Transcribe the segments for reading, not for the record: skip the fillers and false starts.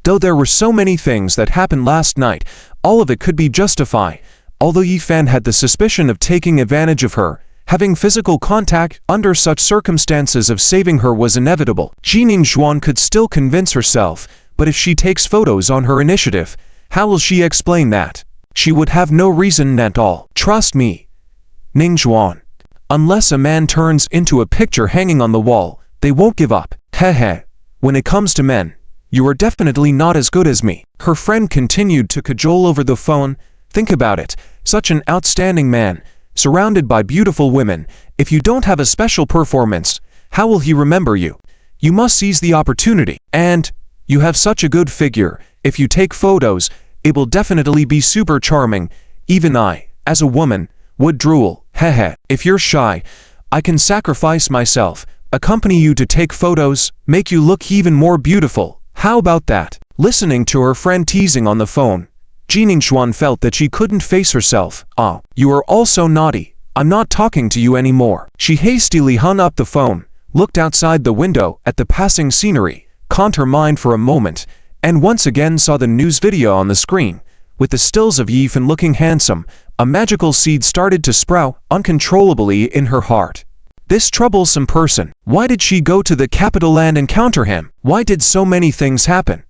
Though there were so many things that happened last night, all of it could be justified. Although Yifan had the suspicion of taking advantage of her, having physical contact under such circumstances of saving her was inevitable. Jining could still convince herself, but if she takes photos on her initiative, how will she explain that? She would have no reason at all. Trust me, Ningxuan. Unless a man turns into a picture hanging on the wall, they won't give up. Heh. When it comes to men, you are definitely not as good as me. Her friend continued to cajole over the phone. Think about it, such an outstanding man, surrounded by beautiful women. If you don't have a special performance, how will he remember you? You must seize the opportunity. And you have such a good figure. If you take photos, it will definitely be super charming. Even I, as a woman, would drool. Heh. If you're shy, I can sacrifice myself, accompany you to take photos, make you look even more beautiful. How about that? Listening to her friend teasing on the phone, Jining felt that she couldn't face herself. You are all so naughty. I'm not talking to you anymore. She hastily hung up the phone, looked outside the window at the passing scenery, calmed her mind for a moment, and once again saw the news video on the screen. With the stills of Yifan looking handsome, a magical seed started to sprout uncontrollably in her heart. This troublesome person, why did she go to the capital and encounter him? Why did so many things happen?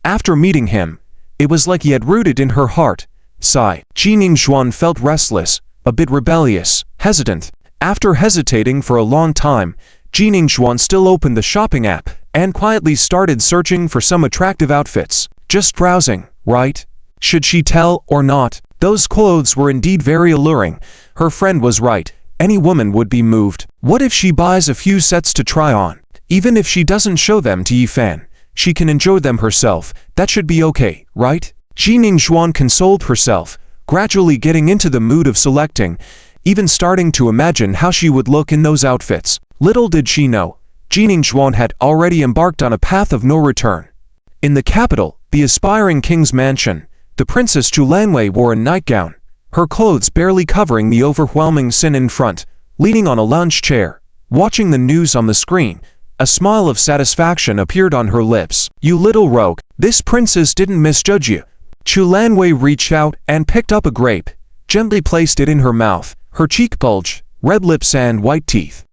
After meeting him, it was like he had rooted in her heart. Sigh. Jining felt restless, a bit rebellious, hesitant. After hesitating for a long time, Jining still opened the shopping app and quietly started searching for some attractive outfits. Just browsing, right? Should she tell or not? Those clothes were indeed very alluring. Her friend was right. Any woman would be moved. What if she buys a few sets to try on? Even if she doesn't show them to Yifan, she can enjoy them herself. That should be okay, right? Jining consoled herself, gradually getting into the mood of selecting, even starting to imagine how she would look in those outfits. Little did she know, Jining had already embarked on a path of no return. In the capital, the aspiring king's mansion, the Princess Chulanwei wore a nightgown, her clothes barely covering the overwhelming sin in front, leaning on a lounge chair, watching the news on the screen. A smile of satisfaction appeared on her lips. You little rogue, this princess didn't misjudge you. Chulanwei reached out and picked up a grape, gently placed it in her mouth, her cheek bulged, red lips and white teeth.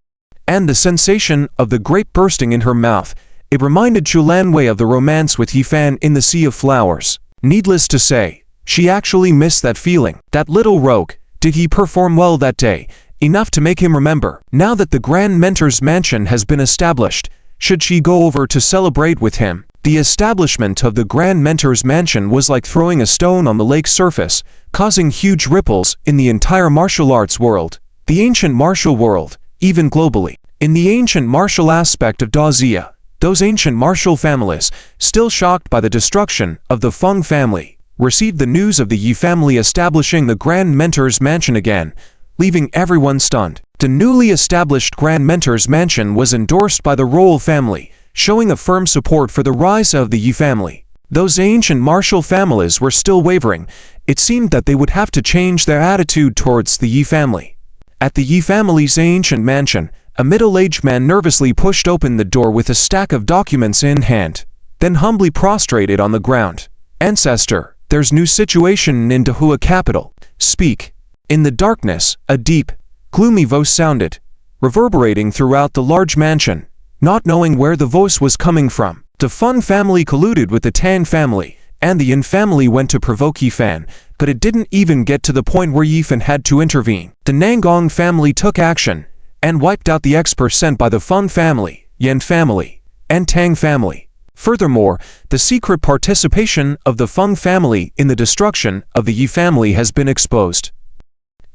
And the sensation of the grape bursting in her mouth, it reminded Chulanwei of the romance with Yifan in the Sea of Flowers. Needless to say, she actually missed that feeling. That little rogue, did he perform well that day? Enough to make him remember. Now that the Grand Mentor's mansion has been established, should she go over to celebrate with him? The establishment of the Grand Mentor's mansion was like throwing a stone on the lake's surface, causing huge ripples in the entire martial arts world, the ancient martial world, even globally. In the ancient martial aspect of DRIZZLE, those ancient martial families, still shocked by the destruction of the Feng family, received the news of the Yi family establishing the Grand Mentor's mansion again, leaving everyone stunned. The newly established Grand Mentor's mansion was endorsed by the royal family, showing a firm support for the rise of the Yi family. Those ancient martial families were still wavering. It seemed that they would have to change their attitude towards the Yi family. At the Yi family's ancient mansion, a middle-aged man nervously pushed open the door with a stack of documents in hand, then humbly prostrated on the ground. Ancestor, there's new situation in Dahua capital. Speak. In the darkness, a deep, gloomy voice sounded, reverberating throughout the large mansion. Not knowing where the voice was coming from, the Feng family colluded with the Tang family, and the Yin family went to provoke Yifan, but it didn't even get to the point where Yifan had to intervene. The Nangong family took action, and wiped out the experts sent by the Feng family, Yin family, and Tang family. Furthermore, the secret participation of the Feng family in the destruction of the Yi family has been exposed.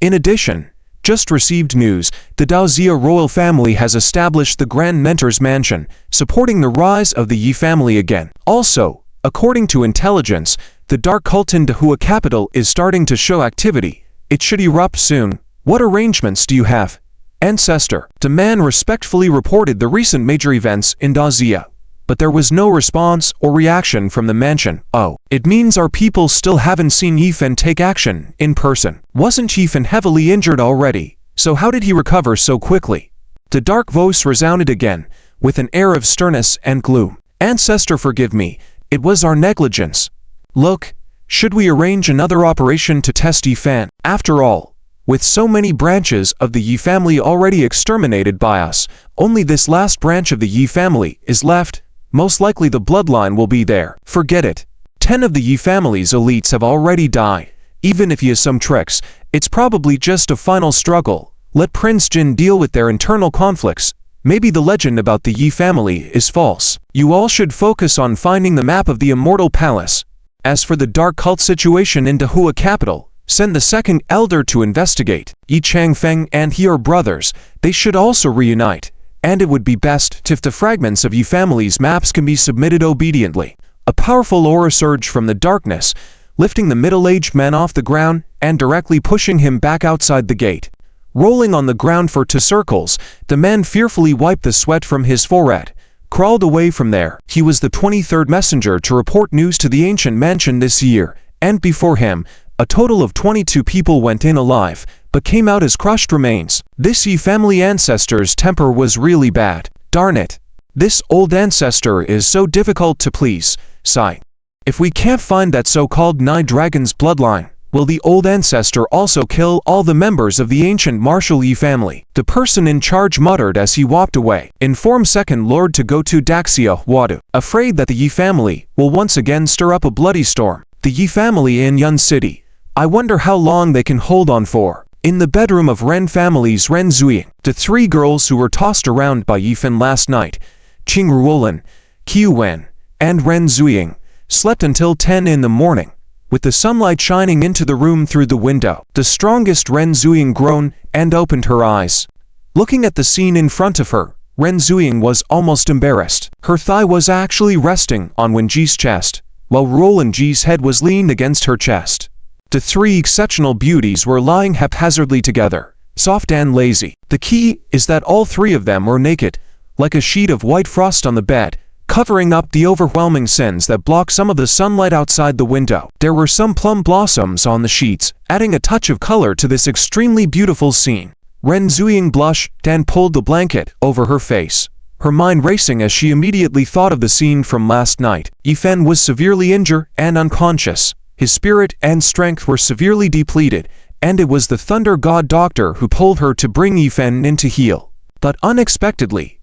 In addition, just received news, the DRIZZLE royal family has established the Grand Mentor's mansion, supporting the rise of the Yi family again. Also, according to intelligence, the dark cult in Dahua capital is starting to show activity. It should erupt soon. What arrangements do you have? Ancestor, the man respectfully reported the recent major events in DRIZZLE, but there was no response or reaction from the mansion. Oh, it means our people still haven't seen Yifan take action in person. Wasn't Yifan heavily injured already? So how did he recover so quickly? The dark voice resounded again, with an air of sternness and gloom. Ancestor, forgive me. It was our negligence. Look, should we arrange another operation to test Yi Fan? After all, with so many branches of the Yi family already exterminated by us, only this last branch of the Yi family is left. Most likely the bloodline will be there. Forget it. 10 of the Yi family's elites have already died. Even if he has some tricks, it's probably just a final struggle. Let Prince Jin deal with their internal conflicts. Maybe the legend about the Yi family is false. You all should focus on finding the map of the Immortal Palace. As for the dark cult situation in Dahua capital, send the second elder to investigate. Yi Changfeng and he are brothers. They should also reunite. And it would be best if the fragments of Yi family's maps can be submitted obediently. A powerful aura surged from the darkness, lifting the middle-aged man off the ground and directly pushing him back outside the gate. Rolling on the ground for 2 circles, the man fearfully wiped the sweat from his forehead, crawled away from there. He was the 23rd messenger to report news to the ancient mansion this year, and before him, a total of 22 people went in alive, but came out as crushed remains. This Yi family ancestor's temper was really bad. Darn it. This old ancestor is so difficult to please. Sigh. If we can't find that so-called Nine Dragon's bloodline, will the old ancestor also kill all the members of the ancient martial Yi family? The person in charge muttered as he walked away. Inform Second Lord to go to Daxia Wadu, afraid that the Yi family will once again stir up a bloody storm. The Yi family in Yun City. I wonder how long they can hold on for. In the bedroom of Ren family's Ren Zuying, the 3 girls who were tossed around by Yi Fan last night, Qing Ruolin, Qiu Wen, and Ren Zuying, slept until 10 in the morning, with the sunlight shining into the room through the window. The strongest Ren Zuying groaned and opened her eyes. Looking at the scene in front of her, Ren Zuying was almost embarrassed. Her thigh was actually resting on Wen Ji's chest, while Roland Ji's head was leaned against her chest. The 3 exceptional beauties were lying haphazardly together, soft and lazy. The key is that all 3 of them were naked, like a sheet of white frost on the bed, covering up the overwhelming sins that block some of the sunlight outside the window. There were some plum blossoms on the sheets, adding a touch of color to this extremely beautiful scene. Ren Zuying blushed and pulled the blanket over her face, her mind racing as she immediately thought of the scene from last night. Yi Fan was severely injured and unconscious. His spirit and strength were severely depleted, and it was the Thunder God Doctor who pulled her to bring Yi Fan in to heal. But unexpectedly,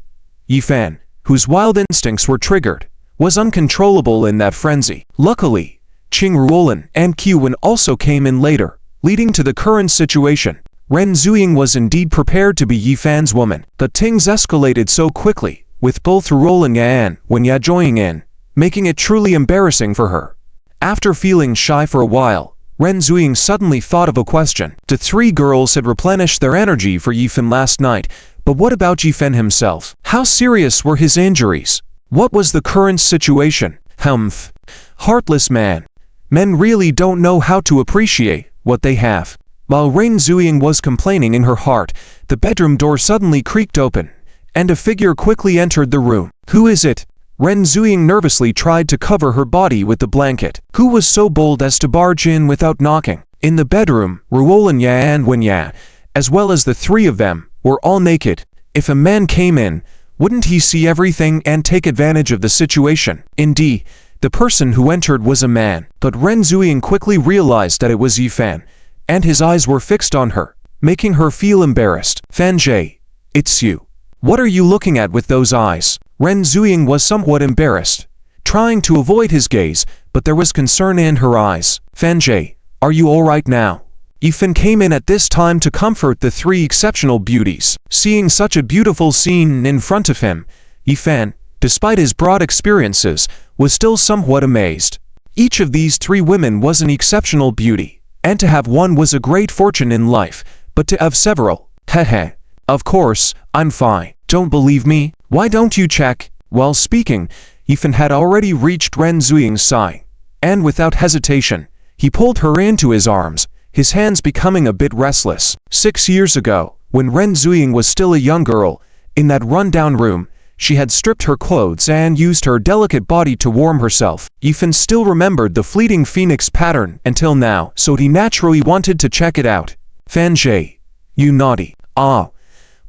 Yi Fan, whose wild instincts were triggered, was uncontrollable in that frenzy. Luckily, Qing Ruolin and Qiu Wen also came in later, leading to the current situation. Ren Zuying was indeed prepared to be Yi Fan's woman, but things escalated so quickly, with both Ruolin and Wen Ya joining in, making it truly embarrassing for her. After feeling shy for a while, Ren Zuying suddenly thought of a question. The 3 girls had replenished their energy for Yi Fan last night, but what about Yi Fan himself? How serious were his injuries? What was the current situation? Humph. Heartless man. Men really don't know how to appreciate what they have. While Ren Zuying was complaining in her heart, the bedroom door suddenly creaked open, and a figure quickly entered the room. Who is it? Ren Zuying nervously tried to cover her body with the blanket. Who was so bold as to barge in without knocking? In the bedroom, Ruolin Ya and Wen Ya, as well as the 3 of them, were all naked. If a man came in, wouldn't he see everything and take advantage of the situation? Indeed, the person who entered was a man, but Ren Zuying quickly realized that it was Yi Fan, and his eyes were fixed on her, making her feel embarrassed. Fan Jie, it's you. What are you looking at with those eyes? Ren Zuying was somewhat embarrassed, trying to avoid his gaze, but there was concern in her eyes. Fan Jie, are you alright now? Yi Fan came in at this time to comfort the 3 exceptional beauties. Seeing such a beautiful scene in front of him, Yi Fan, despite his broad experiences, was still somewhat amazed. Each of these 3 women was an exceptional beauty, and to have one was a great fortune in life, but to have several, heh. Of course, I'm fine. Don't believe me? Why don't you check? While speaking, Yi Fan had already reached Ren Zuying's side, and without hesitation, he pulled her into his arms, his hands becoming a bit restless. 6 years ago, when Ren Zuying was still a young girl, in that run-down room, she had stripped her clothes and used her delicate body to warm herself. Yi Fan still remembered the fleeting phoenix pattern until now, so he naturally wanted to check it out. Fan Jie, you naughty. Ah,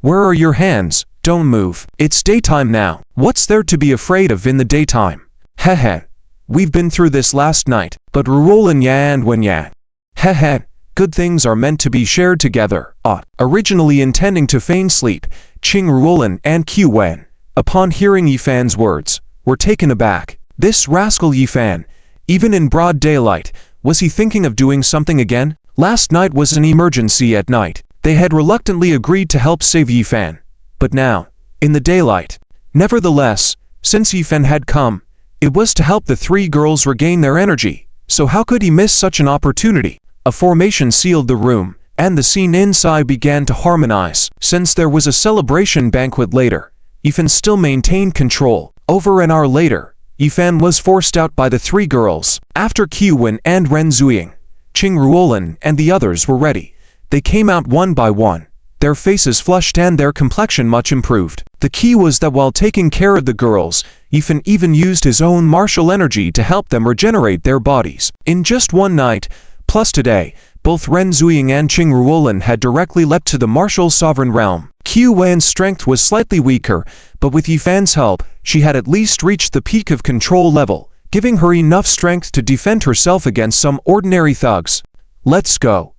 where are your hands? Don't move. It's daytime now. What's there to be afraid of in the daytime? Heh. we've been through this last night, but Ruolan ya and Wen ya. Heh, good things are meant to be shared together. Originally intending to feign sleep, Qing Ruolan and Qi Wen, upon hearing Yifan's words, were taken aback. This rascal Yifan, even in broad daylight, was he thinking of doing something again? Last night was an emergency at night. They had reluctantly agreed to help save Yifan. But now, in the daylight. Nevertheless, since Yifan had come, it was to help the three girls regain their energy. So how could he miss such an opportunity? A formation sealed the room, and the scene inside began to harmonize. Since there was a celebration banquet later, Yifan still maintained control. Over an hour later, Yifan was forced out by the three girls. After Qiwen and Ren Zuying, Qing Ruolan and the others were ready. They came out one by one, their faces flushed and their complexion much improved. The key was that while taking care of the girls, Yifan even used his own martial energy to help them regenerate their bodies. In just one night, plus today, both Ren Zuying and Qing Ruolan had directly leapt to the martial sovereign realm. Qi Wen's strength was slightly weaker, but with Yifan's help, she had at least reached the peak of control level, giving her enough strength to defend herself against some ordinary thugs. Let's go.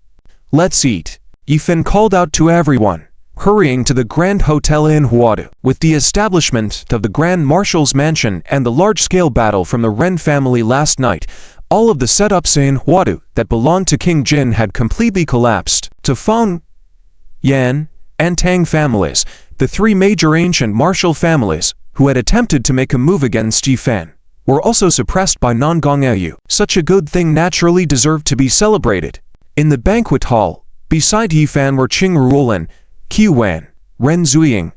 Let's eat. Yifan called out to everyone, hurrying to the Grand Hotel in Huadu. With the establishment of the Grand Marshal's mansion and the large-scale battle from the Ren family last night, all of the setups in Huadu that belonged to King Jin had completely collapsed. To Feng, Yan, and Tang families, the three major ancient martial families, who had attempted to make a move against Yifan, were also suppressed by Nongongyu. Such a good thing naturally deserved to be celebrated. In the banquet hall, beside Yifan were Qing Ruolan, Qi Wen, Ren Zuying,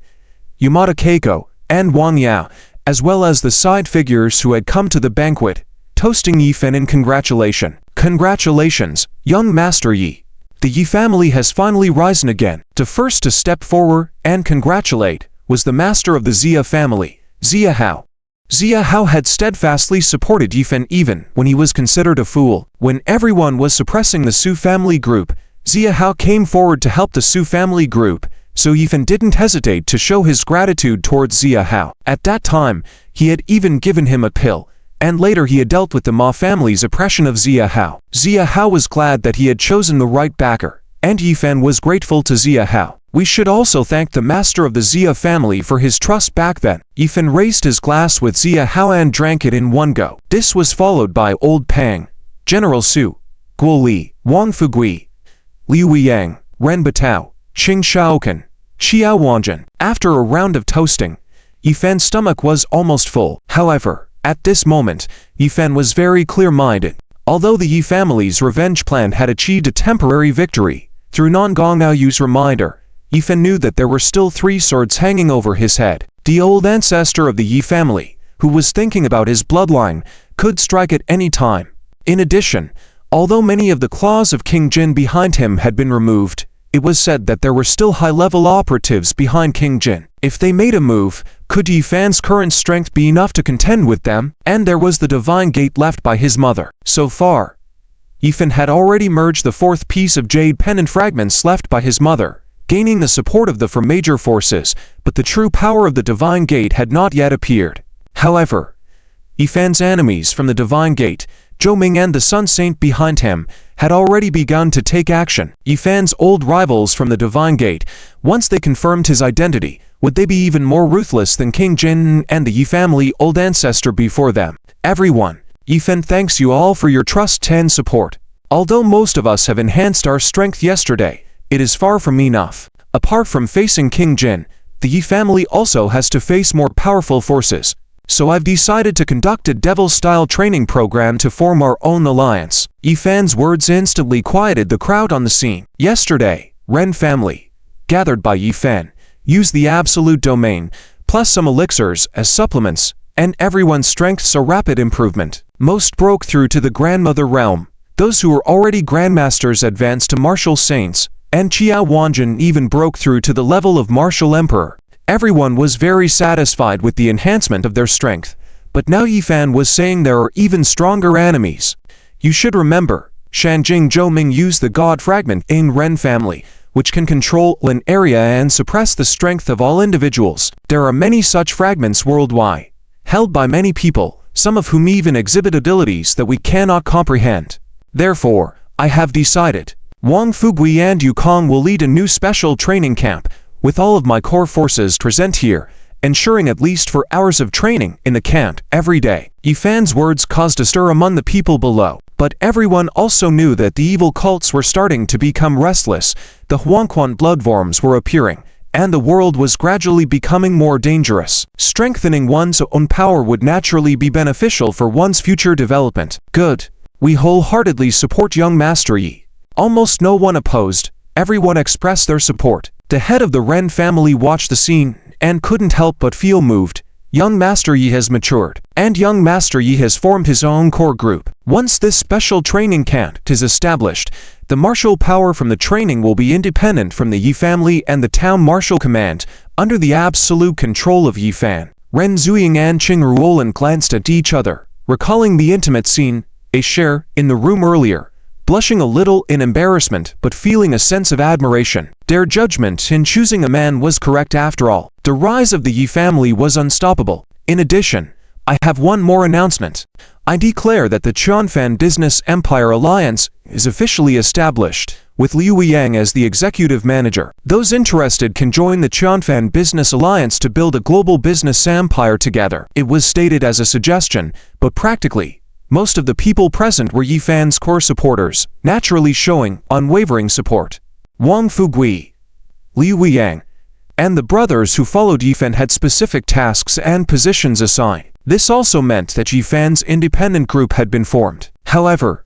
Yamada Keiko, and Wang Yao, as well as the side figures who had come to the banquet, toasting Yifan in congratulation. Congratulations, young Master Yi. The Yi family has finally risen again. The first to step forward and congratulate was the master of the Xia family, Xia Hao. Xia Hao had steadfastly supported Yifan even when he was considered a fool. When everyone was suppressing the Su family group, Xia Hao came forward to help the Su family group, so Yifan didn't hesitate to show his gratitude towards Xia Hao. At that time, he had even given him a pill, and later he had dealt with the Ma family's oppression of Xia Hao. Xia Hao was glad that he had chosen the right backer, and Yifan was grateful to Xia Hao. We should also thank the master of the Xia family for his trust back then. Yifan raised his glass with Xia Hao and drank it in one go. This was followed by Old Pang, General Su, Guo Li, Wang Fugui, Liu Weiyang, Ren Batao, Qing Shaokan, Xiao Wanjin. After a round of toasting, Yifan's stomach was almost full. However, at this moment, Yifan was very clear-minded. Although the Yi family's revenge plan had achieved a temporary victory, through Nongongyao's reminder, Yifan knew that there were still three swords hanging over his head. The old ancestor of the Yi family, who was thinking about his bloodline, could strike at any time. In addition, although many of the claws of King Jin behind him had been removed, it was said that there were still high-level operatives behind King Jin. If they made a move, could Yifan's current strength be enough to contend with them? And there was the divine gate left by his mother. So far, Yifan had already merged the fourth piece of jade pendant fragments left by his mother, gaining the support of the four major forces, but the true power of the divine gate had not yet appeared. However, Yifan's enemies from the divine gate, Zhou Ming and the Sun Saint behind him, had already begun to take action. Yifan's old rivals from the divine gate, once they confirmed his identity, would they be even more ruthless than King Jin and the Yi family old ancestor before them? Everyone, Yifan thanks you all for your trust and support. Although most of us have enhanced our strength yesterday, it is far from enough. Apart from facing King Jin, the Yi family also has to face more powerful forces. So I've decided to conduct a devil-style training program to form our own alliance. Yifan's words instantly quieted the crowd on the scene. Yesterday, Ren family, gathered by Yifan, used the absolute domain, plus some elixirs as supplements, and everyone's strength saw rapid improvement. Most broke through to the grandmother realm. Those who were already grandmasters advanced to martial saints, and Xiao Wanjin even broke through to the level of martial emperor. Everyone was very satisfied with the enhancement of their strength, but now Yifan was saying there are even stronger enemies. You should remember, Shanjing Zhou Ming used the God Fragment in Ren family, which can control an area and suppress the strength of all individuals. There are many such fragments worldwide, held by many people, some of whom even exhibit abilities that we cannot comprehend. Therefore, I have decided, Wang Fugui and Yukong will lead a new special training camp, with all of my core forces present here, ensuring at least 4 hours of training in the camp every day. Yifan's words caused a stir among the people below, but everyone also knew that the evil cults were starting to become restless, the Huangquan bloodworms were appearing, and the world was gradually becoming more dangerous. Strengthening one's own power would naturally be beneficial for one's future development. Good. We wholeheartedly support young Master Yi. Almost no one opposed, everyone expressed their support. The head of the Ren family watched the scene and couldn't help but feel moved. Young Master Yi has matured, and young Master Yi has formed his own core group. Once this special training camp is established, the martial power from the training will be independent from the Yi family and the town martial command, under the absolute control of Yifan. Ren Zuying and Qing Ruolin glanced at each other, recalling the intimate scene, a share, in the room earlier, blushing a little in embarrassment but feeling a sense of admiration. Their judgment in choosing a man was correct after all. The rise of the Yi family was unstoppable. In addition, I have one more announcement. I declare that the Qianfan Business Empire Alliance is officially established, with Liu Yang as the executive manager. Those interested can join the Qianfan Business Alliance to build a global business empire together. It was stated as a suggestion, but practically, most of the people present were Yifan's core supporters, naturally showing unwavering support. Wang Fugui, Liu Yang, and the brothers who followed Yifan had specific tasks and positions assigned. This also meant that Yifan's independent group had been formed. However,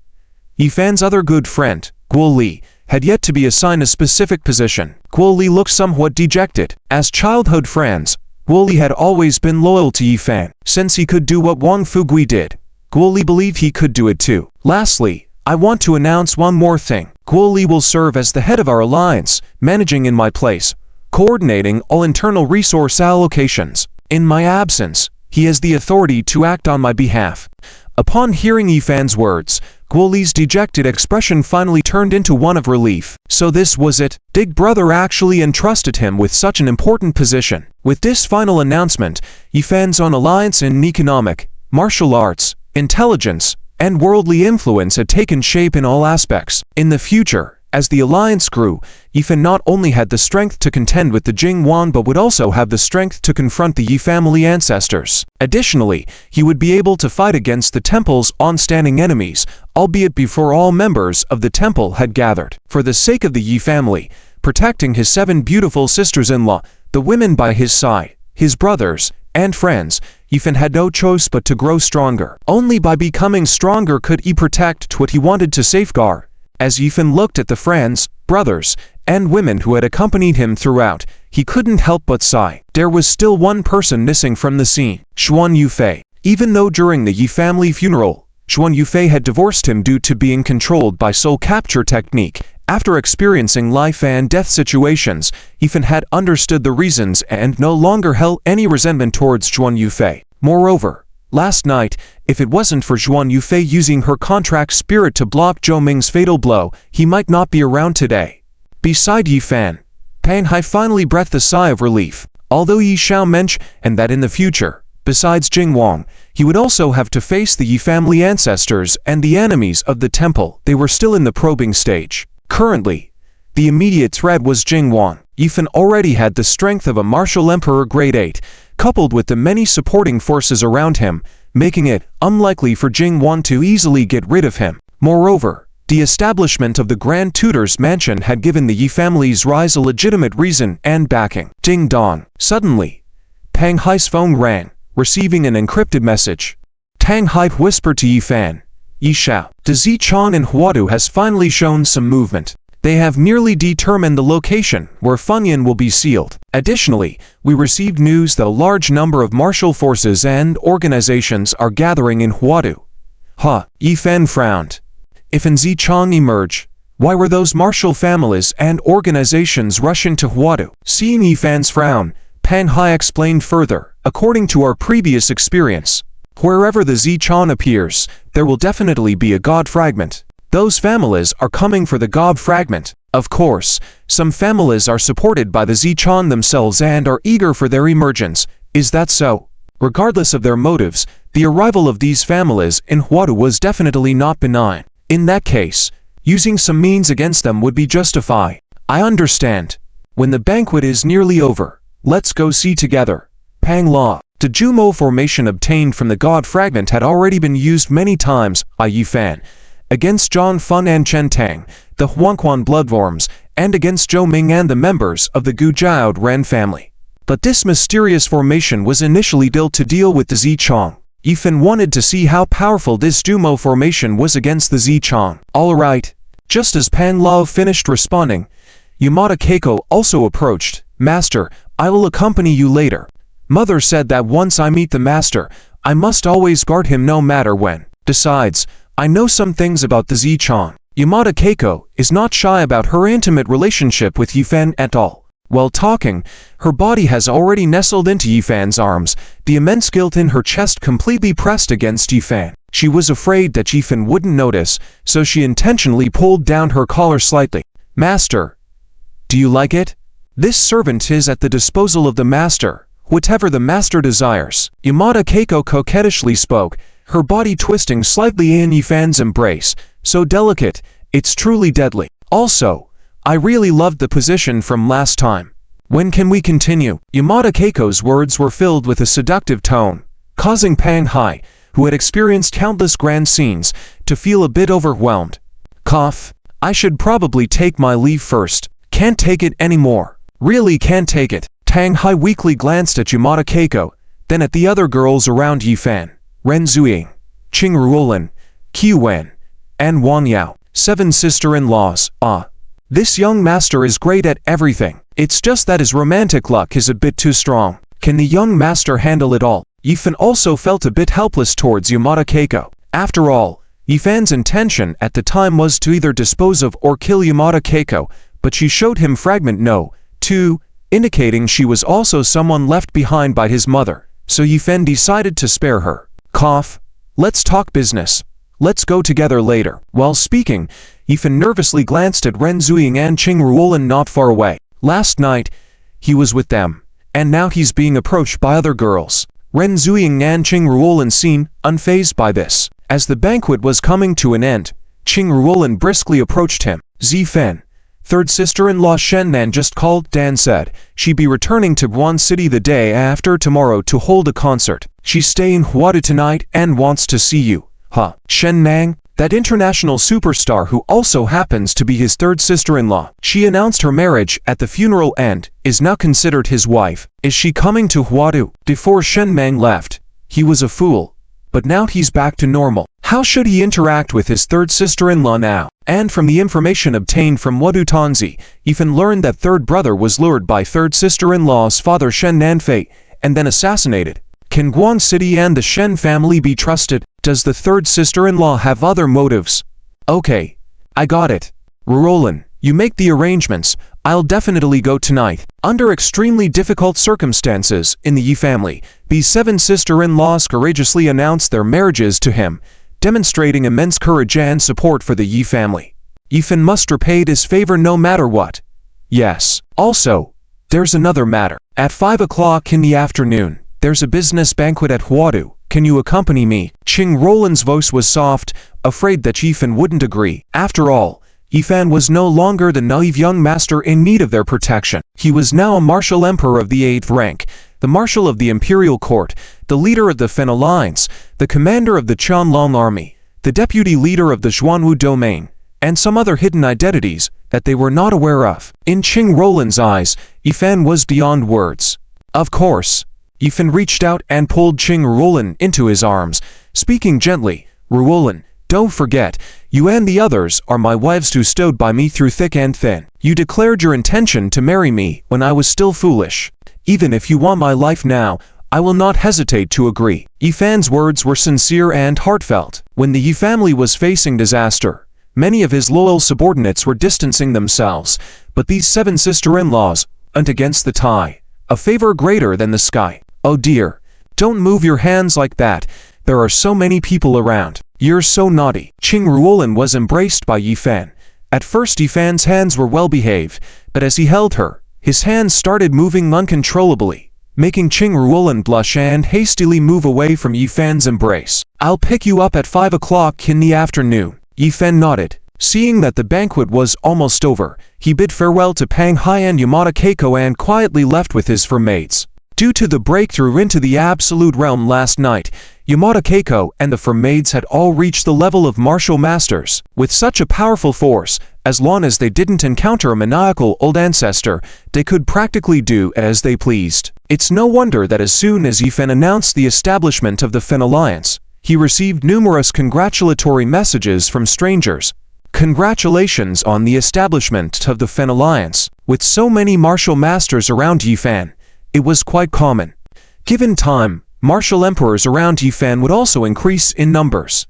Yifan's other good friend, Guo Li, had yet to be assigned a specific position. Guo Li looked somewhat dejected. As childhood friends, Guo Li had always been loyal to Yifan. Since he could do what Wang Fugui did, Guo Li believed he could do it too. Lastly, I want to announce one more thing. Guo Li will serve as the head of our alliance, managing in my place, coordinating all internal resource allocations. In my absence, he has the authority to act on my behalf. Upon hearing Yifan's words, Guo Li's dejected expression finally turned into one of relief. So this was it. Big Brother actually entrusted him with such an important position. With this final announcement, Yifan's own alliance in economic, martial arts, intelligence, and worldly influence had taken shape in all aspects. In the future, as the alliance grew, Yifan not only had the strength to contend with the Jingwan but would also have the strength to confront the Yi family ancestors. Additionally, he would be able to fight against the temple's on-standing enemies, albeit before all members of the temple had gathered. For the sake of the Yi family, protecting his 7 beautiful sisters-in-law, the women by his side, his brothers, and friends, Yifan had no choice but to grow stronger. Only by becoming stronger could he protect what he wanted to safeguard. As Yifan looked at the friends, brothers, and women who had accompanied him throughout, he couldn't help but sigh. There was still one person missing from the scene, Xuan Yufei. Even though during the Yi family funeral, Xuan Yufei had divorced him due to being controlled by soul capture technique, after experiencing life and death situations, Yifan had understood the reasons and no longer held any resentment towards Xuan Yufei. Moreover, last night, if it wasn't for Xuan Yufei using her contract spirit to block Zhou Ming's fatal blow, he might not be around today. Beside Yifan, Pang Hai finally breathed a sigh of relief. Although Yi Xiao mentioned that in the future, besides Jing Wang, he would also have to face the Yi family ancestors and the enemies of the temple, they were still in the probing stage. Currently, the immediate threat was Jing Wang. Yifan already had the strength of a martial emperor grade 8, coupled with the many supporting forces around him, making it unlikely for Jing Wang to easily get rid of him. Moreover, the establishment of the Grand Tutor's mansion had given the Yi family's rise a legitimate reason and backing. Ding dong. Suddenly, Pang Hai's phone rang, receiving an encrypted message. Tang Hai whispered to Yifan, Yi Xiao, the Zichang and Huadu has finally shown some movement. They have nearly determined the location where Funyun will be sealed. Additionally, we received news that a large number of martial forces and organizations are gathering in Huadu. Yifan frowned. If in Zichang emerge, why were those martial families and organizations rushing to Huadu? Seeing Yifan's frown, Pang Hai explained further. According to our previous experience, wherever the Zichang appears, there will definitely be a god fragment. Those families are coming for the god fragment. Of course, some families are supported by the Zichang themselves and are eager for their emergence. Is that so? Regardless of their motives, the arrival of these families in Huadu was definitely not benign. In that case, using some means against them would be justified. I understand. When the banquet is nearly over, let's go see together. Pang La. The Jumo formation obtained from the God Fragment had already been used many times by Yifan, against Zhang Fun and Chen Tang, the Huangquan Bloodworms, and against Zhou Ming and the members of the Gujiao Ren family. But this mysterious formation was initially built to deal with the Zichong. Yifan wanted to see how powerful this Jumo formation was against the Zichong. Alright. Just as Pan Lao finished responding, Yamada Keiko also approached. Master, I will accompany you later. Mother said that once I meet the master, I must always guard him no matter when. Besides, I know some things about the Zichong. Yamada Keiko is not shy about her intimate relationship with Yifan at all. While talking, her body has already nestled into Yifan's arms, the immense guilt in her chest completely pressed against Yifan. She was afraid that Yifan wouldn't notice, so she intentionally pulled down her collar slightly. Master, do you like it? This servant is at the disposal of the master, whatever the master desires. Yamada Keiko coquettishly spoke, her body twisting slightly in Yifan's embrace, so delicate, it's truly deadly. Also, I really loved the position from last time. When can we continue? Yamada Keiko's words were filled with a seductive tone, causing Pang Hai, who had experienced countless grand scenes, to feel a bit overwhelmed. Cough. I should probably take my leave first. Can't take it anymore. Really can't take it. Tang Hai weakly glanced at Yamada Keiko, then at the other girls around Yifan. Ren Zuying, Qing Ruolin, Qi Wen, and Wang Yao. 7 sister-in-laws. This young master is great at everything. It's just that his romantic luck is a bit too strong. Can the young master handle it all? Yifan also felt a bit helpless towards Yamada Keiko. After all, Yifan's intention at the time was to either dispose of or kill Yamada Keiko, but she showed him fragment no, too, indicating she was also someone left behind by his mother, so Yifan decided to spare her. Cough. Let's talk business. Let's go together later. While speaking, Yifan nervously glanced at Ren Zuying and Qing Ruolin not far away. Last night, he was with them, and now he's being approached by other girls. Ren Zuying and Qing Ruolin seemed unfazed by this. As the banquet was coming to an end, Qing Ruolin briskly approached him. Zifen, third sister-in-law Shennan just called. Dan said she'd be returning to Guan City the day after tomorrow to hold a concert. She's staying Huadu tonight and wants to see you. Huh. Shen Nang, that international superstar who also happens to be his third sister-in-law. She announced her marriage at the funeral and is now considered his wife. Is she coming to Huadu? Before Shen Mang left, he was a fool, but now he's back to normal. How should he interact with his third sister-in-law now? And from the information obtained from Wadu Tanzi, Yifan learned that third brother was lured by third sister-in-law's father Shen Nanfei and then assassinated. Can Guan City and the Shen family be trusted? Does the third sister-in-law have other motives? Okay, I got it. Ruolin, you make the arrangements. I'll definitely go tonight. Under extremely difficult circumstances in the Yi family, these 7 sister-in-laws courageously announced their marriages to him, demonstrating immense courage and support for the Yi family. Yifan must repay his favor no matter what. Yes. Also, there's another matter. At 5 o'clock in the afternoon, there's a business banquet at Huadu. Can you accompany me? Qing Ruolin's voice was soft, afraid that Yifan wouldn't agree. After all, Yifan was no longer the naive young master in need of their protection. He was now a martial emperor of the 8th rank, the marshal of the imperial court, the leader of the Fen Alliance, the commander of the Qianlong army, the deputy leader of the Xuanwu domain, and some other hidden identities that they were not aware of. In Qing Ruolin's eyes, Yifan was beyond words. Of course. Yifan reached out and pulled Qing Ruolin into his arms, speaking gently. Ruolin, don't forget, you and the others are my wives who stood by me through thick and thin. You declared your intention to marry me when I was still foolish. Even if you want my life now, I will not hesitate to agree. Yifan's words were sincere and heartfelt. When the Yi family was facing disaster, many of his loyal subordinates were distancing themselves, but these 7 sister-in-laws went against the tie, a favor greater than the sky. Oh dear, don't move your hands like that, there are so many people around. You're so naughty. Qing Ruolin was embraced by Yifan. At first Yifan's hands were well behaved, but as he held her, his hands started moving uncontrollably. making Qing Ruolan blush and hastily move away from Yifan's embrace. "I'll pick you up at 5 o'clock in the afternoon." Yifan nodded. Seeing that the banquet was almost over, he bid farewell to Pang Hai and Yamada Keiko and quietly left with his 4 maids. Due to the breakthrough into the Absolute Realm last night, Yamada Keiko and the 4 maids had all reached the level of martial masters. With such a powerful force, as long as they didn't encounter a maniacal old ancestor, they could practically do as they pleased. It's no wonder that as soon as Yifan announced the establishment of the Fen Alliance, he received numerous congratulatory messages from strangers. Congratulations on the establishment of the Fen Alliance. With so many martial masters around Yifan, it was quite common. Given time, martial emperors around Yifan would also increase in numbers.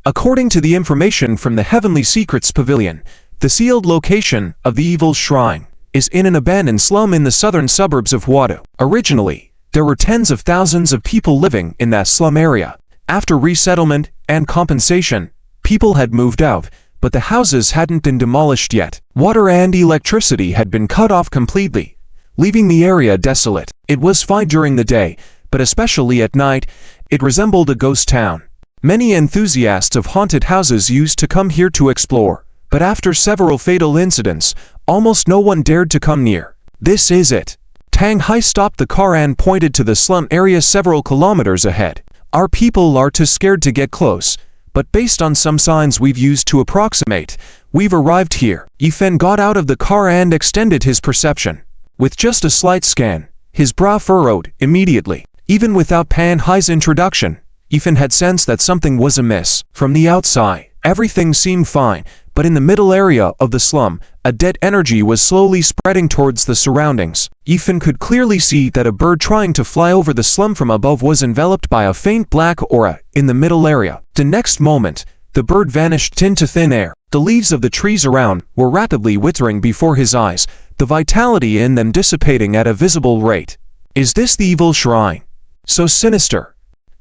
According to the information from the Heavenly Secrets Pavilion, the sealed location of the Evil Shrine is in an abandoned slum in the southern suburbs of Wado. Originally, there were tens of thousands of people living in that slum area. After resettlement and compensation, people had moved out, but the houses hadn't been demolished yet. Water and electricity had been cut off completely, leaving the area desolate. It was fine during the day, but especially at night, it resembled a ghost town. Many enthusiasts of haunted houses used to come here to explore, but after several fatal incidents, almost no one dared to come near. "This is it." Tang Hai stopped the car and pointed to the slum area several kilometers ahead. "Our people are too scared to get close, but based on some signs we've used to approximate, we've arrived here." Yifan got out of the car and extended his perception. With just a slight scan, his brow furrowed immediately. Even without Pan Hai's introduction, Yifan had sensed that something was amiss. From the outside, everything seemed fine, but in the middle area of the slum, a dead energy was slowly spreading towards the surroundings. Yifan could clearly see that a bird trying to fly over the slum from above was enveloped by a faint black aura in the middle area. The next moment, the bird vanished into thin air. The leaves of the trees around were rapidly withering before his eyes, the vitality in them dissipating at a visible rate. "Is this the Evil Shrine? So sinister."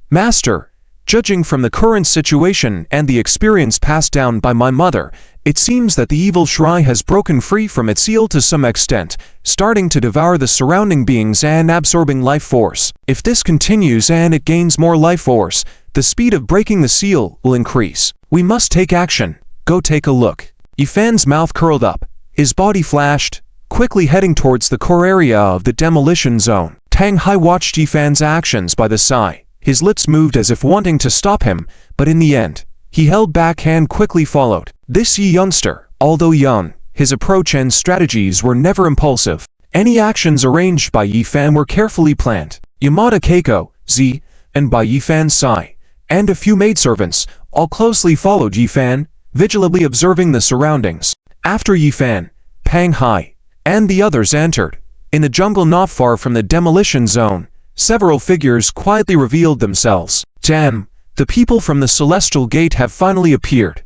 "Master, judging from the current situation and the experience passed down by my mother, it seems that the Evil Shrine has broken free from its seal to some extent, starting to devour the surrounding beings and absorbing life force. If this continues and it gains more life force, the speed of breaking the seal will increase. We must take action. Go take a look." Yifan's mouth curled up. His body flashed, quickly heading towards the core area of the demolition zone. Tang Hai watched Yifan's actions by the side. His lips moved as if wanting to stop him, but in the end, he held back and quickly followed. This youngster, although young, his approach and strategies were never impulsive. Any actions arranged by Yifan were carefully planned. Yamada Keiko, Z, and by Yifan's side, and a few maidservants, all closely followed Yifan, vigilantly observing the surroundings. After Yifan, Pang Hai, and the others entered. In the jungle not far from the demolition zone, several figures quietly revealed themselves. "Damn, the people from the Celestial Gate have finally appeared.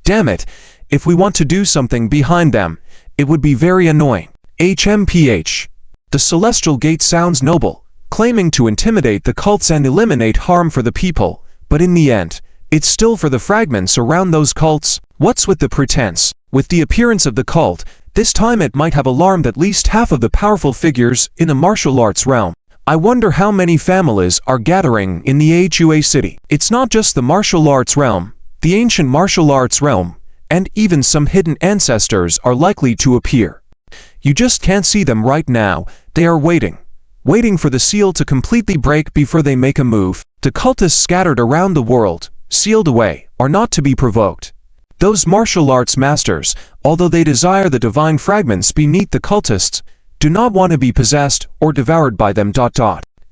Damn it, if we want to do something behind them, it would be very annoying." HMPH. The Celestial Gate sounds noble, claiming to intimidate the cults and eliminate harm for the people, but in the end, it's still for the fragments around those cults. What's with the pretense? With the appearance of the cult, this time it might have alarmed at least half of the powerful figures in the martial arts realm. I wonder how many families are gathering in the HUA city. It's not just the martial arts realm, the ancient martial arts realm, and even some hidden ancestors are likely to appear. You just can't see them right now. They are waiting for the seal to completely break before they make a move. The cultists scattered around the world, sealed away, are not to be provoked. Those martial arts masters, although they desire the divine fragments beneath the cultists, do not want to be possessed or devoured by them.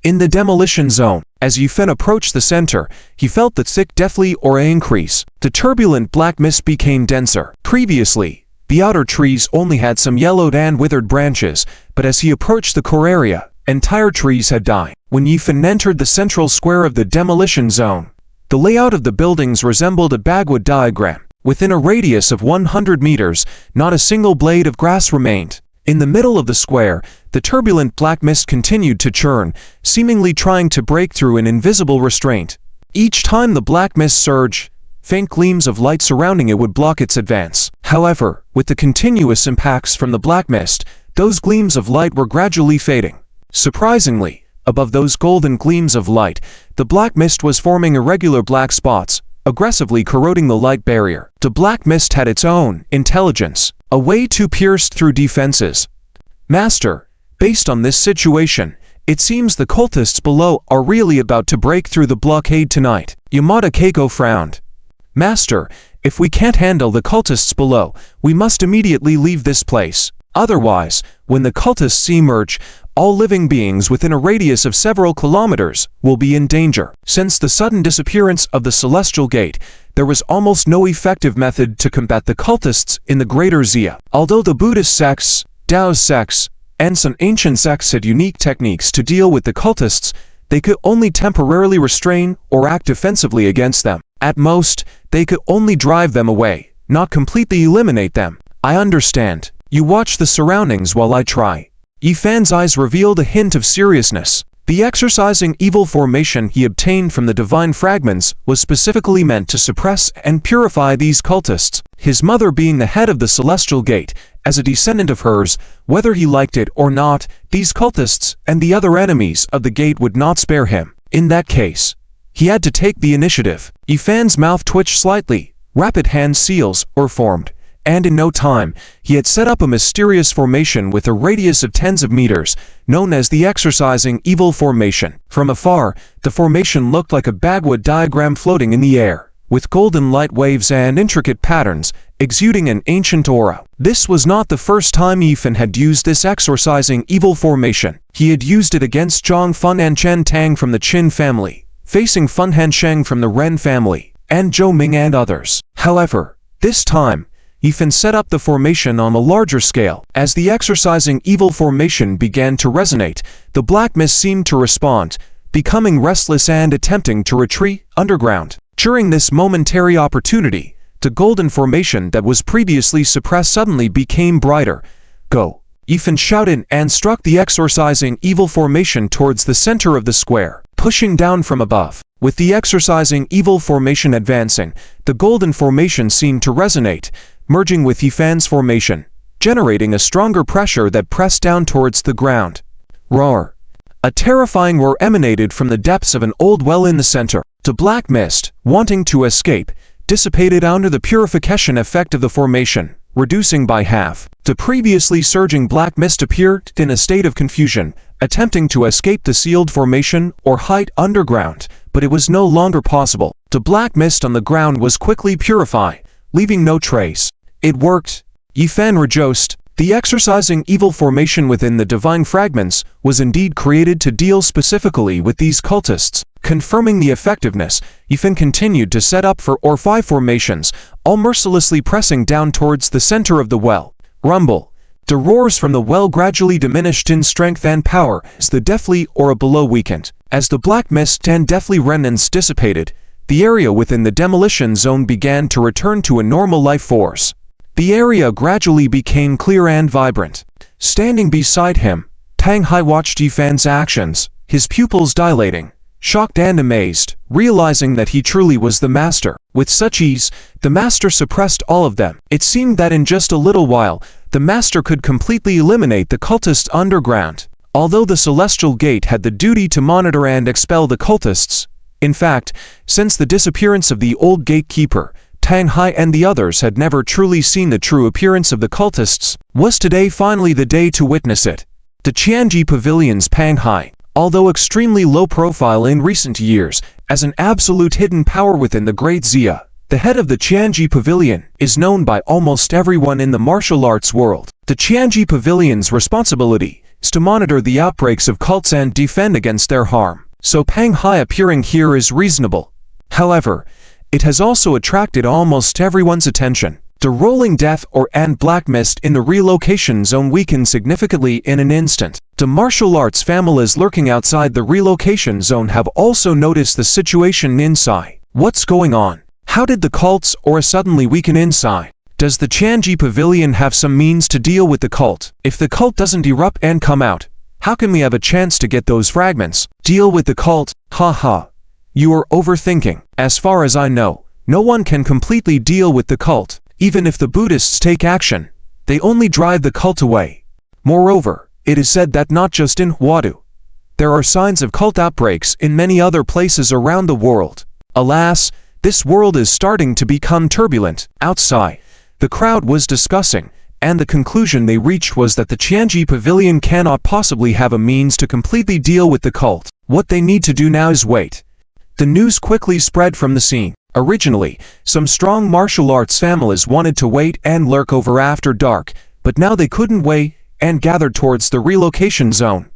In the demolition zone, as Yifan approached the center, he felt the thick deathly aura increase. The turbulent black mist became denser. Previously, the outer trees only had some yellowed and withered branches, but as he approached the core area, entire trees had died. When Yifan entered the central square of the demolition zone, the layout of the buildings resembled a bagwood diagram. Within a radius of 100 meters, not a single blade of grass remained. In the middle of the square, the turbulent black mist continued to churn, seemingly trying to break through an invisible restraint. Each time the black mist surged, faint gleams of light surrounding it would block its advance. However, with the continuous impacts from the black mist, those gleams of light were gradually fading. Surprisingly, Above those golden gleams of light, the black mist was forming irregular black spots, aggressively corroding the light barrier. The black mist had its own intelligence, a way to pierce through defenses. Master, based on this situation, it seems the cultists below are really about to break through the blockade tonight. Yamada Keiko frowned. Master, if we can't handle the cultists below, we must immediately leave this place. Otherwise, when the cultists emerge, all living beings within a radius of several kilometers will be in danger. Since the sudden disappearance of the Celestial Gate, there was almost no effective method to combat the cultists in the Greater Xia. Although the Buddhist sects, Taoist sects, and some ancient sects had unique techniques to deal with the cultists, they could only temporarily restrain or act defensively against them. At most, they could only drive them away, not completely eliminate them. I understand. You watch the surroundings while I try. Yifan's eyes revealed a hint of seriousness. The exorcising evil formation he obtained from the divine fragments was specifically meant to suppress and purify these cultists, his mother being the head of the Celestial Gate. As a descendant of hers, whether he liked it or not, these cultists and the other enemies of the gate would not spare him. In that case, he had to take the initiative. Yifan's mouth twitched slightly, rapid hand seals were formed, and in no time, he had set up a mysterious formation with a radius of tens of meters, known as the Exorcising Evil Formation. From afar, the formation looked like a Bagwood diagram floating in the air, with golden light waves and intricate patterns, exuding an ancient aura. This was not the first time Yifan had used this Exorcising Evil Formation. He had used it against Zhang Fun and Chen Tang from the Qin family, facing Fun Hansheng from the Ren family, and Zhou Ming and others. However, this time, Yifan set up the formation on a larger scale. As the Exorcising Evil Formation began to resonate, the black mist seemed to respond, becoming restless and attempting to retreat underground. During this momentary opportunity, the golden formation that was previously suppressed suddenly became brighter. Go! Yifan shouted and struck the Exorcising Evil Formation towards the center of the square, pushing down from above. With the Exorcising Evil Formation advancing, the golden formation seemed to resonate, merging with Yifan's formation, generating a stronger pressure that pressed down towards the ground. Roar! A terrifying roar emanated from the depths of an old well in the center. The black mist, wanting to escape, dissipated under the purification effect of the formation, reducing by half. The previously surging black mist appeared in a state of confusion, attempting to escape the sealed formation or hide underground, but it was no longer possible. The black mist on the ground was quickly purified, leaving no trace. It worked. Yifan rejoiced. The Exorcising Evil Formation within the divine fragments was indeed created to deal specifically with these cultists. Confirming the effectiveness, Yifan continued to set up 4 or 5 formations, all mercilessly pressing down towards the center of the well. Rumble. The roars from the well gradually diminished in strength and power as the deathly aura below weakened. As the black mist and deathly remnants dissipated, the area within the demolition zone began to return to a normal life force. The area gradually became clear and vibrant. Standing beside him, Tang Hai watched Yifan's actions, his pupils dilating, shocked and amazed, realizing that he truly was the master. With such ease, the master suppressed all of them. It seemed that in just a little while, the master could completely eliminate the cultists underground. Although the Celestial Gate had the duty to monitor and expel the cultists, in fact, since the disappearance of the old gatekeeper, Tang Hai and the others had never truly seen the true appearance of the cultists. Was today finally the day to witness it? The Qianji Pavilion's Pang Hai, although extremely low profile in recent years, as an absolute hidden power within the Great Xia, the head of the Qianji Pavilion is known by almost everyone in the martial arts world. The Qianji Pavilion's responsibility is to monitor the outbreaks of cults and defend against their harm, so Pang Hai appearing here is reasonable. However, it has also attracted almost everyone's attention. The rolling death and black mist in the relocation zone weakened significantly in an instant. The martial arts families lurking outside the relocation zone have also noticed the situation inside. What's going on? How did the cults suddenly weaken inside? Does the Qianji Pavilion have some means to deal with the cult? If the cult doesn't erupt and come out, how can we have a chance to get those fragments? Deal with the cult? Haha. You are overthinking. As far as I know, no one can completely deal with the cult. Even if the Buddhists take action, they only drive the cult away. Moreover, it is said that not just in Huadu, there are signs of cult outbreaks in many other places around the world. Alas, this world is starting to become turbulent. Outside, the crowd was discussing, and the conclusion they reached was that the Qianji Pavilion cannot possibly have a means to completely deal with the cult. What they need to do now is wait. The news quickly spread from the scene. Originally, some strong martial arts families wanted to wait and lurk over after dark, but now they couldn't wait and gathered towards the relocation zone.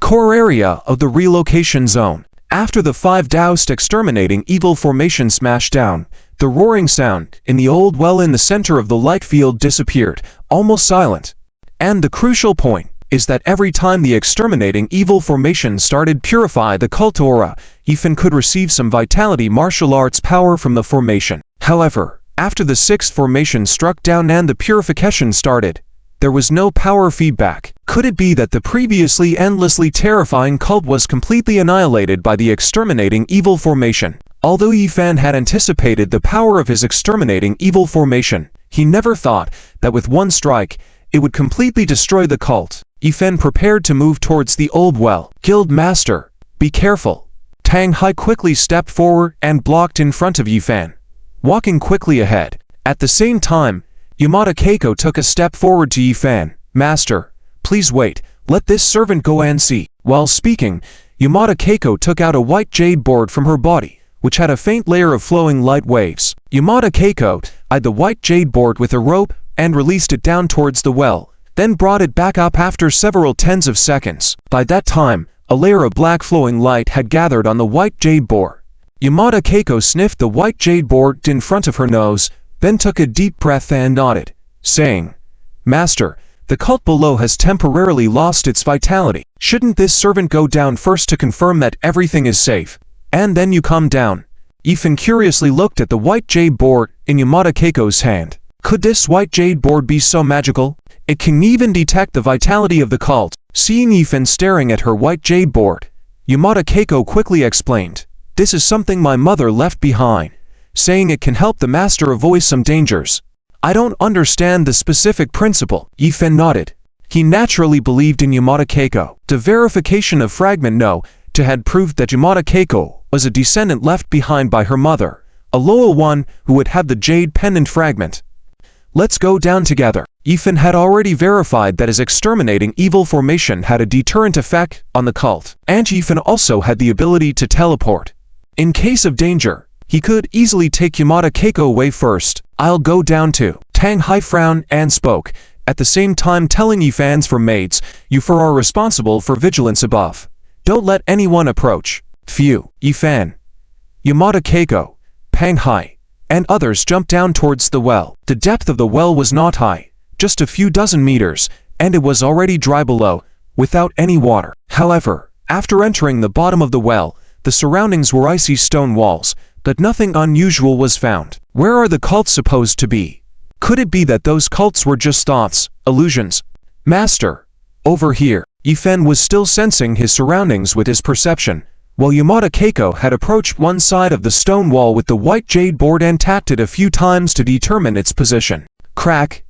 Core area of the relocation zone. After the 5 doused exterminating evil formation smashed down, the roaring sound in the old well in the center of the light field disappeared, almost silent. And the crucial point is that every time the exterminating evil formation started purify the cult aura, Ethan could receive some vitality martial arts power from the formation. However, after the 6th formation struck down and the purification started, there was no power feedback. Could it be that the previously endlessly terrifying cult was completely annihilated by the exterminating evil formation? Although Yifan had anticipated the power of his exterminating evil formation, he never thought that with one strike, it would completely destroy the cult. Yifan prepared to move towards the old well. Guild Master, be careful. Tang Hai quickly stepped forward and blocked in front of Yifan, walking quickly ahead. At the same time, Yamada Keiko took a step forward to Yifan. Master, please wait, let this servant go and see. While speaking, Yamada Keiko took out a white jade board from her body, which had a faint layer of flowing light waves. Yamada Keiko eyed the white jade board with a rope and released it down towards the well, then brought it back up after several tens of seconds. By that time, a layer of black flowing light had gathered on the white jade board. Yamada Keiko sniffed the white jade board in front of her nose, then took a deep breath and nodded, saying, Master, the cult below has temporarily lost its vitality. Shouldn't this servant go down first to confirm that everything is safe, and then you come down? Ethan curiously looked at the white jade board in Yamada Keiko's hand. Could this white jade board be so magical? It can even detect the vitality of the cult. Seeing Ethan staring at her white jade board, Yamada Keiko quickly explained, This is something my mother left behind, saying it can help the master avoid some dangers. I don't understand the specific principle. Ethan nodded. He naturally believed in Yamada Keiko. The verification of Fragment No to had proved that Yamada Keiko was a descendant left behind by her mother, a loyal one who would have the jade pendant fragment. Let's go down together. Ethan had already verified that his exterminating evil formation had a deterrent effect on the cult, and Ethan also had the ability to teleport. In case of danger, he could easily take Yamada Keiko away first. I'll go down too. Tang Hai frowned and spoke, at the same time telling Yifan's for maids, you four are responsible for vigilance above. Don't let anyone approach. Phew. Yifan, Yamada Keiko, Tang Hai, and others jumped down towards the well. The depth of the well was not high, just a few dozen meters, and it was already dry below, without any water. However, after entering the bottom of the well, the surroundings were icy stone walls, but nothing unusual was found. Where are the cults supposed to be? Could it be that those cults were just thoughts, illusions? Master, over here. Yifan was still sensing his surroundings with his perception, while Yamada Keiko had approached one side of the stone wall with the white jade board and tapped it a few times to determine its position. Crack!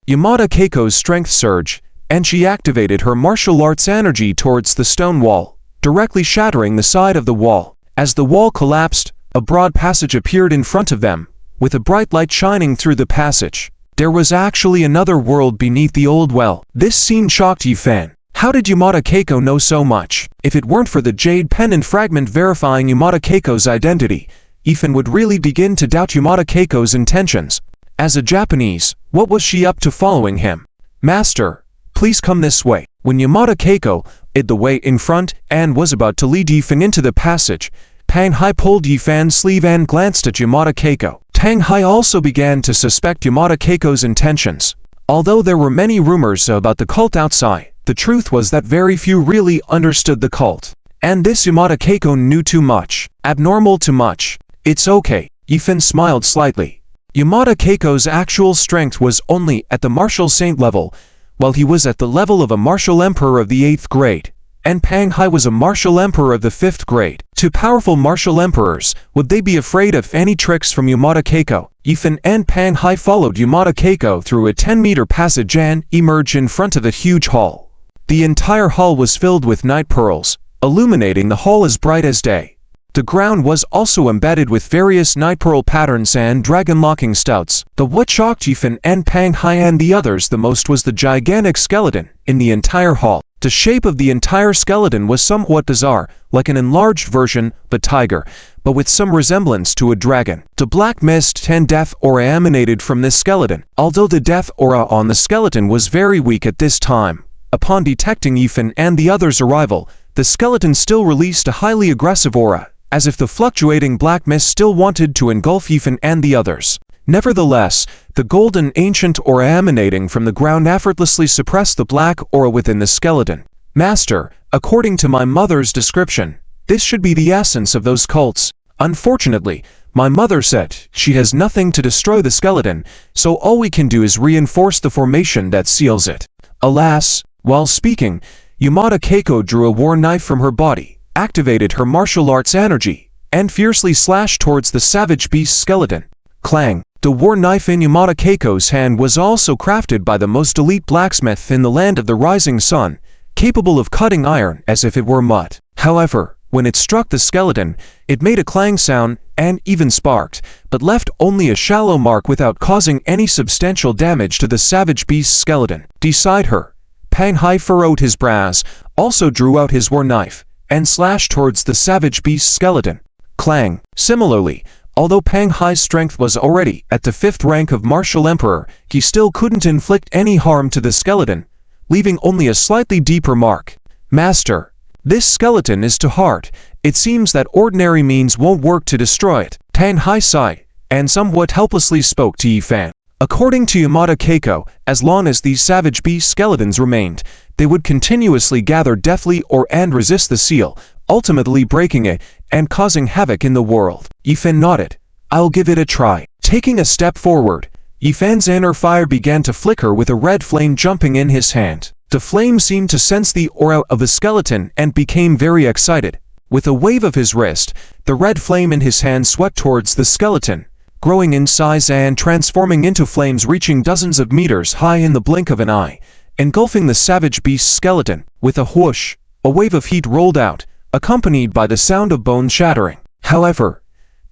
Yamada Keiko's strength surged, and she activated her martial arts energy towards the stone wall, directly shattering the side of the wall. As the wall collapsed, a broad passage appeared in front of them, with a bright light shining through the passage. There was actually another world beneath the old well. This scene shocked Yifan. How did Yamada Keiko know so much? If it weren't for the jade pendant fragment verifying Yamada Keiko's identity, Ethan would really begin to doubt Yamada Keiko's intentions. As a Japanese, what was she up to following him? Master, please come this way. When Yamada Keiko led the way in front and was about to lead Yifan into the passage, Tang Hai pulled Yifan's sleeve and glanced at Yamada Keiko. Tang Hai also began to suspect Yamada Keiko's intentions. Although there were many rumors about the cult outside, the truth was that very few really understood the cult. And this Yamada Keiko knew too much. Abnormal too much. It's okay. Yifan smiled slightly. Yamada Keiko's actual strength was only at the martial saint level, while he was at the level of a martial emperor of the 8th grade. And Tang Hai was a martial emperor of the 5th grade. Two powerful martial emperors, would they be afraid of any tricks from Yamada Keiko? Ethan and Tang Hai followed Yamada Keiko through a 10-meter passage and emerged in front of a huge hall. The entire hall was filled with night pearls, illuminating the hall as bright as day. The ground was also embedded with various night pearl patterns and dragon-locking stouts. But what shocked Yifan and Panghai and the others the most was the gigantic skeleton in the entire hall. The shape of the entire skeleton was somewhat bizarre, like an enlarged version of a tiger, but with some resemblance to a dragon. The black mist and death aura emanated from this skeleton, although the death aura on the skeleton was very weak at this time. Upon detecting Yifan and the others' arrival, the skeleton still released a highly aggressive aura, as if the fluctuating black mist still wanted to engulf Yifan and the others. Nevertheless, the golden ancient aura emanating from the ground effortlessly suppressed the black aura within the skeleton. Master, according to my mother's description, this should be the essence of those cults. Unfortunately, my mother said she has nothing to destroy the skeleton, so all we can do is reinforce the formation that seals it. Alas, while speaking, Yamada Keiko drew a war knife from her body, activated her martial arts energy, and fiercely slashed towards the savage beast skeleton. Clang! The war knife in Yamada Keiko's hand was also crafted by the most elite blacksmith in the land of the rising sun, capable of cutting iron as if it were mud. However, when it struck the skeleton, it made a clang sound and even sparked, but left only a shallow mark without causing any substantial damage to the savage beast skeleton. Beside her, Panghai furrowed his brows, also drew out his war knife, and slashed towards the savage beast skeleton. Clang! Similarly, although Panghai's strength was already at the 5th rank of Martial Emperor, he still couldn't inflict any harm to the skeleton, leaving only a slightly deeper mark. Master, this skeleton is too hard. It seems that ordinary means won't work to destroy it. Panghai sighed, and somewhat helplessly spoke to Yifan. According to Yamada Keiko, as long as these savage beast skeletons remained, they would continuously gather deathly and resist the seal, ultimately breaking it and causing havoc in the world. Yifan nodded. I'll give it a try. Taking a step forward, Yifan's inner fire began to flicker with a red flame jumping in his hand. The flame seemed to sense the aura of the skeleton and became very excited. With a wave of his wrist, the red flame in his hand swept towards the skeleton, growing in size and transforming into flames reaching dozens of meters high in the blink of an eye, engulfing the savage beast skeleton. With a whoosh, a wave of heat rolled out, accompanied by the sound of bone shattering. However,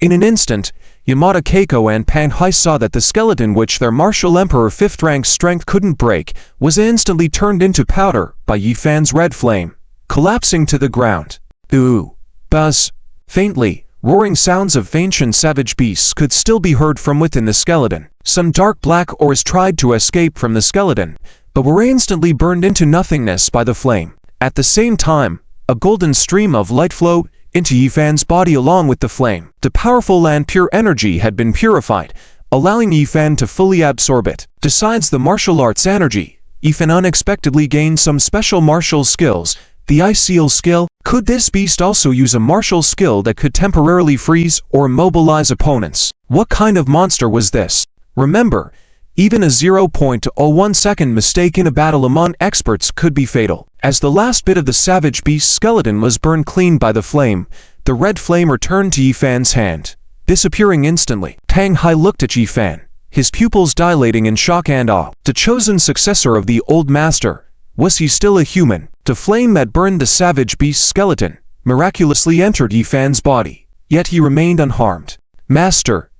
in an instant, Yamada Keiko and Panghai saw that the skeleton which their Martial Emperor 5th rank strength couldn't break was instantly turned into powder by Yifan's red flame, collapsing to the ground. Ooh! Buzz! Faintly, roaring sounds of ancient savage beasts could still be heard from within the skeleton. Some dark black auras tried to escape from the skeleton, but were instantly burned into nothingness by the flame. At the same time, a golden stream of light flowed into Yifan's body along with the flame. The powerful and pure energy had been purified, allowing Yifan to fully absorb it. Besides the martial arts energy, Yifan unexpectedly gained some special martial skills. The Ice Seal skill. Could this beast also use a martial skill that could temporarily freeze or immobilize opponents? What kind of monster was this? Remember, even a 0.01 second mistake in a battle among experts could be fatal. As the last bit of the savage beast skeleton was burned clean by the flame, the red flame returned to Yifan's hand, disappearing instantly. Panghai looked at Yifan, his pupils dilating in shock and awe. The chosen successor of the old master, was he still a human? The flame that burned the savage beast skeleton miraculously entered Yifan's body, yet he remained unharmed. Master,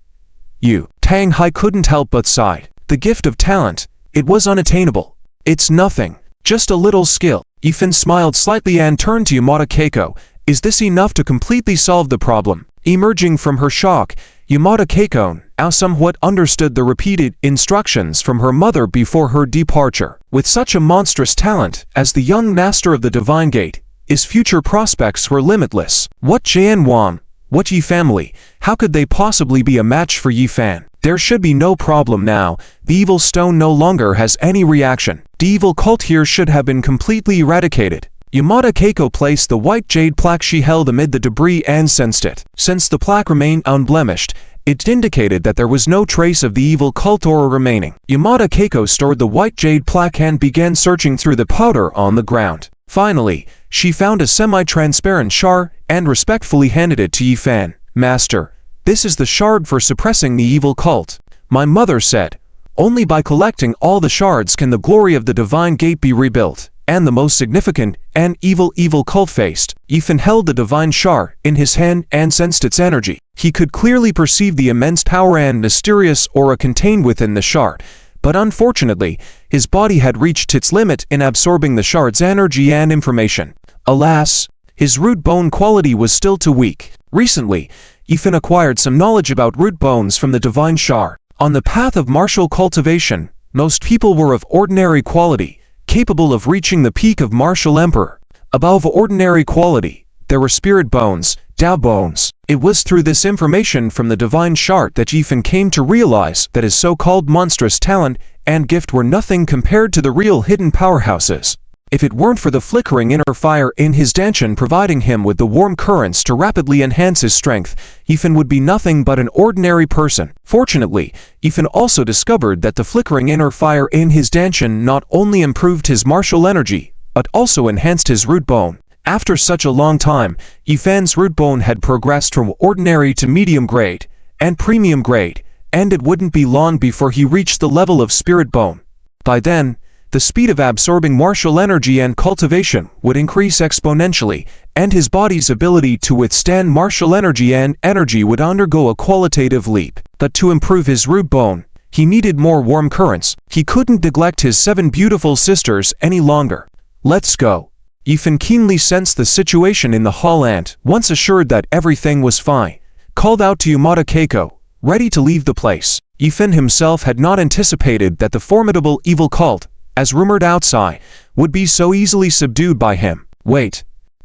you. Panghai couldn't help but sigh. The gift of talent, it was unattainable. It's nothing, just a little skill. Yifan smiled slightly and turned to Yamada Keiko. Is this enough to completely solve the problem? Emerging from her shock, Yamada Keiko now somewhat understood the repeated instructions from her mother before her departure. With such a monstrous talent as the young master of the Divine Gate, his future prospects were limitless. What Jianwan? What Yi family? How could they possibly be a match for Yifan? There should be no problem now. The evil stone no longer has any reaction. The evil cult here should have been completely eradicated. Yamada Keiko placed the white jade plaque she held amid the debris and sensed it. Since the plaque remained unblemished, it indicated that there was no trace of the evil cult aura remaining. Yamada Keiko stored the white jade plaque and began searching through the powder on the ground. Finally, she found a semi-transparent shard and respectfully handed it to Yifan. Master, this is the shard for suppressing the evil cult. My mother said, only by collecting all the shards can the glory of the Divine Gate be rebuilt. and the most significant, an evil cult-faced. Yifan held the divine shard in his hand and sensed its energy. He could clearly perceive the immense power and mysterious aura contained within the shard, but unfortunately, his body had reached its limit in absorbing the shard's energy and information. Alas, his root bone quality was still too weak. Recently, Yifan acquired some knowledge about root bones from the divine shard. On the path of martial cultivation, most people were of ordinary quality, capable of reaching the peak of martial emperor. Above ordinary quality, there were spirit bones, Tao bones. It was through this information from the divine shard that Yifan came to realize that his so-called monstrous talent and gift were nothing compared to the real hidden powerhouses. If it weren't for the flickering inner fire in his dantian providing him with the warm currents to rapidly enhance his strength, Yifan would be nothing but an ordinary person. Fortunately, Yifan also discovered that the flickering inner fire in his dantian not only improved his martial energy, but also enhanced his root bone. After such a long time, Yifan's root bone had progressed from ordinary to medium grade, and premium grade, and it wouldn't be long before he reached the level of spirit bone. By then, the speed of absorbing martial energy and cultivation would increase exponentially, and his body's ability to withstand martial energy and energy would undergo a qualitative leap. But to improve his root bone, he needed more warm currents. He couldn't neglect his 7 beautiful sisters any longer. Let's go. Yifan keenly sensed the situation in the hall and, once assured that everything was fine, called out to Yamada Keiko, ready to leave the place. Yifan himself had not anticipated that the formidable evil cult, as rumored outside, would be so easily subdued by him. Wait.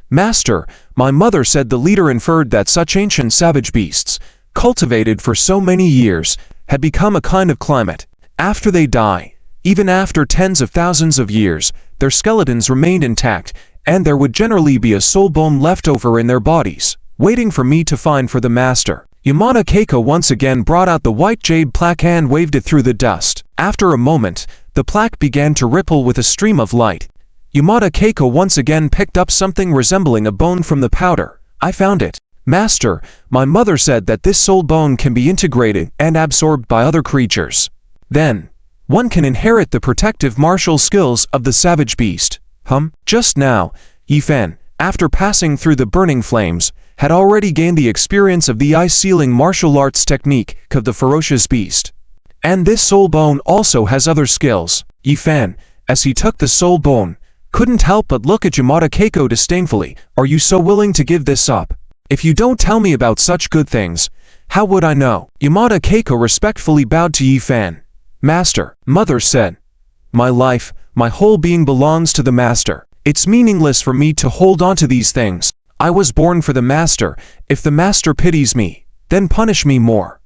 Master, my mother said the leader inferred that such ancient savage beasts, cultivated for so many years, had become a kind of climate. After they die, even after tens of thousands of years, their skeletons remained intact, and there would generally be a soul bone left over in their bodies, waiting for me to find for the master. Yamada Keiko once again brought out the white jade plaque and waved it through the dust. After a moment, the plaque began to ripple with a stream of light. Yamada Keiko once again picked up something resembling a bone from the powder. I found it. Master, my mother said that this soul bone can be integrated and absorbed by other creatures. Then, one can inherit the protective martial skills of the savage beast. Just now, Yifan, after passing through the burning flames, had already gained the experience of the eye-sealing martial arts technique of the ferocious beast. And this soul bone also has other skills. Yifan, as he took the soul bone, couldn't help but look at Yamada Keiko disdainfully. Are you so willing to give this up? If you don't tell me about such good things, how would I know? Yamada Keiko respectfully bowed to Yifan. Master, mother said. My life, my whole being belongs to the master. It's meaningless for me to hold on to these things. I was born for the master. If the master pities me, then punish me more.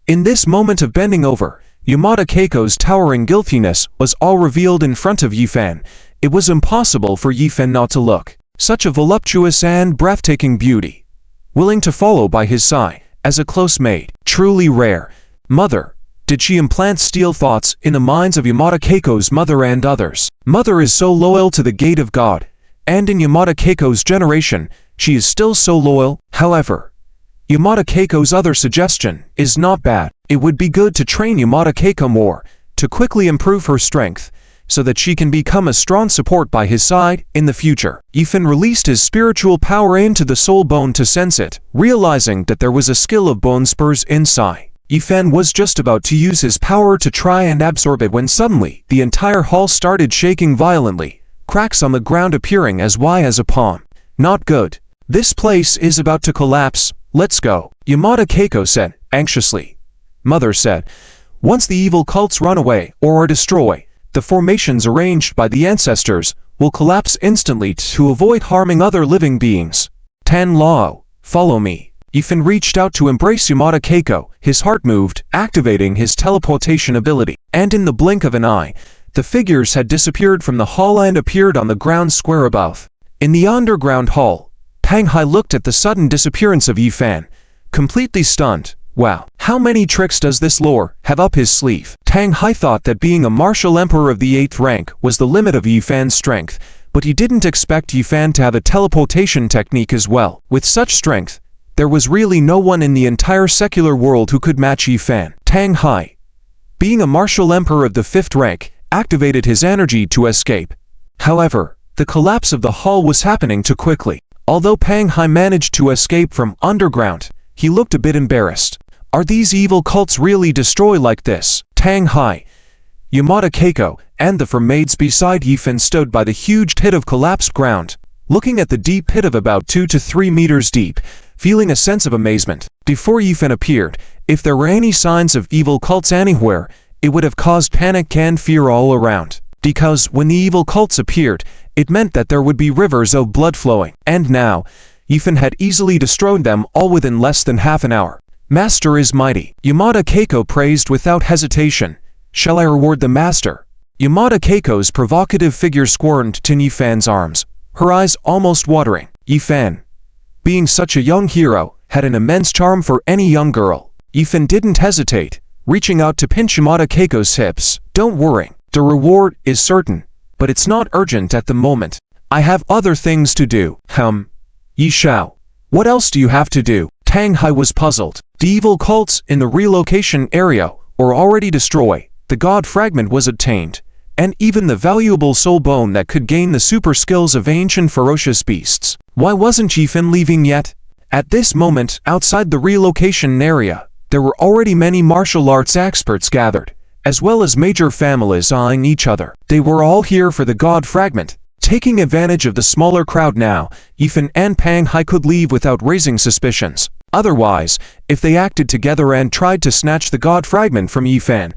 In this moment of bending over, Yamada Keiko's towering guiltiness was all revealed in front of Yifan. It was impossible for Yifan not to look. Such a voluptuous and breathtaking beauty, willing to follow by his side as a close mate, truly rare. Mother, did she implant steel thoughts in the minds of Yamada Keiko's mother and others? Mother is so loyal to the gate of God, and in Yamada Keiko's generation, she is still so loyal. However, Yamada Keiko's other suggestion is not bad. It would be good to train Yamada Keiko more, to quickly improve her strength, so that she can become a strong support by his side in the future. Yifan released his spiritual power into the soul bone to sense it, realizing that there was a skill of bone spurs inside. Yifan was just about to use his power to try and absorb it when suddenly, the entire hall started shaking violently, cracks on the ground appearing as wide as a palm. Not good. This place is about to collapse. Let's go. Yamada Keiko said, anxiously. Mother said, once the evil cults run away or are destroyed, the formations arranged by the ancestors will collapse instantly to avoid harming other living beings. Tan Lao, follow me. Yifan reached out to embrace Yamada Keiko. His heart moved, activating his teleportation ability. And in the blink of an eye, the figures had disappeared from the hall and appeared on the ground square above. In the underground hall, Pang Hai looked at the sudden disappearance of Yifan, completely stunned. Wow, how many tricks does this lore have up his sleeve? Tang Hai thought that being a martial emperor of the 8th rank was the limit of Yifan's strength, but he didn't expect Yifan to have a teleportation technique as well. With such strength, there was really no one in the entire secular world who could match Yifan. Tang Hai, being a martial emperor of the 5th rank, activated his energy to escape. However, The collapse of the hall was happening too quickly. Although Pang Hai managed to escape from underground, he looked a bit embarrassed. Are these evil cults really destroy like this? Tang Hai, Yamada Keiko, and the four maids beside Yifan stood by the huge pit of collapsed ground, looking at the deep pit of about 2 to 3 meters deep, feeling a sense of amazement. Before Yifan appeared, if there were any signs of evil cults anywhere, it would have caused panic and fear all around. Because when the evil cults appeared, it meant that there would be rivers of blood flowing. And now, Yifan had easily destroyed them all within less than half an hour. Master is mighty. Yamada Keiko praised without hesitation. Shall I reward the master? Yamada Keiko's provocative figure squirmed to Yifan's arms, her eyes almost watering. Yifan, being such a young hero, had an immense charm for any young girl. Yifan didn't hesitate, reaching out to pinch Yamada Keiko's hips. Don't worry, the reward is certain, but it's not urgent at the moment. I have other things to do. Yi Shao, what else do you have to do? Tang Hai was puzzled. The evil cults in the relocation area were already destroyed. The god fragment was obtained, and even the valuable soul bone that could gain the super skills of ancient ferocious beasts. Why wasn't Yifan leaving yet? At this moment, outside the relocation area, there were already many martial arts experts gathered, as well as major families eyeing each other. They were all here for the god fragment. Taking advantage of the smaller crowd now, Yifan and Pang Hai could leave without raising suspicions. Otherwise, if they acted together and tried to snatch the god fragment from Yifan,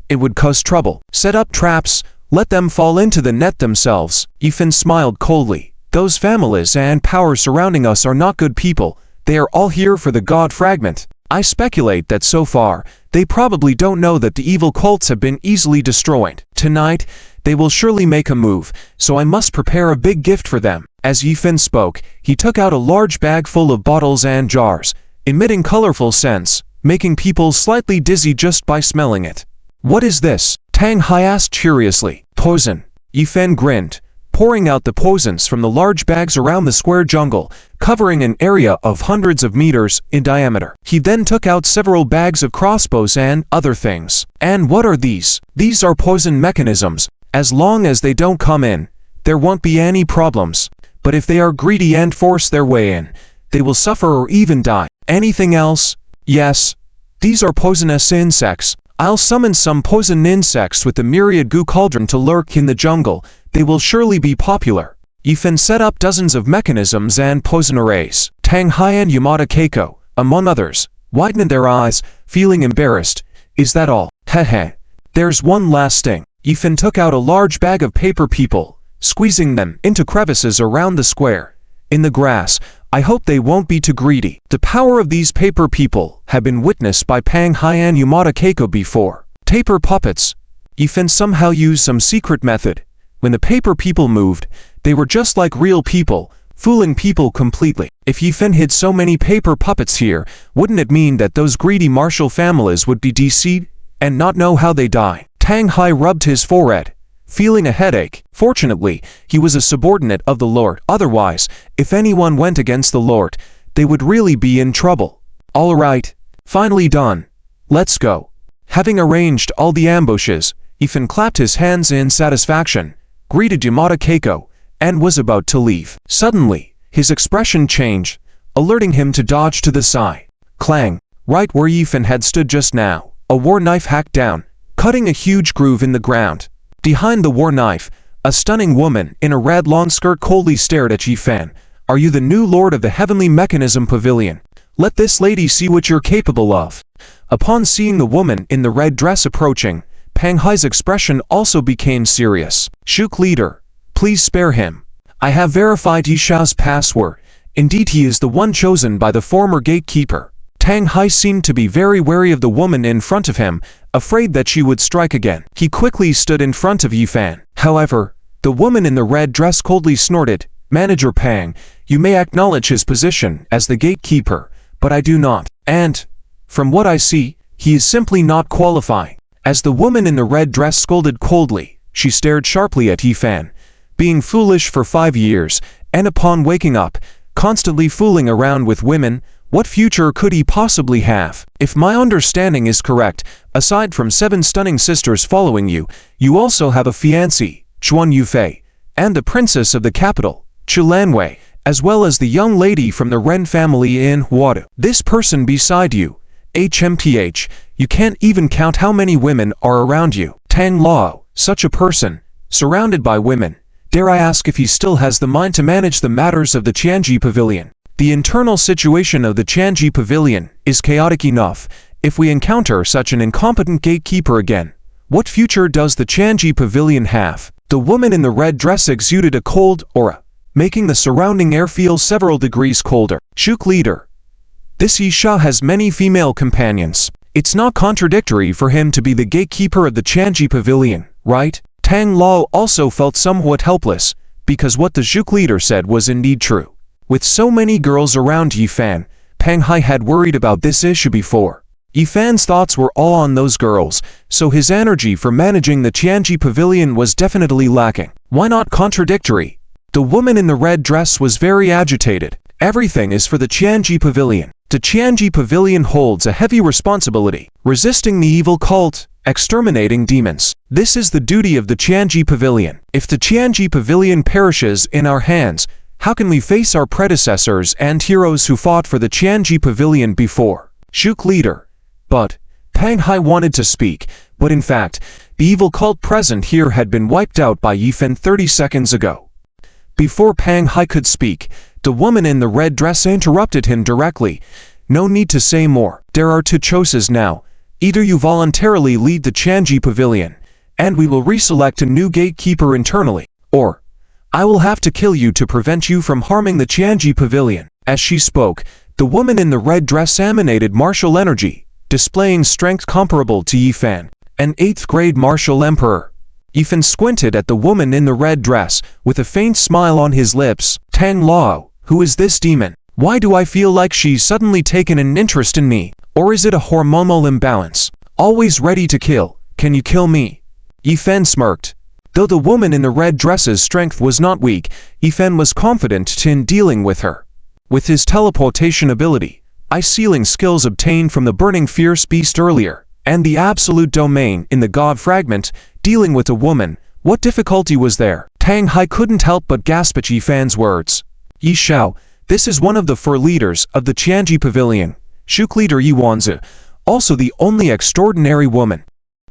it would cause trouble. Set up traps, let them fall into the net themselves. Yifan smiled coldly. Those families and powers surrounding us are not good people. They are all here for the god fragment. I speculate that so far, they probably don't know that the evil cults have been easily destroyed. Tonight, they will surely make a move, so I must prepare a big gift for them. As Yifan spoke, he took out a large bag full of bottles and jars, emitting colorful scents, making people slightly dizzy just by smelling it. What is this? Tang Hai asked curiously. Poison. Yifan grinned, pouring out the poisons from the large bags around the square jungle, covering an area of hundreds of meters in diameter. He then took out several bags of crossbows and other things. And what are these? These are poison mechanisms. As long as they don't come in, there won't be any problems. But if they are greedy and force their way in, they will suffer or even die. Anything else? Yes. These are poisonous insects. I'll summon some poison insects with the myriad goo cauldron to lurk in the jungle. They will surely be popular. Yifan set up dozens of mechanisms and poison arrays. Tang Hai and Yamada Keiko, among others, widened their eyes, feeling embarrassed. Is that all? Heh. There's one last thing. Yifan took out a large bag of paper people, squeezing them into crevices around the square. In the grass, I hope they won't be too greedy. The power of these paper people had been witnessed by Pang Hai and Yamada Keiko before. Paper puppets. Yifan somehow used some secret method. When the paper people moved, they were just like real people, fooling people completely. If Yifan hid so many paper puppets here, wouldn't it mean that those greedy martial families would be deceived and not know how they die? Tang Hai rubbed his forehead, feeling a headache. Fortunately, he was a subordinate of the Lord. Otherwise, if anyone went against the Lord, they would really be in trouble. All right, finally done. Let's go. Having arranged all the ambushes, Yifan clapped his hands in satisfaction, greeted Yamada Keiko, and was about to leave. Suddenly, his expression changed, alerting him to dodge to the side. Clang! Right where Yifan had stood just now, a war knife hacked down, cutting a huge groove in the ground. Behind the war knife, a stunning woman in a red long skirt coldly stared at Yifan. Are you the new lord of the Heavenly Mechanism Pavilion? Let this lady see what you're capable of. Upon seeing the woman in the red dress approaching, Pang Hai's expression also became serious. Shuk leader, please spare him. I have verified Yi Shao's password. Indeed, he is the one chosen by the former gatekeeper. Tang Hai seemed to be very wary of the woman in front of him, afraid that she would strike again. He quickly stood in front of Yifan. However, the woman in the red dress coldly snorted, Manager Pang, you may acknowledge his position as the gatekeeper, but I do not. And, from what I see, he is simply not qualifying. As the woman in the red dress scolded coldly, she stared sharply at Yifan. Being foolish for 5 years, and upon waking up, constantly fooling around with women, what future could he possibly have? If my understanding is correct, aside from 7 stunning sisters following you, you also have a fiancé, Chuan Yufei, and the princess of the capital, Chilanwei, as well as the young lady from the Ren family in Huadu. This person beside you, HMPH, you can't even count how many women are around you. Tang Lao, such a person, surrounded by women. Dare I ask if he still has the mind to manage the matters of the Qianji Pavilion? The internal situation of the Qianji Pavilion is chaotic enough. If we encounter such an incompetent gatekeeper again, what future does the Qianji Pavilion have? The woman in the red dress exuded a cold aura, making the surrounding air feel several degrees colder. Shuk leader. This Yisha has many female companions. It's not contradictory for him to be the gatekeeper of the Qianji Pavilion, right? Tang Lao also felt somewhat helpless, because what the Zhuk leader said was indeed true. With so many girls around Yifan, Pang Hai had worried about this issue before. Yifan's thoughts were all on those girls, so his energy for managing the Qianji Pavilion was definitely lacking. Why not contradictory? The woman in the red dress was very agitated. Everything is for the Qianji Pavilion. The Qianji Pavilion holds a heavy responsibility, resisting the evil cult, exterminating demons. This is the duty of the Qianji Pavilion. If the Qianji Pavilion perishes in our hands, how can we face our predecessors and heroes who fought for the Qianji Pavilion before? Shuk leader. But Pang Hai wanted to speak, but in fact, the evil cult present here had been wiped out by Yifan 30 seconds ago. Before Pang Hai could speak, the woman in the red dress interrupted him directly. No need to say more. There are two choices now. Either you voluntarily lead the Qianji Pavilion, and we will reselect a new gatekeeper internally, or I will have to kill you to prevent you from harming the Qianji Pavilion. As she spoke, the woman in the red dress emanated martial energy, displaying strength comparable to Yifan, an 8th grade martial emperor. Yifan squinted at the woman in the red dress, with a faint smile on his lips. Tang Lao, who is this demon? Why do I feel like she's suddenly taken an interest in me? Or is it a hormonal imbalance? Always ready to kill. Can you kill me? Yifan smirked. Though the woman in the red dress's strength was not weak, Yifan was confident in dealing with her. With his teleportation ability, ice-sealing skills obtained from the burning fierce beast earlier, and the absolute domain in the god fragment, dealing with a woman, what difficulty was there? Tang Hai couldn't help but gasp at Yifan's words. Yi Xiao, this is one of the 4 leaders of the Qianji Pavilion, Shuk leader Yi Wanzi, also the only extraordinary woman.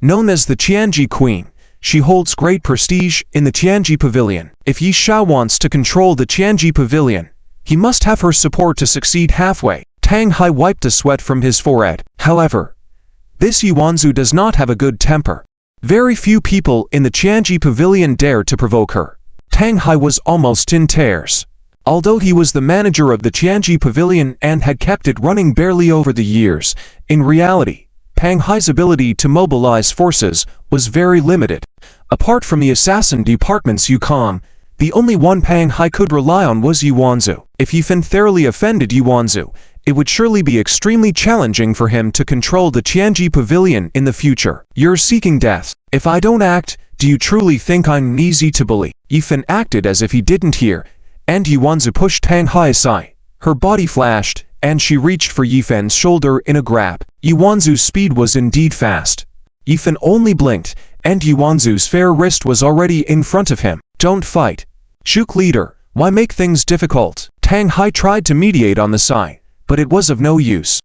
Known as the Qianji Queen, she holds great prestige in the Qianji Pavilion. If Yi Xiao wants to control the Qianji Pavilion, he must have her support to succeed halfway. Tang Hai wiped the sweat from his forehead. However, this Yi Wanzi does not have a good temper. Very few people in the Qianji Pavilion dare to provoke her. Tang Hai was almost in tears. Although he was the manager of the Qianji Pavilion and had kept it running barely over the years, in reality, Pang Hai's ability to mobilize forces was very limited. Apart from the assassin department's Yukon, the only one Pang Hai could rely on was Yi Wanzi. If Yifan thoroughly offended Yi Wanzi, it would surely be extremely challenging for him to control the Qianji Pavilion in the future. You're seeking death. If I don't act, do you truly think I'm easy to bully? Yifan acted as if he didn't hear, and Yi Wanzi pushed Tang Hai aside. Her body flashed, and she reached for Yifan's shoulder in a grab. Yi Wanzi's speed was indeed fast. Yifan only blinked, and Yi Wanzi's fair wrist was already in front of him. Don't fight. Shuk leader, why make things difficult? Tang Hai tried to mediate on the side, but it was of no use.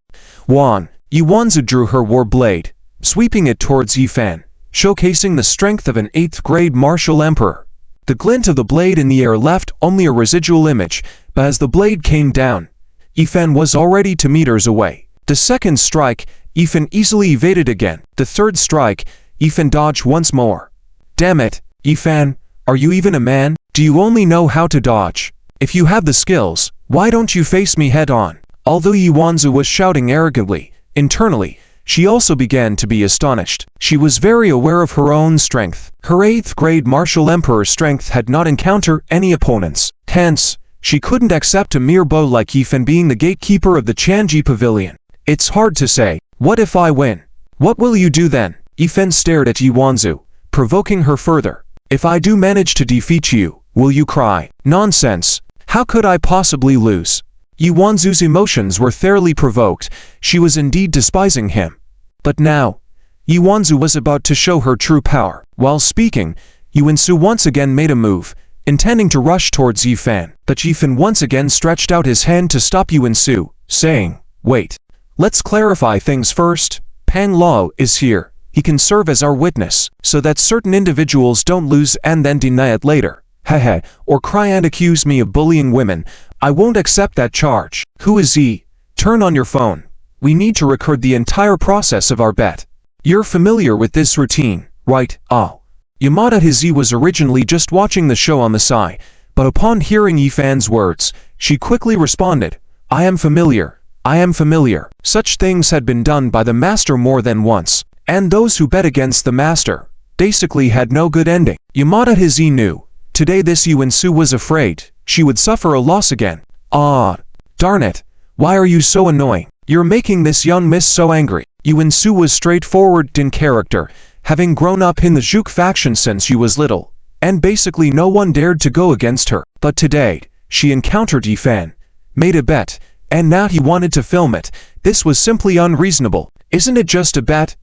Yi Wanzi drew her war blade, sweeping it towards Yifan, showcasing the strength of an 8th grade martial emperor. The glint of the blade in the air left only a residual image, but as the blade came down, Yifan was already 2 meters away. The second strike, Yifan easily evaded again. The third strike, Yifan dodged once more. Damn it, Yifan, are you even a man? Do you only know how to dodge? If you have the skills, why don't you face me head-on? Although Yi Wanzi was shouting arrogantly, internally, she also began to be astonished. She was very aware of her own strength. Her 8th grade martial emperor strength had not encountered any opponents. Hence, she couldn't accept a mere bow like Yifan being the gatekeeper of the Qianji Pavilion. It's hard to say. What if I win? What will you do then? Yifan stared at Yi Wanzi, provoking her further. If I do manage to defeat you, will you cry? Nonsense. How could I possibly lose? Yi Wanzi's emotions were thoroughly provoked. She was indeed despising him. But now, Yi Wanzi was about to show her true power. While speaking, Yi Wanzi once again made a move, intending to rush towards Yifan. But Yifan once again stretched out his hand to stop Yuansu, saying, "Wait. Let's clarify things first. Pang Lao is here. He can serve as our witness, so that certain individuals don't lose and then deny it later. Hehe, or cry and accuse me of bullying women. I won't accept that charge. Who is he? Turn on your phone. We need to record the entire process of our bet. You're familiar with this routine, right? Oh." Yamada Hizi was originally just watching the show on the side, but upon hearing Yifan's words, she quickly responded, "I am familiar. I am familiar." Such things had been done by the master more than once, and those who bet against the master basically had no good ending. Yamada Hizi knew. Today this Yuansu was afraid she would suffer a loss again. Ah, darn it. Why are you so annoying? You're making this young miss so angry. Yuansu was straightforward in character, having grown up in the Zhuge faction since she was little, and basically no one dared to go against her. But today, she encountered Yifan, made a bet, and now he wanted to film it. This was simply unreasonable. Isn't it just a bet?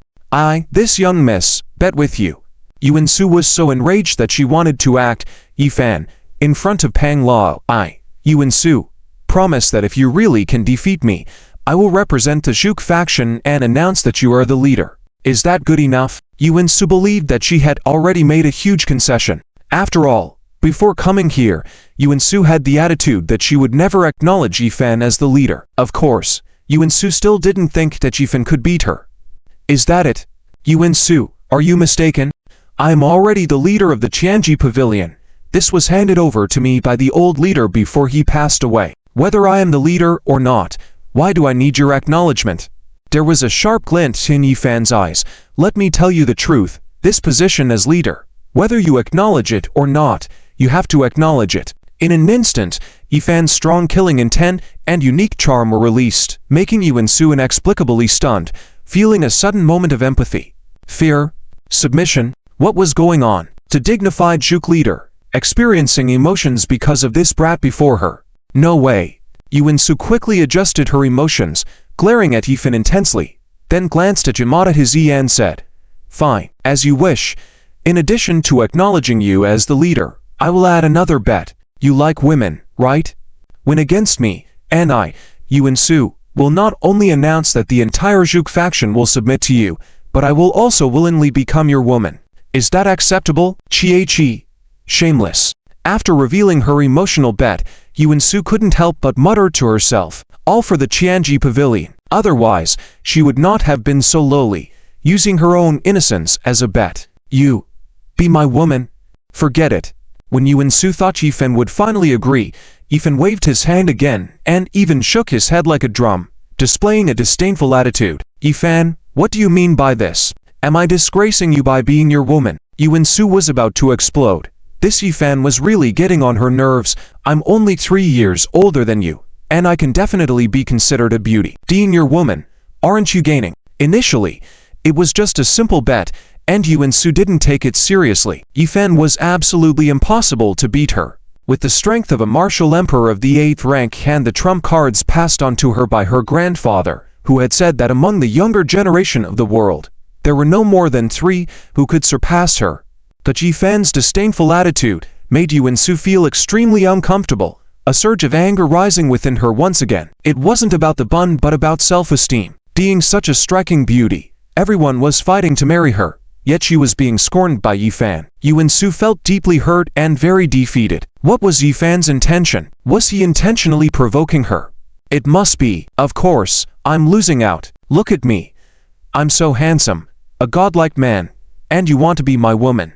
This young miss, bet with you. Yuansu was so enraged that she wanted to act. Yifan, in front of Pang Lao, Yuansu, promise that if you really can defeat me, I will represent the Zhuge faction and announce that you are the leader. Is that good enough? Yuansu believed that she had already made a huge concession. After all, before coming here, Yuansu had the attitude that she would never acknowledge Yifan as the leader. Of course, Yuansu still didn't think that Yifan could beat her. Is that it? Yuansu, are you mistaken? I am already the leader of the Qianji Pavilion. This was handed over to me by the old leader before he passed away. Whether I am the leader or not, why do I need your acknowledgement? There was a sharp glint in Yifan's eyes. Let me tell you the truth, this position as leader, whether you acknowledge it or not, you have to acknowledge it. In an instant, Yifan's strong killing intent and unique charm were released, making Yuansu inexplicably stunned, feeling a sudden moment of empathy. Fear? Submission? What was going on? The dignified Zhuge leader, experiencing emotions because of this brat before her. No way. Yuansu quickly adjusted her emotions, glaring at Yifan intensely, then glanced at Yamada Hizi and said, "Fine, as you wish. In addition to acknowledging you as the leader, I will add another bet. You like women, right? Win against me, and I, Yuansu, will not only announce that the entire Zhuge faction will submit to you, but I will also willingly become your woman. Is that acceptable? Chi. Shameless." After revealing her emotional bet, Yuansu couldn't help but mutter to herself, all for the Qianji Pavilion. Otherwise, she would not have been so lowly, using her own innocence as a bet. You, be my woman? Forget it. When Yuansu thought Yifan would finally agree, Yifan waved his hand again and even shook his head like a drum, displaying a disdainful attitude. "Yifan, what do you mean by this? Am I disgracing you by being your woman?" Yuansu was about to explode. This Yifan was really getting on her nerves. "I'm only 3 years older than you, and I can definitely be considered a beauty. Being your woman, aren't you gaining?" Initially, it was just a simple bet, and Yuansu didn't take it seriously. Yifan was absolutely impossible to beat her. With the strength of a martial emperor of the 8th rank and the trump cards passed on to her by her grandfather, who had said that among the younger generation of the world, there were no more than 3 who could surpass her. But Yifan's disdainful attitude made Yuansu feel extremely uncomfortable, a surge of anger rising within her once again. It wasn't about the bun but about self-esteem. Being such a striking beauty, everyone was fighting to marry her, yet she was being scorned by Yifan. Yuansu felt deeply hurt and very defeated. What was Yifan's intention? Was he intentionally provoking her? It must be. Of course, I'm losing out. Look at me. I'm so handsome, a godlike man, and you want to be my woman.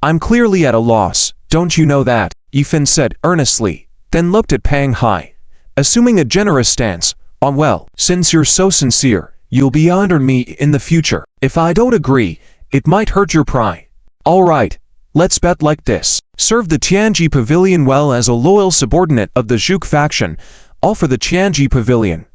I'm clearly at a loss, don't you know that? Yifan said earnestly, then looked at Pang Hai, assuming a generous stance. Well, since you're so sincere, you'll be under me in the future. If I don't agree, it might hurt your pride. All right, let's bet like this. Serve the Qianji Pavilion well as a loyal subordinate of the Zhuge faction, all for the Qianji Pavilion.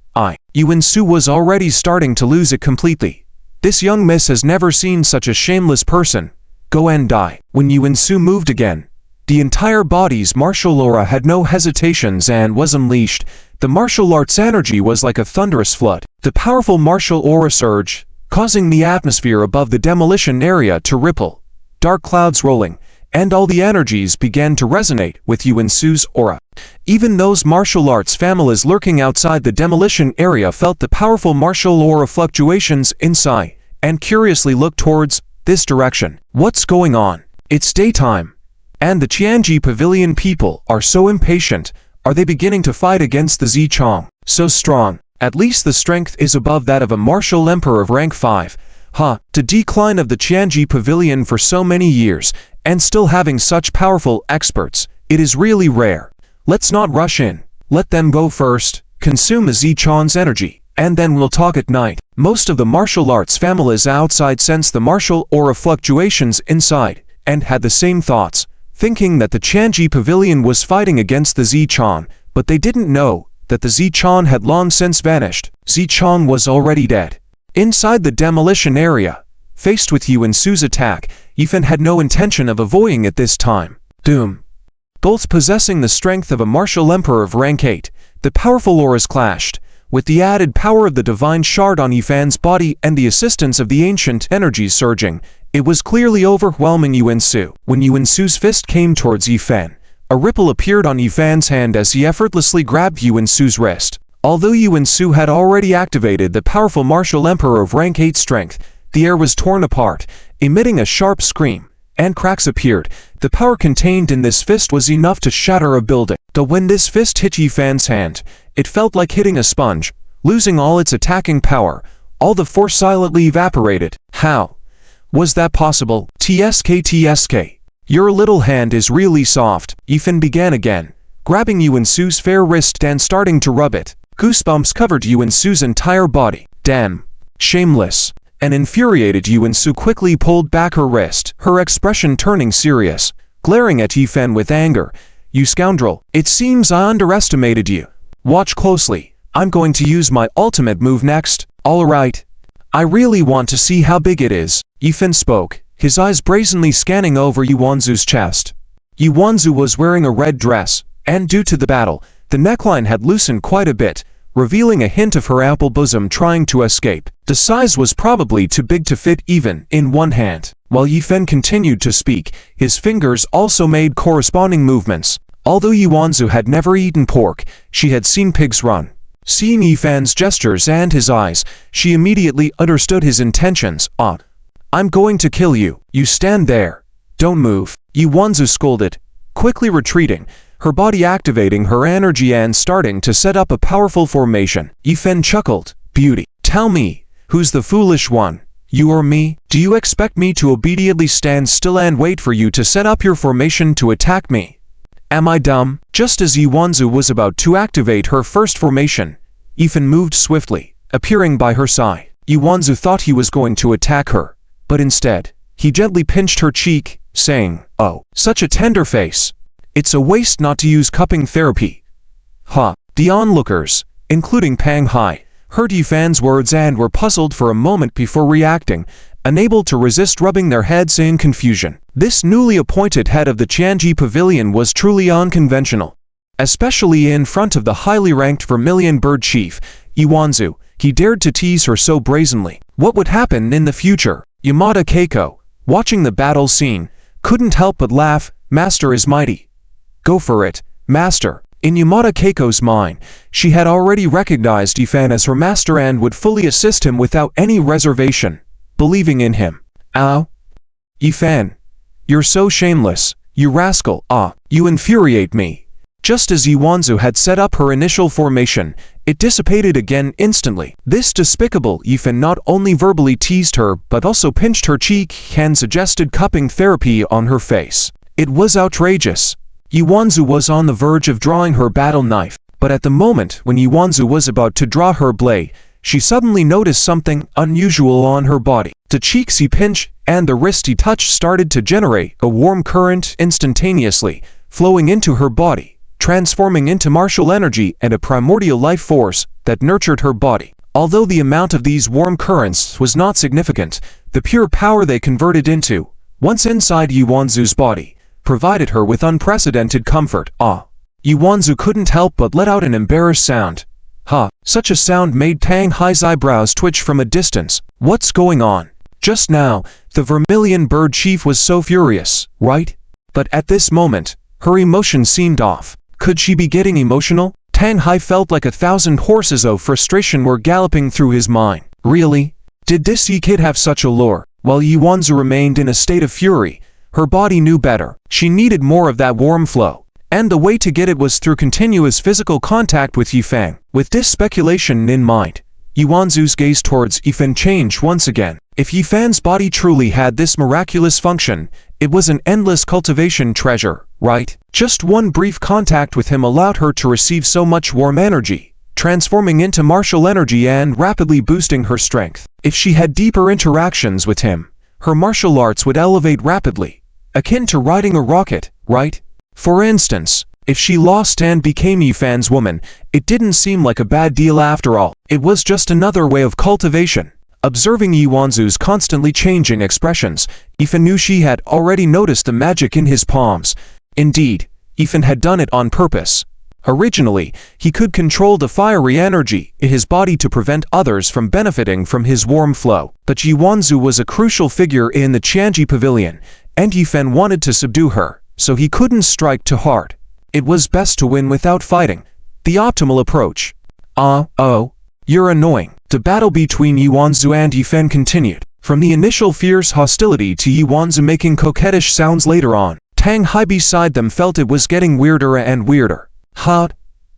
Yuansu was already starting to lose it completely. This young miss has never seen such a shameless person. Go and die. When Yuansu moved again, the entire body's martial aura had no hesitations and was unleashed. The martial arts energy was like a thunderous flood. The powerful martial aura surged, causing the atmosphere above the demolition area to ripple. Dark clouds rolling, and all the energies began to resonate with Yuansu's aura. Even those martial arts families lurking outside the demolition area felt the powerful martial aura fluctuations inside, and curiously looked towards this direction. What's going on? It's daytime, and the Qianji Pavilion people are so impatient. Are they beginning to fight against the Zichong? So strong. At least the strength is above that of a martial emperor of rank 5. To decline of the Qianji Pavilion for so many years, and still having such powerful experts, it is really rare. Let's not rush in. Let them go first, consume the Zichong's energy, and then we'll talk at night. Most of the martial arts families outside sensed the martial aura fluctuations inside, and had the same thoughts, thinking that the Qianji Pavilion was fighting against the Zichong, but they didn't know that the Zichong had long since vanished. Zichong was already dead. Inside the demolition area, faced with Yuansu's attack, Yifan had no intention of avoiding it this time. Doom. Both possessing the strength of a martial emperor of rank 8, the powerful auras clashed. With the added power of the divine shard on Yifan's body and the assistance of the ancient energies surging, it was clearly overwhelming Yuansu. When Yuansu's fist came towards Yifan, a ripple appeared on Yifan's hand as he effortlessly grabbed Yuansu's wrist. Although Yuansu had already activated the powerful martial emperor of rank 8 strength, the air was torn apart, emitting a sharp scream, and cracks appeared. The power contained in this fist was enough to shatter a building. Though when this fist hit Yifan's hand, it felt like hitting a sponge, losing all its attacking power. All the force silently evaporated. How was that possible? TSK. Your little hand is really soft. Yifan began again, grabbing Yuansu's fair wrist and starting to rub it. Goosebumps covered Yuansu's entire body. Damn. Shameless. An infuriated Yuansu quickly pulled back her wrist, her expression turning serious, glaring at Yifan with anger. You scoundrel, it seems I underestimated you. Watch closely. I'm going to use my ultimate move next. Alright. I really want to see how big it is. Yifan spoke, his eyes brazenly scanning over Yuanzu's chest. Yuanzu was wearing a red dress, and due to the battle, the neckline had loosened quite a bit, revealing a hint of her ample bosom trying to escape. The size was probably too big to fit even in one hand. While Yifan continued to speak, his fingers also made corresponding movements. Although Yuanzu had never eaten pork, she had seen pigs run. Seeing Yifan's gestures and his eyes, she immediately understood his intentions. I'm going to kill you. You stand there. Don't move. Yuanzu scolded, quickly retreating, her body activating her energy and starting to set up a powerful formation. Yifan chuckled. Beauty. Tell me, who's the foolish one? You or me? Do you expect me to obediently stand still and wait for you to set up your formation to attack me? Am I dumb? Just as Yuanzu was about to activate her first formation, Yifan moved swiftly, appearing by her side. Yuanzu thought he was going to attack her, but instead, he gently pinched her cheek, saying, "Oh, such a tender face. It's a waste not to use cupping therapy." The onlookers, including Pang Hai, heard Yifan's words and were puzzled for a moment before reacting, unable to resist rubbing their heads in confusion. This newly appointed head of the Qianji Pavilion was truly unconventional, especially in front of the highly ranked Vermilion Bird Chief, Yuanzu. He dared to tease her so brazenly. What would happen in the future? Yamada Keiko, watching the battle scene, couldn't help but laugh. Master is mighty. Go for it, master. In Yamada Keiko's mind, she had already recognized Yifan as her master and would fully assist him without any reservation, believing in him. Ow. Yifan, you're so shameless, you rascal. You infuriate me. Just as Yuanzu had set up her initial formation, it dissipated again instantly. This despicable Yifan not only verbally teased her but also pinched her cheek and suggested cupping therapy on her face. It was outrageous. Yuanzu was on the verge of drawing her battle knife, but at the moment when Yuanzu was about to draw her blade, she suddenly noticed something unusual on her body. The cheeks he pinched and the wrist he touched started to generate a warm current instantaneously, flowing into her body, transforming into martial energy and a primordial life force that nurtured her body. Although the amount of these warm currents was not significant, the pure power they converted into, once inside Yuanzu's body, provided her with unprecedented comfort. Yuanzu couldn't help but let out an embarrassed sound. Such a sound made Pang Hai's eyebrows twitch from a distance. What's going on? Just now, the Vermilion Bird Chief was so furious, right? But at this moment, her emotion seemed off. Could she be getting emotional? Tang Hai felt like 1,000 horses of frustration were galloping through his mind. Really? Did this kid have such allure? While Yuanzu remained in a state of fury, her body knew better. She needed more of that warm flow. And the way to get it was through continuous physical contact with Yifan. With this speculation in mind, Yuanzu's gaze towards Yifan changed once again. If Yifan's body truly had this miraculous function, it was an endless cultivation treasure, right? Just one brief contact with him allowed her to receive so much warm energy, transforming into martial energy and rapidly boosting her strength. If she had deeper interactions with him, her martial arts would elevate rapidly, akin to riding a rocket, right? For instance, if she lost and became Yifan's woman, it didn't seem like a bad deal after all. It was just another way of cultivation. Observing Yuanzu's constantly changing expressions, Yifan knew she had already noticed the magic in his palms. Indeed, Yifan had done it on purpose. Originally, he could control the fiery energy in his body to prevent others from benefiting from his warm flow. But Yuanzu was a crucial figure in the Qianji Pavilion, and Yifan wanted to subdue her, so he couldn't strike too hard. It was best to win without fighting. The optimal approach. Oh, you're annoying. The battle between Yuanzu and Yifan continued. From the initial fierce hostility to Yuanzu making coquettish sounds later on, Tang Hai beside them felt it was getting weirder and weirder.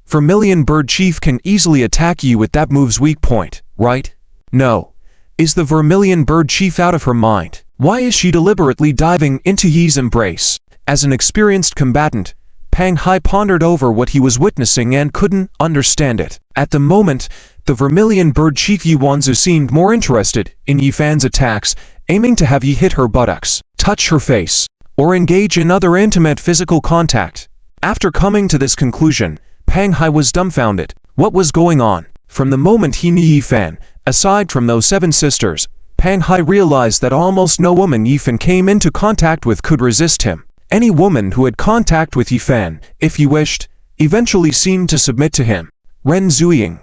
Vermilion Bird Chief can easily attack you with that move's weak point, right? No. Is the Vermilion Bird Chief out of her mind? Why is she deliberately diving into Yi's embrace? As an experienced combatant, Tang Hai pondered over what he was witnessing and couldn't understand it. At the moment, the Vermilion Bird Chief Yuanzu seemed more interested in Yifan's attacks, aiming to have Yi hit her buttocks, touch her face, or engage in other intimate physical contact. After coming to this conclusion, Tang Hai was dumbfounded. What was going on? From the moment he knew Yifan, aside from those 7 sisters, Tang Hai realized that almost no woman Yifan came into contact with could resist him. Any woman who had contact with Yifan, if he wished, eventually seemed to submit to him. Ren Zuying,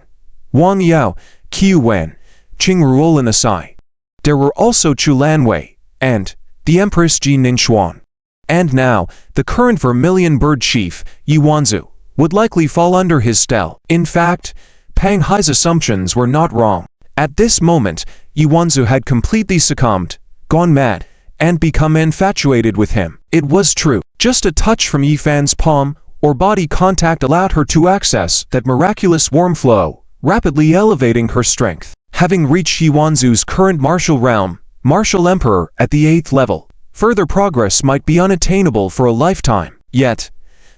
Wang Yao, Qiu Wen, Qing Ruol and Asai. There were also Chu Lanwei, and the Empress Ji Ningxuan. And now, the current Vermilion Bird Chief, Yuanzu, would likely fall under his spell. In fact, Tang Hai's assumptions were not wrong. At this moment, Yuanzu had completely succumbed, gone mad, and become infatuated with him. It was true. Just a touch from Yifan's palm or body contact allowed her to access that miraculous warm flow, rapidly elevating her strength. Having reached Yuanzu's current martial realm, Martial Emperor at the 8th level, further progress might be unattainable for a lifetime. Yet,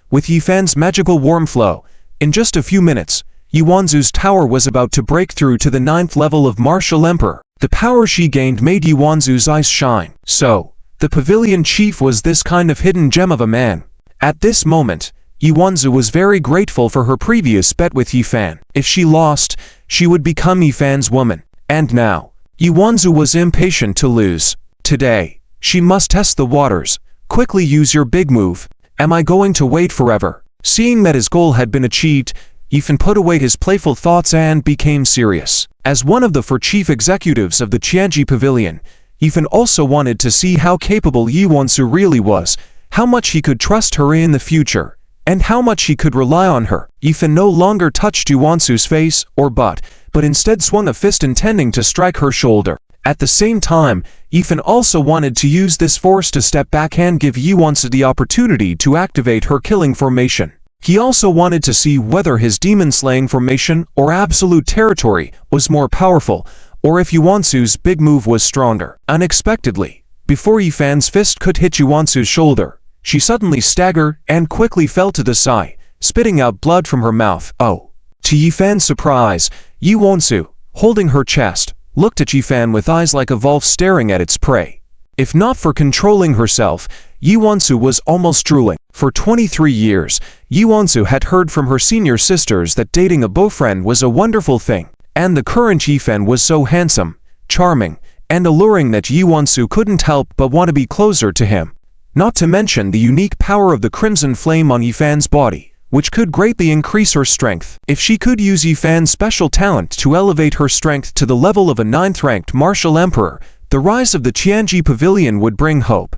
with Yifan's magical warm flow, in just a few minutes, Yuanzu's tower was about to break through to the 9th level of Martial Emperor. The power she gained made Yuanzu's eyes shine. So, the Pavilion Chief was this kind of hidden gem of a man. At this moment, Yuanzu was very grateful for her previous bet with Yifan. If she lost, she would become Yifan's woman. And now, Yuanzu was impatient to lose. Today, she must test the waters. Quickly use your big move. Am I going to wait forever? Seeing that his goal had been achieved, Yifan put away his playful thoughts and became serious. As one of the 4 chief executives of the Qianji Pavilion, Yifan also wanted to see how capable Yuanzu really was, how much he could trust her in the future, and how much he could rely on her. Yifan no longer touched Yuanzu's face or butt, but instead swung a fist intending to strike her shoulder. At the same time, Yifan also wanted to use this force to step back and give Yuanzu the opportunity to activate her killing formation. He also wanted to see whether his demon-slaying formation or absolute territory was more powerful, or if Yuanzu's big move was stronger. Unexpectedly, before Yifan's fist could hit Yuanzu's shoulder, she suddenly staggered and quickly fell to the side, spitting out blood from her mouth. Oh! To Yifan's surprise, Yuanzu, holding her chest, looked at Yifan with eyes like a wolf staring at its prey. If not for controlling herself, Yuanzu was almost drooling. For 23 years, Yuanzu had heard from her senior sisters that dating a boyfriend was a wonderful thing, and the current Yifan was so handsome, charming, and alluring that Yuanzu couldn't help but want to be closer to him. Not to mention the unique power of the crimson flame on Yifan's body, which could greatly increase her strength. If she could use Yifan's special talent to elevate her strength to the level of a 9th-ranked Martial Emperor, the rise of the Qianji Pavilion would bring hope.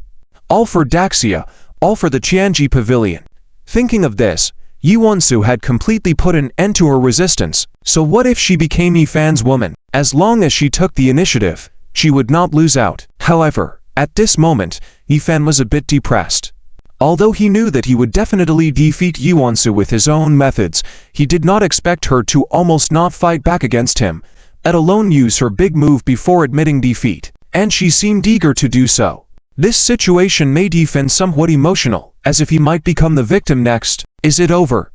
All for Daxia, all for the Qianji Pavilion. Thinking of this, Yi Wonsu had completely put an end to her resistance. So what if she became Yifan's woman? As long as she took the initiative, she would not lose out. However, at this moment, Yifan was a bit depressed. Although he knew that he would definitely defeat Yi Wonsu with his own methods, he did not expect her to almost not fight back against him, let alone use her big move before admitting defeat. And she seemed eager to do so. This situation made Yifan somewhat emotional, as if he might become the victim next. Is it over?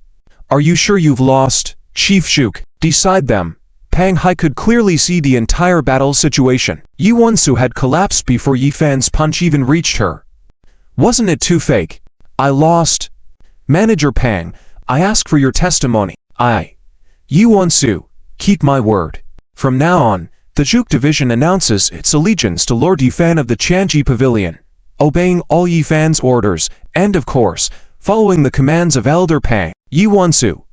Are you sure you've lost? Chief Shuk, decide them. Pang Hai could clearly see the entire battle situation. Yi Wonsu had collapsed before Yifan's punch even reached her. Wasn't it too fake? I lost. Manager Pang, I ask for your testimony. Yi Wonsu, keep my word. From now on, the Juk Division announces its allegiance to Lord Yifan of the Qianji Pavilion, obeying all Yifan's orders, and of course, following the commands of Elder Pang. Yi Wonsu,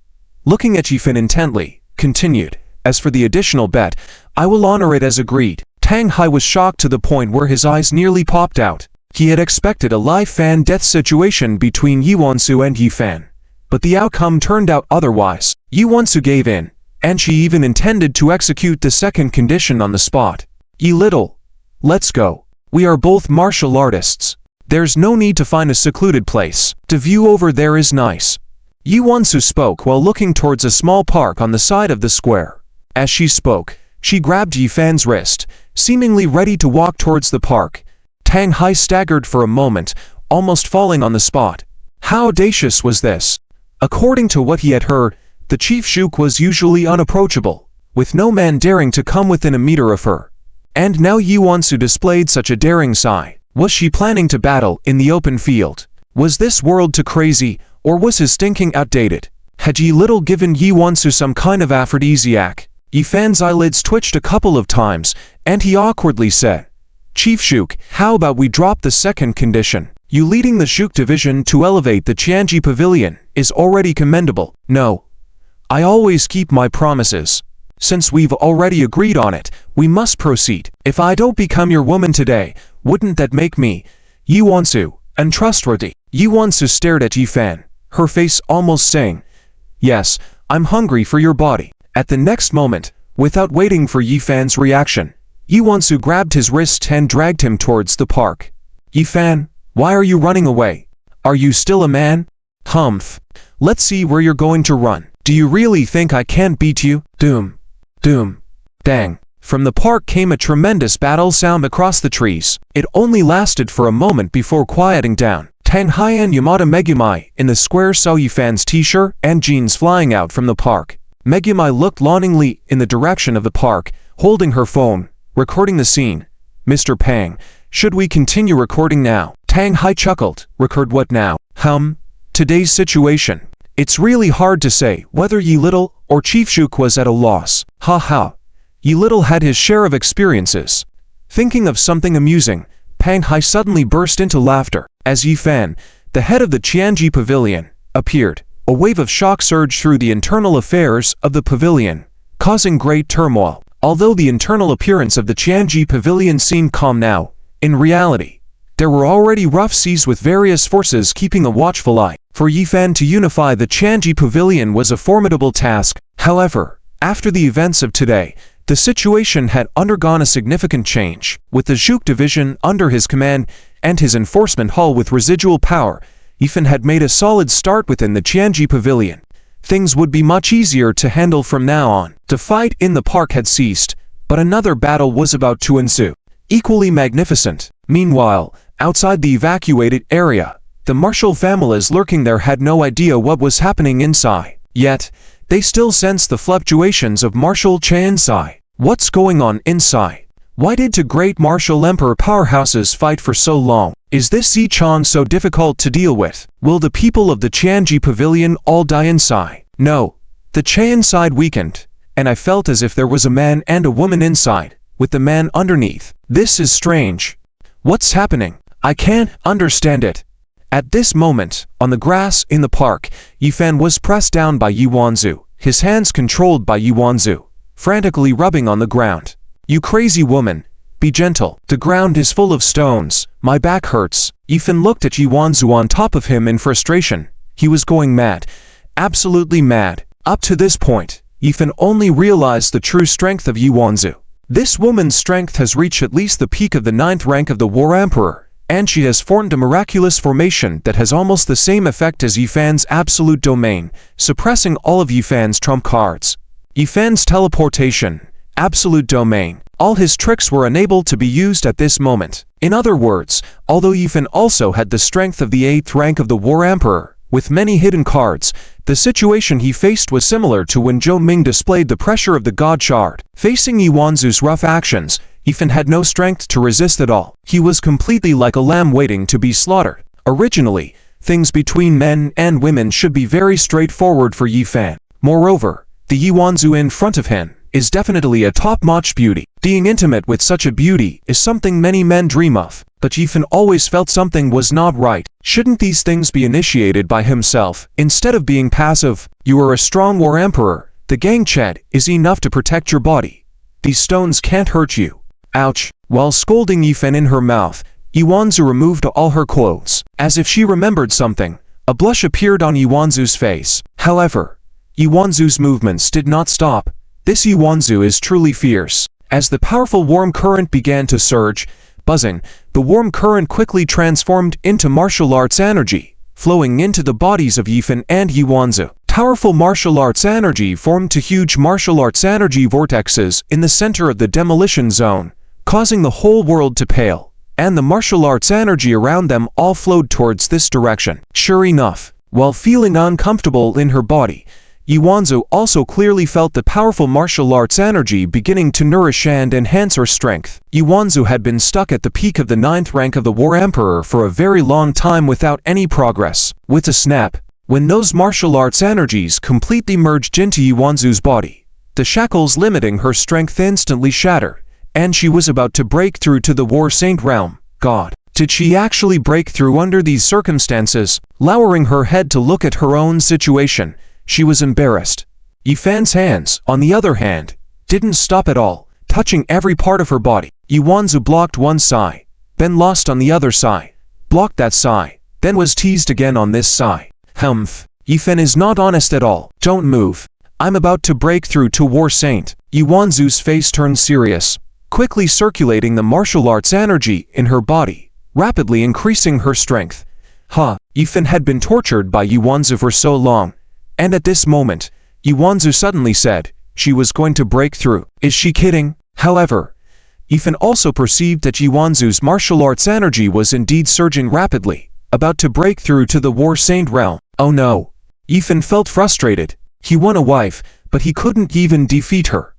looking at Yifan intently, continued, as for the additional bet, I will honor it as agreed. Tang Hai was shocked to the point where his eyes nearly popped out. He had expected a life and death situation between Yi Wonsu and Yifan, but the outcome turned out otherwise. Yi Wonsu gave in, and she even intended to execute the second condition on the spot. Yi Little, let's go. We are both martial artists. There's no need to find a secluded place. The view over there is nice. Yi Wonsu spoke while looking towards a small park on the side of the square. As she spoke, she grabbed Yifan's wrist, seemingly ready to walk towards the park. Tang Hai staggered for a moment, almost falling on the spot. How audacious was this? According to what he had heard, the Chief Shuk was usually unapproachable, with no man daring to come within a meter of her. And now Yi Wonsu displayed such a daring side. Was she planning to battle in the open field? Was this world too crazy, or was his thinking outdated? Had Yi Little given Yi Wonsu some kind of aphrodisiac? Yifan's eyelids twitched a couple of times, and he awkwardly said, Chief Shuk, how about we drop the second condition? You leading the Shuk division to elevate the Qianji Pavilion is already commendable. No. I always keep my promises. Since we've already agreed on it, we must proceed. If I don't become your woman today, wouldn't that make me, Yi Wonsu, untrustworthy? Yi Wonsu stared at Yifan, her face almost saying, Yes, I'm hungry for your body. At the next moment, without waiting for Yifan's reaction, Yi Wonsu grabbed his wrist and dragged him towards the park. Yifan, why are you running away? Are you still a man? Humph. Let's see where you're going to run. Do you really think I can't beat you? Doom. Doom. Dang. From the park came a tremendous battle sound across the trees. It only lasted for a moment before quieting down. Tang Hai and Yamada Megumi in the square saw Yifan's t-shirt and jeans flying out from the park. Megumi looked longingly in the direction of the park, holding her phone, recording the scene. Mr. Pang, should we continue recording now? Tang Hai chuckled. Record what now? Today's situation. It's really hard to say whether Yi Little or Chief Shuk was at a loss. Ha. Yi Little had his share of experiences. Thinking of something amusing, Pang Hai suddenly burst into laughter. As Yifan, the head of the Qianji Pavilion, appeared, a wave of shock surged through the internal affairs of the pavilion, causing great turmoil. Although the internal appearance of the Qianji Pavilion seemed calm now, in reality, there were already rough seas with various forces keeping a watchful eye. For Yifan to unify the Qianji Pavilion was a formidable task. However, after the events of today, the situation had undergone a significant change. With the Juk division under his command and his enforcement hall with residual power, Yifan had made a solid start within the Qianji Pavilion. Things would be much easier to handle from now on. The fight in the park had ceased, but another battle was about to ensue, equally magnificent. Meanwhile, outside the evacuated area, the martial families lurking there had no idea what was happening inside. Yet, they still sensed the fluctuations of martial Chen inside. What's going on inside? Why did two great martial emperor powerhouses fight for so long? Is this Zi-chan so difficult to deal with? Will the people of the Qianji Pavilion all die inside? No. The Che inside weakened, and I felt as if there was a man and a woman inside, with the man underneath. This is strange. What's happening? I can't understand it. At this moment, on the grass in the park, Yifan was pressed down by Yi Wonsu, his hands controlled by Yi Wonsu, frantically rubbing on the ground. You crazy woman, Be gentle. The ground is full of stones. My back hurts. Yifan looked at Yuanzu on top of him in frustration. He was going mad. Absolutely mad. Up to this point, Yifan only realized the true strength of Yuanzu. This woman's strength has reached at least the peak of the 9th rank of the War Emperor, and she has formed a miraculous formation that has almost the same effect as Yifan's absolute domain, suppressing all of Yifan's trump cards. Yifan's teleportation, absolute domain, all his tricks were unable to be used at this moment. In other words, although Yifan also had the strength of the 8th rank of the War Emperor, with many hidden cards, the situation he faced was similar to when Zhou Ming displayed the pressure of the God Shard. Facing Yuanzu's rough actions, Yifan had no strength to resist at all. He was completely like a lamb waiting to be slaughtered. Originally, things between men and women should be very straightforward for Yifan. Moreover, the Yuanzu in front of him is definitely a top-notch beauty. Being intimate with such a beauty is something many men dream of, but Yifan always felt something was not right. Shouldn't these things be initiated by himself, instead of being passive? You are a strong War Emperor. The Gangched is enough to protect your body. These stones can't hurt you. Ouch. While scolding Yifan in her mouth, Yuanzu removed all her clothes. As if she remembered something, a blush appeared on Yuanzu's face. However, Yuanzu's movements did not stop. This Yuanzu is truly fierce. As the powerful warm current began to surge, buzzing, the warm current quickly transformed into martial arts energy, flowing into the bodies of Yifan and Yuanzu. Powerful martial arts energy formed to huge martial arts energy vortexes in the center of the demolition zone, causing the whole world to pale, and the martial arts energy around them all flowed towards this direction. Sure enough, while feeling uncomfortable in her body, Yuanzu also clearly felt the powerful martial arts energy beginning to nourish and enhance her strength. Yuanzu had been stuck at the peak of the 9th rank of the War Emperor for a very long time without any progress. With a snap, when those martial arts energies completely merged into Yuanzu's body, the shackles limiting her strength instantly shattered, and she was about to break through to the War Saint realm. God, did she actually break through under these circumstances? Lowering her head to look at her own situation, she was embarrassed. Yifan's hands, on the other hand, didn't stop at all, touching every part of her body. Yuanzu blocked one sigh, then lost on the other sigh, blocked that sigh, then was teased again on this sigh. Humph. Yifan is not honest at all. Don't move. I'm about to break through to War Saint. Yuanzu's face turned serious, quickly circulating the martial arts energy in her body, rapidly increasing her strength. Yifan had been tortured by Yuanzu for so long, and at this moment, Yuanzu suddenly said she was going to break through. Is she kidding? However, Yifan also perceived that Yuanzu's martial arts energy was indeed surging rapidly, about to break through to the War Saint realm. Oh no. Yifan felt frustrated. He won a wife, but he couldn't even defeat her.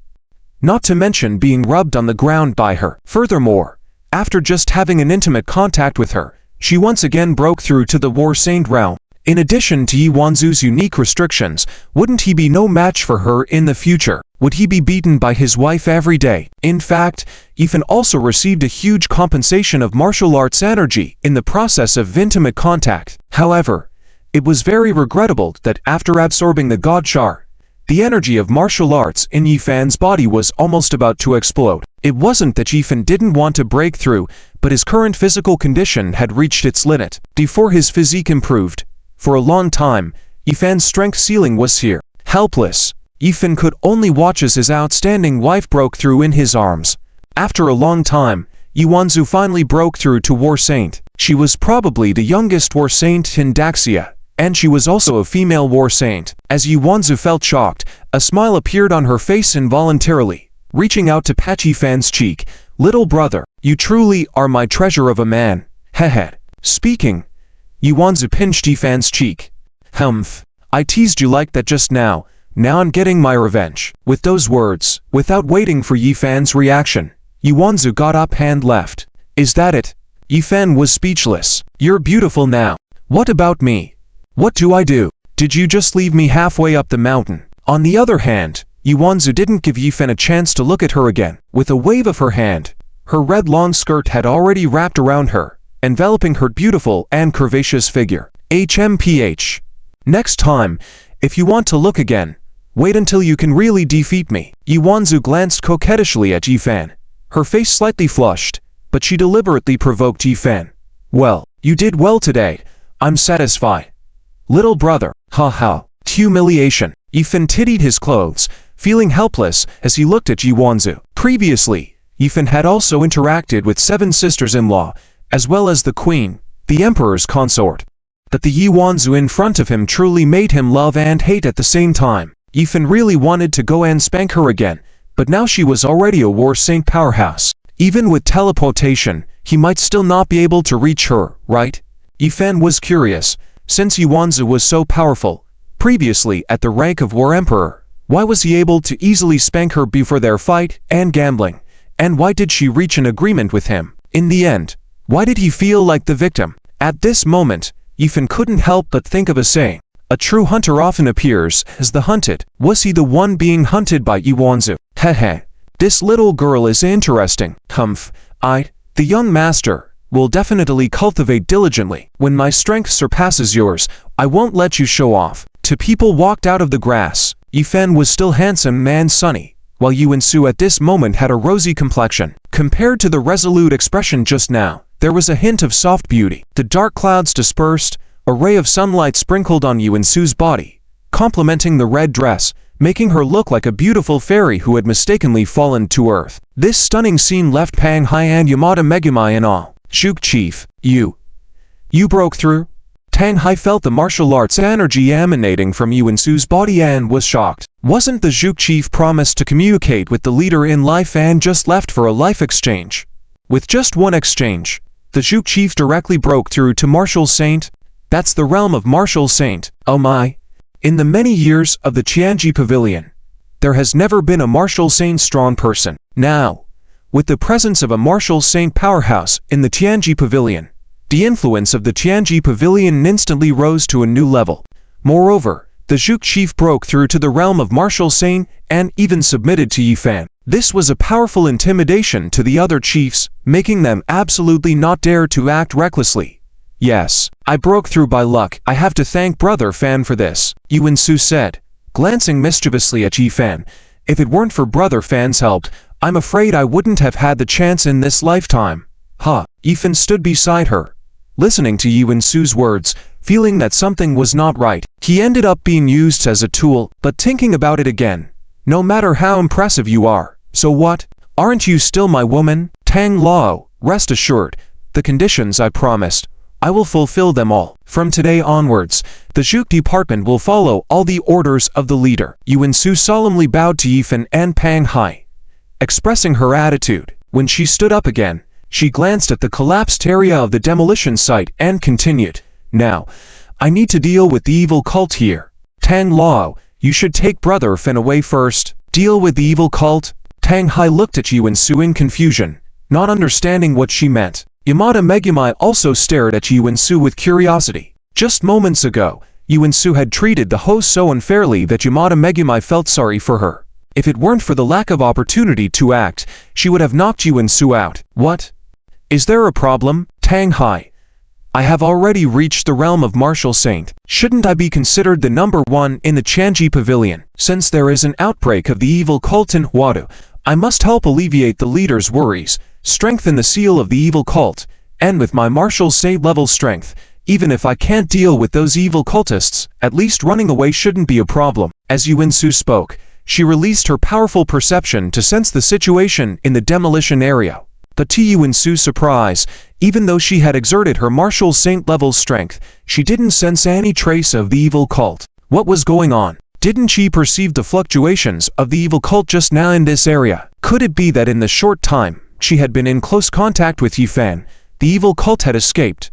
Not to mention being rubbed on the ground by her. Furthermore, after just having an intimate contact with her, she once again broke through to the War Saint realm. In addition to Yuanzu's unique restrictions, wouldn't he be no match for her in the future? Would he be beaten by his wife every day? In fact, Yifan also received a huge compensation of martial arts energy in the process of intimate contact. However, it was very regrettable that after absorbing the God Shard, the energy of martial arts in Yifan's body was almost about to explode. It wasn't that Yifan didn't want to break through, but his current physical condition had reached its limit. Before his physique improved, for a long time, Yifan's strength ceiling was here. Helpless, Yifan could only watch as his outstanding wife broke through in his arms. After a long time, Yuanzu finally broke through to War Saint. She was probably the youngest War Saint in Daxia, and she was also a female War Saint. As Yuanzu felt shocked, a smile appeared on her face involuntarily, reaching out to pat Yifan's cheek. Little brother, you truly are my treasure of a man. Hehe. Speaking, Yuanzu pinched Yifan's cheek. Humph. I teased you like that just now. Now I'm getting my revenge. With those words, without waiting for Yifan's reaction, Yuanzu got up and left. Is that it? Yifan was speechless. You're beautiful now. What about me? What do I do? Did you just leave me halfway up the mountain? On the other hand, Yuanzu didn't give Yifan a chance to look at her again. With a wave of her hand, her red long skirt had already wrapped around her, enveloping her beautiful and curvaceous figure. HMPH. Next time, if you want to look again, wait until you can really defeat me. Yuanzu glanced coquettishly at Yifan, Her face slightly flushed, but she deliberately provoked Yifan. Well, you did well today. I'm satisfied. Little brother, ha. Humiliation. Yifan tittied his clothes, feeling helpless as he looked at Jiwanzu. Previously, Yifan had also interacted with 7 sisters-in-law, as well as the queen, the emperor's consort. That the Jiwanzu in front of him truly made him love and hate at the same time. Yifan really wanted to go and spank her again, but now she was already a war saint powerhouse. Even with teleportation, he might still not be able to reach her, right? Yifan was curious, since Jiwanzu was so powerful, previously at the rank of war emperor, why was he able to easily spank her before their fight and gambling? And why did she reach an agreement with him? In the end, why did he feel like the victim? At this moment, Yifan couldn't help but think of a saying. A true hunter often appears as the hunted. Was he the one being hunted by Jiwanzu? Hehe. This little girl is interesting. Humph. The young master, will definitely cultivate diligently. When my strength surpasses yours, I won't let you show off. Two people walked out of the grass. Yifan was still handsome and sunny, while Yuansu at this moment had a rosy complexion. Compared to the resolute expression just now, there was a hint of soft beauty. The dark clouds dispersed, a ray of sunlight sprinkled on Yuansu's body, complementing the red dress, making her look like a beautiful fairy who had mistakenly fallen to earth. This stunning scene left Pang Hai and Yamada Megumi in awe. Zhuge Chief, you broke through? Tang Hai felt the martial arts energy emanating from Yuansu's body and was shocked. Wasn't the Zhuge Chief promised to communicate with the leader in life and just left for a life exchange? With just one exchange, the Zhuge Chief directly broke through to Martial Saint? That's the realm of Martial Saint. Oh my. In the many years of the Qianji Pavilion, there has never been a Martial Saint strong person. Now, with the presence of a Martial Saint powerhouse in the Qianji Pavilion, the influence of the Qianji Pavilion instantly rose to a new level. Moreover, the Zhuge Chief broke through to the realm of Martial Saint and even submitted to Yifan. This was a powerful intimidation to the other chiefs, making them absolutely not dare to act recklessly. Yes, I broke through by luck. I have to thank Brother Fan for this, Yuansu said, glancing mischievously at Yifan. If it weren't for Brother Fan's help, I'm afraid I wouldn't have had the chance in this lifetime. Yifan stood beside her, listening to Yuansu's words, feeling that something was not right. He ended up being used as a tool, but thinking about it again. No matter how impressive you are, so what? Aren't you still my woman? Tang Lao, rest assured, the conditions I promised, I will fulfill them all. From today onwards, the Zhuge department will follow all the orders of the leader. Yuansu solemnly bowed to Yifan and Pang Hai, expressing her attitude. When she stood up again, she glanced at the collapsed area of the demolition site and continued. Now, I need to deal with the evil cult here. Tang Lao, you should take Brother Fan away first. Deal with the evil cult? Tang Hai looked at Yuansu in confusion, not understanding what she meant. Yamada Megumi also stared at Yuansu with curiosity. Just moments ago, Yuansu had treated the host so unfairly that Yamada Megumi felt sorry for her. If it weren't for the lack of opportunity to act, she would have knocked Yuansu out. What? Is there a problem? Tang Hai, I have already reached the realm of Martial Saint. Shouldn't I be considered the number one in the Qianji Pavilion? Since there is an outbreak of the evil cult in Huadu, I must help alleviate the leader's worries, strengthen the seal of the evil cult, and with my Martial Saint level strength, even if I can't deal with those evil cultists, at least running away shouldn't be a problem. As Yuansu spoke, she released her powerful perception to sense the situation in the demolition area. But to Yuansu's surprise, even though she had exerted her Martial Saint level strength, she didn't sense any trace of the evil cult. What was going on? Didn't she perceive the fluctuations of the evil cult just now in this area? Could it be that in the short time she had been in close contact with Yifan, the evil cult had escaped?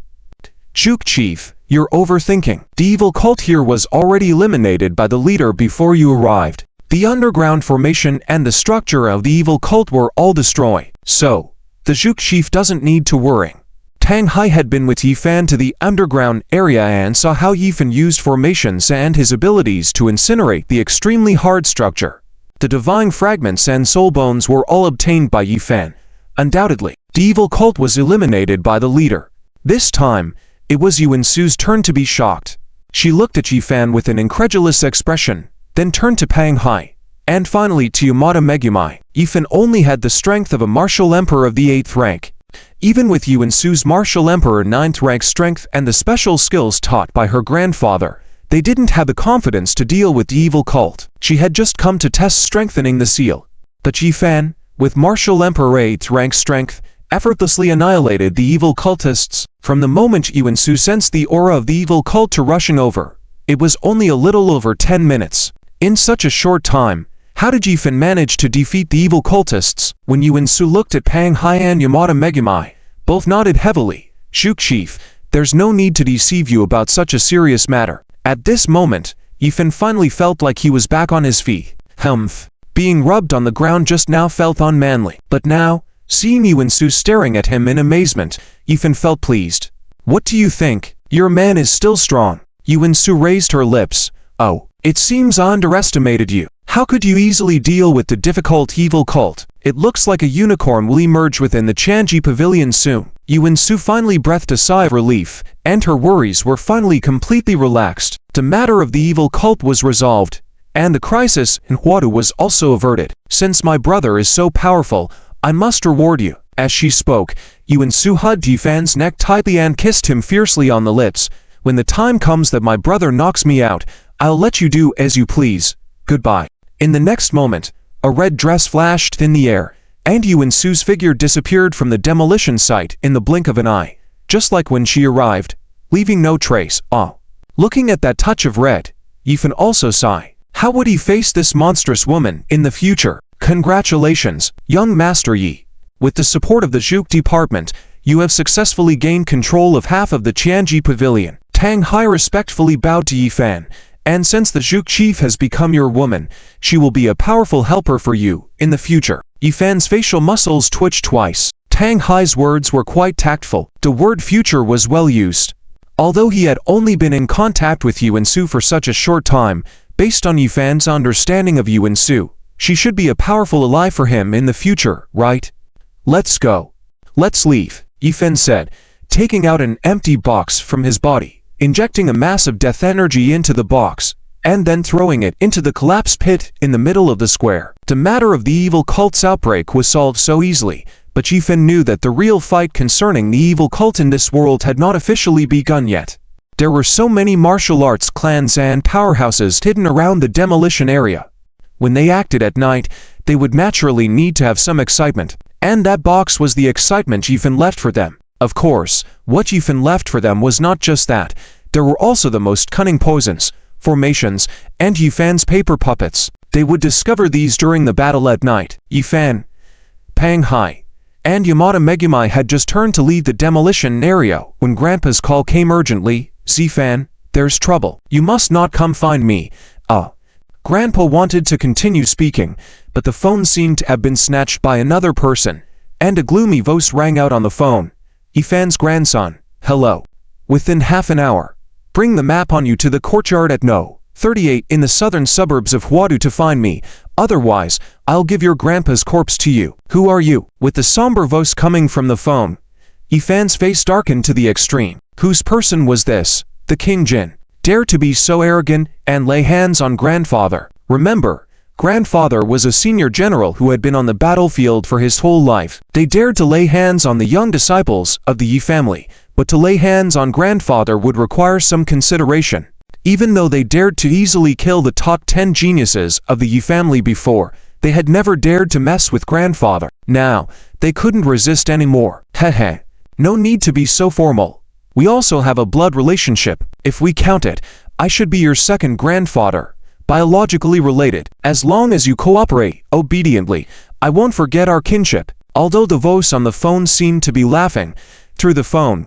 Zhuge Chief, you're overthinking. The evil cult here was already eliminated by the leader before you arrived. The underground formation and the structure of the evil cult were all destroyed. So, the Zhuge Chief doesn't need to worry. Tang Hai had been with Yifan to the underground area and saw how Yifan used formations and his abilities to incinerate the extremely hard structure. The divine fragments and soul bones were all obtained by Yifan. Undoubtedly, the evil cult was eliminated by the leader. This time, it was Yuansu's turn to be shocked. She looked at Yifan with an incredulous expression, then turned to Pang Hai And finally to Yamada Megumi, Yifan only had the strength of a martial emperor of the 8th rank. Even with Yuansu's martial emperor 9th rank strength and the special skills taught by her grandfather, they didn't have the confidence to deal with the evil cult. She had just come to test strengthening the seal. But Yifan, with martial emperor 8th rank strength, effortlessly annihilated the evil cultists. From the moment Yuansu sensed the aura of the evil cult to rushing over, it was only a little over 10 minutes. In such a short time, how did Yifan manage to defeat the evil cultists? When Yuansu looked at Pang Hai and Yamada Megumi, both nodded heavily. Shook Chief, there's no need to deceive you about such a serious matter. At this moment, Yifan finally felt like he was back on his feet. Humph. Being rubbed on the ground just now felt unmanly. But now, seeing Yuansu staring at him in amazement, Yifan felt pleased. What do you think? Your man is still strong. Yuansu raised her lips. Oh, it seems I underestimated you. How could you easily deal with the difficult evil cult? It looks like a unicorn will emerge within the Chanji Pavilion soon. Yuansu finally breathed a sigh of relief, and her worries were finally completely relaxed. The matter of the evil cult was resolved, and the crisis in Huadu was also averted. Since my brother is so powerful, I must reward you. As she spoke, Yuansu hugged Yifan's neck tightly and kissed him fiercely on the lips. When the time comes that my brother knocks me out, I'll let you do as you please. Goodbye. In the next moment, a red dress flashed in the air, and Yuansu's figure disappeared from the demolition site in the blink of an eye, just like when she arrived, leaving no trace. Looking at that touch of red, Yifan also sighed. How would he face this monstrous woman in the future? Congratulations, young Master Yi. With the support of the Zhuge Department, you have successfully gained control of half of the Qianji Pavilion. Tang Hai respectfully bowed to Yifan, and since the Zhuge Chief has become your woman, she will be a powerful helper for you in the future. Yifan's facial muscles twitched twice. Tang Hai's words were quite tactful. The word future was well used. Although he had only been in contact with Yuansu for such a short time, based on Yifan's understanding of Yuansu, she should be a powerful ally for him in the future, right? Let's go. Let's leave, Yifan said, taking out an empty box from his body, injecting a mass of death energy into the box, and then throwing it into the collapse pit in the middle of the square. The matter of the evil cult's outbreak was solved so easily, but Yifan knew that the real fight concerning the evil cult in this world had not officially begun yet. There were so many martial arts clans and powerhouses hidden around the demolition area. When they acted at night, they would naturally need to have some excitement, and that box was the excitement Yifan left for them. Of course, what Yifan left for them was not just that. There were also the most cunning poisons, formations, and Yifan's paper puppets. They would discover these during the battle at night. Yifan, Pang Hai, and Yamada Megumi had just turned to leave the demolition area when Grandpa's call came urgently. Zifan, there's trouble. You must not come find me. Grandpa wanted to continue speaking, but the phone seemed to have been snatched by another person, and a gloomy voice rang out on the phone. Yifan's grandson, hello. Within half an hour, bring the map on you to the courtyard at No. 38 in the southern suburbs of Huadu to find me, otherwise, I'll give your grandpa's corpse to you. Who are you? With the somber voice coming from the phone, Yifan's face darkened to the extreme. Whose person was this? The King Jin. Dare to be so arrogant and lay hands on grandfather. Remember, grandfather was a senior general who had been on the battlefield for his whole life. They dared to lay hands on the young disciples of the Yi family, but to lay hands on grandfather would require some consideration. Even though they dared to easily kill the top 10 geniuses of the Yi family before, they had never dared to mess with grandfather. Now, they couldn't resist anymore. Heh. No need to be so formal. We also have a blood relationship. If we count it, I should be your second grandfather. Biologically related. As long as you cooperate obediently, I won't forget our kinship. Although the voice on the phone seemed to be laughing through the phone,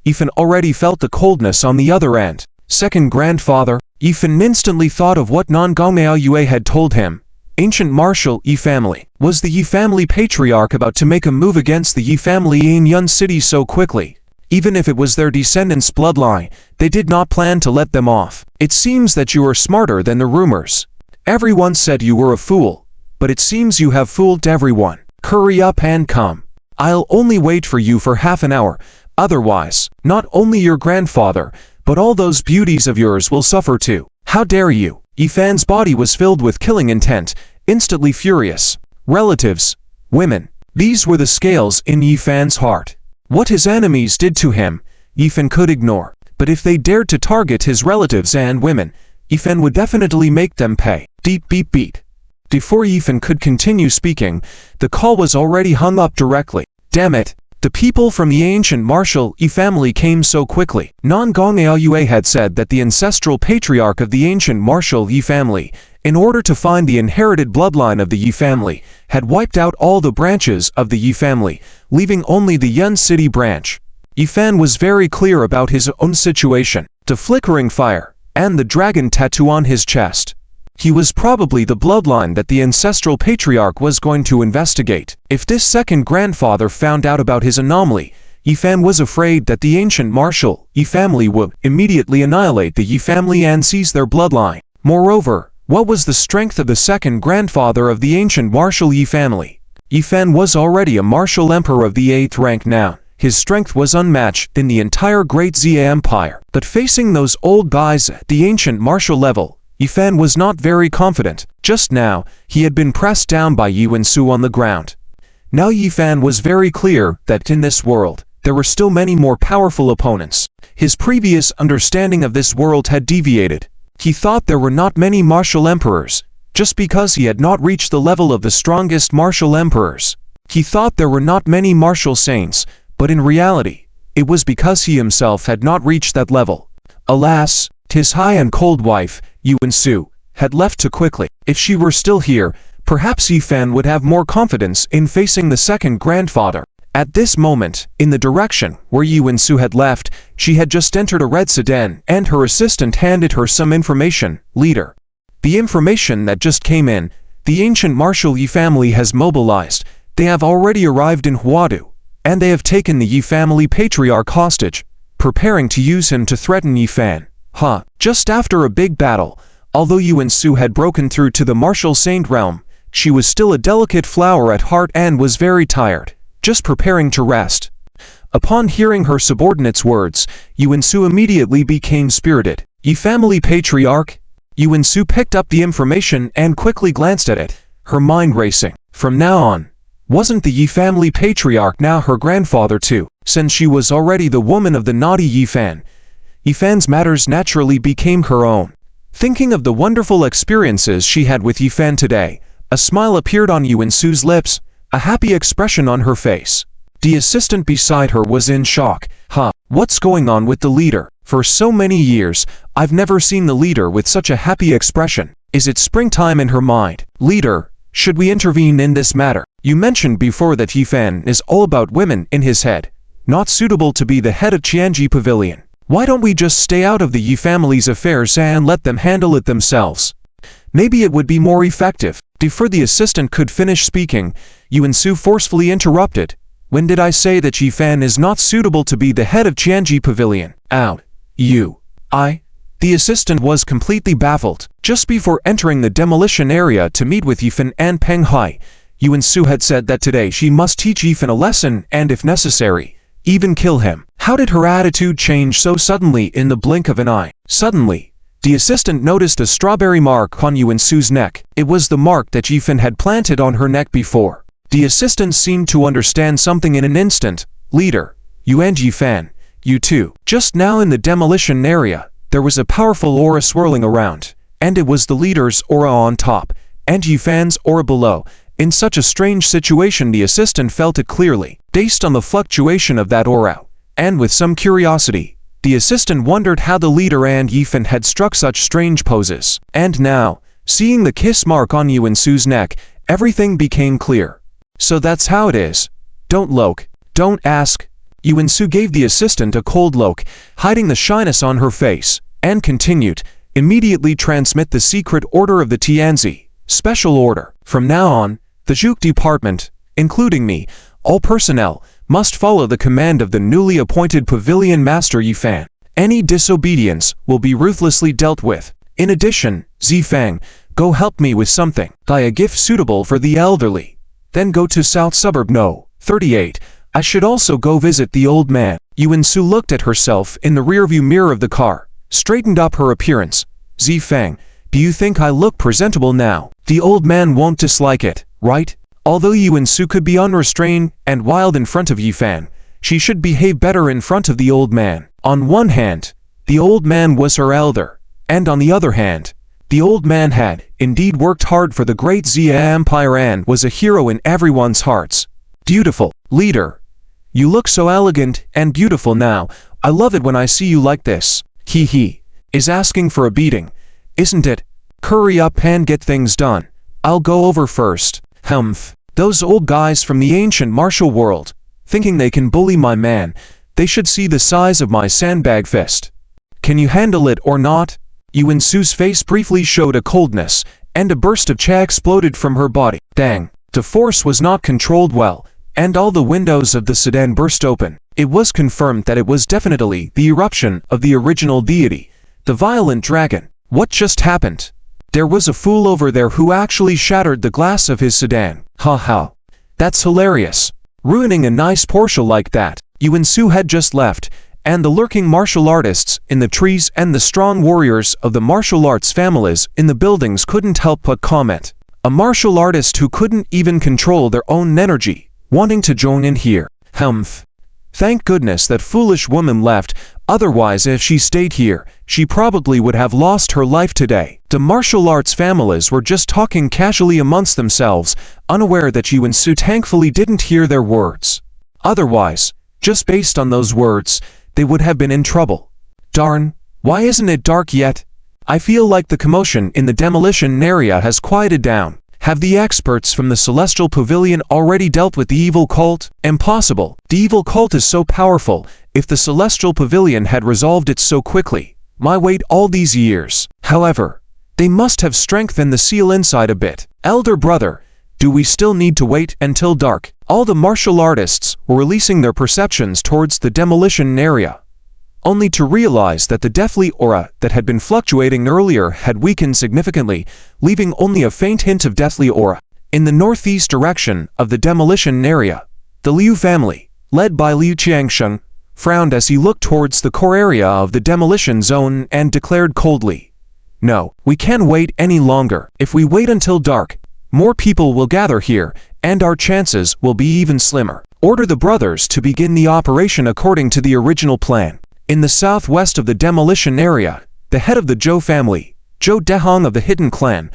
Yifan already felt the coldness on the other end. Second grandfather. Yifan instantly thought of what Nongongmao Yue had told him. Ancient martial Yi family. Was the Yi family patriarch about to make a move against the Yi family in Yun City so quickly? Even if it was their descendants' bloodline, they did not plan to let them off. It seems that you are smarter than the rumors. Everyone said you were a fool, but it seems you have fooled everyone. Hurry up and come. I'll only wait for you for half an hour. Otherwise, not only your grandfather, but all those beauties of yours will suffer too. How dare you? Yifan's body was filled with killing intent, instantly furious. Relatives, women. These were the scales in Yifan's heart. What his enemies did to him, Yifan could ignore. But if they dared to target his relatives and women, Yifan would definitely make them pay. Deep beep beat. Before Yifan could continue speaking, the call was already hung up directly. Damn it! The people from the ancient martial Yi family came so quickly. Non-Gong Aoyue had said that the ancestral patriarch of the ancient martial Yi family, in order to find the inherited bloodline of the Yi family, had wiped out all the branches of the Yi family, leaving only the Yun City branch. Yifan was very clear about his own situation, the flickering fire, and the dragon tattoo on his chest. He was probably the bloodline that the ancestral patriarch was going to investigate. If this second grandfather found out about his anomaly, Yifan was afraid that the ancient martial Yi family would immediately annihilate the Yi family and seize their bloodline. Moreover, what was the strength of the second grandfather of the ancient martial Yi family? Yifan was already a martial emperor of the 8th rank now. His strength was unmatched in the entire Great Xia Empire. But facing those old guys at the ancient martial level, Yifan was not very confident. Just now, he had been pressed down by Yi Wensu on the ground. Now Yifan was very clear that in this world, there were still many more powerful opponents. His previous understanding of this world had deviated. He thought there were not many martial emperors, just because he had not reached the level of the strongest martial emperors. He thought there were not many martial saints, but in reality, it was because he himself had not reached that level. Alas, his high and cold wife, Yi Wensu, had left too quickly. If she were still here, perhaps Yifan would have more confidence in facing the second grandfather. At this moment, in the direction where Yi Wensu had left, she had just entered a red sedan, and her assistant handed her some information. Leader. The information that just came in, the ancient martial Yi family has mobilized. They have already arrived in Huadu, and they have taken the Yi family patriarch hostage, preparing to use him to threaten Yifan. Just after a big battle, although Yi Wensu had broken through to the martial saint realm, she was still a delicate flower at heart and was very tired, just preparing to rest. Upon hearing her subordinate's words, Yi Wensu immediately became spirited. Yi family patriarch? Yi Wensu picked up the information and quickly glanced at it, her mind racing. From now on, wasn't the Yi family patriarch now her grandfather too? Since she was already the woman of the naughty Yifan, Yifan's matters naturally became her own. Thinking of the wonderful experiences she had with Yifan today, a smile appeared on Yi Wensu's lips, a happy expression on her face. The assistant beside her was in shock. What's going on with the leader? For so many years, I've never seen the leader with such a happy expression. Is it springtime in her mind? Leader, should we intervene in this matter? You mentioned before that Yifan is all about women in his head, not suitable to be the head of Qianji Pavilion. Why don't we just stay out of the Yi family's affairs and let them handle it themselves? Maybe it would be more effective. Before the assistant could finish speaking, Yi Wensu forcefully interrupted. When did I say that Yifan is not suitable to be the head of Qianji Pavilion? The assistant was completely baffled. Just before entering the demolition area to meet with Yifan and Peng Hai, Yi Wensu had said that today she must teach Yifan a lesson and, if necessary, even kill him. How did her attitude change so suddenly in the blink of an eye? Suddenly, the assistant noticed a strawberry mark on Yi Wensu's neck. It was the mark that Yifan had planted on her neck before. The assistant seemed to understand something in an instant. Leader, you and Yifan, you too. Just now in the demolition area, there was a powerful aura swirling around, and it was the leader's aura on top, and Yifan's aura below. In such a strange situation, the assistant felt it clearly, based on the fluctuation of that aura. And with some curiosity, the assistant wondered how the leader and Yifan had struck such strange poses. And now, seeing the kiss mark on Yi Wensu's neck, everything became clear. So that's how it is. Don't look. Don't ask. Yi Wensu gave the assistant a cold look, hiding the shyness on her face, and continued, immediately transmit the secret order of the Tianzi. Special order. From now on, the Zhuge department, including me, all personnel, must follow the command of the newly appointed Pavilion Master Yifan. Any disobedience will be ruthlessly dealt with. In addition, Zifang, go help me with something. Buy a gift suitable for the elderly. Then go to South Suburb No. 38. I should also go visit the old man. Yi Wensu looked at herself in the rearview mirror of the car, straightened up her appearance. Zifang, Do you think I look presentable now? The old man won't dislike it, right? Although Yuan-su could be unrestrained and wild in front of Yifan, she should behave better in front of the old man. On one hand, the old man was her elder, and on the other hand, the old man had indeed worked hard for the great Xia Empire and was a hero in everyone's hearts. Beautiful leader. You look so elegant and beautiful now. I love it when I see you like this. He is asking for a beating, isn't it? Hurry up and get things done. I'll go over first. Humph. Those old guys from the ancient martial world, thinking they can bully my man, they should see the size of my sandbag fist. Can you handle it or not? Yuan-su's face briefly showed a coldness, and a burst of cha exploded from her body. Dang. The force was not controlled well, and all the windows of the sedan burst open. It was confirmed that it was definitely the eruption of the original deity, the violent dragon. What just happened? There was a fool over there who actually shattered the glass of his sedan. Ha ha. That's hilarious. Ruining a nice Porsche like that. Yuan-su had just left, and the lurking martial artists in the trees and the strong warriors of the martial arts families in the buildings couldn't help but comment. A martial artist who couldn't even control their own energy, wanting to join in here. Humph. Thank goodness that foolish woman left, otherwise if she stayed here, she probably would have lost her life today. The martial arts families were just talking casually amongst themselves, unaware that Yuan-su thankfully didn't hear their words. Otherwise, just based on those words, they would have been in trouble. Darn, why isn't it dark yet? I feel like the commotion in the demolition area has quieted down. Have the experts from the Celestial Pavilion already dealt with the evil cult? Impossible. The evil cult is so powerful. If the Celestial Pavilion had resolved it so quickly, my wait all these years. However, they must have strengthened the seal inside a bit. Elder brother, do we still need to wait until dark? All the martial artists were releasing their perceptions towards the demolition area, only to realize that the deathly aura that had been fluctuating earlier had weakened significantly, leaving only a faint hint of deathly aura. In the northeast direction of the demolition area, the Liu family, led by Liu Qiangsheng, frowned as he looked towards the core area of the demolition zone and declared coldly, "No, we can't wait any longer. If we wait until dark, more people will gather here, and our chances will be even slimmer. Order the brothers to begin the operation according to the original plan." In the southwest of the demolition area, the head of the Zhou family, Zhou Dehong of the Hidden Clan,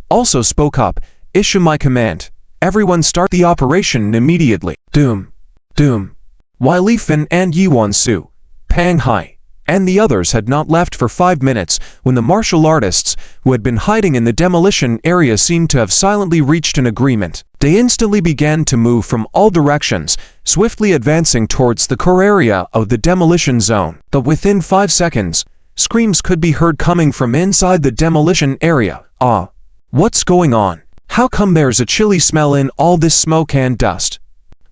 also spoke up. "Issue my command. Everyone start the operation immediately." Doom. Doom. While Li Fin and Yuan-su, Pang Hai, and the others had not left for 5 minutes, when the martial artists who had been hiding in the demolition area seemed to have silently reached an agreement. They instantly began to move from all directions, swiftly advancing towards the core area of the demolition zone. But within 5 seconds, screams could be heard coming from inside the demolition area. Ah, what's going on? How come there's a chilly smell in all this smoke and dust?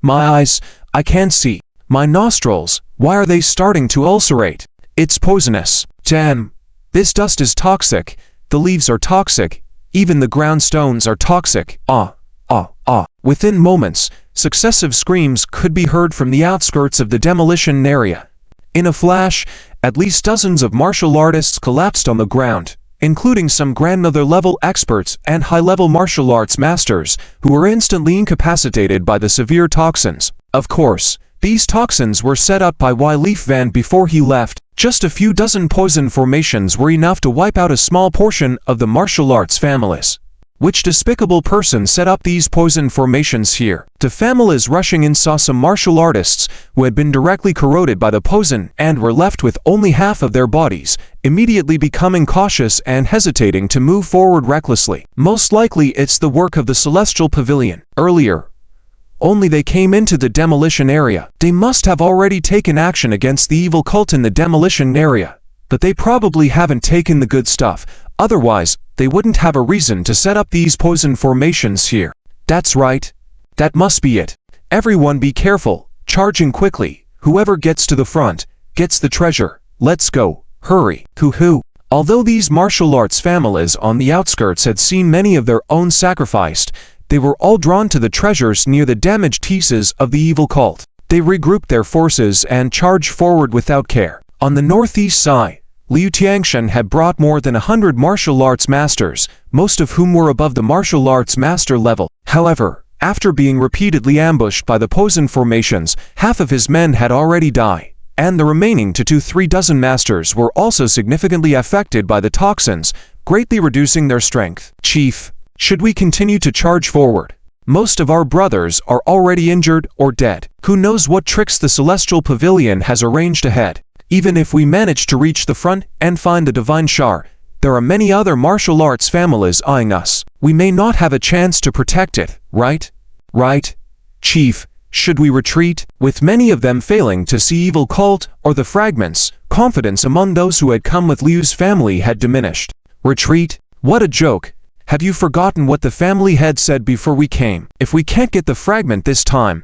My eyes, I can't see. My nostrils, why are they starting to ulcerate? It's poisonous. Damn. This dust is toxic. The leaves are toxic. Even the ground stones are toxic. Ah. Within moments, successive screams could be heard from the outskirts of the demolition area. In a flash, at least dozens of martial artists collapsed on the ground, including some grandmother-level experts and high-level martial arts masters who were instantly incapacitated by the severe toxins. Of course, these toxins were set up by Li Fan before he left. Just a few dozen poison formations were enough to wipe out a small portion of the martial arts families. Which despicable person set up these poison formations here? The families rushing in saw some martial artists who had been directly corroded by the poison and were left with only half of their bodies, immediately becoming cautious and hesitating to move forward recklessly. Most likely it's the work of the Celestial Pavilion. Earlier, only they came into the demolition area. They must have already taken action against the evil cult in the demolition area, but they probably haven't taken the good stuff. Otherwise, they wouldn't have a reason to set up these poison formations here. That's right. That must be it. Everyone be careful, charging quickly. Whoever gets to the front, gets the treasure. Let's go. Hurry. Hoo-hoo. Although these martial arts families on the outskirts had seen many of their own sacrificed, they were all drawn to the treasures near the damaged pieces of the evil cult. They regrouped their forces and charged forward without care. On the northeast side, Liu Tiangshen had brought more than 100 martial arts masters, most of whom were above the martial arts master level. However, after being repeatedly ambushed by the poison formations, half of his men had already died, and the remaining 2 to 3 dozen masters were also significantly affected by the toxins, greatly reducing their strength. Chief, should we continue to charge forward? Most of our brothers are already injured or dead. Who knows what tricks the Celestial Pavilion has arranged ahead? Even if we manage to reach the front and find the Divine Shar, there are many other martial arts families eyeing us. We may not have a chance to protect it, right? Right? Chief, should we retreat? With many of them failing to see evil cult or the fragments, confidence among those who had come with Liu's family had diminished. Retreat? What a joke! Have you forgotten what the family head said before we came? If we can't get the fragment this time,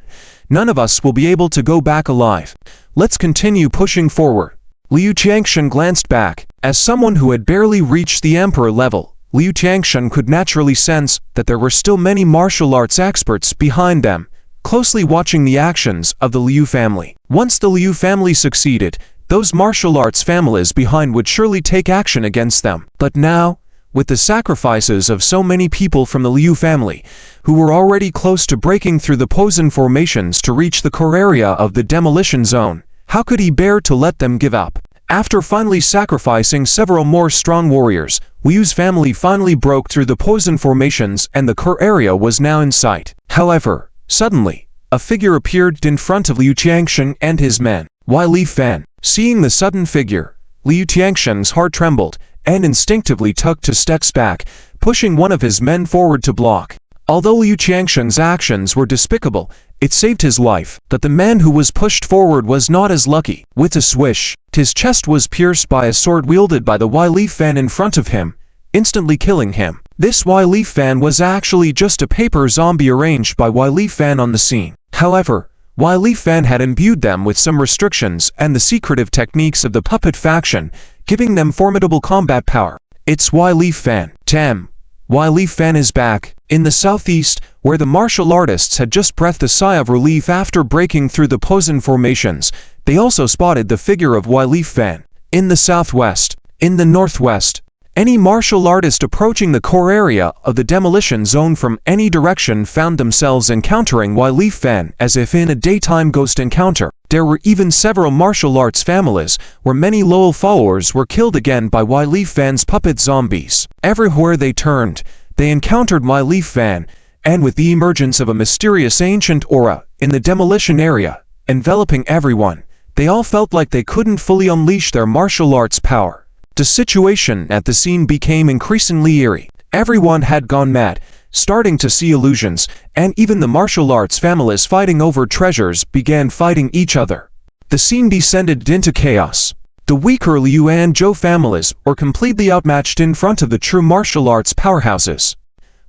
none of us will be able to go back alive. Let's continue pushing forward. Liu Tiangshen glanced back. As someone who had barely reached the emperor level, Liu Tiangshen could naturally sense that there were still many martial arts experts behind them, closely watching the actions of the Liu family. Once the Liu family succeeded, those martial arts families behind would surely take action against them. But now, with the sacrifices of so many people from the Liu family, who were already close to breaking through the poison formations to reach the core area of the demolition zone, how could he bear to let them give up? After finally sacrificing several more strong warriors, Liu's family finally broke through the poison formations and the core area was now in sight. However, suddenly, a figure appeared in front of Liu Tiangshen and his men. Li Fan. Seeing the sudden figure, Liu Tiangshen's heart trembled and instinctively took 2 steps back, pushing one of his men forward to block. Although Liu Tiangshen's actions were despicable, it saved his life. But the man who was pushed forward was not as lucky. With a swish, his chest was pierced by a sword wielded by the Li Fan in front of him, instantly killing him. This Li Fan was actually just a paper zombie arranged by Li Fan on the scene. However, Li Fan had imbued them with some restrictions and the secretive techniques of the puppet faction, giving them formidable combat power. It's Li Fan. Damn, Li Fan is back. In the southeast, where the martial artists had just breathed a sigh of relief after breaking through the poison formations, they also spotted the figure of Li Fan. In the southwest, in the northwest, any martial artist approaching the core area of the demolition zone from any direction found themselves encountering Li Fan as if in a daytime ghost encounter. There were even several martial arts families where many loyal followers were killed again by Li Fan's puppet zombies. Everywhere they turned, they encountered Li Fan, and with the emergence of a mysterious ancient aura in the demolition area, enveloping everyone, they all felt like they couldn't fully unleash their martial arts power. The situation at the scene became increasingly eerie. Everyone had gone mad, starting to see illusions, and even the martial arts families fighting over treasures began fighting each other. The scene descended into chaos. The weaker Liu and Zhou families were completely outmatched in front of the true martial arts powerhouses.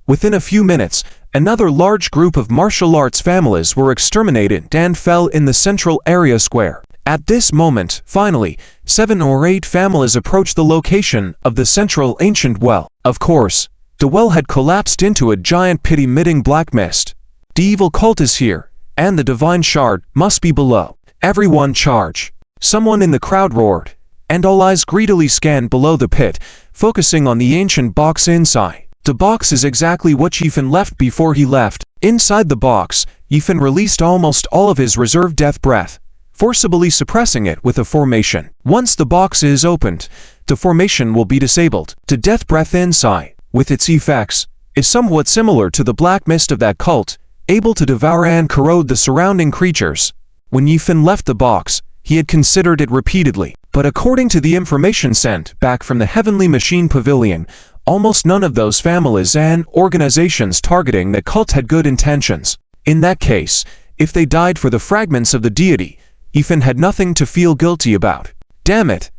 Within a few minutes, another large group of martial arts families were exterminated and fell in the central area square. At this moment, finally, 7 or 8 families approached the location of the central ancient well. Of course, the well had collapsed into a giant pit emitting black mist. The evil cult is here, and the divine shard must be below. Everyone charge! Someone in the crowd roared, and all eyes greedily scanned below the pit, focusing on the ancient box inside. The box is exactly what Yifan left before he left. Inside the box, Yifan released almost all of his reserve death breath, forcibly suppressing it with a formation. Once the box is opened, the formation will be disabled. The death breath inside, with its effects, is somewhat similar to the black mist of that cult, able to devour and corrode the surrounding creatures. When Yifan left the box, he had considered it repeatedly, but according to the information sent back from the Heavenly Machine Pavilion, almost none of those families and organizations targeting the cult had good intentions. In that case, if they died for the fragments of the deity, Yifan had nothing to feel guilty about. Damn it!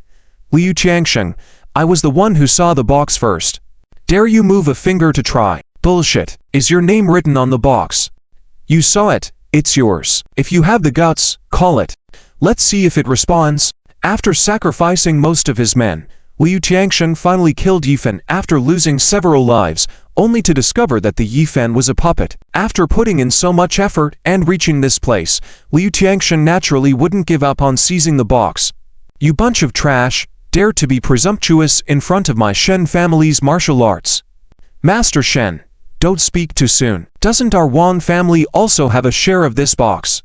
Liu Tiangshen, I was the one who saw the box first. Dare you move a finger to try? Bullshit. Is your name written on the box? You saw it, it's yours. If you have the guts, call it. Let's see if it responds. After sacrificing most of his men, Liu Tiangshen finally killed Yifan after losing several lives, only to discover that the Yifan was a puppet. After putting in so much effort and reaching this place, Liu Tiangshen naturally wouldn't give up on seizing the box. You bunch of trash, dare to be presumptuous in front of my Shen family's martial arts? Master Shen, don't speak too soon. Doesn't our Wan family also have a share of this box?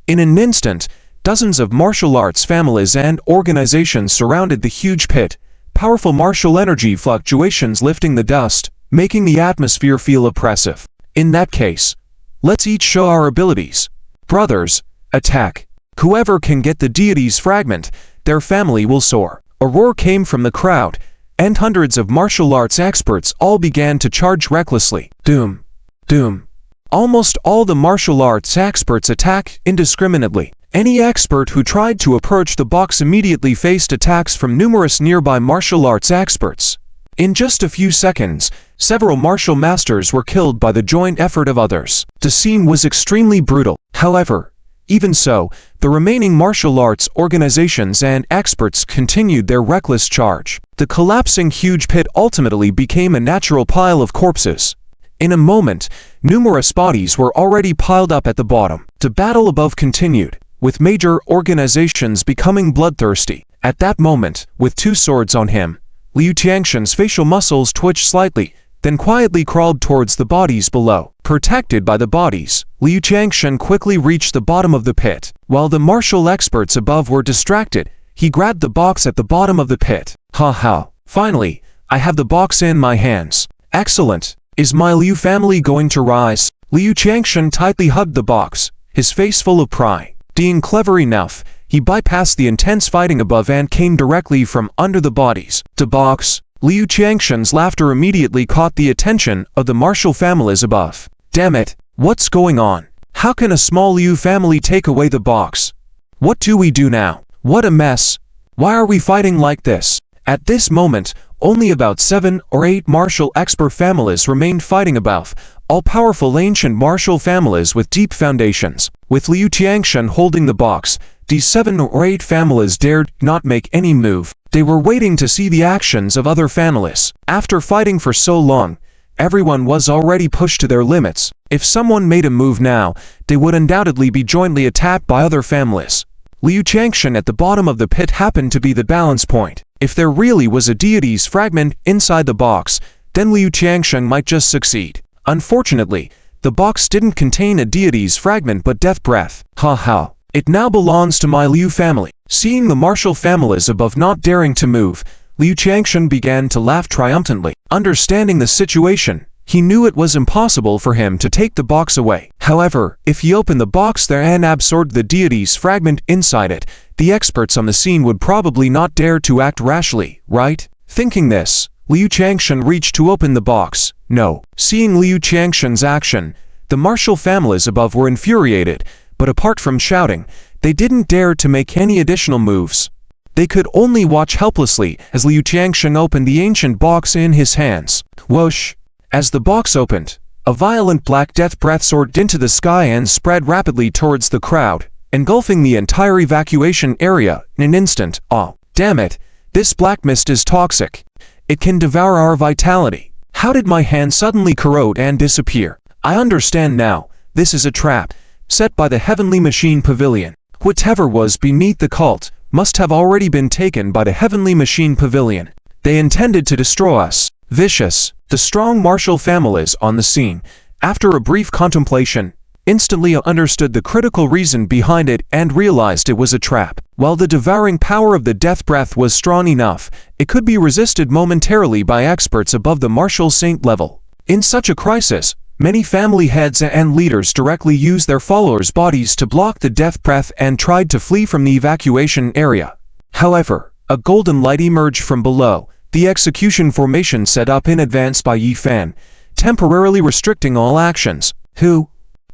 In an instant, dozens of martial arts families and organizations surrounded the huge pit, powerful martial energy fluctuations lifting the dust, making the atmosphere feel oppressive. In that case, let's each show our abilities. Brothers, attack. Whoever can get the deity's fragment, their family will soar. A roar came from the crowd, and hundreds of martial arts experts all began to charge recklessly. Doom. Doom. Almost all the martial arts experts attacked indiscriminately. Any expert who tried to approach the box immediately faced attacks from numerous nearby martial arts experts. In just a few seconds, several martial masters were killed by the joint effort of others. The scene was extremely brutal. However, even so, the remaining martial arts organizations and experts continued their reckless charge. The collapsing huge pit ultimately became a natural pile of corpses. In a moment, numerous bodies were already piled up at the bottom. The battle above continued, with major organizations becoming bloodthirsty. At that moment, with two swords on him, Liu Tiangshan's facial muscles twitched slightly, then quietly crawled towards the bodies below. Protected by the bodies, Liu Tiangshan quickly reached the bottom of the pit. While the martial experts above were distracted, he grabbed the box at the bottom of the pit. Ha ha! Finally, I have the box in my hands. Excellent! Is my Liu family going to rise? Liu Tiangshan tightly hugged the box, his face full of pride. Being clever enough, he bypassed the intense fighting above and came directly from under the bodies. The box. Liu Tiangshan's laughter immediately caught the attention of the martial families above. Damn it, what's going on? How can a small Liu family take away the box? What do we do now? What a mess. Why are we fighting like this? At this moment, only about 7 or 8 martial expert families remained fighting above, all-powerful ancient martial families with deep foundations. With Liu Tiangshan holding the box, these 7 or 8 families dared not make any move. They were waiting to see the actions of other families. After fighting for so long, everyone was already pushed to their limits. If someone made a move now, they would undoubtedly be jointly attacked by other families. Liu Tiangshan at the bottom of the pit happened to be the balance point. If there really was a deity's fragment inside the box, then Liu Tiangshan might just succeed. Unfortunately, the box didn't contain a deity's fragment but death breath. Ha ha. It now belongs to my Liu family. Seeing the martial families above not daring to move, Liu Tiangshan began to laugh triumphantly. Understanding the situation, he knew it was impossible for him to take the box away. However, if he opened the box there and absorbed the deity's fragment inside it, the experts on the scene would probably not dare to act rashly, right? Thinking this, Liu Tiangshan reached to open the box. No. Seeing Liu Tiangshan's action, the martial families above were infuriated, but apart from shouting, they didn't dare to make any additional moves. They could only watch helplessly as Liu Tiangshan opened the ancient box in his hands. Whoosh! As the box opened, a violent black death breath soared into the sky and spread rapidly towards the crowd, engulfing the entire evacuation area in an instant. Oh, damn it! This black mist is toxic. It can devour our vitality. How did my hand suddenly corrode and disappear? I understand now. This is a trap, set by the Heavenly Machine Pavilion. Whatever was beneath the cult must have already been taken by the Heavenly Machine Pavilion. They intended to destroy us. Vicious. The strong martial families on the scene, after a brief contemplation, instantly understood the critical reason behind it and realized it was a trap. While the devouring power of the death breath was strong enough, it could be resisted momentarily by experts above the martial saint level. In such a crisis, many family heads and leaders directly used their followers' bodies to block the death breath and tried to flee from the evacuation area. However, a golden light emerged from below, the execution formation set up in advance by Yi Fan, temporarily restricting all actions.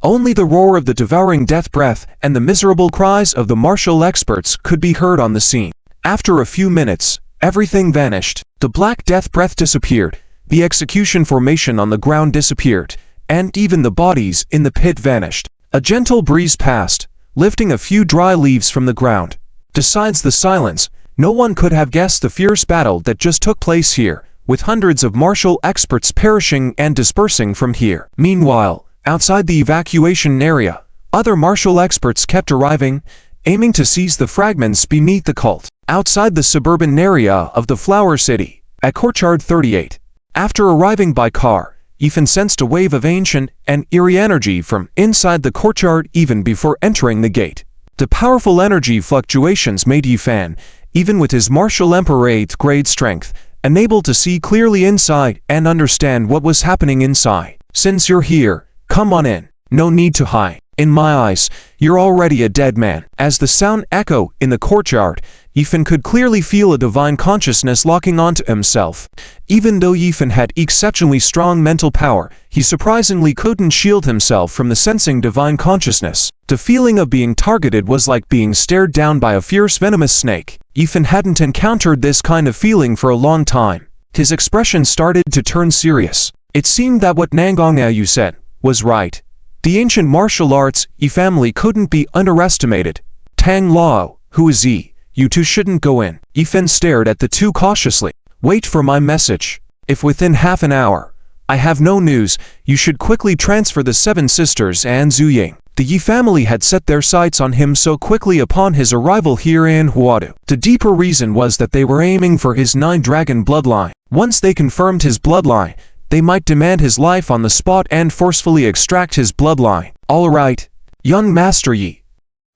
Only the roar of the devouring death breath and the miserable cries of the martial experts could be heard on the scene. After a few minutes, everything vanished. The black death breath disappeared, the execution formation on the ground disappeared, and even the bodies in the pit vanished. A gentle breeze passed, lifting a few dry leaves from the ground. Besides the silence, no one could have guessed the fierce battle that just took place here, with hundreds of martial experts perishing and dispersing from here. Meanwhile, outside the evacuation area, other martial experts kept arriving, aiming to seize the fragments beneath the cult. outside the suburban area of the Flower City, at Courtyard 38. After arriving by car, Ethan sensed a wave of ancient and eerie energy from inside the courtyard even before entering the gate. The powerful energy fluctuations made Ethan, even with his martial emperor 8th grade strength, unable to see clearly inside and understand what was happening inside. Since you're here, come on in. No need to hide. In my eyes, you're already a dead man. As the sound echoed in the courtyard, Ethan could clearly feel a divine consciousness locking onto himself. Even though Ethan had exceptionally strong mental power, he surprisingly couldn't shield himself from the sensing divine consciousness. The feeling of being targeted was like being stared down by a fierce venomous snake. Ethan hadn't encountered this kind of feeling for a long time. His expression started to turn serious. It seemed that what Nangongayu said was right. The ancient martial arts family couldn't be underestimated. Tang Lao, who is he? You two shouldn't go in. Ethan stared at the two cautiously. Wait for my message. If within half an hour I have no news, you should quickly transfer the 7 sisters and Zuying. The Yi family had set their sights on him so quickly upon his arrival here in Huadu. The deeper reason was that they were aiming for his 9-dragon bloodline. Once they confirmed his bloodline, they might demand his life on the spot and forcefully extract his bloodline. All right, young Master Yi.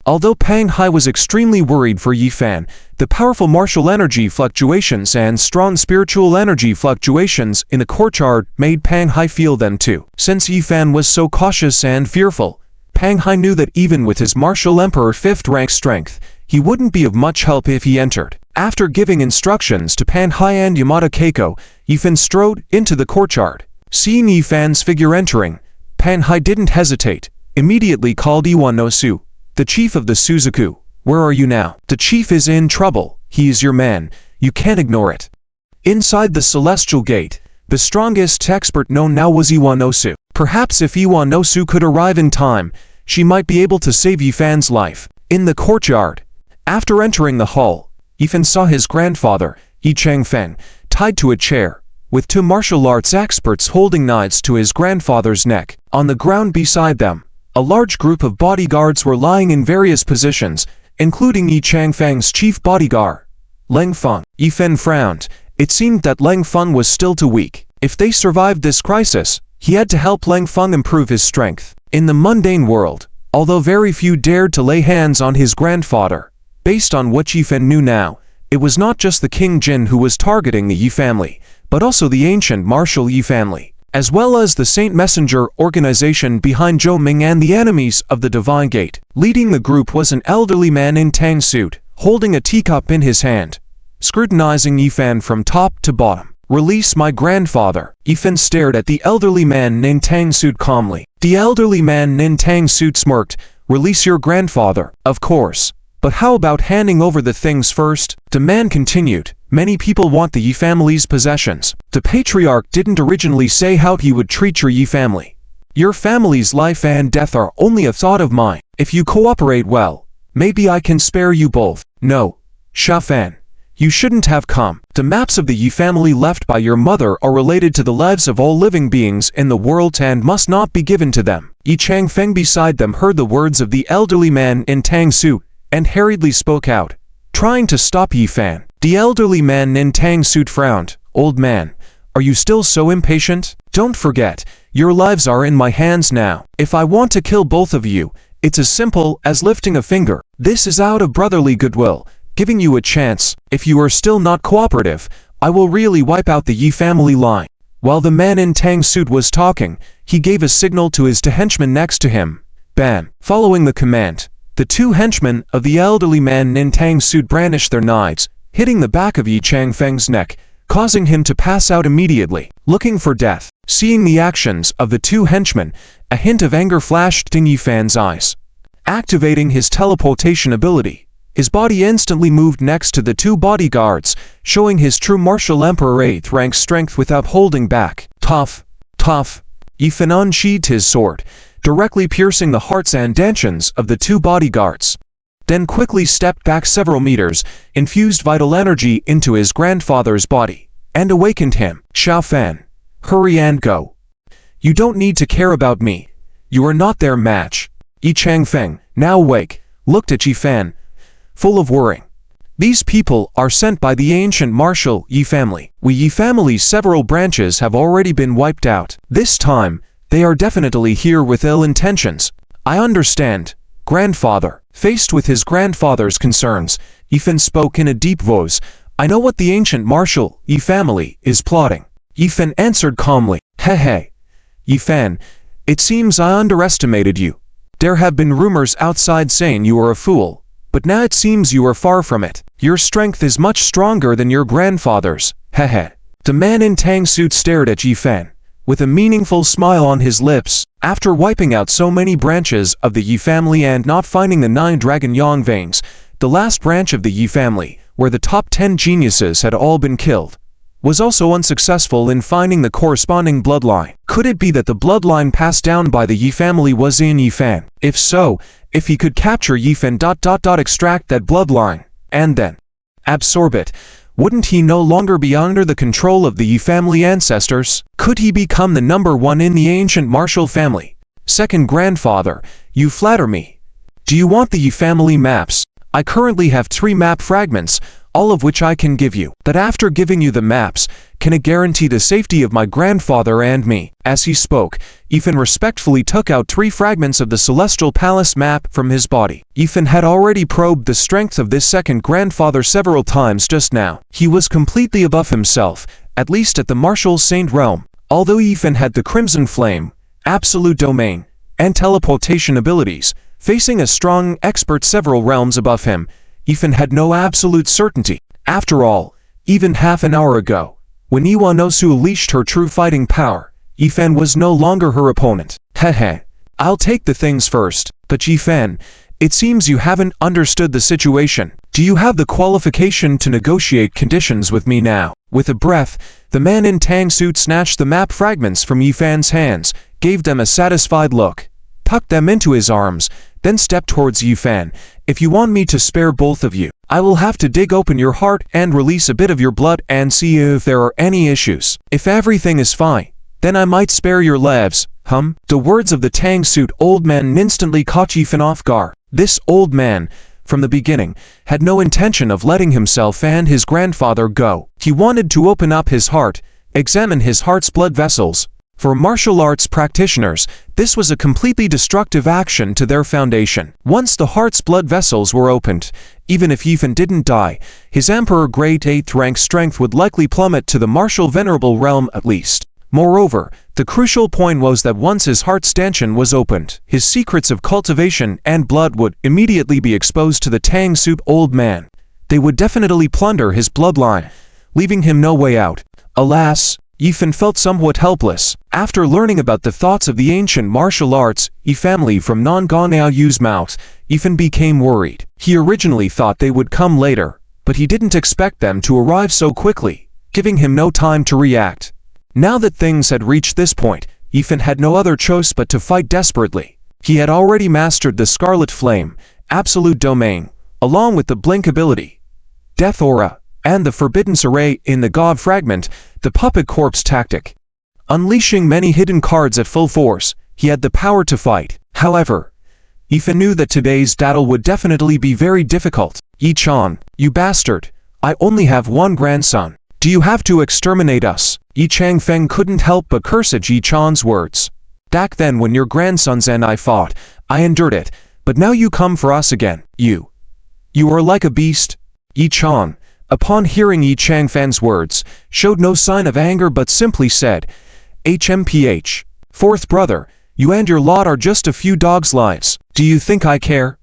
Although Pang Hai was extremely worried for Yi Fan, the powerful martial energy fluctuations and strong spiritual energy fluctuations in the courtyard made Pang Hai feel them too. Since Yi Fan was so cautious and fearful, Pang Hai knew that even with his martial emperor 5th rank strength, he wouldn't be of much help if he entered. After giving instructions to Pang Hai and Yamada Keiko, Yi Fan strode into the courtyard. Seeing Yi Fan's figure entering, Pang Hai didn't hesitate, immediately called Iwanosu, the chief of the Suzaku. Where are you now? The chief is in trouble. He is your man. You can't ignore it. Inside the celestial gate, the strongest expert known now was Iwanosu. Perhaps if Iwanosu could arrive in time, she might be able to save Yi Fan's life. In the courtyard, after entering the hall, Yi Fan saw his grandfather, Yi Changfeng, tied to a chair, with 2 martial arts experts holding knives to his grandfather's neck. On the ground beside them, a large group of bodyguards were lying in various positions, including Yi Changfeng's chief bodyguard, Leng Feng. Yi Fan frowned. It seemed that Leng Feng was still too weak. If they survived this crisis, he had to help Leng Feng improve his strength. In the mundane world, although very few dared to lay hands on his grandfather, based on what Yi Fan knew now, it was not just the King Jin who was targeting the Yi family, but also the ancient martial Yi family, as well as the Saint Messenger organization behind Zhou Ming and the enemies of the Divine Gate. Leading the group was an elderly man in tang suit, holding a teacup in his hand, scrutinizing Yi Fan from top to bottom. Release my grandfather. Yi Fan stared at the elderly man in tang suit calmly. The elderly man in tang suit smirked. Release your grandfather, of course. But how about handing over the things first? The man continued. Many people want the Yi family's possessions. The patriarch didn't originally say how he would treat your Yi family. Your family's life and death are only a thought of mine. If you cooperate well, maybe I can spare you both. No, Sha Fan, you shouldn't have come. The maps of the Yi family left by your mother are related to the lives of all living beings in the world and must not be given to them. Yi Changfeng beside them heard the words of the elderly man in tang suit, and hurriedly spoke out, trying to stop Yi Fan. The elderly man in tang suit frowned. Old man, are you still so impatient? Don't forget, your lives are in my hands now. If I want to kill both of you, it's as simple as lifting a finger. This is out of brotherly goodwill, giving you a chance. If you are still not cooperative, I will really wipe out the Yi family line. While the man in tang suit was talking, he gave a signal to his 2 henchmen next to him. Bam! Following the command, the 2 henchmen of the elderly man in tang suit brandished their knives, hitting the back of Yi Changfeng's neck, causing him to pass out immediately, looking for death. Seeing the actions of the 2 henchmen, a hint of anger flashed in Yi Fan's eyes. Activating his teleportation ability, his body instantly moved next to the 2 bodyguards, showing his true martial emperor 8th rank strength without holding back. Tough, tough. Yi Fan unsheathed his sword, directly piercing the hearts and dantians of the 2 bodyguards. Then quickly stepped back several meters, infused vital energy into his grandfather's body, and awakened him. Xiao Fan, hurry and go. You don't need to care about me. You are not their match. Yi Changfeng, now awake, looked at Yi Fan, full of worry. These people are sent by the ancient martial Yi family. Yi family's several branches have already been wiped out. This time, they are definitely here with ill intentions. I understand, grandfather. Faced with his grandfather's concerns, Yifan spoke in a deep voice. I know what the ancient martial Yi family is plotting. Yifan answered calmly. Hehe. Yifan, it seems I underestimated you. There have been rumors outside saying you are a fool, but now it seems you are far from it. Your strength is much stronger than your grandfather's. Hehe. The man in tang suit stared at Yifan, with a meaningful smile on his lips. After wiping out so many branches of the Yi family and not finding the 9 dragon yang veins, the last branch of the Yi family, where the top 10 geniuses had all been killed, was also unsuccessful in finding the corresponding bloodline. Could it be that the bloodline passed down by the Yi family was in Yifan? If so, if he could capture Yifan extract that bloodline, and then absorb it, wouldn't he no longer be under the control of the Yi family ancestors? Could he become the #1 in the ancient martial family? Second grandfather, you flatter me. Do you want the Yi family maps? I currently have 3 map fragments, all of which I can give you. That after giving you the maps, can it guarantee the safety of my grandfather and me? As he spoke, Yifan respectfully took out 3 fragments of the Celestial Palace map from his body. Yifan had already probed the strength of this second grandfather several times just now. He was completely above himself, at least at the Martial Saint realm. Although Yifan had the Crimson Flame, Absolute Domain, and Teleportation abilities, facing a strong expert several realms above him, Yifan had no absolute certainty. After all, even half an hour ago, when Iwanosu unleashed her true fighting power, Yifan was no longer her opponent. Hehe. I'll take the things first. But Yifan, it seems you haven't understood the situation. Do you have the qualification to negotiate conditions with me now? With a breath, the man in tang suit snatched the map fragments from Yifan's hands, gave them a satisfied look, tucked them into his arms, then stepped towards Yifan. If you want me to spare both of you, I will have to dig open your heart and release a bit of your blood and see if there are any issues. If everything is fine, then I might spare your lives. The words of the tang suit old man instantly caught Yifan off guard. This old man, from the beginning, had no intention of letting himself and his grandfather go. He wanted to open up his heart, examine his heart's blood vessels. For martial arts practitioners, this was a completely destructive action to their foundation. Once the heart's blood vessels were opened, even if Yifan didn't die, his Emperor Grade 8th rank strength would likely plummet to the martial venerable realm at least. Moreover, the crucial point was that once his heart stanchion was opened, his secrets of cultivation and blood would immediately be exposed to the tang suit old man. They would definitely plunder his bloodline, leaving him no way out. Alas, Yifan felt somewhat helpless. After learning about the thoughts of the ancient martial arts Yi family from Non-Ganaoyu's mouth, Yifan became worried. He originally thought they would come later, but he didn't expect them to arrive so quickly, giving him no time to react. Now that things had reached this point, Yifan had no other choice but to fight desperately. He had already mastered the Scarlet Flame, Absolute Domain, along with the Blink ability, Death Aura, and the Forbiddance Array in the God Fragment, the Puppet Corpse tactic. Unleashing many hidden cards at full force, he had the power to fight. However, Yifan knew that today's battle would definitely be very difficult. Yi-chan, you bastard, I only have one grandson. Do you have to exterminate us? Yi Changfeng couldn't help but curse at Yi-chan's words. Back then when your grandsons and I fought, I endured it, but now you come for us again. You are like a beast. Yi-chan, upon hearing Yi Changfeng's words, showed no sign of anger but simply said, HMPH. Fourth brother, you and your lot are just a few dogs' lives. Do you think I care?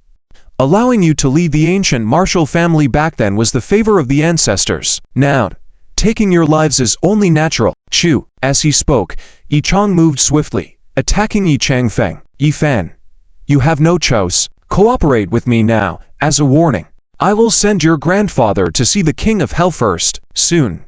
Allowing you to lead the ancient martial family back then was the favor of the ancestors. Now, taking your lives is only natural. Chu. As he spoke, Yi Chang moved swiftly, attacking Yi Changfeng. Yifan, you have no choice. Cooperate with me now, as a warning. I will send your grandfather to see the King of Hell first. Soon,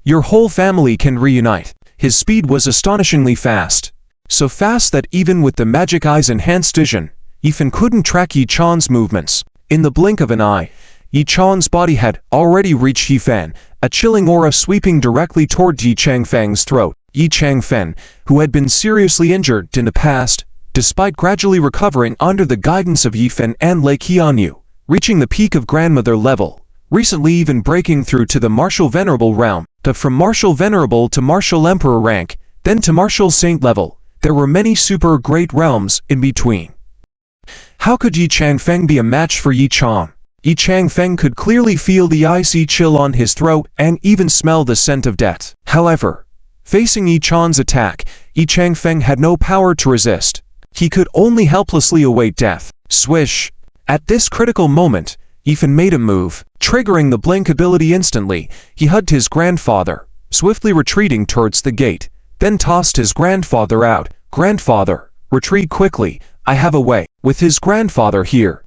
your whole family can reunite. His speed was astonishingly fast. So fast that even with the Magic Eye's enhanced vision, Yifan couldn't track Yi Chan's movements. In the blink of an eye, Yi Chan's body had already reached Yifan, a chilling aura sweeping directly toward Yi Changfeng's throat. Yi Changfeng, who had been seriously injured in the past, despite gradually recovering under the guidance of Yifan and Lei Qianyu, reaching the peak of grandmother level, recently even breaking through to the martial venerable realm, but from martial venerable to martial emperor rank, then to martial saint level. There were many super great realms in between. How could Yi Changfeng be a match for Yi Chang? Yi Changfeng could clearly feel the icy chill on his throat and even smell the scent of death. However, facing Yi Chang's attack, Yi Changfeng had no power to resist. He could only helplessly await death. Swish! At this critical moment, Yi Fan made a move, triggering the blink ability instantly. He hugged his grandfather, swiftly retreating towards the gate, then tossed his grandfather out. "Grandfather, retreat quickly, I have a way." With his grandfather here,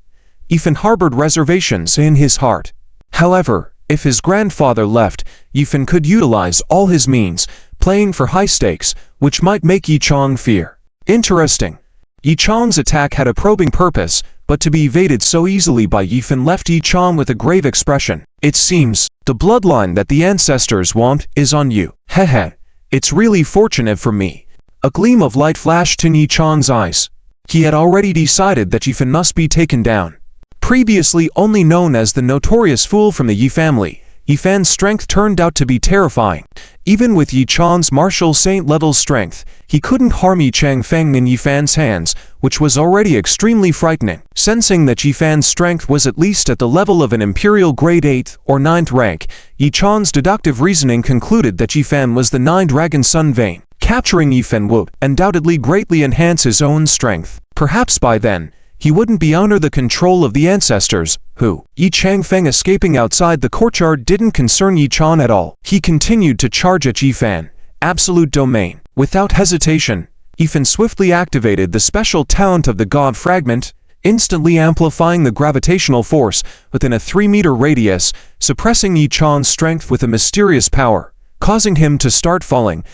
Yi Fan harbored reservations in his heart. However, if his grandfather left, Yi Fan could utilize all his means, playing for high stakes, which might make Yi Chang fear. Interesting. Yi Chang's attack had a probing purpose, but to be evaded so easily by Yi Fan left Yi Chang with a grave expression. "It seems, the bloodline that the ancestors want is on you. Hehe. It's really fortunate for me." A gleam of light flashed in Yi Chang's eyes. He had already decided that Yi Fan must be taken down. Previously only known as the notorious fool from the Yi family, Yi Fan's strength turned out to be terrifying. Even with Yi Chang's martial saint level strength, he couldn't harm Yi Changfeng in Yi Fan's hands, which was already extremely frightening. Sensing that Yi Fan's strength was at least at the level of an imperial grade 8th or 9th rank, Yi Chang's deductive reasoning concluded that Yi Fan was the 9 Dragon Sun vein. Capturing Yi Fan would undoubtedly greatly enhance his own strength. Perhaps by then, he wouldn't be under the control of the ancestors, who. Yi Changfeng escaping outside the courtyard didn't concern Yi Chang at all. He continued to charge at Yi Fan. Absolute domain. Without hesitation, Yi Fan swiftly activated the special talent of the God Fragment, instantly amplifying the gravitational force within a 3-meter radius, suppressing Yi Chang's strength with a mysterious power, causing him to start falling.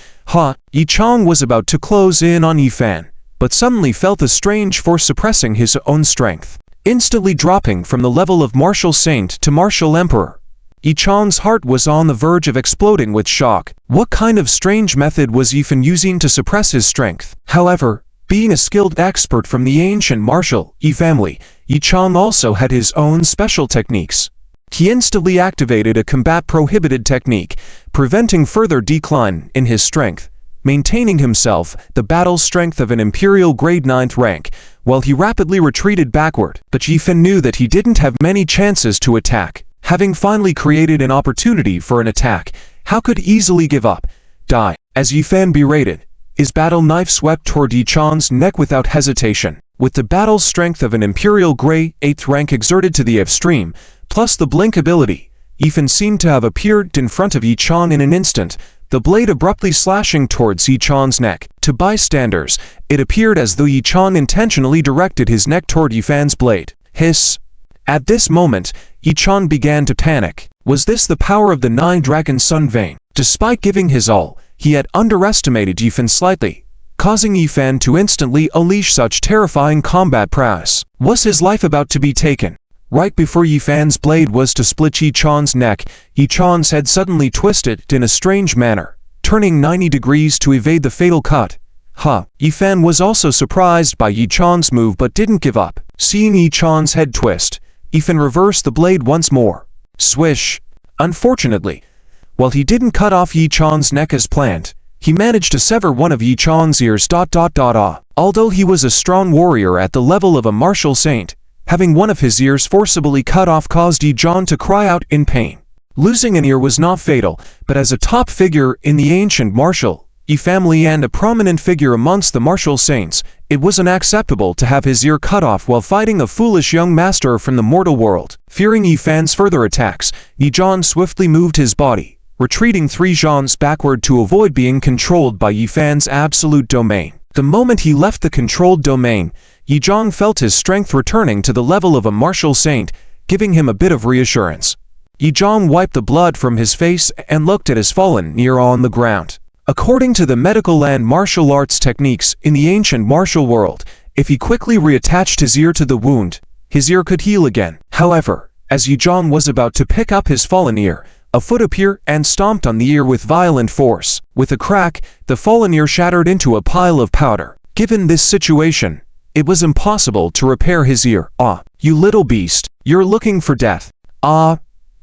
Yi Chang was about to close in on Yi Fan, but suddenly felt a strange force suppressing his own strength, instantly dropping from the level of martial saint to martial emperor. Yi Chang's heart was on the verge of exploding with shock. What kind of strange method was Yi Fan using to suppress his strength? However, being a skilled expert from the ancient martial Yi family, Yi Chang also had his own special techniques. He instantly activated a combat prohibited technique, preventing further decline in his strength, maintaining himself the battle strength of an imperial grade 9th rank, while he rapidly retreated backward. But Yi Fan knew that he didn't have many chances to attack. Having finally created an opportunity for an attack, how could easily give up? Die. As Yi Fan berated, his battle knife swept toward Yi Chang's neck without hesitation. With the battle strength of an imperial grade 8th rank exerted to the extreme, plus the blink ability, Yi Fan seemed to have appeared in front of Yi Chang in an instant, the blade abruptly slashing towards Yi Chang's neck. To bystanders, it appeared as though Yi Chang intentionally directed his neck toward Yi Fan's blade. Hiss! At this moment, Yi Chang began to panic. Was this the power of the 9 Dragon Sun vein? Despite giving his all, he had underestimated Yi Fan slightly, causing Yi Fan to instantly unleash such terrifying combat prowess. Was his life about to be taken? Right before Yi Fan's blade was to split Yi Chang's neck, Yi Chang's head suddenly twisted in a strange manner, turning 90 degrees to evade the fatal cut. Yi Fan was also surprised by Yi Chang's move but didn't give up. Seeing Yi Chang's head twist, Yi Fan reversed the blade once more. Swish! Unfortunately, while he didn't cut off Yi Chang's neck as planned, he managed to sever one of Yi Chang's ears. Although he was a strong warrior at the level of a martial saint, having one of his ears forcibly cut off caused Yi Chang to cry out in pain. Losing an ear was not fatal, but as a top figure in the ancient martial Yi family and a prominent figure amongst the martial saints, it was unacceptable to have his ear cut off while fighting a foolish young master from the mortal world. Fearing Yi Fan's further attacks, Yi Chang swiftly moved his body, retreating 3 zhans backward to avoid being controlled by Yi Fan's absolute domain. The moment he left the controlled domain, Yi Chang felt his strength returning to the level of a martial saint, giving him a bit of reassurance. Yi Chang wiped the blood from his face and looked at his fallen ear on the ground. According to the medical and martial arts techniques in the ancient martial world, if he quickly reattached his ear to the wound, his ear could heal again. However, as Yi Chang was about to pick up his fallen ear, a foot appeared and stomped on the ear with violent force. With a crack, the fallen ear shattered into a pile of powder. Given this situation, it was impossible to repair his ear. You little beast, you're looking for death.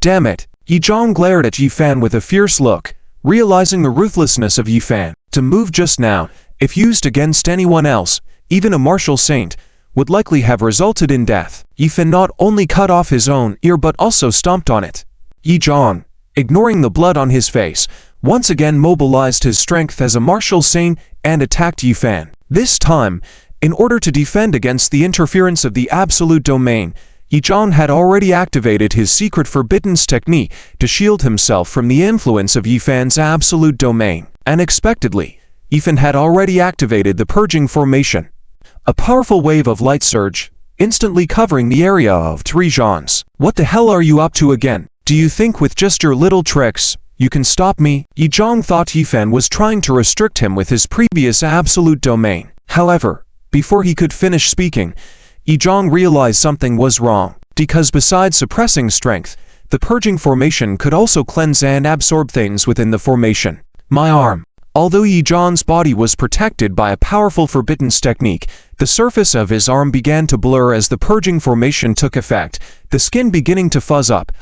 Damn it! Yi Zhang glared at Yi Fan with a fierce look, realizing the ruthlessness of Yi Fan. To move just now, if used against anyone else, even a martial saint, would likely have resulted in death. Yi Fan not only cut off his own ear but also stomped on it. Yi Zhang, ignoring the blood on his face, once again mobilized his strength as a martial saint and attacked Yi Fan. This time, in order to defend against the interference of the absolute domain, Yi Zhang had already activated his secret forbiddance technique to shield himself from the influence of Yi Fan's absolute domain. Unexpectedly, Yi Fan had already activated the purging formation. A powerful wave of light surged, instantly covering the area of DRIZZLE. What the hell are you up to again? Do you think with just your little tricks, you can stop me? Yi Zhang thought Yi Fan was trying to restrict him with his previous absolute domain. However, before he could finish speaking, Yi Zhang realized something was wrong, because besides suppressing strength, the purging formation could also cleanse and absorb things within the formation. My arm. Although Yi Zhang's body was protected by a powerful forbiddance technique, the surface of his arm began to blur as the purging formation took effect, the skin beginning to fuzz up.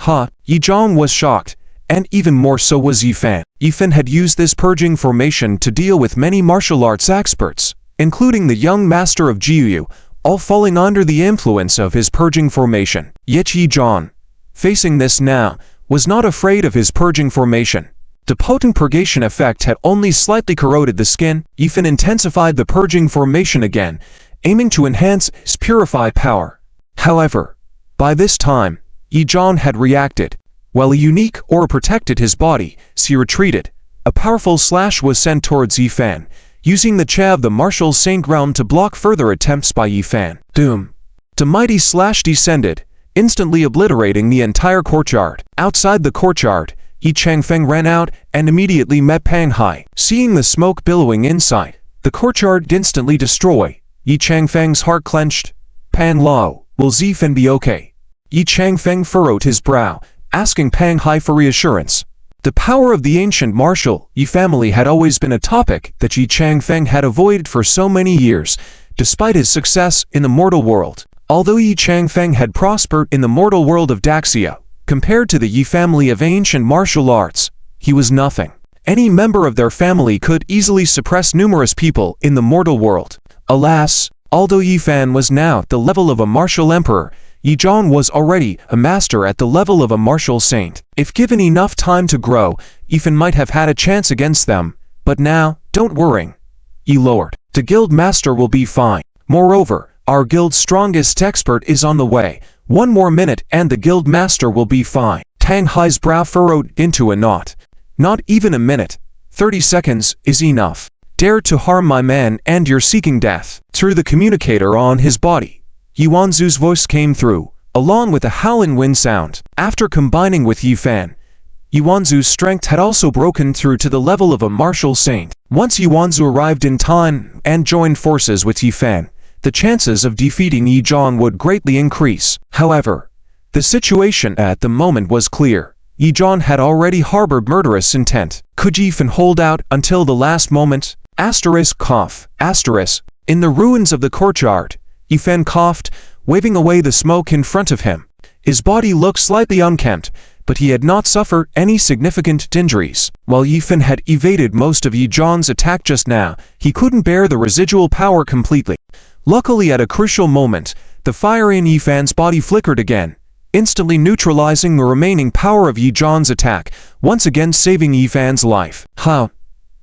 Yi Zhang was shocked, and even more so was Yi Fan. Yi Fan had used this purging formation to deal with many martial arts experts, including the young master of Jiuyu, all falling under the influence of his purging formation. Yet Yi Zhang, facing this now, was not afraid of his purging formation. The potent purgation effect had only slightly corroded the skin. Yi Fan intensified the purging formation again, aiming to enhance his purified power. However, by this time, Yi Zhang had reacted. While a unique aura protected his body, he retreated. A powerful slash was sent towards Yi Fan, using the Cha of the martial saint realm to block further attempts by Yi Fan. Doom! The mighty slash descended, instantly obliterating the entire courtyard. Outside the courtyard, Yi Changfeng ran out and immediately met Pang Hai. Seeing the smoke billowing inside, the courtyard instantly destroyed. Yi Changfeng's heart clenched. Pan Lao, will Zifan be okay? Yi Changfeng furrowed his brow, asking Pang Hai for reassurance. The power of the ancient martial Yi family had always been a topic that Yi Changfeng had avoided for so many years, despite his success in the mortal world. Although Yi Changfeng had prospered in the mortal world of Daxia, compared to the Yi family of ancient martial arts, he was nothing. Any member of their family could easily suppress numerous people in the mortal world. Alas, although Yi Fan was now at the level of a martial emperor, Yi Zhang was already a master at the level of a martial saint. If given enough time to grow, Yi Fan might have had a chance against them, but now, don't worry, Yi Lord. The guild master will be fine. Moreover, our guild's strongest expert is on the way. 1 more minute and the guild master will be fine. Tang Hai's brow furrowed into a knot. Not even a minute. 30 seconds is enough. Dare to harm my man and you're seeking death. Through the communicator on his body, Yuanzu's voice came through, along with a howling wind sound. After combining with Yi Fan, Yuanzu's strength had also broken through to the level of a martial saint. Once Yuanzu arrived in time and joined forces with Yi Fan, the chances of defeating Yi Zhang would greatly increase. However, the situation at the moment was clear. Yi Zhang had already harbored murderous intent. Could Yi Fan hold out until the last moment? Cough. In the ruins of the courtyard, Yi Fan coughed, waving away the smoke in front of him. His body looked slightly unkempt, but he had not suffered any significant injuries. While Yi Fan had evaded most of Yi Zhang's attack just now, he couldn't bear the residual power completely. Luckily, at a crucial moment, the fire in Yi Fan's body flickered again, instantly neutralizing the remaining power of Yi Zhang's attack, once again saving Yi Fan's life.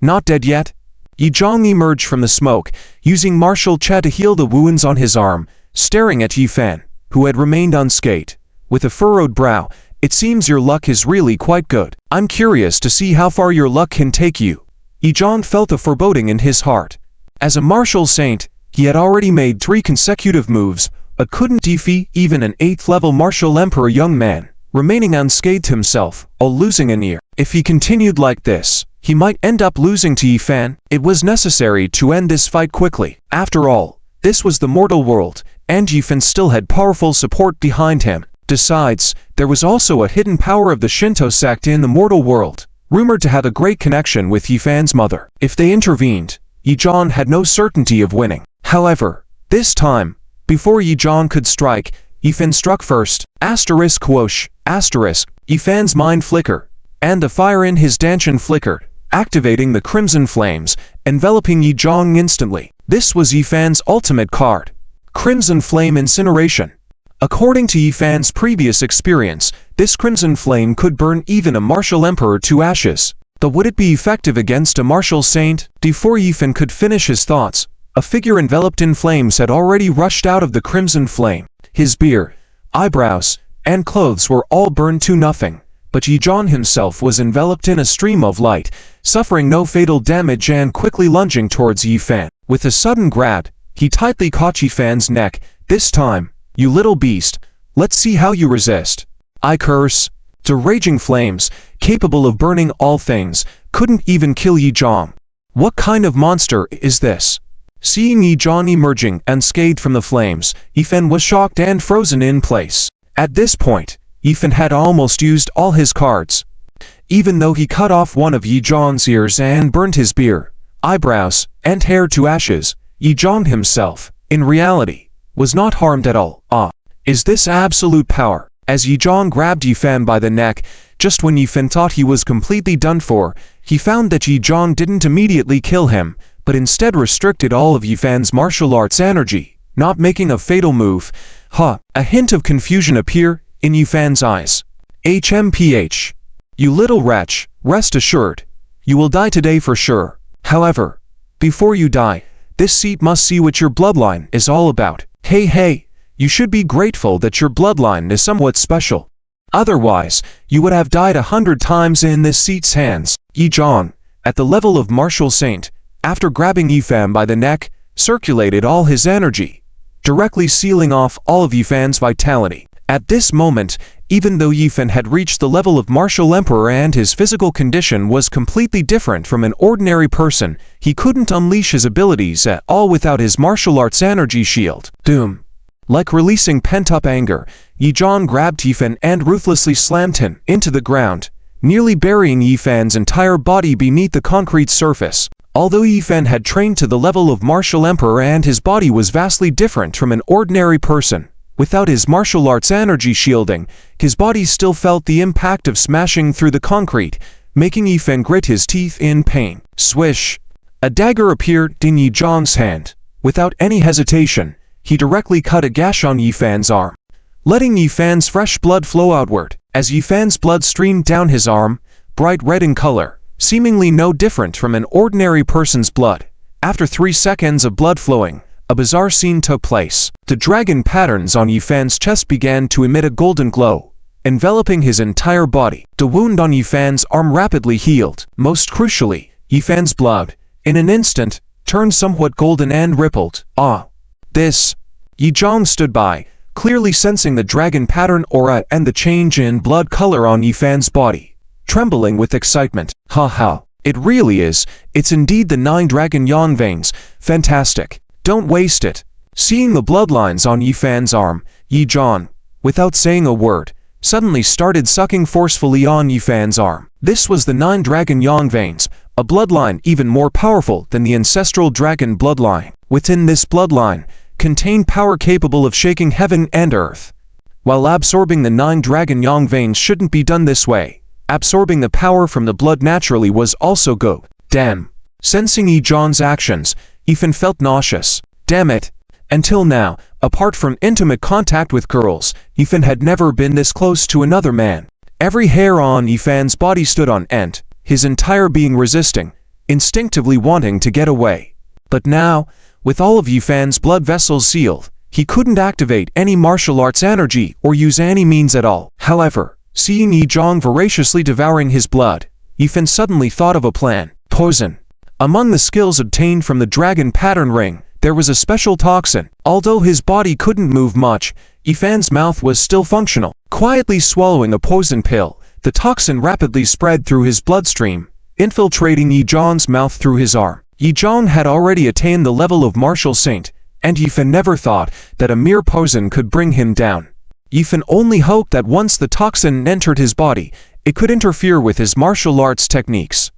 Not dead yet? Yi Zhang emerged from the smoke, using martial Cha to heal the wounds on his arm, staring at Yi Fan, who had remained unscathed. With a furrowed brow, it seems your luck is really quite good. I'm curious to see how far your luck can take you. Yi Zhang felt a foreboding in his heart. As a martial saint, he had already made 3 consecutive moves, but couldn't defeat even an 8th-level martial emperor young man, remaining unscathed himself, or losing an ear. If he continued like this, he might end up losing to Yi Fan. It was necessary to end this fight quickly. After all, this was the mortal world, and Yi Fan still had powerful support behind him. Besides, there was also a hidden power of the Shinto sect in the mortal world, rumored to have a great connection with Yi Fan's mother. If they intervened, Yi Zhang had no certainty of winning. However, this time, before Yi Zhang could strike, Yi Fan struck first. Whoosh. Yifan's mind flickered, and the fire in his dantian flickered, activating the crimson flames, enveloping Yi Zhang instantly. This was Yifan's ultimate card, Crimson Flame Incineration. According to Yifan's previous experience, this crimson flame could burn even a martial emperor to ashes. Though would it be effective against a martial saint? Before Yifan could finish his thoughts, a figure enveloped in flames had already rushed out of the crimson flame. His beard, eyebrows, and clothes were all burned to nothing, but Yi Zhang himself was enveloped in a stream of light, suffering no fatal damage and quickly lunging towards Yifan. With a sudden grab, he tightly caught Yifan's neck. This time, you little beast, let's see how you resist. I curse. The raging flames, capable of burning all things, couldn't even kill Yi Zhang. What kind of monster is this? Seeing Yi Zhang emerging unscathed from the flames, Yifan was shocked and frozen in place. At this point, Yifan had almost used all his cards. Even though he cut off one of Yi Zhang's ears and burned his beard, eyebrows, and hair to ashes, Yi Zhang himself, in reality, was not harmed at all. Is this absolute power? As Yi Zhang grabbed Yifan by the neck, just when Yifan thought he was completely done for, he found that Yi Zhang didn't immediately kill him, but instead restricted all of Yifan's martial arts energy, not making a fatal move. A hint of confusion appeared in Yifan's eyes. HMPH. You little wretch, rest assured, you will die today for sure. However, before you die, this seat must see what your bloodline is all about. Hey, you should be grateful that your bloodline is somewhat special. Otherwise, you would have died 100 times in this seat's hands. Yi Zhang, at the level of martial saint, after grabbing Yifan by the neck, circulated all his energy, directly sealing off all of Yifan's vitality. At this moment, even though Yifan had reached the level of martial emperor and his physical condition was completely different from an ordinary person, he couldn't unleash his abilities at all without his martial arts energy shield. Doom. Like releasing pent-up anger, Yi Zhang grabbed Yifan and ruthlessly slammed him into the ground, nearly burying Yifan's entire body beneath the concrete surface. Although Yifan had trained to the level of martial emperor and his body was vastly different from an ordinary person, without his martial arts energy shielding, his body still felt the impact of smashing through the concrete, making Yifan grit his teeth in pain. Swish! A dagger appeared in Yi Zhang's hand. Without any hesitation, he directly cut a gash on Yifan's arm, letting Yifan's fresh blood flow outward. As Yifan's blood streamed down his arm, bright red in color, seemingly no different from an ordinary person's blood. After 3 seconds of blood flowing, a bizarre scene took place. The dragon patterns on Yifan's chest began to emit a golden glow, enveloping his entire body. The wound on Yifan's arm rapidly healed. Most crucially, Yifan's blood, in an instant, turned somewhat golden and rippled. This. Yi Zhang stood by, clearly sensing the dragon pattern aura and the change in blood color on Yifan's body, trembling with excitement. It really is. It's indeed the 9 dragon yang veins. Fantastic. Don't waste it. Seeing the bloodlines on Yifan's arm, Yi Zhang, without saying a word, suddenly started sucking forcefully on Yifan's arm. This was the 9 dragon yang veins, a bloodline even more powerful than the ancestral dragon bloodline. Within this bloodline, contained power capable of shaking heaven and earth. While absorbing the 9 dragon yang veins shouldn't be done this way, absorbing the power from the blood naturally was also good. Damn. Sensing Yi Zhang's actions, Yifan felt nauseous. Damn it. Until now, apart from intimate contact with girls, Yifan had never been this close to another man. Every hair on Yifan's body stood on end, his entire being resisting, instinctively wanting to get away. But now, with all of Yifan's blood vessels sealed, he couldn't activate any martial arts energy or use any means at all. However, seeing Yi Zhang voraciously devouring his blood, Yifan suddenly thought of a plan. Poison. Among the skills obtained from the dragon pattern ring, there was a special toxin. Although his body couldn't move much, Yifan's mouth was still functional. Quietly swallowing a poison pill, the toxin rapidly spread through his bloodstream, infiltrating Yi Zhang's mouth through his arm. Yi Zhang had already attained the level of martial saint, and Yifan never thought that a mere poison could bring him down. Yifan only hoped that once the toxin entered his body, it could interfere with his martial arts techniques.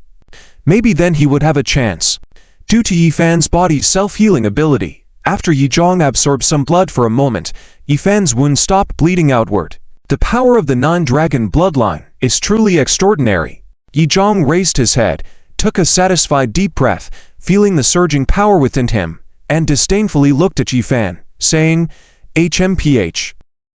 Maybe then he would have a chance. Due to Yifan's body's self-healing ability, after Yi Zhang absorbed some blood for a moment, Yifan's wound stopped bleeding outward, The power of the nine-dragon bloodline is truly extraordinary. Yizhong raised his head, took a satisfied deep breath, feeling the surging power within him, and disdainfully looked at Yifan, saying, HMPH.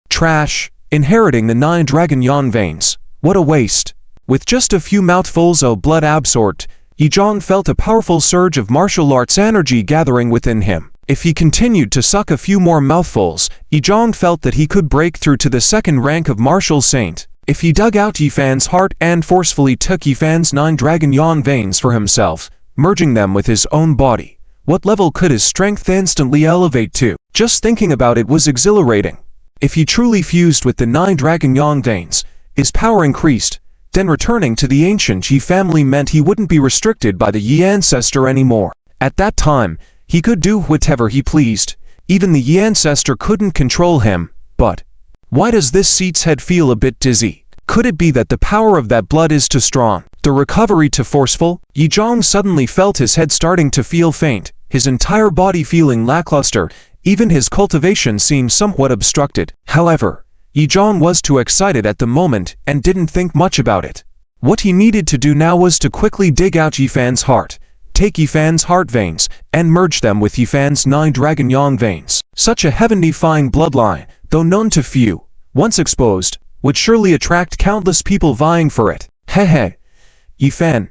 Trash, inheriting the nine-dragon yan veins. What a waste. With just a few mouthfuls of blood absorbed, Yizhong felt a powerful surge of martial arts energy gathering within him. If he continued to suck a few more mouthfuls, Yizhong felt that he could break through to the second rank of martial saint. If he dug out Yifan's heart and forcefully took Yifan's nine-dragon yan veins for himself, merging them with his own body, what level could his strength instantly elevate to? Just thinking about it was exhilarating. If he truly fused with the nine-dragon yan veins, his power increased. Then returning to the ancient Yi family meant he wouldn't be restricted by the Yi ancestor anymore. At that time, he could do whatever he pleased. Even the Yi ancestor couldn't control him. But why does this seat's head feel a bit dizzy? Could it be that the power of that blood is too strong? The recovery too forceful? Yizhong suddenly felt his head starting to feel faint, his entire body feeling lackluster, even his cultivation seemed somewhat obstructed. However, Yizhong was too excited at the moment and didn't think much about it. What he needed to do now was to quickly dig out Yifan's heart, take Yifan's heart veins, and merge them with Yifan's nine-dragon yan veins. Such a heaven-defying bloodline, though known to few, once exposed, would surely attract countless people vying for it. Hehe. Yifan,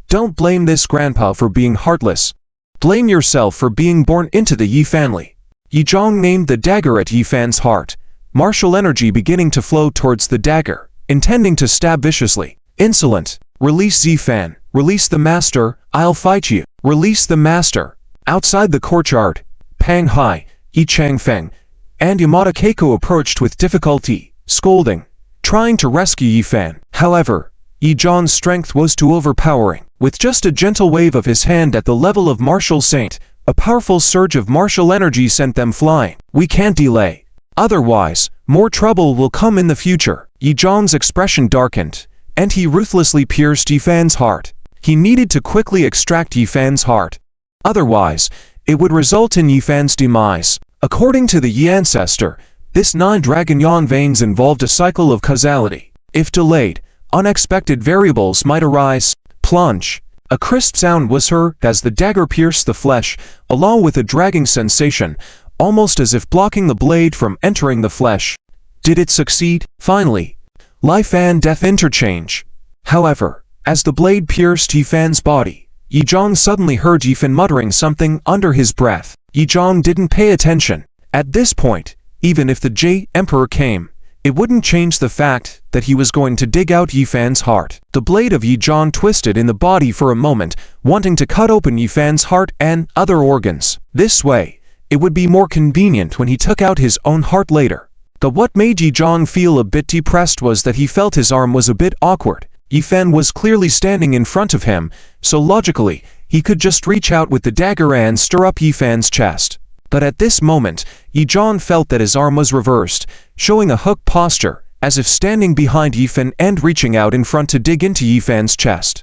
don't blame this grandpa for being heartless. Blame yourself for being born into the Yi family. Yizhong aimed the dagger at Yifan's heart, martial energy beginning to flow towards the dagger, intending to stab viciously. Insolent. Release Yifan. Release the master. I'll fight you. Release the master. Outside the courtyard, Pang Hai, Yi Changfeng, and Yamada Keiko approached with difficulty, scolding, trying to rescue Yifan. However, Yizhong's strength was too overpowering. With just a gentle wave of his hand at the level of martial saint, a powerful surge of martial energy sent them flying. We can't delay. Otherwise, more trouble will come in the future. Yizhong's expression darkened, and he ruthlessly pierced Yifan's heart. He needed to quickly extract Yifan's heart. Otherwise, it would result in Yifan's demise. According to the Yi ancestor, this nine-dragon yan veins involved a cycle of causality. If delayed, unexpected variables might arise. Plunge. A crisp sound was heard as the dagger pierced the flesh, along with a dragging sensation, almost as if blocking the blade from entering the flesh. Did it succeed? Finally. Life and death interchange. However, as the blade pierced Yifan's body, Yizhong suddenly heard Yifan muttering something under his breath. Yizhong didn't pay attention. At this point, even if the J Emperor came, it wouldn't change the fact that he was going to dig out Yifan's heart. The blade of Yizhong twisted in the body for a moment, wanting to cut open Yifan's heart and other organs. This way, it would be more convenient when he took out his own heart later. But what made Yizhong feel a bit depressed was that he felt his arm was a bit awkward. Yifan was clearly standing in front of him, so logically, he could just reach out with the dagger and stir up Yifan's chest. But at this moment, Yizhong felt that his arm was reversed, showing a hook posture, as if standing behind Yifan and reaching out in front to dig into Yifan's chest.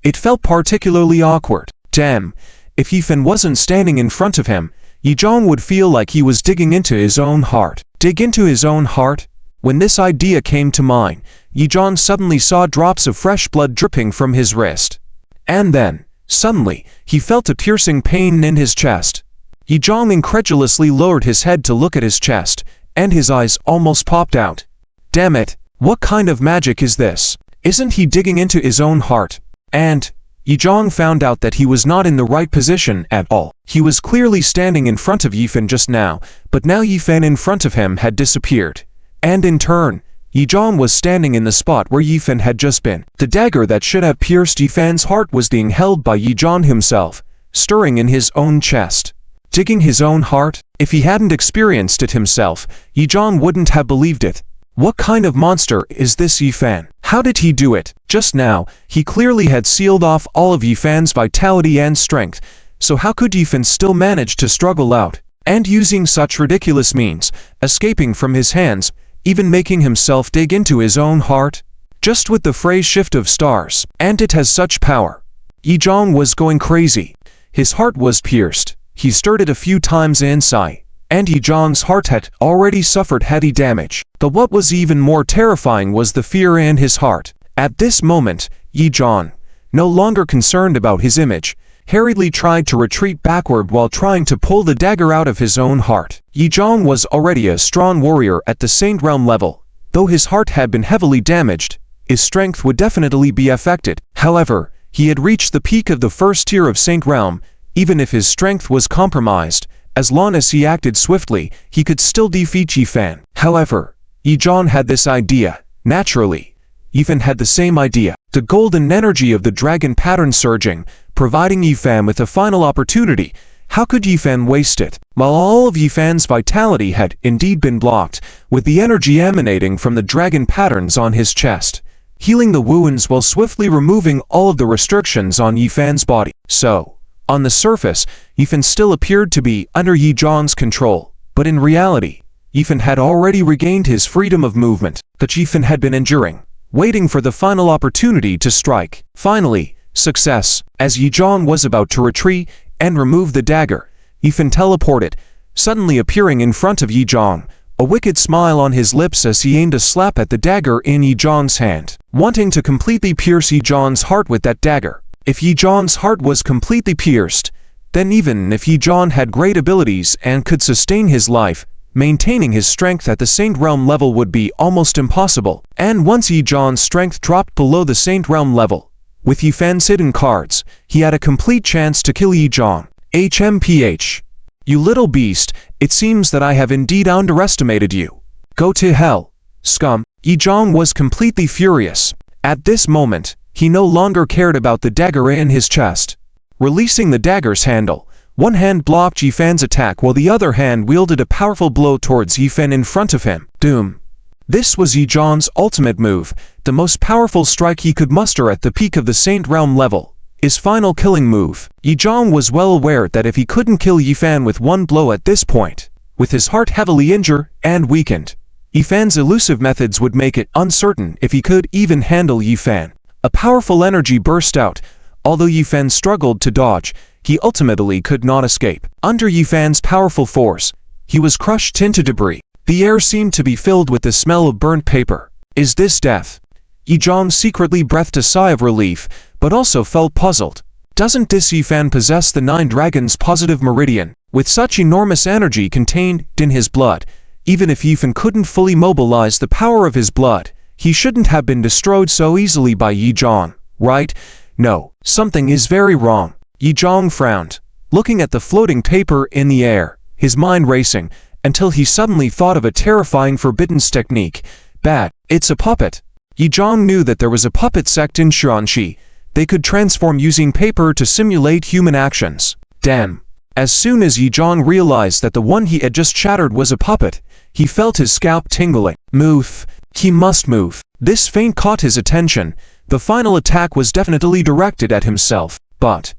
It felt particularly awkward. Damn, if Yifan wasn't standing in front of him, Yizhong would feel like he was digging into his own heart. Dig into his own heart? When this idea came to mind, Yizhong suddenly saw drops of fresh blood dripping from his wrist. And then, suddenly, he felt a piercing pain in his chest. Yizhong incredulously lowered his head to look at his chest, and his eyes almost popped out. Damn it, what kind of magic is this? Isn't he digging into his own heart? And Yizhong found out that he was not in the right position at all. He was clearly standing in front of Yifan just now, but now Yifan in front of him had disappeared. And in turn, Yizhong was standing in the spot where Yifan had just been. The dagger that should have pierced Yifan's heart was being held by Yizhong himself, stirring in his own chest. Digging his own heart? If he hadn't experienced it himself, Yizhong wouldn't have believed it. What kind of monster is this Yifan? How did he do it? Just now, he clearly had sealed off all of Yifan's vitality and strength, so how could Yifan still manage to struggle out? And using such ridiculous means, escaping from his hands, even making himself dig into his own heart? Just with the phrase shift of stars, and it has such power. Yizhong was going crazy. His heart was pierced. He stirred it a few times inside, and Yi Zhang's heart had already suffered heavy damage. But what was even more terrifying was the fear in his heart. At this moment, Yi Zhang, no longer concerned about his image, hurriedly tried to retreat backward while trying to pull the dagger out of his own heart. Yi Zhang was already a strong warrior at the Saint Realm level. Though his heart had been heavily damaged, his strength would definitely be affected. However, he had reached the peak of the first tier of Saint Realm. Even if his strength was compromised, as long as he acted swiftly, he could still defeat Yi Fan. However, Yi Zhang had this idea. Naturally, Yi Fan had the same idea. The golden energy of the dragon pattern surging, providing Yi Fan with a final opportunity. How could Yi Fan waste it? While all of Yi Fan's vitality had indeed been blocked, with the energy emanating from the dragon patterns on his chest, healing the wounds while swiftly removing all of the restrictions on Yi Fan's body. So, on the surface, Yi Fan still appeared to be under Yi Zhang's control, but in reality, Yi Fan had already regained his freedom of movement that Yi Fan had been enduring, waiting for the final opportunity to strike. Finally, success. As Yi Zhang was about to retreat and remove the dagger, Yi Fan teleported, suddenly appearing in front of Yi Zhang, a wicked smile on his lips as he aimed a slap at the dagger in Yi Zhang's hand, wanting to completely pierce Yi Zhang's heart with that dagger. If Yi Zhang's heart was completely pierced, then even if Yi Zhang had great abilities and could sustain his life, maintaining his strength at the Saint Realm level would be almost impossible. And once Yi Zhang's strength dropped below the Saint Realm level, with Yi Fan's hidden cards, he had a complete chance to kill Yi Zhang. HMPH. You little beast, it seems that I have indeed underestimated you. Go to hell, scum. Yi Zhang was completely furious. At this moment, he no longer cared about the dagger in his chest. Releasing the dagger's handle, one hand blocked Yi Fan's attack while the other hand wielded a powerful blow towards Yi Fan in front of him. Doom. This was Yi Zhang's ultimate move, the most powerful strike he could muster at the peak of the Saint Realm level. His final killing move. Yi Zhang was well aware that if he couldn't kill Yi Fan with one blow at this point, with his heart heavily injured and weakened, Yi Fan's elusive methods would make it uncertain if he could even handle Yi Fan. A powerful energy burst out. Although Yi Fan struggled to dodge, he ultimately could not escape. Under Yi Fan's powerful force, he was crushed into debris. The air seemed to be filled with the smell of burnt paper. Is this death? Yi Zhang secretly breathed a sigh of relief, but also felt puzzled. Doesn't this Yi Fan possess the 9 dragons positive meridian? With such enormous energy contained in his blood, even if Yi Fan couldn't fully mobilize the power of his blood, he shouldn't have been destroyed so easily by Yi Zhang, right? No, something is very wrong. Yi Zhang frowned, looking at the floating paper in the air, his mind racing, until he suddenly thought of a terrifying forbidden technique. Bad, it's a puppet. Yi Zhang knew that there was a puppet sect in Xuanxi. They could transform using paper to simulate human actions. Damn. As soon as Yi Zhang realized that the one he had just shattered was a puppet, he felt his scalp tingling. Move. He must move. This feint caught his attention. The final attack was definitely directed at himself, but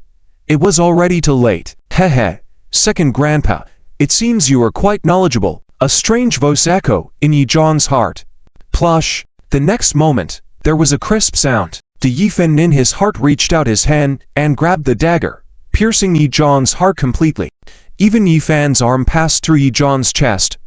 it was already too late. Hehe. Second grandpa, it seems you are quite knowledgeable. A strange voice echoed in Yi Zhang's heart. Plush. The next moment, there was a crisp sound. The Yi Fan in his heart reached out his hand and grabbed the dagger, piercing Yi Zhang's heart completely. Even Yi Fan's arm passed through Yi Zhang's chest.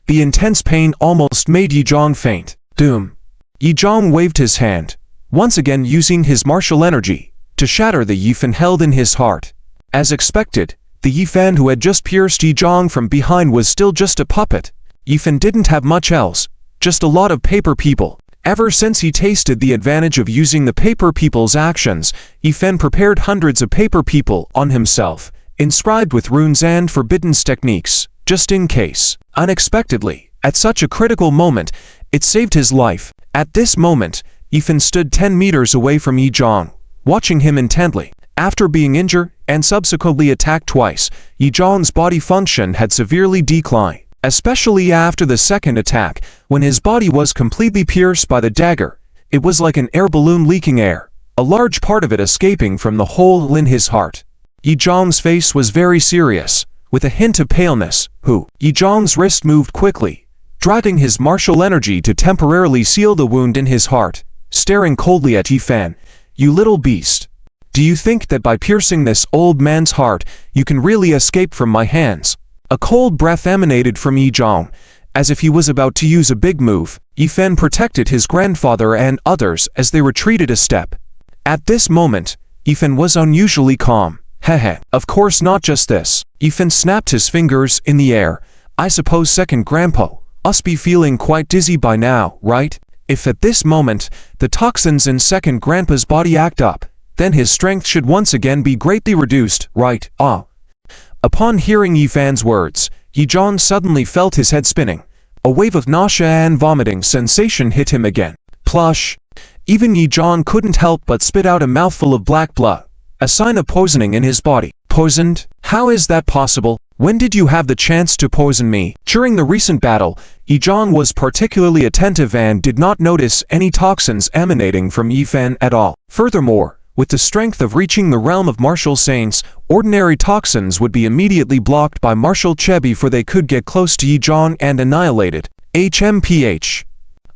The intense pain almost made Yi Zhang faint. Doom. Yi Zhang waved his hand, once again using his martial energy to shatter the Yi Fan held in his heart. As expected, the Yi Fan who had just pierced Yi Zhang from behind was still just a puppet. Yi Fan didn't have much else, just a lot of paper people. Ever since he tasted the advantage of using the paper people's actions, Yi Fan prepared hundreds of paper people on himself, inscribed with runes and forbidden techniques, just in case. Unexpectedly, at such a critical moment, it saved his life. At this moment, Yi Fan stood 10 meters away from Yi Zhang, watching him intently. After being injured and subsequently attacked twice, Yi Zhang's body function had severely declined, especially after the second attack, when his body was completely pierced by the dagger. It was like an air balloon leaking air, a large part of it escaping from the hole in his heart. Yi Zhang's face was very serious, with a hint of paleness. Yi Zhang's wrist moved quickly, dragging his martial energy to temporarily seal the wound in his heart, staring coldly at Yi Fan. You little beast. Do you think that by piercing this old man's heart, you can really escape from my hands? A cold breath emanated from Yizhong. As if he was about to use a big move, Yifan protected his grandfather and others as they retreated a step. At this moment, Yifan was unusually calm. Heh. Of course not just this. Yifan snapped his fingers in the air. I suppose second grandpa must be feeling quite dizzy by now, right? If at this moment, the toxins in second grandpa's body act up, then his strength should once again be greatly reduced, right? Upon hearing Yifan's words, Yizhong suddenly felt his head spinning. A wave of nausea and vomiting sensation hit him again. Plush! Even Yizhong couldn't help but spit out a mouthful of black blood, a sign of poisoning in his body. Poisoned? How is that possible? When did you have the chance to poison me? During the recent battle, Yizhong was particularly attentive and did not notice any toxins emanating from Yifan at all. Furthermore, with the strength of reaching the realm of martial saints, ordinary toxins would be immediately blocked by martial Che before they could get close to Yizhong and annihilate it. HMPH.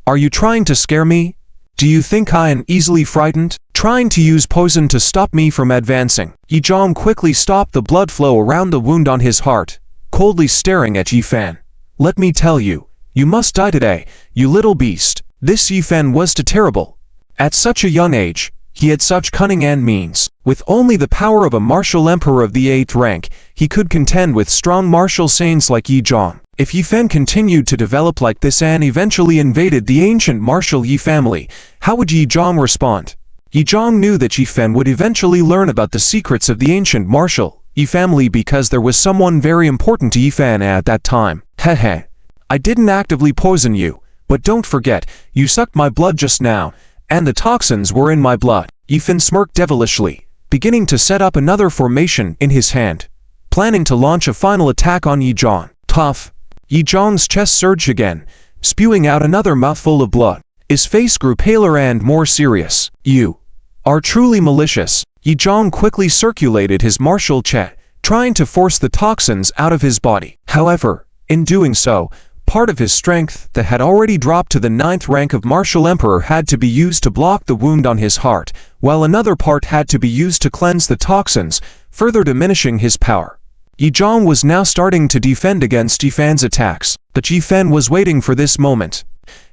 Are you trying to scare me? Do you think I am easily frightened? Trying to use poison to stop me from advancing. Yizhong quickly stopped the blood flow around the wound on his heart, coldly staring at Yifan. Let me tell you, you must die today, you little beast. This Yifan was too terrible. At such a young age, he had such cunning and means. With only the power of a martial emperor of the 8th rank, he could contend with strong martial saints like Yizhong. If Yifan continued to develop like this and eventually invaded the ancient martial Yi family, how would Yizhong respond? Yizhong knew that Yifan would eventually learn about the secrets of the ancient martial Yi family because there was someone very important to Yifan at that time. Heh. I didn't actively poison you, but don't forget, you sucked my blood just now, and the toxins were in my blood. Yifan smirked devilishly, beginning to set up another formation in his hand, planning to launch a final attack on Yizhong. Tough. Yizhong's chest surged again, spewing out another mouthful of blood. His face grew paler and more serious. You are truly malicious. Yizhong quickly circulated his martial Che, trying to force the toxins out of his body. However, in doing so, part of his strength that had already dropped to the 9th rank of martial emperor had to be used to block the wound on his heart, while another part had to be used to cleanse the toxins, further diminishing his power. Yizhong was now starting to defend against Yifan's attacks, but Yifan was waiting for this moment.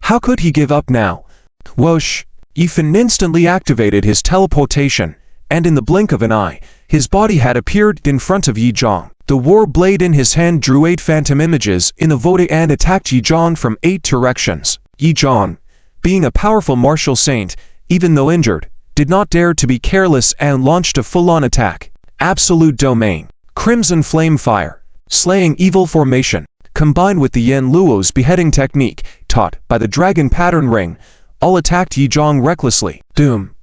How could he give up now? Whoosh! Yifan instantly activated his teleportation, and in the blink of an eye, his body had appeared in front of Yizhong. The war blade in his hand drew 8 phantom images in the void and attacked Yizhong from 8 directions. Yizhong, being a powerful martial saint, even though injured, did not dare to be careless and launched a full-on attack. Absolute Domain. Crimson Flame Fire. Slaying Evil Formation. Combined with the Yen Luo's beheading technique, taught by the Dragon Pattern Ring, all attacked Yizhong recklessly. Doom.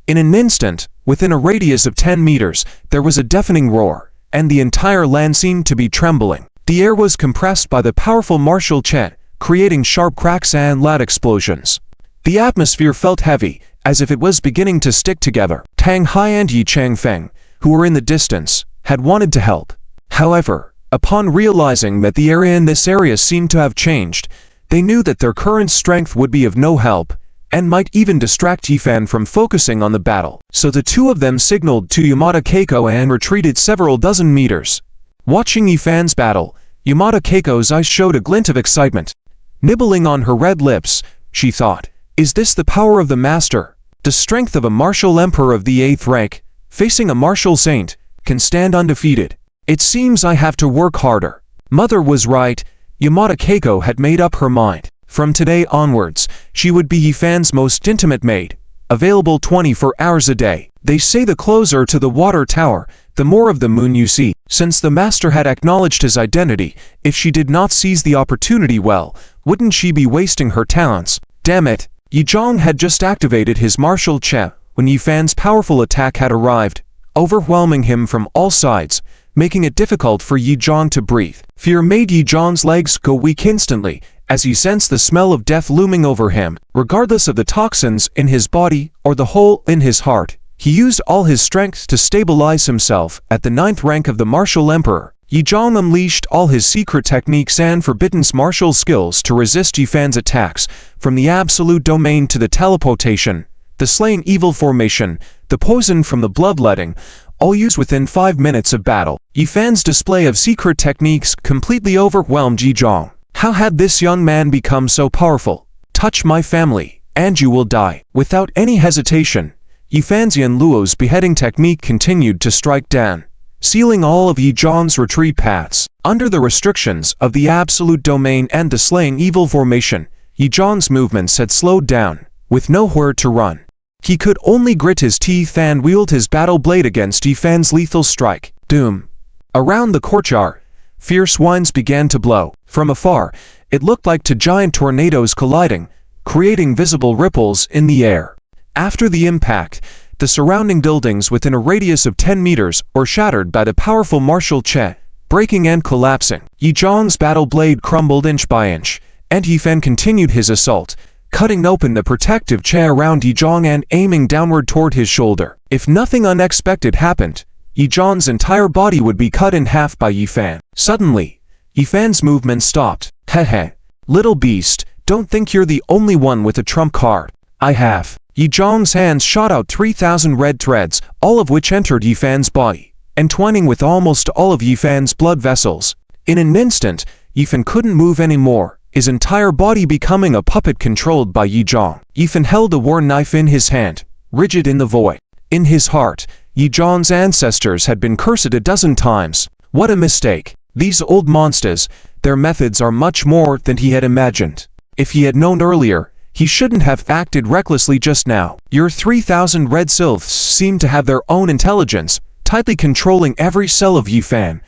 In an instant, within a radius of 10 meters, there was a deafening roar, and the entire land seemed to be trembling. The air was compressed by the powerful martial Che, creating sharp cracks and loud explosions. The atmosphere felt heavy, as if it was beginning to stick together. Tang Hai and Yi Changfeng, who were in the distance, had wanted to help. However, upon realizing that the area in this area seemed to have changed, they knew that their current strength would be of no help, and might even distract Yifan from focusing on the battle. So the two of them signaled to Yamada Keiko and retreated several dozen meters. Watching Yifan's battle, Yamada Keiko's eyes showed a glint of excitement. Nibbling on her red lips, she thought, is this the power of the master? The strength of a martial emperor of the 8th rank, facing a martial saint, can stand undefeated. It seems I have to work harder. Mother was right. Yamada Keiko had made up her mind. From today onwards, she would be Yifan's most intimate maid, available 24 hours a day. They say the closer to the water tower, the more of the moon you see. Since the master had acknowledged his identity, if she did not seize the opportunity well, wouldn't she be wasting her talents? Damn it! Yizhong had just activated his martial Che when Yifan's powerful attack had arrived, overwhelming him from all sides, making it difficult for Yizhong to breathe. Fear made Yizhong's legs go weak instantly, as he sensed the smell of death looming over him. Regardless of the toxins in his body or the hole in his heart, he used all his strength to stabilize himself at the 9th rank of the martial emperor. Yizhong unleashed all his secret techniques and forbidden martial skills to resist Yifan's attacks, from the absolute domain to the teleportation, the slaying evil formation, the poison from the bloodletting. all used within 5 minutes of battle. Yi Fan's display of secret techniques completely overwhelmed Yi Zhang. How had this young man become so powerful? Touch my family, and you will die. Without any hesitation, Yi Fan's Yanluo's beheading technique continued to strike down, sealing all of Yi Zhang's retreat paths. Under the restrictions of the absolute domain and the slaying evil formation, Yi Zhang's movements had slowed down, with nowhere to run. He could only grit his teeth and wield his battle blade against Yi Fan's lethal strike. Doom. Around the courtyard, fierce winds began to blow. From afar, it looked like two giant tornadoes colliding, creating visible ripples in the air. After the impact, the surrounding buildings within a radius of 10 meters were shattered by the powerful martial Che, breaking and collapsing. Yi Zhang's battle blade crumbled inch by inch, and Yi Fan continued his assault, cutting open the protective Che around Yi Zhang and aiming downward toward his shoulder. If nothing unexpected happened, Yi Zhang's entire body would be cut in half by Yi Fan. Suddenly, Yi Fan's movement stopped. Heh, little beast, don't think you're the only one with a trump card. I have. Yi Zhang's hands shot out 3,000 red threads, all of which entered Yi Fan's body, entwining with almost all of Yi Fan's blood vessels. In an instant, Yi Fan couldn't move anymore, his entire body becoming a puppet controlled by Yi Zhang. Yi Fan held a war knife in his hand, rigid in the void. In his heart, Yi Zhang's ancestors had been cursed a dozen times. What a mistake. These old monsters, their methods are much more than he had imagined. If he had known earlier, he shouldn't have acted recklessly just now. Your 3,000 red sylphs seemed to have their own intelligence, tightly controlling every cell of Yi Fan,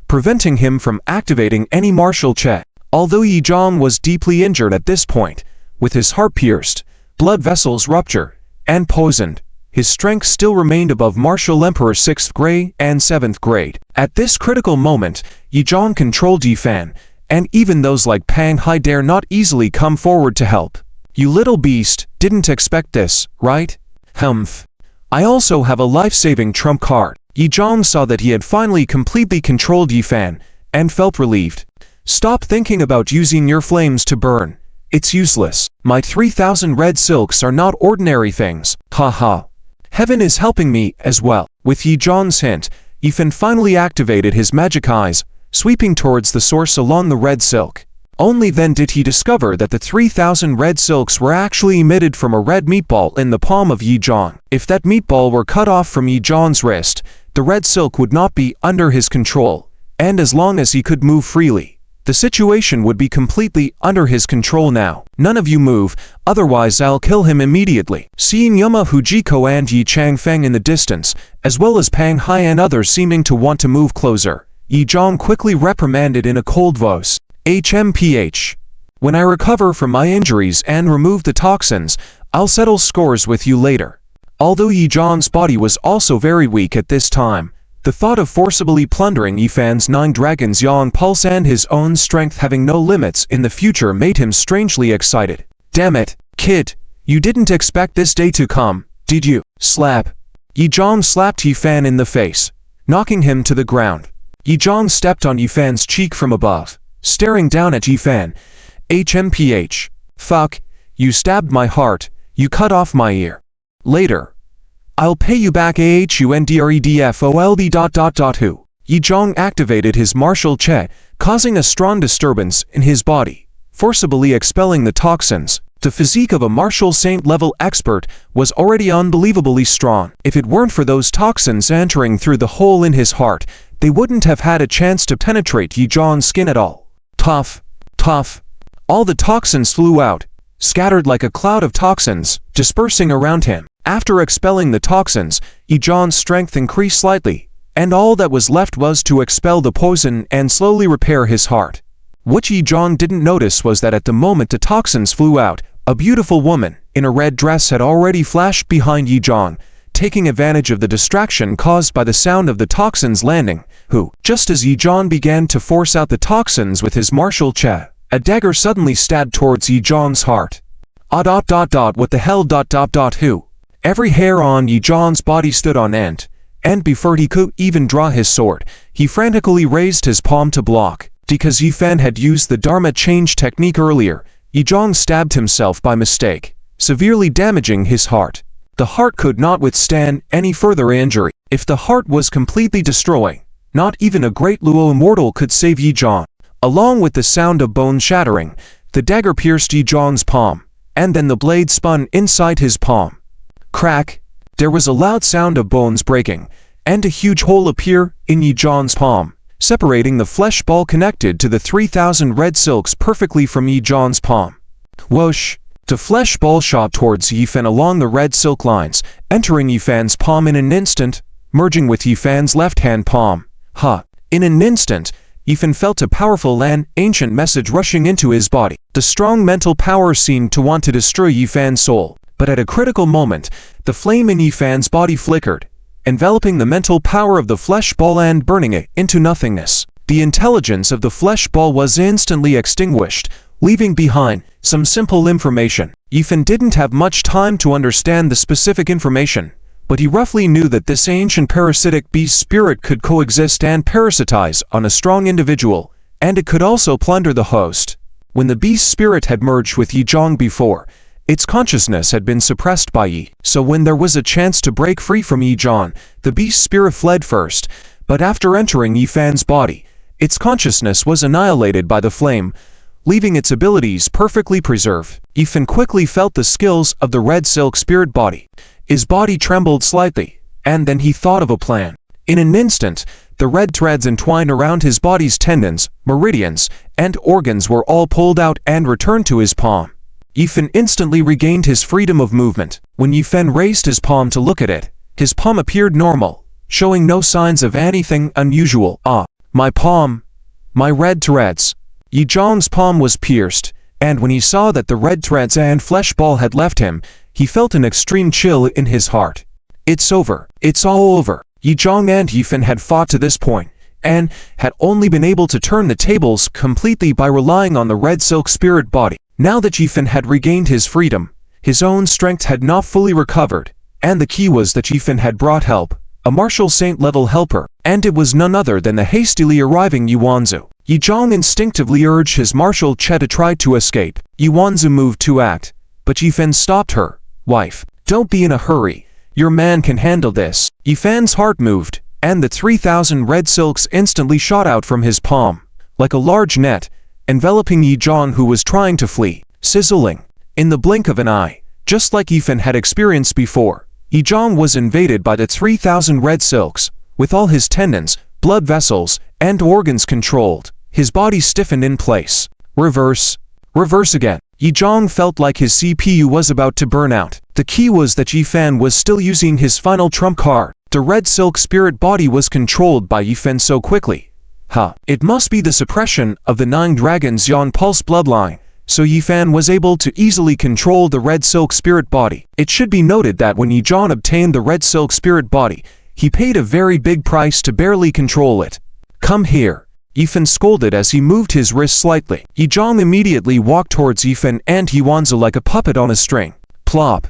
preventing him from activating any martial Che. Although Yi Zhang was deeply injured at this point, with his heart pierced, blood vessels ruptured, and poisoned, his strength still remained above Martial Emperor 6th grade and 7th grade. At this critical moment, Yi Zhang controlled Yi Fan, and even those like Pang Hai dare not easily come forward to help. You little beast, didn't expect this, right? Humph. I also have a life-saving trump card. Yi Zhang saw that he had finally completely controlled Yi Fan, and felt relieved. Stop thinking about using your flames to burn. It's useless. My 3,000 red silks are not ordinary things. Haha. Heaven is helping me as well. With Yi Zhang's hint, Yi Fan finally activated his magic eyes, sweeping towards the source along the red silk. Only then did he discover that the 3,000 red silks were actually emitted from a red meatball in the palm of Yi Zhang. If that meatball were cut off from Yi Zhang's wrist, the red silk would not be under his control, and as long as he could move freely, the situation would be completely under his control now. None of you move, otherwise I'll kill him immediately. Seeing Yuma Hujiko and Yi Changfeng in the distance, as well as Pang Hai and others seeming to want to move closer, Yi Zhang quickly reprimanded in a cold voice. HMPH. When I recover from my injuries and remove the toxins, I'll settle scores with you later. Although Yi Zhang's body was also very weak at this time, the thought of forcibly plundering Yi Fan's 9 dragons Yang Pulse and his own strength having no limits in the future made him strangely excited. Damn it, kid, you didn't expect this day to come, did you? Slap. Yi Zhang slapped Yi Fan in the face, knocking him to the ground. Yi Zhang stepped on Yi Fan's cheek from above, staring down at Yi Fan. HMPH. Fuck, you stabbed my heart, you cut off my ear. Later. I'll pay you back AHUNDREDFOLD ... Who? Yi Zhang activated his martial Che, causing a strong disturbance in his body, forcibly expelling the toxins. The physique of a martial saint-level expert was already unbelievably strong. If it weren't for those toxins entering through the hole in his heart, they wouldn't have had a chance to penetrate Yi Zhang's skin at all. Tough. All the toxins flew out, scattered like a cloud of toxins, dispersing around him. After expelling the toxins, Yi Zhang's strength increased slightly, and all that was left was to expel the poison and slowly repair his heart. What Yi Zhang didn't notice was that at the moment the toxins flew out, a beautiful woman in a red dress had already flashed behind Yi Zhang, taking advantage of the distraction caused by the sound of the toxins landing, who, just as Yi Zhang began to force out the toxins with his martial Che, a dagger suddenly stabbed towards Yi Zhang's heart. What the hell ... Who? Every hair on Yi Zhang's body stood on end, and before he could even draw his sword, he frantically raised his palm to block. Because Yi Fan had used the Dharma change technique earlier, Yi Zhang stabbed himself by mistake, severely damaging his heart. The heart could not withstand any further injury. If the heart was completely destroying, not even a great Luo immortal could save Yi Zhang. Along with the sound of bone shattering, the dagger pierced Yi Zhang's palm, and then the blade spun inside his palm. Crack! There was a loud sound of bones breaking, and a huge hole appear in Yi Zhang's palm, separating the flesh ball connected to the 3,000 red silks perfectly from Yi Zhang's palm. Whoosh! The flesh ball shot towards Yifan along the red silk lines, entering Yifan's palm in an instant, merging with Yifan's left-hand palm. In an instant, Yifan felt a powerful and ancient message rushing into his body. The strong mental power seemed to want to destroy Yifan's soul, but at a critical moment, the flame in Yifan's body flickered, enveloping the mental power of the flesh ball and burning it into nothingness. The intelligence of the flesh ball was instantly extinguished, leaving behind some simple information. Yifan didn't have much time to understand the specific information, but he roughly knew that this ancient parasitic beast spirit could coexist and parasitize on a strong individual, and it could also plunder the host. When the beast spirit had merged with Yi Zhang before, its consciousness had been suppressed by Yi, so when there was a chance to break free from Yi Zhang, the beast spirit fled first, but after entering Yifan's body, its consciousness was annihilated by the flame, leaving its abilities perfectly preserved. Yifan quickly felt the skills of the red silk spirit body. His body trembled slightly, and then he thought of a plan. In an instant, the red threads entwined around his body's tendons, meridians, and organs were all pulled out and returned to his palm. Yifan instantly regained his freedom of movement. When Yifan raised his palm to look at it, his palm appeared normal, showing no signs of anything unusual. My palm! My red threads! Yi Zhang's palm was pierced, and when he saw that the red threads and flesh ball had left him, he felt an extreme chill in his heart. It's over. It's all over. Yi Zhang and Yifan had fought to this point, and had only been able to turn the tables completely by relying on the red silk spirit body. Now that Yifan had regained his freedom, his own strength had not fully recovered, and the key was that Yifan had brought help, a martial saint-level helper, and it was none other than the hastily arriving Yuanzu. Yi Zhang instinctively urged his martial Che to try to escape. Yuanzu moved to act, but Yifan stopped her. Wife, don't be in a hurry. Your man can handle this. Yifan's heart moved, and the 3,000 red silks instantly shot out from his palm, like a large net, enveloping Yi Zhang who was trying to flee. Sizzling. In the blink of an eye, just like Yifan had experienced before, Yi Zhang was invaded by the 3,000 red silks, with all his tendons, blood vessels, and organs controlled. His body stiffened in place. Reverse. Reverse again. Yi Zhang felt like his CPU was about to burn out. The key was that Yifan was still using his final trump card. The red silk spirit body was controlled by Yifan so quickly. It must be the suppression of the 9 dragons Yan Pulse bloodline, so Yifan was able to easily control the red silk spirit body. It should be noted that when Yi Zhang obtained the red silk spirit body, he paid a very big price to barely control it. Come here. Yifan scolded as he moved his wrist slightly. Yi Zhang immediately walked towards Yifan and Yuanzu like a puppet on a string. Plop.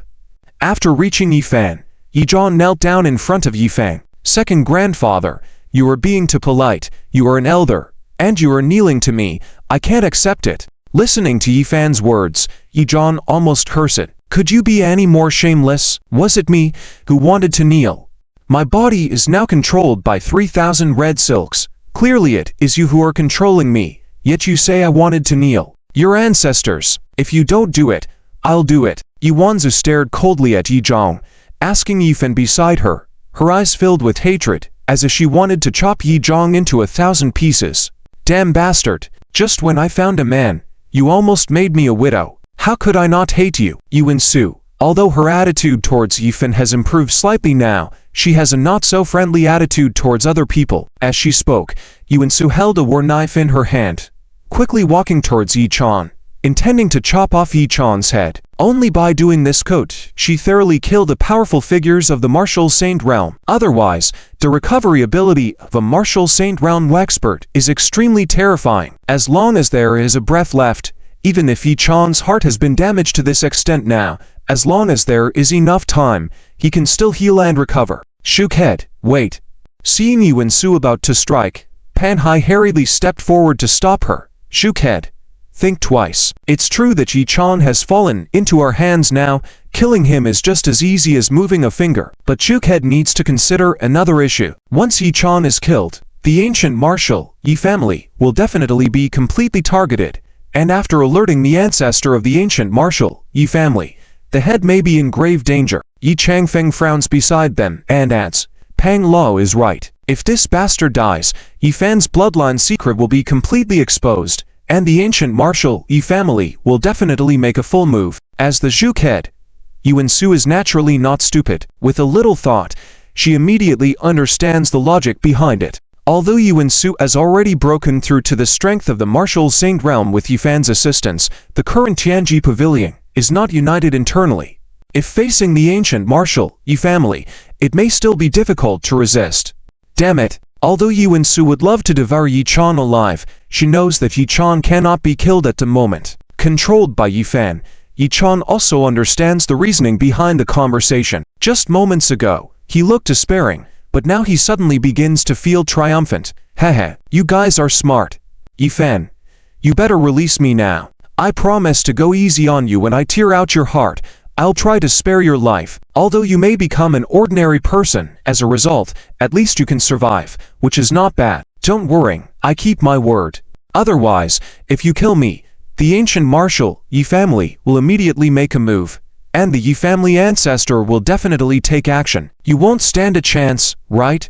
After reaching Yifan, Yi Zhang knelt down in front of Yifan. Second grandfather, you are being too polite, you are an elder, and you are kneeling to me, I can't accept it. Listening to Yifan's words, Yi Zhang almost cursed. Could you be any more shameless? Was it me who wanted to kneel? My body is now controlled by 3,000 red silks. Clearly it is you who are controlling me, yet you say I wanted to kneel. Your ancestors. If you don't do it, I'll do it. Yuanzu stared coldly at Yi Zhang, asking Yifan beside her, her eyes filled with hatred, as if she wanted to chop Yi Zhang into 1,000 pieces. Damn bastard, just when I found a man, you almost made me a widow. How could I not hate you? Yuanzu. Although her attitude towards Yifan has improved slightly now, she has a not-so-friendly attitude towards other people. As she spoke, Yuanzu held a war knife in her hand, quickly walking towards Yi Zhang, intending to chop off Yi Zhang's head. Only by doing this coat, she thoroughly killed the powerful figures of the martial saint realm. Otherwise, the recovery ability of a martial saint realm expert is extremely terrifying. As long as there is a breath left, even if Yi Zhang's heart has been damaged to this extent now, as long as there is enough time, he can still heal and recover. Shook head. Wait. Seeing Yuanzu about to strike, Panhai hurriedly stepped forward to stop her. Shook head. think twice. It's true that Yi-chan has fallen into our hands now. Killing him is just as easy as moving a finger. But Jukhead needs to consider another issue. Once Yi-chan is killed, the ancient martial Yi family will definitely be completely targeted. And after alerting the ancestor of the ancient martial Yi family, the head may be in grave danger. Yi Changfeng frowns beside them and adds, Pang Lao is right. If this bastard dies, Yi Fan's bloodline secret will be completely exposed, and the ancient martial Yi family will definitely make a full move. As the Zhuk head, Yuan Su is naturally not stupid. With a little thought, she immediately understands the logic behind it. Although Yuan Su has already broken through to the strength of the martial saint realm with Yi Fan's assistance, the current Tianji Pavilion is not united internally. If facing the ancient martial Yi family, it may still be difficult to resist. Damn it! Although Yuan Su would love to devour Yi-chan alive, she knows that Yi-chan cannot be killed at the moment. Controlled by Yi Fan, Yi-chan also understands the reasoning behind the conversation. Just moments ago, he looked despairing, but now he suddenly begins to feel triumphant. Haha, you guys are smart. Yi Fan, you better release me now. I promise to go easy on you when I tear out your heart. I'll try to spare your life. Although you may become an ordinary person as a result, at least you can survive, which is not bad. Don't worry, I keep my word. Otherwise, if you kill me, the ancient martial Yi family will immediately make a move, and the Yi family ancestor will definitely take action. You won't stand a chance, right?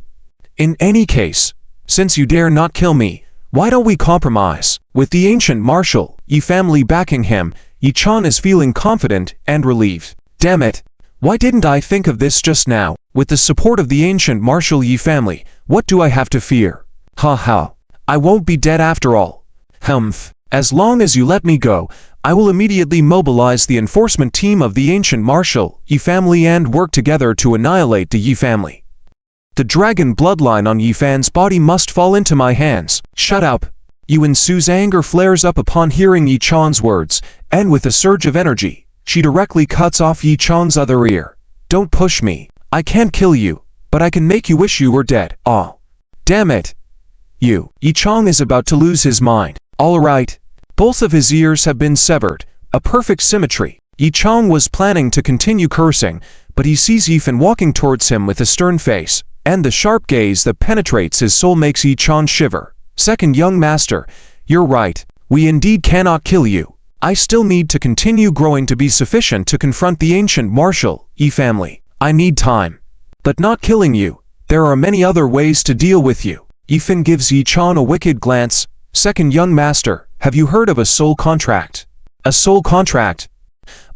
In any case, since you dare not kill me, why don't we compromise? With the ancient martial Yi family backing him, Yi-chan is feeling confident and relieved. Damn it! Why didn't I think of this just now? With the support of the ancient martial Yi family, what do I have to fear? Ha ha! I won't be dead after all. Humph! As long as you let me go, I will immediately mobilize the enforcement team of the ancient martial Yi family and work together to annihilate the Yi family. The dragon bloodline on Yi Fan's body must fall into my hands. Shut up! Yuan Su's anger flares up upon hearing Yi-chan's words, and with a surge of energy, she directly cuts off Yi-chan's other ear. Don't push me. I can't kill you, but I can make you wish you were dead. Oh. Damn it. Yi-chan is about to lose his mind. Alright. Both of his ears have been severed. A perfect symmetry. Yi-chan was planning to continue cursing, but he sees Yi Fan walking towards him with a stern face, and the sharp gaze that penetrates his soul makes Yi-chan shiver. Second young master, you're right. We indeed cannot kill you. I still need to continue growing to be sufficient to confront the ancient martial Yi family. I need time. But not killing you. There are many other ways to deal with you. Yi Fan gives Yi-chan a wicked glance. Second young master, have you heard of a soul contract? A soul contract?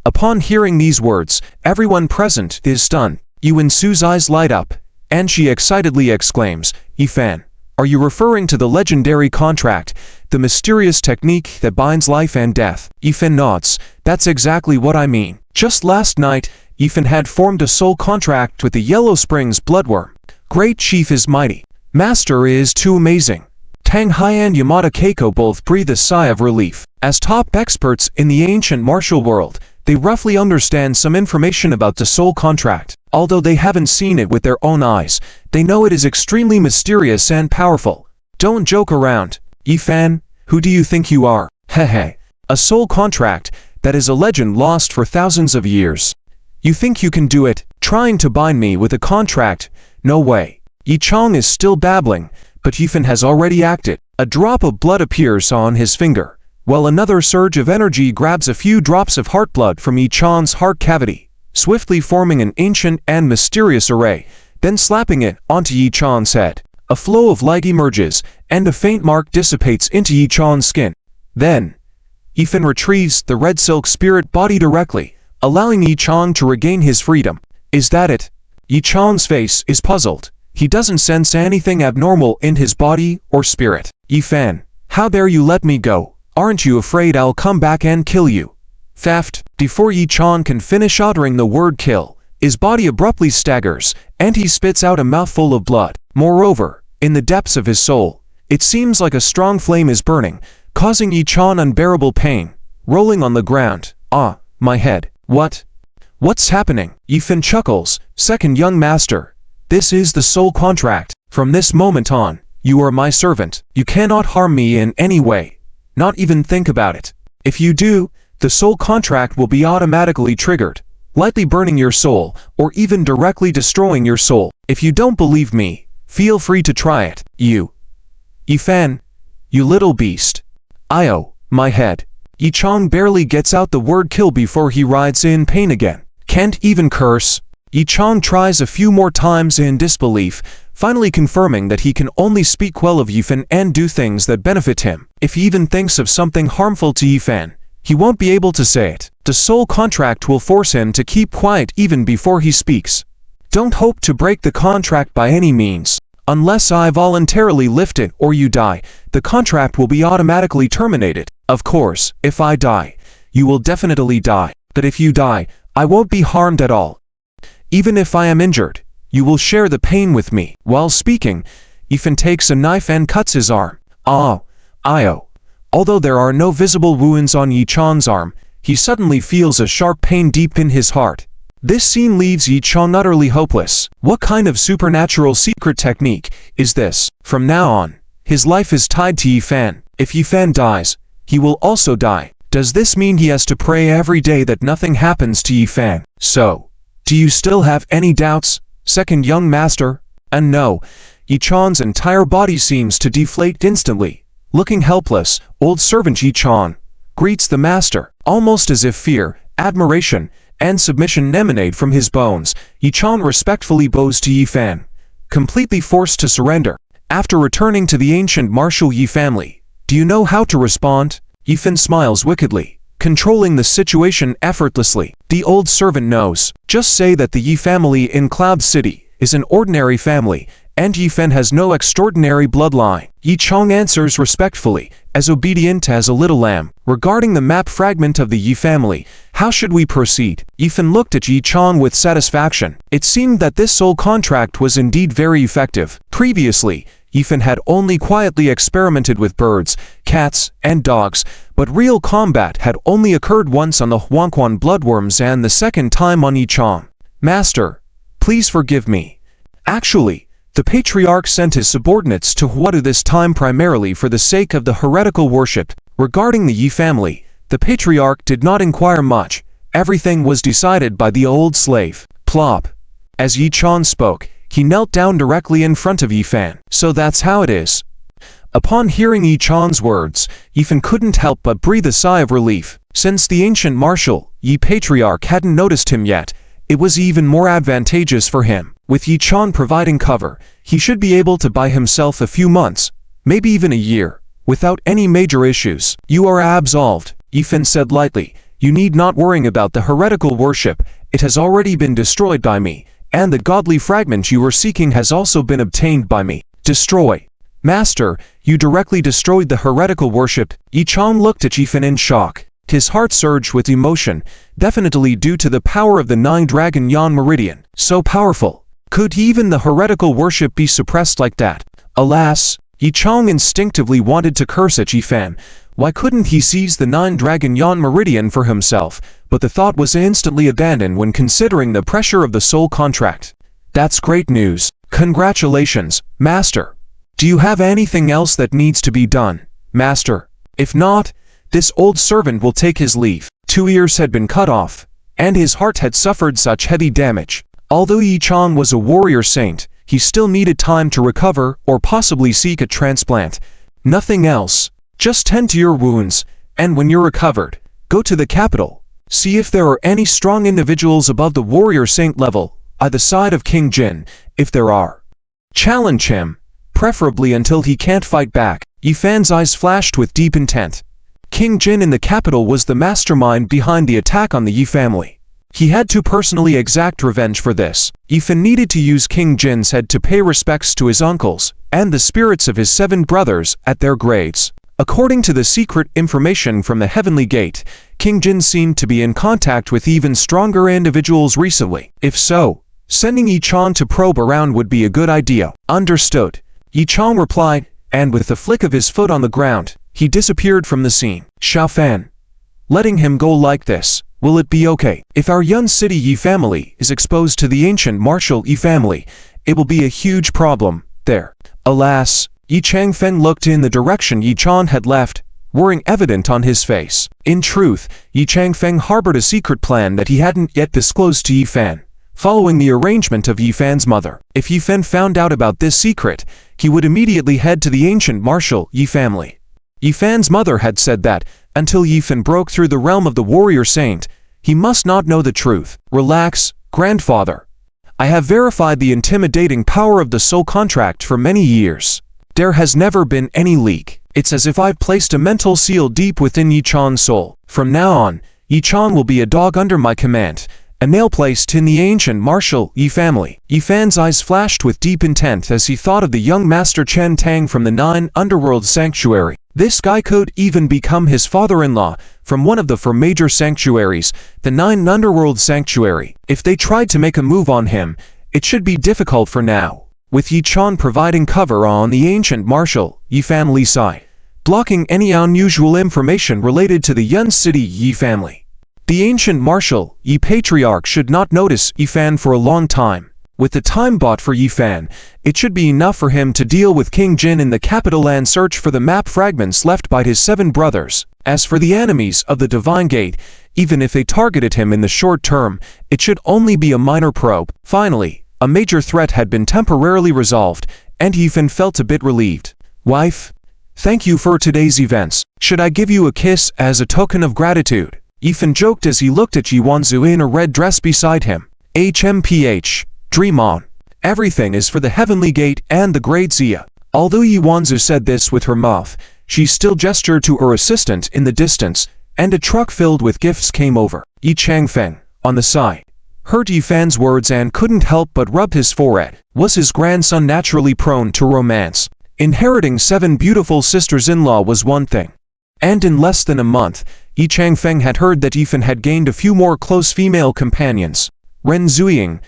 Upon hearing these words, everyone present is stunned. Yuan Su's eyes light up, and she excitedly exclaims, Yi Fan, are you referring to the legendary contract, the mysterious technique that binds life and death? Yi Fan nods. That's exactly what I mean. Just last night, Yi Fan had formed a soul contract with the Yellow Springs bloodworm. Great chief is mighty. Master is too amazing. Tang Hai and Yamada Keiko both breathe a sigh of relief. As top experts in the ancient martial world, they roughly understand some information about the soul contract. Although they haven't seen it with their own eyes, they know it is extremely mysterious and powerful. Don't joke around. Yi Fan, who do you think you are? Hehe. A soul contract, that is a legend lost for thousands of years. You think you can do it, trying to bind me with a contract? No way. Yi-chan is still babbling, but Yi Fan has already acted. A drop of blood appears on his finger, while another surge of energy grabs a few drops of heart blood from Yi-chan's heart cavity, swiftly forming an ancient and mysterious array, then slapping it onto Yi-chan's head. A flow of light emerges, and a faint mark dissipates into Yi-chan's skin. Then, Yi Fan retrieves the red silk spirit body directly, allowing Yi-chan to regain his freedom. Is that it? Yi-chan's face is puzzled. He doesn't sense anything abnormal in his body or spirit. Yi Fan, how dare you let me go? Aren't you afraid I'll come back and kill you? Theft. Before Yi-chan can finish uttering the word kill, his body abruptly staggers, and he spits out a mouthful of blood. Moreover, in the depths of his soul, it seems like a strong flame is burning, causing Yi-chan unbearable pain. Rolling on the ground. Ah, my head. What? What's happening? Yi Fan chuckles. Second young master. This is the soul contract. From this moment on, you are my servant. You cannot harm me in any way. Not even think about it. If you do, the soul contract will be automatically triggered, likely burning your soul, or even directly destroying your soul. If you don't believe me, feel free to try it. Yifan, you little beast. My head. Yichang barely gets out the word kill before he writhes in pain again. Can't even curse. Yichang tries a few more times in disbelief, finally confirming that he can only speak well of Yifan and do things that benefit him. If he even thinks of something harmful to Yifan, he won't be able to say it. The soul contract will force him to keep quiet even before he speaks. Don't hope to break the contract by any means. Unless I voluntarily lift it or you die, the contract will be automatically terminated. Of course, if I die, you will definitely die. But if you die, I won't be harmed at all. Even if I am injured, you will share the pain with me. While speaking, Yifan takes a knife and cuts his arm. Although there are no visible wounds on Yichang's arm, he suddenly feels a sharp pain deep in his heart. This scene leaves Yichang utterly hopeless. What kind of supernatural secret technique is this? From now on, his life is tied to Yifan. If Yifan dies, he will also die. Does this mean he has to pray every day that nothing happens to Yifan? So, do you still have any doubts, second young master? And no, Yichang's entire body seems to deflate instantly. Looking helpless, old servant Yichang greets the master, almost as if fear, admiration, and submission emanate from his bones. Yichang respectfully bows to Yifan, completely forced to surrender. After returning to the ancient martial Yi family, do you know how to respond? Yifan smiles wickedly, controlling the situation effortlessly. The old servant knows. Just say that the Yi family in Cloud City is an ordinary family, and Yifan has no extraordinary bloodline. Yichang answers respectfully, as obedient as a little lamb. Regarding the map fragment of the Yi family, how should we proceed? Yifan looked at Yichang with satisfaction. It seemed that this soul contract was indeed very effective. Previously, Yifan had only quietly experimented with birds, cats, and dogs, but real combat had only occurred once on the Huangquan bloodworms and the second time on Yichang. Master, please forgive me. Actually, the patriarch sent his subordinates to Huadu this time primarily for the sake of the heretical worship. Regarding the Yi family, the patriarch did not inquire much. Everything was decided by the old slave. Plop. As Yichang spoke, he knelt down directly in front of Yifan. So that's how it is. Upon hearing Yichang's words, Yifan couldn't help but breathe a sigh of relief. Since the ancient martial Yi patriarch hadn't noticed him yet, it was even more advantageous for him. With Yichang providing cover, he should be able to buy himself a few months, maybe even a year, without any major issues. You are absolved, Yifan said lightly. You need not worry about the heretical worship. It has already been destroyed by me, and the godly fragment you were seeking has also been obtained by me. Destroy. Master, you directly destroyed the heretical worship. Yichang looked at Yifan in shock. His heart surged with emotion, definitely due to the power of the 9-dragon Yan Meridian. So powerful. Could even the heretical worship be suppressed like that? Alas, Yichang instinctively wanted to curse at Yifan. Why couldn't he seize the 9-dragon Yan Meridian for himself? But the thought was instantly abandoned when considering the pressure of the soul contract. That's great news. Congratulations, Master. Do you have anything else that needs to be done, Master? If not, this old servant will take his leave. 2 ears had been cut off, and his heart had suffered such heavy damage. Although Yichang was a warrior saint, he still needed time to recover or possibly seek a transplant. Nothing else. Just tend to your wounds, and when you're recovered, go to the capital. See if there are any strong individuals above the warrior saint level, either side of King Jin. If there are, challenge him, preferably until he can't fight back. Yifan's eyes flashed with deep intent. King Jin in the capital was the mastermind behind the attack on the Yi family. He had to personally exact revenge for this. Yifan needed to use King Jin's head to pay respects to his uncles and the spirits of his 7 brothers at their graves. According to the secret information from the Heavenly Gate, King Jin seemed to be in contact with even stronger individuals recently. If so, sending Yichang to probe around would be a good idea. Understood. Yichang replied, and with the flick of his foot on the ground, he disappeared from the scene. Xiaofan. Letting him go like this, will it be okay? If our Yun City Yi family is exposed to the ancient martial Yi family, it will be a huge problem there. Alas, Yi Changfen looked in the direction Yichang had left, worrying evident on his face. In truth, Yi Changfeng harbored a secret plan that he hadn't yet disclosed to Yi Fan, following the arrangement of Yi Fan's mother. If Yi Fan found out about this secret, he would immediately head to the ancient martial Yi family. Yi Fan's mother had said that, until Yi Fan broke through the realm of the warrior saint, he must not know the truth. Relax, grandfather. I have verified the intimidating power of the soul contract for many years. There has never been any leak. It's as if I've placed a mental seal deep within Yi Chan's soul. From now on, Yi Chan will be a dog under my command, a nail placed in the ancient martial Yi family. Yi Fan's eyes flashed with deep intent as he thought of the young master Chen Tang from the 9 Underworld Sanctuary. This guy could even become his father-in-law from one of the 4 major sanctuaries, the 9 Underworld Sanctuary. If they tried to make a move on him, it should be difficult for now, with Yi Chan providing cover on the ancient martial Yi family side, blocking any unusual information related to the Yun City Yi family. The ancient martial Yi patriarch should not notice Yi Fan for a long time. With the time bought for Yi Fan, it should be enough for him to deal with King Jin in the capital and search for the map fragments left by his 7 brothers. As for the enemies of the Divine Gate, even if they targeted him in the short term, it should only be a minor probe. Finally, a major threat had been temporarily resolved, and Yi Fan felt a bit relieved. Wife, thank you for today's events. Should I give you a kiss as a token of gratitude? Yi Fan joked as he looked at Yi Wanzu in a red dress beside him. HMPH. Dream on. Everything is for the Heavenly Gate and the Great Zia. Although Yi Wanzu said this with her mouth, she still gestured to her assistant in the distance, and a truck filled with gifts came over. Yi Changfeng, on the side, heard Yi Fan's words and couldn't help but rub his forehead. Was his grandson naturally prone to romance? Inheriting 7 beautiful sisters-in-law was one thing. And in less than a month, Yi Changfeng had heard that Yi Fan had gained a few more close female companions. Ren Zuying,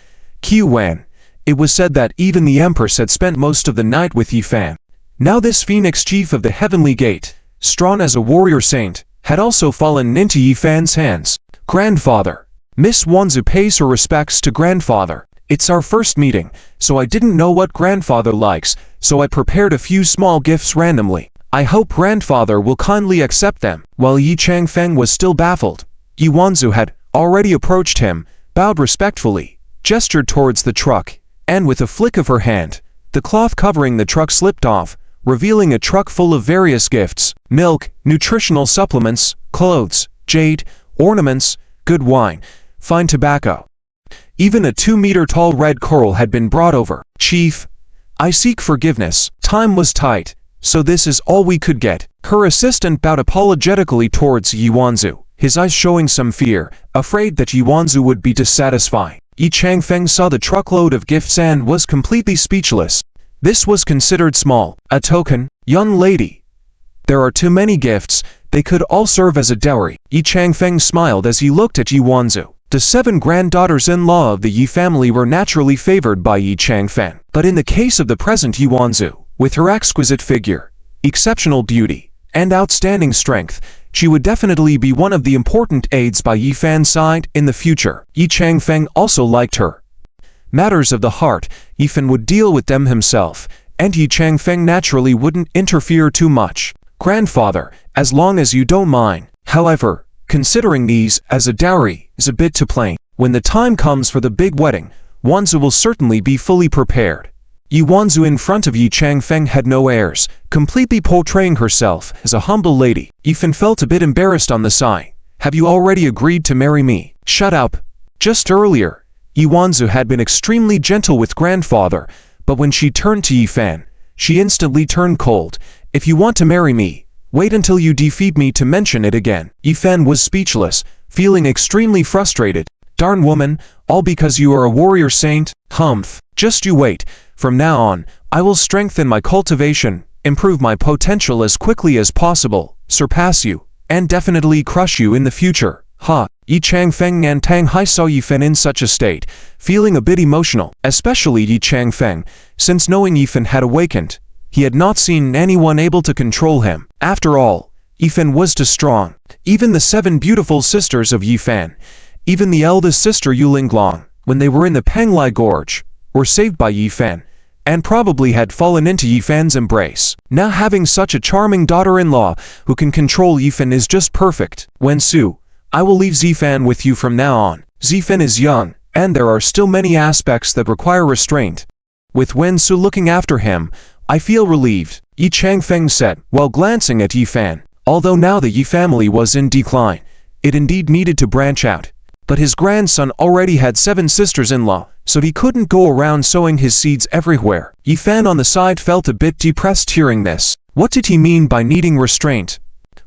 Qiu Wan. It was said that even the Empress had spent most of the night with Yi Fan. Now this Phoenix chief of the Heavenly Gate, strong as a warrior saint, had also fallen into Yi Fan's hands. Grandfather. Miss Wanzu pays her respects to grandfather. It's our first meeting, so I didn't know what grandfather likes, so I prepared a few small gifts randomly. I hope grandfather will kindly accept them. While Yi Changfeng was still baffled, Yi Wanzu had already approached him, bowed respectfully, gestured towards the truck, and with a flick of her hand, the cloth covering the truck slipped off, revealing a truck full of various gifts: milk, nutritional supplements, clothes, jade, ornaments, good wine, fine tobacco. Even a 2-meter-tall red coral had been brought over. Chief, I seek forgiveness. Time was tight, so this is all we could get. Her assistant bowed apologetically towards Yi Wanzu, his eyes showing some fear, afraid that Yi Wanzu would be dissatisfied. Yi Changfeng saw the truckload of gifts and was completely speechless. This was considered small. A token? Young lady. There are too many gifts, they could all serve as a dowry. Yi Changfeng smiled as he looked at Yi Wanzu. The 7 granddaughters-in-law of the Yi family were naturally favored by Yi Changfeng. But in the case of the present Yi Wanzu, with her exquisite figure, exceptional beauty, and outstanding strength, she would definitely be one of the important aides by Yi Fan's side in the future. Yi Changfeng also liked her. Matters of the heart, Yi Fan would deal with them himself, and Yi Changfeng naturally wouldn't interfere too much. Grandfather, as long as you don't mind. However, considering these as a dowry is a bit too plain. When the time comes for the big wedding, Wanzu will certainly be fully prepared. Yi Wanzu in front of Yi Changfeng had no airs, completely portraying herself as a humble lady. Yi Fan felt a bit embarrassed on the side. Have you already agreed to marry me? Shut up. Just earlier, Yi Wanzu had been extremely gentle with grandfather, but when she turned to Yi Fan, she instantly turned cold. If you want to marry me, wait until you defeat me to mention it again. Yi Fan was speechless, feeling extremely frustrated. Darn woman, all because you are a warrior saint? Humph. Just you wait. From now on, I will strengthen my cultivation, improve my potential as quickly as possible, surpass you, and definitely crush you in the future. Ha! Yi Changfeng and Tang Hai saw Yi Fan in such a state, feeling a bit emotional, especially Yi Changfeng, since knowing Yi Fan had awakened. He had not seen anyone able to control him. After all, Yi Fan was too strong. Even the 7 beautiful sisters of Yi Fan, even the eldest sister Yu Linglong, when they were in the Penglai Gorge, were saved by Yi Fan. and probably had fallen into Yifan's embrace. Now having such a charming daughter-in-law who can control Yifan is just perfect. Wensu, I will leave Zifan with you from now on. Zifan is young, and there are still many aspects that require restraint. With Wensu looking after him, I feel relieved, Yi Changfeng said, while glancing at Yifan. Although now the Yi family was in decline, it indeed needed to branch out. But his grandson already had 7 sisters-in-law, so he couldn't go around sowing his seeds everywhere. Yifan on the side felt a bit depressed hearing this. What did he mean by needing restraint?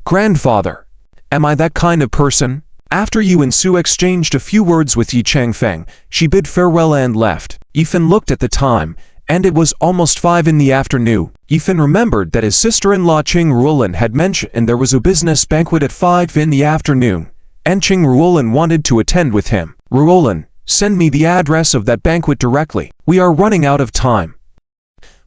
Grandfather, am I that kind of person? After Yu and Su exchanged a few words with Yi Changfeng, she bid farewell and left. Yifan looked at the time, and it was almost 5 in the afternoon. Yifan remembered that his sister-in-law Qing Ruolin had mentioned there was a business banquet at 5 in the afternoon, and Qing Ruolin wanted to attend with him. Ruolin, send me the address of that banquet directly. We are running out of time.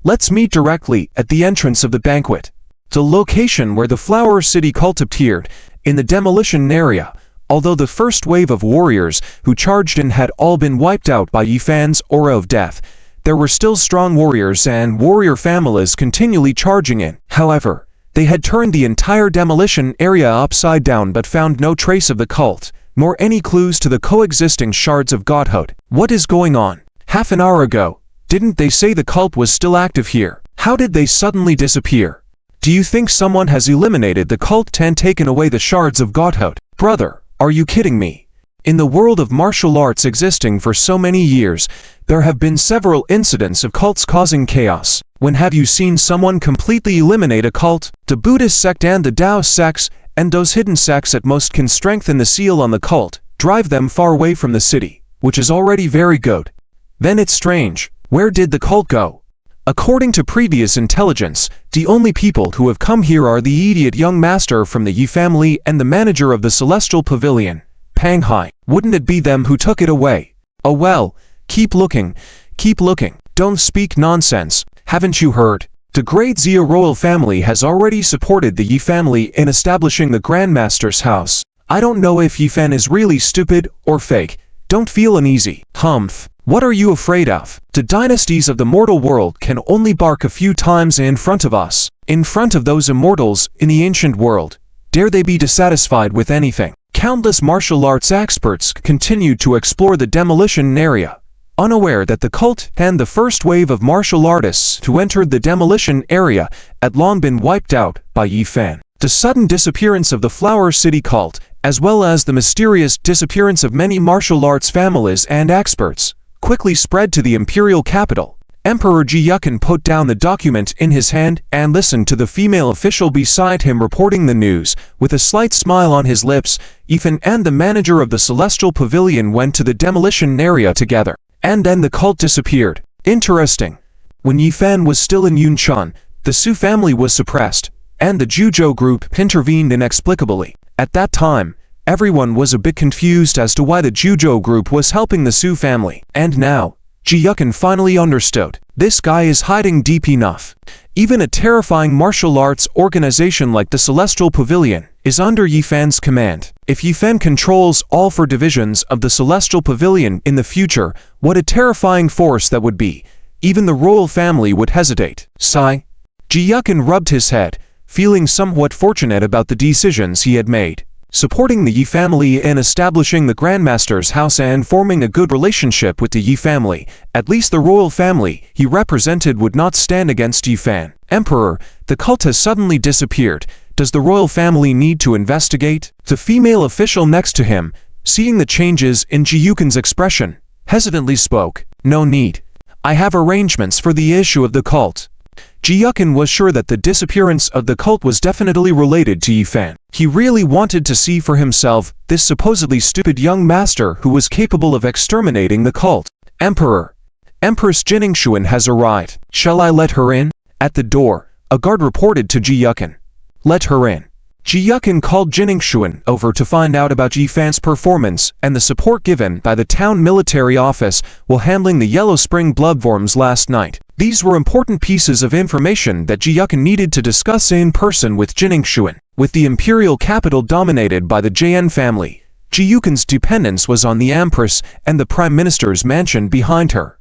Let's meet directly at the entrance of the banquet. The location where the Flower City cult appeared, in the demolition area. Although the first wave of warriors who charged in had all been wiped out by Yifan's aura of death, there were still strong warriors and warrior families continually charging in. However, they had turned the entire demolition area upside down but found no trace of the cult, nor any clues to the coexisting shards of godhood. What is going on? Half an hour ago, didn't they say the cult was still active here? How did they suddenly disappear? Do you think someone has eliminated the cult and taken away the shards of godhood? Brother, are you kidding me? In the world of martial arts existing for so many years, there have been several incidents of cults causing chaos. When have you seen someone completely eliminate a cult? The Buddhist sect and the Taoist sects, and those hidden sects at most can strengthen the seal on the cult, drive them far away from the city, which is already very good. Then it's strange, where did the cult go? According to previous intelligence, the only people who have come here are the idiot young master from the Yi family and the manager of the Celestial Pavilion, Pang Hai. Wouldn't it be them who took it away? Oh well, keep looking, don't speak nonsense. Haven't you heard? The great Xia royal family has already supported the Yi family in establishing the Grandmaster's house. I don't know if Yifan is really stupid or fake. Don't feel uneasy. Humph. What are you afraid of? The dynasties of the mortal world can only bark a few times in front of us. In front of those immortals in the ancient world, dare they be dissatisfied with anything? Countless martial arts experts continued to explore the demolition area, unaware that the cult and the first wave of martial artists who entered the demolition area had long been wiped out by Yifan. The sudden disappearance of the Flower City cult, as well as the mysterious disappearance of many martial arts families and experts, quickly spread to the imperial capital. Emperor Ji Yukin put down the document in his hand and listened to the female official beside him reporting the news. With a slight smile on his lips, Yifan and the manager of the Celestial Pavilion went to the demolition area together. And then the cult disappeared. Interesting. When Yifan was still in Yunchuan, the Su family was suppressed, and the Juzhou group intervened inexplicably. At that time, everyone was a bit confused as to why the Juzhou group was helping the Su family. And now, Ji Yukin finally understood. This guy is hiding deep enough. Even a terrifying martial arts organization like the Celestial Pavilion is under Yifan's command. If Yifan controls all 4 divisions of the Celestial Pavilion in the future, what a terrifying force that would be. Even the royal family would hesitate. Sigh. Ji Yukin rubbed his head, feeling somewhat fortunate about the decisions he had made. Supporting the Yi family in establishing the Grandmaster's house and forming a good relationship with the Yi family, at least the royal family he represented would not stand against Yifan. Emperor, the cult has suddenly disappeared. Does the royal family need to investigate? The female official next to him, seeing the changes in Ji Yukin's expression, hesitantly spoke. No need. I have arrangements for the issue of the cult. Ji Yukin was sure that the disappearance of the cult was definitely related to Yifan. He really wanted to see for himself this supposedly stupid young master who was capable of exterminating the cult. Emperor. Empress Jiningshuan has arrived. Shall I let her in? At the door, a guard reported to Ji Yukin. Let her in. Ji Yukin called Jiningshuan over to find out about Yifan's performance and the support given by the town military office while handling the Yellow Spring bloodworms last night. These were important pieces of information that Ji Yukin needed to discuss in person with Jiningshuan. With the imperial capital dominated by the JN family, Ji Yukin's dependence was on the Empress and the Prime Minister's mansion behind her.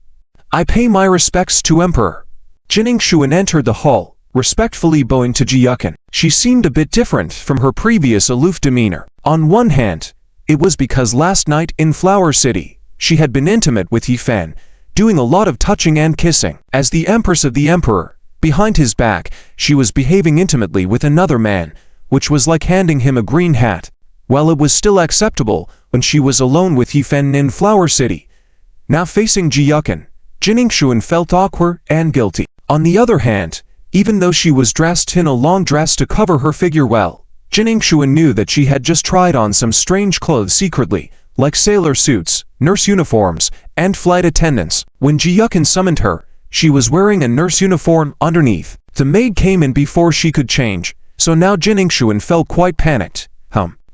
I pay my respects to Emperor. Jin Shuan entered the hall, respectfully bowing to Ji Yukin. She seemed a bit different from her previous aloof demeanor. On one hand, it was because last night in Flower City, she had been intimate with Yi Fan, doing a lot of touching and kissing. As the Empress of the Emperor, behind his back, she was behaving intimately with another man, which was like handing him a green hat. While it was still acceptable when she was alone with Yi Fan in Flower City, now facing Ji Yukin, Jin Shuan felt awkward and guilty. On the other hand, even though she was dressed in a long dress to cover her figure well, Jin Shuan knew that she had just tried on some strange clothes secretly, like sailor suits, nurse uniforms, and flight attendants. When Ji Yukin summoned her, she was wearing a nurse uniform underneath. The maid came in before she could change, so now Jin Shuan felt quite panicked.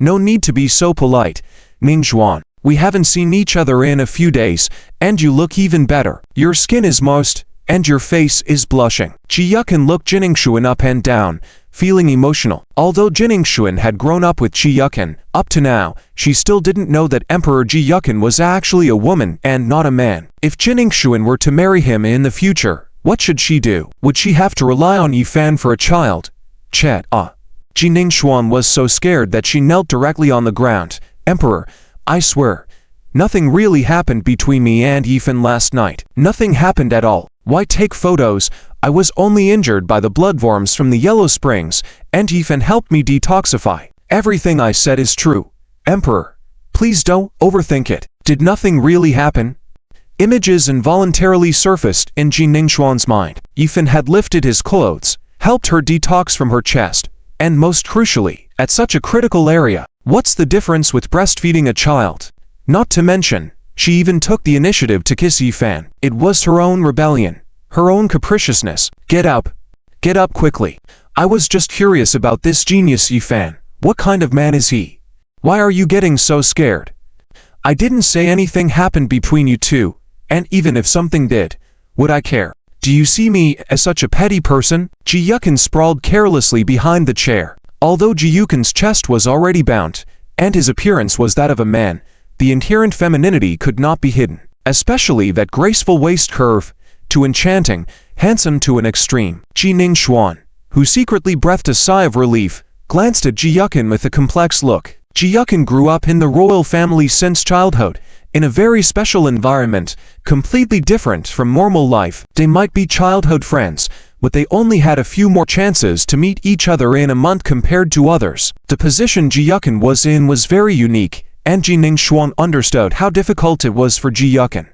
No need to be so polite, Ning Xuan. We haven't seen each other in a few days, and you look even better. Your skin is moist, and your face is blushing. Ji Yukin looked Jin Shuan up and down, feeling emotional. Although Jin Shuan had grown up with Ji Yukin, up to now, she still didn't know that Emperor Ji Yukin was actually a woman and not a man. If Jin Shuan were to marry him in the future, what should she do? Would she have to rely on Yi Fan for a child? Jin Shuan was so scared that she knelt directly on the ground. Emperor, I swear, nothing really happened between me and Yi Fan last night. Nothing happened at all. Why take photos? I was only injured by the bloodworms from the Yellow Springs, and Yi Fan helped me detoxify. Everything I said is true. Emperor, please don't overthink it. Did nothing really happen? Images involuntarily surfaced in Jin Shuan's mind. Yi Fan had lifted his clothes, helped her detox from her chest, and most crucially, at such a critical area. What's the difference with breastfeeding a child? Not to mention, she even took the initiative to kiss Yi Fan. It was her own rebellion, her own capriciousness. Get up quickly. I was just curious about this genius Yi Fan. What kind of man is he? Why are you getting so scared? I didn't say anything happened between you two, and even if something did, would I care? Do you see me as such a petty person? Ji Yukin sprawled carelessly behind the chair. Although Ji Yukin's chest was already bound, and his appearance was that of a man, the inherent femininity could not be hidden. Especially that graceful waist curve, too enchanting, handsome to an extreme. Jin Shuan, who secretly breathed a sigh of relief, glanced at Ji Yukin with a complex look. Ji Yukin grew up in the royal family since childhood, in a very special environment, completely different from normal life. They might be childhood friends, but they only had a few more chances to meet each other in a month compared to others. The position Ji Yukin was in was very unique, and Jin Shuan understood how difficult it was for Ji Yukin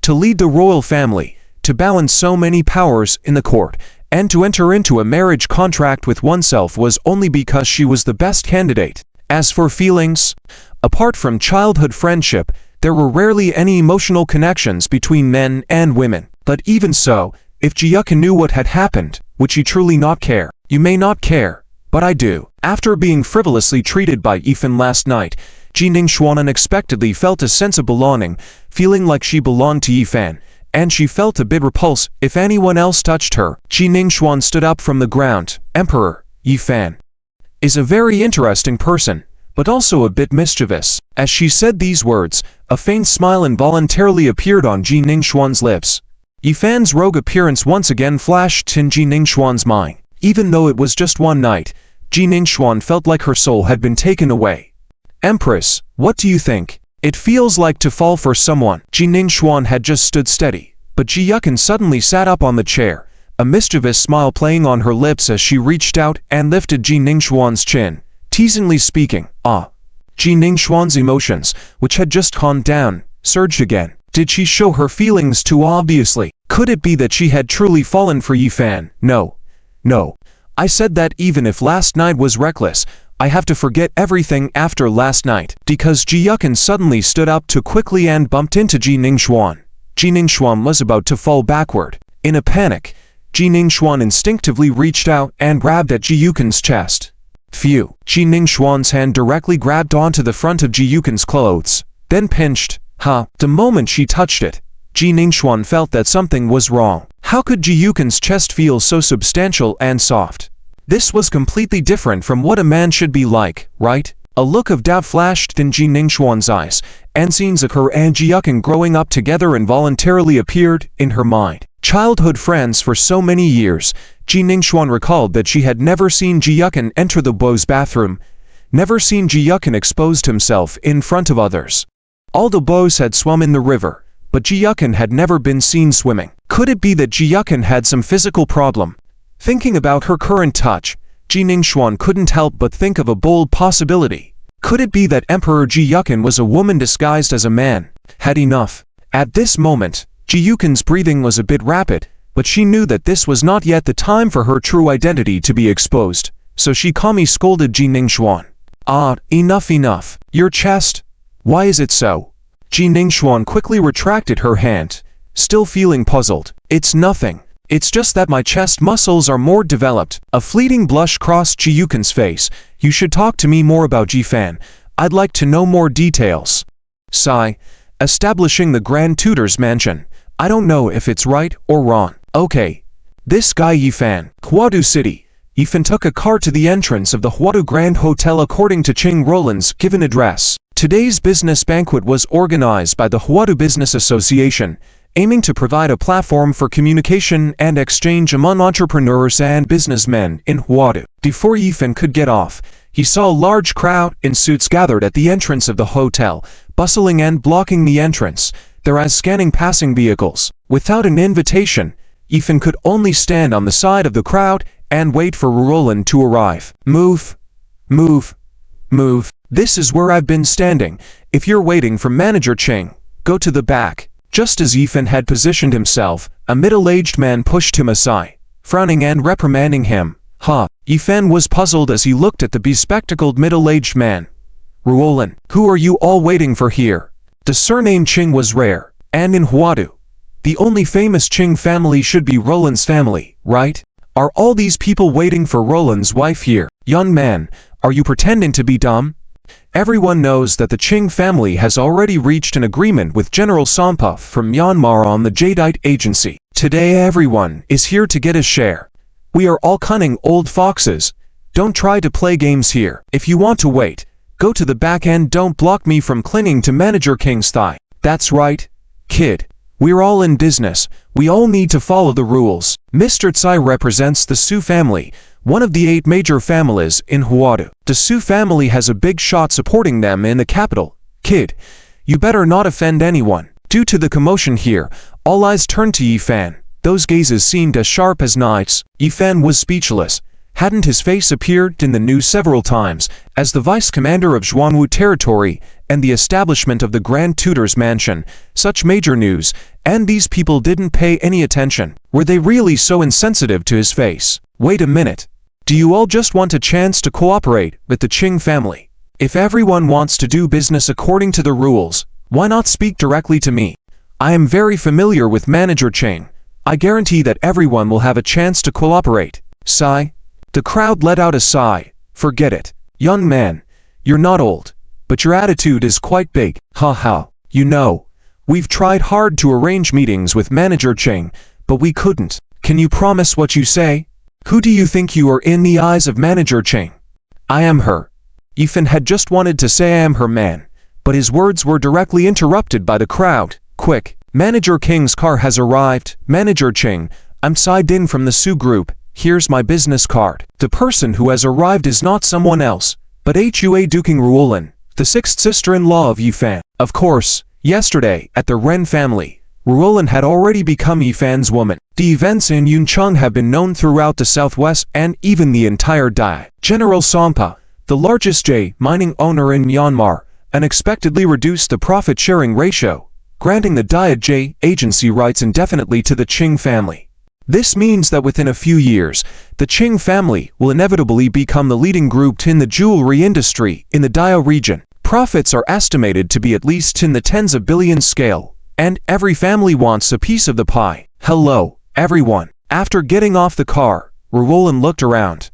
to lead the royal family, to balance so many powers in the court, and to enter into a marriage contract with oneself was only because she was the best candidate. As for feelings, apart from childhood friendship, there were rarely any emotional connections between men and women. But even so, if Ji Yukin knew what had happened, would she truly not care? You may not care, but I do. After being frivolously treated by Yi Fan last night, Jin Shuan unexpectedly felt a sense of belonging, feeling like she belonged to Yi Fan, and she felt a bit repulsed if anyone else touched her. Jin Shuan stood up from the ground. Emperor, Yi Fan is a very interesting person, but also a bit mischievous. As she said these words, a faint smile involuntarily appeared on Jin Shuan's lips. Yi Fan's rogue appearance once again flashed in Jin Shuan's mind. Even though it was just one night, Jin Shuan felt like her soul had been taken away. Empress, what do you think? It feels like to fall for someone. Jin Shuan had just stood steady, but Ji Yukin suddenly sat up on the chair, a mischievous smile playing on her lips as she reached out and lifted Jin Shuan's chin, teasingly speaking. Jin Shuan's emotions, which had just calmed down, surged again. Did she show her feelings too obviously? Could it be that she had truly fallen for Yi Fan? No. I said that even if last night was reckless, I have to forget everything after last night. Because Ji Yukin suddenly stood up too quickly and bumped into Jin Shuan. Jin Shuan was about to fall backward. In a panic, Jin Shuan instinctively reached out and grabbed at Ji Yukin's chest. Phew. Jin Shuan's hand directly grabbed onto the front of Ji Yukin's clothes, then pinched. The moment she touched it, Jin Shuan felt that something was wrong. How could Ji Yukin's chest feel so substantial and soft? This was completely different from what a man should be like, right? A look of doubt flashed in Ji Ningxuan's eyes, and scenes of her and Ji Yukan growing up together involuntarily appeared in her mind. Childhood friends for so many years, Ji Ningxuan recalled that she had never seen Ji Yukan enter the boys' bathroom, never seen Ji Yukan exposed himself in front of others. All the boys had swum in the river, but Ji Yukan had never been seen swimming. Could it be that Ji Yukan had some physical problem? Thinking about her current touch, Ji Ningxuan couldn't help but think of a bold possibility. Could it be that Emperor Ji Yukan was a woman disguised as a man? Had enough. At this moment, Ji Yukan's breathing was a bit rapid, but she knew that this was not yet the time for her true identity to be exposed, so she calmly scolded Ji Ningxuan. "Ah, enough. Your chest? Why is it so?" Ji Ningxuan quickly retracted her hand, still feeling puzzled. "It's nothing. It's just that my chest muscles are more developed." A fleeting blush crossed Ji Yukan's face. "You should talk to me more about Ji Fan. I'd like to know more details." Sigh. Establishing the Grand Tutor's mansion. I don't know if it's right or wrong. Okay. This guy Yi Fan. Huadu City. Yi Fan took a car to the entrance of the Huadu Grand Hotel according to Qing Roland's given address. Today's business banquet was organized by the Huadu Business Association, aiming to provide a platform for communication and exchange among entrepreneurs and businessmen in Huadu. Before Yi Fan could get off, he saw a large crowd in suits gathered at the entrance of the hotel, bustling and blocking the entrance, their eyes scanning passing vehicles. Without an invitation, Yi Fan could only stand on the side of the crowd and wait for Roland to arrive. Move. This is where I've been standing. If you're waiting for Manager Ching, go to the back. Just as Yi Fan had positioned himself, a middle-aged man pushed him aside, frowning and reprimanding him. Yi Fan was puzzled as he looked at the bespectacled middle-aged man. "Roland, who are you all waiting for here?" The surname Ching was rare, and in Huadu, the only famous Ching family should be Roland's family, right? Are all these people waiting for Roland's wife here? Young man, are you pretending to be dumb? Everyone knows that the Qing family has already reached an agreement with General Sampa from Myanmar on the Jadeite Agency. Today everyone is here to get a share. We are all cunning old foxes. Don't try to play games here. If you want to wait, go to the back and don't block me from clinging to Manager King's thigh. That's right, kid. We're all in business. We all need to follow the rules. Mr. Tsai represents the Su family, one of the 8 major families in Huadu. The Su family has a big shot supporting them in the capital. Kid, you better not offend anyone. Due to the commotion here, all eyes turned to Yi Fan. Those gazes seemed as sharp as knives. Yi Fan was speechless. Hadn't his face appeared in the news several times as the vice commander of Zhuanwu territory and the establishment of the Grand Tutor's mansion? Such major news, and these people didn't pay any attention. Were they really so insensitive to his face? Wait a minute. Do you all just want a chance to cooperate with the Qing family? If everyone wants to do business according to the rules, why not speak directly to me? I am very familiar with Manager Ching. I guarantee that everyone will have a chance to cooperate. Sigh. The crowd let out a sigh. Forget it. Young man, you're not old, but your attitude is quite big. You know, we've tried hard to arrange meetings with Manager Ching, but we couldn't. Can you promise what you say? Who do you think you are in the eyes of Manager Ching? I am her. Yi Fan had just wanted to say I am her man, but his words were directly interrupted by the crowd. Quick, Manager King's car has arrived. Manager Ching, I'm Tsai Din from the Su Group. Here's my business card. The person who has arrived is not someone else, but Hua Duking Ruolin, the 6th sister-in-law of Yi Fan. Of course, yesterday, at the Ren family, Ruolin had already become Yi Fan's woman. The events in Yuncheng have been known throughout the southwest and even the entire Dai. General Sampa, the largest J mining owner in Myanmar, unexpectedly reduced the profit-sharing ratio, granting the Dai J agency rights indefinitely to the Qing family. This means that within a few years, the Qing family will inevitably become the leading group in the jewelry industry in the Daya region. Profits are estimated to be at least in the tens of billions scale, and every family wants a piece of the pie. Hello, everyone. After getting off the car, Roland looked around.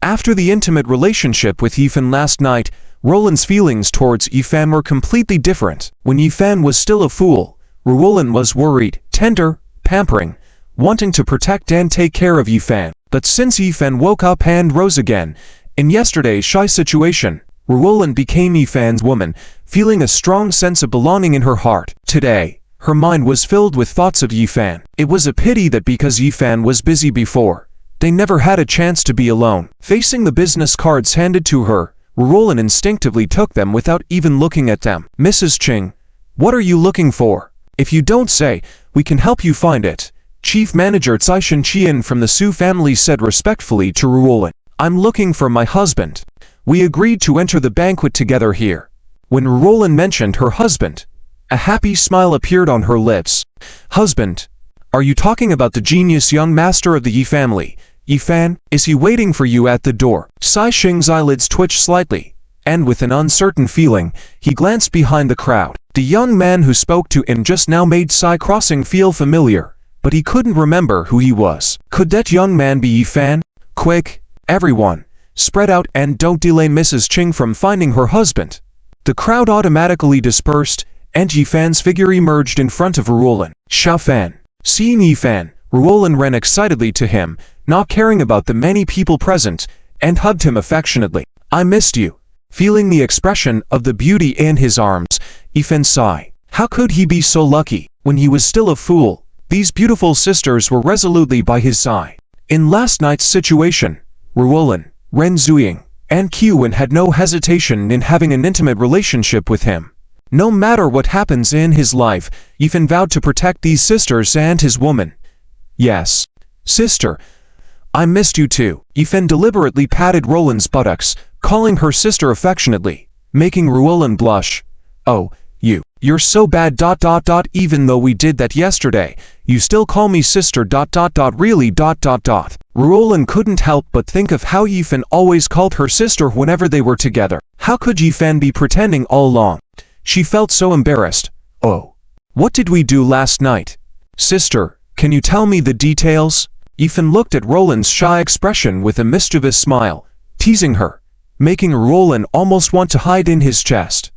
After the intimate relationship with Yi Fan last night, Roland's feelings towards Yi Fan were completely different. When Yi Fan was still a fool, Roland was worried, tender, pampering, wanting to protect and take care of Yi Fan. But since Yi Fan woke up and rose again, in yesterday's shy situation, Ruolan became Yifan's woman, feeling a strong sense of belonging in her heart. Today, her mind was filled with thoughts of Yifan. It was a pity that because Yifan was busy before, they never had a chance to be alone. Facing the business cards handed to her, Ruolan instinctively took them without even looking at them. Mrs. Ching, what are you looking for? If you don't say, we can help you find it. Chief Manager Tsai Shinqian from the Su family said respectfully to Ruolan. I'm looking for my husband. We agreed to enter the banquet together here. When Ruolan mentioned her husband, a happy smile appeared on her lips. Husband? Are you talking about the genius young master of the Yi family? Yifan, is he waiting for you at the door? Sai Xing's eyelids twitched slightly, and with an uncertain feeling, he glanced behind the crowd. The young man who spoke to him just now made Sai Crossing feel familiar, but he couldn't remember who he was. Could that young man be Yifan? Quick, everyone, spread out and don't delay Mrs. Ching from finding her husband. The crowd automatically dispersed, and Yifan's figure emerged in front of Ruolan. Xiaofan. Seeing Yifan, Ruolan ran excitedly to him, not caring about the many people present, and hugged him affectionately. I missed you. Feeling the expression of the beauty in his arms, Yifan sighed. How could he be so lucky? When he was still a fool, these beautiful sisters were resolutely by his side. In last night's situation, Ruolan, Ren Zuying, and Qiwen had no hesitation in having an intimate relationship with him. No matter what happens in his life, Yifan vowed to protect these sisters and his woman. Yes, sister, I missed you too. Yifan deliberately patted Roland's buttocks, calling her sister affectionately, making Ruolan blush. Oh, you're so bad ... Even though we did that yesterday, you still call me sister ... Really ... Ruolan couldn't help but think of how Yifan always called her sister whenever they were together. How could Yifan be pretending all along? She felt so embarrassed. Oh, what did we do last night? Sister, can you tell me the details? Yifan looked at Roland's shy expression with a mischievous smile, teasing her, making Ruolan almost want to hide in his chest.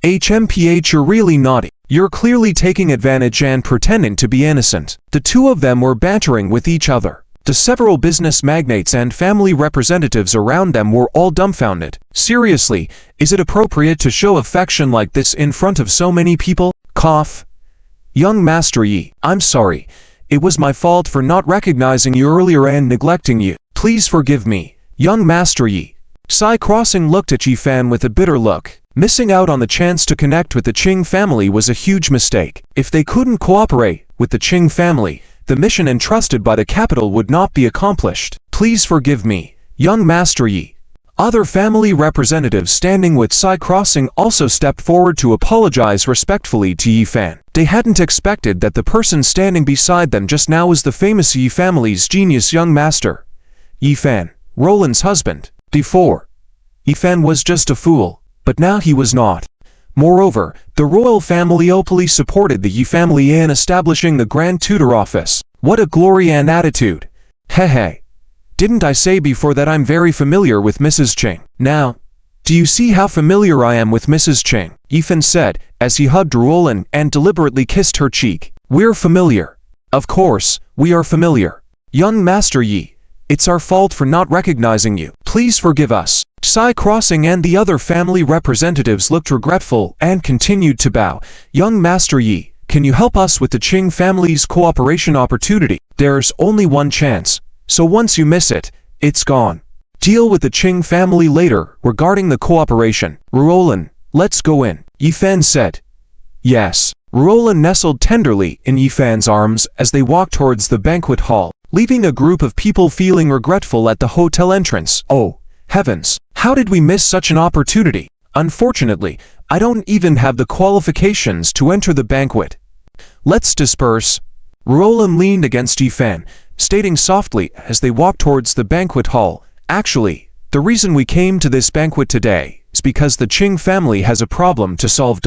HMPH, you're really naughty. You're clearly taking advantage and pretending to be innocent. The two of them were bantering with each other. The several business magnates and family representatives around them were all dumbfounded. Seriously, is it appropriate to show affection like this in front of so many people? Cough. Young Master Yi, I'm sorry. It was my fault for not recognizing you earlier and neglecting you. Please forgive me, young Master Yi. Sai Crossing looked at Yifan with a bitter look. Missing out on the chance to connect with the Qing family was a huge mistake. If they couldn't cooperate with the Qing family, the mission entrusted by the capital would not be accomplished. Please forgive me, young Master Yi. Other family representatives standing with Sai Crossing also stepped forward to apologize respectfully to Yifan. They hadn't expected that the person standing beside them just now was the famous Yi family's genius young master. Yifan, Roland's husband. Before, Yifan was just a fool, but now he was not. Moreover, the royal family openly supported the Yi family in establishing the Grand Tutor Office. What a glory and attitude! Hey. Didn't I say before that I'm very familiar with Mrs. Ching? Now, do you see how familiar I am with Mrs. Ching? Yifan said, as he hugged Ruolan and deliberately kissed her cheek. We're familiar. Of course, we are familiar. Young Master Yi, it's our fault for not recognizing you. Please forgive us. Sai Crossing and the other family representatives looked regretful and continued to bow. Young Master Yi, can you help us with the Qing family's cooperation opportunity? There's only one chance, so once you miss it, it's gone. Deal with the Qing family later regarding the cooperation. Ruolan, let's go in, Yifan said. Yes. Ruolan nestled tenderly in Yifan's arms as they walked towards the banquet hall, leaving a group of people feeling regretful at the hotel entrance. Oh, heavens, how did we miss such an opportunity? Unfortunately, I don't even have the qualifications to enter the banquet. Let's disperse. Ruolan leaned against Yifan, stating softly as they walked towards the banquet hall. Actually, the reason we came to this banquet today is because the Qing family has a problem to solve.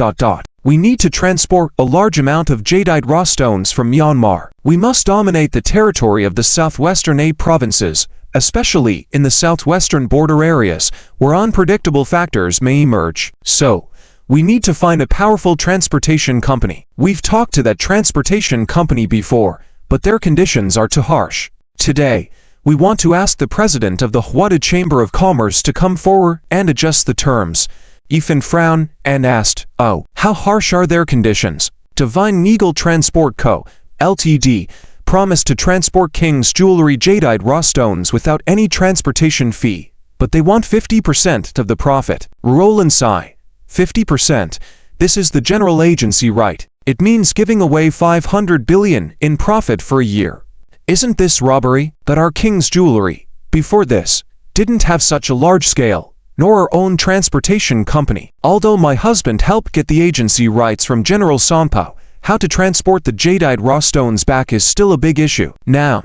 We need to transport a large amount of jadeite raw stones from Myanmar. We must dominate the territory of the southwestern 8 provinces, especially in the southwestern border areas, where unpredictable factors may emerge. So, we need to find a powerful transportation company. We've talked to that transportation company before, but their conditions are too harsh. Today, We want to ask the president of the Hwada Chamber of Commerce to come forward and adjust the terms. Yifan frowned and asked, "Oh, how harsh are their conditions?" Divine Eagle Transport Co., Ltd., promised to transport King's jewelry jadeite raw stones without any transportation fee, but they want 50% of the profit. Roland sighed. 50%? This is the general agency right. It means giving away 500 billion in profit for a year. Isn't this robbery? But our King's jewelry, before this, didn't have such a large scale, nor our own transportation company. Although my husband helped get the agency rights from General Sampo, how to transport the jadeite raw stones back is still a big issue. Now,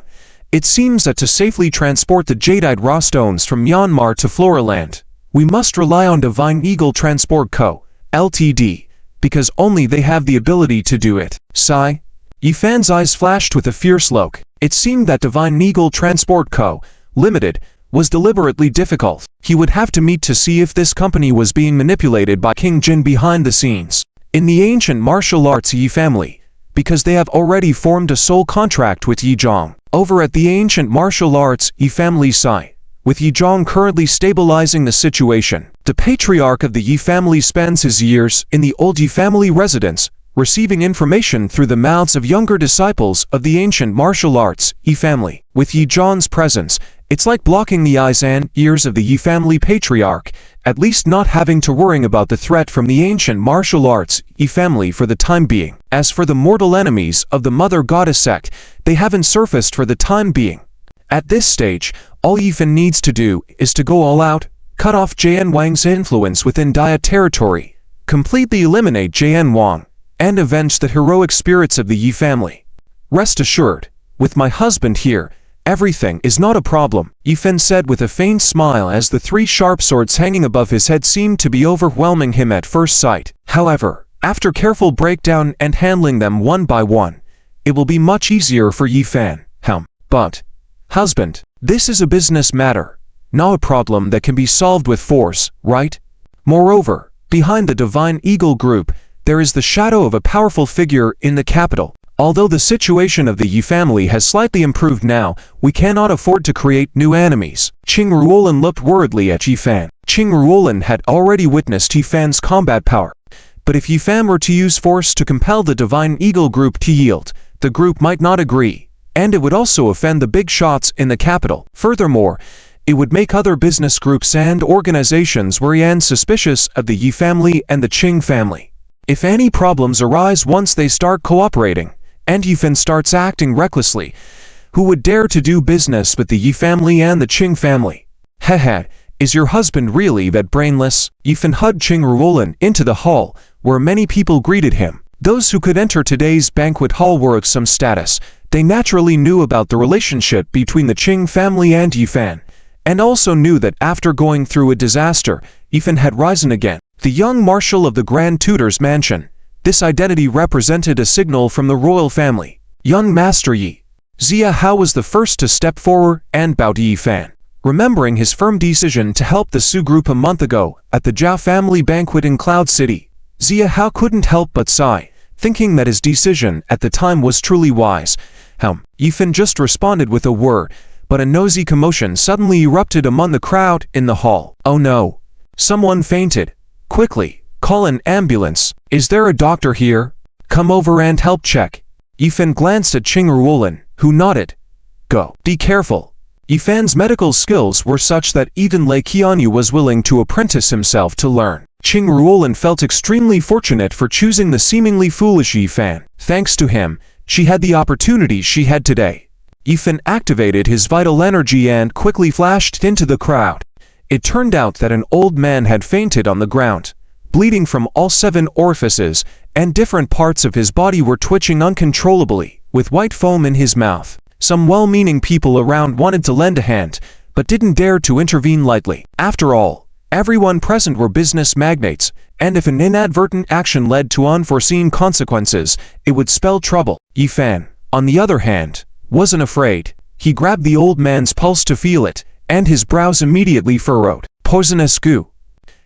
it seems that to safely transport the jadeite raw stones from Myanmar to Floraland, we must rely on Divine Eagle Transport Co., Ltd., because only they have the ability to do it. Sigh. Yifan's eyes flashed with a fierce look. It seemed that Divine Eagle Transport Co., Limited, was deliberately difficult. He would have to meet to see if this company was being manipulated by King Jin behind the scenes. In the ancient martial arts Yi family, because they have already formed a sole contract with Yi Zhong. Over at the ancient martial arts Yi family side, with Yi Zhong currently stabilizing the situation, the patriarch of the Yi family spends his years in the old Yi family residence, receiving information through the mouths of younger disciples of the ancient martial arts Yi family. With Yi Zhong's presence, it's like blocking the eyes and ears of the Yi family patriarch, at least not having to worry about the threat from the ancient martial arts Yi family for the time being. As for the mortal enemies of the mother goddess sect, they haven't surfaced for the time being. At this stage, all Yifan needs to do is to go all out, cut off JN Wang's influence within Dia territory, completely eliminate JN Wang, and avenge the heroic spirits of the Yi family. Rest assured, with my husband here, everything is not a problem, Yifan said with a faint smile as the three sharp swords hanging above his head seemed to be overwhelming him at first sight. However, after careful breakdown and handling them one by one, it will be much easier for Yifan. But, husband, this is a business matter, not a problem that can be solved with force, right? Moreover, behind the Divine Eagle Group, there is the shadow of a powerful figure in the capital. Although the situation of the Yi family has slightly improved now, we cannot afford to create new enemies. Qing Ruolin looked worriedly at Yifan. Qing Ruolin had already witnessed Yifan's combat power. But if Yifan were to use force to compel the Divine Eagle Group to yield, the group might not agree, and it would also offend the big shots in the capital. Furthermore, it would make other business groups and organizations wary and suspicious of the Yi family and the Qing family. If any problems arise once they start cooperating, and Yifan starts acting recklessly, who would dare to do business with the Yi family and the Qing family? Hehe, is your husband really that brainless? Yifan hugged Qing Ruolin into the hall, where many people greeted him. Those who could enter today's banquet hall were of some status. They naturally knew about the relationship between the Qing family and Yifan, and also knew that after going through a disaster, Yifan had risen again. The young marshal of the Grand Tutor's mansion. This identity represented a signal from the royal family. Young Master Yi. Zia Hao was the first to step forward and bow to Yifan. Remembering his firm decision to help the Su group a month ago at the Zhao family banquet in Cloud City, Zia Hao couldn't help but sigh, thinking that his decision at the time was truly wise. Yifan just responded with a word, but a nosy commotion suddenly erupted among the crowd in the hall. Oh no! Someone fainted. Quickly, call an ambulance. Is there a doctor here? Come over and help check. Yifan glanced at Qing Ruolin, who nodded. Go. Be careful. Yifan's medical skills were such that even Lei Qianyu was willing to apprentice himself to learn. Qing Ruolin felt extremely fortunate for choosing the seemingly foolish Yifan. Thanks to him, she had the opportunity she had today. Yifan activated his vital energy and quickly flashed into the crowd. It turned out that an old man had fainted on the ground, bleeding from all 7 orifices, and different parts of his body were twitching uncontrollably, with white foam in his mouth. Some well-meaning people around wanted to lend a hand, but didn't dare to intervene lightly. After all, everyone present were business magnates, and if an inadvertent action led to unforeseen consequences, it would spell trouble. Yifan, on the other hand, wasn't afraid. He grabbed the old man's pulse to feel it, and his brows immediately furrowed. Poisonous goo.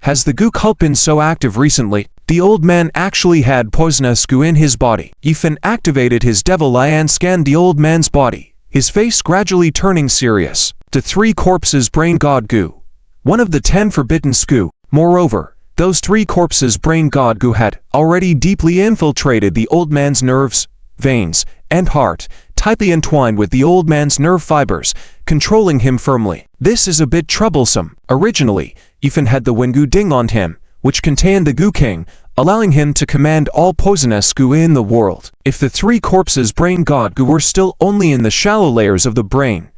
Has the goo cult been so active recently? The old man actually had poisonous goo in his body. Yifan activated his devil eye and scanned the old man's body. his face gradually turning serious. The three corpses brain god goo. One of the 10 forbidden sku. Moreover, those three corpses brain god goo had already deeply infiltrated the old man's nerves, veins, and heart, tightly entwined with the old man's nerve fibers, controlling him firmly. This is a bit troublesome. Originally, Ethan had the Wengu Ding on him, which contained the Goo King, allowing him to command all poisonous goo in the world. If the three corpses brain god goo were still only in the shallow layers of the brain,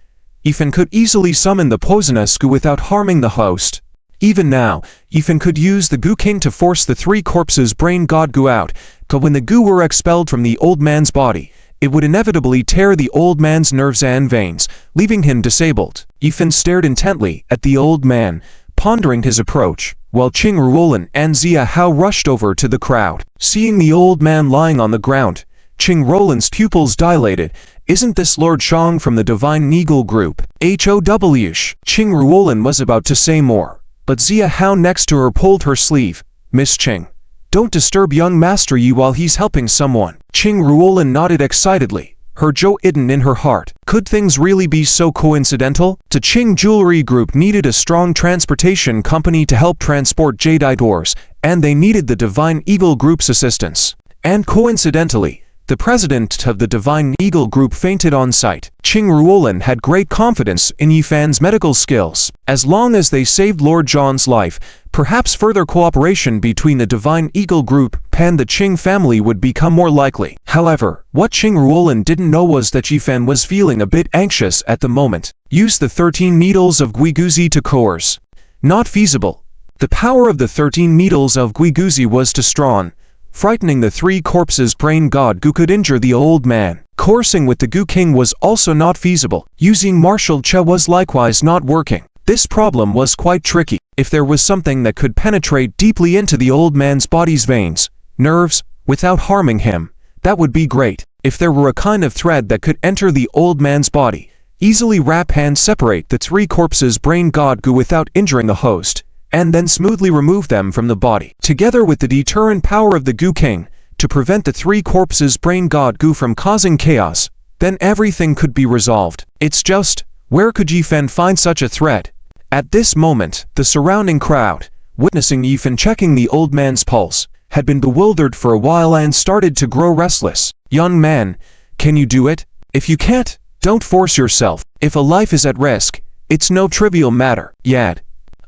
Ethan could easily summon the poisonous goo without harming the host. Even now, Ethan could use the Goo King to force the three corpses brain god goo out, but when the goo were expelled from the old man's body, it would inevitably tear the old man's nerves and veins, leaving him disabled. Ethan stared intently at the old man, pondering his approach, while Qing Ruolin and Zia Hao rushed over to the crowd. Seeing the old man lying on the ground, Qing Ruolin's pupils dilated. Isn't this Lord Shang from the Divine Eagle group? HOWsh. Qing Ruolin was about to say more, but Zia Hao next to her pulled her sleeve. Miss Qing, don't disturb young Master Yi while he's helping someone. Qing Ruolin nodded excitedly, her Zhou Iden in her heart. Could things really be so coincidental? The Qing Jewelry Group needed a strong transportation company to help transport Jedi doors, and they needed the Divine Eagle Group's assistance. And coincidentally, the president of the Divine Eagle Group fainted on sight. Qing Ruolin had great confidence in Yifan's medical skills. As long as they saved Lord Zhang's life, perhaps further cooperation between the Divine Eagle Group and the Qing family would become more likely. However, what Qing Ruolin didn't know was that Yifan was feeling a bit anxious at the moment. Use the 13 needles of Guiguzi to coerce. Not feasible. The power of the 13 needles of Guiguzi was too strong. Frightening the three corpses brain god goo could injure the old man. Coursing with the Goo King was also not feasible. Using martial che was likewise not working. This problem was quite tricky. If there was something that could penetrate deeply into the old man's body's veins, nerves, without harming him, that would be great. If there were a kind of thread that could enter the old man's body, easily wrap and separate the three corpses brain god goo without injuring the host, and then smoothly remove them from the body, together with the deterrent power of the Goo King, to prevent the three corpses brain god goo from causing chaos, then everything could be resolved. It's just, where could Yifan find such a thread? At this moment, the surrounding crowd, witnessing Yifan checking the old man's pulse, had been bewildered for a while and started to grow restless. Young man, can you do it? If you can't, don't force yourself. If a life is at risk, it's no trivial matter. Yet,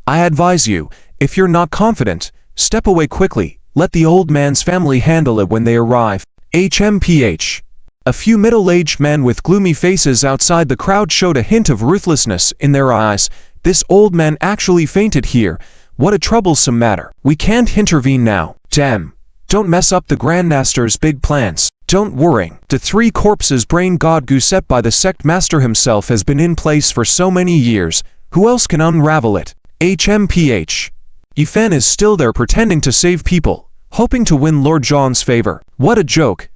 I advise you, if you're not confident, step away quickly, let the old man's family handle it when they arrive. HMPH. A few middle-aged men with gloomy faces outside the crowd showed a hint of ruthlessness in their eyes. This old man actually fainted here. What a troublesome matter. We can't intervene now. Damn. Don't mess up the Grandmaster's big plans. Don't worry. The three corpses brain god goo set by the sect master himself has been in place for so many years. Who else can unravel it? HMPH. Yifan is still there pretending to save people, hoping to win Lord Zhang's favor. What a joke.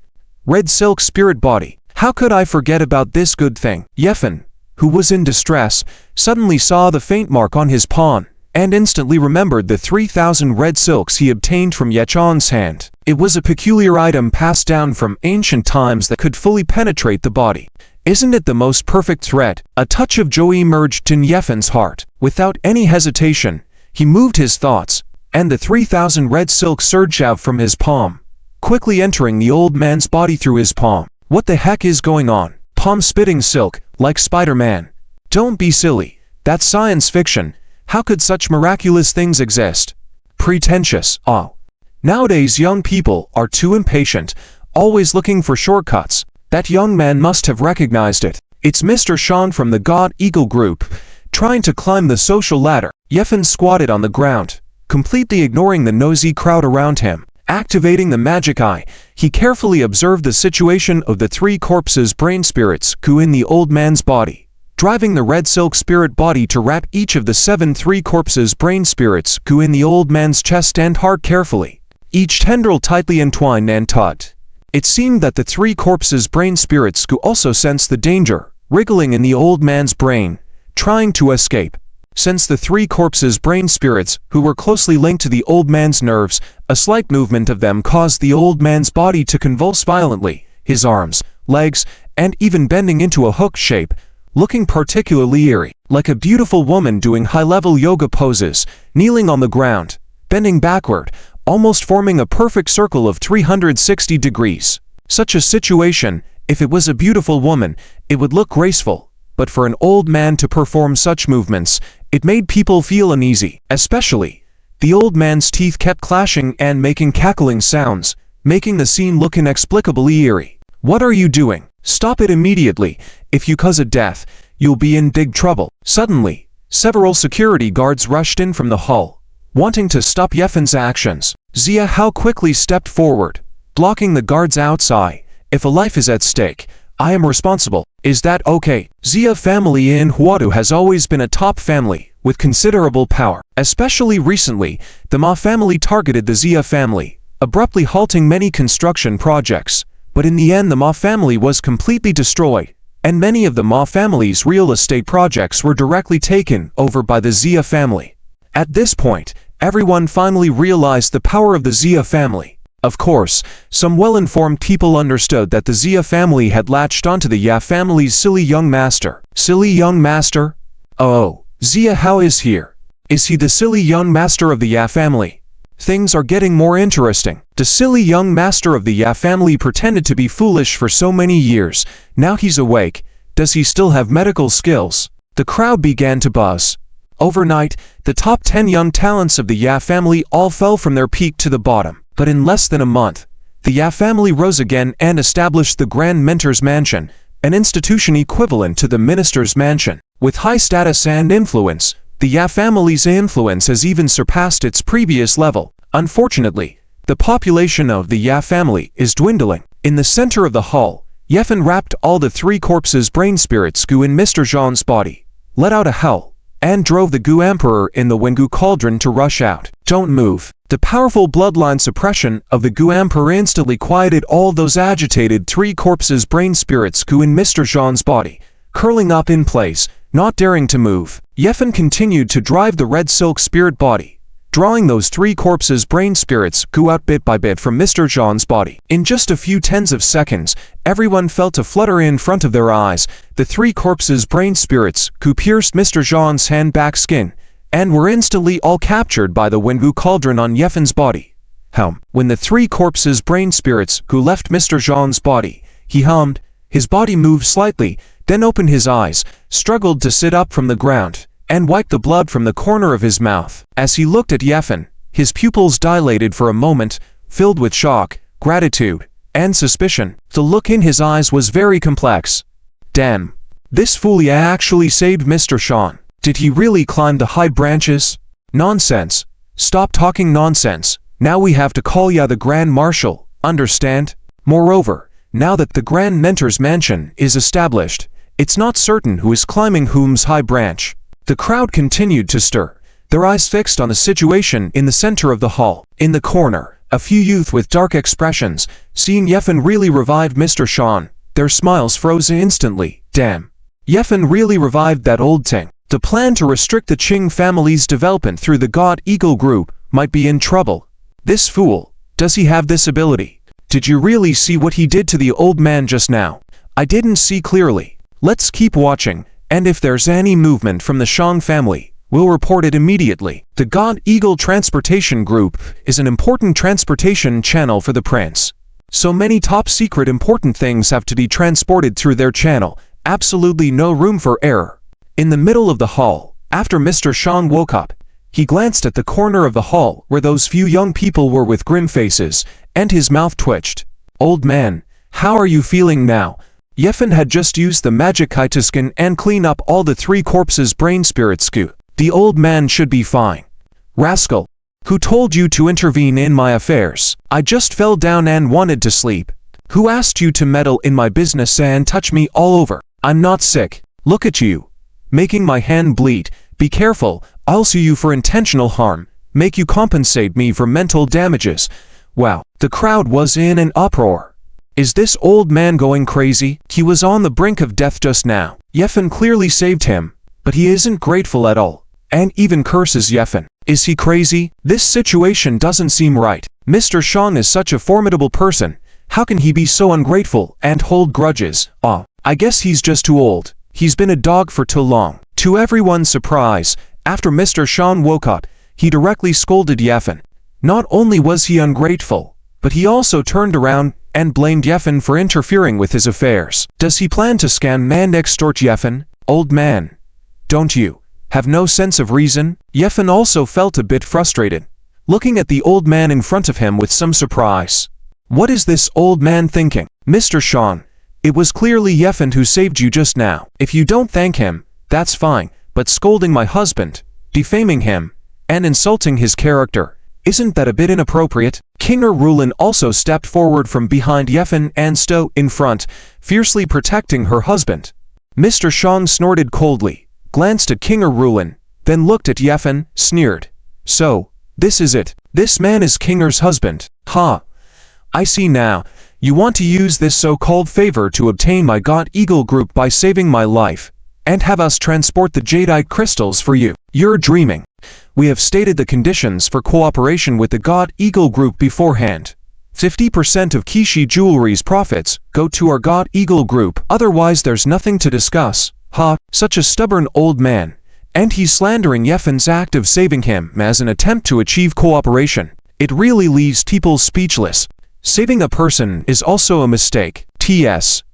Red silk spirit body. How could I forget about this good thing? Yifan, who was in distress, suddenly saw the faint mark on his pawn, and instantly remembered the 3,000 red silks he obtained from Yechan's hand. It was a peculiar item passed down from ancient times that could fully penetrate the body. Isn't it the most perfect thread? A touch of joy emerged in Yifan's heart. Without any hesitation, he moved his thoughts, and the 3,000 red silk surged out from his palm, quickly entering the old man's body through his palm. What the heck is going on? Palm-spitting silk, like Spider-Man. Don't be silly. That's science fiction. How could such miraculous things exist? Pretentious. Oh. Nowadays young people are too impatient, always looking for shortcuts. That young man must have recognized it. It's Mr. Shang from the God Eagle Group, trying to climb the social ladder. Yifan squatted on the ground, completely ignoring the nosy crowd around him. Activating the magic eye, he carefully observed the situation of the three corpses brain spirits goo in the old man's body, driving the red silk spirit body to wrap each of the 7 three corpses brain spirits goo in the old man's chest and heart carefully, each tendril tightly entwined and taut. It seemed that the three corpses brain spirits goo also sensed the danger, wriggling in the old man's brain, trying to escape. Since the three corpses brain spirits, who were closely linked to the old man's nerves, a slight movement of them caused the old man's body to convulse violently. His arms, legs, and even bending into a hook shape, looking particularly eerie, like a beautiful woman doing high-level yoga poses, kneeling on the ground, bending backward, almost forming a perfect circle of 360 degrees. Such a situation, if it was a beautiful woman, it would look graceful, but for an old man to perform such movements, it made people feel uneasy. Especially, the old man's teeth kept clashing and making cackling sounds, making the scene look inexplicably eerie. "What are you doing? Stop it immediately. If you cause a death, you'll be in big trouble." Suddenly, several security guards rushed in from the hall, wanting to stop Yeffen's actions. Zia Hao quickly stepped forward, blocking the guards outside. "If a life is at stake, I am responsible. Is that okay?" Zia family in Huadu has always been a top family, with considerable power. Especially recently, the Ma family targeted the Zia family, abruptly halting many construction projects. But in the end the Ma family was completely destroyed, and many of the Ma family's real estate projects were directly taken over by the Zia family. At this point, everyone finally realized the power of the Zia family. Of course, some well-informed people understood that the Zia family had latched onto the Ya family's silly young master. Silly young master? Oh, Zia Hao is here. Is he the silly young master of the Ya family? Things are getting more interesting. The silly young master of the Ya family pretended to be foolish for so many years. Now he's awake. Does he still have medical skills? The crowd began to buzz. Overnight, the top 10 young talents of the Ya family all fell from their peak to the bottom. But in less than a month, the Ya family rose again and established the Grand Mentor's Mansion, an institution equivalent to the Minister's Mansion. With high status and influence, the Ya family's influence has even surpassed its previous level. Unfortunately, the population of the Ya family is dwindling. In the center of the hall, Yeffen wrapped all the 3 corpses' brain spirits goo in Mr. Zhang's body, let out a howl, and drove the Goo Emperor in the Wengu cauldron to rush out. "Don't move." The powerful bloodline suppression of the Goo Emperor instantly quieted all those agitated 3 corpses' brain spirits goo in Mr. Zhang's body, curling up in place, not daring to move. Yeffen continued to drive the red silk spirit body, drawing those 3 corpses' brain spirits goo out bit by bit from Mr. Zhang's body. In just a few tens of seconds, everyone felt a flutter in front of their eyes. The 3 corpses' brain spirits goo pierced Mr. Zhang's hand back skin, and were instantly all captured by the Wengu cauldron on Yeffen's body. When the 3 corpses' brain spirits goo left Mr. Zhang's body, he hummed. His body moved slightly, then opened his eyes, struggled to sit up from the ground, and wiped the blood from the corner of his mouth. As he looked at Yeffen, his pupils dilated for a moment, filled with shock, gratitude, and suspicion. The look in his eyes was very complex. Damn. This fool actually saved Mr. Sean. Did he really climb the high branches? Nonsense. Stop talking nonsense. Now we have to call ya the Grand Marshal, understand? Moreover, now that the Grand Mentor's Mansion is established, it's not certain who is climbing whom's high branch. The crowd continued to stir, their eyes fixed on the situation in the center of the hall. In the corner, a few youth with dark expressions, seeing Yeffen really revived Mr. Sean, their smiles froze instantly. Damn. Yeffen really revived that old thing. The plan to restrict the Qing family's development through the God Eagle Group might be in trouble. This fool, does he have this ability? Did you really see what he did to the old man just now? I didn't see clearly. Let's keep watching, and if there's any movement from the Shang family, we'll report it immediately. The God Eagle Transportation Group is an important transportation channel for the prince. So many top-secret important things have to be transported through their channel, absolutely no room for error. In the middle of the hall, after Mr. Shang woke up, he glanced at the corner of the hall where those few young people were with grim faces, and his mouth twitched. "Old man, how are you feeling now?" Yeffen had just used the magic kite to skin and clean up all the 3 corpses' brain spirits goo. The old man should be fine. Rascal, who told you to intervene in my affairs? I just fell down and wanted to sleep. Who asked you to meddle in my business and touch me all over? I'm not sick. Look at you. Making my hand bleed. Be careful, I'll sue you for intentional harm, make you compensate me for mental damages. Wow, the crowd was in an uproar. Is this old man going crazy? He was on the brink of death just now. Yeffen clearly saved him, but he isn't grateful at all, and even curses Yeffen. Is he crazy? This situation doesn't seem right. Mr. Shang is such a formidable person. How can he be so ungrateful and hold grudges? I guess he's just too old. He's been a dog for too long. To everyone's surprise, after Mr. Sean woke up, he directly scolded Yeffin. Not only was he ungrateful, but he also turned around and blamed Yeffin for interfering with his affairs. Does he plan to scam and extort Yeffin? Old man, don't you have no sense of reason? Yeffin also felt a bit frustrated, looking at the old man in front of him with some surprise. What is this old man thinking? Mr. Sean, it was clearly Yeffin who saved you just now. If you don't thank him, that's fine, but scolding my husband, defaming him, and insulting his character, isn't that a bit inappropriate? King Rulin also stepped forward from behind Yeffin and stood in front, fiercely protecting her husband. Mr. Sean snorted coldly, glanced at King Rulin, then looked at Yeffin, sneered. So, this is it. This man is Kinger's husband. Ha! I see now. You want to use this so-called favor to obtain my God Eagle group by saving my life, and have us transport the jadeite crystals for you. You're dreaming. We have stated the conditions for cooperation with the God Eagle group beforehand. 50% of Kishi Jewelry's profits go to our God Eagle group, otherwise there's nothing to discuss. Ha, such a stubborn old man. And he's slandering Yeffin's act of saving him as an attempt to achieve cooperation. It really leaves people speechless. Saving a person is also a mistake. T.S.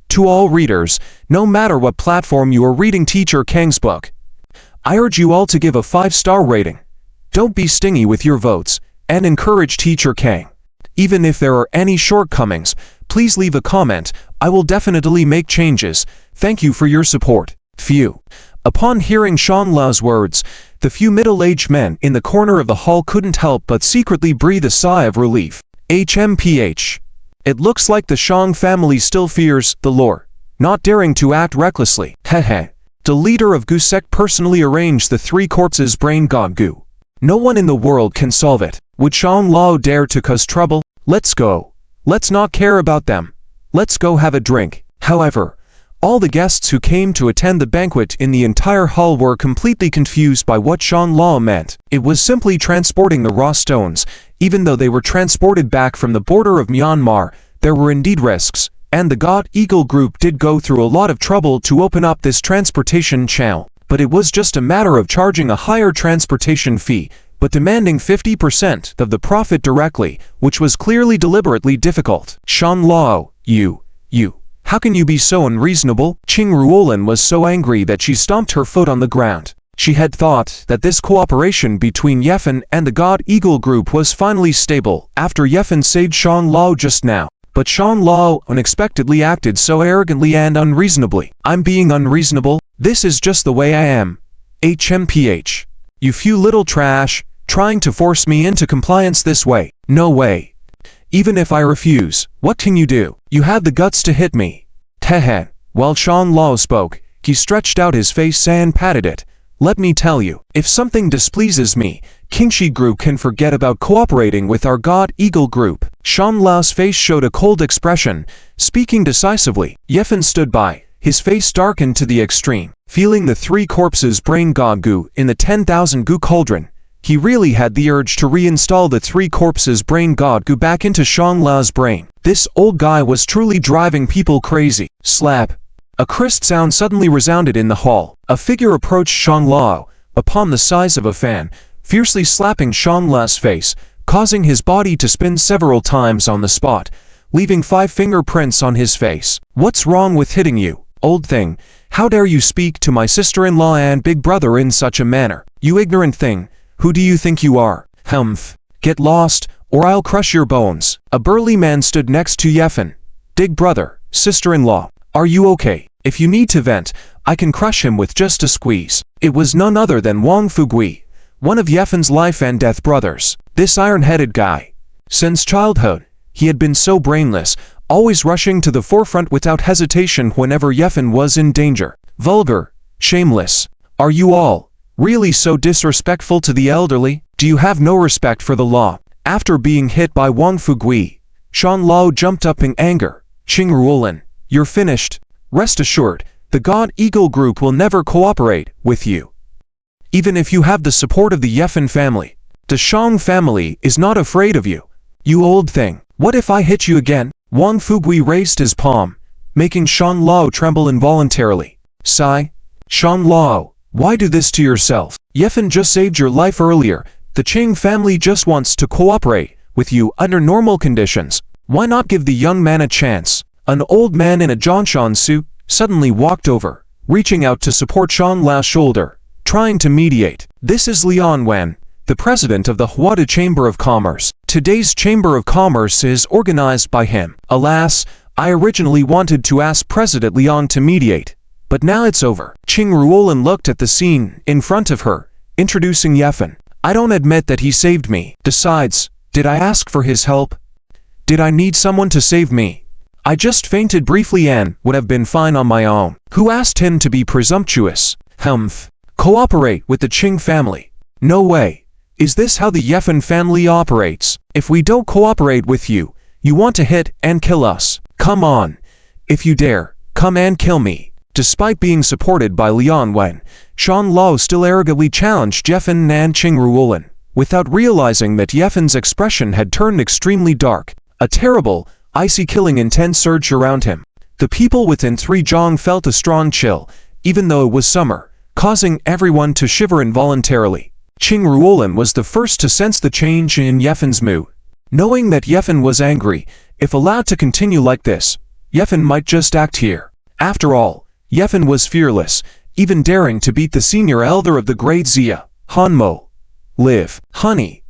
To all readers, no matter what platform you are reading Teacher Kang's book, I urge you all to give a 5-star rating. Don't be stingy with your votes, and encourage Teacher Kang. Even if there are any shortcomings, please leave a comment. I will definitely make changes. Thank you for your support. Phew. Upon hearing Sean Lao's words, the few middle-aged men in the corner of the hall couldn't help but secretly breathe a sigh of relief. HMPH. It looks like the Shang family still fears the law, not daring to act recklessly. Hehe. The leader of Gu sect personally arranged the 3 corpses brain god Gu. No one in the world can solve it. Would Sean Lao dare to cause trouble? Let's go. Let's not care about them. Let's go have a drink. However, all the guests who came to attend the banquet in the entire hall were completely confused by what Sean Lao meant. It was simply transporting the raw stones. Even though they were transported back from the border of Myanmar, there were indeed risks, and the God Eagle group did go through a lot of trouble to open up this transportation channel. But it was just a matter of charging a higher transportation fee, but demanding 50% of the profit directly, which was clearly deliberately difficult. Sean Lao, you, how can you be so unreasonable? Qing Ruolin was so angry that she stomped her foot on the ground. She had thought that this cooperation between Yeffin and the God Eagle group was finally stable after Yeffin saved Sean Lao just now. But Sean Lao unexpectedly acted so arrogantly and unreasonably. I'm being unreasonable? This is just the way I am. HMPH. You few little trash, trying to force me into compliance this way. No way. Even if I refuse, what can you do? You have the guts to hit me. Tehe. While Sean Lao spoke, he stretched out his face and patted it. Let me tell you, if something displeases me, Kingshi group can forget about cooperating with our God Eagle group. Sean Lao's face showed a cold expression, speaking decisively. Yeffin stood by, his face darkened to the extreme. Feeling the 3 corpses brain god Gu in the 10,000 Gu cauldron, he really had the urge to reinstall the 3 corpses brain god Gu back into Sean Lao's brain. This old guy was truly driving people crazy. Slap. A crisp sound suddenly resounded in the hall. A figure approached Sean Lao, upon the size of a fan, fiercely slapping Sean Lao's face, causing his body to spin several times on the spot, leaving 5 fingerprints on his face. What's wrong with hitting you, old thing? How dare you speak to my sister-in-law and big brother in such a manner? You ignorant thing, who do you think you are? Humph. Get lost, or I'll crush your bones. A burly man stood next to Yeffin. Big brother, sister-in-law, are you okay? If you need to vent, I can crush him with just a squeeze. It was none other than Wang Fugui, one of Yeffin's life and death brothers. This iron-headed guy. Since childhood, he had been so brainless, always rushing to the forefront without hesitation whenever Yeffin was in danger. Vulgar, shameless. Are you all really so disrespectful to the elderly? Do you have no respect for the law? After being hit by Wang Fugui, Sean Lao jumped up in anger. Qing Ruolin, you're finished. Rest assured, the God Eagle group will never cooperate with you. Even if you have the support of the Yeffin family, the Shang family is not afraid of you. You old thing, what if I hit you again? Wang Fugui raised his palm, making Shan Lao tremble involuntarily. Sigh. Shan Lao, why do this to yourself? Yefan just saved your life earlier. The Qing family just wants to cooperate with you under normal conditions. Why not give the young man a chance? An old man in a Zhongshan suit suddenly walked over, reaching out to support Shan Lao's shoulder, trying to mediate. This is Lian Wen, the president of the Huada Chamber of Commerce. Today's Chamber of Commerce is organized by him. Alas, I originally wanted to ask President Lian to mediate, but now it's over. Qing Ruolin looked at the scene in front of her, introducing Yefan. I don't admit that he saved me. Besides, did I ask for his help? Did I need someone to save me? I just fainted briefly and would have been fine on my own. Who asked him to be presumptuous? Humph. Cooperate with the Qing family? No way. Is this how the Yefan family operates? If we don't cooperate with you, you want to hit and kill us. Come on. If you dare, come and kill me. Despite being supported by Lian Wen, Shan Lao still arrogantly challenged Yefan and Qing Ruolin, without realizing that Yefan's expression had turned extremely dark. A terrible, icy killing intent surged around him. The people within 3 Zhong felt a strong chill, even though it was summer, causing everyone to shiver involuntarily. Qing Ruolin was the first to sense the change in Yefan's mood. Knowing that Yefan was angry, if allowed to continue like this, Yefan might just act here. After all, Yefan was fearless, even daring to beat the senior elder of the Great Xia, Hanmo. Live. Honey.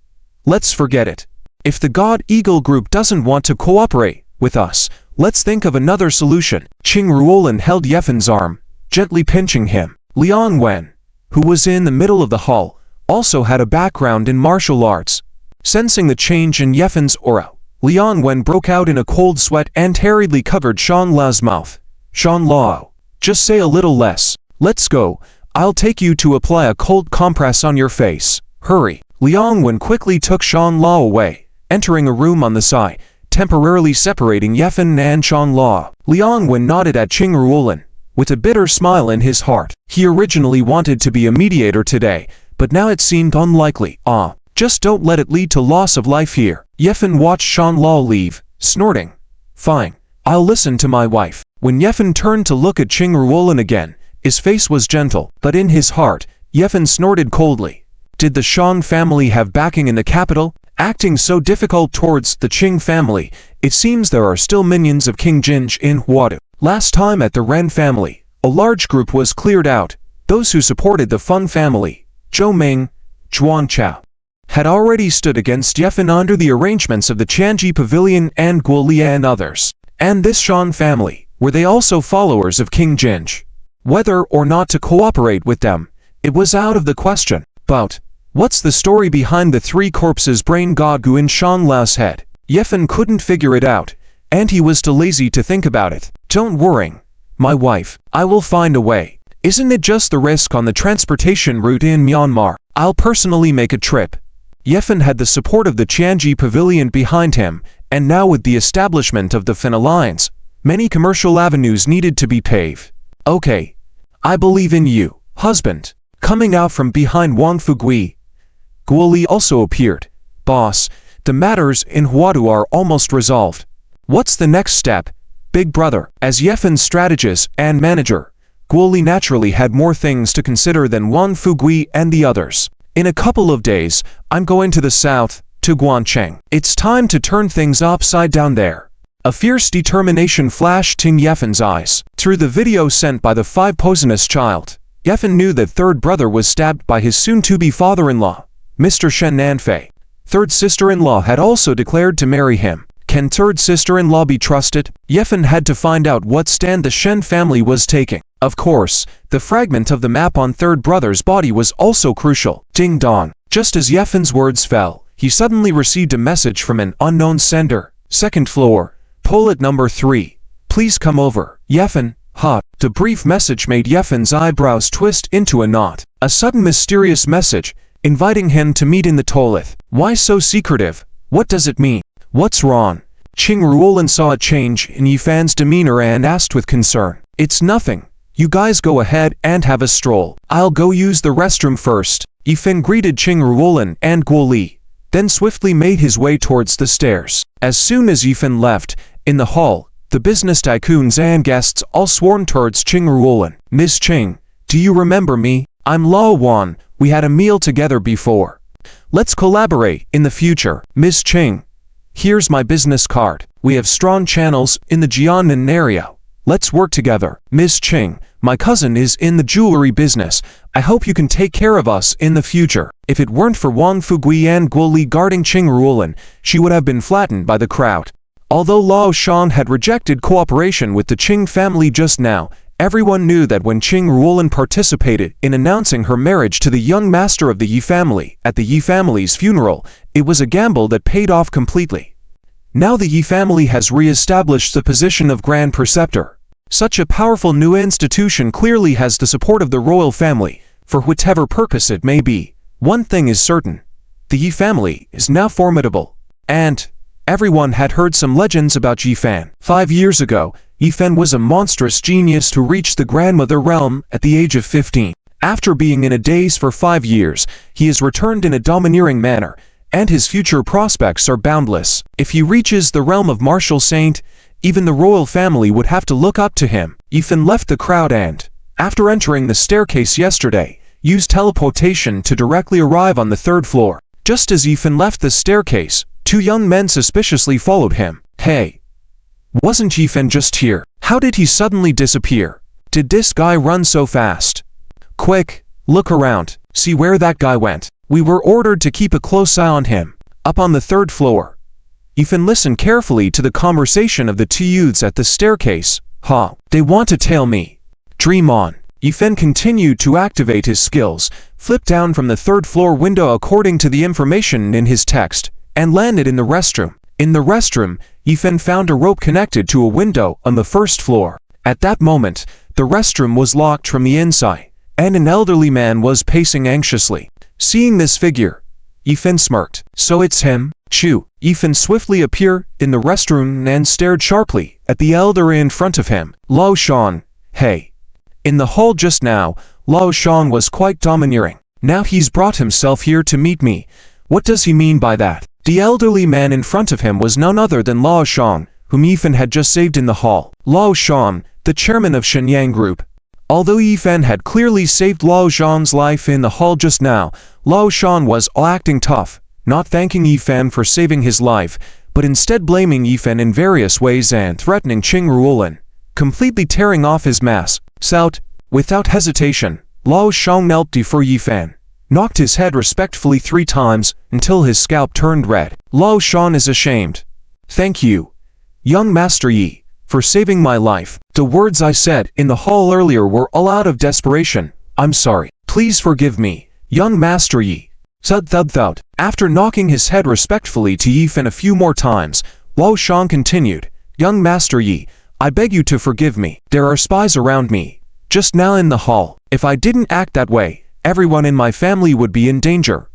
Let's forget it. If the God Eagle group doesn't want to cooperate with us, let's think of another solution. Qing Ruolin held Yefan's arm, gently pinching him. Lian Wen, who was in the middle of the hall, also had a background in martial arts. Sensing the change in Yefan's aura, Lian Wen broke out in a cold sweat and hurriedly covered Shan Lao's mouth. Shan Lao, just say a little less. Let's go. I'll take you to apply a cold compress on your face. Hurry. Lian Wen quickly took Shan Lao away, entering a room on the side, temporarily separating Yefan and Shan Lao. Lian Wen nodded at Qing Ruolin, with a bitter smile in his heart. He originally wanted to be a mediator today, but now it seemed unlikely. Just don't let it lead to loss of life here. Yefan watched Shan Lao leave, snorting. Fine. I'll listen to my wife. When Yefan turned to look at Qing Ruolin again, his face was gentle, but in his heart, Yefan snorted coldly. Did the Shan family have backing in the capital? Acting so difficult towards the Qing family, it seems there are still minions of King Jinj in Huadu. Last time at the Ren family, a large group was cleared out. Those who supported the Feng family, Zhou Ming, Zhuan Chao, had already stood against Yefan under the arrangements of the Tianji Pavilion and Guoli and others. And this Shan family, were they also followers of King Jinj? Whether or not to cooperate with them, it was out of the question. But what's the story behind the 3 corpses brain Gagu in Shan Lao's head? Yefan couldn't figure it out, and he was too lazy to think about it. Don't worry, my wife, I will find a way. Isn't it just the risk on the transportation route in Myanmar? I'll personally make a trip. Yefan had the support of the Tianji Pavilion behind him, and now with the establishment of the Fin Alliance, many commercial avenues needed to be paved. Okay. I believe in you, husband. Coming out from behind Wang Fugui, Guoli also appeared. Boss, the matters in Huadu are almost resolved. What's the next step, big brother? As Yefan's strategist and manager, Guoli naturally had more things to consider than Wang Fugui and the others. In a couple of days, I'm going to the south, to Guancheng. It's time to turn things upside down there. A fierce determination flashed in Yefan's eyes. Through the video sent by the 5 poisonous child, Yefan knew that third brother was stabbed by his soon-to-be father-in-law, Mr. Shen Nanfei. Third sister-in-law had also declared to marry him. Can third sister-in-law be trusted? Yefan had to find out what stand the Shen family was taking. Of course, the fragment of the map on third brother's body was also crucial. Ding dong. Just as Yefan's words fell, he suddenly received a message from an unknown sender. 2nd floor, toilet number 3. Please come over. Yefan, The brief message made Yefan's eyebrows twist into a knot. A sudden mysterious message, inviting him to meet in the toilet. Why so secretive? What does it mean? What's wrong? Qing Ruolin saw a change in Yefan's demeanor and asked with concern. It's nothing. You guys go ahead and have a stroll. I'll go use the restroom first. Yefan greeted Qing Ruolin and Guoli, then swiftly made his way towards the stairs. As soon as Yefan left, In the hall, the business tycoons and guests all swarmed towards Qing Ruolin. "Miss Qing, do you remember me? I'm Lao Wan. We had a meal together before. Let's collaborate in the future. Miss Qing, here's my business card. We have strong channels in the Jiangnan area. Let's work together. Miss Qing, my cousin is in the jewelry business. I hope you can take care of us in the future." If it weren't for Wang Fugui and Guo Li guarding Qing Ruolin, she would have been flattened by the crowd. Although Lao Shan had rejected cooperation with the Qing family just now, everyone knew that when Qing Ruolin participated in announcing her marriage to the young master of the Yi family at the Yi family's funeral, it was a gamble that paid off completely. Now the Yi family has re-established the position of Grand Preceptor. Such a powerful new institution clearly has the support of the royal family, for whatever purpose it may be. One thing is certain: the Yi family is now formidable. And everyone had heard some legends about Yi Fan. 5 years ago, Yi Fan was a monstrous genius who reached the grandmother realm at the age of 15. After being in a daze for 5 years, he has returned in a domineering manner, and his future prospects are boundless. If he reaches the realm of martial saint, even the royal family would have to look up to him. Yi Fan left the crowd and, after entering the staircase yesterday, used teleportation to directly arrive on the 3rd floor. Just as Yi Fan left the staircase, 2 young men suspiciously followed him. "Hey, wasn't Yi Fan just here? How did he suddenly disappear? Did this guy run so fast? Quick, look around, see where that guy went. We were ordered to keep a close eye on him." Up on the 3rd floor, Yi Fan listened carefully to the conversation of the 2 youths at the staircase. "Huh, they want to tail me. Dream on." Yi Fan continued to activate his skills, flipped down from the 3rd floor window according to the information in his text, and landed in the restroom. In the restroom, Yi Fan found a rope connected to a window on the 1st floor. At that moment, the restroom was locked from the inside, and an elderly man was pacing anxiously. Seeing this figure, Yi Fan smirked. "So it's him, Chu." Yi Fan swiftly appeared in the restroom and stared sharply at the elder in front of him. "Lao Shan, hey." In the hall just now, Lao Shan was quite domineering. Now he's brought himself here to meet me. What does he mean by that? The elderly man in front of him was none other than Lao Shan, whom Yi Fan had just saved in the hall. Lao Shan, the chairman of Shenyang Group. Although Yi Fan had clearly saved Lao Shan's life in the hall just now, Lao Shan was acting tough, not thanking Yi Fan for saving his life, but instead blaming Yi Fan in various ways and threatening Qing Ruolin, completely tearing off his mask. Without hesitation, Lao Shan knelt before Yi Fan, knocked his head respectfully 3 times until his scalp turned red. "Lao Shan is ashamed. Thank you, young Master Yi, for saving my life. The words I said in the hall earlier were all out of desperation. I'm sorry. Please forgive me, young Master Yi." Thud thud thud. After knocking his head respectfully to Yi Fan a few more times, Lao Shan continued, "Young Master Yi, I beg you to forgive me. There are spies around me just now in the hall. If I didn't act that way, everyone in my family would be in danger."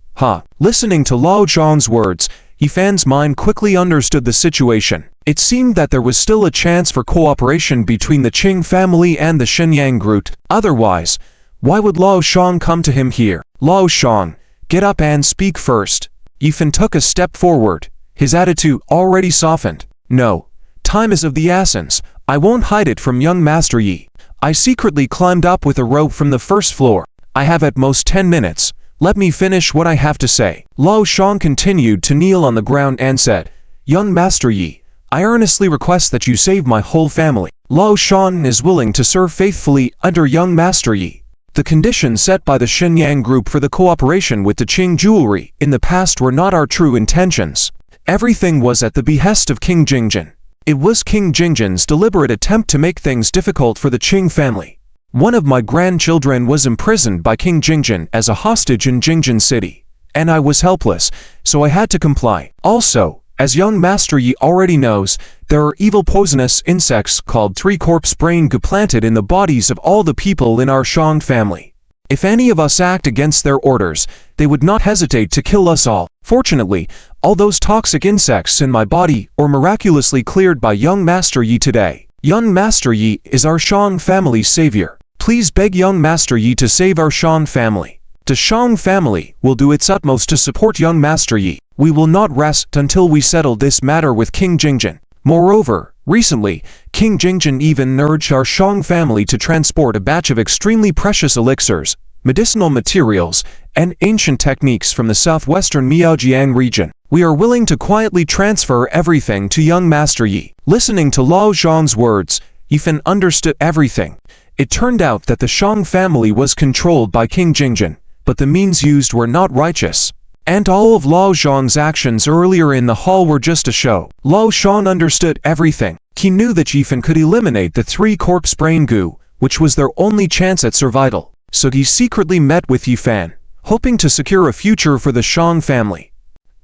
Listening to Lao Shan's words, Yi Fan's mind quickly understood the situation. It seemed that there was still a chance for cooperation between the Qing family and the Shenyang Group. Otherwise, why would Lao Shan come to him here? "Lao Shan, get up and speak first." Yi Fan took a step forward, his attitude already softened. "No, time is of the essence. I won't hide it from young Master Yi. I secretly climbed up with a rope from the 1st floor. I have at most 10 minutes. Let me finish what I have to say." Lao Shan continued to kneel on the ground and said, "Young Master Yi, I earnestly request that you save my whole family." Lao Shan is willing to serve faithfully under young Master Yi. The conditions set by the Shenyang Group for the cooperation with the Qing jewelry in the past were not our true intentions. Everything was at the behest of King Jingjin. It was King Jingjin's deliberate attempt to make things difficult for the Qing family. One of my grandchildren was imprisoned by King Jingjin as a hostage in Jingjin City, and I was helpless, so I had to comply. Also, as young Master Yi already knows, there are evil poisonous insects called 3-corpse brain planted in the bodies of all the people in our Shang family. If any of us act against their orders, they would not hesitate to kill us all. Fortunately, all those toxic insects in my body were miraculously cleared by young Master Yi today. Young Master Yi is our Shang family's savior. Please beg young Master Yi to save our Shang family. The Shang family will do its utmost to support young Master Yi. We will not rest until we settle this matter with King Jingjin." Moreover, recently, King Jingjin even urged our Shang family to transport a batch of extremely precious elixirs, medicinal materials, and ancient techniques from the southwestern Miaojiang region. We are willing to quietly transfer everything to young Master Yi. Listening to Lao Zhang's words, Yifan understood everything. It turned out that the Shang family was controlled by King Jingjin, but the means used were not righteous. And all of Lao Zhang's actions earlier in the hall were just a show. Lao Zhang understood everything. He knew that Yifan could eliminate the 3 corpse brain goo, which was their only chance at survival. So he secretly met with Yifan, hoping to secure a future for the Shang family.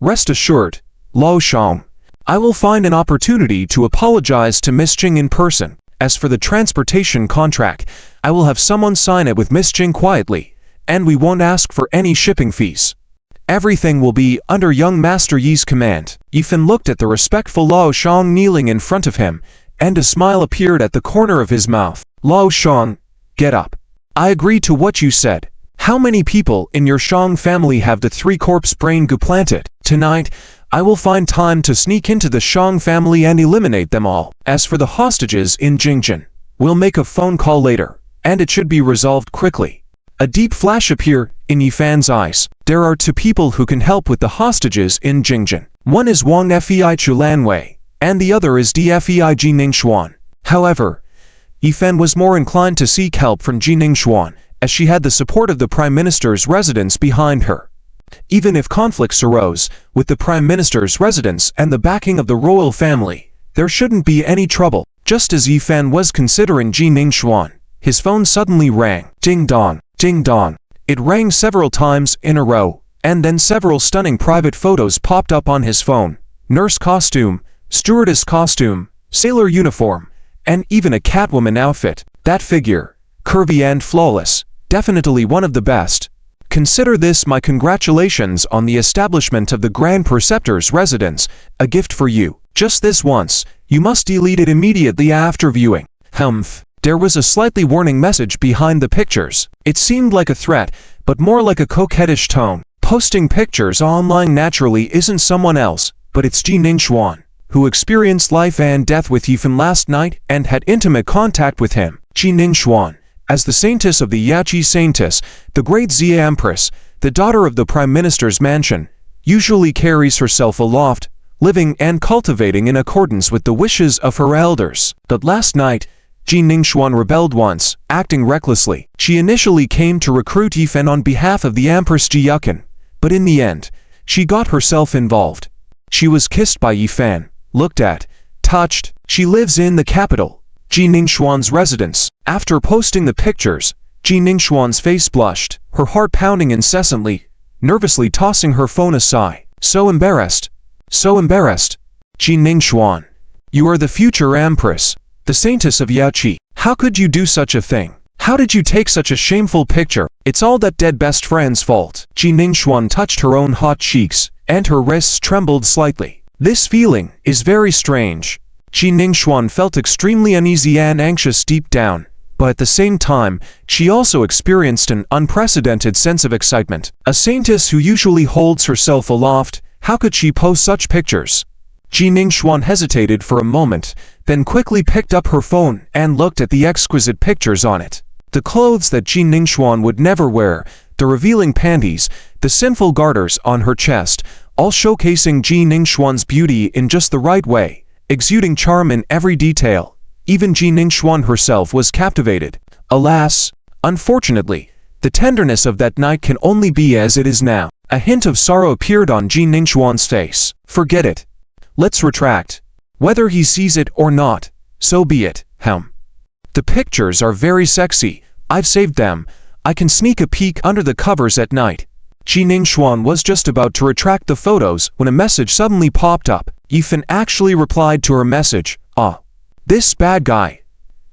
Rest assured, Lao Zhang, I will find an opportunity to apologize to Miss Jing in person. As for the transportation contract, I will have someone sign it with Miss Jing quietly, and we won't ask for any shipping fees. Everything will be under young Master Yi's command. Yifan looked at the respectful Lao Zhang kneeling in front of him, and a smile appeared at the corner of his mouth. Lao Zhang, get up. I agree to what you said. How many people in your Shang family have the 3 corpse brain goo planted? Tonight, I will find time to sneak into the Shang family and eliminate them all. As for the hostages in Jingjin, we'll make a phone call later, and it should be resolved quickly. A deep flash appeared in Yifan's eyes. There are 2 people who can help with the hostages in Jingjin. One is Wang Fei Chulanwei, and the other is Dfei Jining Xuan. However, Yifan was more inclined to seek help from Jining Xuan, as she had the support of the Prime Minister's residence behind her. Even if conflicts arose, with the Prime Minister's residence and the backing of the royal family, there shouldn't be any trouble. Just as Yifan was considering Jining Xuan, his phone suddenly rang. Ding dong, ding dong. It rang several times in a row, and then several stunning private photos popped up on his phone. Nurse costume, stewardess costume, sailor uniform, and even a Catwoman outfit. That figure, curvy and flawless, definitely one of the best. Consider this my congratulations on the establishment of the Grand Preceptor's residence, a gift for you. Just this once, you must delete it immediately after viewing. Humph. There was a slightly warning message behind the pictures. It seemed like a threat, but more like a coquettish tone. Posting pictures online naturally isn't someone else, but it's Jining Xuan, who experienced life and death with Yifan last night and had intimate contact with him. Jining Xuan, as the saintess of the Yachi Saintess, the great Xia Empress, the daughter of the Prime Minister's mansion, usually carries herself aloft, living and cultivating in accordance with the wishes of her elders. But last night, Jining Xuan rebelled once, acting recklessly. She initially came to recruit Yifan on behalf of the Empress Jiyukin, but in the end, she got herself involved. She was kissed by Yifan, looked at, touched. She lives in the capital, Jining Xuan's residence. After posting the pictures, Jining Xuan's face blushed, her heart pounding incessantly, nervously tossing her phone aside. So embarrassed. So embarrassed. Jining Xuan, you are the future Empress, the saintess of Yachi. How could you do such a thing? How did you take such a shameful picture? It's all that dead best friend's fault. Jining Xuan touched her own hot cheeks, and her wrists trembled slightly. This feeling is very strange. Jining Xuan felt extremely uneasy and anxious deep down, but at the same time, she also experienced an unprecedented sense of excitement. A saintess who usually holds herself aloft, how could she post such pictures? Jining Xuan hesitated for a moment, then quickly picked up her phone and looked at the exquisite pictures on it. The clothes that Jining Xuan would never wear, the revealing panties, the sinful garters on her chest, all showcasing Jining Xuan's beauty in just the right way, exuding charm in every detail. Even Jining Xuan herself was captivated. Alas, unfortunately, the tenderness of that night can only be as it is now. A hint of sorrow appeared on Jining Xuan's face. Forget it. Let's retract. Whether he sees it or not, so be it. The pictures are very sexy. I've saved them. I can sneak a peek under the covers at night. Jining Xuan was just about to retract the photos when a message suddenly popped up. Yifan actually replied to her message. This bad guy.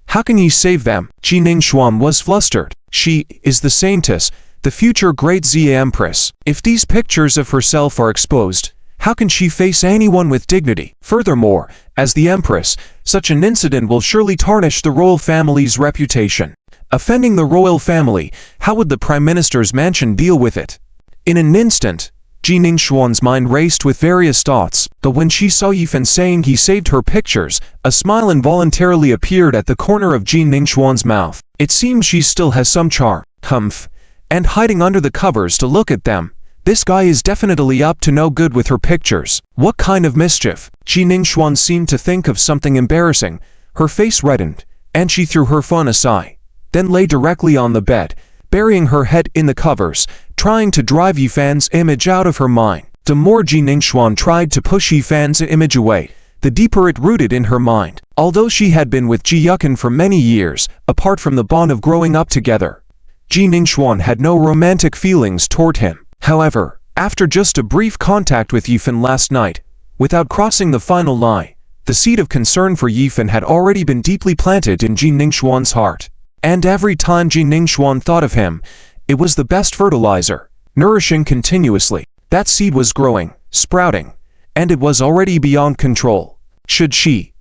How can he save them? Jining Xuan was flustered. She is the saintess, the future great Xia Empress. If these pictures of herself are exposed, how can she face anyone with dignity? Furthermore, as the Empress, such an incident will surely tarnish the royal family's reputation. Offending the royal family, how would the Prime Minister's mansion deal with it? In an instant, Ji Ningxuan's mind raced with various thoughts, but when she saw Yifan saying he saved her pictures, a smile involuntarily appeared at the corner of Ji Ningxuan's mouth. It seems she still has some charm, humph, and hiding under the covers to look at them. This guy is definitely up to no good with her pictures. What kind of mischief? Ji Ningxuan seemed to think of something embarrassing. Her face reddened, and she threw her phone aside, then lay directly on the bed, burying her head in the covers, trying to drive Yifan's image out of her mind. The more Ji Ningxuan tried to push Yifan's image away, the deeper it rooted in her mind. Although she had been with Ji Yukan for many years, apart from the bond of growing up together, Ji Ningxuan had no romantic feelings toward him. However, after just a brief contact with Yifan last night, without crossing the final line, the seed of concern for Yifan had already been deeply planted in Ji Ningxuan's heart. And every time Ji Ningxuan thought of him, it was the best fertilizer, nourishing continuously. That seed was growing, sprouting, and it was already beyond control. Should she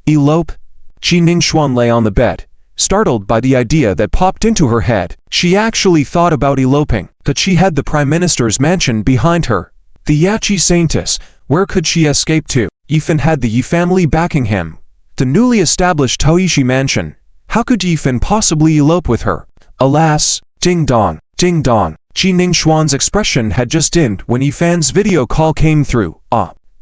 elope? Ji Ningxuan lay on the bed, startled by the idea that popped into her head. She actually thought about eloping, but she had the Prime Minister's mansion behind her. The Yachi Saintess, where could she escape to? Yifan had the Yi family backing him. The newly established Toishi mansion. How could Yifan possibly elope with her? Alas, ding dong, ding dong. Ji Ningxuan's expression had just dimmed when Yifan's video call came through.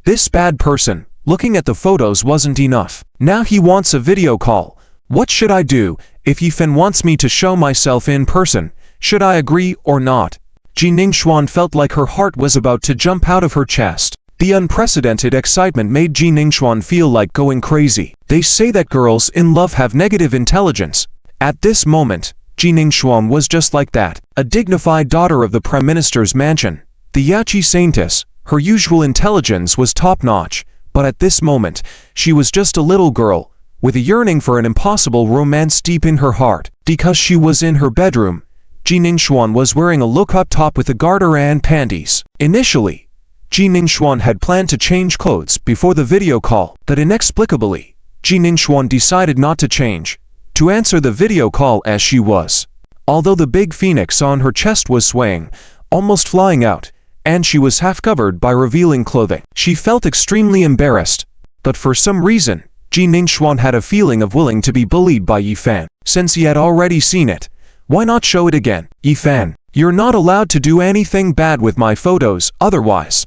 This bad person, looking at the photos wasn't enough. Now he wants a video call. What should I do? If Yifan wants me to show myself in person, should I agree or not? Ji Ningxuan felt like her heart was about to jump out of her chest. The unprecedented excitement made Ji Ningxuan feel like going crazy. They say that girls in love have negative intelligence. At this moment, Ji Ningxuan was just like that, a dignified daughter of the Prime Minister's mansion. The Yachi Saintess, her usual intelligence was top-notch, but at this moment, she was just a little girl, with a yearning for an impossible romance deep in her heart. Because she was in her bedroom, Ji Ningxuan was wearing a look-up top with a garter and panties. Initially, Ji Ningxuan had planned to change clothes before the video call, but inexplicably, Ji Ningxuan decided not to change, to answer the video call as she was. Although the big phoenix on her chest was swaying, almost flying out, and she was half covered by revealing clothing, she felt extremely embarrassed. But for some reason, Ji Ningxuan had a feeling of willing to be bullied by Yifan. Since he had already seen it, why not show it again? Yifan, you're not allowed to do anything bad with my photos, otherwise,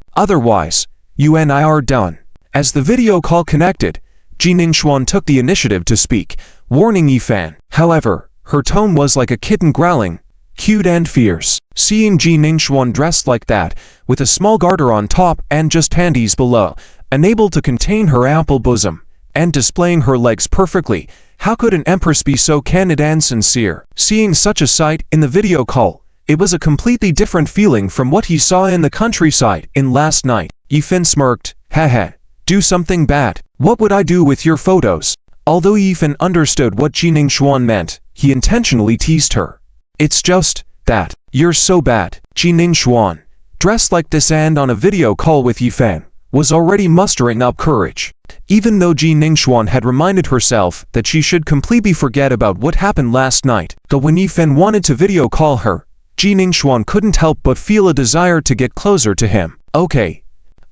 you and I are done. As the video call connected, Ji Ningxuan took the initiative to speak, warning Yifan. However, her tone was like a kitten growling, cute and fierce. Seeing Ji Ningxuan dressed like that, with a small garter on top and just panties below, unable to contain her ample bosom, and displaying her legs perfectly, how could an empress be so candid and sincere? Seeing such a sight in the video call, it was a completely different feeling from what he saw in the countryside in last night. Yifan smirked, haha, do something bad. What would I do with your photos? Although Yifan understood what Ji Ningxuan meant, he intentionally teased her. It's just that, you're so bad. Ji Ningxuan, dressed like this and on a video call with Yifan, was already mustering up courage. Even though Ji Ningxuan had reminded herself that she should completely forget about what happened last night, but when Yifan wanted to video call her, Ji Ningxuan couldn't help but feel a desire to get closer to him. Okay,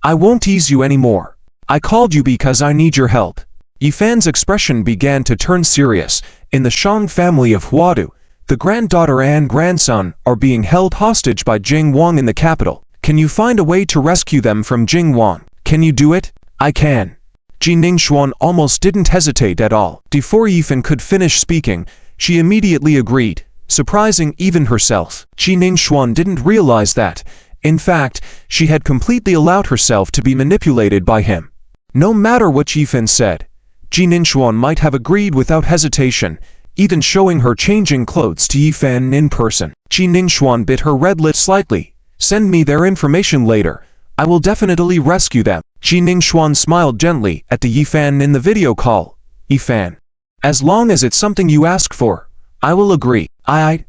I won't tease you anymore. I called you because I need your help. Yifan's expression began to turn serious. In the Shang family of Huadu, the granddaughter and grandson are being held hostage by Jing Wang in the capital. Can you find a way to rescue them from Jing Wang? Can you do it? I can. Ji Ningxuan almost didn't hesitate at all. Before Yifan could finish speaking, she immediately agreed, surprising even herself. Ji Ningxuan didn't realize that. In fact, she had completely allowed herself to be manipulated by him. No matter what Yifan said, Ji Ningxuan might have agreed without hesitation, even showing her changing clothes to Yifan in person. Ji Ningxuan bit her red lip slightly. Send me their information later. I will definitely rescue them. Ji Ningxuan smiled gently at the Yifan in the video call. Yifan, as long as it's something you ask for, I will agree. I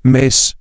miss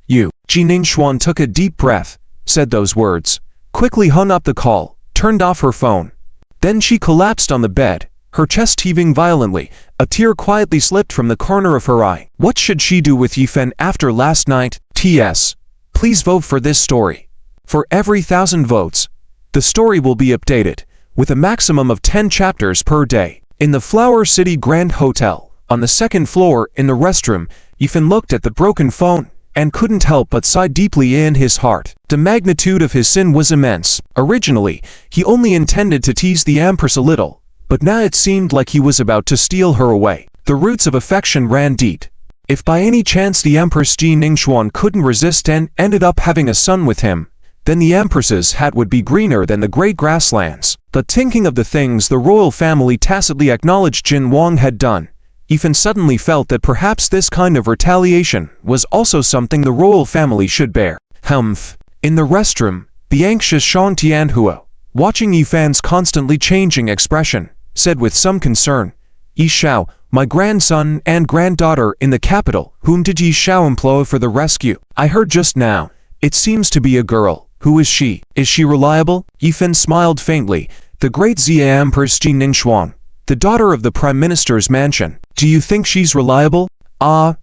you. Ji Ningxuan took a deep breath, said those words, quickly hung up the call, turned off her phone. Then she collapsed on the bed, her chest heaving violently. A tear quietly slipped from the corner of her eye. What should she do with Yifan after last night? T.S. Please vote for this story. For every 1,000 votes, the story will be updated, with a maximum of 10 chapters per day. In the Flower City Grand Hotel, on the second floor in the restroom, Ethan looked at the broken phone and couldn't help but sigh deeply in his heart. The magnitude of his sin was immense. Originally, he only intended to tease the Empress a little, but now it seemed like he was about to steal her away. The roots of affection ran deep. If by any chance the Empress Ji Ningxuan couldn't resist and ended up having a son with him, then the Empress's hat would be greener than the great grasslands. But thinking of the things the royal family tacitly acknowledged Jin Wang had done, Ethan suddenly felt that perhaps this kind of retaliation was also something the royal family should bear. Humph. In the restroom, the anxious Shang Tianhua, watching Yifan's constantly changing expression, said with some concern, "Yi Shao, my grandson and granddaughter in the capital, whom did Yi Shao employ for the rescue? I heard just now. It seems to be a girl. Who is she? Is she reliable?" Yifan smiled faintly. "The great Xia Empress Ji Ningxuan, the daughter of the Prime Minister's mansion. Do you think she's reliable?" "Ah,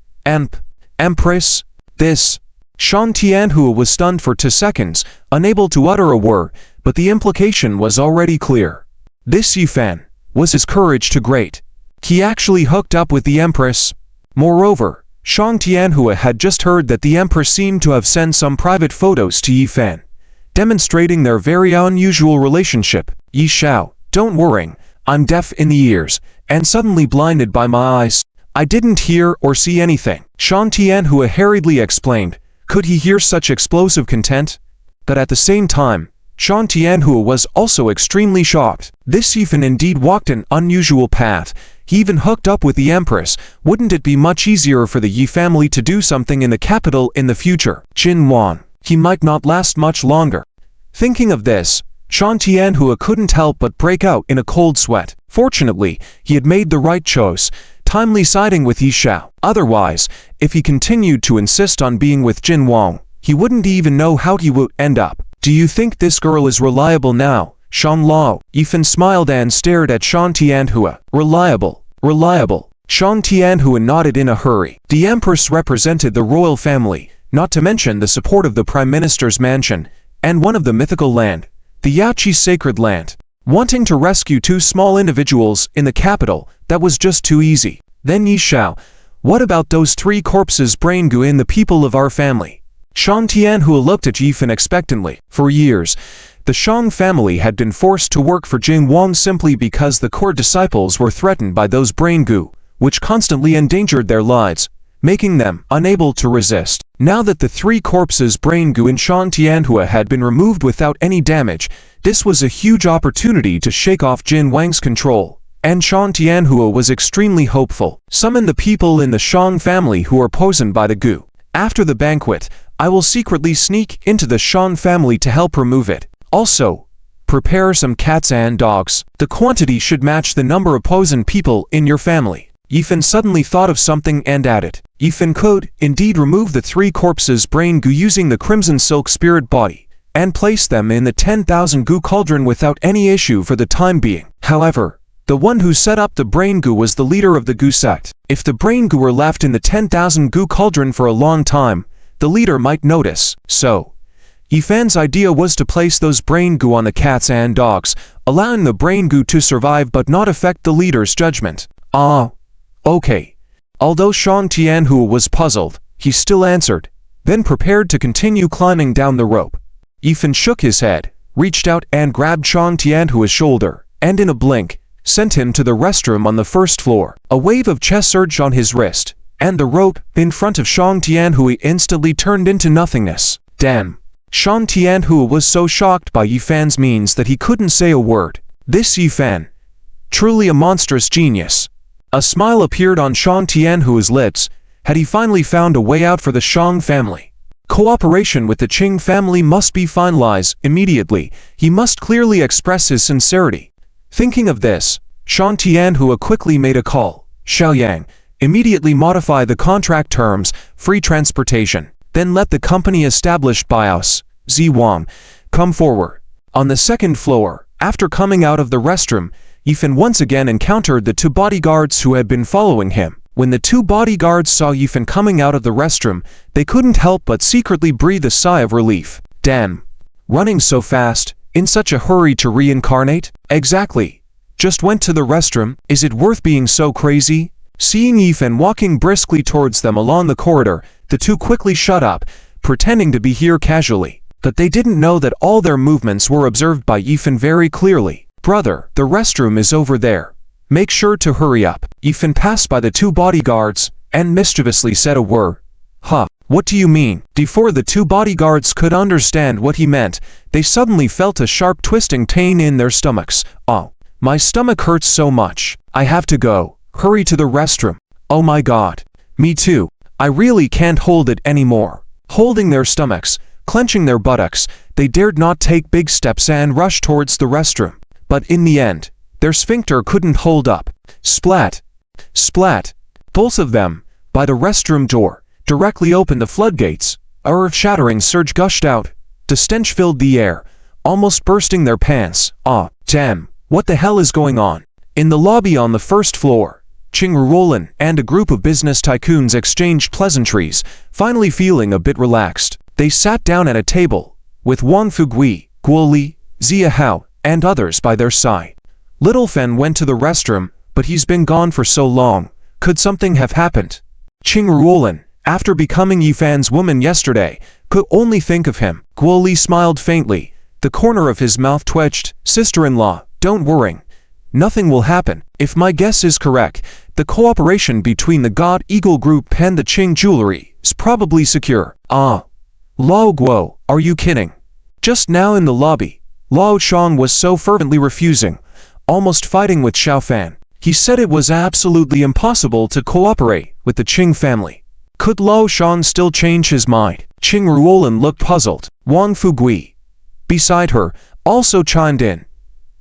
Empress? This?" Shan Tianhua was stunned for 2 seconds, unable to utter a word, but the implication was already clear. This Yifan, was his courage too great? He actually hooked up with the Empress. Moreover, Shang Tianhua had just heard that the Empress seemed to have sent some private photos to Yifan, demonstrating their very unusual relationship. "Yi Shao, don't worry, I'm deaf in the ears, and suddenly blinded by my eyes. I didn't hear or see anything." Shang Tianhua hurriedly explained. Could he hear such explosive content? But at the same time, Shang Tianhua was also extremely shocked. This Yifan indeed walked an unusual path. He even hooked up with the Empress. Wouldn't it be much easier for the Yi family to do something in the capital in the future? Jin Wan, he might not last much longer. Thinking of this, Shan Tianhua couldn't help but break out in a cold sweat. Fortunately, he had made the right choice, timely siding with Yi Shao. Otherwise, if he continued to insist on being with Jin Wang, he wouldn't even know how he would end up. "Do you think this girl is reliable now, Shan Lao?" Yifan smiled and stared at Shan Tianhua. Reliable. Shan Tianhua nodded in a hurry. The Empress represented the royal family, not to mention the support of the Prime Minister's mansion, and one of the mythical land, the Yachi sacred land. Wanting to rescue 2 small individuals in the capital, that was just too easy. Then Yi Shao, what about those 3 corpses brain goo in the people of our family? Shan Tianhua looked at Yifan expectantly. For years, the Shang family had been forced to work for Jin Wang simply because the core disciples were threatened by those brain goo, which constantly endangered their lives, making them unable to resist. Now that the 3 corpses brain goo in Shan Tianhua had been removed without any damage, this was a huge opportunity to shake off Jin Wang's control, and Shan Tianhua was extremely hopeful. Summon the people in the Shang family who are poisoned by the goo. After the banquet, I will secretly sneak into the Shang family to help remove it. Also, prepare some cats and dogs. The quantity should match the number of poisoned people in your family. Yifan suddenly thought of something and added. Yifan could, indeed, remove the 3 corpses brain goo using the Crimson Silk Spirit Body, and place them in the 10,000 goo cauldron without any issue for the time being. However, the one who set up the brain goo was the leader of the goo sect. If the brain goo were left in the 10,000 goo cauldron for a long time, the leader might notice. So, Yifan's idea was to place those brain goo on the cats and dogs, allowing the brain goo to survive but not affect the leader's judgment. "Ah, okay." Although Shang Tianhua was puzzled, he still answered, then prepared to continue climbing down the rope. Yifan shook his head, reached out and grabbed Shang Tianhua's shoulder, and in a blink, sent him to the restroom on the 1st floor. A wave of chest surged on his wrist, and the rope in front of Shang Tianhua instantly turned into nothingness. Damn. Shang Tianhua was so shocked by Yifan's means that he couldn't say a word. This Yifan, truly a monstrous genius. A smile appeared on Shang Tianhua's lips. Had he finally found a way out for the Shang family? Cooperation with the Qing family must be finalized immediately. He must clearly express his sincerity. Thinking of this, Shang Tianhua quickly made a call. Xiaoyang, immediately modify the contract terms, free transportation. Then let the company established by us, Ziwang, come forward. On the 2nd floor, after coming out of the restroom, Yifan once again encountered the 2 bodyguards who had been following him. When the 2 bodyguards saw Yifan coming out of the restroom, they couldn't help but secretly breathe a sigh of relief. Damn. Running so fast, in such a hurry to reincarnate? Exactly. Just went to the restroom, is it worth being so crazy? Seeing Yifen walking briskly towards them along the corridor, the two quickly shut up, pretending to be here casually. But they didn't know that all their movements were observed by Yifen very clearly. Brother, the restroom is over there. Make sure to hurry up. Yifen passed by the two bodyguards, and mischievously said a word. Huh, what do you mean? Before the two bodyguards could understand what he meant, they suddenly felt a sharp twisting pain in their stomachs. Oh, my stomach hurts so much. I have to go. Hurry to the restroom. Oh my god. Me too. I really can't hold it anymore. Holding their stomachs, clenching their buttocks, they dared not take big steps and rush towards the restroom. But in the end, their sphincter couldn't hold up. Splat. Splat. Both of them, by the restroom door, directly opened the floodgates. A earth-shattering surge gushed out. The stench filled the air, almost bursting their pants. Ah, damn, what the hell is going on? In the lobby on the first floor, Qingruolin and a group of business tycoons exchanged pleasantries, finally feeling a bit relaxed. They sat down at a table, with Wang Fugui, Guo Li, Zia Hao, and others by their side. Little Fen went to the restroom, but he's been gone for so long. Could something have happened? Qingruolin, after becoming Yifen's woman yesterday, could only think of him. Guo Li smiled faintly. The corner of his mouth twitched. Sister-in-law, don't worry. Nothing will happen. If my guess is correct, the cooperation between the God Eagle Group and the Qing Jewelry is probably secure. Ah. Lao Guo, are you kidding? Just now in the lobby, Lao Shang was so fervently refusing, almost fighting with Xiao Fan. He said it was absolutely impossible to cooperate with the Qing family. Could Lao Shang still change his mind? Qingruolin looked puzzled. Wang Fugui, beside her, also chimed in.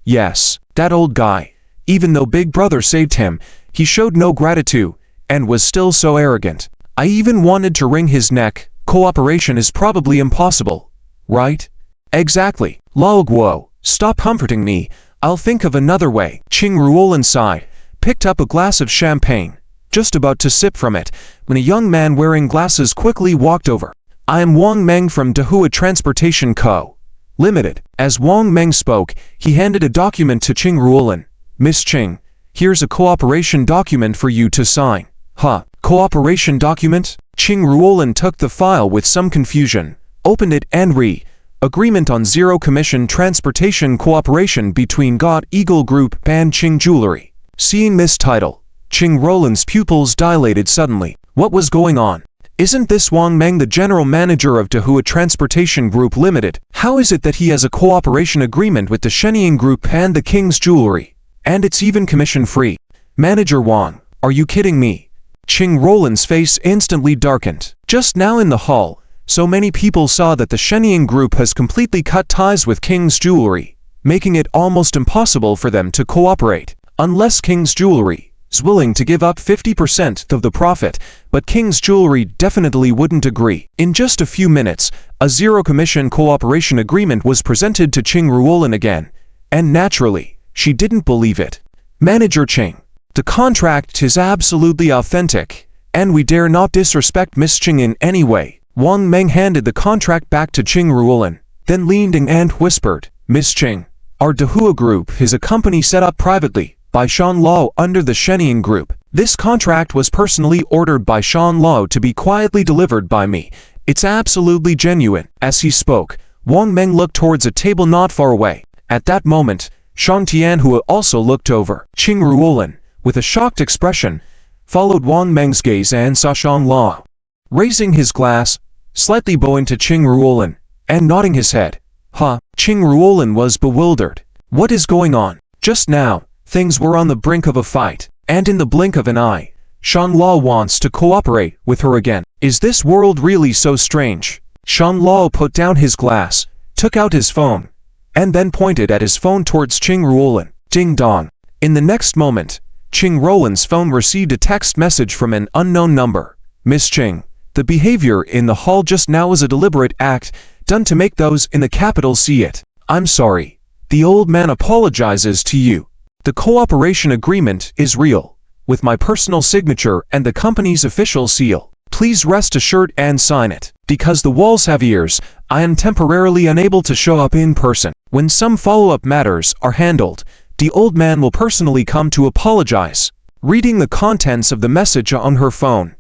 Yes, that old guy. Even though Big Brother saved him, he showed no gratitude, and was still so arrogant. I even wanted to wring his neck. Cooperation is probably impossible, right? Exactly. Lao Guo, stop comforting me. I'll think of another way. Qingruolin sighed, picked up a glass of champagne, just about to sip from it, when a young man wearing glasses quickly walked over. I am Wang Meng from Dahua Transportation Co. Limited. As Wang Meng spoke, he handed a document to Qingruolin. Miss Qing, here's a cooperation document for you to sign. Huh, cooperation document? Qingruolin took the file with some confusion, opened it and read. Agreement on Zero Commission Transportation Cooperation between God Eagle Group and Qing Jewelry. Seeing this title, Qingruolin's pupils dilated suddenly. What was going on? Isn't this Wang Meng the general manager of Dahua Transportation Group Limited? How is it that he has a cooperation agreement with the Shenyang Group and the King's Jewelry? And it's even commission-free. Manager Wang, are you kidding me? Qingruolin's face instantly darkened. Just now in the hall, so many people saw that the Shenyang Group has completely cut ties with King's Jewelry, making it almost impossible for them to cooperate, unless King's Jewelry is willing to give up 50% of the profit, but King's Jewelry definitely wouldn't agree. In just a few minutes, a zero-commission cooperation agreement was presented to Qingruolin again, and naturally, she didn't believe it. Manager Qing, the contract is absolutely authentic, and we dare not disrespect Miss Qing in any way. Wang Meng handed the contract back to Qingruolin, then leaned in and whispered, Miss Qing, our Dahua Group is a company set up privately by Shan Lao under the Shenyang Group. This contract was personally ordered by Shan Lao to be quietly delivered by me. It's absolutely genuine. As he spoke, Wang Meng looked towards a table not far away. At that moment, Shang Tianhua also looked over. Qingruolin, with a shocked expression, followed Wang Meng's gaze and saw Shan Lao. Raising his glass, slightly bowing to Qingruolin, and nodding his head. Huh? Qingruolin was bewildered. What is going on? Just now, things were on the brink of a fight, and in the blink of an eye, Shan Lao wants to cooperate with her again. Is this world really so strange? Shan Lao put down his glass, took out his phone, and then pointed at his phone towards Qingruolin. Ding dong. In the next moment, Qingruolin's phone received a text message from an unknown number. Miss Qing, the behavior in the hall just now is a deliberate act, done to make those in the capital see it. I'm sorry. The old man apologizes to you. The cooperation agreement is real, with my personal signature and the company's official seal. Please rest assured and sign it. Because the walls have ears, I am temporarily unable to show up in person. When some follow-up matters are handled, the old man will personally come to apologize. Reading the contents of the message on her phone,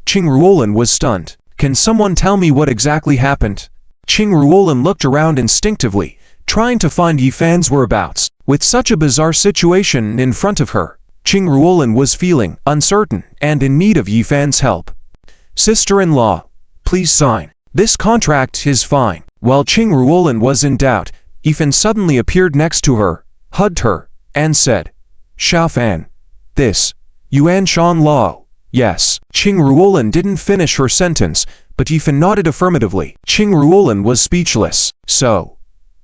Qing Ruolin was stunned. Can someone tell me what exactly happened? Qing Ruolin looked around instinctively, trying to find Yifan's whereabouts. With such a bizarre situation in front of her, Qing Ruolin was feeling uncertain and in need of Yifan's help. Sister-in-law, please sign. This contract is fine. While Qing Ruolin was in doubt, Yifan suddenly appeared next to her, hugged her, and said, Xiaofan. This, Yuan Shan Lao. Yes. Qing Ruolin didn't finish her sentence, but Yifan nodded affirmatively. Qing Ruolin was speechless. So,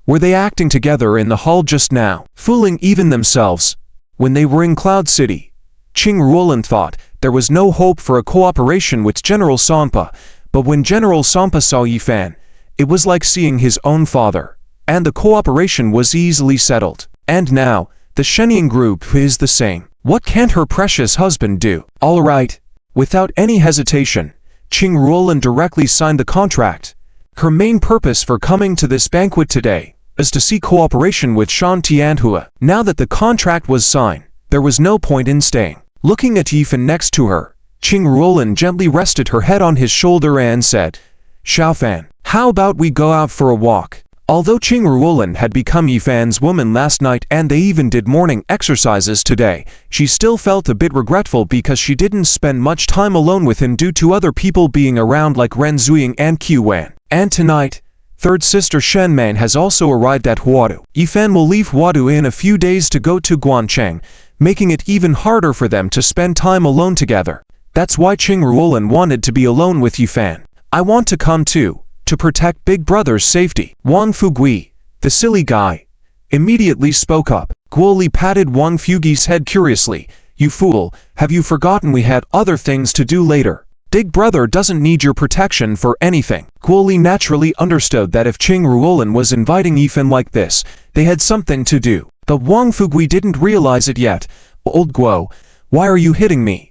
were they acting together in the hall just now, fooling even themselves? When they were in Cloud City, Qing Ruolin thought there was no hope for a cooperation with General Sampa, but when General Sampa saw Yifan, it was like seeing his own father, and the cooperation was easily settled. And now, the Shenyang group is the same. What can her precious husband do? All right. Without any hesitation, Qing Ruolin directly signed the contract. Her main purpose for coming to this banquet today is to seek cooperation with Shan Tianhua. Now that the contract was signed, there was no point in staying. Looking at Yifan next to her, Qing Ruolin gently rested her head on his shoulder and said, Xiaofan, how about we go out for a walk? Although Qing Ruolin had become Yifan's woman last night and they even did morning exercises today, she still felt a bit regretful because she didn't spend much time alone with him due to other people being around like Ren Zuying and Qu Wan. And tonight, third sister Shen Man has also arrived at Huadu. Yifan will leave Huadu in a few days to go to Guancheng, making it even harder for them to spend time alone together. That's why Qing Ruolin wanted to be alone with Yifan. I want to come too, to protect Big Brother's safety. Wang Fugui, the silly guy, immediately spoke up. Guoli patted Wang Fugi's head curiously. You fool, have you forgotten we had other things to do later? Big Brother doesn't need your protection for anything. Guoli naturally understood that if Qing Ruolin was inviting Yifan like this, they had something to do. But Wang Fugui didn't realize it yet. Old Guo, why are you hitting me?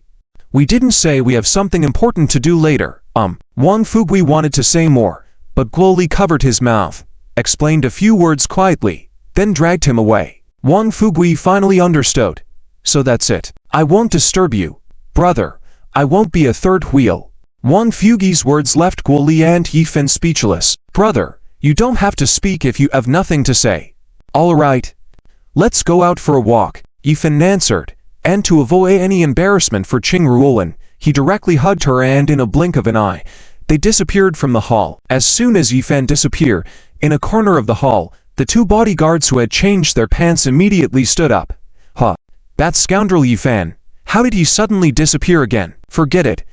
We didn't say we have something important to do later. Wang Fugui wanted to say more, but Guoli covered his mouth, explained a few words quietly, then dragged him away. Wang Fugui finally understood. So that's it. I won't disturb you, brother. I won't be a third wheel. Wang Fugi's words left Guoli and Yifan speechless. Brother, you don't have to speak if you have nothing to say. All right. Let's go out for a walk, Yifan answered, and to avoid any embarrassment for Qing Ruolin, he directly hugged her and in a blink of an eye, they disappeared from the hall. As soon as Yifan disappeared, in a corner of the hall, the two bodyguards who had changed their pants immediately stood up. Huh, that scoundrel Yifan, how did he suddenly disappear again? Forget it.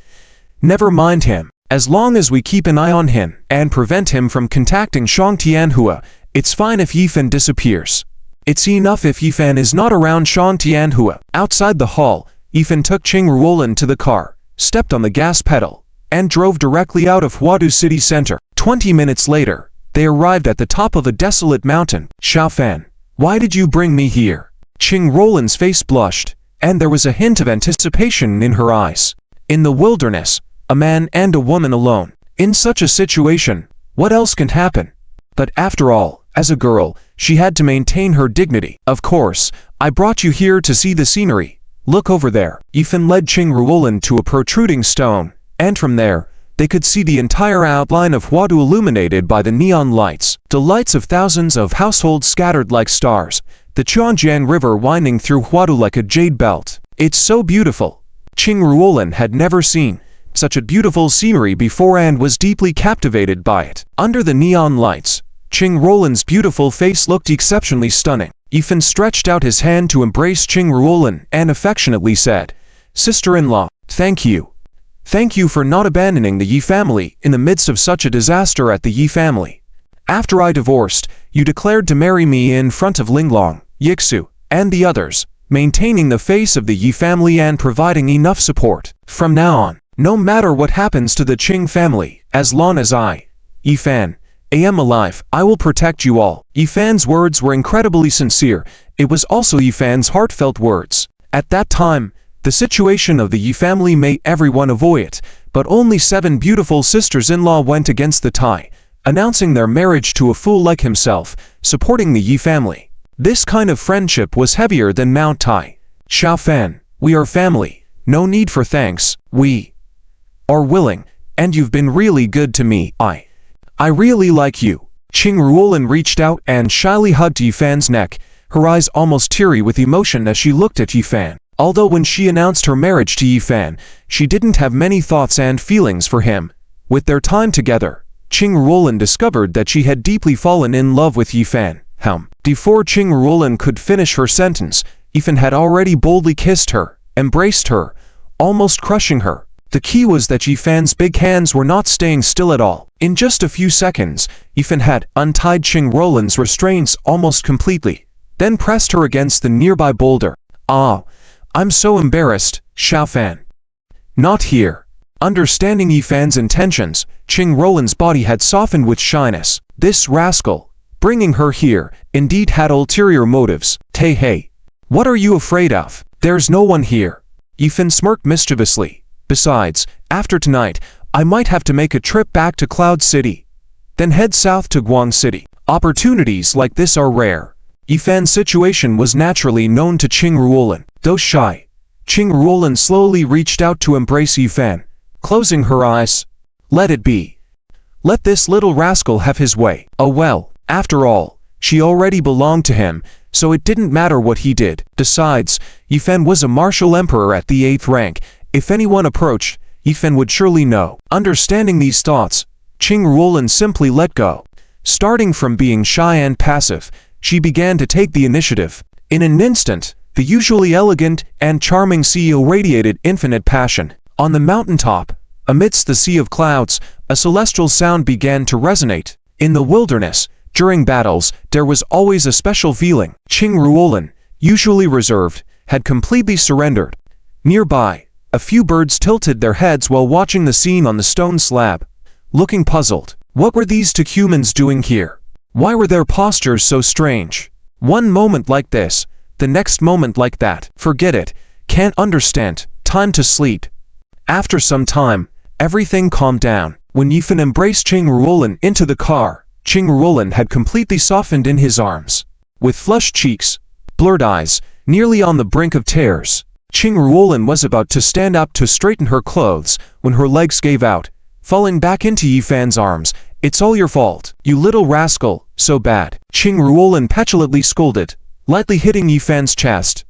Never mind him. As long as we keep an eye on him and prevent him from contacting Shang Tianhua, it's fine if Yifan disappears. It's enough if Yifan is not around Shang Tianhua. Outside the hall, Yifan took Qing Ruolin to the car, stepped on the gas pedal, and drove directly out of Huadu city center. 20 minutes later, they arrived at the top of a desolate mountain. Xiaofan, why did you bring me here? Qing Ruolin's face blushed, and there was a hint of anticipation in her eyes. In the wilderness, a man and a woman alone. In such a situation, what else can happen? But after all, as a girl, she had to maintain her dignity. Of course, I brought you here to see the scenery. Look over there. Yifan led Qing Ruolin to a protruding stone, and from there, they could see the entire outline of Huadu illuminated by the neon lights. The lights of thousands of households scattered like stars, the Chuanjiang River winding through Huadu like a jade belt. It's so beautiful. Qing Ruolin had never seen such a beautiful scenery before and was deeply captivated by it. Under the neon lights, Qing Ruolin's beautiful face looked exceptionally stunning. Yifan stretched out his hand to embrace Qing Ruolin and affectionately said, Sister-in-law, thank you. Thank you for not abandoning the Yi family in the midst of such a disaster at the Yi family. After I divorced, you declared to marry me in front of Linglong, Yixu, and the others, maintaining the face of the Yi family and providing enough support. From now on, no matter what happens to the Qing family, as long as I, Yifan, am alive, I will protect you all. Yifan's words were incredibly sincere. It was also Yifan's heartfelt words. At that time, the situation of the Yi family made everyone avoid it, but only 7 beautiful sisters-in-law went against the tie, announcing their marriage to a fool like himself, supporting the Yi family. This kind of friendship was heavier than Mount Tai. Xiaofan, we are family. No need for thanks. We are willing, and you've been really good to me. I really like you. Qing Ruolin reached out and shyly hugged Yifan's neck, her eyes almost teary with emotion as she looked at Yifan. Although when she announced her marriage to Yifan, she didn't have many thoughts and feelings for him. With their time together, Qing Ruolin discovered that she had deeply fallen in love with Yifan. Before Qing Ruolin could finish her sentence, Yifan had already boldly kissed her, embraced her, almost crushing her. The key was that Yifan's big hands were not staying still at all. In just a few seconds, Yifan had untied Qing Ruolin's restraints almost completely, then pressed her against the nearby boulder. Ah, I'm so embarrassed, Xiaofan. Not here. Understanding Yifan's intentions, Qing Ruolin's body had softened with shyness. This rascal, bringing her here, indeed had ulterior motives. Hey, what are you afraid of? There's no one here. Yifan smirked mischievously. Besides, after tonight, I might have to make a trip back to Cloud City, then head south to Guang City. Opportunities like this are rare. Yifan's situation was naturally known to Qing Ruolin. Though shy, Qing Ruolin slowly reached out to embrace Yifan, closing her eyes. Let it be. Let this little rascal have his way. Oh well, after all, she already belonged to him, so it didn't matter what he did. Besides, Yifan was a martial emperor at the 8th rank. If anyone approached, Yifan would surely know. Understanding these thoughts, Qing Ruolin simply let go. Starting from being shy and passive, she began to take the initiative. In an instant, the usually elegant and charming CEO radiated infinite passion. On the mountaintop, amidst the sea of clouds, a celestial sound began to resonate. In the wilderness, during battles, there was always a special feeling. Qing Ruolin, usually reserved, had completely surrendered. Nearby, a few birds tilted their heads while watching the scene on the stone slab, looking puzzled. What were these two humans doing here? Why were their postures so strange? One moment like this, the next moment like that. Forget it. Can't understand. Time to sleep. After some time, everything calmed down. When Yifan embraced Qing Ruolin into the car, Qing Ruolin had completely softened in his arms. With flushed cheeks, blurred eyes, nearly on the brink of tears, Qing Ruolin was about to stand up to straighten her clothes when her legs gave out, falling back into Yifan's arms. It's all your fault, you little rascal, so bad. Qing Ruolin petulantly scolded, lightly hitting Yifan's chest.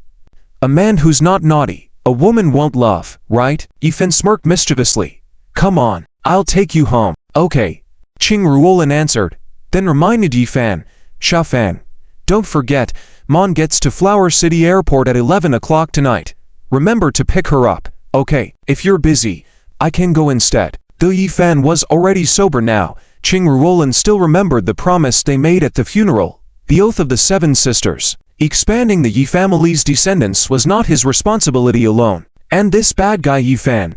A man who's not naughty, a woman won't love, right? Yifan smirked mischievously. Come on, I'll take you home. Okay, Qing Ruolin answered, then reminded Yifan, Xiaofan, don't forget, Mon gets to Flower City Airport at 11 o'clock tonight. Remember to pick her up. Okay, if you're busy, I can go instead. Though Yifan was already sober now, Qing Ruolin still remembered the promise they made at the funeral, the oath of the 7 sisters. Expanding the Yi family's descendants was not his responsibility alone. And this bad guy Yifan,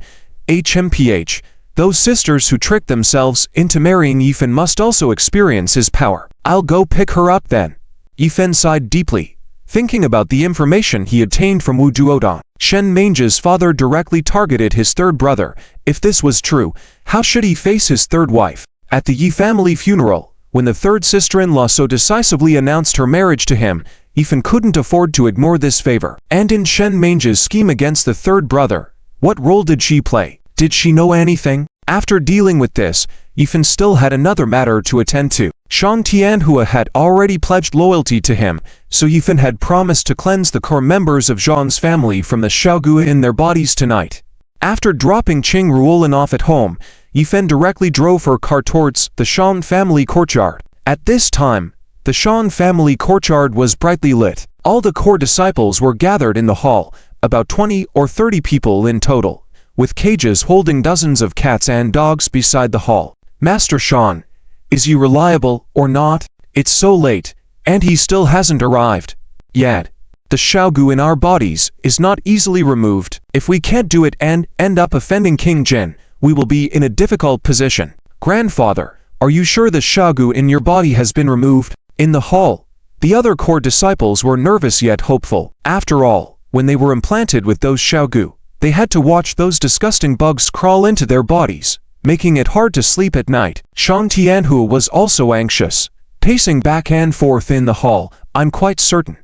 HMPH, those sisters who tricked themselves into marrying Yifan must also experience his power. I'll go pick her up then. Yifan sighed deeply, thinking about the information he obtained from Wu Duodong. Shen Mange's father directly targeted his third brother. If this was true, how should he face his third wife? At the Yi family funeral, when the third sister-in-law so decisively announced her marriage to him, Yifan couldn't afford to ignore this favor. And in Shen Mange's scheme against the third brother, what role did she play? Did she know anything? After dealing with this, Yifan still had another matter to attend to. Shang Tianhua had already pledged loyalty to him, so Yifan had promised to cleanse the core members of Zhang's family from the Xiaogu in their bodies tonight. After dropping Qing Ruolin off at home, Yifan directly drove her car towards the Shang family courtyard. At this time, the Shang family courtyard was brightly lit. All the core disciples were gathered in the hall, about 20 or 30 people in total, with cages holding dozens of cats and dogs beside the hall. Master Shang, is he reliable or not? It's so late, and he still hasn't arrived yet. The Xiaogu in our bodies is not easily removed. If we can't do it and end up offending King Jin, we will be in a difficult position. Grandfather, are you sure the Xiaogu in your body has been removed? In the hall, the other core disciples were nervous yet hopeful. After all, when they were implanted with those Xiaogu, they had to watch those disgusting bugs crawl into their bodies. making it hard to sleep at night. Shang Tianhua was also anxious, pacing back and forth in the hall. I'm quite certain.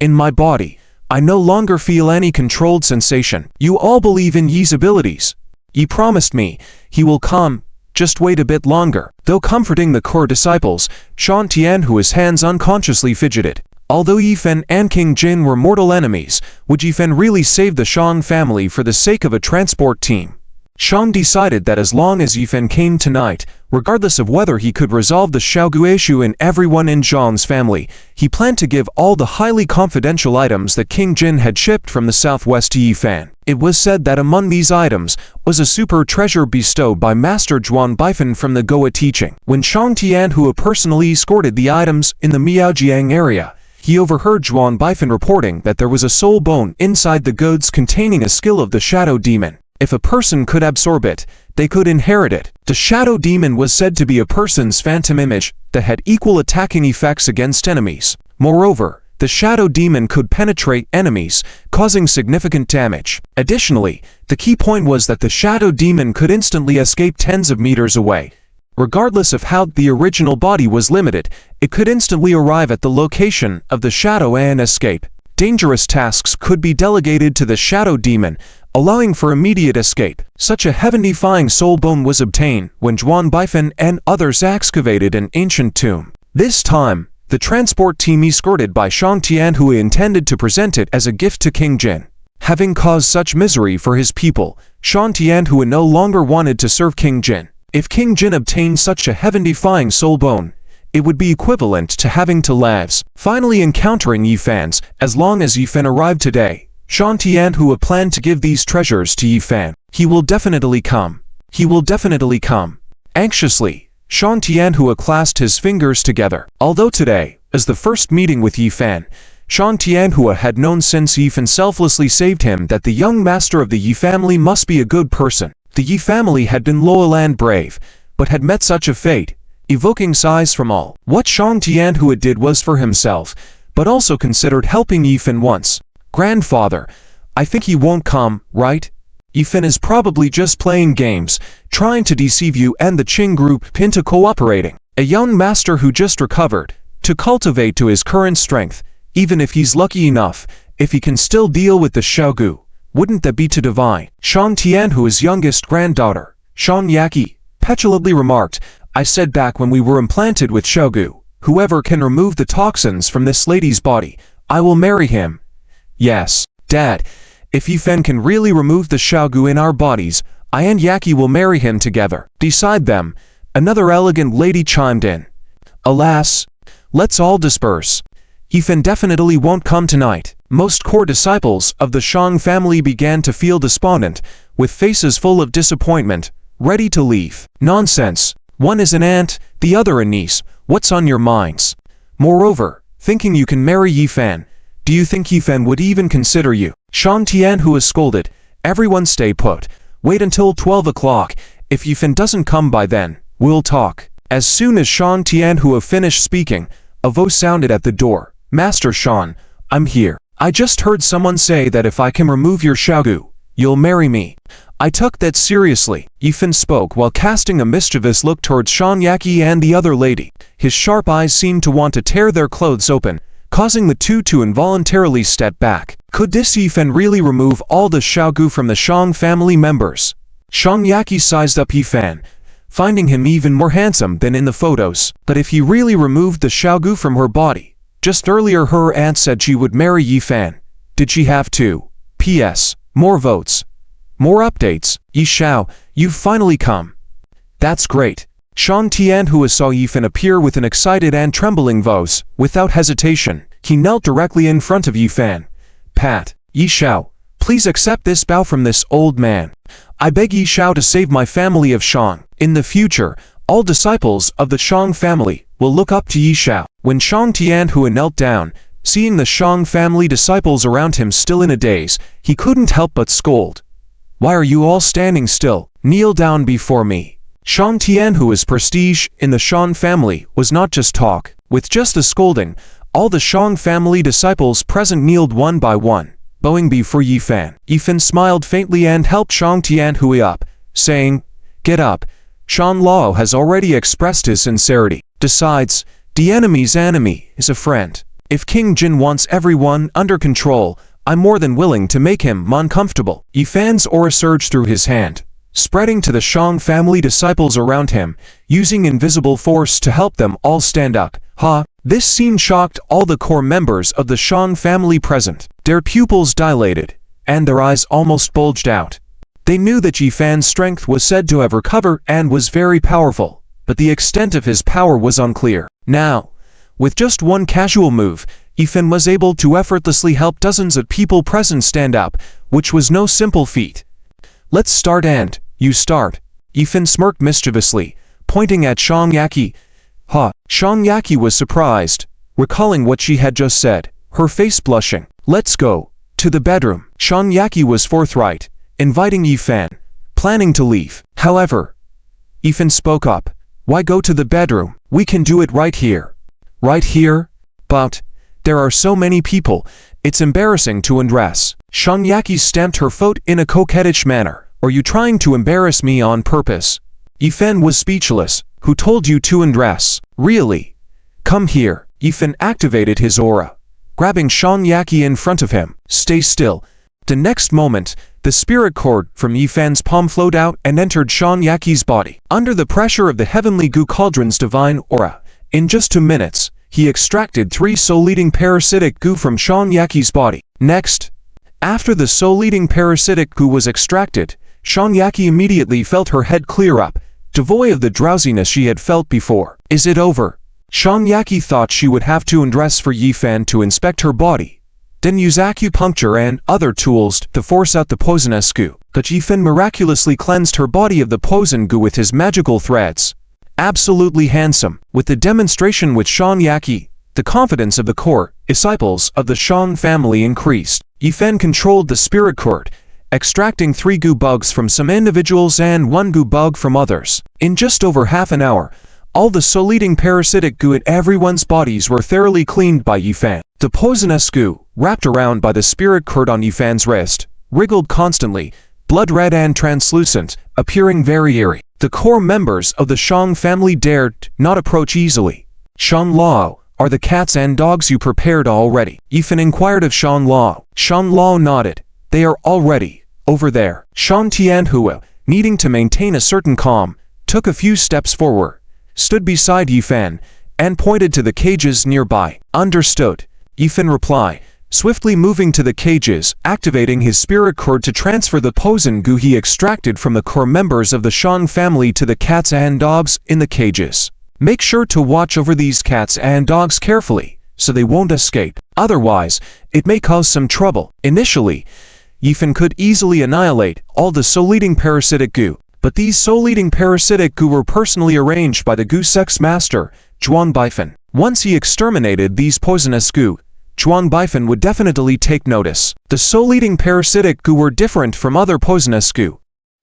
In my body, I no longer feel any controlled sensation. You all believe in Yi's abilities. Yi promised me he will come. Just wait a bit longer. Though comforting the core disciples, Shang Tianhua's hands unconsciously fidgeted. Although Yi Fen and King Jin were mortal enemies, would Yi Fen really save the Shang family for the sake of a transport team? Shang decided that as long as Yi Fen came tonight, regardless of whether he could resolve the Xiaogu issue and everyone in Zhang's family, he planned to give all the highly confidential items that King Jin had shipped from the southwest to Yi Fen. It was said that among these items was a super treasure bestowed by Master Zhuan Baifen from the Goa teaching. When Shang Tianhua personally escorted the items in the Miaojiang area, he overheard Zhuan Baifen reporting that there was a soul bone inside the goods containing a skill of the shadow demon. If a person could absorb it, they could inherit it. The shadow demon was said to be a person's phantom image that had equal attacking effects against enemies. Moreover, the shadow demon could penetrate enemies, causing significant damage. Additionally, the key point was that the shadow demon could instantly escape tens of meters away. Regardless of how the original body was limited, it could instantly arrive at the location of the shadow and escape. Dangerous tasks could be delegated to the shadow demon, allowing for immediate escape. Such a heaven-defying soul bone was obtained when Zhuan Baifen and others excavated an ancient tomb. This time, the transport team escorted by Shang Tianhua intended to present it as a gift to King Jin. Having caused such misery for his people, Shang Tianhua no longer wanted to serve King Jin. If King Jin obtained such a heaven-defying soul bone, it would be equivalent to having two lives. Finally encountering Yi Fan's, as long as Yi Fan arrived today, Shang Tianhua planned to give these treasures to Yi Fan. He will definitely come. He will definitely come. Anxiously, Shang Tianhua clasped his fingers together. Although today is the first meeting with Yi Fan, Shang Tianhua had known since Yi Fan selflessly saved him that the young master of the Yi family must be a good person. The Yi family had been loyal and brave, but had met such a fate, evoking sighs from all. What Shang Tianhua did was for himself, but also considered helping Yi Fan once. Grandfather, I think he won't come, right? Yi Fan is probably just playing games, trying to deceive you and the Qing group into cooperating. A young master who just recovered, to cultivate to his current strength, even if he's lucky enough, if he can still deal with the Xiaogu, wouldn't that be too divine? Shang Tianhua's youngest granddaughter, Shang Yaqi, petulantly remarked, I said back when we were implanted with Xiaogu, whoever can remove the toxins from this lady's body, I will marry him. Yes, Dad, if Yi Fan can really remove the Xiaogu in our bodies, I and Yaqi will marry him together. Beside them, another elegant lady chimed in. Alas, let's all disperse. Yi Fan definitely won't come tonight. Most core disciples of the Shang family began to feel despondent, with faces full of disappointment, ready to leave. Nonsense. One is an aunt, the other a niece. What's on your minds? Moreover, thinking you can marry Yi Fan, do you think Yi Fan would even consider you? Shang Tianhua scolded. Everyone stay put. Wait until 12 o'clock. If Yi Fan doesn't come by then, we'll talk. As soon as Shang Tianhua finished speaking, a voice sounded at the door. Master Shang, I'm here. I just heard someone say that if I can remove your Xiaogu, you'll marry me. I took that seriously. Yi Fan spoke while casting a mischievous look towards Shang Yaqi and the other lady. His sharp eyes seemed to want to tear their clothes open, causing the two to involuntarily step back. Could this Yi Fan really remove all the Xiaogu from the Shang family members? Shang Yaqi sized up Yi Fan, finding him even more handsome than in the photos. But if he really removed the Xiaogu from her body, just earlier her aunt said she would marry Yi Fan. Did she have to? P.S. More votes. More updates. Yi Xiao, you've finally come. That's great. Shang Tianhua saw Yi Fan appear with an excited and trembling voice. Without hesitation, he knelt directly in front of Yi Fan. Pat, Yi Xiao, please accept this bow from this old man. I beg Yi Xiao to save my family of Shang. In the future, all disciples of the Shang family will look up to Yi Xiao. When Shang Tianhua knelt down, seeing the Shang family disciples around him still in a daze, he couldn't help but scold. Why are you all standing still? Kneel down before me. Shang Tianhua's prestige in the Shang family was not just talk. With just a scolding, all the Shang family disciples present kneeled one by one, bowing before Yi Fan. Yi Fan smiled faintly and helped Shang Tianhua up, saying, Get up, Shan Lao has already expressed his sincerity. Besides, the enemy's enemy is a friend. If King Jin wants everyone under control, I'm more than willing to make him uncomfortable. Yifan's aura surged through his hand, spreading to the Shang family disciples around him, using invisible force to help them all stand up. This scene shocked all the core members of the Shang family present. Their pupils dilated, and their eyes almost bulged out. They knew that Yifan's strength was said to have recovered and was very powerful, but the extent of his power was unclear. Now, with just one casual move, Yifan was able to effortlessly help dozens of people present stand up, which was no simple feat. Let's start and you start. Yifan smirked mischievously, pointing at Shang Yaqi. Shang Yaqi was surprised, recalling what she had just said, her face blushing. Let's go to the bedroom. Shang Yaqi was forthright, inviting Yifan, planning to leave. However, Yifan spoke up. Why go to the bedroom? We can do it right here. Right here? But there are so many people, it's embarrassing to undress. Shang Yaqi stamped her foot in a coquettish manner. Are you trying to embarrass me on purpose? Yifan was speechless. Who told you to undress? Really? Come here. Yifan activated his aura, grabbing Shang Yaqi in front of him. Stay still. The next moment, the spirit cord from Yifan's palm flowed out and entered Shang Yaqi's body. Under the pressure of the heavenly goo cauldron's divine aura, in just 2 minutes, he extracted 3 soul-eating parasitic goo from Shang Yaqi's body. Next, after the soul-eating parasitic goo was extracted, Shang Yaqi immediately felt her head clear up, devoid of the drowsiness she had felt before. Is it over? Shang Yaqi thought she would have to undress for Yifan to inspect her body, then use acupuncture and other tools to force out the poisonous goo. But Yifan miraculously cleansed her body of the poison goo with his magical threads. Absolutely handsome. With the demonstration with Shang Yaqi, the confidence of the core disciples of the Shang family increased. Yifan controlled the spirit cord, extracting 3 goo bugs from some individuals and 1 goo bug from others. In just over half an hour, all the soul-eating parasitic goo in everyone's bodies were thoroughly cleaned by Yifan. The poisonous goo, wrapped around by the spirit cord on Yifan's wrist, wriggled constantly, blood-red and translucent, appearing very eerie. The core members of the Shang family dared not approach easily. Shang Lao, are the cats and dogs you prepared already? Yifan inquired of Shang Lao. Shang Lao nodded. They are all ready, over there. Shang Tianhua, needing to maintain a certain calm, took a few steps forward, stood beside Yifan, and pointed to the cages nearby. Understood. Yifan replied, swiftly moving to the cages, activating his spirit cord to transfer the poison goo he extracted from the core members of the Shang family to the cats and dogs in the cages. Make sure to watch over these cats and dogs carefully, so they won't escape. Otherwise, it may cause some trouble. Initially, Yifan could easily annihilate all the soul-eating parasitic goo, but these soul-eating parasitic goo were personally arranged by the goo sex master, Zhuang Baifan. Once he exterminated these poisonous goo, Zhuang Baifan would definitely take notice. The soul-eating parasitic goo were different from other poisonous goo.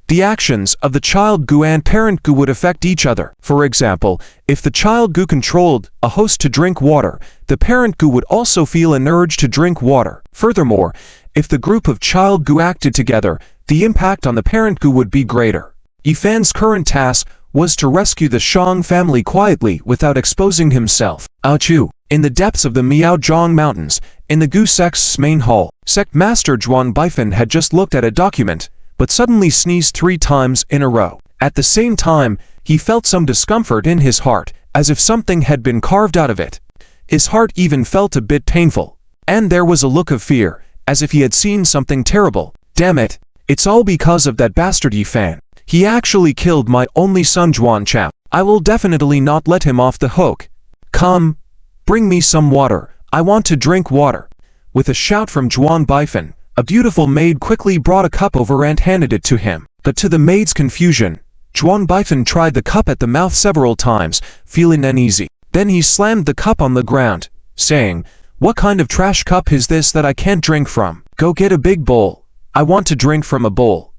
The actions of the child goo and parent goo would affect each other. For example, if the child goo controlled a host to drink water, the parent goo would also feel an urge to drink water. Furthermore, if the group of child goo acted together, the impact on the parent goo would be greater. Yifan's current task was to rescue the Shang family quietly without exposing himself. Aochu. In the depths of the Miaozhong Mountains, in the goo sect's main hall, sect master Zhuang Baifan had just looked at a document, but suddenly sneezed 3 times in a row. At the same time, he felt some discomfort in his heart, as if something had been carved out of it. His heart even felt a bit painful, and there was a look of fear, as if he had seen something terrible. Damn it, it's all because of that bastard Yifan. He actually killed my only son Zhuan Chao. I will definitely not let him off the hook. Come, bring me some water, I want to drink water. With a shout from Zhuang Baifan, a beautiful maid quickly brought a cup over and handed it to him. But to the maid's confusion, Zhuang Baifan tried the cup at the mouth several times, feeling uneasy. Then he slammed the cup on the ground, saying, "What kind of trash cup is this that I can't drink from? Go get a big bowl. I want to drink from a bowl."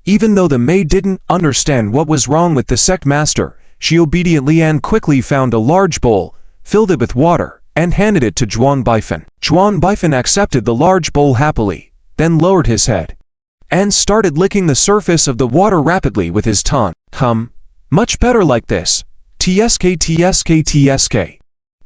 Even though the maid didn't understand what was wrong with the sect master, she obediently and quickly found a large bowl, filled it with water, and handed it to Zhuang Baifan. Zhuang Baifan accepted the large bowl happily, then lowered his head, and started licking the surface of the water rapidly with his tongue. Much better like this. Tsk tsk tsk.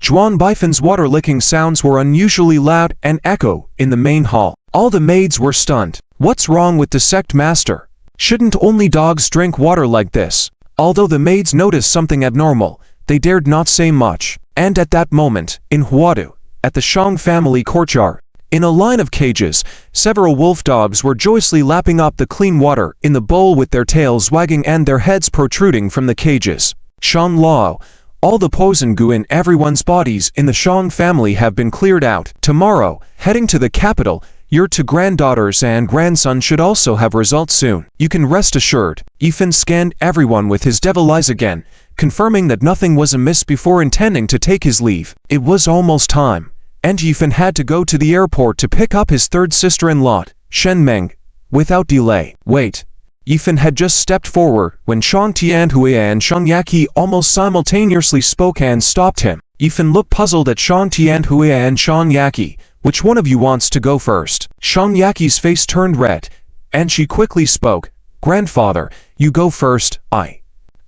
Juan Baifan's water-licking sounds were unusually loud and echo in the main hall. All the maids were stunned. What's wrong with the sect master? Shouldn't only dogs drink water like this? Although the maids noticed something abnormal, they dared not say much. And at that moment, in Huadu, at the Shang family courtyard, in a line of cages, several wolf dogs were joyously lapping up the clean water in the bowl with their tails wagging and their heads protruding from the cages. Shan Lao, all the poison goo in everyone's bodies in the Shang family have been cleared out. Tomorrow, heading to the capital, your two granddaughters and grandson should also have results soon. You can rest assured. Yifan scanned everyone with his devil eyes again, confirming that nothing was amiss before intending to take his leave. It was almost time, and Yifan had to go to the airport to pick up his third sister-in-law, Shen Meng, without delay. Wait. Yifan had just stepped forward when Shang Tianhui and Shang Yaqi almost simultaneously spoke and stopped him. Yifan looked puzzled at Shang Tianhui and Shang Yaqi. Which one of you wants to go first? Shang Yaqi's face turned red, and she quickly spoke. Grandfather, you go first. I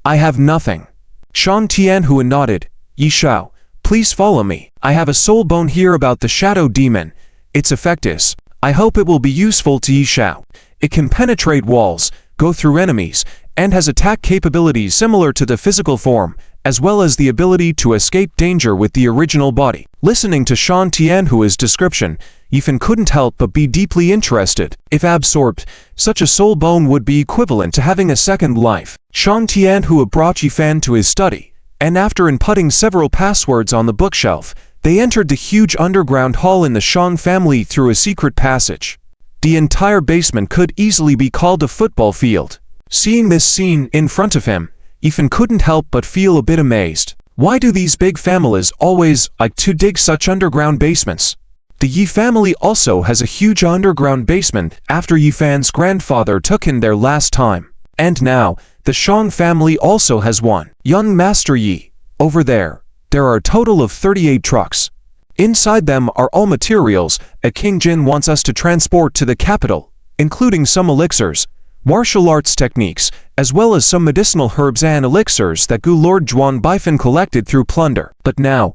have nothing. Shang Tianhui nodded. Yi Shao, please follow me. I have a soul bone here about the shadow demon. Its effect is, I hope it will be useful to Yi Shao. It can penetrate walls, go through enemies, and has attack capabilities similar to the physical form, as well as the ability to escape danger with the original body. Listening to Shan Tianhui's description, Yifan couldn't help but be deeply interested. If absorbed, such a soul bone would be equivalent to having a second life. Shan Tianhui brought Yifan to his study, and after inputting several passwords on the bookshelf, they entered the huge underground hall in the Shang family through a secret passage. The entire basement could easily be called a football field. Seeing this scene in front of him, Yifan couldn't help but feel a bit amazed. Why do these big families always like to dig such underground basements? The Yi family also has a huge underground basement after Yifan's grandfather took in there last time. And now, the Shang family also has one. Young Master Yi, over there are a total of 38 trucks. Inside them are all materials King Jin wants us to transport to the capital, including some elixirs, martial arts techniques, as well as some medicinal herbs and elixirs that Lord Juan Baifan collected through plunder. But now,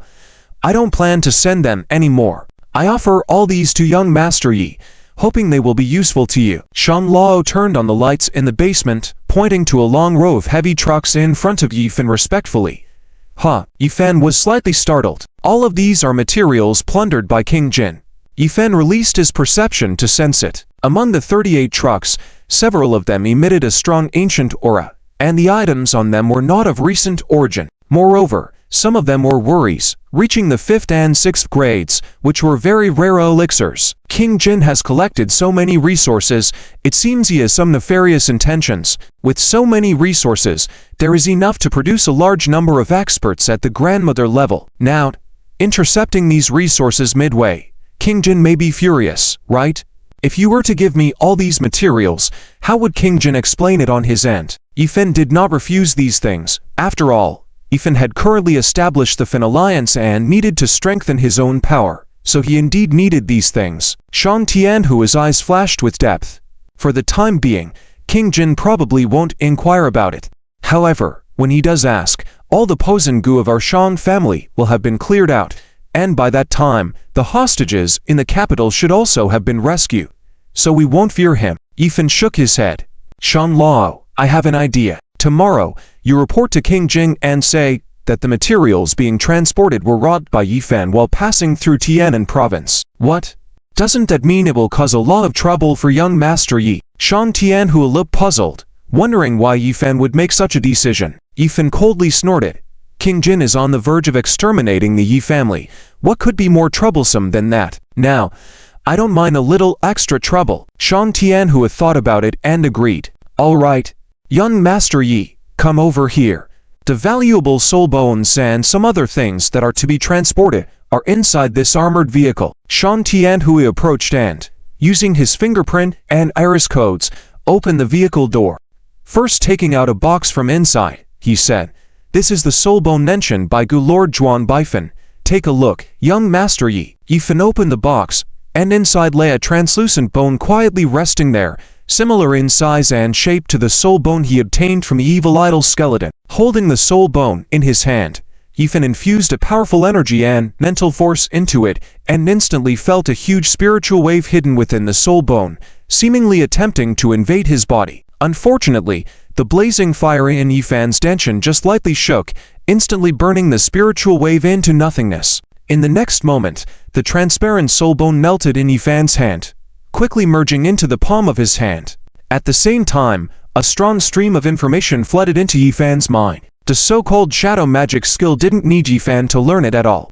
I don't plan to send them anymore. I offer all these to young Master Yi, hoping they will be useful to you. Shan Lao turned on the lights in the basement, pointing to a long row of heavy trucks in front of Yifan respectfully. Yifan was slightly startled. All of these are materials plundered by King Jin. Yifan released his perception to sense it. Among the 38 trucks, several of them emitted a strong ancient aura, and the items on them were not of recent origin. Moreover, some of them were worries, reaching the 5th and 6th grades, which were very rare elixirs. King Jin has collected so many resources, it seems he has some nefarious intentions. With so many resources, there is enough to produce a large number of experts at the grandmother level. Now, intercepting these resources midway, King Jin may be furious, right? If you were to give me all these materials, how would King Jin explain it on his end? Yifan did not refuse these things. After all, Yifan had currently established the Fin Alliance and needed to strengthen his own power, so he indeed needed these things. Shang Tianhui's eyes flashed with depth. For the time being, King Jin probably won't inquire about it. However, when he does ask, all the poison goo of our Shang family will have been cleared out, and by that time, the hostages in the capital should also have been rescued. So we won't fear him. Yifan shook his head. Shan Lao, I have an idea. Tomorrow, you report to King Jing and say that the materials being transported were robbed by Yifan while passing through Tianan province. What? Doesn't that mean it will cause a lot of trouble for young Master Yi? Shan Tianhui looked puzzled, wondering why Yifan would make such a decision. Yifan coldly snorted. King Jin is on the verge of exterminating the Yi family. What could be more troublesome than that? Now, I don't mind a little extra trouble. Shan Tianhui thought about it and agreed. All right. Young Master Yi, come over here. The valuable soul bones and some other things that are to be transported are inside this armored vehicle. Shan Tianhui approached and, using his fingerprint and iris codes, opened the vehicle door. First taking out a box from inside, he said, "This is the soul bone mentioned by Lord Juan Baifan. Take a look, young Master Yi." Yifan opened the box, and inside lay a translucent bone quietly resting there, similar in size and shape to the soul bone he obtained from the evil idol skeleton. Holding the soul bone in his hand, Yifan infused a powerful energy and mental force into it, and instantly felt a huge spiritual wave hidden within the soul bone, seemingly attempting to invade his body. Unfortunately, the blazing fire in Yifan's Denshin just lightly shook, instantly burning the spiritual wave into nothingness. In the next moment, the transparent soul bone melted in Yifan's hand, quickly merging into the palm of his hand. At the same time, a strong stream of information flooded into Yifan's mind. The so-called shadow magic skill didn't need Yifan to learn it at all.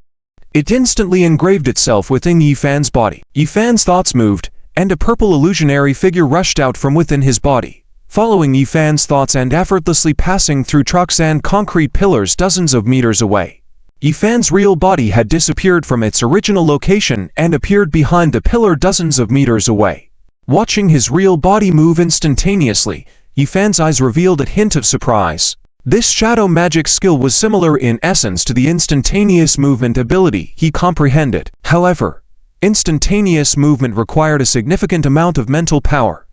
It instantly engraved itself within Yifan's body. Yifan's thoughts moved, and a purple illusionary figure rushed out from within his body, following Yifan's thoughts and effortlessly passing through trucks and concrete pillars dozens of meters away. Yifan's real body had disappeared from its original location and appeared behind the pillar dozens of meters away. Watching his real body move instantaneously, Yifan's eyes revealed a hint of surprise. This shadow magic skill was similar in essence to the instantaneous movement ability he comprehended. However, instantaneous movement required a significant amount of mental power,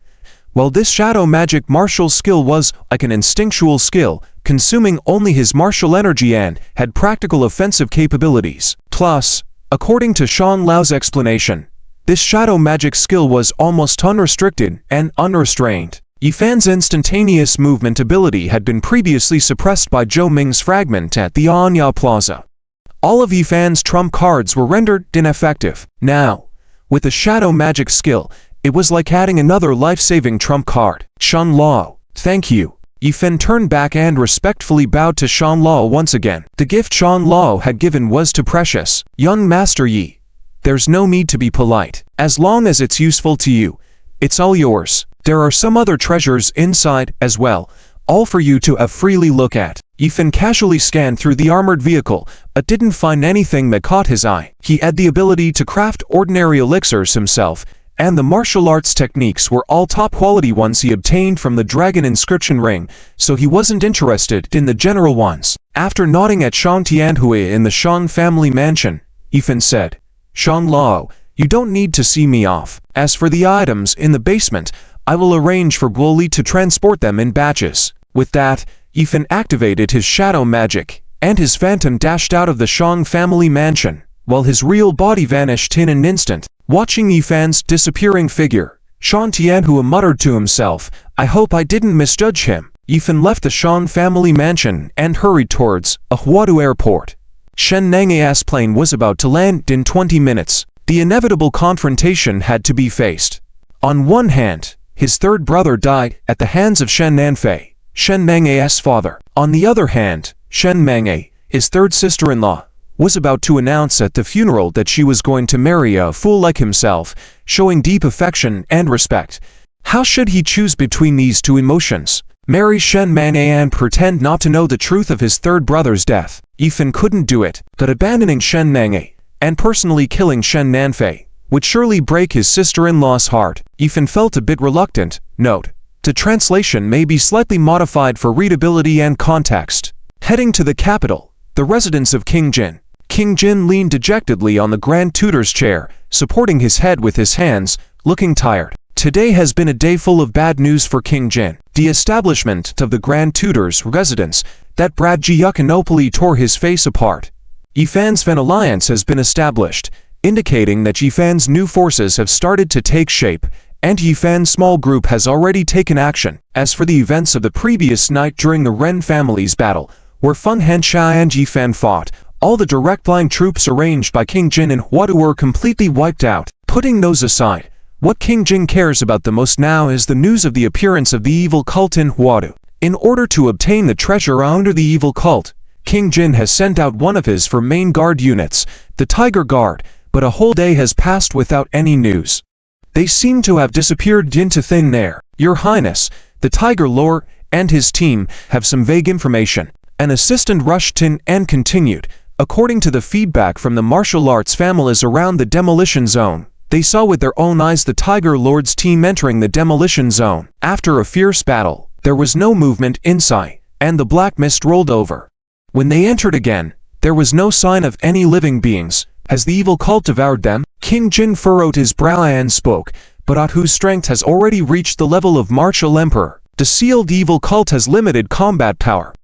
while this shadow magic martial skill was like an instinctual skill, consuming only his martial energy and had practical offensive capabilities. Plus, according to Shan Lao's explanation, this shadow magic skill was almost unrestricted and unrestrained. Yifan's instantaneous movement ability had been previously suppressed by Zhou Ming's fragment at the Anya Plaza. All of Yifan's trump cards were rendered ineffective. Now, with the shadow magic skill, it was like adding another life-saving trump card. Shan Lao, thank you. Yifan turned back and respectfully bowed to Shan Lao once again. The gift Shan Lao had given was too precious. Young Master Yi, there's no need to be polite. As long as it's useful to you, it's all yours. There are some other treasures inside as well, all for you to freely look at. Yifan casually scanned through the armored vehicle, but didn't find anything that caught his eye. He had the ability to craft ordinary elixirs himself, and the martial arts techniques were all top-quality ones he obtained from the Dragon Inscription Ring, so he wasn't interested in the general ones. After nodding at Shang Tianhui in the Shang family mansion, Yifan said, Shang Lao, you don't need to see me off. As for the items in the basement, I will arrange for Guoli to transport them in batches. With that, Yifan activated his shadow magic, and his phantom dashed out of the Shang family mansion, while his real body vanished in an instant. Watching Yifan's disappearing figure, Shan Tianhui muttered to himself, I hope I didn't misjudge him. Yifan left the Shang family mansion and hurried towards a Huadu airport. Shen Nang's plane was about to land in 20 minutes. The inevitable confrontation had to be faced. On one hand, his third brother died at the hands of Shen Nanfei, Shen Nang's father. On the other hand, Shen Mange, his third sister-in-law, was about to announce at the funeral that she was going to marry a fool like himself, showing deep affection and respect. How should he choose between these two emotions? Marry Shen Mange and pretend not to know the truth of his third brother's death? Yifan couldn't do it, but abandoning Shen Mange and personally killing Shen Nanfei would surely break his sister-in-law's heart. Yifan felt a bit reluctant. Note: the translation may be slightly modified for readability and context. Heading to the capital, the residence of King Jin. King Jin leaned dejectedly on the Grand Tutor's chair, supporting his head with his hands, looking tired. Today has been a day full of bad news for King Jin. The establishment of the Grand Tutor's residence, that brat Jiukanopoli tore his face apart. Yifan's Fen alliance has been established, indicating that Yifan's new forces have started to take shape, and Yifan's small group has already taken action. As for the events of the previous night during the Ren family's battle, where Feng Hensha and Yifan fought, all the direct line troops arranged by King Jin and Huadu were completely wiped out. Putting those aside, what King Jin cares about the most now is the news of the appearance of the evil cult in Huadu. In order to obtain the treasure under the evil cult, King Jin has sent out one of his four main guard units, the Tiger Guard, but a whole day has passed without any news. They seem to have disappeared into thin air. Your Highness, the Tiger Lord and his team have some vague information. An assistant rushed in and continued, according to the feedback from the martial arts families around the demolition zone, they saw with their own eyes the Tiger Lord's team entering the demolition zone. After a fierce battle, there was no movement inside, and the black mist rolled over. When they entered again, there was no sign of any living beings. Has the evil cult devoured them? King Jin furrowed his brow and spoke, but Ahu's strength has already reached the level of martial emperor. The sealed evil cult has limited combat power.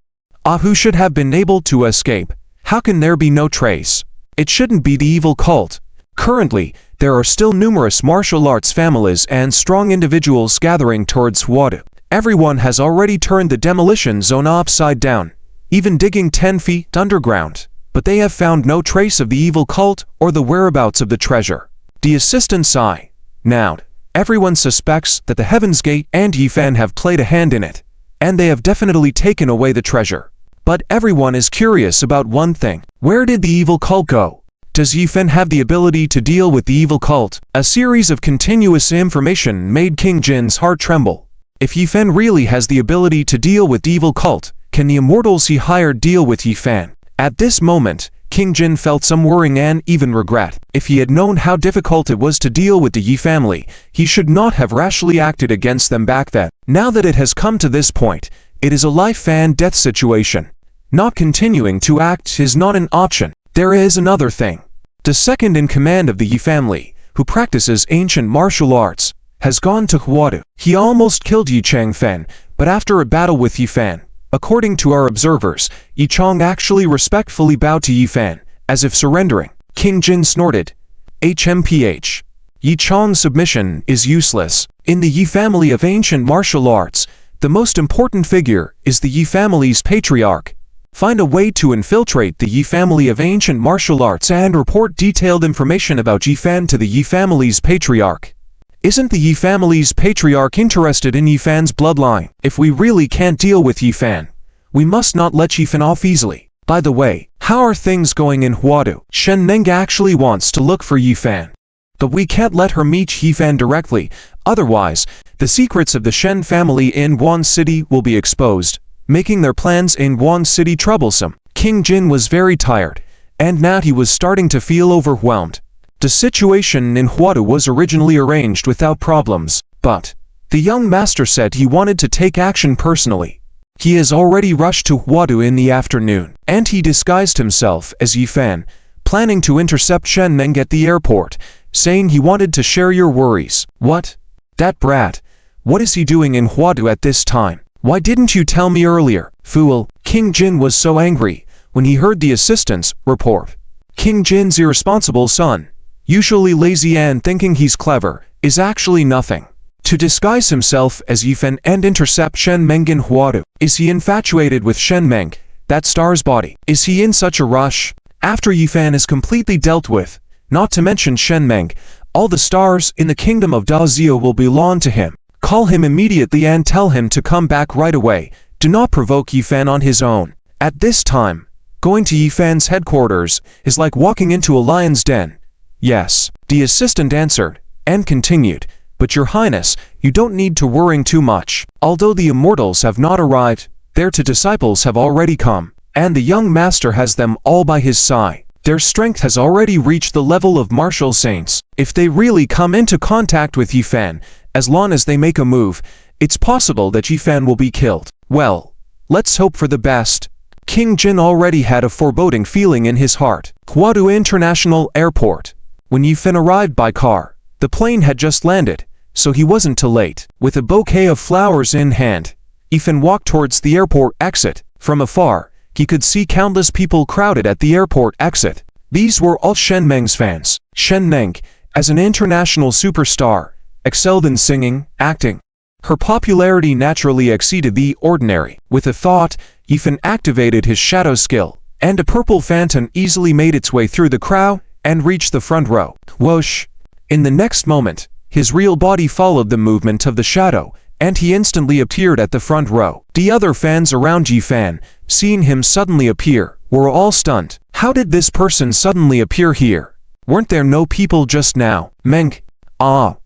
Ahu should have been able to escape. How can there be no trace? It shouldn't be the evil cult. Currently, there are still numerous martial arts families and strong individuals gathering towards Huadu. Everyone has already turned the demolition zone upside down, even digging 10 feet underground, but they have found no trace of the evil cult or the whereabouts of the treasure. The assistant sighed. Now, everyone suspects that the Heaven's Gate and Yifan have played a hand in it, and they have definitely taken away the treasure. But everyone is curious about one thing. Where did the evil cult go? Does Yifan have the ability to deal with the evil cult? A series of continuous information made King Jin's heart tremble. If Yifan really has the ability to deal with the evil cult, can the immortals he hired deal with Yifan? At this moment, King Jin felt some worrying and even regret. If he had known how difficult it was to deal with the Yi family, he should not have rashly acted against them back then. Now that it has come to this point, it is a life and death situation. Not continuing to act is not an option. There is another thing. The second in command of the Yi family, who practices ancient martial arts, has gone to Huadu. He almost killed Yi Changfen, but after a battle with Yifan, according to our observers, Yi Chang actually respectfully bowed to Yifan, as if surrendering. King Jin snorted. HMPH. Yi Chang's submission is useless. In the Yi family of ancient martial arts, the most important figure is the Yi family's patriarch. Find a way to infiltrate the Yi family of ancient martial arts and report detailed information about Yifan to the Yi family's patriarch. Isn't the Yi family's patriarch interested in Yifan's bloodline? If we really can't deal with Yifan, we must not let Yifan off easily. By the way, how are things going in Huadu? Shen Neng actually wants to look for Yifan, but we can't let her meet Yifan directly, otherwise, the secrets of the Shen family in Guan City will be exposed, making their plans in Guan City troublesome. King Jin was very tired, and now he was starting to feel overwhelmed. The situation in Huadu was originally arranged without problems, but the young master said he wanted to take action personally. He has already rushed to Huadu in the afternoon, and he disguised himself as Yifan, planning to intercept Shen Neng at the airport, saying he wanted to share your worries. What? That brat. What is he doing in Huadu at this time? Why didn't you tell me earlier? Fool. King Jin was so angry when he heard the assistant's report. King Jin's irresponsible son, usually lazy and thinking he's clever, is actually nothing. To disguise himself as Yifan and intercept Shen Meng in Huadu. Is he infatuated with Shen Meng, that star's body? Is he in such a rush? After Yifan is completely dealt with, not to mention Shen Meng, all the stars in the kingdom of DRIZZLE will belong to him. Call him immediately and tell him to come back right away. Do not provoke Yifan on his own. At this time, going to Yifan's headquarters is like walking into a lion's den. Yes, the assistant answered, and continued, but your highness, you don't need to worrying too much. Although the immortals have not arrived, their two disciples have already come, and the young master has them all by his side. Their strength has already reached the level of martial saints. If they really come into contact with Yifan, as long as they make a move, it's possible that Yifan will be killed. Well, let's hope for the best. King Jin already had a foreboding feeling in his heart. Huadu International Airport. When Yifan arrived by car, the plane had just landed, so he wasn't too late. With a bouquet of flowers in hand, Yifan walked towards the airport exit. From afar, he could see countless people crowded at the airport exit. These were all Shen Meng's fans. Shen Meng, as an international superstar, excelled in singing, acting. Her popularity naturally exceeded the ordinary. With a thought, Yifan activated his shadow skill, and a purple phantom easily made its way through the crowd and reached the front row. Whoosh! In the next moment, his real body followed the movement of the shadow, and he instantly appeared at the front row. The other fans around Yifan, seeing him suddenly appear, were all stunned. How did this person suddenly appear here? Weren't there no people just now? Meng. Ah.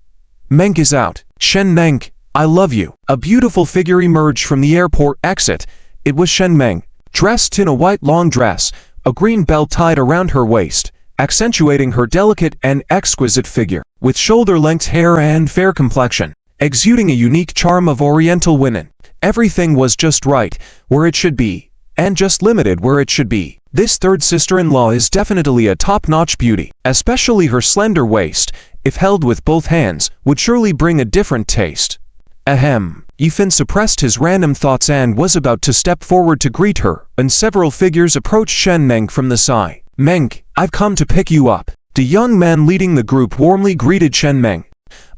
Meng is out. Shen Meng, I love you. A beautiful figure emerged from the airport exit. It was Shen Meng, dressed in a white long dress, a green belt tied around her waist, accentuating her delicate and exquisite figure, with shoulder-length hair and fair complexion, exuding a unique charm of oriental women. Everything was just right, where it should be, and just limited where it should be. This third sister-in-law is definitely a top-notch beauty, especially her slender waist if held with both hands, would surely bring a different taste. Ahem. Yifan suppressed his random thoughts and was about to step forward to greet her, when several figures approached Shen Meng from the side. Meng, I've come to pick you up. The young man leading the group warmly greeted Shen Meng.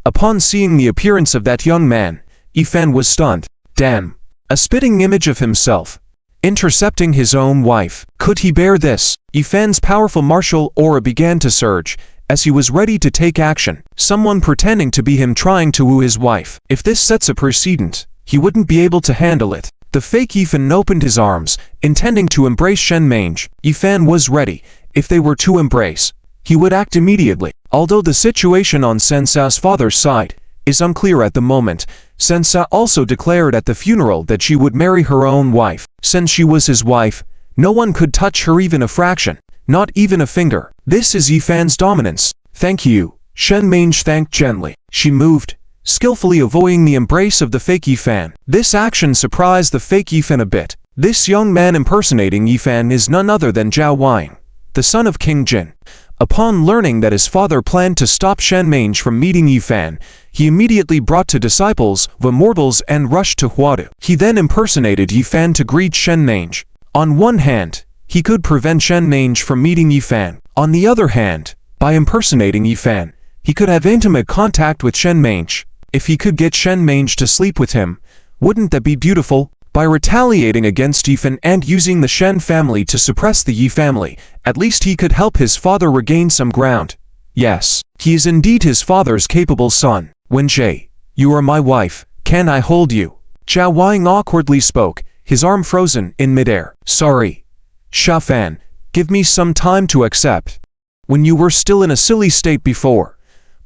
Upon seeing the appearance of that young man, Yifan was stunned. Damn. A spitting image of himself. Intercepting his own wife. Could he bear this? Yifan's powerful martial aura began to surge, as he was ready to take action. Someone pretending to be him trying to woo his wife. If this sets a precedent, he wouldn't be able to handle it. The fake Yifan opened his arms, intending to embrace Shen Meng. Yifan was ready. If they were to embrace, he would act immediately. Although the situation on Sensa's father's side is unclear at the moment, Sensa also declared at the funeral that she would marry her own wife. Since she was his wife, no one could touch her even a fraction, not even a finger. This is Yifan's dominance. Thank you, Shen Meng thanked gently. She moved, skillfully avoiding the embrace of the fake Yifan. This action surprised the fake Yifan a bit. This young man impersonating Yifan is none other than Zhao Wang, the son of King Jin. Upon learning that his father planned to stop Shen Meng from meeting Yifan, he immediately brought two disciples, the mortals, and rushed to Huadu. He then impersonated Yifan to greet Shen Meng. On one hand, he could prevent Shen Meng from meeting Yifan. On the other hand, by impersonating Yifan, he could have intimate contact with Shen Meng. If he could get Shen Meng to sleep with him, wouldn't that be beautiful? By retaliating against Yifan and using the Shen family to suppress the Yi family, at least he could help his father regain some ground. Yes, he is indeed his father's capable son. Wenjie, you are my wife, can I hold you? Zhao Wang awkwardly spoke, his arm frozen in midair. Sorry, Shafan, give me some time to accept. When you were still in a silly state before,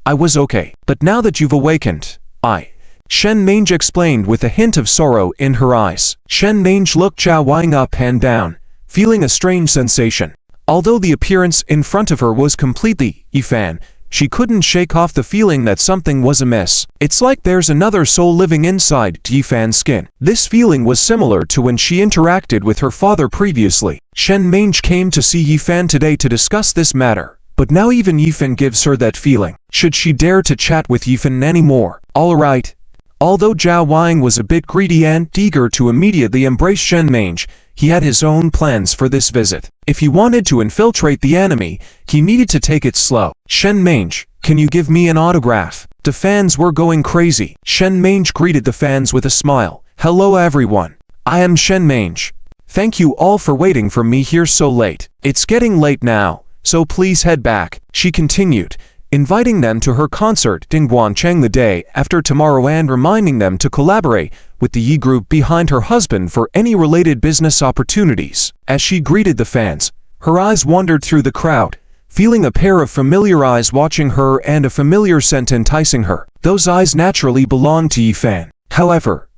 I was okay, but now that you've awakened, Shen Meng explained with a hint of sorrow in her eyes. Shen Meng looked Zhao Wang up and down, feeling a strange sensation. Although the appearance in front of her was completely Yifan, she couldn't shake off the feeling that something was amiss. It's like there's another soul living inside Yifan's skin. This feeling was similar to when she interacted with her father previously. Shen Meng came to see Yifan today to discuss this matter, but now even Yifan gives her that feeling. Should she dare to chat with Yifan anymore? Alright. Although Zhao Wang was a bit greedy and eager to immediately embrace Shen Meng, he had his own plans for this visit. If he wanted to infiltrate the enemy, he needed to take it slow. Shen Meng, can you give me an autograph? The fans were going crazy. Shen Meng greeted the fans with a smile. Hello everyone. I am Shen Meng. Thank you all for waiting for me here so late. It's getting late now, so please head back, she continued, inviting them to her concert in Guangcheng the day after tomorrow and reminding them to collaborate with the Yi group behind her husband for any related business opportunities. As she greeted the fans, her eyes wandered through the crowd, feeling a pair of familiar eyes watching her and a familiar scent enticing her. Those eyes naturally belonged to Yifan. However,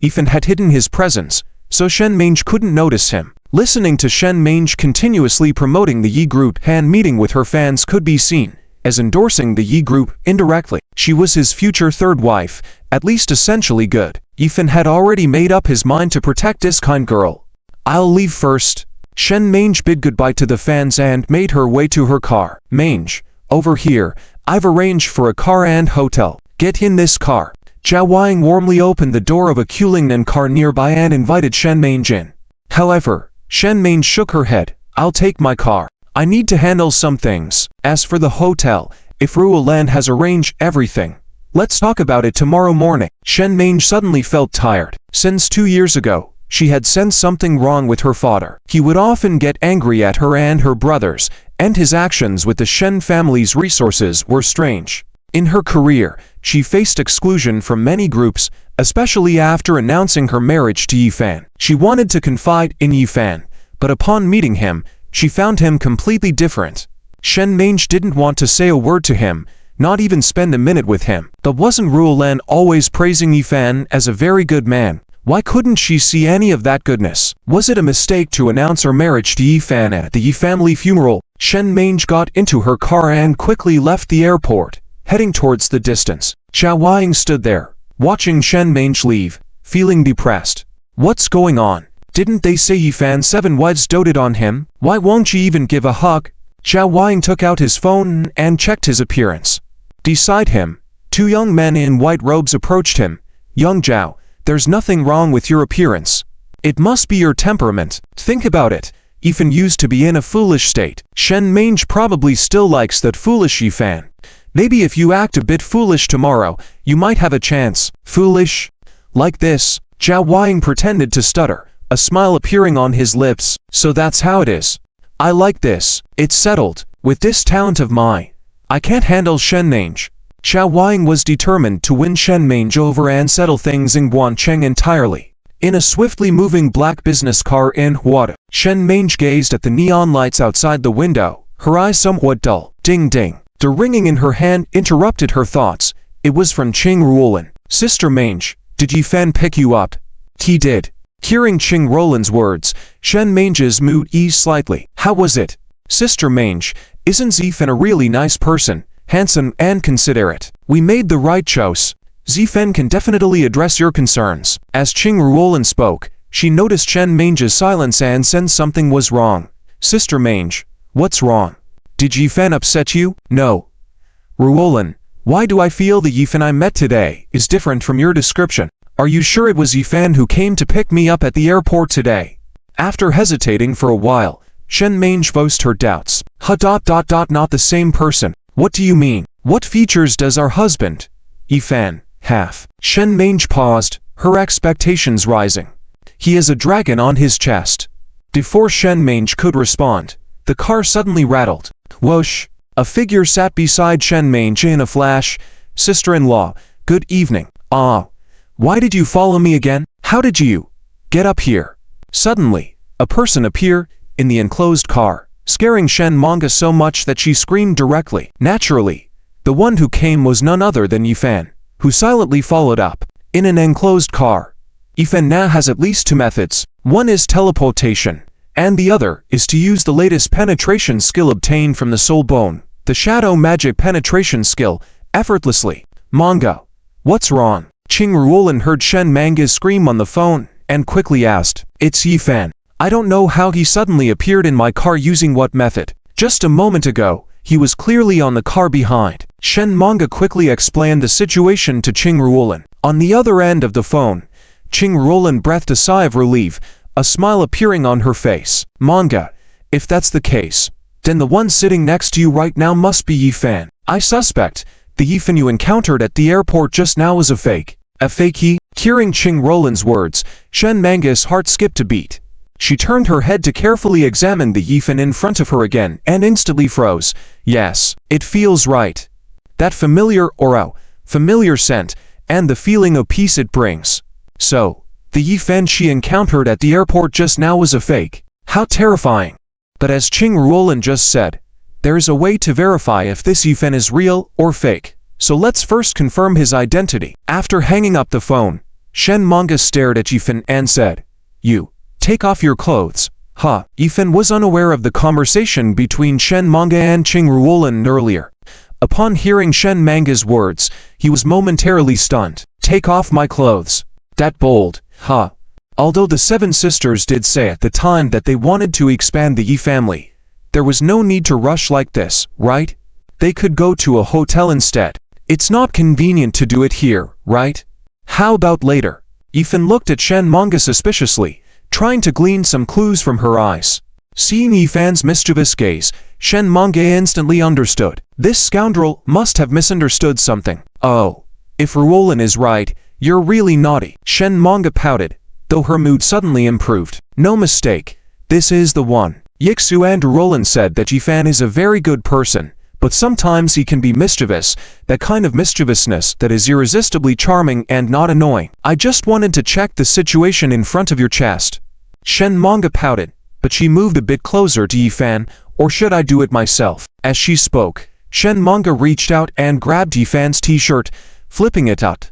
Yifan had hidden his presence, so Shen Meng couldn't notice him. Listening to Shen Meng continuously promoting the Yi group and meeting with her fans could be seen as endorsing the Yi group indirectly. She was his future third wife, at least essentially good. Yifan had already made up his mind to protect this kind girl. I'll leave first. Shen Meng bid goodbye to the fans and made her way to her car. Meng, over here, I've arranged for a car and hotel. Get in this car. Zhao Wang warmly opened the door of a Kulingnan car nearby and invited Shen Meng in. However, Shen Meng shook her head. I'll take my car. I need to handle some things. As for the hotel, if Ruolan has arranged everything, let's talk about it tomorrow morning. Shen Meng suddenly felt tired. Since 2 years ago, she had sensed something wrong with her father. He would often get angry at her and her brothers, and his actions with the Shen family's resources were strange. In her career, she faced exclusion from many groups, especially after announcing her marriage to Yifan. She wanted to confide in Yifan, but upon meeting him, she found him completely different. Shen Meng didn't want to say a word to him, not even spend a minute with him. But wasn't Ruolan always praising Yifan as a very good man? Why couldn't she see any of that goodness? Was it a mistake to announce her marriage to Yifan at the Yi family funeral? Shen Meng got into her car and quickly left the airport, heading towards the distance. Zhao Wang stood there, watching Shen Meng leave, feeling depressed. What's going on? Didn't they say Yifan's 7 wives doted on him? Why won't she even give a hug? Zhao Wang took out his phone and checked his appearance. Beside him, two young men in white robes approached him. "Young Zhao, there's nothing wrong with your appearance. It must be your temperament. Think about it. Yifan used to be in a foolish state. Shen Mange probably still likes that foolish Yifan. Maybe if you act a bit foolish tomorrow, you might have a chance." "Foolish? Like this?" Zhao Weiying pretended to stutter, a smile appearing on his lips. "So that's how it is. I like this. It's settled. With this talent of mine, I can't handle Shen Mange." Zhao Weiying was determined to win Shen Mange over and settle things in Guancheng entirely. In a swiftly moving black business car in Huada, Shen Mange gazed at the neon lights outside the window, her eyes somewhat dull. Ding ding. The ringing in her hand interrupted her thoughts. It was from Qing Ruolin. "Sister Mange, did Yifan pick you up?" "He did." Hearing Qing Ruolin's words, Shen Mange's mood eased slightly. "How was it?" "Sister Mange, isn't Yifan a really nice person? Handsome and considerate. We made the right choice. Yifan can definitely address your concerns." As Qing Ruolin spoke, she noticed Shen Mange's silence and sensed something was wrong. "Sister Mange, what's wrong? Did Yifan upset you?" "No." "Ruolin, why do I feel the Yifan I met today is different from your description? Are you sure it was Yifan who came to pick me up at the airport today?" After hesitating for a while, Shen Mange voiced her doubts. Not the same person. What do you mean? What features does our husband, Yifan, have?" Shen Mange paused, her expectations rising. "He has a dragon on his chest." Before Shen Mange could respond, the car suddenly rattled. Whoosh! A figure sat beside Shen Mange in a flash. "Sister-in-law, good evening." "Ah, why did you follow me again? How did you get up here?" Suddenly, a person appeared in the enclosed car, scaring Shen Manga so much that she screamed directly. Naturally, the one who came was none other than Yifan, who silently followed up. In an enclosed car, Yifan now has at least two methods. One is teleportation, and the other is to use the latest penetration skill obtained from the soul bone, the shadow magic penetration skill, effortlessly. "Manga, what's wrong?" Qing Ruolin heard Shen Manga's scream on the phone, and quickly asked. "It's Yifan. I don't know how he suddenly appeared in my car using what method. Just a moment ago, he was clearly on the car behind." Shen Manga quickly explained the situation to Qing Ruolin. On the other end of the phone, Qing Ruolin breathed a sigh of relief, a smile appearing on her face. "Manga, if that's the case, then the one sitting next to you right now must be Yifan. I suspect the Yifan you encountered at the airport just now was a fake." "A fake he?" Hearing Qing Ruolin's words, Shen Manga's heart skipped a beat. She turned her head to carefully examine the Yifan in front of her again and instantly froze. "Yes, it feels right. That familiar aura, familiar scent, and the feeling of peace it brings. So, the Yifan she encountered at the airport just now was a fake. How terrifying." But as Qing Ruolin just said, there is a way to verify if this Yifan is real or fake. So let's first confirm his identity. After hanging up the phone, Shen Manga stared at Yifan and said, "You, take off your clothes." "Huh." Yifan was unaware of the conversation between Shen Manga and Qing Ruolin earlier. Upon hearing Shen Manga's words, he was momentarily stunned. "Take off my clothes." That bold, huh? Although the seven sisters did say at the time that they wanted to expand the Yi family, there was no need to rush like this, right? They could go to a hotel instead. It's not convenient to do it here, right? How about later? Yifan looked at Shen Manga suspiciously, trying to glean some clues from her eyes. Seeing Yifan's mischievous gaze, Shen Manga instantly understood. This scoundrel must have misunderstood something. "Oh, if Ruolin is right, you're really naughty." Shen Manga pouted, though her mood suddenly improved. "No mistake, this is the one." Yixu and Ruolin said that Yifan is a very good person, but sometimes he can be mischievous, that kind of mischievousness that is irresistibly charming and not annoying. "I just wanted to check the situation in front of your chest." Shen Manga pouted, but she moved a bit closer to Yifan. "Or should I do it myself?" As she spoke, Shen Manga reached out and grabbed Yifan's t-shirt, flipping it out.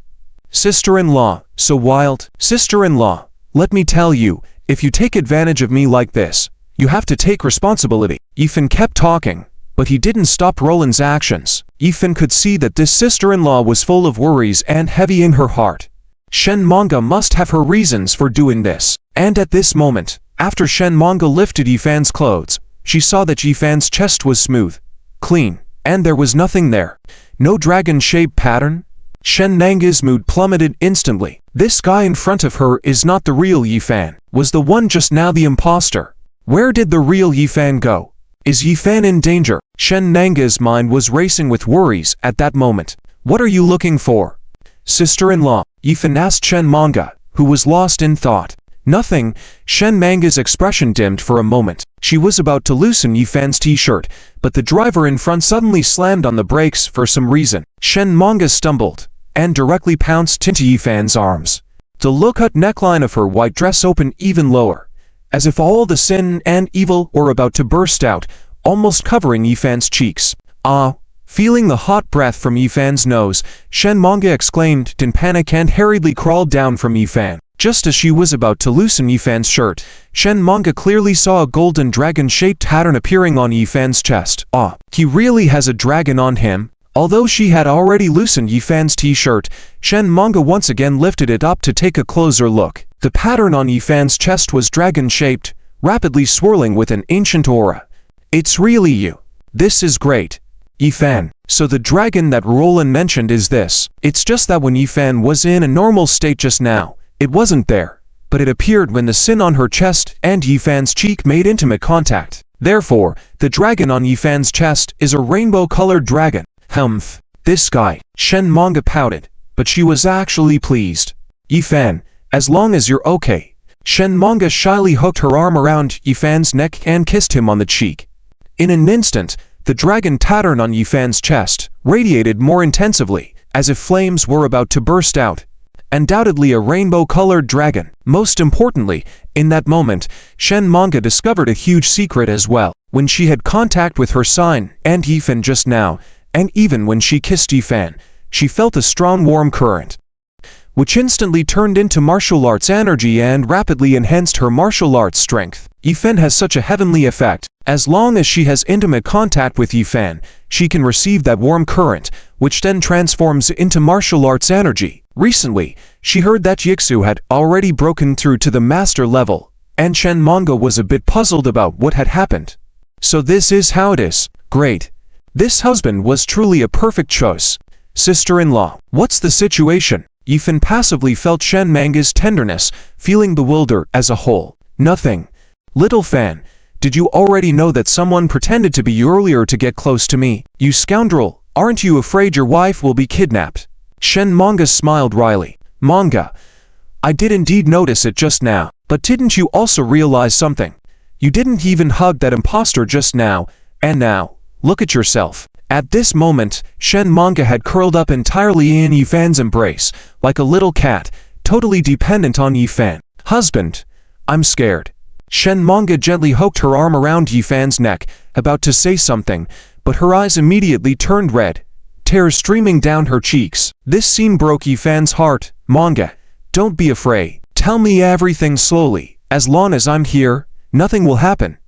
"Sister-in-law, so wild." "Sister-in-law, let me tell you, if you take advantage of me like this, you have to take responsibility." Yifan kept talking, but he didn't stop Ruolin's actions. Yifan could see that this sister-in-law was full of worries and heavy in her heart. Shen Manga must have her reasons for doing this. And at this moment, after Shen Manga lifted Yifan's clothes, she saw that Yifan's chest was smooth, clean, and there was nothing there. No dragon-shaped pattern? Shen Manga's mood plummeted instantly. This guy in front of her is not the real Yifan. Was the one just now the imposter? Where did the real Yifan go? Is Yifan in danger? Shen Manga's mind was racing with worries at that moment. What are you looking for? Sister-in-law, Yifan asked Shen Manga, who was lost in thought. Nothing. Shen Manga's expression dimmed for a moment. She was about to loosen Yifan's t-shirt, but the driver in front suddenly slammed on the brakes for some reason. Shen Manga stumbled and directly pounced into Yifan's arms. The low-cut neckline of her white dress opened even lower, as if all the sin and evil were about to burst out, almost covering Yifan's cheeks. Ah! Feeling the hot breath from Yifan's nose, Shen Manga exclaimed in panic and hurriedly crawled down from Yifan. Just as she was about to loosen Yifan's shirt, Shen Manga clearly saw a golden dragon-shaped pattern appearing on Yifan's chest. Ah, he really has a dragon on him. Although she had already loosened Yifan's t-shirt, Shen Manga once again lifted it up to take a closer look. The pattern on Yifan's chest was dragon-shaped, rapidly swirling with an ancient aura. It's really you. This is great. Yifan. So the dragon that Roland mentioned is this. It's just that when Yifan was in a normal state just now, it wasn't there, but it appeared when the sin on her chest and Yifan's cheek made intimate contact. Therefore, the dragon on Yifan's chest is a rainbow-colored dragon. Humph. This guy. Shen Manga pouted, but she was actually pleased. Yifan, as long as you're okay. Shen Manga shyly hooked her arm around Yifan's neck and kissed him on the cheek. In an instant, the dragon pattern on Yifan's chest radiated more intensively, as if flames were about to burst out. Undoubtedly a rainbow-colored dragon. Most importantly, in that moment, Shen Manga discovered a huge secret as well. When she had contact with her sign and Yifan just now, and even when she kissed Yifan, she felt a strong warm current, which instantly turned into martial arts energy and rapidly enhanced her martial arts strength. Yifan has such a heavenly effect. As long as she has intimate contact with Yifan, she can receive that warm current, which then transforms into martial arts energy. Recently, she heard that Yixu had already broken through to the master level, and Shen Manga was a bit puzzled about what had happened. So this is how it is. Great. This husband was truly a perfect choice. Sister-in-law, what's the situation? Yifan passively felt Shen Manga's tenderness, feeling bewildered as a whole. Nothing. Little fan, did you already know that someone pretended to be you earlier to get close to me? You scoundrel, aren't you afraid your wife will be kidnapped? Shen Manga smiled wryly. Manga, I did indeed notice it just now, but didn't you also realize something? You didn't even hug that imposter just now, and now, look at yourself. At this moment, Shen Manga had curled up entirely in Yifan's embrace, like a little cat, totally dependent on Yifan. Husband, I'm scared. Shen Manga gently hooked her arm around Yifan's neck, about to say something, but her eyes immediately turned red, tears streaming down her cheeks. This scene broke Yifan's heart. Manga, don't be afraid. Tell me everything slowly. As long as I'm here, nothing will happen.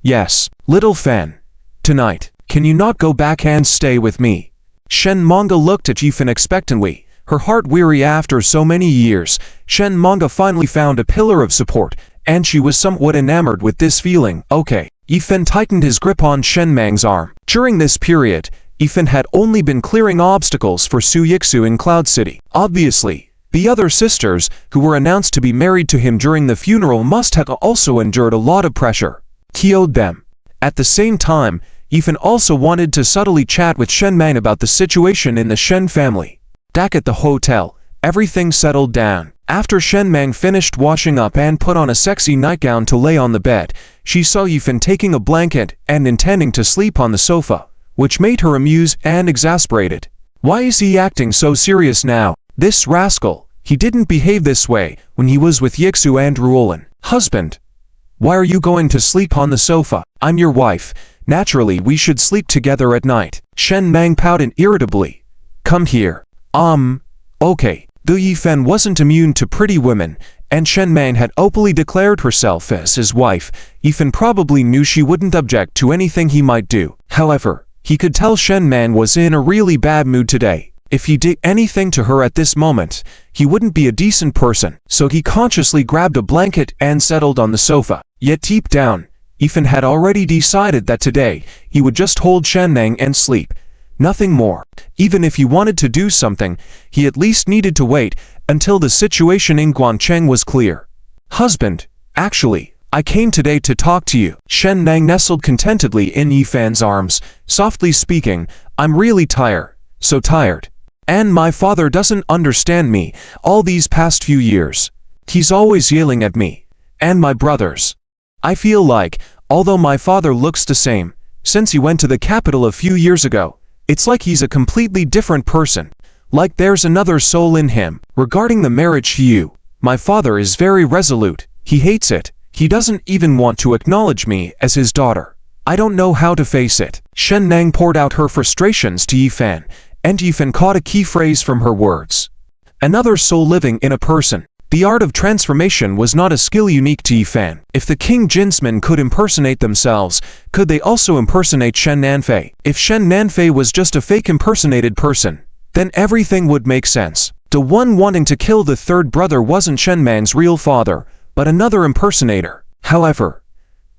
Yes, little fan. Tonight, can you not go back and stay with me? Shen Manga looked at Yifan expectantly, her heart weary after so many years. Shen Manga finally found a pillar of support, and she was somewhat enamored with this feeling. Okay. Yifan tightened his grip on Shen Mang's arm. During this period, Yifan had only been clearing obstacles for Su Yixu in Cloud City. Obviously, the other sisters, who were announced to be married to him during the funeral, must have also endured a lot of pressure. He owed them. At the same time, Yifan also wanted to subtly chat with Shen Mang about the situation in the Shen family. Back at the hotel, everything settled down. After Shen Mang finished washing up and put on a sexy nightgown to lay on the bed, she saw Yifan taking a blanket and intending to sleep on the sofa, which made her amused and exasperated. Why is he acting so serious now? This rascal, he didn't behave this way when he was with Yixu and Ruolin. Husband, why are you going to sleep on the sofa? I'm your wife. Naturally, we should sleep together at night. Shen Mang pouted irritably. Come here. Okay. Though Yifan wasn't immune to pretty women, and Shen Mang had openly declared herself as his wife, Yifan probably knew she wouldn't object to anything he might do. However, he could tell Shen Mang was in a really bad mood today. If he did anything to her at this moment, he wouldn't be a decent person. So he consciously grabbed a blanket and settled on the sofa. Yet deep down, Yifan had already decided that today, he would just hold Shen Mang and sleep. nothing more. Even if he wanted to do something, he at least needed to wait until the situation in Guancheng was clear. Husband, actually, I came today to talk to you. Shen Nang nestled contentedly in Yifan's arms, softly speaking, I'm really tired, so tired. And my father doesn't understand me all these past few years. He's always yelling at me. And my brothers. I feel like, although my father looks the same, since he went to the capital a few years ago, it's like he's a completely different person. Like there's another soul in him. Regarding the marriage to you, my father is very resolute. He hates it. He doesn't even want to acknowledge me as his daughter. I don't know how to face it. Shen Nang poured out her frustrations to Yifan, and Yifan caught a key phrase from her words. Another soul living in a person. The art of transformation was not a skill unique to Yifan. If the King Jinsmen could impersonate themselves, could they also impersonate Shen Nanfei? If Shen Nanfei was just a fake impersonated person, then everything would make sense. The one wanting to kill the third brother wasn't Shen Mang's real father, but another impersonator. However,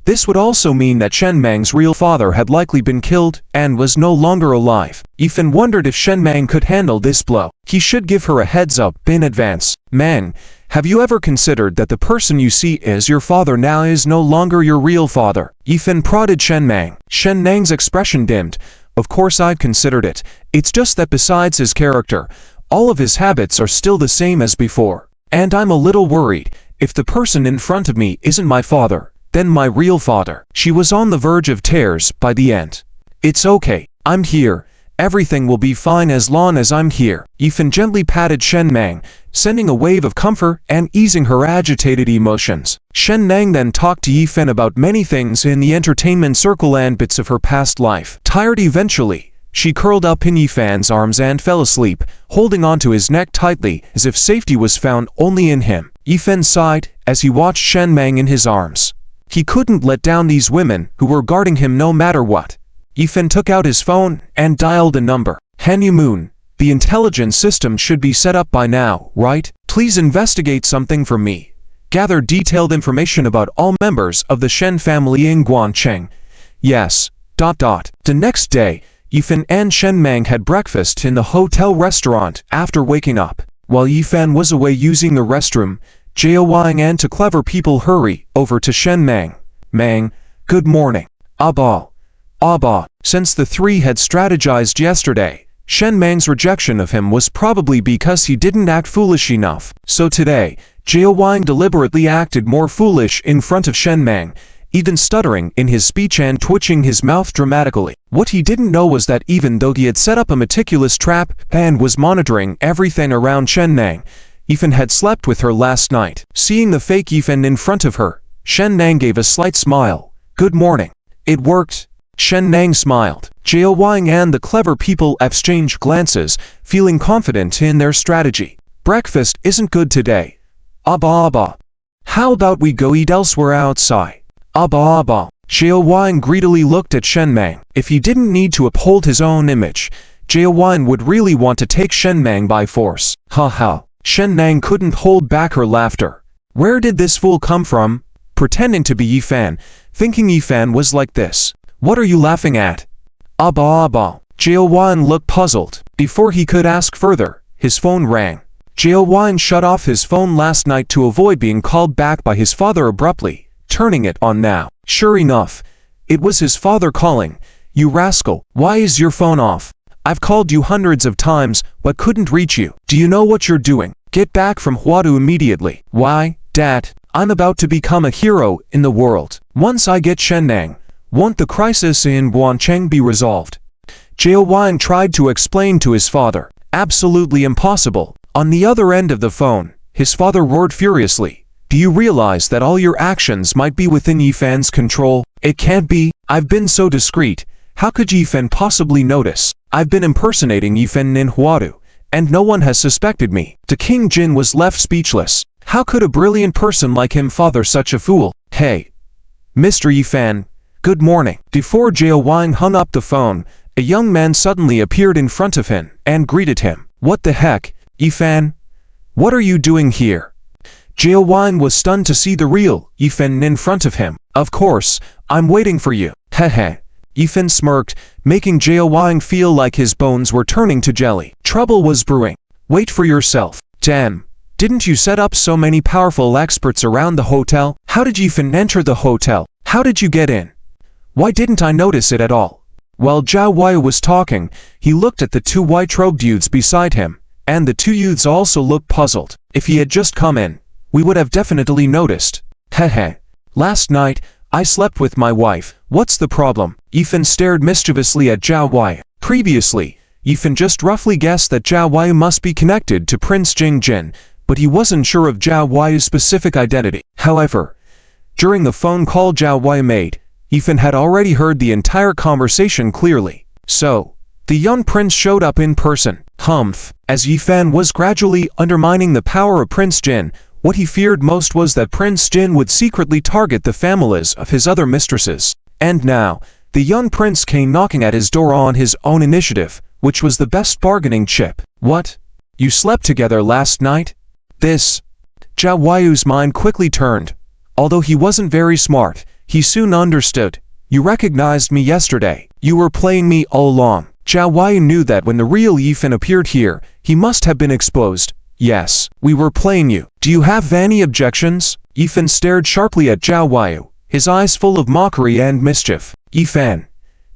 this would also mean that Shen Mang's real father had likely been killed and was no longer alive. Yifan wondered if Shen Mang could handle this blow. He should give her a heads up in advance. Mang, have you ever considered that the person you see as your father now is no longer your real father? Yifan prodded Shen Mang. Shen Nang's expression dimmed. Of course I've considered it. It's just that besides his character, all of his habits are still the same as before. And I'm a little worried. If the person in front of me isn't my father, then my real father. She was on the verge of tears by the end. It's okay. I'm here. Everything will be fine as long as I'm here. Yifan gently patted Shen Mang, sending a wave of comfort and easing her agitated emotions. Shen Nang then talked to Yifan about many things in the entertainment circle and bits of her past life. Tired eventually, she curled up in Yifan's arms and fell asleep, holding onto his neck tightly as if safety was found only in him. Yifan sighed as he watched Shen Mang in his arms. He couldn't let down these women who were guarding him no matter what. Yifan took out his phone and dialed a number. Hanyu Moon, the intelligence system should be set up by now, right? Please investigate something for me. Gather detailed information about all members of the Shen family in Guancheng. Yes. The next day, Yifan and Shen Mang had breakfast in the hotel restaurant after waking up. While Yifan was away using the restroom, Jiao Wang and two clever people hurry over to Shen Mang. Mang, good morning. Abba. Since the three had strategized yesterday, Shen Mang's rejection of him was probably because he didn't act foolish enough. So today, Jiao Wang deliberately acted more foolish in front of Shen Mang, even stuttering in his speech and twitching his mouth dramatically. What he didn't know was that even though he had set up a meticulous trap and was monitoring everything around Shen Mang, Yifan had slept with her last night. Seeing the fake Yifan in front of her, Shen Nang gave a slight smile. Good morning. It worked. Shen Nang smiled. Jiao Wang and the clever people exchanged glances, feeling confident in their strategy. Breakfast isn't good today. Abba. How about we go eat elsewhere outside? Abba. Jiao Wang greedily looked at Shen Mang. If he didn't need to uphold his own image, Jiao Wang would really want to take Shen Mang by force. Ha. Shen Nang couldn't hold back her laughter. Where did this fool come from? Pretending to be Yifan, thinking Yifan was like this. What are you laughing at? Abba. Jiao Wang looked puzzled. Before he could ask further, his phone rang. Jiao Wang shut off his phone last night to avoid being called back by his father abruptly, turning it on now. Sure enough, it was his father calling. You rascal, why is your phone off? I've called you hundreds of times, but couldn't reach you. Do you know what you're doing? Get back from Huadu immediately. Why, Dad? I'm about to become a hero in the world. Once I get Shen Nang, won't the crisis in Guancheng be resolved? Jiao Wang tried to explain to his father. Absolutely impossible. On the other end of the phone, his father roared furiously. Do you realize that all your actions might be within Yifan's control? It can't be. I've been so discreet. How could Yifan possibly notice? I've been impersonating Yifan in Huadu, and no one has suspected me. The King Jin was left speechless. How could a brilliant person like him father such a fool? Hey, Mr. Yifan, good morning. Before Jiao Wang hung up the phone, a young man suddenly appeared in front of him and greeted him. What the heck, Yifan? What are you doing here? Jiao Wang was stunned to see the real Yifan in front of him. Of course, I'm waiting for you. Hehe. Yifan smirked, making Jiao Wang feel like his bones were turning to jelly. Trouble was brewing. Wait for yourself. Damn. Didn't you set up so many powerful experts around the hotel? How did Yifan enter the hotel? How did you get in? Why didn't I notice it at all? While Jiao Wai was talking, he looked at the two white-robed youths beside him, and the two youths also looked puzzled. If he had just come in, we would have definitely noticed. Heh. Last night, I slept with my wife. What's the problem? Yifan stared mischievously at Jiao Wai. Previously, Yifan just roughly guessed that Jiao Wai must be connected to Prince Jingjin, but he wasn't sure of Jiao Wai's specific identity. However, during the phone call Jiao Wai made, Yifan had already heard the entire conversation clearly. So, the young prince showed up in person. Humph. As Yifan was gradually undermining the power of Prince Jin, what he feared most was that Prince Jin would secretly target the families of his other mistresses. And now, the young prince came knocking at his door on his own initiative, which was the best bargaining chip. What? You slept together last night? This. Jiao Wai's mind quickly turned. Although he wasn't very smart, he soon understood. You recognized me yesterday. You were playing me all along. Jiao Wai knew that when the real Yifan appeared here, he must have been exposed. Yes, we were playing you. Do you have any objections? Yifan stared sharply at Jiao Wai, his eyes full of mockery and mischief. Yifan,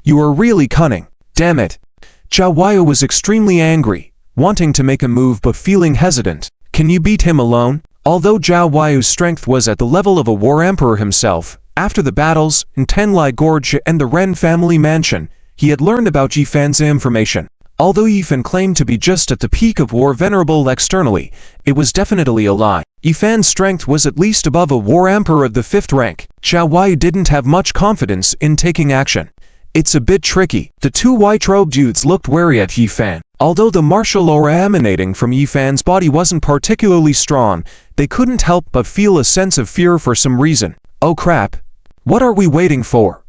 you are really cunning. Damn it. Jiao Wai was extremely angry, wanting to make a move but feeling hesitant. Can you beat him alone? Although Jiao Wai's strength was at the level of a war emperor himself, after the battles in Tenlai Gorge and the Ren family mansion, he had learned about Yifan's information. Although Yifan claimed to be just at the peak of war venerable externally, it was definitely a lie. Yifan's strength was at least above a war emperor of the 5th rank. Jiao Wai didn't have much confidence in taking action. It's a bit tricky. The two white-robed youths looked wary at Yifan. Although the martial aura emanating from Yifan's body wasn't particularly strong, they couldn't help but feel a sense of fear for some reason. Oh crap. What are we waiting for?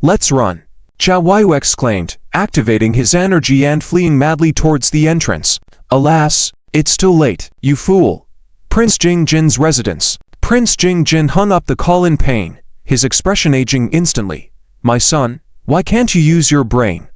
Let's run. Jiao Wai exclaimed, activating his energy and fleeing madly towards the entrance. Alas, it's too late, you fool. Prince Jingjin's residence. Prince Jingjin hung up the call in pain, his expression aging instantly. My son, why can't you use your brain?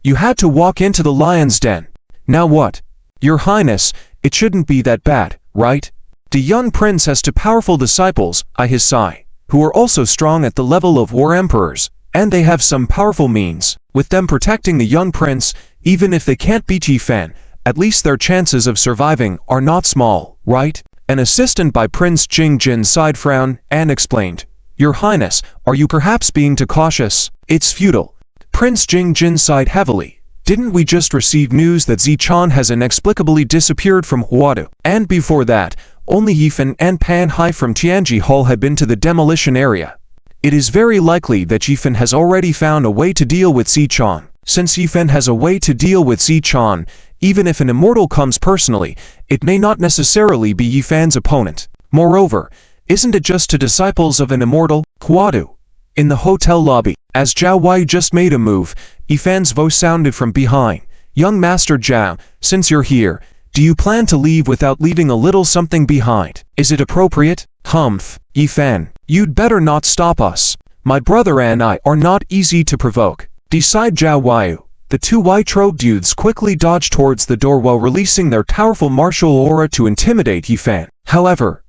You had to walk into the lion's den. Now what? Your Highness, it shouldn't be that bad, right? The young prince has two powerful disciples, by his side, who are also strong at the level of war emperors, and they have some powerful means. With them protecting the young prince, even if they can't beat Yifan, at least their chances of surviving are not small, right? An assistant by Prince Jingjin side frowned and explained, Your Highness, are you perhaps being too cautious? It's futile. Prince Jingjin sighed heavily. Didn't we just receive news that Zichan has inexplicably disappeared from Huadu? And before that, only Yifan and Pan Hai from Tianji Hall had been to the demolition area. It is very likely that Yifan has already found a way to deal with Zichan. Since Yifan has a way to deal with Zichan, even if an immortal comes personally, it may not necessarily be Yifan's opponent. Moreover, isn't it just two disciples of an immortal, Huadu? In the hotel lobby, as Jiao Wai just made a move, Yifan's voice sounded from behind. Young Master Jiao, since you're here, do you plan to leave without leaving a little something behind? Is it appropriate? Humph. Yifan, you'd better not stop us. My brother and I are not easy to provoke. Beside Jiao Wai, the two white-robed youths quickly dodged towards the door while releasing their powerful martial aura to intimidate Yifan. However,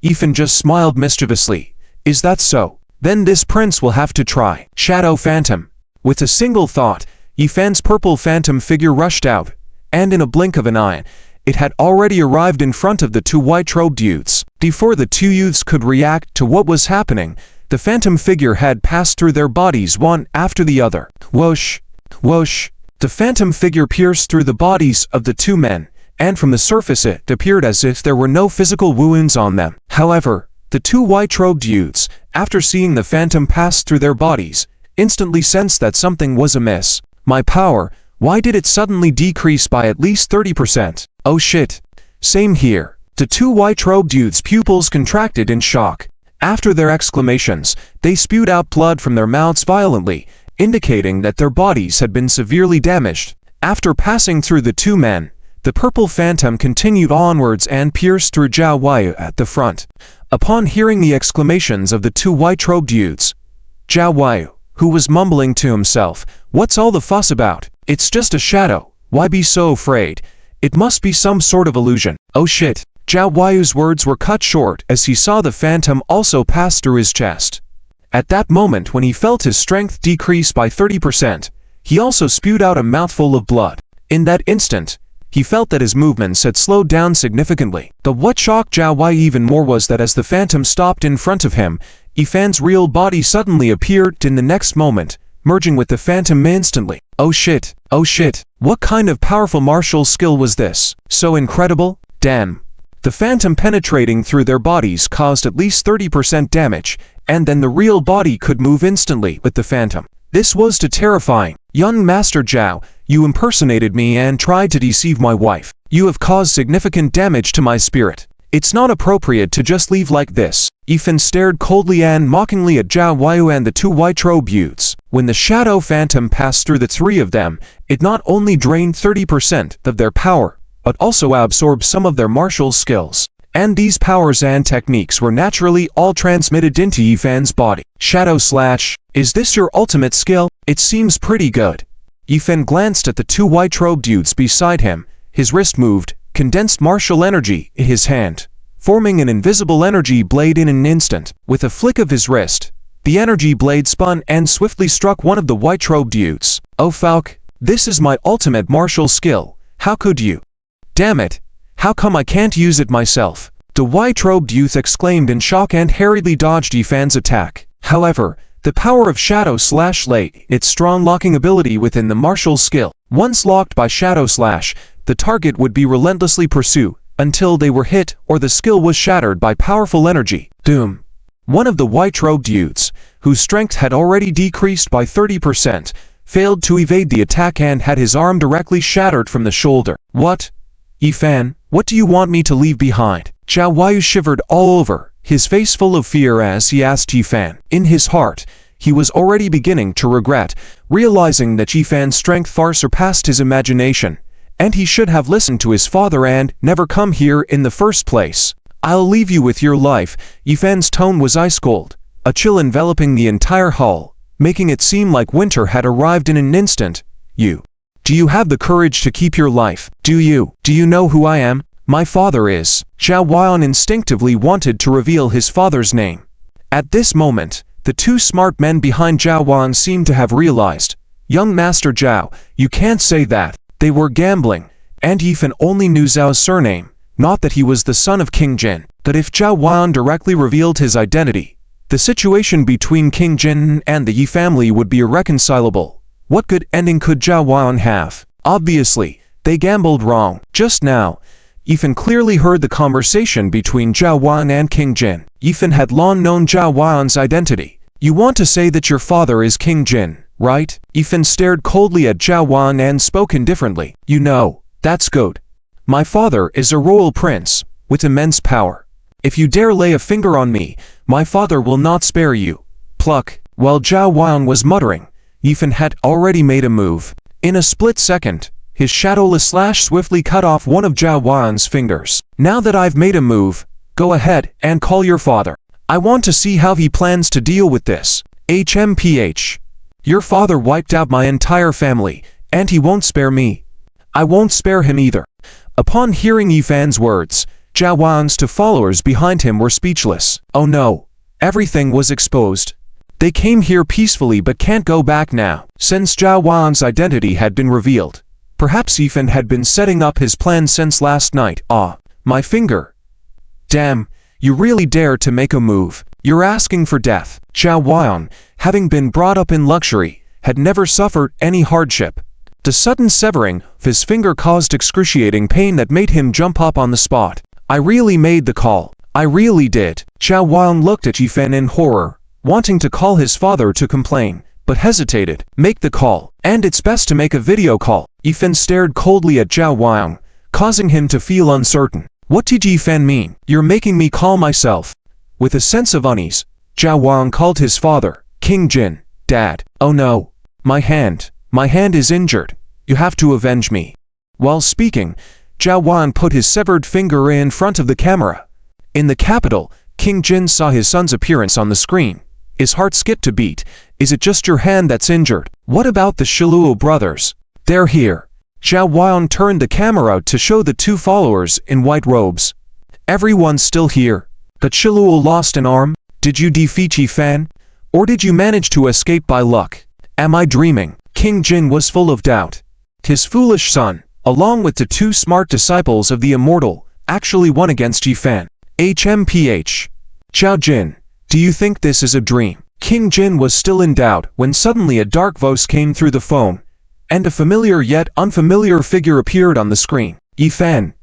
Yifan just smiled mischievously. Is that so? Then this prince will have to try. Shadow Phantom. With a single thought, Yifan's purple phantom figure rushed out, and in a blink of an eye, it had already arrived in front of the two white-robed youths. Before the two youths could react to what was happening, the phantom figure had passed through their bodies one after the other. Whoosh! Whoosh! The phantom figure pierced through the bodies of the two men, and from the surface it appeared as if there were no physical wounds on them. However, the two white-robed youths, after seeing the phantom pass through their bodies, instantly sensed that something was amiss. My power, why did it suddenly decrease by at least 30%? Oh shit. Same here. The two white-robed youths' pupils contracted in shock. After their exclamations, they spewed out blood from their mouths violently, indicating that their bodies had been severely damaged. After passing through the two men, the purple phantom continued onwards and pierced through Jiao Wai at the front. Upon hearing the exclamations of the two white-robed youths, Jiao Wai, who was mumbling to himself, "What's all the fuss about? It's just a shadow. Why be so afraid? It must be some sort of illusion." "Oh shit." Zhao Huayu's words were cut short as he saw the phantom also pass through his chest. At that moment, when he felt his strength decrease by 30%, he also spewed out a mouthful of blood. In that instant, he felt that his movements had slowed down significantly. But what shocked Zhao Huayu even more was that as the phantom stopped in front of him, Yifan's real body suddenly appeared in the next moment, merging with the phantom instantly. "Oh shit, oh shit, what kind of powerful martial skill was this? So incredible? Damn." The phantom penetrating through their bodies caused at least 30% damage, and then the real body could move instantly with the phantom. This was too terrifying. "Young Master Zhao, you impersonated me and tried to deceive my wife. You have caused significant damage to my spirit. It's not appropriate to just leave like this." Yifan stared coldly and mockingly at Zhao Huayu and the two white-robed youths. When the shadow phantom passed through the three of them, it not only drained 30% of their power, but also absorbed some of their martial skills. And these powers and techniques were naturally all transmitted into Yifan's body. "Shadow Slash, is this your ultimate skill? It seems pretty good." Yifan glanced at the two white-robed youths beside him. His wrist moved, condensed martial energy in his hand, forming an invisible energy blade in an instant. With a flick of his wrist, the energy blade spun and swiftly struck one of the white-robed youths. "Oh Falk, this is my ultimate martial skill. How could you? Damn it, how come I can't use it myself?" The white-robed youth exclaimed in shock and hurriedly dodged Yifan's attack. However, the power of Shadow Slash lay its strong locking ability within the martial skill. Once locked by Shadow Slash, the target would be relentlessly pursued until they were hit or the skill was shattered by powerful energy. Doom. One of the white-robed youths, whose strength had already decreased by 30%, failed to evade the attack and had his arm directly shattered from the shoulder. "What? Yifan, what do you want me to leave behind?" Zhao Huayu shivered all over, his face full of fear as he asked Yifan. In his heart, he was already beginning to regret, realizing that Yifan's strength far surpassed his imagination, and he should have listened to his father and never come here in the first place. "I'll leave you with your life." Yifan's tone was ice cold, a chill enveloping the entire hall, making it seem like winter had arrived in an instant. Do you have the courage to keep your life? Do you know who I am? My father is." Zhao Huayan instinctively wanted to reveal his father's name. At this moment, the two smart men behind Zhao Huayan seemed to have realized. "Young Master Zhao, you can't say that." They were gambling, and Yifan only knew Zhao's surname, not that he was the son of King Jin. But if Zhao Huayan directly revealed his identity, the situation between King Jin and the Yi family would be irreconcilable. What good ending could Zhao Huayan have? Obviously, they gambled wrong. Just now, Yifan clearly heard the conversation between Zhao Huayan and King Jin. Yifan had long known Zhao Huayan's identity. "You want to say that your father is King Jin, right?" Yifan stared coldly at Zhao Huayan and spoke indifferently. "You know, that's good. My father is a royal prince, with immense power. If you dare lay a finger on me, my father will not spare you." Pluck. While Zhao Huayan was muttering, Yifan had already made a move. In a split second, his shadowless slash swiftly cut off one of Zhao Huayan's fingers. "Now that I've made a move, go ahead and call your father. I want to see how he plans to deal with this." HMPH. Your father wiped out my entire family, and he won't spare me. I won't spare him either. Upon hearing Yifan's words, Zhao Huayan's two followers behind him were speechless. Oh no, everything was exposed. They came here peacefully but can't go back now. Since Zhao Huayan's identity had been revealed, perhaps Yifan had been setting up his plan since last night. "Ah, my finger. Damn, you really dare to make a move. You're asking for death." Zhao Huayan, having been brought up in luxury, had never suffered any hardship. The sudden severing of his finger caused excruciating pain that made him jump up on the spot. "I really made the call. I really did." Zhao Huayan looked at Yifan in horror, wanting to call his father to complain, but hesitated. "Make the call, and it's best to make a video call." Yifan stared coldly at Zhao Huayan, causing him to feel uncertain. "What did Yifan mean? You're making me call myself." With a sense of unease, Zhao Huayan called his father. "King Jin, Dad." "Oh no. My hand is injured. You have to avenge me." While speaking, Zhao Huayan put his severed finger in front of the camera. In the capital, King Jin saw his son's appearance on the screen. His heart skipped a beat. Is it just your hand that's injured? What about the Shiluo brothers? They're here. Zhao Huan turned the camera out to show the two followers in white robes. Everyone's still here. But Shiluo lost an arm? Did you defeat Yi Fan? Or did you manage to escape by luck? Am I dreaming? King Jin was full of doubt. His foolish son, along with the two smart disciples of the immortal, actually won against Yi Fan. HMPH. Zhao Jin, do you think this is a dream? King Jin was still in doubt when suddenly a dark voice came through the phone, and a familiar yet unfamiliar figure appeared on the screen. Yi Fan.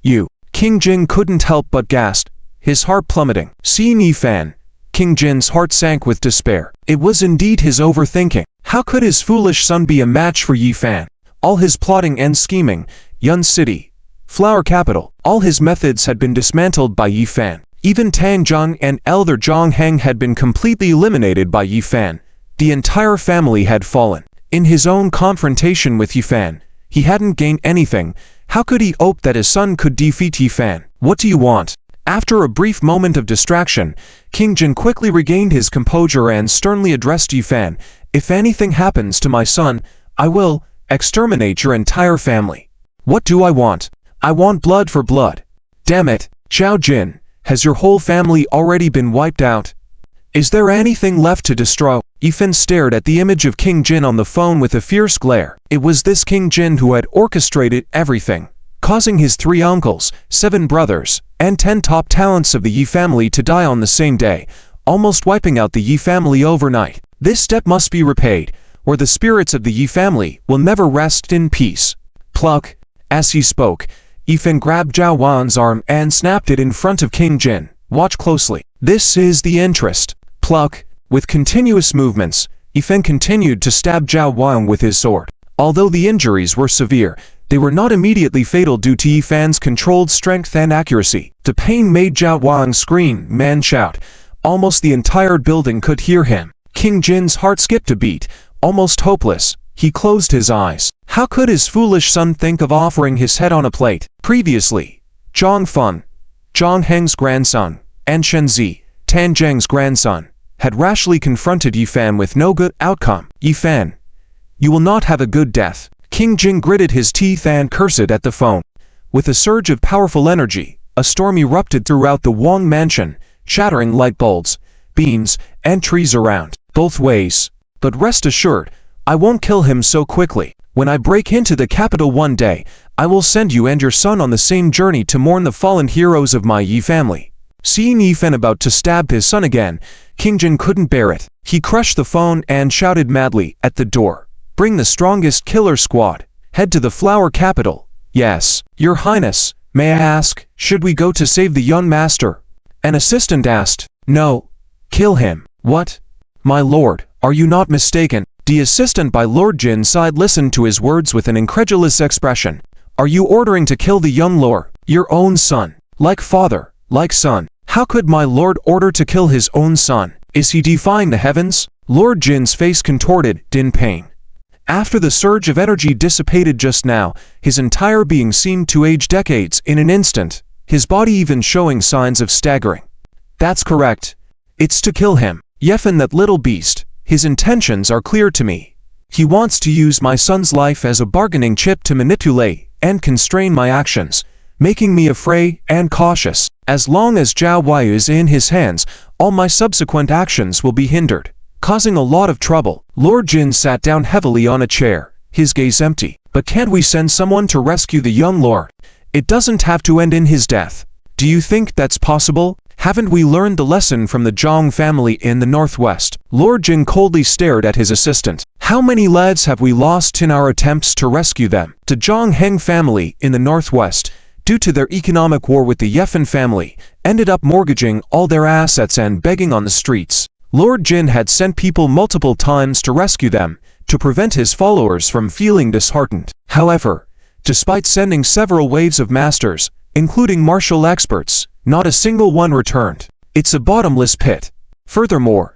You. King Jin couldn't help but gasp, his heart plummeting. Seeing Yi Fan, King Jin's heart sank with despair. It was indeed his overthinking. How could his foolish son be a match for Yi Fan? All his plotting and scheming, Yun City, Flower Capital, all his methods had been dismantled by Yi Fan. Even Tang Zhang and Elder Zhang Heng had been completely eliminated by Yi Fan. The entire family had fallen. In his own confrontation with Yi Fan, he hadn't gained anything. How could he hope that his son could defeat Yi Fan? What do you want? After a brief moment of distraction, King Jin quickly regained his composure and sternly addressed Yi Fan. If anything happens to my son, I will exterminate your entire family. What do I want? I want blood for blood. Damn it, Zhao Jin, has your whole family already been wiped out? Is there anything left to destroy? Yi Fan stared at the image of King Jin on the phone with a fierce glare. It was this King Jin who had orchestrated everything, causing his 3 uncles, 7 brothers, and 10 top talents of the Yi family to die on the same day, almost wiping out the Yi family overnight. This debt must be repaid, or the spirits of the Yi family will never rest in peace. Pluck. As he spoke, Yi Fan grabbed Zhao Huan's arm and snapped it in front of King Jin. Watch closely. This is the interest. Pluck. With continuous movements, Yi Fan continued to stab Zhao Huan with his sword. Although the injuries were severe, they were not immediately fatal due to Yi Fan's controlled strength and accuracy. The pain made Zhao Huan scream and shout. Almost the entire building could hear him. King Jin's heart skipped a beat. Almost hopeless, he closed his eyes. How could his foolish son think of offering his head on a plate? Previously, Zhang Feng, Zhang Heng's grandson, and Shen Zi, Tan Zheng's grandson, had rashly confronted Yi Fan with no good outcome. Yi Fan, you will not have a good death. King Jin gritted his teeth and cursed at the phone. With a surge of powerful energy, a storm erupted throughout the Wang mansion, shattering light bulbs, beams, and trees around both ways. But rest assured, I won't kill him so quickly. When I break into the capital one day, I will send you and your son on the same journey to mourn the fallen heroes of my Yi family. Seeing Yi Fan about to stab his son again, King Jin couldn't bear it. He crushed the phone and shouted madly at the door. Bring the strongest killer squad. Head to the Flower Capital. Yes, Your Highness. May I ask, should we go to save the young master? An assistant asked. No. Kill him. What? My lord, are you not mistaken? The assistant by Lord Jin's side listened to his words with an incredulous expression. Are you ordering to kill the young lord, your own son? Like father, like son. How could my lord order to kill his own son? Is he defying the heavens? Lord Jin's face contorted in pain. After the surge of energy dissipated just now, his entire being seemed to age decades in an instant, his body even showing signs of staggering. That's correct. It's to kill him. Yi Fan, that little beast. His intentions are clear to me. He wants to use my son's life as a bargaining chip to manipulate and constrain my actions, making me afraid and cautious. As long as Zhao Huai is in his hands, all my subsequent actions will be hindered, causing a lot of trouble. Lord Jin sat down heavily on a chair, his gaze empty. But can't we send someone to rescue the young lord? It doesn't have to end in his death. Do you think that's possible? Haven't we learned the lesson from the Zhang family in the northwest? Lord Jin coldly stared at his assistant. How many lads have we lost in our attempts to rescue them? The Zhang Heng family in the northwest, due to their economic war with the Yi Fan family, ended up mortgaging all their assets and begging on the streets. Lord Jin had sent people multiple times to rescue them, to prevent his followers from feeling disheartened. However, despite sending several waves of masters, including martial experts, not a single one returned. It's a bottomless pit. Furthermore,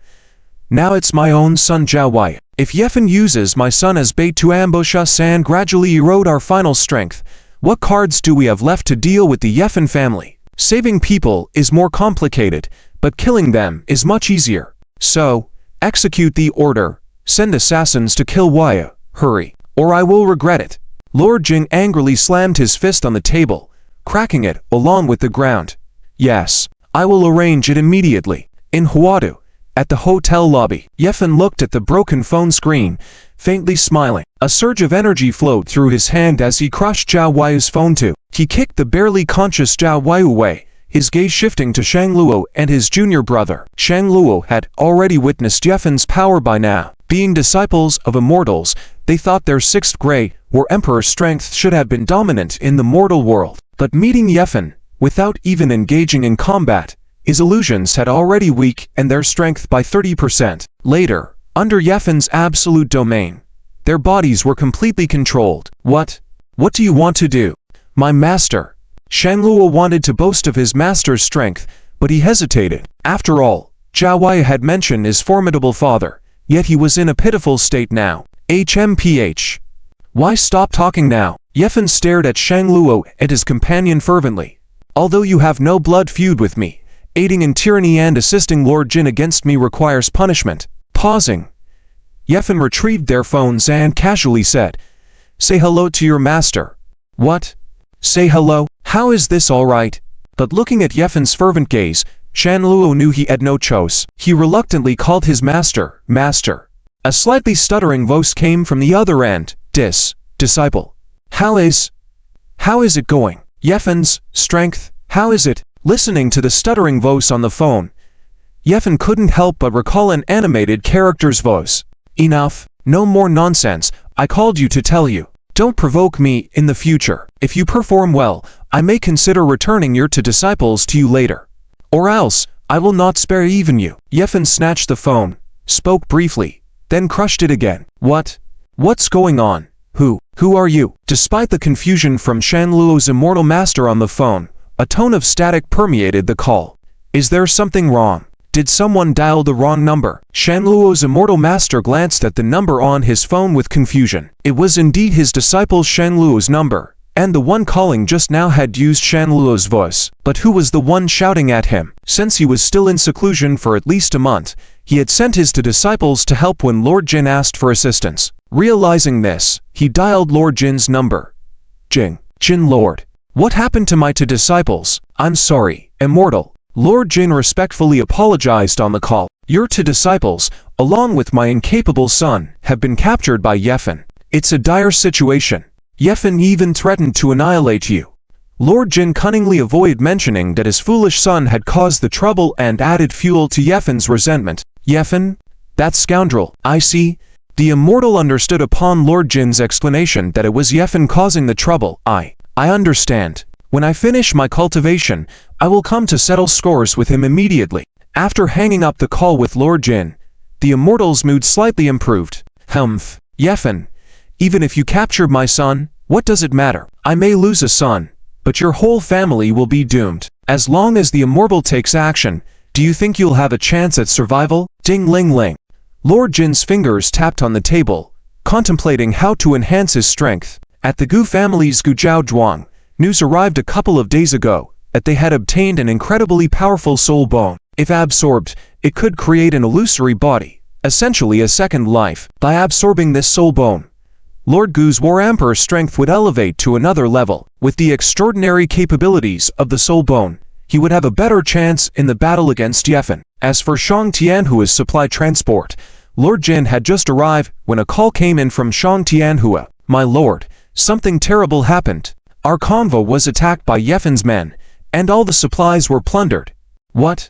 now it's my own son Zhao Huai. If Yi Fan uses my son as bait to ambush us and gradually erode our final strength, what cards do we have left to deal with the Yi Fan family? Saving people is more complicated, but killing them is much easier. So, execute the order. Send assassins to kill Waya. Hurry, or I will regret it. Lord Jin angrily slammed his fist on the table, cracking it along with the ground. Yes, I will arrange it immediately. In Huadu, at the hotel lobby, Yefan looked at the broken phone screen, faintly smiling. A surge of energy flowed through his hand as he crushed Zhao Wayu's phone too. He kicked the barely conscious Zhao Wayu away, his gaze shifting to Shang Luo and his junior brother. Shang Luo had already witnessed Yefan's power by now. Being disciples of immortals, they thought their sixth grade, or emperor strength, should have been dominant in the mortal world. But meeting Yefan, without even engaging in combat, his illusions had already weakened and their strength by 30%. Later, under Yefan's absolute domain, their bodies were completely controlled. What do you want to do? My master. Shang Luo wanted to boast of his master's strength, but he hesitated. After all, Zhao Waya had mentioned his formidable father, yet he was in a pitiful state now. HMPH. Why stop talking now? Yefan stared at Shang Luo and his companion fervently. Although you have no blood feud with me, aiding in tyranny and assisting Lord Jin against me requires punishment. Pausing, Yefan retrieved their phones and casually said, "Say hello to your master." What? Say hello? How is this all right? But looking at Yefan's fervent gaze, Shang Luo knew he had no choice. He reluctantly called his master, master. A slightly stuttering voice came from the other end. Disciple. How is it going? Yefan's strength, how is it? Listening to the stuttering voice on the phone, Yefan couldn't help but recall an animated character's voice. Enough, no more nonsense, I called you to tell you. Don't provoke me in the future. If you perform well, I may consider returning your two disciples to you later. Or else, I will not spare even you. Yefan snatched the phone, spoke briefly, then crushed it again. What's going on? Who are you? Despite the confusion from Shang Luo's immortal master on the phone, a tone of static permeated the call. Is there something wrong? Did someone dial the wrong number? Shang Luo's immortal master glanced at the number on his phone with confusion. It was indeed his disciple Shang Luo's number, and the one calling just now had used Shang Luo's voice. But who was the one shouting at him? Since he was still in seclusion for at least a month, he had sent his two disciples to help when Lord Jin asked for assistance. Realizing this, he dialed Lord Jin's number. Jin Lord. What happened to my two disciples? I'm sorry, immortal. Lord Jin respectfully apologized on the call. Your two disciples, along with my incapable son, have been captured by Yefan. It's a dire situation. Yefan even threatened to annihilate you. Lord Jin cunningly avoided mentioning that his foolish son had caused the trouble and added fuel to Yefan's resentment. Yefan? That scoundrel. I see. The immortal understood upon Lord Jin's explanation that it was Yefan causing the trouble. I understand. When I finish my cultivation, I will come to settle scores with him immediately. After hanging up the call with Lord Jin, the immortal's mood slightly improved. Humph. Yefan, even if you captured my son, what does it matter? I may lose a son, but your whole family will be doomed. As long as the immortal takes action, do you think you'll have a chance at survival? Ding ling ling. Lord Jin's fingers tapped on the table, contemplating how to enhance his strength. At the Gu family's Gujiao Zhuang, news arrived a couple of days ago that they had obtained an incredibly powerful soul bone. If absorbed, it could create an illusory body, essentially a second life. By absorbing this soul bone, Lord Gu's War Emperor's strength would elevate to another level. With the extraordinary capabilities of the soul bone, he would have a better chance in the battle against Yefan. As for Shang Tianhua's supply transport, Lord Jin had just arrived when a call came in from Shang Tianhua. My lord, something terrible happened. Our convoy was attacked by Yefan's men, and all the supplies were plundered. What?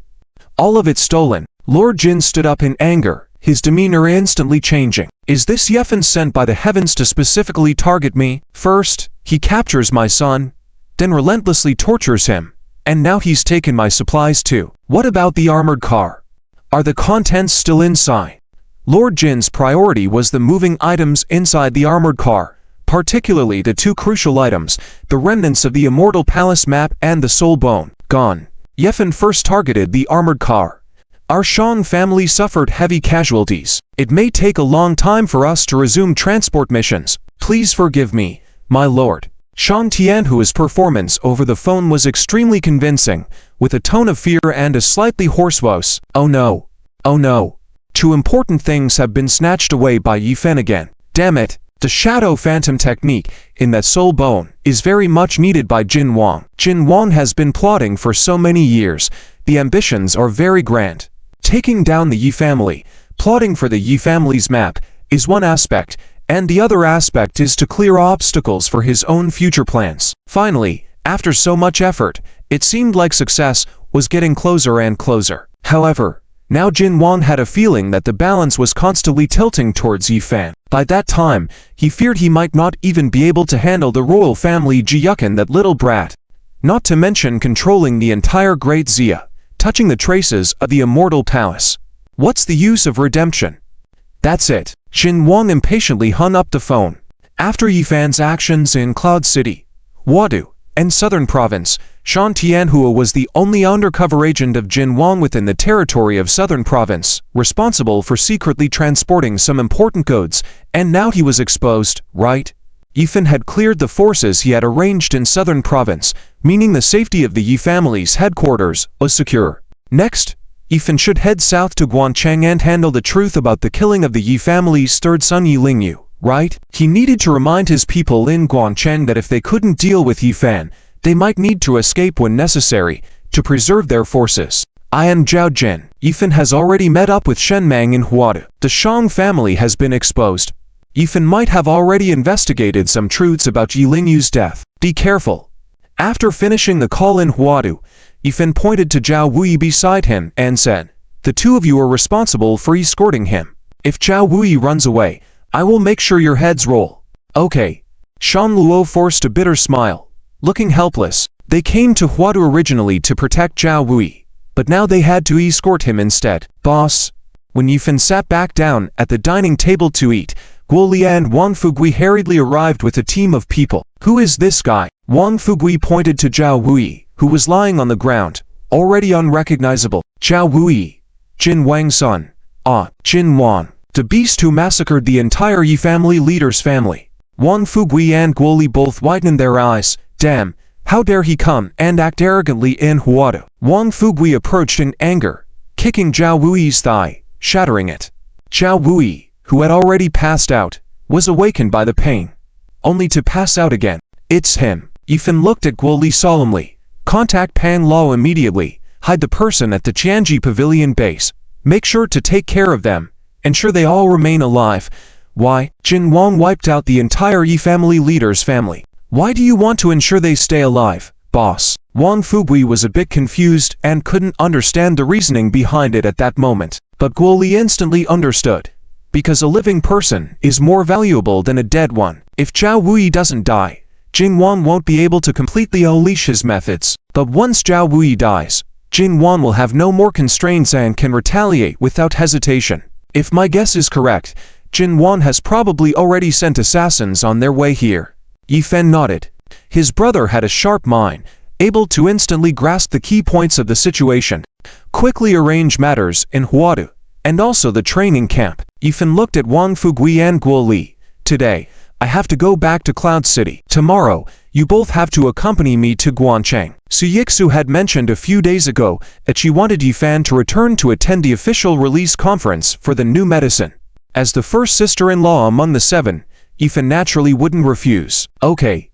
All of it stolen. Lord Jin stood up in anger, his demeanor instantly changing. Is this Yefan sent by the heavens to specifically target me? First, he captures my son, then relentlessly tortures him, and now he's taken my supplies too. What about the armored car? Are the contents still inside? Lord Jin's priority was the moving items inside the armored car, particularly the two crucial items, the remnants of the Immortal Palace map and the soul bone. Gone. Yefan first targeted the armored car. Our Shang family suffered heavy casualties. It may take a long time for us to resume transport missions. Please forgive me, my lord. Shang Tianhua's performance over the phone was extremely convincing, with a tone of fear and a slightly hoarse voice. Oh no. Oh no. Two important things have been snatched away by Yifan again. Damn it. The shadow phantom technique, in that soul bone, is very much needed by Jin Wang. Jin Wang has been plotting for so many years. The ambitions are very grand. Taking down the Yi family, plotting for the Yi family's map, is one aspect, and the other aspect is to clear obstacles for his own future plans. Finally, after so much effort, it seemed like success was getting closer and closer. However, now Jin Wang had a feeling that the balance was constantly tilting towards Yifan. By that time, he feared he might not even be able to handle the royal family Jiyukin, that little brat. Not to mention controlling the entire Great Xia, touching the traces of the immortal palace. What's the use of redemption? That's it. Jin Wang impatiently hung up the phone. After Yifan's actions in Cloud City, Wadu, and Southern Province, Shan Tianhua was the only undercover agent of Jin Wang within the territory of Southern Province, responsible for secretly transporting some important goods, and now he was exposed, right? Yifan had cleared the forces he had arranged in Southern Province, meaning the safety of the Yi family's headquarters was secure. Next, Yifan should head south to Guancheng and handle the truth about the killing of the Yi family's third son Yi Lingyu. Right? He needed to remind his people in Guancheng that if they couldn't deal with Yifan, they might need to escape when necessary, to preserve their forces. I am Zhao Jin. Yifan has already met up with Shen Mang in Huadu. The Shang family has been exposed. Yifan might have already investigated some truths about Yi Lingyu's death. Be careful. After finishing the call in Huadu, Yifan pointed to Zhao Wuyi beside him and said, "The two of you are responsible for escorting him. If Zhao Wuyi runs away, I will make sure your heads roll." Okay. Shan Luo forced a bitter smile. Looking helpless, they came to Huadu originally to protect Zhao Wuyi, but now they had to escort him instead. Boss. When Yifan sat back down at the dining table to eat, Guo Lia and Wang Fugui hurriedly arrived with a team of people. Who is this guy? Wang Fugui pointed to Zhao Wuyi, who was lying on the ground, already unrecognizable. Zhao Wuyi. Jin Wang's son. Ah, Jin Wang. The beast who massacred the entire Yi family leader's family. Wang Fugui and Guo Li both widened their eyes. Damn, how dare he come and act arrogantly in Huadu. Wang Fugui approached in anger, kicking Zhao Wuyi's thigh, shattering it. Zhao Wuyi, who had already passed out, was awakened by the pain, only to pass out again. It's him. Yifan looked at Guo Li solemnly. Contact Pan Lao immediately. Hide the person at the Qianji Pavilion base. Make sure to take care of them. Ensure they all remain alive. Why? Jin Wang wiped out the entire Yi family leader's family. Why do you want to ensure they stay alive, boss? Wang Fugui was a bit confused and couldn't understand the reasoning behind it at that moment. But Guo Li instantly understood. Because a living person is more valuable than a dead one. If Zhao Wuyi doesn't die, Jin Wang won't be able to completely unleash his methods. But once Zhao Wuyi dies, Jin Wang will have no more constraints and can retaliate without hesitation. If my guess is correct, Jin Wang has probably already sent assassins on their way here. Yifan nodded. His brother had a sharp mind, able to instantly grasp the key points of the situation, quickly arrange matters in Huadu, and also the training camp. Yifan looked at Wang Fugui and Guo Li. Today, I have to go back to Cloud City. Tomorrow, you both have to accompany me to Guancheng. Su Yixu had mentioned a few days ago that she wanted Yifan to return to attend the official release conference for the new medicine. As the first sister-in-law among the seven, Yifan naturally wouldn't refuse. Okay.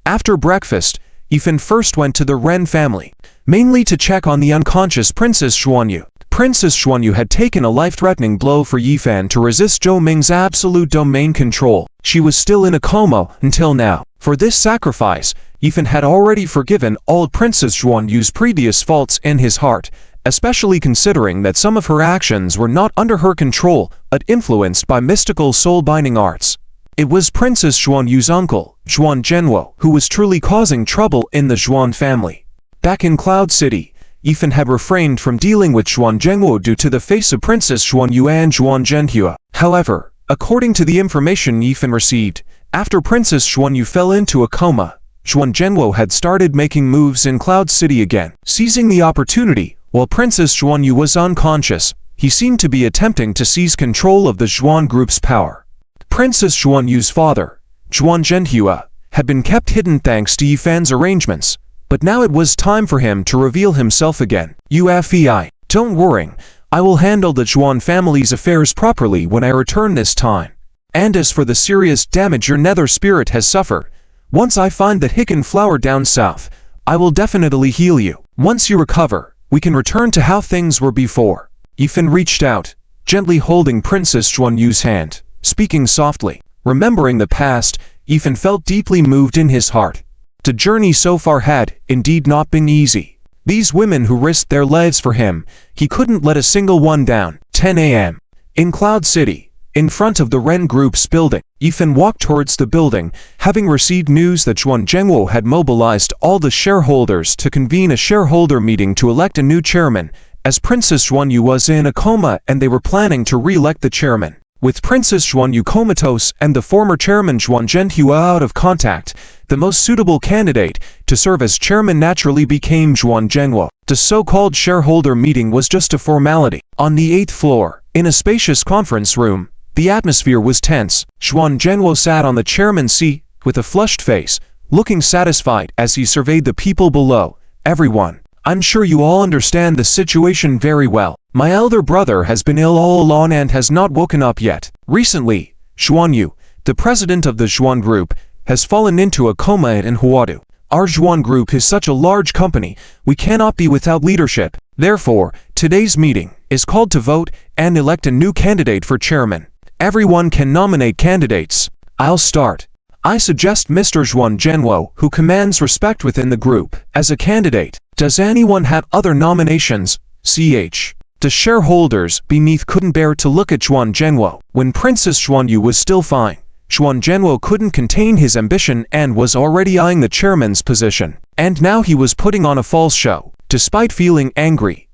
After breakfast, Yifan first went to the Ren family, mainly to check on the unconscious Princess Xuanyu. Princess Xuanyu had taken a life-threatening blow for Yifan to resist Zhou Ming's absolute domain control. She was still in a coma until now. For this sacrifice, Yifan had already forgiven all Princess Xuanyu's previous faults in his heart, especially considering that some of her actions were not under her control, but influenced by mystical soul-binding arts. It was Princess Xuanyu's uncle, Xuan Zhenwo, who was truly causing trouble in the Xuan family. Back in Cloud City, Yifan had refrained from dealing with Xuan Zhenwo due to the face of Princess Xuanyu and Xuan Zhenhua. However, according to the information Yifan received, after Princess Xuanyu fell into a coma, Xuan Zhenwo had started making moves in Cloud City again. Seizing the opportunity, while Princess Xuanyu was unconscious, he seemed to be attempting to seize control of the Xuan group's power. Princess Xuanyu's father, Xuan Zhenhua, had been kept hidden thanks to Yifan's arrangements, but now it was time for him to reveal himself again. Ufei, don't worry, I will handle the Zhuan family's affairs properly when I return this time. And as for the serious damage your nether spirit has suffered, once I find that Hicken flower down south, I will definitely heal you. Once you recover, we can return to how things were before. Yifan reached out, gently holding Princess Zhuanyu's hand, speaking softly. Remembering the past, Yifan felt deeply moved in his heart. The journey so far had, indeed, not been easy. These women who risked their lives for him, he couldn't let a single one down. 10 a.m. In Cloud City, in front of the Ren Group's building, Yifan walked towards the building, having received news that Zhuan Zhengwo had mobilized all the shareholders to convene a shareholder meeting to elect a new chairman, as Princess Zhuanyu was in a coma and they were planning to re-elect the chairman. With Princess Zhuanyu comatose and the former chairman Zhuan Zhenhua out of contact, the most suitable candidate to serve as chairman naturally became Zhuan Zhengwo. The so-called shareholder meeting was just a formality. On the 8th floor, in a spacious conference room, the atmosphere was tense. Zhuan Zhengwo sat on the chairman's seat with a flushed face, looking satisfied as he surveyed the people below. Everyone, I'm sure you all understand the situation very well. My elder brother has been ill all along and has not woken up yet. Recently, Zhuanyu, the president of the Zhuan Group, has fallen into a coma in Huadu. Our Zhuan Group is such a large company, we cannot be without leadership. Therefore, today's meeting is called to vote and elect a new candidate for chairman. Everyone can nominate candidates. I'll start. I suggest Mr. Zhuan Zhenwo, who commands respect within the group, as a candidate. Does anyone have other nominations? The shareholders beneath couldn't bear to look at Zhuan Zhenwo. When Princess Zhuanyu was still fine, Zhuan Zhenwo couldn't contain his ambition and was already eyeing the chairman's position. And now he was putting on a false show. Despite feeling angry,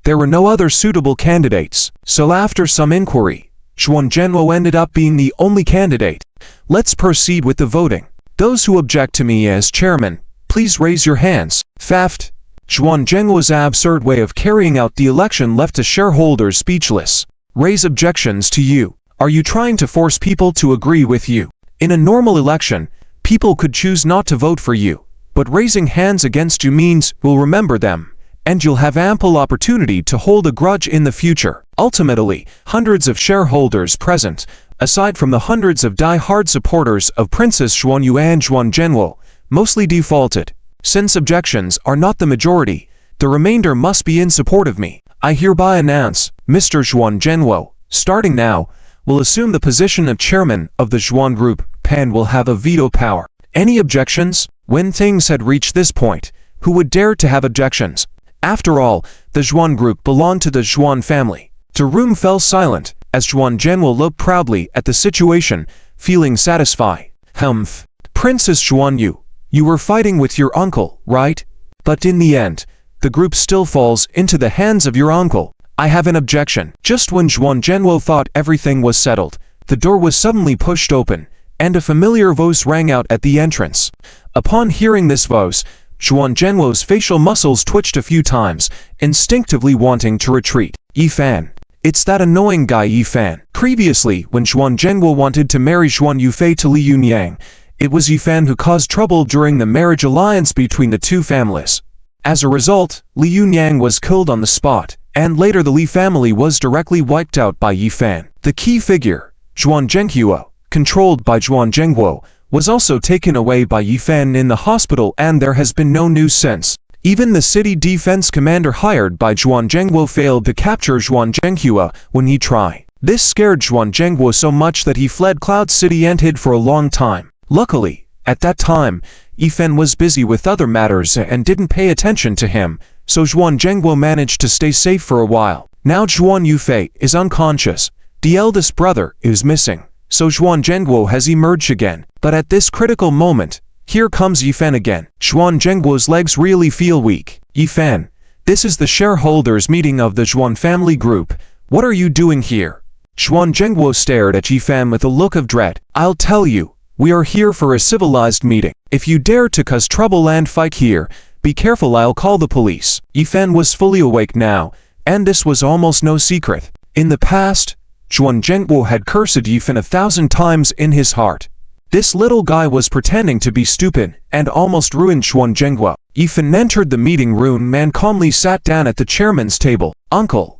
there were no other suitable candidates. So after some inquiry, Zhuan Zhenwo ended up being the only candidate. Let's proceed with the voting. Those who object to me as chairman, please raise your hands. Faft. Zhuan Zhengwo's absurd way of carrying out the election left the shareholders speechless. Raise objections to you. Are you trying to force people to agree with you? In a normal election, people could choose not to vote for you, but raising hands against you means we'll remember them, and you'll have ample opportunity to hold a grudge in the future. Ultimately, hundreds of shareholders present, aside from the hundreds of die-hard supporters of Princess Zhuanyu and Zhuan Zhenwo, mostly defaulted. Since objections are not the majority, the remainder must be in support of me. I hereby announce, Mr. Zhuan Zhenwo, starting now, will assume the position of chairman of the Zhuan Group. Pan will have a veto power. Any objections? When things had reached this point, who would dare to have objections? After all, the Zhuan Group belonged to the Zhuan family. The room fell silent, as Zhuan Zhenwo looked proudly at the situation, feeling satisfied. Humph. Princess Zhuanyu, you were fighting with your uncle, right? But in the end, the group still falls into the hands of your uncle. I have an objection. Just when Zhuan Zhenwo thought everything was settled, the door was suddenly pushed open, and a familiar voice rang out at the entrance. Upon hearing this voice, Zhuan Zhenwo's facial muscles twitched a few times, instinctively wanting to retreat. Yifan. It's that annoying guy Yifan. Previously, when Zhuan Zhenwo wanted to marry Zhuan Yufei to Li Yunyang, it was Yifan who caused trouble during the marriage alliance between the two families. As a result, Li Yunyang was killed on the spot, and later the Li family was directly wiped out by Yifan. The key figure, Zhuan Zhenhua, controlled by Zhuan Zhengwo, was also taken away by Yifan in the hospital, and there has been no news since. Even the city defense commander hired by Zhuan Zhengwo failed to capture Zhuan Zhenhua when he tried. This scared Zhuan Zhengwo so much that he fled Cloud City and hid for a long time. Luckily, at that time, Yifan was busy with other matters and didn't pay attention to him, so Zhuan Zhengwo managed to stay safe for a while. Now Zhuan Yufei is unconscious. The eldest brother is missing, so Zhuan Zhengwo has emerged again. But at this critical moment, here comes Yifan again. Zhuan Zhengwo's legs really feel weak. Yifan, this is the shareholders' meeting of the Zhuan family group. What are you doing here? Zhuan Zhengwo stared at Yifan with a look of dread. I'll tell you. We are here for a civilized meeting. If you dare to cause trouble and fight here, be careful, I'll call the police. Yifan was fully awake now, and this was almost no secret. In the past, Zhuan Zhengwo had cursed Yifan 1,000 times in his heart. This little guy was pretending to be stupid and almost ruined Zhuan Zhengwo. Yifan entered the meeting room and calmly sat down at the chairman's table. Uncle,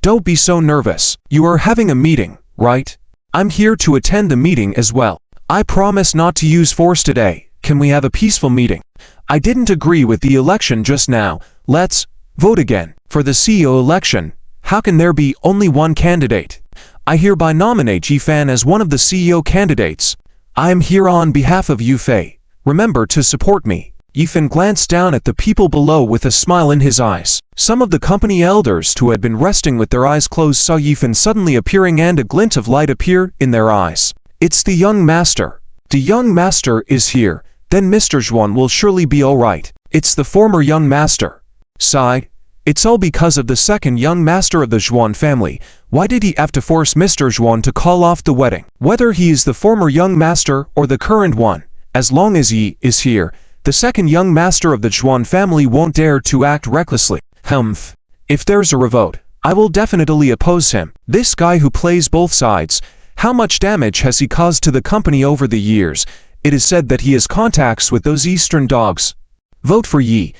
Don't be so nervous. You are having a meeting, right? I'm here to attend the meeting as well. I promise not to use force today. Can we have a peaceful meeting? I didn't agree with the election just now. Let's vote again. For the CEO election, how can there be only one candidate? I hereby nominate Yifan as one of the CEO candidates. I am here on behalf of Yufei. Remember to support me. Yifan glanced down at the people below with a smile in his eyes. Some of the company elders who had been resting with their eyes closed saw Yifan suddenly appearing and a glint of light appeared in their eyes. It's the young master. The young master is here. Then Mr. Zhuan will surely be alright. It's the former young master. Sighed. It's all because of the second young master of the Zhuan family. Why did he have to force Mr. Zhuan to call off the wedding? Whether he is the former young master or the current one, as long as he is here, the second young master of the Zhuan family won't dare to act recklessly. Humph. If there's a revolt, I will definitely oppose him. This guy who plays both sides, how much damage has he caused to the company over the years? It is said that he has contacts with those eastern dogs. Vote for Yi.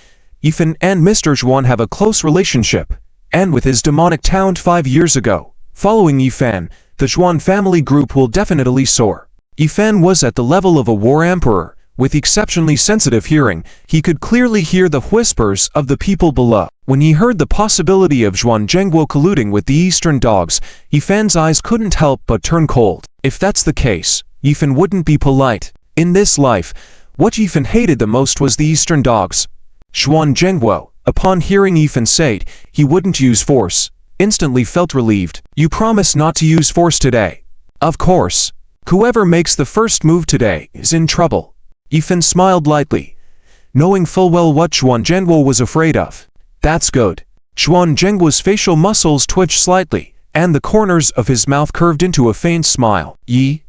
Yifan and Mr. Zhuan have a close relationship, and with his demonic talent 5 years ago, following Yifan, the Zhuan family group will definitely soar. Yifan was at the level of a war emperor. With exceptionally sensitive hearing, he could clearly hear the whispers of the people below. When he heard the possibility of Zhuan Zhengguo colluding with the eastern dogs, Yifan's eyes couldn't help but turn cold. If that's the case, Yifan wouldn't be polite. In this life, what Yifan hated the most was the eastern dogs. Zhuan Zhengguo, upon hearing Yifan say he wouldn't use force, instantly felt relieved. You promise not to use force today. Of course. Whoever makes the first move today is in trouble. Yifan smiled lightly, knowing full well what Zhuan Zhengguo was afraid of. That's good. Zhuan Zhengguo's facial muscles twitched slightly, and the corners of his mouth curved into a faint smile. Yi,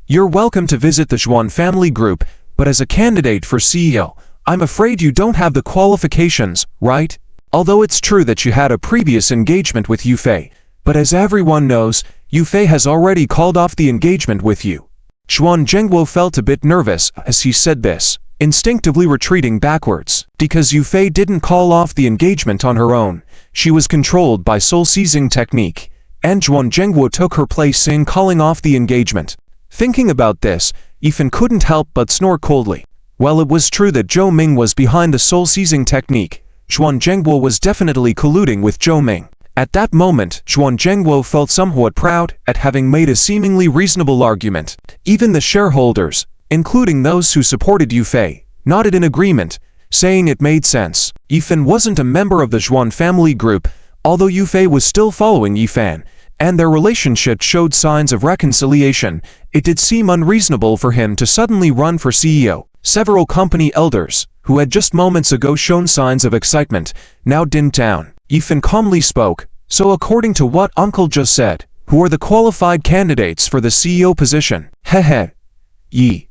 you're welcome to visit the Zhuan family group, but as a candidate for CEO, I'm afraid you don't have the qualifications, right? Although it's true that you had a previous engagement with Yufei, but as everyone knows, Yufei has already called off the engagement with you. Zhuan Zhengguo felt a bit nervous as he said this, instinctively retreating backwards. Because Yufei didn't call off the engagement on her own, she was controlled by soul-seizing technique, and Zhuan Zhengguo took her place in calling off the engagement. Thinking about this, Yifan couldn't help but snore coldly. While it was true that Zhou Ming was behind the soul-seizing technique, Zhuan Zhengguo was definitely colluding with Zhou Ming. At that moment, Zhuan Zhengguo felt somewhat proud at having made a seemingly reasonable argument. Even the shareholders, including those who supported Yufei, nodded in agreement, saying it made sense. Yifan wasn't a member of the Zhuan family group, although Yufei was still following Yifan, and their relationship showed signs of reconciliation. It did seem unreasonable for him to suddenly run for CEO. Several company elders, who had just moments ago shown signs of excitement, now dimmed down. Yifan calmly spoke, so according to what Uncle just said, who are the qualified candidates for the CEO position? Hehe. Yi.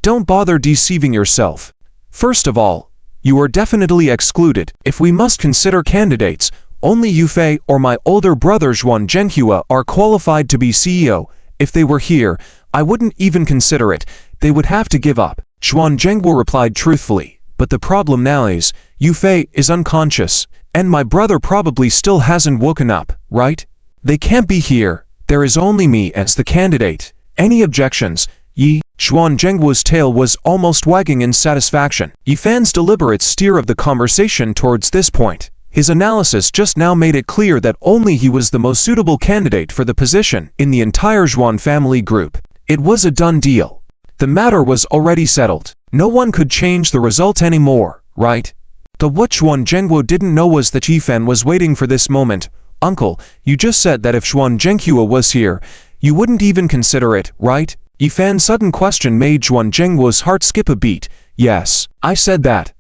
Don't bother deceiving yourself. First of all, you are definitely excluded. If we must consider candidates, only Yufei or my older brother Zhuan Zhenhua are qualified to be CEO. If they were here, I wouldn't even consider it. They would have to give up. Zhuan Zhengguo replied truthfully, but the problem now is, Yufei is unconscious, and my brother probably still hasn't woken up, right? They can't be here. There is only me as the candidate. Any objections? Yi. Zhuan Zhengguo's tail was almost wagging in satisfaction. Yifan's deliberate steer of the conversation towards this point. His analysis just now made it clear that only he was the most suitable candidate for the position in the entire Zhuan family group. It was a done deal. The matter was already settled. No one could change the result anymore, right? But what Zhuan Zhengguo didn't know was that Yifan was waiting for this moment. Uncle, you just said that if Zhuan Zhenhua was here, you wouldn't even consider it, right? Yifan's sudden question made Zhuan Zhengguo's heart skip a beat. Yes, I said that.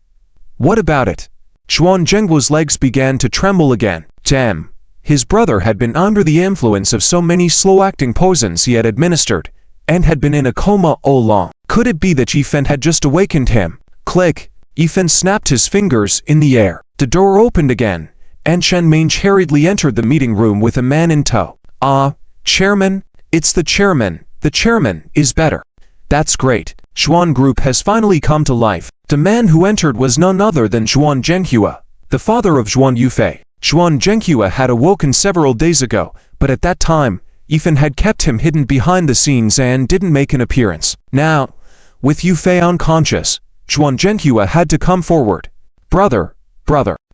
What about it? Zhuan Zhengguo's legs began to tremble again. Damn. His brother had been under the influence of so many slow-acting poisons he had administered, and had been in a coma all along. Could it be that Yifan had just awakened him? Click. Yifan snapped his fingers in the air. The door opened again, and Chen Mange hurriedly entered the meeting room with a man in tow. Chairman? It's the chairman. The chairman is better. That's great. Zhuan Group has finally come to life. The man who entered was none other than Zhuan Zhenhua, the father of Zhuan Yufei. Xuan Zhenghua had awoken several days ago, but at that time, Yifan had kept him hidden behind the scenes and didn't make an appearance. Now, with Yufei unconscious, Xuan Zhenghua had to come forward. Brother,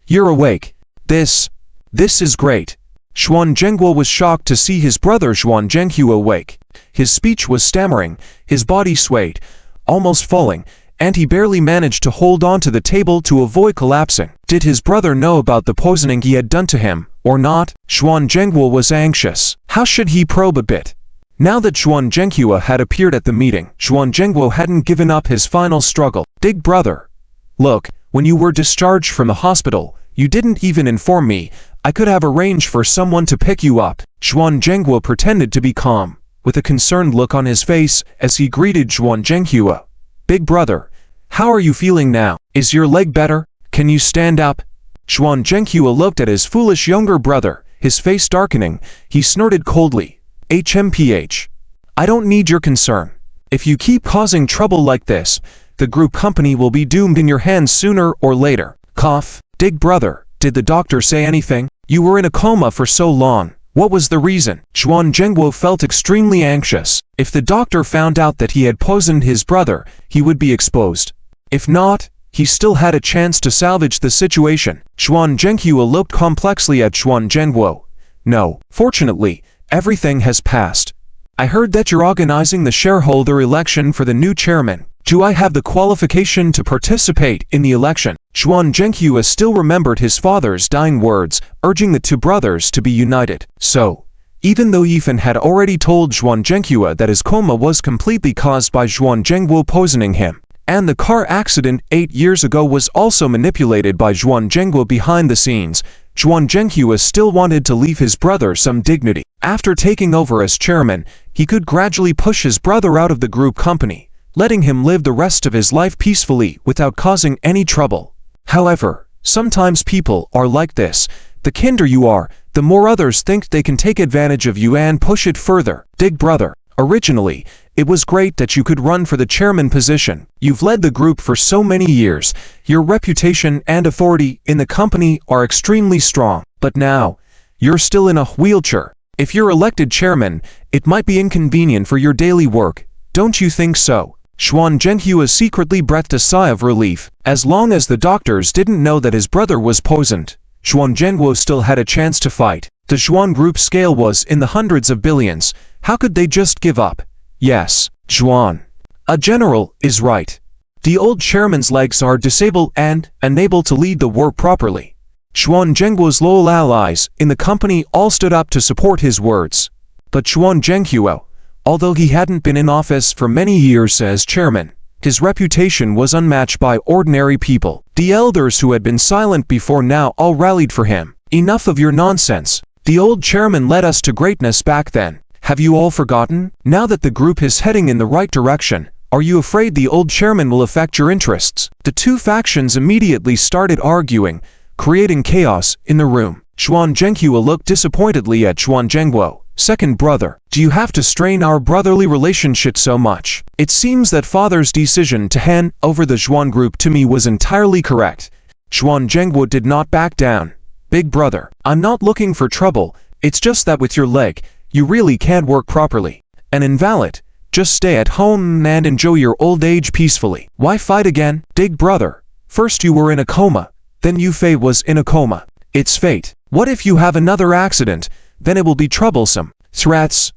you're awake. This is great. Xuan Zhenghua was shocked to see his brother Xuan Zhenghua awake. His speech was stammering, his body swayed, almost falling, and he barely managed to hold on to the table to avoid collapsing. Did his brother know about the poisoning he had done to him, or not? Xuan Zhenghua was anxious. How should he probe a bit? Now that Xuan Zhenghua had appeared at the meeting, Xuan Zhenghua hadn't given up his final struggle. Big brother, look, when you were discharged from the hospital, you didn't even inform me. I could have arranged for someone to pick you up. Xuan Zhenghua pretended to be calm, with a concerned look on his face as he greeted Xuan Zhenghua. Big brother, how are you feeling now? Is your leg better? Can you stand up? Xuan Zhenghua looked at his foolish younger brother, his face darkening. He snorted coldly. HMPH. I don't need your concern. If you keep causing trouble like this, the group company will be doomed in your hands sooner or later. Cough. Big brother, did the doctor say anything? You were in a coma for so long. What was the reason? Xuan Zhenghua felt extremely anxious. If the doctor found out that he had poisoned his brother, he would be exposed. If not, he still had a chance to salvage the situation. Xuan Zhenghua looked complexly at Xuan Zhenghua. No, fortunately, everything has passed. I heard that you're organizing the shareholder election for the new chairman. Do I have the qualification to participate in the election? Xuan Zhenghua still remembered his father's dying words, urging the two brothers to be united. So, even though Yifan had already told Xuan Zhenghua that his coma was completely caused by Xuan Zhenghua poisoning him, and the car accident 8 years ago was also manipulated by Xuan Zhenghua behind the scenes, Xuan Zhenghua still wanted to leave his brother some dignity. After taking over as chairman, he could gradually push his brother out of the group company, letting him live the rest of his life peacefully without causing any trouble. However, sometimes people are like this. The kinder you are, the more others think they can take advantage of you and push it further. Big brother, originally, it was great that you could run for the chairman position. You've led the group for so many years. Your reputation and authority in the company are extremely strong. But now, you're still in a wheelchair. If you're elected chairman, it might be inconvenient for your daily work. Don't you think so? Xuan Zhenghua secretly breathed a sigh of relief. As long as the doctors didn't know that his brother was poisoned, Xuan Zhenghua still had a chance to fight. The Xuan Group scale was in the hundreds of billions. How could they just give up? Yes, Xuan. A general is right. The old chairman's legs are disabled and unable to lead the work properly. Xuan Zhenghua's loyal allies in the company all stood up to support his words. But Xuan Zhenghua, although he hadn't been in office for many years as chairman, his reputation was unmatched by ordinary people. The elders who had been silent before now all rallied for him. Enough of your nonsense. The old chairman led us to greatness back then. Have you all forgotten? Now that the group is heading in the right direction, are you afraid the old chairman will affect your interests? The two factions immediately started arguing, creating chaos in the room. Xuan Zhenghua looked disappointedly at Xuan Zhenghua. Second brother, do you have to strain our brotherly relationship so much? It seems that father's decision to hand over the Xuan Group to me was entirely correct. Xuan Zhenghua did not back down. Big brother, I'm not looking for trouble. It's just that with your leg, you really can't work properly. An invalid, just stay at home and enjoy your old age peacefully. Why fight again? Big brother, first you were in a coma, then Yufei was in a coma. It's fate. What if you have another accident? Then it will be troublesome. Threats.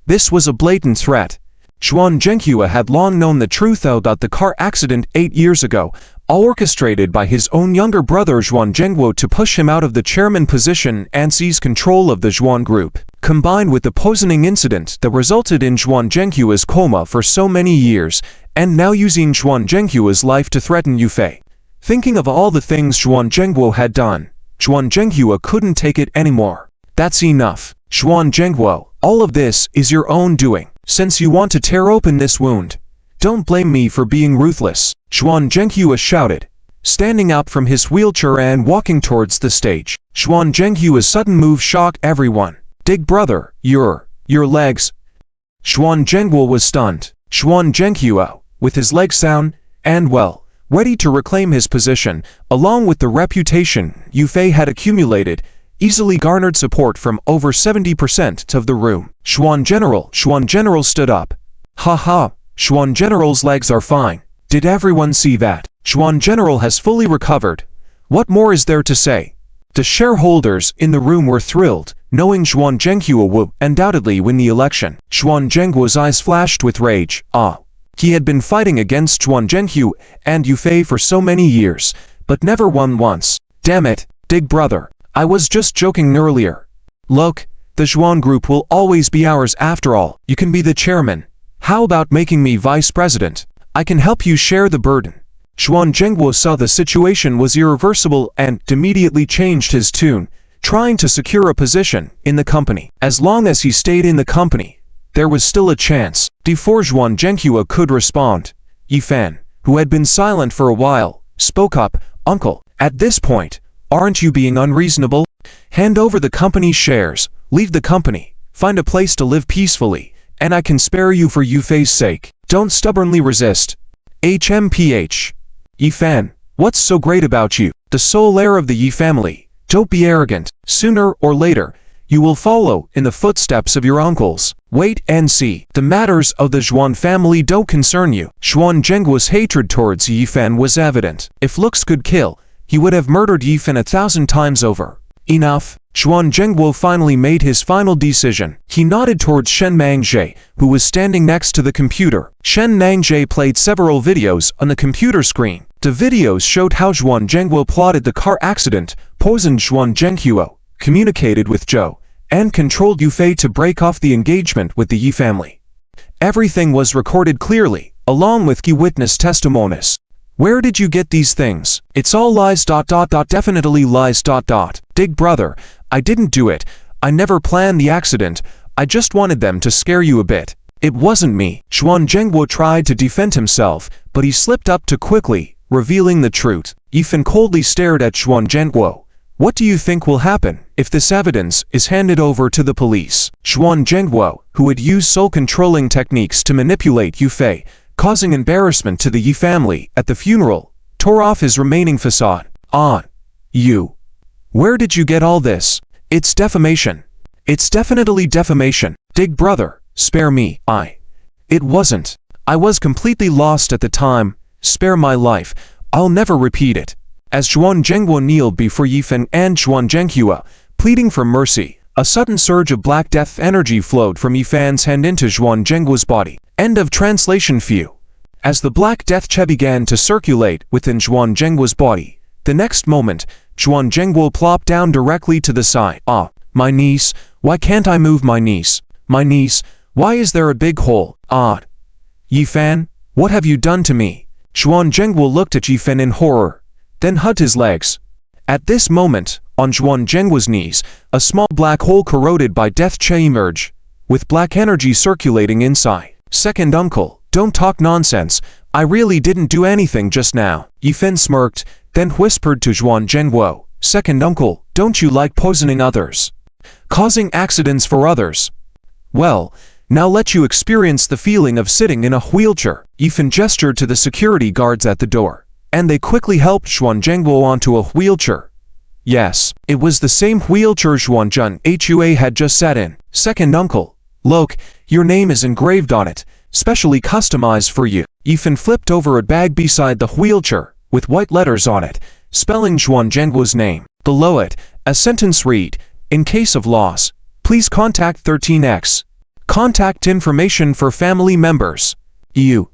This was a blatant threat. Xuan Zhenghua had long known the truth about the car accident 8 years ago, all orchestrated by his own younger brother Xuan Zhenghua to push him out of the chairman position and seize control of the Xuan Group. Combined with the poisoning incident that resulted in Xuan Zhenghua's coma for so many years, and now using Xuan Zhenghua's life to threaten Yufei. Thinking of all the things Xuan Zhenghua had done, Xuan Zhenghua couldn't take it anymore. That's enough. Xuan Zhenghua, all of this is your own doing. Since you want to tear open this wound, don't blame me for being ruthless. Xuan Zhenghua shouted, standing up from his wheelchair and walking towards the stage. Xuan Zhenghua's sudden move shocked everyone. Big brother, your legs. Xuan Zhenghua was stunned. Xuan Zhenghua, with his legs sound and well, ready to reclaim his position, along with the reputation Yufei had accumulated, easily garnered support from over 70% of the room. Xuan General stood up. Ha, Xuan General's legs are fine. Did everyone see that? Xuan General has fully recovered. What more is there to say? The shareholders in the room were thrilled, knowing Xuan Zhenghua would undoubtedly win the election. Xuan Zhenghua's eyes flashed with rage. He had been fighting against Xuan Zhenghua and Yufei for so many years, but never won once. Damn it, Big Brother, I was just joking earlier. Look, the Xuan Group will always be ours after all. You can be the chairman. How about making me vice president? I can help you share the burden. Xuan Zhenghua saw the situation was irreversible and immediately changed his tune, trying to secure a position in the company. As long as he stayed in the company, there was still a chance. Before Xuan Zhenghua could respond, Yifan, who had been silent for a while, spoke up. Uncle, at this point, aren't you being unreasonable? Hand over the company's shares, leave the company, find a place to live peacefully, and I can spare you for Yufei's sake. Don't stubbornly resist. HMPH. Yifan, what's so great about you? The sole heir of the Yi family. Don't be arrogant. Sooner or later, you will follow in the footsteps of your uncles. Wait and see. The matters of the Xuan family don't concern you. Xuan Zhenghua's hatred towards Yifan was evident. If looks could kill, he would have murdered Yifan 1,000 times over. Enough. Xuan Zhenghua finally made his final decision. He nodded towards Shen Mangjie, who was standing next to the computer. Shen Mangjie played several videos on the computer screen. The videos showed how Xuan Zhenghua plotted the car accident, poisoned Xuan Zhenghua, communicated with Zhou, and controlled Yufei to break off the engagement with the Yi family. Everything was recorded clearly, along with key witness testimonies. Where did you get these things? It's all lies. Definitely lies. Big Brother, I didn't do it. I never planned the accident. I just wanted them to scare you a bit. It wasn't me. Xuan Zhenghua tried to defend himself, but he slipped up too quickly, revealing the truth. Yifan coldly stared at Xuan Zhenghua. What do you think will happen if this evidence is handed over to the police? Xuan Zhenghua, who had used soul-controlling techniques to manipulate Yufei, causing embarrassment to the Yi family at the funeral, tore off his remaining facade. You. Where did you get all this? It's defamation. It's definitely defamation. Big Brother, spare me. It wasn't. I was completely lost at the time. Spare my life. I'll never repeat it. As Xuan Zhenghua kneeled before Yifan and Xuan Zhenghua, pleading for mercy, a sudden surge of Black Death energy flowed from Yifan's hand into Xuan Zhenghua's body. End of translation. Few. As the Black Death Che began to circulate within Xuan Zhenghua's body, the next moment, Xuan Zhenghua plopped down directly to the side. My knees, why can't I move my knees? My knees, why is there a big hole? Yifan, what have you done to me? Xuan Zhenghua looked at Yifan in horror, then hugged his legs. At this moment, on Xuan Zhenghua's knees, a small black hole corroded by Death Che emerged, with black energy circulating inside. Second uncle, don't talk nonsense. I really didn't do anything just now. Yifan smirked, then whispered to Xuan Zhenghua. Second uncle, don't you like poisoning others? Causing accidents for others? Well, now let you experience the feeling of sitting in a wheelchair. Yifan gestured to the security guards at the door, and they quickly helped Xuan Zhenghua onto a wheelchair. Yes, it was the same wheelchair Xuan Zhenghua had just sat in. Second uncle, look, your name is engraved on it, specially customized for you. Yifan flipped over a bag beside the wheelchair, with white letters on it, spelling Xuan Zhenghua's name. Below it, a sentence read, in case of loss, please contact 13X. Contact information for family members. You've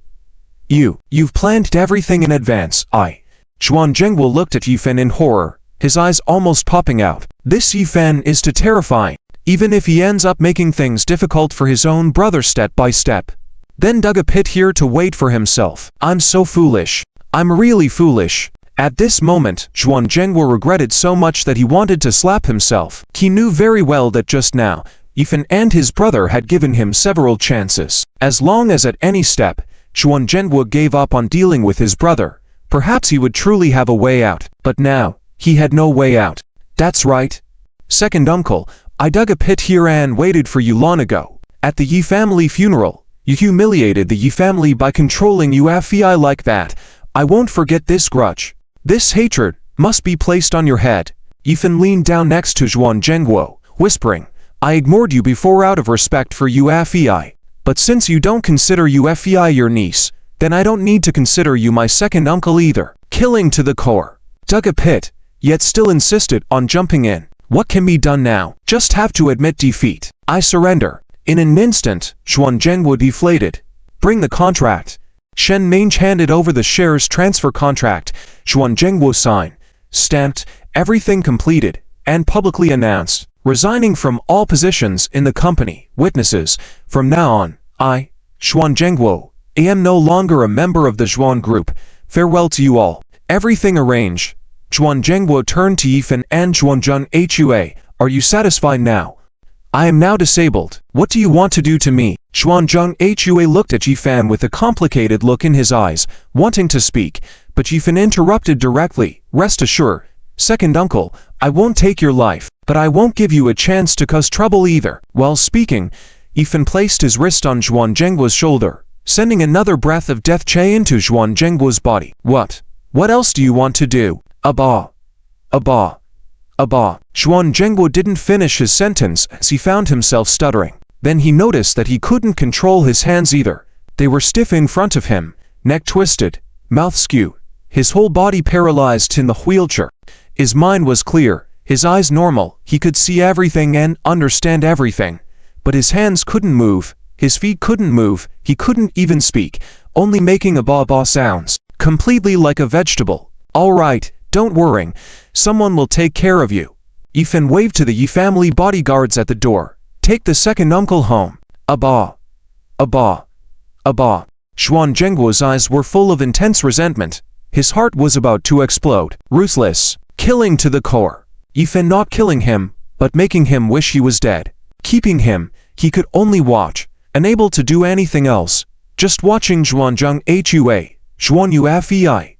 planned everything in advance. Xuan Zhenghua looked at Yifan in horror, his eyes almost popping out. This Yifan is too terrifying, even if he ends up making things difficult for his own brother step by step. Then dug a pit here to wait for himself. I'm so foolish. I'm really foolish. At this moment, Xuan Zhenghua regretted so much that he wanted to slap himself. He knew very well that just now, Yifan and his brother had given him several chances. As long as at any step, Xuan Zhenghua gave up on dealing with his brother, perhaps he would truly have a way out. But now, he had no way out. That's right. Second uncle, I dug a pit here and waited for you long ago. At the Yi family funeral, you humiliated the Yi family by controlling Yufei like that. I won't forget this grudge. This hatred must be placed on your head. Yifan leaned down next to Zhuan Zhengguo, whispering, I ignored you before out of respect for UFEI. But since you don't consider UFEI your niece, then I don't need to consider you my second uncle either. Killing to the core. Dug a pit, yet still insisted on jumping in. What can be done now? Just have to admit defeat. I surrender. In an instant, Zhuan Zhengguo deflated. Bring the contract. Shen Mange handed over the shares transfer contract. Zhuan Zhengguo signed, stamped, everything completed, and publicly announced, resigning from all positions in the company. Witnesses, from now on, I, Zhuan Zhengguo, am no longer a member of the Zhuan Group. Farewell to you all. Everything arranged. Zhuan Zhengguo turned to Yifan and Zhuanzhang Hua. Are you satisfied now? I am now disabled. What do you want to do to me? Zhuanzhang Hua looked at Yifan with a complicated look in his eyes, wanting to speak, but Yifan interrupted directly. Rest assured, second uncle, I won't take your life, but I won't give you a chance to cause trouble either. While speaking, Yifan placed his wrist on Zhuan Zhengguo's shoulder, sending another breath of death into Zhuan Zhengguo's body. What else do you want to do? Abba. Abba. Abba. Zhuan Zhengguo didn't finish his sentence as he found himself stuttering. Then he noticed that he couldn't control his hands either. They were stiff in front of him, neck twisted, mouth skewed, his whole body paralyzed in the wheelchair. His mind was clear, his eyes normal, he could see everything and understand everything. But his hands couldn't move, his feet couldn't move, he couldn't even speak, only making ba sounds, completely like a vegetable. All right, don't worry, someone will take care of you. Yifan waved to the Yi family bodyguards at the door. Take the second uncle home. Abba. Abba. Abba. Zhuan Zhengguo's eyes were full of intense resentment. His heart was about to explode. Ruthless. Killing to the core. Yifan not killing him, but making him wish he was dead. Keeping him, he could only watch, unable to do anything else. Just watching Zhuanzhang Hua, Zhuan Yufei,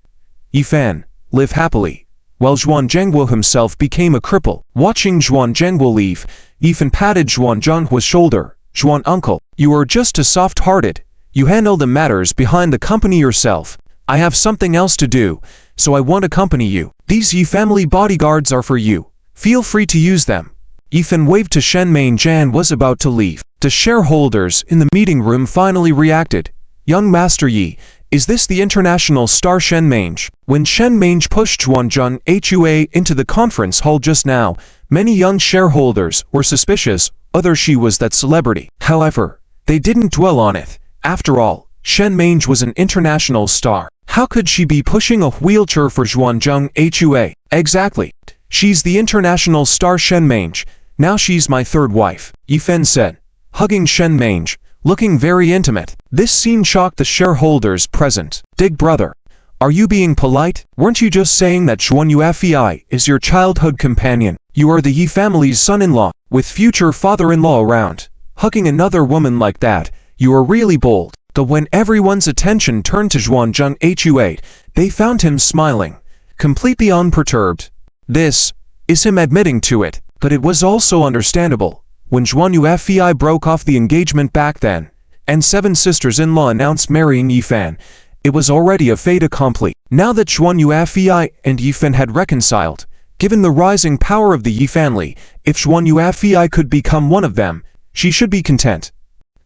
Yifan, live happily. While Zhuan Zhengguo himself became a cripple. Watching Zhuan Zhengguo leave, Yifan patted Zhuan Zhengguo's shoulder. Zhuan uncle, you are just too soft-hearted. You handle the matters behind the company yourself. I have something else to do, so I won't accompany you. These Yi family bodyguards are for you. Feel free to use them. Yifan waved to Shen Mange and was about to leave. The shareholders in the meeting room finally reacted. Young Master Yi, is this the international star Shen Mange? When Shen Mange pushed Zhuanzhang Hua into the conference hall just now, many young shareholders were suspicious whether she was that celebrity. However, they didn't dwell on it. After all, Shen Mange was an international star. How could she be pushing a wheelchair for Zhuanzhang Hua? Exactly. She's the international star Shen Mange. Now she's my third wife, Yifan said, hugging Shen Mange, looking very intimate. This scene shocked the shareholders present. Dig brother, are you being polite? Weren't you just saying that Zhuan Yufei is your childhood companion? You are the Yi family's son-in-law, with future father-in-law around. Hugging another woman like that, you are really bold. But when everyone's attention turned to Zhuanzhang Hua, they found him smiling, completely unperturbed. This is him admitting to it, but it was also understandable. When Zhuan Yufei broke off the engagement back then, and 7 sisters-in-law announced marrying Yifan, it was already a fait accompli. Now that Zhuan Yufei and Yifan had reconciled, given the rising power of the Yi family, if Zhuan Yufei could become one of them, she should be content.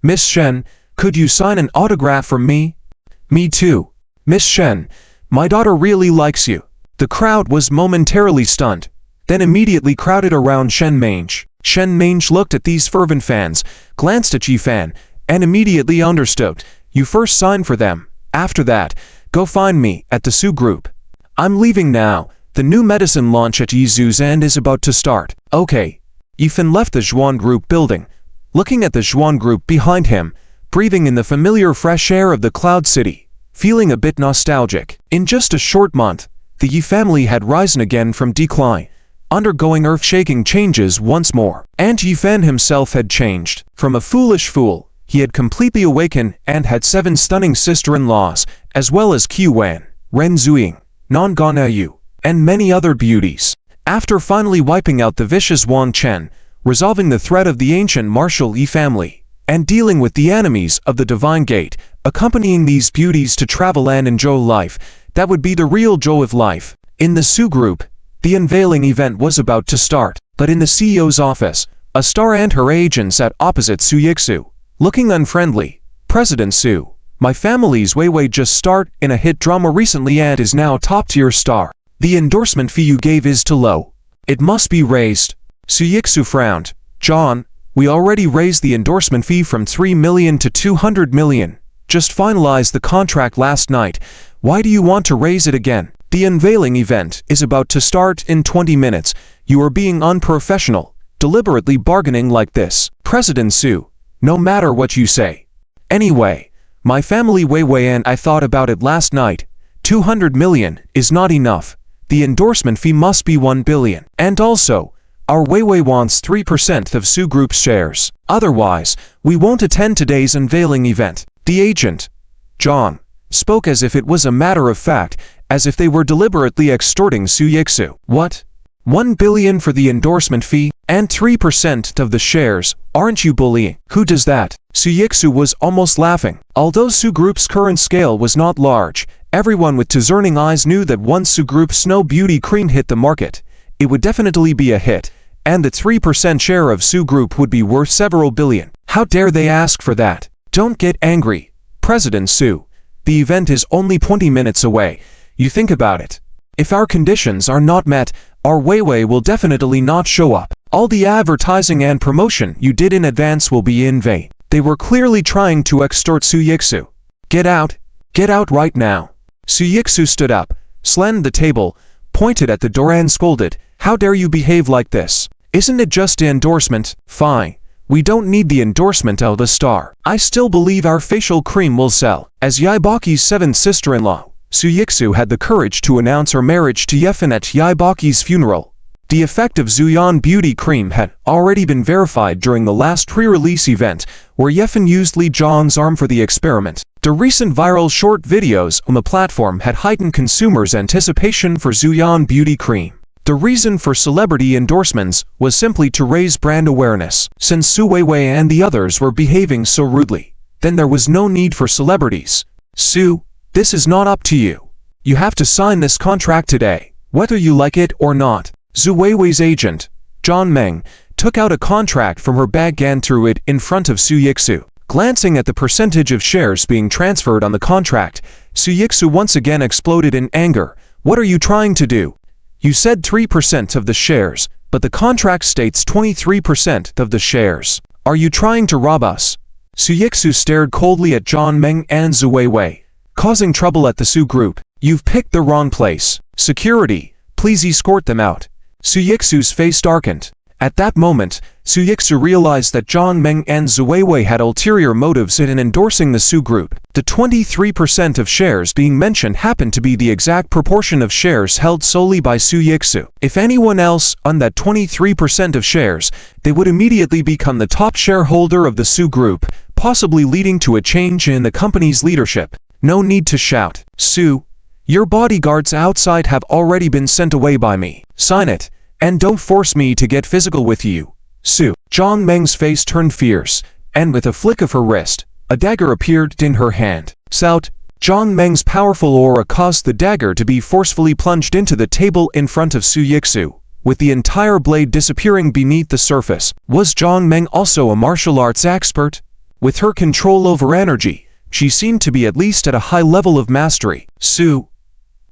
Miss Shen, could you sign an autograph from me? Me too. Miss Shen, my daughter really likes you. The crowd was momentarily stunned, then immediately crowded around Shen Mange. Shen Mange looked at these fervent fans, glanced at Yifan, and immediately understood. You first sign for them. After that, go find me at the Su Group. I'm leaving now. The new medicine launch at Yizu's End is about to start. Okay. Yifan left the Zhuan Group building, looking at the Zhuan Group behind him, breathing in the familiar fresh air of the Cloud City, feeling a bit nostalgic. In just a short month, the Yi family had risen again from decline, undergoing earth-shaking changes once more. And Yifan himself had changed. From a foolish fool, he had completely awakened and had 7 stunning sister-in-laws, as well as Qiwan, Ren Zuying, Non Ganayu, and many other beauties. After finally wiping out the vicious Wang Chen, resolving the threat of the ancient martial Yi family, and dealing with the enemies of the Divine Gate, accompanying these beauties to travel and enjoy life, that would be the real joy of life. In the Su Group, The unveiling event was about to start, but in the CEO's office, a star and her agent sat opposite Su Yixu, looking unfriendly. "President Su, my family's Weiwei just starred in a hit drama recently and is now top-tier star. The endorsement fee you gave is too low. It must be raised." Su Yixu frowned. "John, we already raised the endorsement fee from 3 million to 200 million. Just finalized the contract last night. Why do you want to raise it again? The unveiling event is about to start in 20 minutes. You are being unprofessional, deliberately bargaining like this." "President Su, no matter what you say. Anyway, my family Weiwei and I thought about it last night. 200 million is not enough. The endorsement fee must be 1 billion. And also, our Weiwei wants 3% of Su Group's shares. Otherwise, we won't attend today's unveiling event." The agent, John, spoke as if it was a matter of fact, as if they were deliberately extorting Su Yixu. "What? 1 billion for the endorsement fee, and 3% of the shares? Aren't you bullying? Who does that?" Su Yixu was almost laughing. Although Su Group's current scale was not large, everyone with discerning eyes knew that once Su Group's Snow Beauty Cream hit the market, it would definitely be a hit, and the 3% share of Su Group would be worth several billion. How dare they ask for that? "Don't get angry, President Su. The event is only 20 minutes away. You think about it. If our conditions are not met, our Weiwei will definitely not show up. All the advertising and promotion you did in advance will be in vain." They were clearly trying to extort Su Yixu. Get out right now." Su Yixu stood up, slammed the table, pointed at the door and scolded, "How dare you behave like this? Isn't it just an endorsement? Fine. We don't need the endorsement of a star. I still believe our facial cream will sell." As Yaibaki's seventh sister-in-law, Su Yixu had the courage to announce her marriage to Yefan at Yaibaki's funeral. The effect of Zuyan Beauty Cream had already been verified during the last pre-release event, where Yefan used Li Zhang's arm for the experiment. The recent viral short videos on the platform had heightened consumers' anticipation for Zuyan Beauty Cream. The reason for celebrity endorsements was simply to raise brand awareness. Since Su Weiwei and the others were behaving so rudely, then there was no need for celebrities. "Su, this is not up to you. You have to sign this contract today, whether you like it or not." Su Weiwei's agent, John Meng, took out a contract from her bag and threw it in front of Su Yixu. Glancing at the percentage of shares being transferred on the contract, Su Yixu once again exploded in anger. "What are you trying to do? You said 3% of the shares, but the contract states 23% of the shares. Are you trying to rob us?" Su Yixu stared coldly at John Meng and Su Weiwei. "Causing trouble at the Su Group. You've picked the wrong place. Security, please escort them out." Su Yixu's face darkened. At that moment, Su Yixu realized that John Meng and Su Weiwei had ulterior motives in endorsing the Su Group. The 23% of shares being mentioned happened to be the exact proportion of shares held solely by Su Yixu. If anyone else owned that 23% of shares, they would immediately become the top shareholder of the Su Group, possibly leading to a change in the company's leadership. No need to shout. "Su, your bodyguards outside have already been sent away by me. Sign it, and don't force me to get physical with you." "Su." John Meng's face turned fierce, and with a flick of her wrist, a dagger appeared in her hand. Sout. John Meng's powerful aura caused the dagger to be forcefully plunged into the table in front of Su Yixu, with the entire blade disappearing beneath the surface. Was John Meng also a martial arts expert? With her control over energy, she seemed to be at least at a high level of mastery. "Su,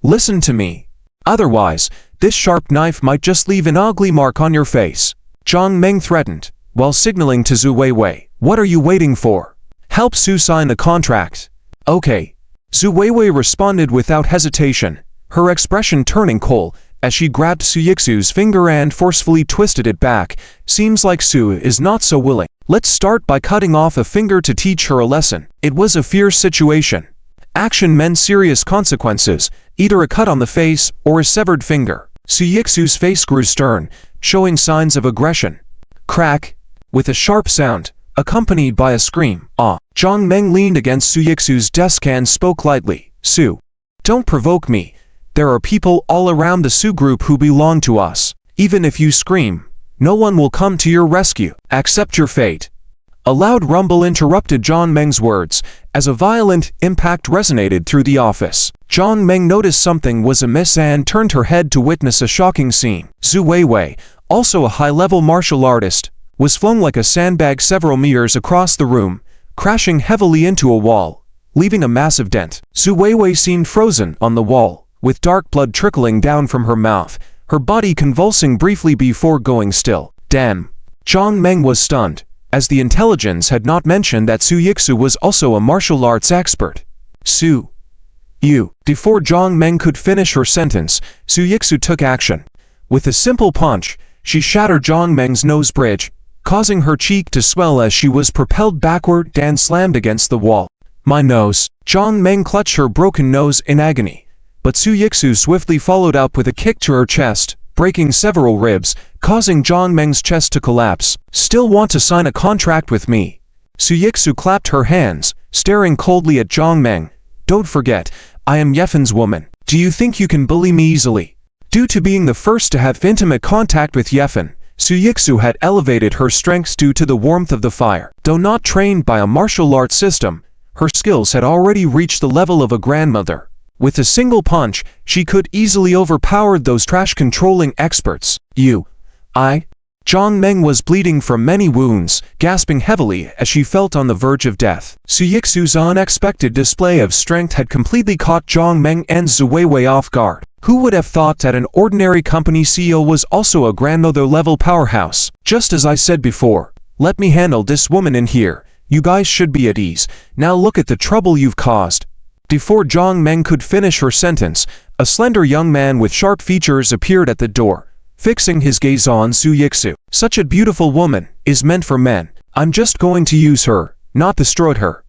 listen to me. Otherwise, this sharp knife might just leave an ugly mark on your face." John Meng threatened, while signaling to Su Weiwei. "What are you waiting for? Help Su sign the contract." "Okay." Su Weiwei responded without hesitation, her expression turning cold as she grabbed Su Yixu's finger and forcefully twisted it back. "Seems like Su is not so willing. Let's start by cutting off a finger to teach her a lesson." It was a fierce situation. Action meant serious consequences, either a cut on the face or a severed finger. Su Yixu's face grew stern, showing signs of aggression. Crack! With a sharp sound, accompanied by a scream. "Ah!" John Meng leaned against Su Yixu's desk and spoke lightly. "Su, don't provoke me. There are people all around the Su Group who belong to us. Even if you scream, no one will come to your rescue. Accept your fate." A loud rumble interrupted Zhang Meng's words, as a violent impact resonated through the office. Zhang Meng noticed something was amiss and turned her head to witness a shocking scene. Zhu Weiwei, also a high-level martial artist, was flung like a sandbag several meters across the room, crashing heavily into a wall, leaving a massive dent. Zhu Weiwei seemed frozen on the wall, with dark blood trickling down from her mouth, her body convulsing briefly before going still. Damn! Zhang Meng was stunned, as the intelligence had not mentioned that Su Yixu was also a martial arts expert. Su You. Before Zhang Meng could finish her sentence, Su Yixu took action. With a simple punch, she shattered Zhang Meng's nose bridge, causing her cheek to swell as she was propelled backward and slammed against the wall. My nose. Zhang Meng clutched her broken nose in agony, but Su Yixu swiftly followed up with a kick to her chest, breaking several ribs, causing Zhang Meng's chest to collapse. Still want to sign a contract with me? Su Yixu clapped her hands, staring coldly at Zhang Meng. Don't forget, I am Yefen's woman. Do you think you can bully me easily? Due to being the first to have intimate contact with Yefen, Su Yixu had elevated her strengths due to the warmth of the fire. Though not trained by a martial arts system, her skills had already reached the level of a grandmother. With a single punch, she could easily overpower those trash-controlling experts. Zhang Meng was bleeding from many wounds, gasping heavily as she felt on the verge of death. Su Yixu's unexpected display of strength had completely caught Zhang Meng and Zhu Weiwei off guard. Who would have thought that an ordinary company CEO was also a grandmother-level powerhouse? Just as I said before, let me handle this woman in here. You guys should be at ease. Now look at the trouble you've caused. Before Zhang Meng could finish her sentence, a slender young man with sharp features appeared at the door, fixing his gaze on Su Yixu. Such a beautiful woman is meant for men. I'm just going to use her, not destroy her.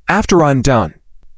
After I'm done,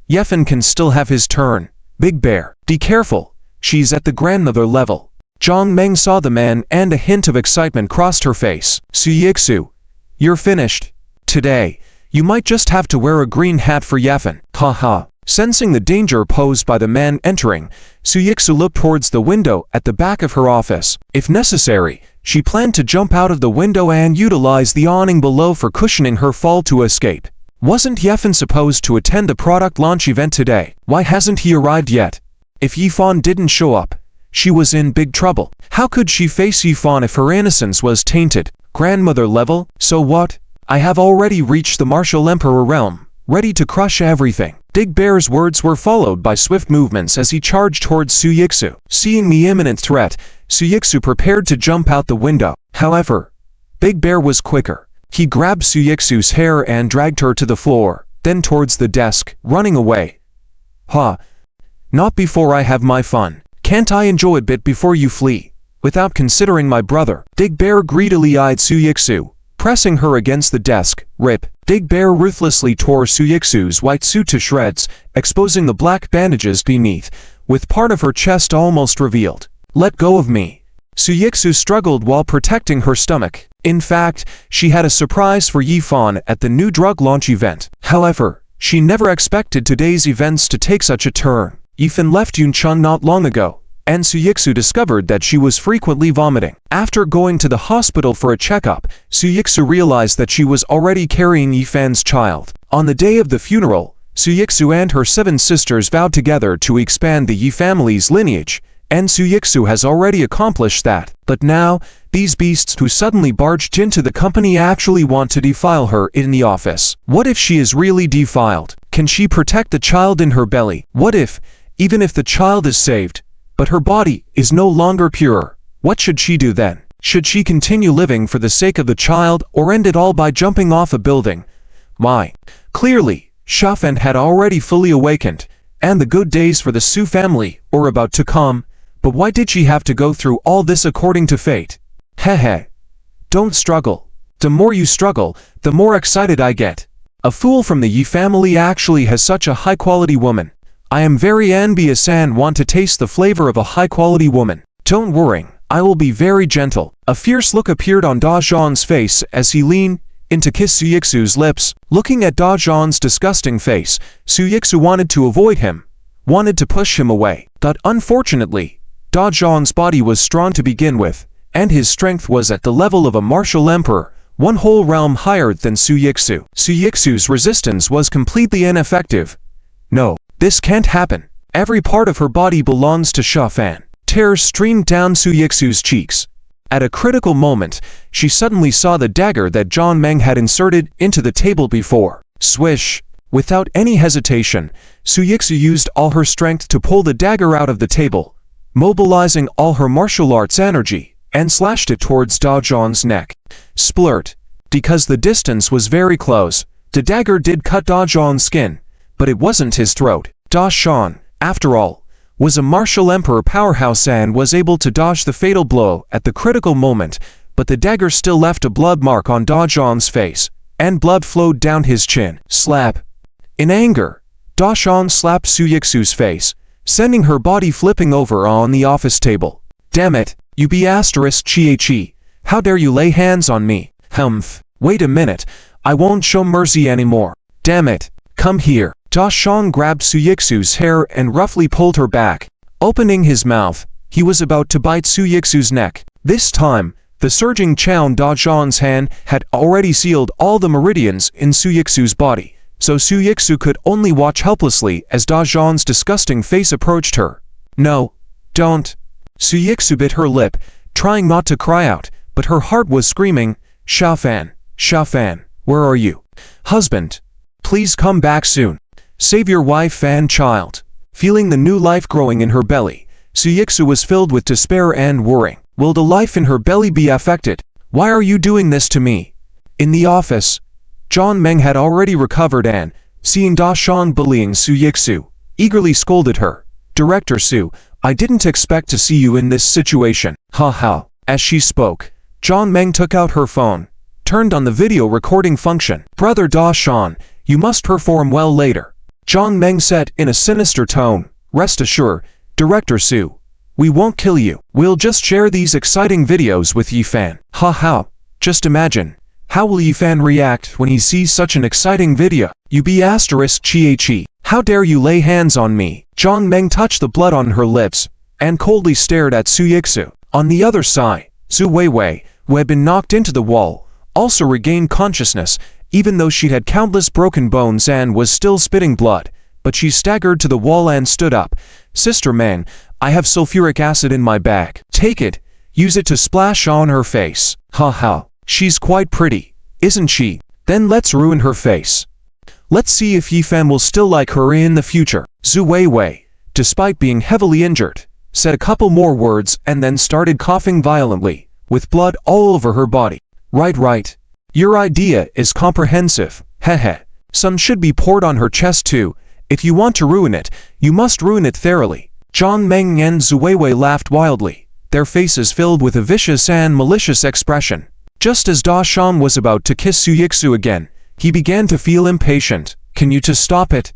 Yefen can still have his turn. Big Bear, be careful. She's at the grandmother level. Zhang Meng saw the man and a hint of excitement crossed her face. Su Yixu, you're finished. Today, you might just have to wear a green hat for Yefen. Haha. Sensing the danger posed by the man entering, Su Yixu looked towards the window at the back of her office. If necessary, she planned to jump out of the window and utilize the awning below for cushioning her fall to escape. Wasn't Yefen supposed to attend a product launch event today? Why hasn't he arrived yet? If Yifan didn't show up, she was in big trouble. How could she face Yifan if her innocence was tainted? Grandmother level? So what? I have already reached the martial emperor realm, ready to crush everything. Big Bear's words were followed by swift movements as he charged towards Su Yixu. Seeing the imminent threat, Su Yixu prepared to jump out the window. However, Big Bear was quicker. He grabbed Su Yixu's hair and dragged her to the floor, then towards the desk, running away. Not before I have my fun. Can't I enjoy a bit before you flee? Without considering my brother. Big Bear greedily eyed Su Yixu, pressing her against the desk. Rip. Big Bear ruthlessly tore Su Yixu's white suit to shreds, exposing the black bandages beneath, with part of her chest almost revealed. Let go of me. Su Yixu struggled while protecting her stomach. In fact, she had a surprise for Yifan at the new drug launch event. However, she never expected today's events to take such a turn. Yifan left Yuncheng not long ago, and Su Yixu discovered that she was frequently vomiting. After going to the hospital for a checkup, Su Yixu realized that she was already carrying Yifan's child. On the day of the funeral, Su Yixu and her 7 sisters vowed together to expand the Yi family's lineage, and Su Yixu has already accomplished that. But now, these beasts who suddenly barged into the company actually want to defile her in the office. What if she is really defiled? Can she protect the child in her belly? What if, even if the child is saved, but her body is no longer pure? What should she do then? Should she continue living for the sake of the child or end it all by jumping off a building? Clearly, Shafen had already fully awakened, and the good days for the Su family were about to come, but why did she have to go through all this according to fate? Don't struggle. The more you struggle, the more excited I get. A fool from the Yi family actually has such a high-quality woman. I am very envious and want to taste the flavor of a high-quality woman. Don't worry, I will be very gentle. A fierce look appeared on Da Zhang's face as he leaned in to kiss Su Yixu's lips. Looking at Da Zhang's disgusting face, Su Yixu wanted to avoid him, wanted to push him away. But unfortunately, Da Zhang's body was strong to begin with, and his strength was at the level of a martial emperor, one whole realm higher than Su Yixu. Su Yixu's resistance was completely ineffective. No, this can't happen. Every part of her body belongs to Sha Fan. Tears streamed down Su Yixu's cheeks. At a critical moment, she suddenly saw the dagger that Zhang Meng had inserted into the table before. Swish! Without any hesitation, Su Yixu used all her strength to pull the dagger out of the table, mobilizing all her martial arts energy, and slashed it towards Da Zhang's neck. Splurt! Because the distance was very close, the dagger did cut Da Zhang's skin, but it wasn't his throat. Da Zhang, after all, was a martial emperor powerhouse and was able to dodge the fatal blow at the critical moment, but the dagger still left a blood mark on Da Zhang's face, and blood flowed down his chin. Slap! In anger, Da Zhang slapped Su Yixu's face, sending her body flipping over on the office table. Damn it, you be***chi, how dare you lay hands on me? Humph, wait a minute, I won't show mercy anymore. Damn it, come here. Da Zhang grabbed Su Yixu's hair and roughly pulled her back. Opening his mouth, he was about to bite Su Yixu's neck. This time, the surging Chow Da Zhang's hand had already sealed all the meridians in Su Yixu's body, so Su Yixu could only watch helplessly as Da Zhang's disgusting face approached her. No, don't. Su Yixu bit her lip, trying not to cry out, but her heart was screaming, Sha Fan, where are you? Husband, please come back soon. Save your wife and child. Feeling the new life growing in her belly, Su Yixu was filled with despair and worrying. Will the life in her belly be affected? Why are you doing this to me? In the office, Zhang Meng had already recovered and, seeing Da Zhang bullying Su Yixu, eagerly scolded her. Director Su, I didn't expect to see you in this situation. Ha ha. As she spoke, Zhang Meng took out her phone, turned on the video recording function. Brother Da Zhang, you must perform well later. Zhang Meng said in a sinister tone, rest assured, Director Su, we won't kill you. We'll just share these exciting videos with Yifan. Ha ha, just imagine, how will Yifan react when he sees such an exciting video? You be***chi, how dare you lay hands on me? Zhang Meng touched the blood on her lips, and coldly stared at Su Yixu. On the other side, Su Weiwei, who had been knocked into the wall, also regained consciousness, even though she had countless broken bones and was still spitting blood, but she staggered to the wall and stood up. Sister Meng, I have sulfuric acid in my bag. Take it, use it to splash on her face. Ha ha, she's quite pretty, isn't she? Then let's ruin her face. Let's see if Yifan will still like her in the future. Zhu Weiwei, despite being heavily injured, said a couple more words and then started coughing violently, with blood all over her body. Right. Your idea is comprehensive, heh. Some should be poured on her chest too. If you want to ruin it, you must ruin it thoroughly. Zhang Meng and Zhu Weiwei laughed wildly, their faces filled with a vicious and malicious expression. Just as Da Zhang was about to kiss Su Yixu again, he began to feel impatient. Can you just stop it?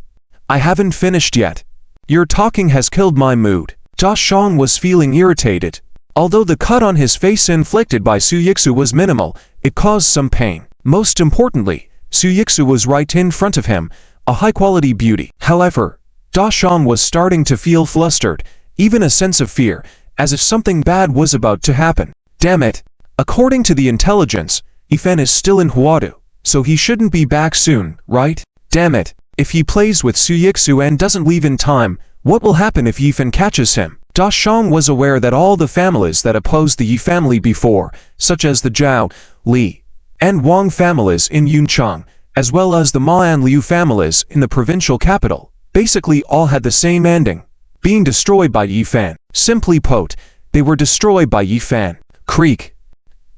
I haven't finished yet. Your talking has killed my mood. Da Zhang was feeling irritated. Although the cut on his face inflicted by Su Yixu was minimal, it caused some pain. Most importantly, Su Yixu was right in front of him, a high-quality beauty. However, Da Zhang was starting to feel flustered, even a sense of fear, as if something bad was about to happen. Damn it! According to the intelligence, Yifan is still in Huadu, so he shouldn't be back soon, right? Damn it! If he plays with Su Yixu and doesn't leave in time, what will happen if Yifan catches him? Da Zhang was aware that all the families that opposed the Yi family before, such as the Zhao, Li, and Wang families in Yuncheng, as well as the Ma and Liu families in the provincial capital, basically all had the same ending, being destroyed by Yifan. Simply put, they were destroyed by Yifan. Creak.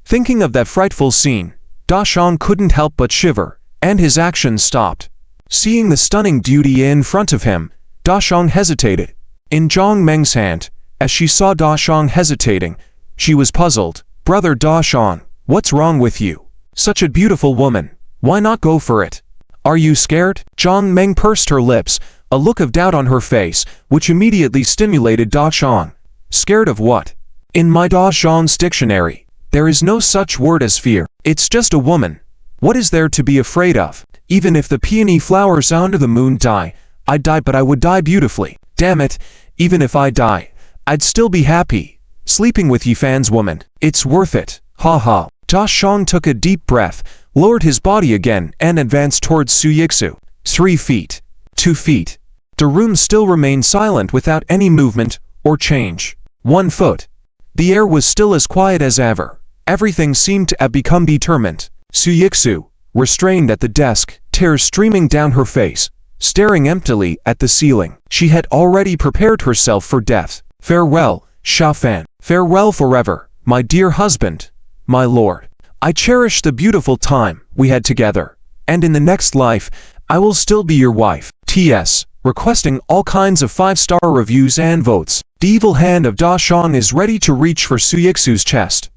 Thinking of that frightful scene, Da Zhang couldn't help but shiver, and his action stopped. Seeing the stunning beauty in front of him, Da Zhang hesitated. In Zhang Meng's hand, as she saw Da Zhang hesitating, she was puzzled. Brother Da Zhang, what's wrong with you? Such a beautiful woman, why not go for it? Are you scared? Zhang Meng pursed her lips, a look of doubt on her face, which immediately stimulated Da Zhang. Scared of what? In my Da Zhang's dictionary, there is no such word as fear. It's just a woman. What is there to be afraid of? Even if the peony flowers under the moon die, I'd die, but I would die beautifully. Damn it, even if I die, I'd still be happy. Sleeping with Yifan's woman, it's worth it. Ha ha. Da Xiang took a deep breath, lowered his body again, and advanced towards Su Yixu. 3 feet. 2 feet. The room still remained silent without any movement or change. 1 foot. The air was still as quiet as ever. Everything seemed to have become determined. Su Yixu, restrained at the desk, tears streaming down her face, staring emptily at the ceiling. She had already prepared herself for death. Farewell, Shafan. Farewell forever, my dear husband, my lord. I cherish the beautiful time we had together, and in the next life, I will still be your wife. T.S. Requesting all kinds of 5-star reviews and votes. The evil hand of Da Xiang is ready to reach for Su Yixu's chest.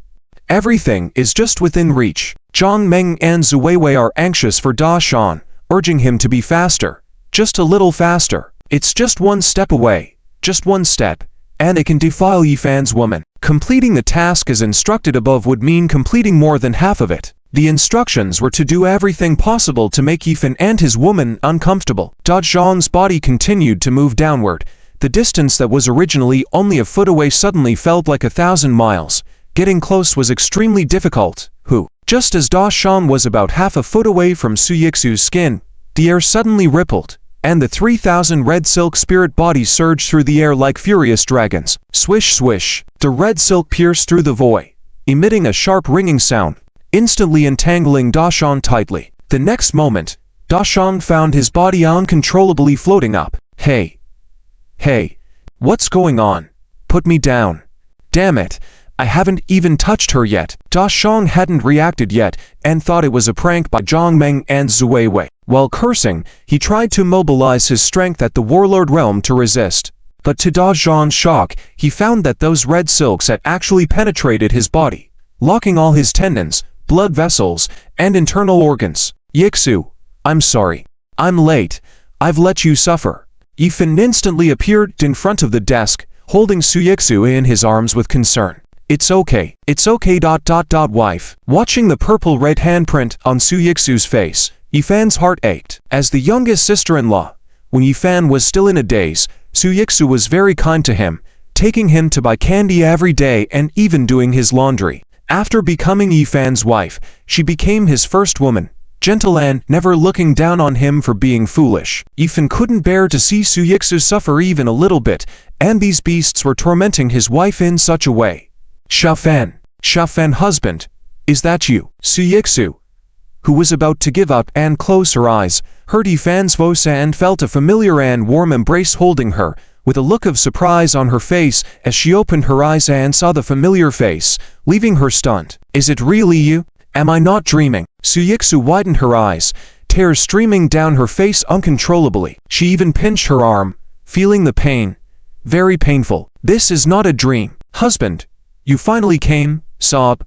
Everything is just within reach. Zhang Meng and Zhu Weiwei are anxious for Da Xiang, urging him to be faster. Just a little faster. It's just 1 step away. Just 1 step, and it can defile Yifan's woman. Completing the task as instructed above would mean completing more than half of it. The instructions were to do everything possible to make Yifan and his woman uncomfortable. Da Xiang's body continued to move downward. The distance that was originally only a foot away suddenly felt like 1,000 miles. Getting close was extremely difficult. Just as Da Xiang was about half a foot away from Su Yixu's skin, the air suddenly rippled, and the 3,000 red silk spirit bodies surged through the air like furious dragons. Swish swish, the red silk pierced through the void, emitting a sharp ringing sound, instantly entangling Da Xiang tightly. The next moment, Da Xiang found his body uncontrollably floating up. Hey, what's going on? Put me down. Damn it, I haven't even touched her yet. Da Xiang hadn't reacted yet and thought it was a prank by Zhang Meng and Zhu Weiwei. While cursing, he tried to mobilize his strength at the warlord realm to resist. But to Da Xiang's shock, he found that those red silks had actually penetrated his body, locking all his tendons, blood vessels, and internal organs. Yixu, I'm sorry. I'm late. I've let you suffer. Yifan instantly appeared in front of the desk, holding Su Yixu in his arms with concern. It's okay. Wife. Watching the purple-red handprint on Su Yixu's face, Yifan's heart ached. As the youngest sister-in-law, when Yifan was still in a daze, Su Yixu was very kind to him, taking him to buy candy every day and even doing his laundry. After becoming Yifan's wife, she became his first woman, gentle and never looking down on him for being foolish. Yifan couldn't bear to see Su Yixu suffer even a little bit, and these beasts were tormenting his wife in such a way. Shafan husband, is that you? Su Yixu, who was about to give up and close her eyes, heard Yifan's voice and felt a familiar and warm embrace holding her, with a look of surprise on her face as she opened her eyes and saw the familiar face, leaving her stunned. Is it really you? Am I not dreaming? Su Yixu widened her eyes, tears streaming down her face uncontrollably. She even pinched her arm, feeling the pain. Very painful. This is not a dream. Husband, you finally came. Sob.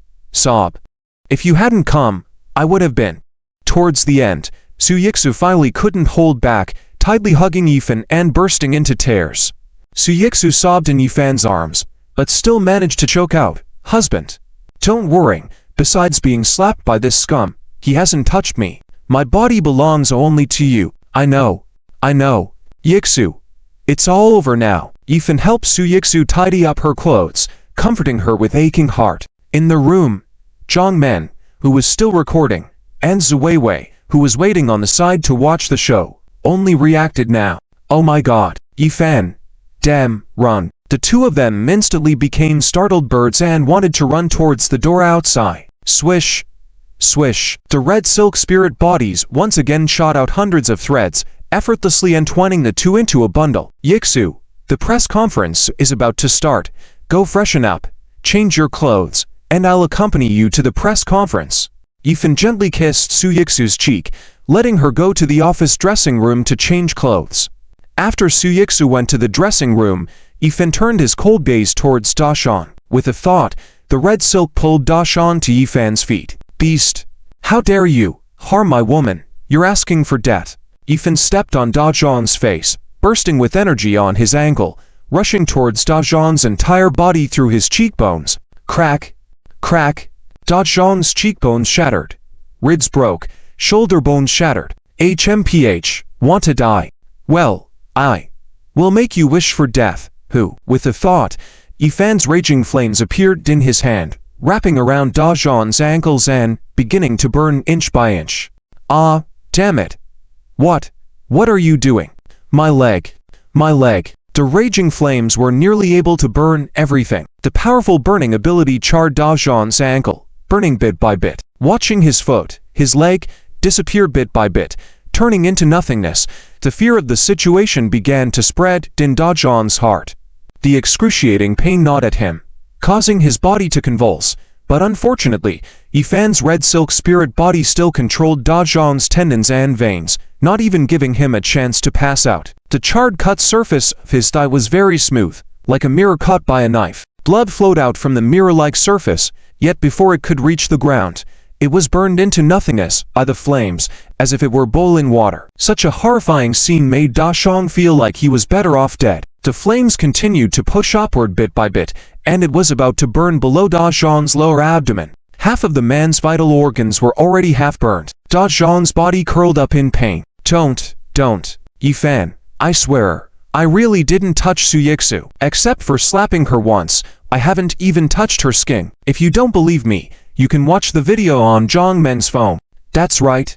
If you hadn't come, I would have been. Towards the end, Su Yixu finally couldn't hold back, tightly hugging Yifan and bursting into tears. Su Yixu sobbed in Yifan's arms, but still managed to choke out, Husband, don't worry, besides being slapped by this scum, he hasn't touched me. My body belongs only to you. I know. Yixu, it's all over now. Yifan helped Su Yixu tidy up her clothes, comforting her with aching heart. In the room, Zhang Men, who was still recording, and Zhu Weiwei, who was waiting on the side to watch the show, only reacted now. Oh my god, Yifan. Damn, run. The two of them instantly became startled birds and wanted to run towards the door outside. Swish. The red silk spirit bodies once again shot out hundreds of threads, effortlessly entwining the two into a bundle. Yixu, the press conference is about to start. Go freshen up, change your clothes, and I'll accompany you to the press conference. Yifan gently kissed Su Yixu's cheek, letting her go to the office dressing room to change clothes. After Su Yixu went to the dressing room, Yifan turned his cold gaze towards Da Xiang. With a thought, the red silk pulled Da Xiang to Yifan's feet. Beast! How dare you harm my woman? You're asking for death. Yifan stepped on Da Xiang's face, bursting with energy on his ankle, rushing towards Da Xiang's entire body through his cheekbones. Crack! Da Xiang's cheekbones shattered. Ribs broke, shoulder bones shattered. HMPH, want to die? Well, I will make you wish for death. Who? With a thought, Yifan's raging flames appeared in his hand, wrapping around Da Zhang's ankles and beginning to burn inch by inch. Ah, damn it. What are you doing? My leg. My leg. The raging flames were nearly able to burn everything. The powerful burning ability charred Da Zhang's ankle, burning bit by bit. Watching his foot, his leg, disappear bit by bit, turning into nothingness, the fear of the situation began to spread in Da Zhang's heart. The excruciating pain gnawed at him, causing his body to convulse, but unfortunately, Yifan's red silk spirit body still controlled Da Zhang's tendons and veins, not even giving him a chance to pass out. The charred cut surface of his thigh was very smooth, like a mirror cut by a knife. Blood flowed out from the mirror-like surface, yet before it could reach the ground, it was burned into nothingness by the flames, as if it were boiling water. Such a horrifying scene made Da Zhang feel like he was better off dead. The flames continued to push upward bit by bit, and it was about to burn below Da Zhang's lower abdomen. Half of the man's vital organs were already half burned. Da Zhang's body curled up in pain. Don't, Yifan, I swear, I really didn't touch Suyixu. Except for slapping her once, I haven't even touched her skin. If you don't believe me, you can watch the video on Zhang Meng's phone. That's right.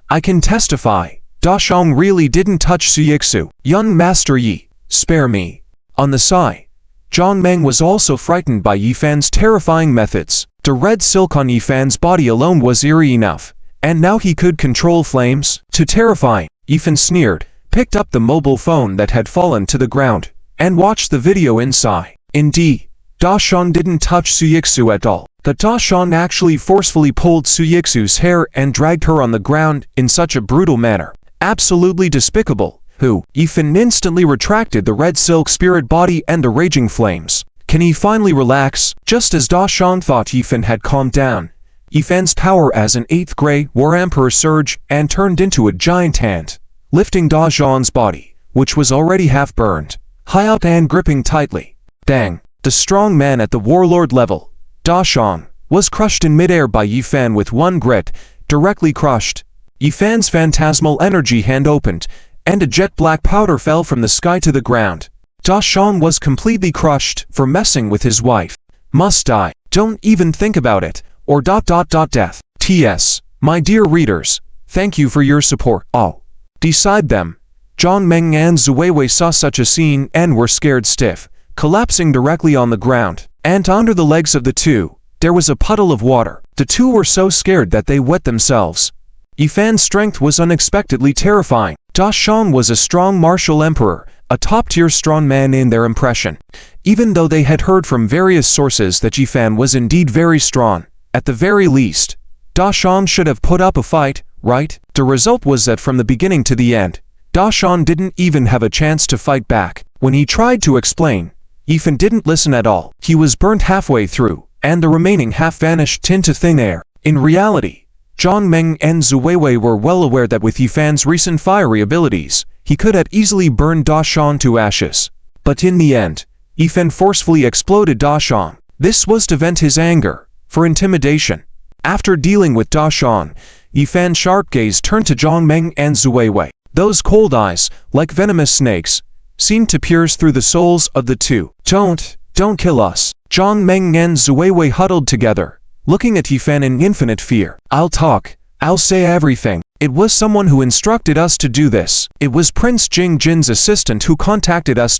I can testify. Da Zhang really didn't touch Suyixu. Young Master Yi, spare me. On the side, Zhang Meng was also frightened by Yifan's terrifying methods. The red silk on Yifan's body alone was eerie enough, and now he could control flames. To terrify, Yifan sneered, picked up the mobile phone that had fallen to the ground, and watched the video inside. Indeed, Da Zhang didn't touch Suyixu at all. The Da Zhang actually forcefully pulled Suyixu's hair and dragged her on the ground in such a brutal manner. Absolutely despicable. Yifan instantly retracted the red silk spirit body and the raging flames. Can he finally relax? Just as Da Zhang thought Yifan had calmed down, Yifan's power as an 8th grade War Emperor surged and turned into a giant hand, lifting Da Zhang's body, which was already half burned, high up and gripping tightly. Dang! The strong man at the warlord level, Da Zhang, was crushed in midair by Yifan with one grit, directly crushed. Yifan's phantasmal energy hand opened, and a jet black powder fell from the sky to the ground. Da Zhang was completely crushed for messing with his wife. Must die. Don't even think about it, or death. T.S. My dear readers, thank you for your support. All. Beside them, Zhang Meng and Zuiwei saw such a scene and were scared stiff, collapsing directly on the ground. And under the legs of the two, there was a puddle of water. The two were so scared that they wet themselves. Yifan's strength was unexpectedly terrifying. Da Zhang was a strong martial emperor, a top-tier strong man in their impression. Even though they had heard from various sources that Yifan was indeed very strong, at the very least, Da Zhang should have put up a fight, right? The result was that from the beginning to the end, Da Zhang didn't even have a chance to fight back. When he tried to explain, Yifan didn't listen at all. He was burnt halfway through, and the remaining half vanished into thin air. In reality, Zhang Meng and Zuiwei were well aware that with Yifan's recent fiery abilities, he could have easily burned Da Zhang to ashes. But in the end, Yifan forcefully exploded Da Zhang. This was to vent his anger, for intimidation. After dealing with Da Zhang, Yifan's sharp gaze turned to Zhang Meng and Zuiwei. Those cold eyes, like venomous snakes, seemed to pierce through the souls of the two. Don't kill us. Zhang Meng and Zuiwei huddled together, looking at Yifan in infinite fear. I'll talk. I'll say everything. It was someone who instructed us to do this. It was Prince Jing Jin's assistant who contacted us.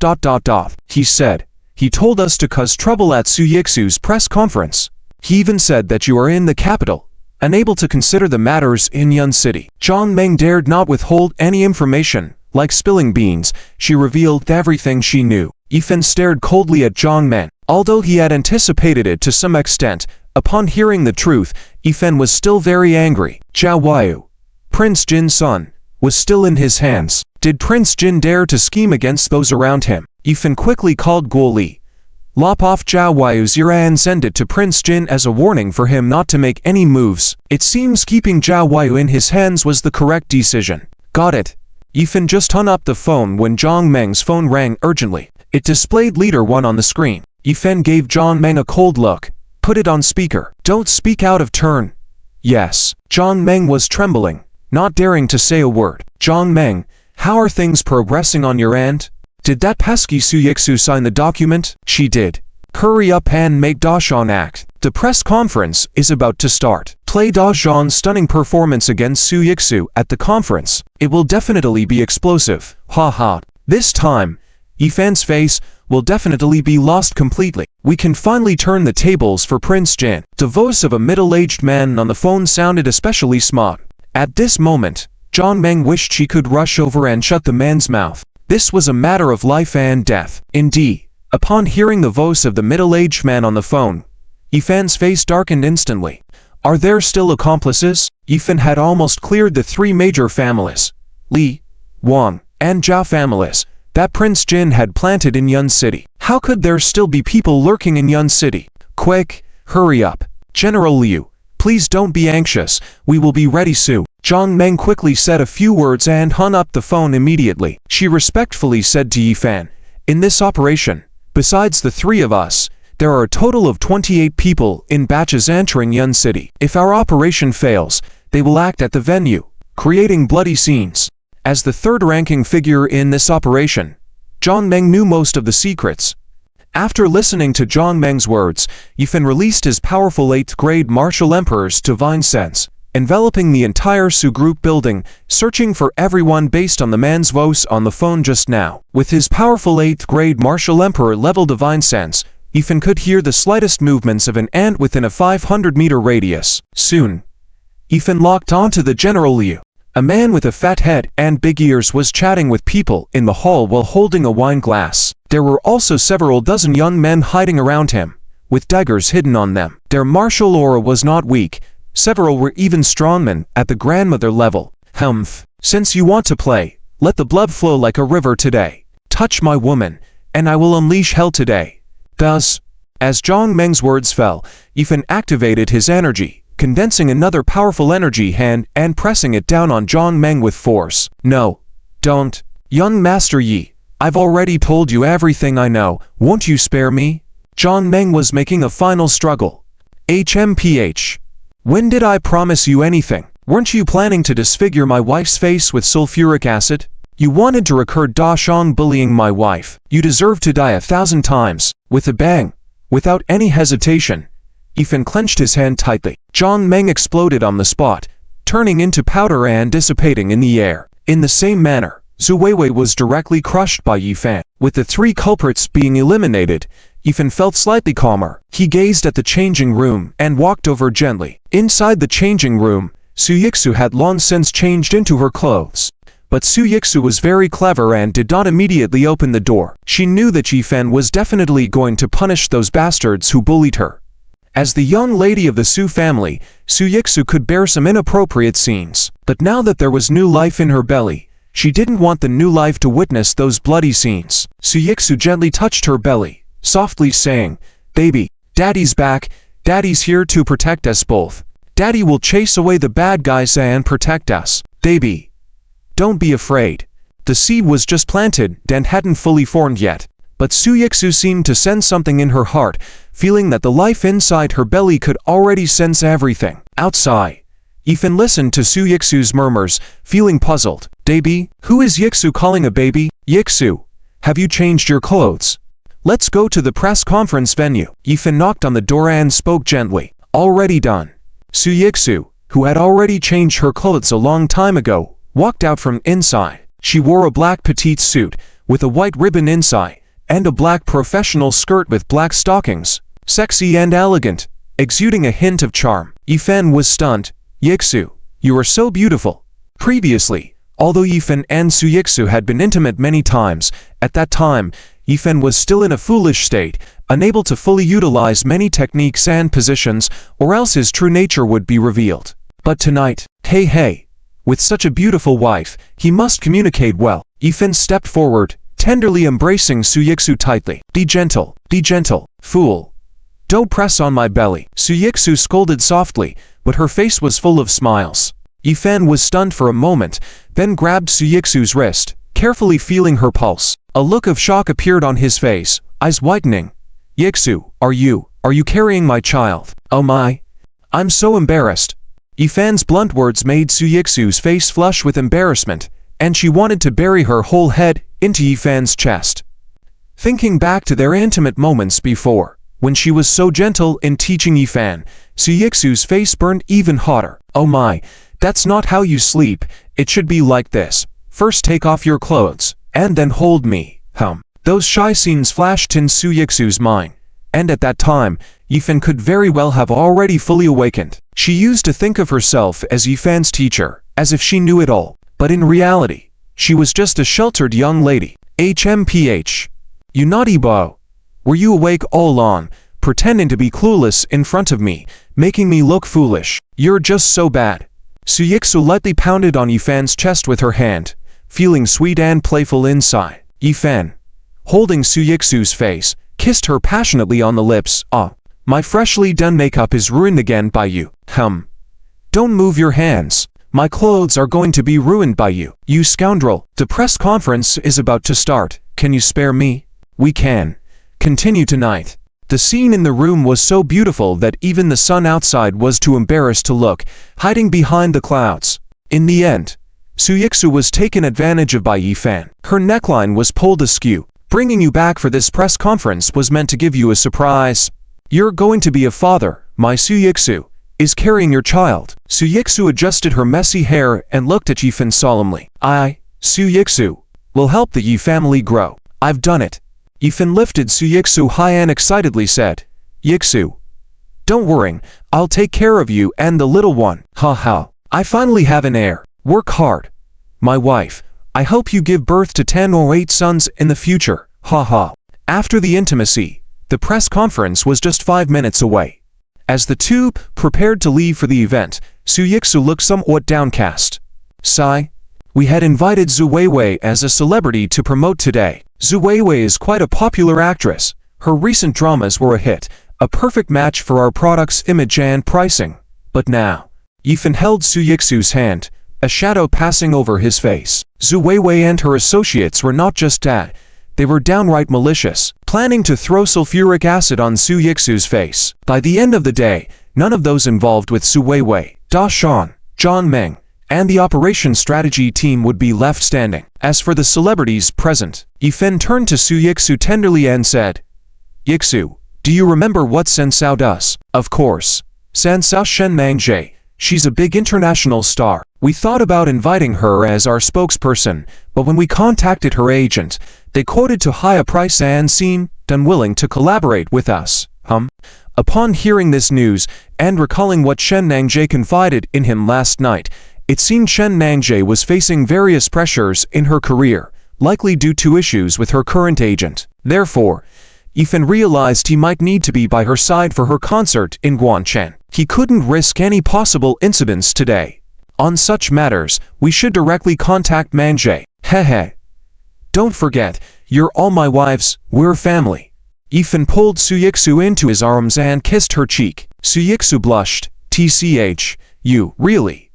He said. He told us to cause trouble at Suyixu's press conference. He even said that you are in the capital, unable to consider the matters in Yun City. Zhang Meng dared not withhold any information. Like spilling beans, she revealed everything she knew. Yifan stared coldly at Zhang Meng. Although he had anticipated it to some extent, upon hearing the truth, Yifan was still very angry. Zhao Waiyu, Prince Jin's son, was still in his hands. Did Prince Jin dare to scheme against those around him? Yifan quickly called Guo Li, lop off Zhao Waiyu's ear and send it to Prince Jin as a warning for him not to make any moves. It seems keeping Zhao Waiyu in his hands was the correct decision. Got it. Yifan just hung up the phone when Zhang Meng's phone rang urgently. It displayed Leader 1 on the screen. Yifan gave Zhang Meng a cold look. Put it on speaker. Don't speak out of turn. Yes. Zhang Meng was trembling, not daring to say a word. Zhang Meng, how are things progressing on your end? Did that pesky Suyixu sign the document? She did. Hurry up and make Dashan act. The press conference is about to start. Play Dashan's stunning performance against Su Yixu at the conference. It will definitely be explosive. Haha. This time, Yifan's face will definitely be lost completely. We can finally turn the tables for Prince Jin. The voice of a middle-aged man on the phone sounded especially smug. At this moment, Zhang Meng wished she could rush over and shut the man's mouth. This was a matter of life and death. Indeed, upon hearing the voice of the middle-aged man on the phone, Yifan's face darkened instantly. Are there still accomplices? Yifan had almost cleared the three major families, Li, Wang, and Zhao families, that Prince Jin had planted in Yun City. How could there still be people lurking in Yun City? Quick, hurry up. General Liu, please don't be anxious, we will be ready soon. Zhang Meng quickly said a few words and hung up the phone immediately. She respectfully said to Yifan, in this operation, besides the three of us, there are a total of 28 people in batches entering Yun City. If our operation fails, they will act at the venue, creating bloody scenes. As the third-ranking figure in this operation, Zhang Meng knew most of the secrets. After listening to Zhang Meng's words, Yifan released his powerful 8th-grade martial emperor's divine sense, enveloping the entire Su group building, searching for everyone based on the man's voice on the phone just now. With his powerful 8th-grade martial emperor level divine sense, Yifan could hear the slightest movements of an ant within a 500-meter radius. Soon, Yifan locked onto the General Liu. A man with a fat head and big ears was chatting with people in the hall while holding a wine glass. There were also several dozen young men hiding around him, with daggers hidden on them. Their martial aura was not weak. Several were even strongmen at the grandmother level. Humph. Since you want to play, let the blood flow like a river today. Touch my woman, and I will unleash hell today. Thus, as Zhang Meng's words fell, Yifan activated his energy, condensing another powerful energy hand and pressing it down on Zhang Meng with force. No, don't. Young Master Yi, I've already told you everything I know, won't you spare me? Zhang Meng was making a final struggle. HMPH. When did I promise you anything? Weren't you planning to disfigure my wife's face with sulfuric acid? You wanted to record Da Shang bullying my wife. You deserve to die 1,000 times. With a bang, without any hesitation, Yifan clenched his hand tightly. Zhang Meng exploded on the spot, turning into powder and dissipating in the air. In the same manner, Zhu Weiwei was directly crushed by Yifan. With the three culprits being eliminated, Yifan felt slightly calmer. He gazed at the changing room and walked over gently. Inside the changing room, Su Yixu had long since changed into her clothes. But Su Yixu was very clever and did not immediately open the door. She knew that Yifan was definitely going to punish those bastards who bullied her. As the young lady of the Su family, Su Yixu could bear some inappropriate scenes. But now that there was new life in her belly, she didn't want the new life to witness those bloody scenes. Su Yixu gently touched her belly, softly saying, "Baby, Daddy's back, Daddy's here to protect us both. Daddy will chase away the bad guys and protect us. Baby, don't be afraid." The seed was just planted and hadn't fully formed yet. But Su Yixu seemed to sense something in her heart, feeling that the life inside her belly could already sense everything. Outside, Yifan listened to Su Yixu's murmurs, feeling puzzled. "Baby, who is Yixu calling a baby? Yixu, have you changed your clothes? Let's go to the press conference venue." Yifan knocked on the door and spoke gently. "Already done." Su Yixu, who had already changed her clothes a long time ago, walked out from inside. She wore a black petite suit, with a white ribbon inside, and a black professional skirt with black stockings. Sexy and elegant, exuding a hint of charm. Yifan was stunned. "Yixu, you are so beautiful." Previously, although Yifan and Su Yixu had been intimate many times, at that time, Yifan was still in a foolish state, unable to fully utilize many techniques and positions, or else his true nature would be revealed. But tonight, hey, with such a beautiful wife, he must communicate well. Yifan stepped forward, tenderly embracing Su Yixu tightly. Be gentle, fool. Don't press on my belly." Su Yixu scolded softly, but her face was full of smiles. Yifan was stunned for a moment, then grabbed Su Yixu's wrist, carefully feeling her pulse. A look of shock appeared on his face, eyes whitening. "Yixu, are you carrying my child? Oh my. I'm so embarrassed." Yifan's blunt words made Su Yixu's face flush with embarrassment, and she wanted to bury her whole head into Yifan's chest. Thinking back to their intimate moments before, When she was so gentle in teaching Yifan, Suyixu's face burned even hotter. Oh my, that's not how you sleep, it should be like this. First take off your clothes, and then hold me. Those shy scenes flashed in Suyixu's mind, and at that time, Yifan could very well have already fully awakened. She used to think of herself as Yifan's teacher, as if she knew it all, but in reality, she was just a sheltered young lady. HMPH. You naughty boy. Were you awake all along, pretending to be clueless in front of me, making me look foolish? You're just so bad. Suyixu lightly pounded on Yifan's chest with her hand, feeling sweet and playful inside. Yifan, holding Suyixu's face, kissed her passionately on the lips. My freshly done makeup is ruined again by you. Don't move your hands. My clothes are going to be ruined by you. You scoundrel. The press conference is about to start. Can you spare me? We can. Continue tonight. The scene in the room was so beautiful that even the sun outside was too embarrassed to look, hiding behind the clouds. In the end, Suyixu was taken advantage of by Yifan. Her neckline was pulled askew. Bringing you back for this press conference was meant to give you a surprise. You're going to be a father. My Suyixu is carrying your child. Suyixu adjusted her messy hair and looked at Yifan solemnly. I, Suyixu, will help the Yi family grow. I've done it. Yifan lifted Suyixu high and excitedly said, Yixu, don't worry, I'll take care of you and the little one. I finally have an heir. Work hard. My wife, I hope you give birth to 10 or 8 sons in the future. After the intimacy, the press conference was just 5 minutes away. As the two prepared to leave for the event, Suyixu looked somewhat downcast. Sigh. We had invited Zhu Weiwei as a celebrity to promote today. Zhu Weiwei is quite a popular actress. Her recent dramas were a hit, a perfect match for our product's image and pricing. But now, Yifan held Suyixu's hand, a shadow passing over his face. Zhu Weiwei and her associates were not just that, they were downright malicious, planning to throw sulfuric acid on Suyixu's face. By the end of the day, none of those involved with Zhu Weiwei, Da Shan, Zhang Meng, and the operations strategy team would be left standing. As for the celebrities present, Yifan turned to Suyixu tenderly and said, Yixu, do you remember what Sensao does? Of course. Sensao Shen Mangjie. She's a big international star. We thought about inviting her as our spokesperson, but when we contacted her agent, they quoted too high a price and seemed unwilling to collaborate with us. Upon hearing this news, and recalling what Shen Nangjie confided in him last night, it seemed Shen Nangjie was facing various pressures in her career, likely due to issues with her current agent. Therefore, Yifan realized he might need to be by her side for her concert in Guanchen. He couldn't risk any possible incidents today. On such matters, we should directly contact Mangjie. Don't forget, you're all my wives, we're family. Yifan pulled Suyixu into his arms and kissed her cheek. Suyixu blushed. TCH, you, really?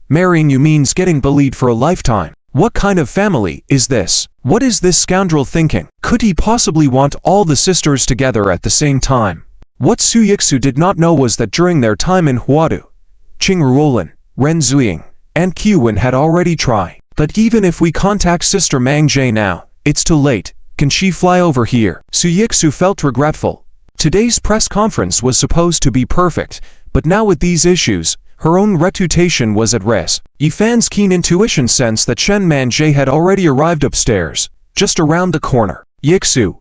Marrying you means getting bullied for a lifetime. What kind of family is this? What is this scoundrel thinking? Could he possibly want all the sisters together at the same time? What Suyixu did not know was that during their time in Huadu, Qingruolin, Ren Zuying, and Qiwen had already tried. But even if we contact Sister Mangjie now, it's too late. Can she fly over here? Suyixu felt regretful. Today's press conference was supposed to be perfect, but now with these issues, her own reputation was at risk. Yifan's keen intuition sensed that Shen Mangjie had already arrived upstairs, just around the corner. Yixu,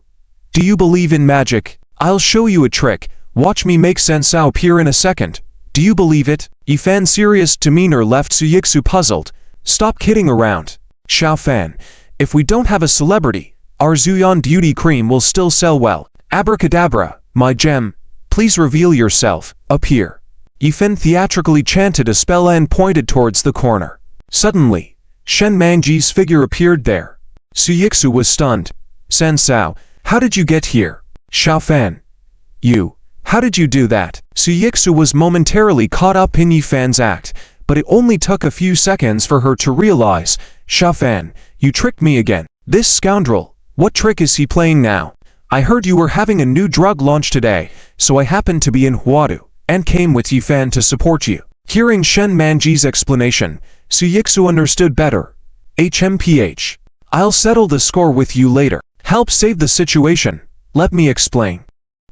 do you believe in magic? I'll show you a trick. Watch me make Sensao appear in a second. Do you believe it? Yifan's serious demeanor left Suyixu puzzled. Stop kidding around. Xiaofan, if we don't have a celebrity, our Zuyan beauty cream will still sell well. Abracadabra, my gem, please reveal yourself. Appear. Yifan theatrically chanted a spell and pointed towards the corner. Suddenly, Shen Mangjie's figure appeared there. Suyixu was stunned. Sensao, how did you get here? Xiaofan, you, how did you do that? Suyixu was momentarily caught up in Yifan's act, but it only took a few seconds for her to realize. Xiaofan, you tricked me again. This scoundrel, what trick is he playing now? I heard you were having a new drug launch today, so I happened to be in Huadu, and came with Yifan to support you. Hearing Shen Mangjie's explanation, Suyixu understood better. HMPH. I'll settle the score with you later. Help save the situation. Let me explain.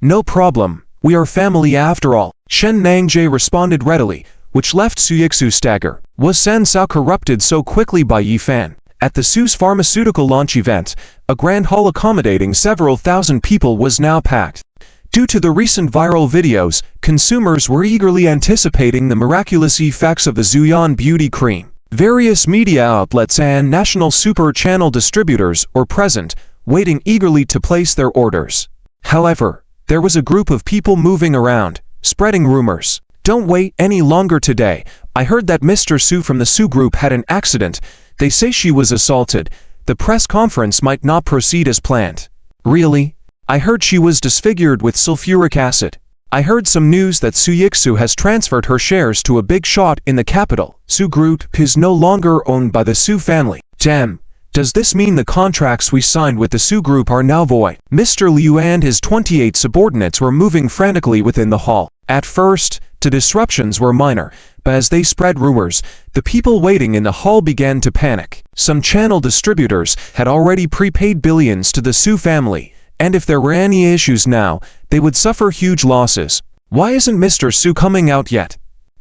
No problem, we are family after all, Shen Nangjae responded readily, which left Su Yixu stagger. Was San Sao corrupted so quickly by Yi Fan? At the Su's pharmaceutical launch event, a grand hall accommodating several thousand people was now packed. Due to the recent viral videos, consumers were eagerly anticipating the miraculous effects of the Zuyan beauty cream. Various media outlets and national super channel distributors were present, waiting eagerly to place their orders. However, there was a group of people moving around, spreading rumors. Don't wait any longer today. I heard that Mr. Su from the Su group had an accident. They say she was assaulted. The press conference might not proceed as planned. Really? I heard she was disfigured with sulfuric acid. I heard some news that Su Yixu has transferred her shares to a big shot in the capital. Su Group is no longer owned by the Su family. Damn. Does this mean the contracts we signed with the Su Group are now void? Mr. Liu and his 28 subordinates were moving frantically within the hall. At first, the disruptions were minor, but as they spread rumors, the people waiting in the hall began to panic. Some channel distributors had already prepaid billions to the Su family, and if there were any issues now, they would suffer huge losses. Why isn't Mr. Su coming out yet?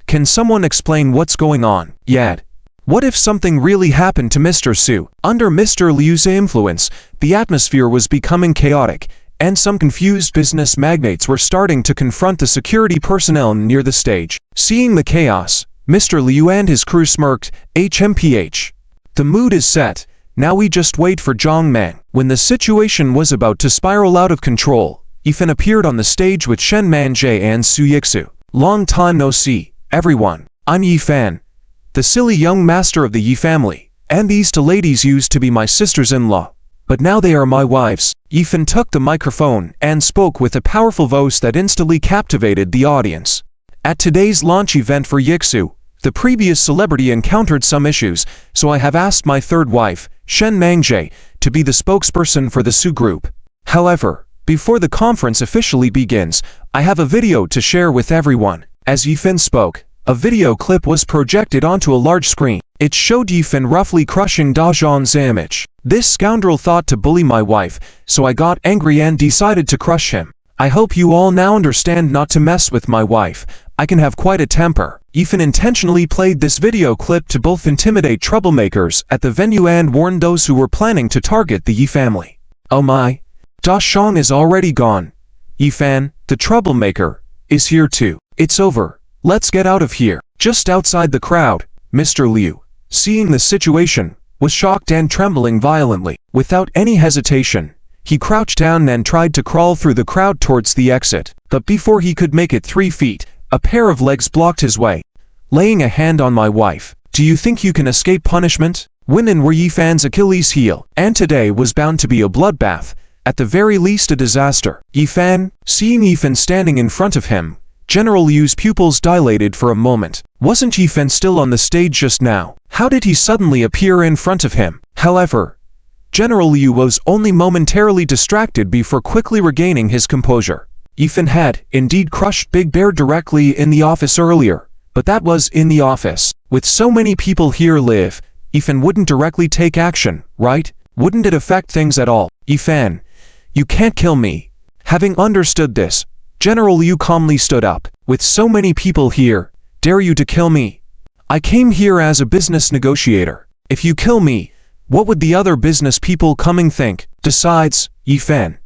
Can someone explain what's going on? Yet. What if something really happened to Mr. Su? Under Mr. Liu's influence, the atmosphere was becoming chaotic, and some confused business magnates were starting to confront the security personnel near the stage. Seeing the chaos, Mr. Liu and his crew smirked. HMPH. The mood is set. Now we just wait for Zhang Man. When the situation was about to spiral out of control, Yi Fan appeared on the stage with Shen Manjae and Su Yixu. Long time no see, everyone. I'm Yi Fan, the silly young master of the Yi family, and these two ladies used to be my sisters-in-law, but now they are my wives. Yi Fan took the microphone and spoke with a powerful voice that instantly captivated the audience. At today's launch event for Yixu, the previous celebrity encountered some issues, so I have asked my third wife, Shen Nangjae, to be the spokesperson for the Su Group. However, before the conference officially begins, I have a video to share with everyone. As Yi Fan spoke, a video clip was projected onto a large screen. It showed Yi Fan roughly crushing Da Zhang's image. This scoundrel thought to bully my wife, so I got angry and decided to crush him. I hope you all now understand not to mess with my wife. I can have quite a temper. Yi Fan intentionally played this video clip to both intimidate troublemakers at the venue and warn those who were planning to target the Yi family. Oh my. Da Zhang is already gone. Yi Fan, the troublemaker, is here too. It's over. Let's get out of here. Just outside the crowd, Mr. Liu, seeing the situation, was shocked and trembling violently. Without any hesitation, he crouched down and tried to crawl through the crowd towards the exit. But before he could make it 3 feet, a pair of legs blocked his way. Laying a hand on my wife. Do you think you can escape punishment? Women were Yi Fan's Achilles heel, and today was bound to be a bloodbath, at the very least a disaster. Yi Fan, seeing Yi Fan standing in front of him, General Liu's pupils dilated for a moment. Wasn't Yi Fan still on the stage just now? How did he suddenly appear in front of him? However, General Liu was only momentarily distracted before quickly regaining his composure. Yi Fan had, indeed, crushed Big Bear directly in the office earlier, but that was in the office. With so many people here live, Yi Fan wouldn't directly take action, right? Wouldn't it affect things at all? Yi Fan, you can't kill me. Having understood this, General Liu calmly stood up. With so many people here, dare you to kill me? I came here as a business negotiator. If you kill me, what would the other business people coming think? Besides, Yi Fan,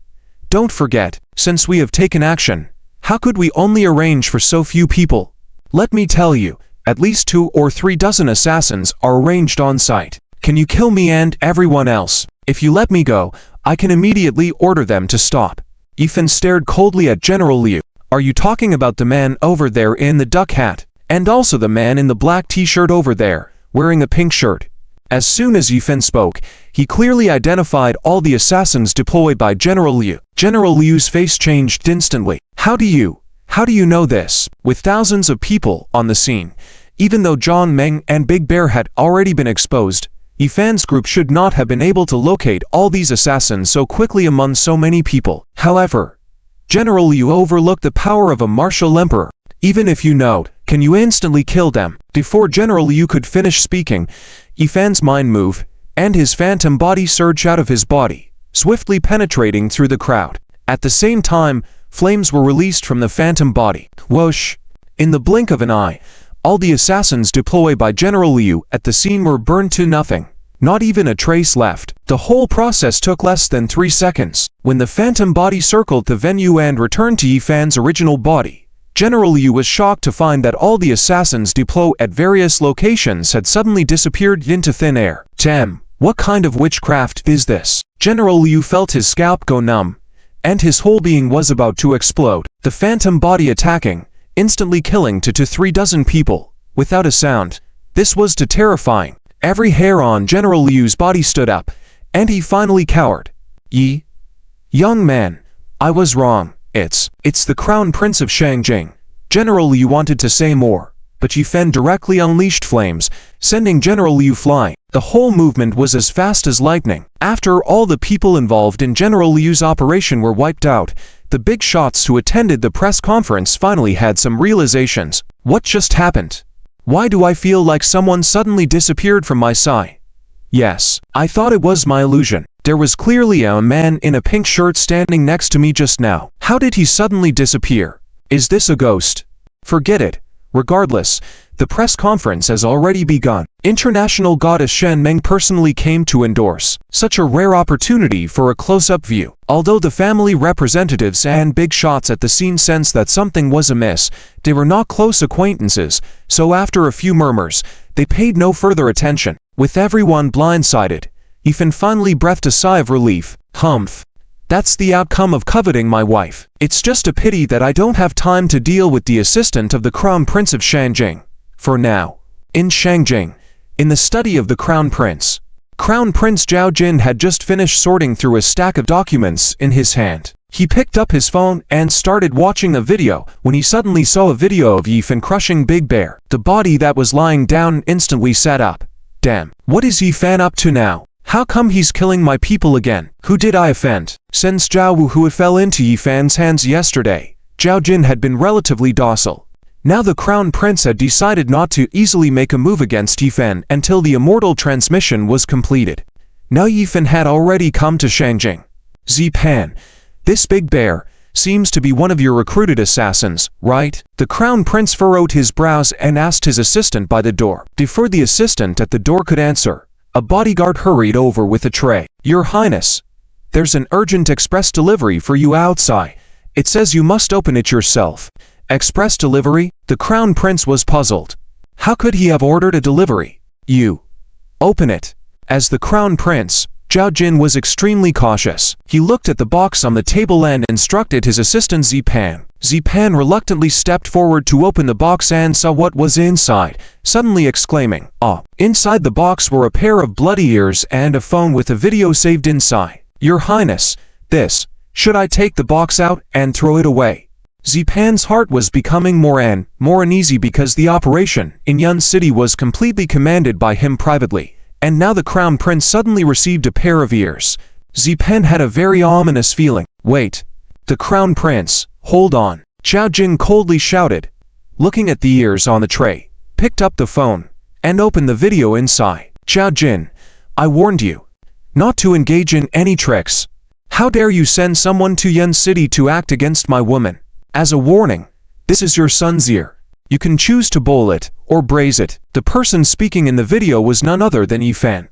don't forget, since we have taken action, how could we only arrange for so few people? Let me tell you, at least 2 or 3 dozen assassins are arranged on site. Can you kill me and everyone else? If you let me go, I can immediately order them to stop. Yi Fan stared coldly at General Liu. Are you talking about the man over there in the duck hat, and also the man in the black t-shirt over there, wearing a pink shirt? As soon as Yi Fan spoke, he clearly identified all the assassins deployed by General Liu. General Liu's face changed instantly. How do you know this? With thousands of people on the scene, even though Zhang Meng and Big Bear had already been exposed, Yi Fan's group should not have been able to locate all these assassins so quickly among so many people. However, General Liu overlooked the power of a martial emperor. Even if you know, can you instantly kill them? Before General Liu could finish speaking, Yi Fan's mind moved, and his phantom body surged out of his body, swiftly penetrating through the crowd. At the same time, flames were released from the phantom body. Whoosh! In the blink of an eye, all the assassins deployed by General Liu at the scene were burned to nothing. Not even a trace left. The whole process took less than 3 seconds. When the phantom body circled the venue and returned to Yifan's original body, General Liu was shocked to find that all the assassins deployed at various locations had suddenly disappeared into thin air. Damn, what kind of witchcraft is this? General Liu felt his scalp go numb, and his whole being was about to explode. The phantom body attacking, instantly killing 2 to 3 dozen people, without a sound. This was too terrifying. Every hair on General Liu's body stood up, and he finally cowered. Young man, I was wrong. It's the Crown Prince of Shangjing. General Liu wanted to say more, but Yifan directly unleashed flames, sending General Liu flying. The whole movement was as fast as lightning. After all the people involved in General Liu's operation were wiped out, the big shots who attended the press conference finally had some realizations. What just happened? Why do I feel like someone suddenly disappeared from my side? Yes, I thought it was my illusion. There was clearly a man in a pink shirt standing next to me just now. How did he suddenly disappear? Is this a ghost? Forget it. Regardless, the press conference has already begun. International goddess Shen Meng personally came to endorse. Such a rare opportunity for a close-up view. Although the family representatives and big shots at the scene sensed that something was amiss, they were not close acquaintances, so after a few murmurs, they paid no further attention. With everyone blindsided, Yifan finally breathed a sigh of relief. Humph. That's the outcome of coveting my wife. It's just a pity that I don't have time to deal with the assistant of the Crown Prince of Shangjing. For now. In Shangjing, in the study of the Crown Prince, Crown Prince Zhao Jin had just finished sorting through a stack of documents in his hand. He picked up his phone and started watching a video when he suddenly saw a video of Yifan crushing Big Bear. The body that was lying down instantly sat up. Damn, what is Yifan up to now? How come he's killing my people again? Who did I offend? Since Zhao Wu, who fell into Yifan's hands yesterday, Zhao Jin had been relatively docile. Now the Crown Prince had decided not to easily make a move against Yifan until the immortal transmission was completed. Now Yifan had already come to Shangjing. Zipan, this Big Bear seems to be one of your recruited assassins, right? The Crown Prince furrowed his brows and asked his assistant by the door. Before the assistant at the door could answer, a bodyguard hurried over with a tray. Your Highness, there's an urgent express delivery for you outside. It says you must open it yourself. Express delivery? The Crown Prince was puzzled. How could he have ordered a delivery? You open it. As the Crown Prince, Zhao Jin was extremely cautious. He looked at the box on the table and instructed his assistant Zipan. Zipan reluctantly stepped forward to open the box and saw what was inside, suddenly exclaiming, "Ah!" Inside the box were a pair of bloody ears and a phone with a video saved inside. Your Highness, this, should I take the box out and throw it away? Zipan's heart was becoming more uneasy because the operation in Yun City was completely commanded by him privately, and now the Crown Prince suddenly received a pair of ears. Zipan had a very ominous feeling. Wait. The Crown Prince, hold on. Zhao Jin coldly shouted, looking at the ears on the tray, picked up the phone, and opened the video inside. Zhao Jin, I warned you not to engage in any tricks. How dare you send someone to Yun City to act against my woman? As a warning, this is your son's ear. You can choose to bowl it or braze it. The person speaking in the video was none other than Yifan.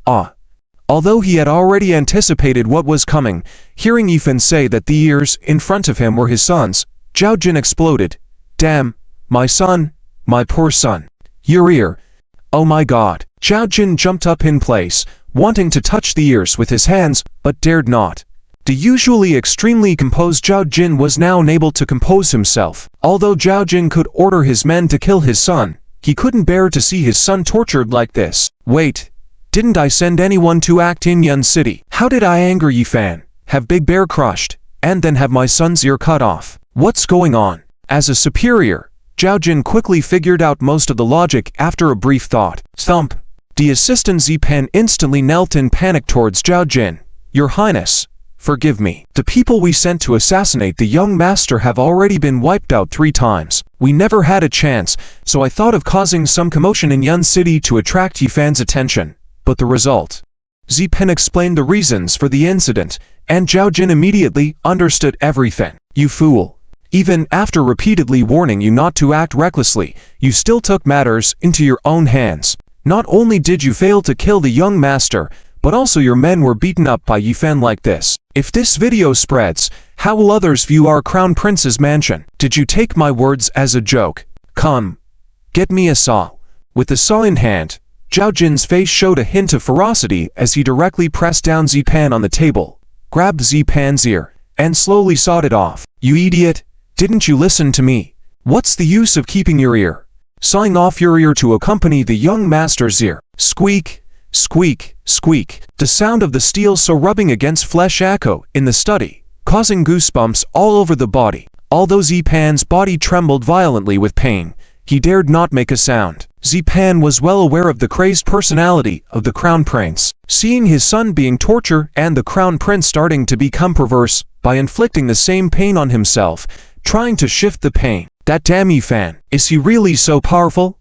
Although he had already anticipated what was coming, hearing Yifan say that the ears in front of him were his son's, Zhao Jin exploded. Damn, my son, my poor son. Your ear. Oh my god. Zhao Jin jumped up in place, wanting to touch the ears with his hands, but dared not. The usually extremely composed Zhao Jin was now unable to compose himself. Although Zhao Jin could order his men to kill his son, he couldn't bear to see his son tortured like this. Wait, didn't I send anyone to act in Yun City? How did I anger Yifan, have Big Bear crushed, and then have my son's ear cut off? What's going on? As a superior, Zhao Jin quickly figured out most of the logic after a brief thought. Thump. The assistant Zipan instantly knelt in panic towards Zhao Jin. Your Highness, forgive me. The people we sent to assassinate the young master have already been wiped out 3 times. We never had a chance, so I thought of causing some commotion in Yun City to attract Yifan's attention. But the result. Zipan explained the reasons for the incident, and Zhao Jin immediately understood everything. You fool. Even after repeatedly warning you not to act recklessly, you still took matters into your own hands. Not only did you fail to kill the young master, but also your men were beaten up by Yifan like this. If this video spreads, how will others view our crown prince's mansion? Did you take my words as a joke? Come, get me a saw. With the saw in hand, Zhao Jin's face showed a hint of ferocity as he directly pressed down Zipan on the table, grabbed Zipan's ear, and slowly sawed it off. You idiot! Didn't you listen to me? What's the use of keeping your ear? Sawing off your ear to accompany the young master's ear. Squeak, squeak, squeak. The sound of the steel saw rubbing against flesh echoed in the study, causing goosebumps all over the body. Although Zipan's body trembled violently with pain, he dared not make a sound. Zipan was well aware of the crazed personality of the crown prince. Seeing his son being tortured and the crown prince starting to become perverse by inflicting the same pain on himself, trying to shift the pain. That damn Yifan, is he really so powerful?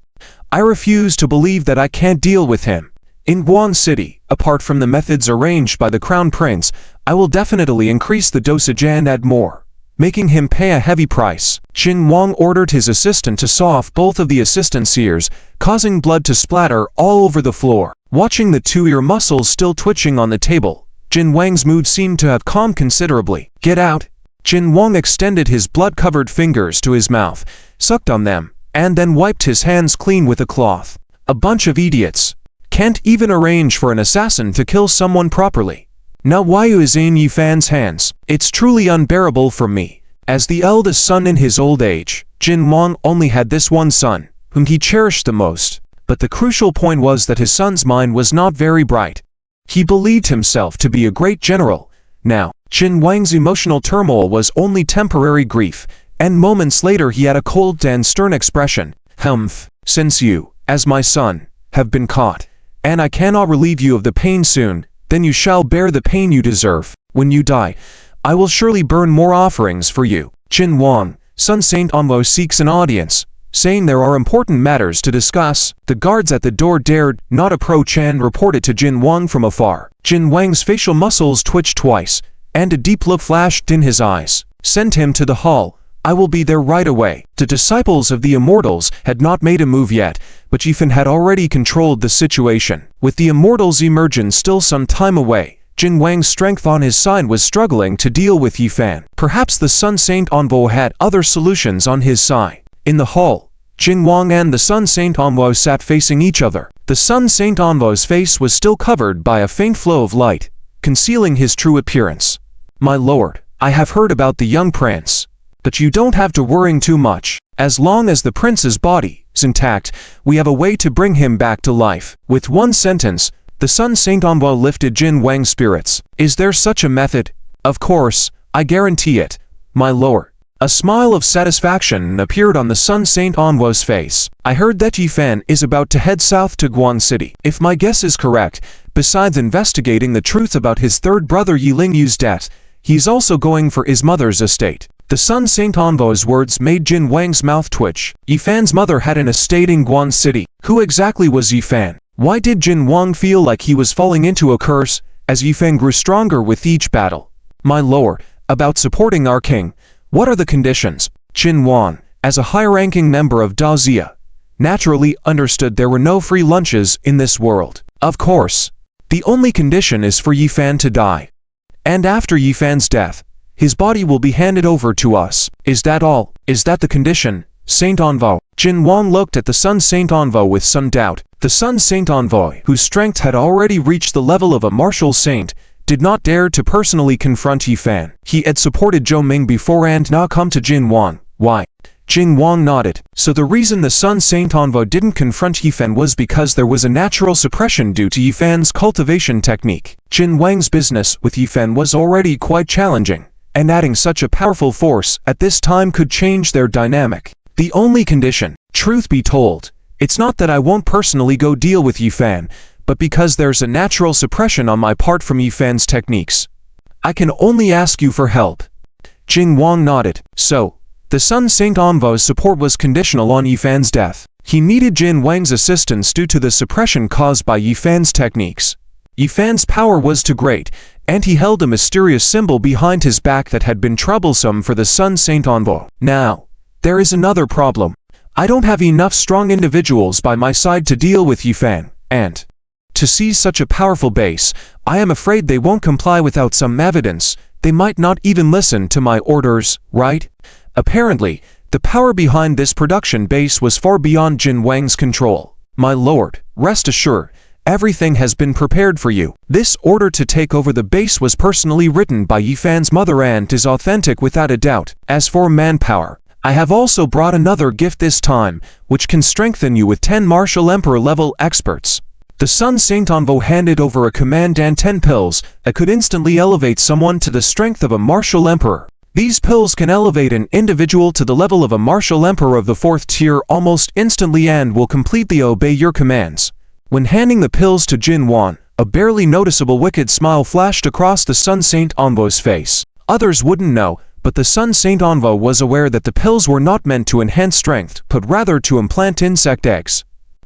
I refuse to believe that I can't deal with him. In Guan City, apart from the methods arranged by the crown prince, I will definitely increase the dosage and add more, making him pay a heavy price. Jin Wang ordered his assistant to saw off both of the assistant's ears, causing blood to splatter all over the floor. Watching the two ear muscles still twitching on the table, Jin Wang's mood seemed to have calmed considerably. Get out! Jin Wang extended his blood-covered fingers to his mouth, sucked on them, and then wiped his hands clean with a cloth. A bunch of idiots. Can't even arrange for an assassin to kill someone properly. Now why is in Yifan's hands? It's truly unbearable for me. As the eldest son in his old age, Jin Wang only had this one son, whom he cherished the most. But the crucial point was that his son's mind was not very bright. He believed himself to be a great general. Now, Jin Wang's emotional turmoil was only temporary grief, and moments later he had a cold and stern expression. Humph, since you, as my son, have been caught, and I cannot relieve you of the pain soon, then you shall bear the pain you deserve. When you die, I will surely burn more offerings for you. Jin Wang, son Saint Anwo seeks an audience, saying there are important matters to discuss. The guards at the door dared not approach and reported to Jin Wang from afar. Jin Wang's facial muscles twitched twice, and a deep look flashed in his eyes. Send him to the hall. I will be there right away. The disciples of the Immortals had not made a move yet, but Yifan had already controlled the situation. With the Immortals' emergence still some time away, Jin Wang's strength on his side was struggling to deal with Yifan. Perhaps the Sun Saint Anwo had other solutions on his side. In the hall, Jin Wang and the Sun Saint Anwo sat facing each other. The Sun Saint Anwo's face was still covered by a faint flow of light, concealing his true appearance. My lord, I have heard about the young prince, but you don't have to worry too much. As long as the prince's body is intact, we have a way to bring him back to life. With one sentence, the Sun Saint Anwo lifted Jin Wang's spirits. Is there such a method? Of course, I guarantee it, my lord. A smile of satisfaction appeared on the Sun Saint Anwo's face. I heard that Yifan is about to head south to Guan City. If my guess is correct, besides investigating the truth about his third brother Yilingyu's death, he's also going for his mother's estate. The Sun Saint Anwo's words made Jin Wang's mouth twitch. Yifan's mother had an estate in Guan City. Who exactly was Yifan? Why did Jin Wang feel like he was falling into a curse as Yifan grew stronger with each battle? My lord, about supporting our king, what are the conditions? Jin Wang, as a high-ranking member of Dazia, naturally understood there were no free lunches in this world. Of course, the only condition is for Yifan to die. And after Yifan's death, his body will be handed over to us. Is that all? Is that the condition, Saint Anwo? Jin Wang looked at the Sun Saint Anwo with some doubt. The Sun Saint Anwo, whose strength had already reached the level of a martial saint, did not dare to personally confront Yifan. He had supported Zhou Ming before and now come to Jin Wang. Why? Jin Wang nodded. So the reason the Sun Saint Anwo didn't confront Yifan was because there was a natural suppression due to Yifan's cultivation technique. Jin Wang's business with Yifan was already quite challenging, and adding such a powerful force at this time could change their dynamic. The only condition, truth be told, it's not that I won't personally go deal with Yifan, but because there's a natural suppression on my part from Yifan's techniques. I can only ask you for help. Jin Wang nodded. So, the Sun Saint Anwo's support was conditional on Yifan's death. He needed Jin Wang's assistance due to the suppression caused by Yifan's techniques. Yifan's power was too great, and he held a mysterious symbol behind his back that had been troublesome for the Sun Saint Envoy. Now, there is another problem. I don't have enough strong individuals by my side to deal with Yifan, and to seize such a powerful base, I am afraid they won't comply without some evidence. They might not even listen to my orders, right? Apparently, the power behind this production base was far beyond Jin Wang's control. My lord, rest assured, everything has been prepared for you. This order to take over the base was personally written by Yifan's mother and is authentic without a doubt. As for manpower, I have also brought another gift this time, which can strengthen you with 10 martial emperor level experts. The Sun Saint Envoy handed over a command and 10 pills that could instantly elevate someone to the strength of a martial emperor. These pills can elevate an individual to the level of a martial emperor of the 4th tier almost instantly and will completely obey your commands. When handing the pills to Jin Wan, a barely noticeable wicked smile flashed across the Sun Saint Envoy's face. Others wouldn't know, but the Sun Saint Envoy was aware that the pills were not meant to enhance strength, but rather to implant insect eggs.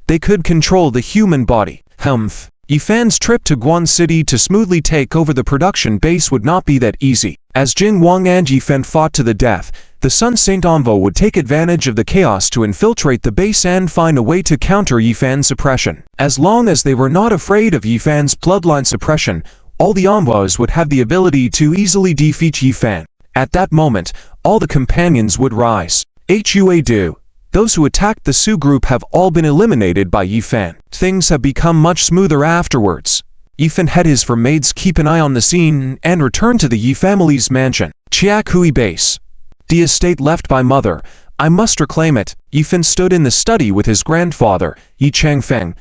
They could control the human body. Humph. Yifan's trip to Guan City to smoothly take over the production base would not be that easy. As Jin Wang and Yifan fought to the death, the Sun Saint Envoy would take advantage of the chaos to infiltrate the base and find a way to counter Yifan's suppression. As long as they were not afraid of Yifan's bloodline suppression, all the envoys would have the ability to easily defeat Yifan. At that moment, all the companions would rise. Huadu. Those who attacked the Su group have all been eliminated by Yifan. Things have become much smoother afterwards. Yifan had his four maids keep an eye on the scene and returned to the Yi family's mansion. Chiakui base. The estate left by mother. I must reclaim it. Yifan stood in the study with his grandfather, Yi Changfeng,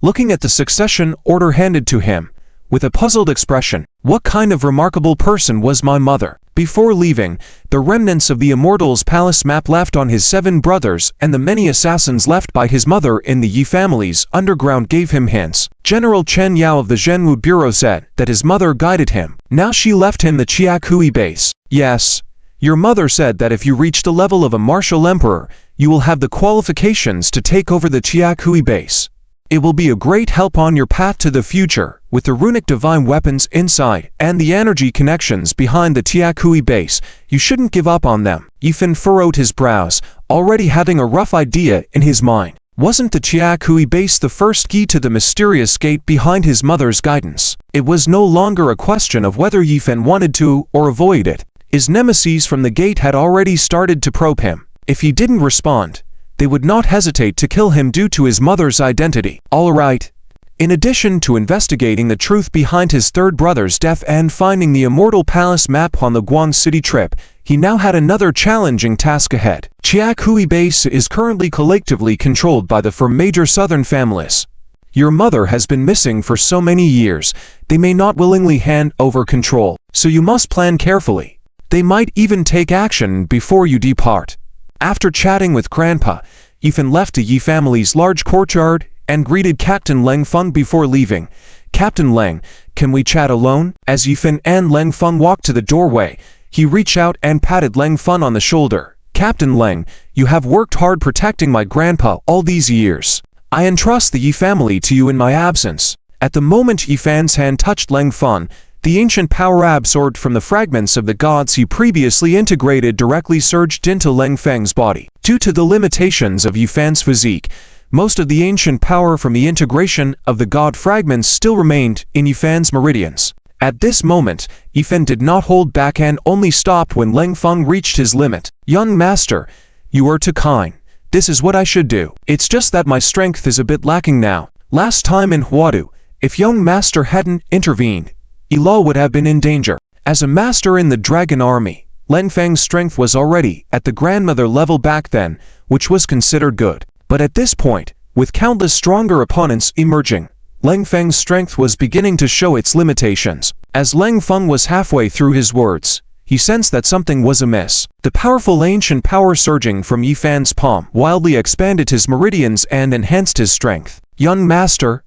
looking at the succession order handed to him, with a puzzled expression. What kind of remarkable person was my mother? Before leaving, the remnants of the Immortals Palace map left on his 7 brothers and the many assassins left by his mother in the Yi family's underground gave him hints. General Chen Yao of the Zhenwu Bureau said that his mother guided him. Now she left him the Chiakui base. Yes, your mother said that if you reach the level of a martial emperor, you will have the qualifications to take over the Chiakui base. It will be a great help on your path to the future, with the runic divine weapons inside and the energy connections behind the Chiakui base. You shouldn't give up on them. Yifan furrowed his brows, already having a rough idea in his mind. Wasn't the Chiakui base the first key to the mysterious gate behind his mother's guidance? It was no longer a question of whether Yifan wanted to or avoid it. His nemesis from the gate had already started to probe him. If he didn't respond, they would not hesitate to kill him due to his mother's identity. All right. In addition to investigating the truth behind his 3rd brother's death and finding the Immortal Palace map on the Guan City trip, he now had another challenging task ahead. Chiakui base is currently collectively controlled by the 4 major southern families. Your mother has been missing for so many years, they may not willingly hand over control, so you must plan carefully. They might even take action before you depart. After chatting with Grandpa, Yifan left the Yi family's large courtyard and greeted Captain Leng Feng before leaving. Captain Leng, can we chat alone? As Yifan and Leng Feng walked to the doorway, he reached out and patted Leng Feng on the shoulder. Captain Leng, you have worked hard protecting my grandpa all these years. I entrust the Yi family to you in my absence. At the moment Yifan's hand touched Leng Feng, the ancient power absorbed from the fragments of the gods he previously integrated directly surged into Leng Feng's body. Due to the limitations of Yifan's physique, most of the ancient power from the integration of the god fragments still remained in Yifan's meridians. At this moment, Yifan did not hold back and only stopped when Leng Feng reached his limit. Young master, you are too kind. This is what I should do. It's just that my strength is a bit lacking now. Last time in Huadu, if young master hadn't intervened, Ilo would have been in danger. As a master in the dragon army, Leng Feng's strength was already at the grandmother level back then, which was considered good. But at this point, with countless stronger opponents emerging, Leng Feng's strength was beginning to show its limitations. As Leng Feng was halfway through his words, he sensed that something was amiss. The powerful ancient power surging from Yifan's palm wildly expanded his meridians and enhanced his strength. Young master,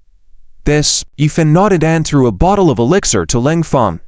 this, Yifan nodded and threw a bottle of elixir to Leng Feng.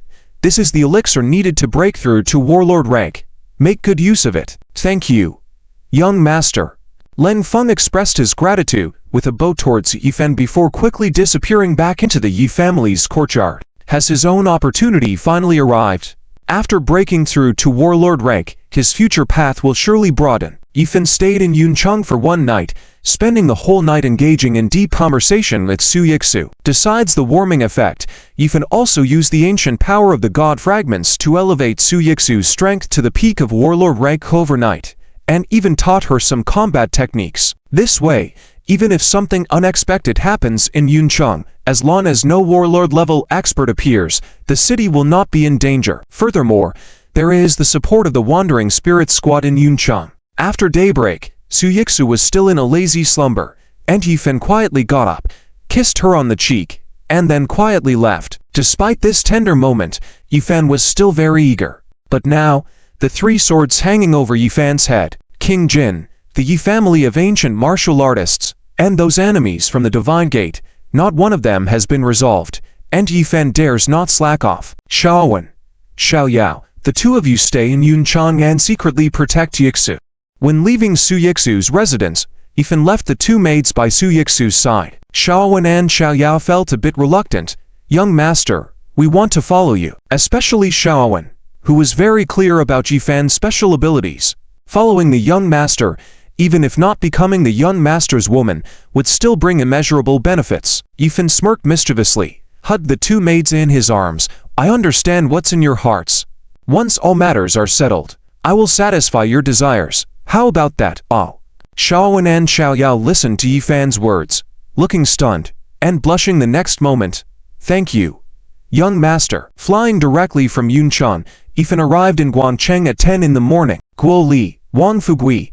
This is the elixir needed to break through to warlord rank. Make good use of it. Thank you, young master. Leng Feng expressed his gratitude, with a boat towards Yifan before quickly disappearing back into the Yi family's courtyard. Has his own opportunity finally arrived? After breaking through to warlord rank, his future path will surely broaden. Yifan stayed in Yuncheng for one night, spending the whole night engaging in deep conversation with Su Yixu. Besides the warming effect, Yifan also used the ancient power of the god fragments to elevate Su Yixu's strength to the peak of warlord rank overnight, and even taught her some combat techniques. This way, even if something unexpected happens in Yuncheng, as long as no warlord-level expert appears, the city will not be in danger. Furthermore, there is the support of the Wandering Spirit Squad in Yuncheng. After daybreak, Su Yixu was still in a lazy slumber, and Yifan quietly got up, kissed her on the cheek, and then quietly left. Despite this tender moment, Yifan was still very eager. But now, the three swords hanging over Yifan's head, King Jin, the Yi family of ancient martial artists, and those enemies from the Divine Gate, not one of them has been resolved, and Yifan dares not slack off. Xiaowen, Xiaoyao, the two of you stay in Yuncheng and secretly protect Yixu. When leaving Su Yixu's residence, Yifan left the two maids by Su Yixu's side. Xiaowen and Xiaoyao felt a bit reluctant. Young master, we want to follow you. Especially Xiaowen, who was very clear about Yifan's special abilities. Following the young master, even if not becoming the young master's woman, would still bring immeasurable benefits. Yifan smirked mischievously, hugged the two maids in his arms. I understand what's in your hearts. Once all matters are settled, I will satisfy your desires. How about that? Oh. Xiaowen and Xiaoyao listened to Yifan's words, looking stunned, and blushing the next moment. Thank you, young master. Flying directly from Yuncheng, Yifan arrived in Guangcheng at 10 in the morning. Guo Li, Wang Fugui,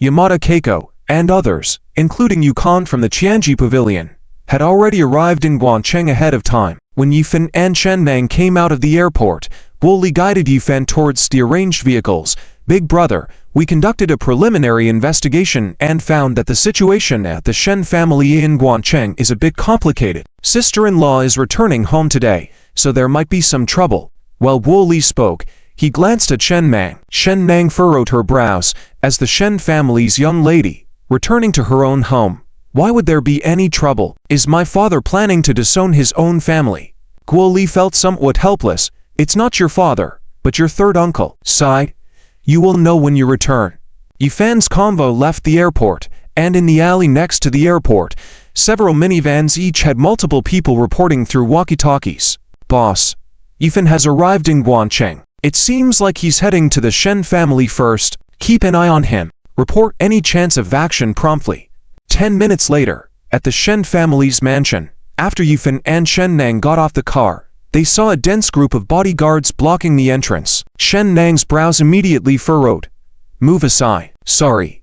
Yamada Keiko, and others, including Yukon from the Qianji Pavilion, had already arrived in Guangcheng ahead of time. When Yifan and Shen Nang came out of the airport, Guo Li guided Yifan towards the arranged vehicles. Big brother, we conducted a preliminary investigation and found that the situation at the Shen family in Guangcheng is a bit complicated. Sister-in-law is returning home today, so there might be some trouble. While Guo Li spoke, he glanced at Shen Nang. Shen Nang furrowed her brows, as the Shen family's young lady, returning to her own home. Why would there be any trouble? Is my father planning to disown his own family? Guo Li felt somewhat helpless. It's not your father, but your third uncle. Sighed. You will know when you return. Yifan's convo left the airport, and in the alley next to the airport, several minivans each had multiple people reporting through walkie-talkies. Boss, Yifan has arrived in Guangcheng. It seems like he's heading to the Shen family first. Keep an eye on him. Report any chance of action promptly. 10 minutes later, at the Shen family's mansion, after Yifan and Shen Nang got off the car, they saw a dense group of bodyguards blocking the entrance. Shen Nang's brows immediately furrowed. Move aside. Sorry,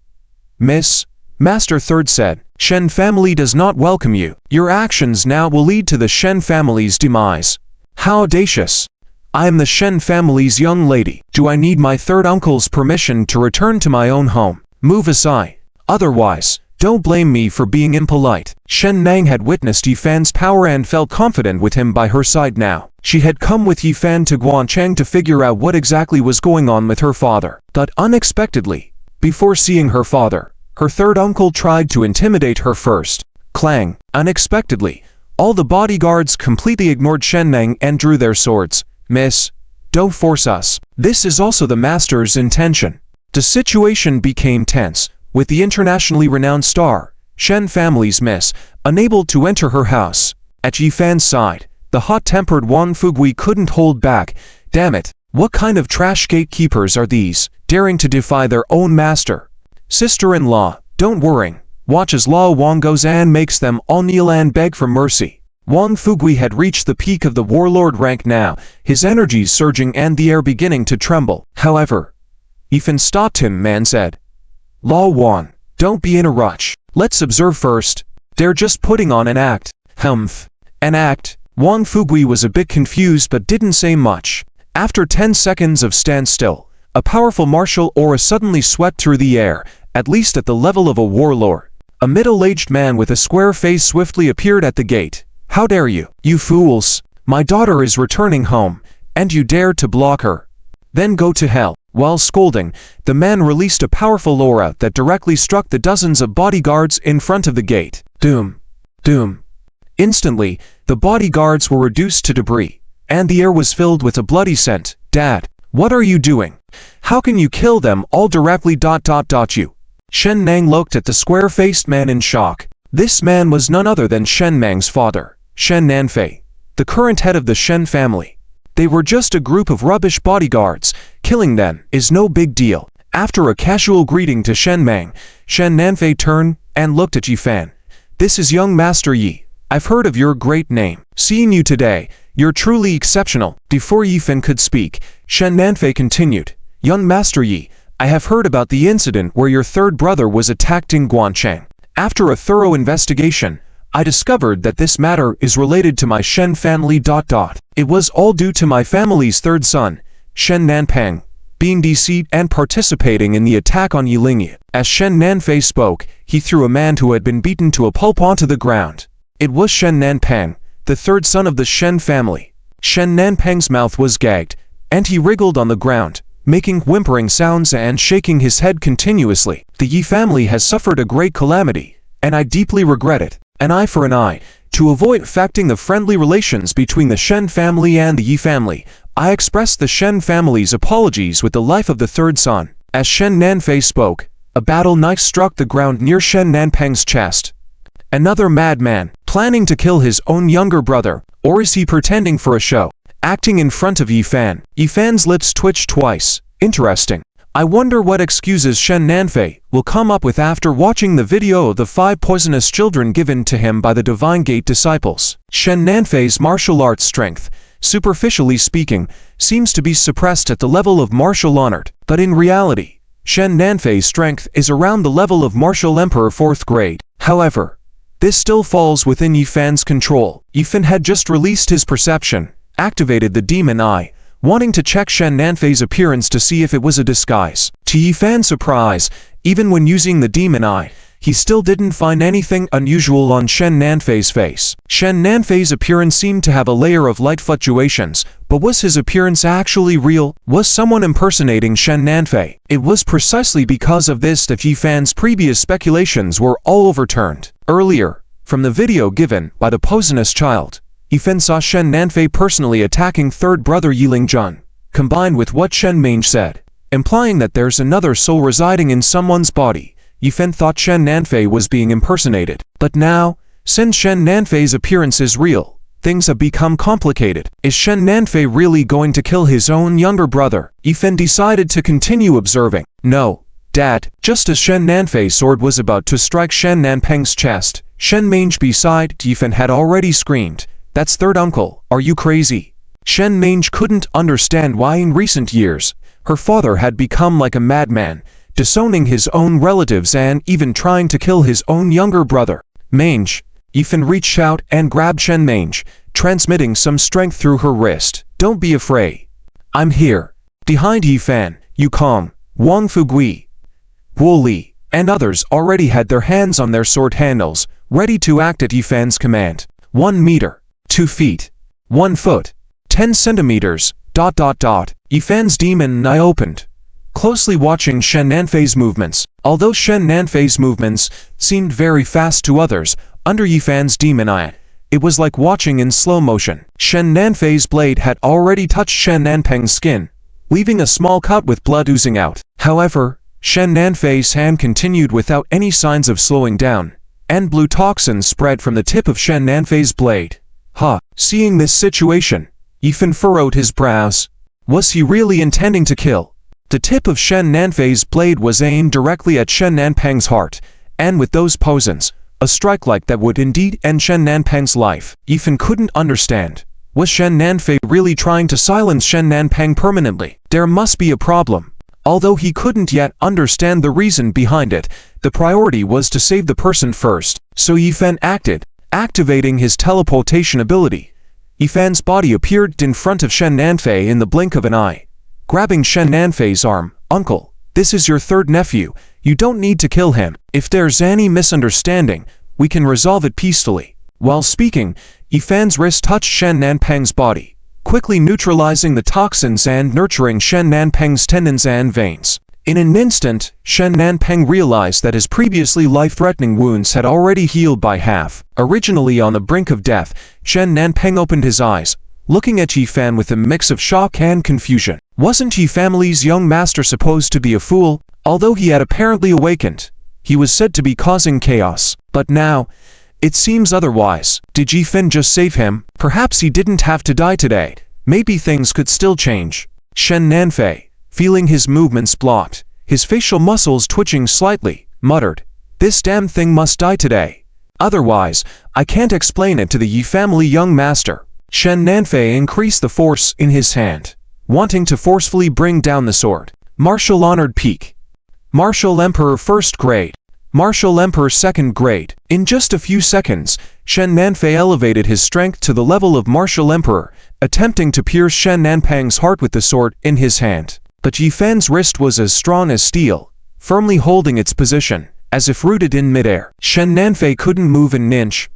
miss, Master Third said. Shen family does not welcome you. Your actions now will lead to the Shen family's demise. How audacious. I am the Shen family's young lady. Do I need my third uncle's permission to return to my own home? Move aside. Otherwise, don't blame me for being impolite. Shen Nang had witnessed Yifan's power and felt confident with him by her side now. She had come with Yifan to Guangcheng to figure out what exactly was going on with her father. But unexpectedly, before seeing her father, her third uncle tried to intimidate her first. Clang. Unexpectedly, all the bodyguards completely ignored Shen Nang and drew their swords. Miss, don't force us. This is also the master's intention. The situation became tense, with the internationally renowned star, Shen family's miss, unable to enter her house. At Yifan's side, the hot-tempered Wang Fugui couldn't hold back. Damn it, what kind of trash gatekeepers are these, daring to defy their own master? Sister-in-law, don't worry. Watch as Lao Wang goes and makes them all kneel and beg for mercy. Wang Fugui had reached the peak of the warlord rank now, his energies surging and the air beginning to tremble. However, Yifan stopped him and said, Lao Wang, don't be in a rush. Let's observe first. They're just putting on an act. Humph. An act? Wang Fugui was a bit confused but didn't say much. After 10 seconds of standstill, a powerful martial aura suddenly swept through the air, at least at the level of a warlord. A middle-aged man with a square face swiftly appeared at the gate. How dare you? You fools! My daughter is returning home, and you dare to block her. Then go to hell. While scolding, the man released a powerful aura that directly struck the dozens of bodyguards in front of the gate. Doom. Doom. Instantly, the bodyguards were reduced to debris, and the air was filled with a bloody scent. Dad, what are you doing? How can you kill them all directly? You. Shen Nang looked at the square-faced man in shock. This man was none other than Shen Mang's father, Shen Nanfei, the current head of the Shen family. They were just a group of rubbish bodyguards. Killing them is no big deal. After a casual greeting to Shen Mang, Shen Nanfei turned and looked at Yi Fan. This is young Master Yi. I've heard of your great name. Seeing you today, you're truly exceptional. Before Yi Fan could speak, Shen Nanfei continued. Young Master Yi, I have heard about the incident where your third brother was attacked in Guancheng. After a thorough investigation, I discovered that this matter is related to my Shen family. It was all due to my family's third son, Shen Nanpeng, being deceived and participating in the attack on Yilingyi. As Shen Nanfei spoke, he threw a man who had been beaten to a pulp onto the ground. It was Shen Nanpeng, the third son of the Shen family. Shen Nanpeng's mouth was gagged, and he wriggled on the ground, making whimpering sounds and shaking his head continuously. The Yi family has suffered a great calamity, and I deeply regret it. An eye for an eye. To avoid affecting the friendly relations between the Shen family and the Yi family, I express the Shen family's apologies with the life of the third son. As Shen Nanfei spoke, a battle knife struck the ground near Shen Nanpeng's chest. Another madman, planning to kill his own younger brother, or is he pretending for a show? Acting in front of Yi Fan. Yi Fan's lips twitched twice. Interesting. I wonder what excuses Shen Nanfei will come up with after watching the video of the 5 poisonous children given to him by the Divine Gate disciples. Shen Nanfei's martial arts strength, superficially speaking, seems to be suppressed at the level of martial honored, but in reality, Shen Nanfei's strength is around the level of martial emperor 4th grade. However, this still falls within Yi Fan's control. Yi Fan had just released his perception, activated the demon eye, wanting to check Shen Nanfei's appearance to see if it was a disguise. To Yi Fan's surprise, even when using the demon eye, he still didn't find anything unusual on Shen Nanfei's face. Shen Nanfei's appearance seemed to have a layer of light fluctuations, but was his appearance actually real? Was someone impersonating Shen Nanfei? It was precisely because of this that Yi Fan's previous speculations were all overturned. Earlier, from the video given by the poisonous child, Yi Fan saw Shen Nanfei personally attacking third brother Yiling Jun, combined with what Shen Mange said, implying that there's another soul residing in someone's body. Yi Fan thought Shen Nanfei was being impersonated. But now, since Shen Nanfei's appearance is real, things have become complicated. Is Shen Nanfei really going to kill his own younger brother? Yi Fan decided to continue observing. No, Dad. Just as Shen Nanfei's sword was about to strike Shen Nanpeng's chest, Shen Mange beside Yi Fan had already screamed, "That's third uncle, are you crazy?" Shen Mange couldn't understand why in recent years, her father had become like a madman, disowning his own relatives and even trying to kill his own younger brother. Mange. Yi Fan reached out and grabbed Shen Mange, transmitting some strength through her wrist. Don't be afraid. I'm here. Behind Yi Fan, Yukong, Wang Fugui, Wu Li, and others already had their hands on their sword handles, ready to act at Yi Fan's command. 1 meter. 2 feet, 1 foot, 10 centimeters, ... Yi Fan's demon eye opened, closely watching Shen Nanfei's movements. Although Shen Nanfei's movements seemed very fast to others, under Yi Fan's demon eye, it was like watching in slow motion. Shen Nanfei's blade had already touched Shen Nanpeng's skin, leaving a small cut with blood oozing out. However, Shen Nanfei's hand continued without any signs of slowing down, and blue toxins spread from the tip of Shen Nanfei's blade. Seeing this situation, Yi Fan furrowed his brows. Was he really intending to kill? The tip of Shen Nanfei's blade was aimed directly at Shen Nanpeng's heart, and with those poisons, a strike like that would indeed end Shen Nanpeng's life. Yi Fan couldn't understand. Was Shen Nanfei really trying to silence Shen Nanpeng permanently? There must be a problem. Although he couldn't yet understand the reason behind it, the priority was to save the person first. So Yi Fan acted, activating his teleportation ability. Yi Fan's body appeared in front of Shen Nanfei in the blink of an eye. Grabbing Shen Nanfei's arm, "Uncle, this is your third nephew. You don't need to kill him. If there's any misunderstanding, we can resolve it peacefully." While speaking, Yi Fan's wrist touched Shen Nanpeng's body, quickly neutralizing the toxins and nurturing Shen Nanpeng's tendons and veins. In an instant, Shen Nanpeng realized that his previously life-threatening wounds had already healed by half. Originally on the brink of death, Shen Nanpeng opened his eyes, looking at Yi Fan with a mix of shock and confusion. Wasn't Yi Family's young master supposed to be a fool? Although he had apparently awakened, he was said to be causing chaos. But now, it seems otherwise. Did Yi Fan just save him? Perhaps he didn't have to die today. Maybe things could still change. Shen Nanfei, feeling his movements blocked, his facial muscles twitching slightly, muttered, "This damn thing must die today. Otherwise, I can't explain it to the Yi family young master." Shen Nanfei increased the force in his hand, wanting to forcefully bring down the sword. Martial Honored Peak. Martial Emperor 1st Grade. Martial Emperor 2nd Grade. In just a few seconds, Shen Nanfei elevated his strength to the level of Martial Emperor, attempting to pierce Shen Nanpeng's heart with the sword in his hand. But Yi Fan's wrist was as strong as steel, firmly holding its position, as if rooted in midair. Shen Nanfei couldn't move an inch,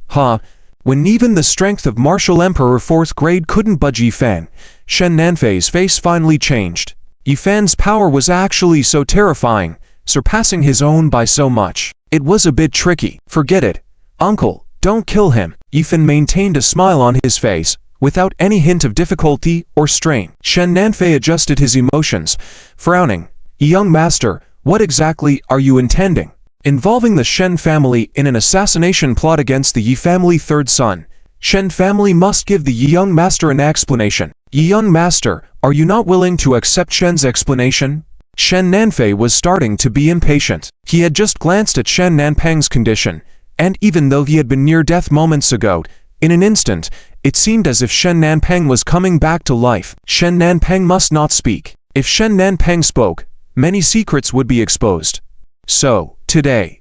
when even the strength of Martial Emperor 4th Grade couldn't budge Yi Fan. Shen Nanfei's face finally changed. Yi Fan's power was actually so terrifying, surpassing his own by so much. It was a bit tricky. Forget it. Uncle, don't kill him. Yi Fan maintained a smile on his face, without any hint of difficulty or strain. Shen Nanfei adjusted his emotions, frowning. "Young master, what exactly are you intending?" Involving the Shen family in an assassination plot against the Yi family third son. Shen family must give the Yi young master an explanation. "Yi young master, are you not willing to accept Shen's explanation?" Shen Nanfei was starting to be impatient. He had just glanced at Shen Nanpeng's condition, and even though he had been near death moments ago, in an instant, it seemed as if Shen Nanpeng was coming back to life. Shen Nanpeng must not speak. If Shen Nanpeng spoke, many secrets would be exposed. So, today,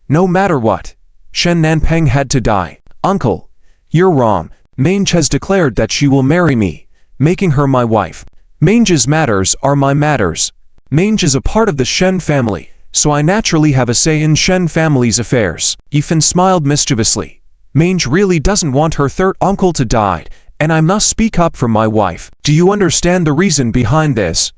no matter what, Shen Nanpeng had to die. "Uncle, you're wrong. Mange has declared that she will marry me, making her my wife. Mange's matters are my matters. Mange is a part of the Shen family, so I naturally have a say in Shen family's affairs." Yi Fan smiled mischievously. "Mange really doesn't want her third uncle to die, and I must speak up for my wife. Do you understand the reason behind this?"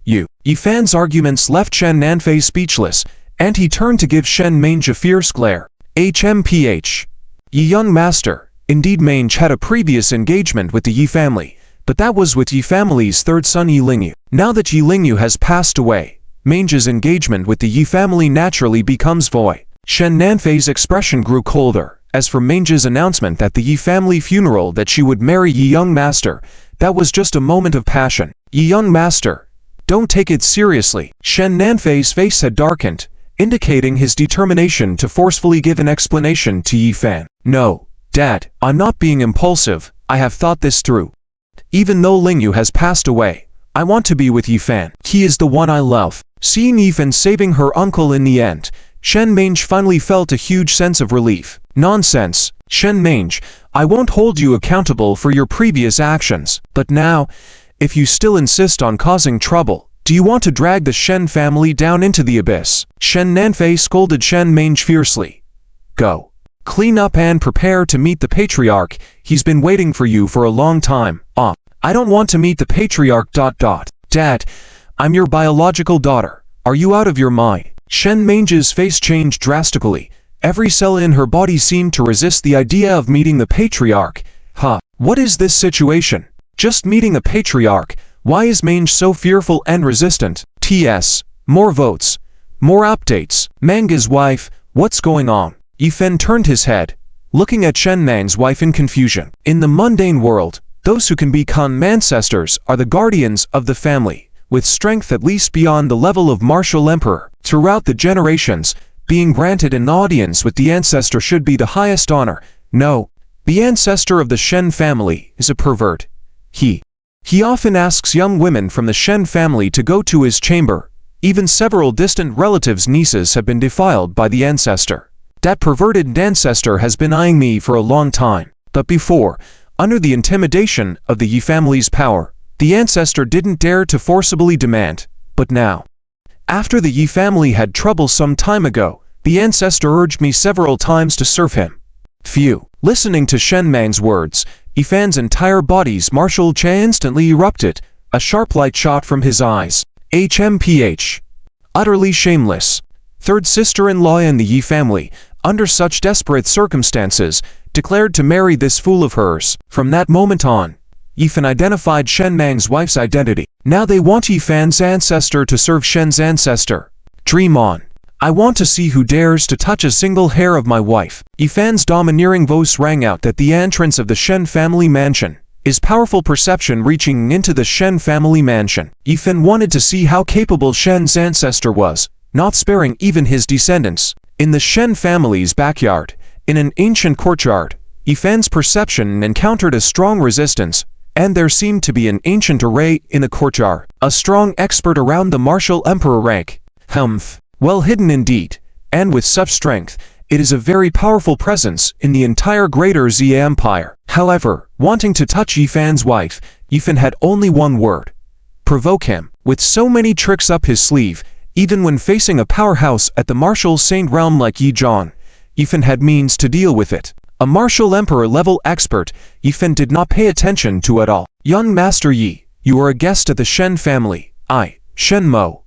Yi Fan's arguments left Shen Nanfei speechless, and he turned to give Shen Mange a fierce glare. "HMPH. Yi young master, indeed Mange had a previous engagement with the Yi family, but that was with Yi family's third son Yi Lingyu. Now that Yi Lingyu has passed away, Mange's engagement with the Yi family naturally becomes void." Shen Nanfei's expression grew colder. As for Mange's announcement at the Yi family funeral that she would marry Yi young master, that was just a moment of passion. "Yi young master, don't take it seriously." Shen Nanfei's face had darkened, indicating his determination to forcefully give an explanation to Yi Fan. "No, Dad, I'm not being impulsive. I have thought this through. Even though Lingyu has passed away, I want to be with Yi Fan. He is the one I love." Seeing Yi Fan saving her uncle in the end, Shen Mange finally felt a huge sense of relief. "Nonsense, Shen Mange, I won't hold you accountable for your previous actions. But now, if you still insist on causing trouble, do you want to drag the Shen family down into the abyss?" Shen Nanfei scolded Shen Mange fiercely. "Go. Clean up and prepare to meet the patriarch. He's been waiting for you for a long time." "I don't want to meet the patriarch. Dad, I'm your biological daughter. Are you out of your mind?" Shen Mange's face changed drastically. Every cell in her body seemed to resist the idea of meeting the patriarch. What is this situation? Just meeting a patriarch? Why is Mange so fearful and resistant? TS. More votes. More updates. Manga's wife, what's going on? Yi Fan turned his head, looking at Shen Mang's wife in confusion. In the mundane world, those who can become ancestors are the guardians of the family, with strength at least beyond the level of Martial Emperor. Throughout the generations, being granted an audience with the ancestor should be the highest honor. No, the ancestor of the Shen family is a pervert. He often asks young women from the Shen family to go to his chamber. Even several distant relatives' nieces have been defiled by the ancestor. That perverted ancestor has been eyeing me for a long time. But before, under the intimidation of the Yi family's power, the ancestor didn't dare to forcibly demand. But now, after the Yi family had trouble some time ago, the ancestor urged me several times to serve him. Phew. Listening to Shen Mang's words, Yi Fan's entire body's martial cha instantly erupted, a sharp light shot from his eyes. HMPH. Utterly shameless. Third sister-in-law in the Yi family, under such desperate circumstances, declared to marry this fool of hers. From that moment on, Yifan identified Shen Nang's wife's identity. Now they want Yifan's ancestor to serve Shen's ancestor. Dream on. I want to see who dares to touch a single hair of my wife. Yifan's domineering voice rang out at the entrance of the Shen family mansion. His powerful perception reaching into the Shen family mansion. Yifan wanted to see how capable Shen's ancestor was, not sparing even his descendants. In the Shen family's backyard, in an ancient courtyard, Yifan's perception encountered a strong resistance, and there seemed to be an ancient array in the courtyard. A strong expert around the martial emperor rank. Humph. Well hidden indeed, and with such strength, it is a very powerful presence in the entire greater Xia Empire. However, wanting to touch Yifan's wife, Yifan had only one word. Provoke him. With so many tricks up his sleeve, even when facing a powerhouse at the martial saint realm like Yi Zhang, Yifan had means to deal with it. A martial emperor-level expert, Yifan did not pay attention to at all. Young Master Yi, you are a guest of the Shen family. I, Shen Mo,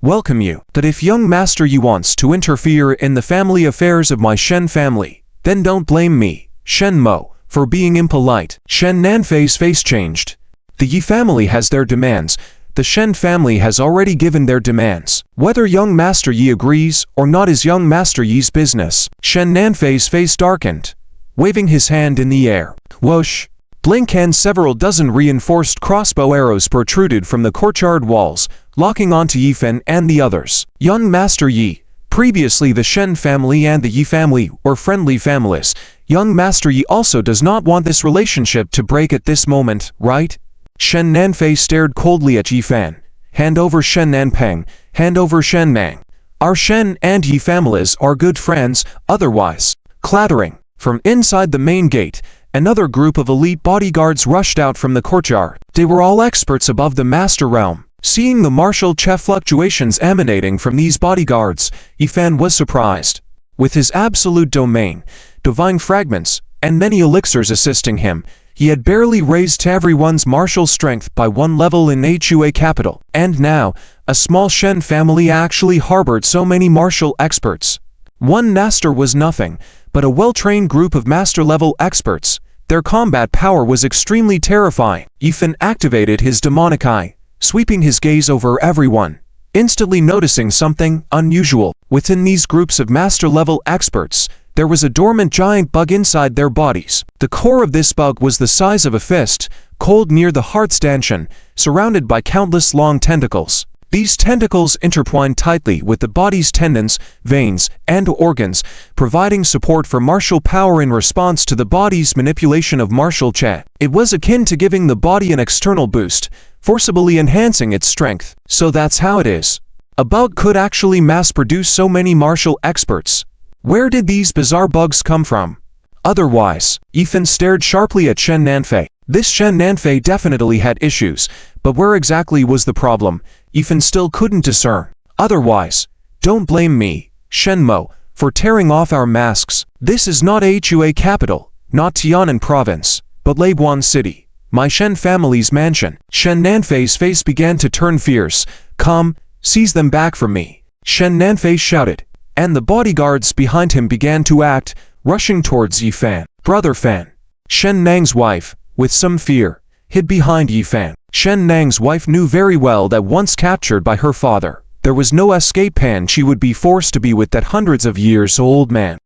welcome you. That if young Master Yi wants to interfere in the family affairs of my Shen family, then don't blame me, Shen Mo, for being impolite. Shen Nanfei's face changed. The Yi family has their demands. The Shen family has already given their demands. Whether young Master Yi agrees or not is young Master Yi's business. Shen Nanfei's face darkened, waving his hand in the air. Whoosh! Blink, and several dozen reinforced crossbow arrows protruded from the courtyard walls, locking onto Yifan and the others. Young Master Yi, previously the Shen family and the Yi family were friendly families. Young Master Yi also does not want this relationship to break at this moment, right? Shen Nanfei stared coldly at Yifan. Hand over Shen Nanpeng, hand over Shen Nang. Our Shen and Yi families are good friends, otherwise. Clattering. From inside the main gate, another group of elite bodyguards rushed out from the courtyard. They were all experts above the master realm. Seeing the martial chef fluctuations emanating from these bodyguards, Yifan was surprised. With his absolute domain, divine fragments, and many elixirs assisting him, he had barely raised to everyone's martial strength by one level in Hua capital. And now, a small Shen family actually harbored so many martial experts. One master was nothing, but a well-trained group of master-level experts. Their combat power was extremely terrifying. Yifan activated his demonic eye, sweeping his gaze over everyone, instantly noticing something unusual. Within these groups of master-level experts, there was a dormant giant bug inside their bodies. The core of this bug was the size of a fist, cold near the heart stanchion, surrounded by countless long tentacles. These tentacles intertwined tightly with the body's tendons, veins, and organs, providing support for martial power in response to the body's manipulation of martial chi. It was akin to giving the body an external boost, forcibly enhancing its strength. So that's how it is. A bug could actually mass-produce so many martial experts. Where did these bizarre bugs come from? Otherwise, Yifan stared sharply at Shen Nanfei. This Shen Nanfei definitely had issues, but where exactly was the problem, Yifan still couldn't discern. Otherwise, don't blame me, Shen Mo, for tearing off our masks. This is not Hua capital, not Tianan province, but Leibuan city, my Shen family's mansion. Shen Nanfei's face began to turn fierce. Come, seize them back from me, Shen Nanfei shouted, and the bodyguards behind him began to act, rushing towards Yifan. Brother Fan. Shen Nang's wife, with some fear, hid behind Yifan. Shen Nang's wife knew very well that once captured by her father, there was no escape, and she would be forced to be with that hundreds of years old man.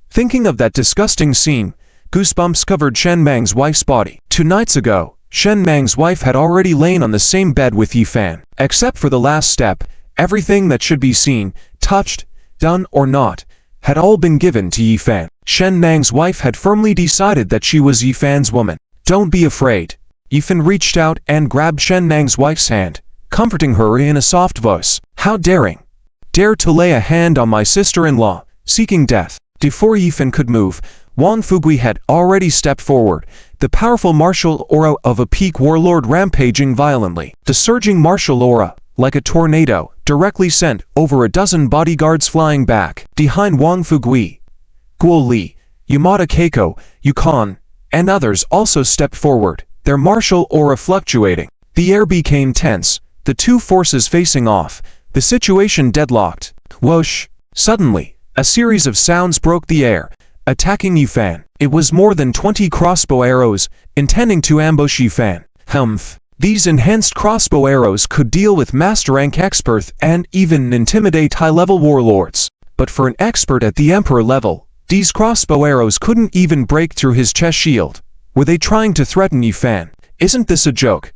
Thinking of that disgusting scene, goosebumps covered Shen Mang's wife's body. 2 nights ago, Shen Mang's wife had already lain on the same bed with Yifan. Except for the last step, everything that should be seen, touched, done or not, had all been given to Yifan. Shen Nang's wife had firmly decided that she was Yifan's woman. Don't be afraid. Yifan reached out and grabbed Shen Nang's wife's hand, comforting her in a soft voice. How daring! Dare to lay a hand on my sister-in-law, seeking death. Before Yifan could move, Wang Fugui had already stepped forward, the powerful martial aura of a peak warlord rampaging violently. The surging martial aura, like a tornado, directly sent over a dozen bodyguards flying back. Behind Wang Fugui, Guo Li, Yamada Keiko, Yukon, and others also stepped forward, their martial aura fluctuating. The air became tense, the two forces facing off, The situation deadlocked. Whoosh! Suddenly, a series of sounds broke the air, attacking Yifan. It was more than 20 crossbow arrows, intending to ambush Yifan. Humph! These enhanced crossbow arrows could deal with master rank experts and even intimidate high-level warlords. But for an expert at the Emperor level, these crossbow arrows couldn't even break through his chest shield. Were they trying to threaten Yifan? Isn't this a joke?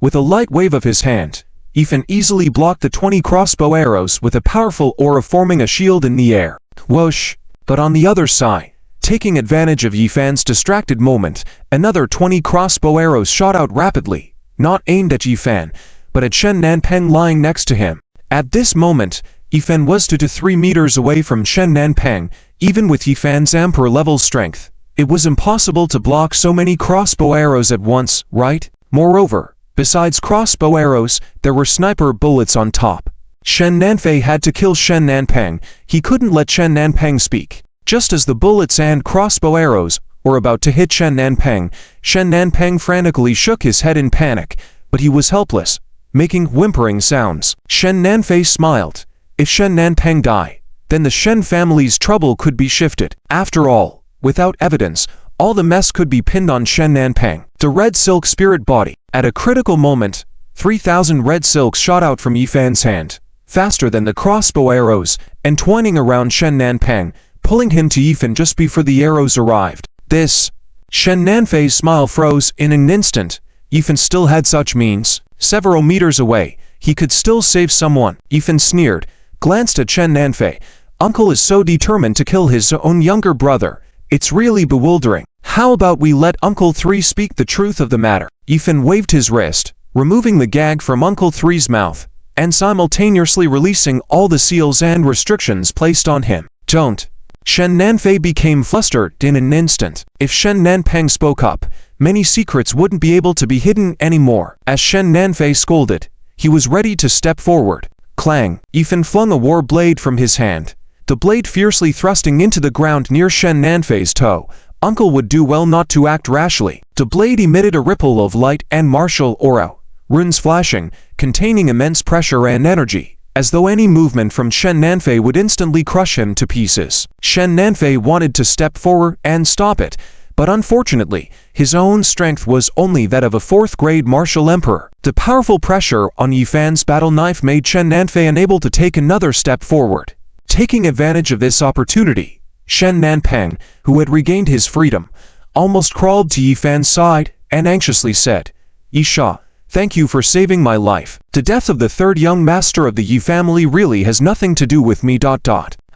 With a light wave of his hand, Yifan easily blocked the 20 crossbow arrows with a powerful aura forming a shield in the air. Whoosh! But on the other side, taking advantage of Yifan's distracted moment, another 20 crossbow arrows shot out rapidly, not aimed at Yifan, but at Shen Nanpeng lying next to him. At this moment, Yifan was 2 to 3 meters away from Shen Nanpeng. Even with Yifan's Emperor-level strength, it was impossible to block so many crossbow arrows at once, right? Moreover, besides crossbow arrows, there were sniper bullets on top. Shen Nanfei had to kill Shen Nanpeng. He couldn't let Shen Nanpeng speak. Just as the bullets and crossbow arrows were about to hit Shen Nanpeng frantically shook his head in panic, but he was helpless, making whimpering sounds. Shen Nanfei smiled. If Shen Nanpeng died, then the Shen family's trouble could be shifted. After all, without evidence, all the mess could be pinned on Shen Nanpeng. The red silk spirit body. At a critical moment, 3,000 red silks shot out from Yifan's hand, faster than the crossbow arrows, entwining around Shen Nanpeng, pulling him to Yifan just before the arrows arrived. Shen Nanfei's smile froze in an instant. Yifan still had such means. Several meters away, he could still save someone. Yifan sneered, glanced at Shen Nanfei. Uncle is so determined to kill his own younger brother. It's really bewildering. How about we let Uncle 3 speak the truth of the matter? Yifan waved his wrist, removing the gag from Uncle 3's mouth, and simultaneously releasing all the seals and restrictions placed on him. Don't. Shen Nanfei became flustered in an instant. If Shen Nanpeng spoke up, many secrets wouldn't be able to be hidden anymore. As Shen Nanfei scolded, he was ready to step forward. Clang! Yifan flung a war blade from his hand, the blade fiercely thrusting into the ground near Shen Nanfei's toe. Uncle would do well not to act rashly. The blade emitted a ripple of light and martial aura, runes flashing, containing immense pressure and energy, as though any movement from Shen Nanfei would instantly crush him to pieces. Shen Nanfei wanted to step forward and stop it, but unfortunately, his own strength was only that of a 4th-grade martial emperor. The powerful pressure on Yifan's battle knife made Shen Nanfei unable to take another step forward. Taking advantage of this opportunity, Shen Nanpeng, who had regained his freedom, almost crawled to Yifan's side and anxiously said, "Yisha, thank you for saving my life. The death of the 3rd young master of the Yi family really has nothing to do with me.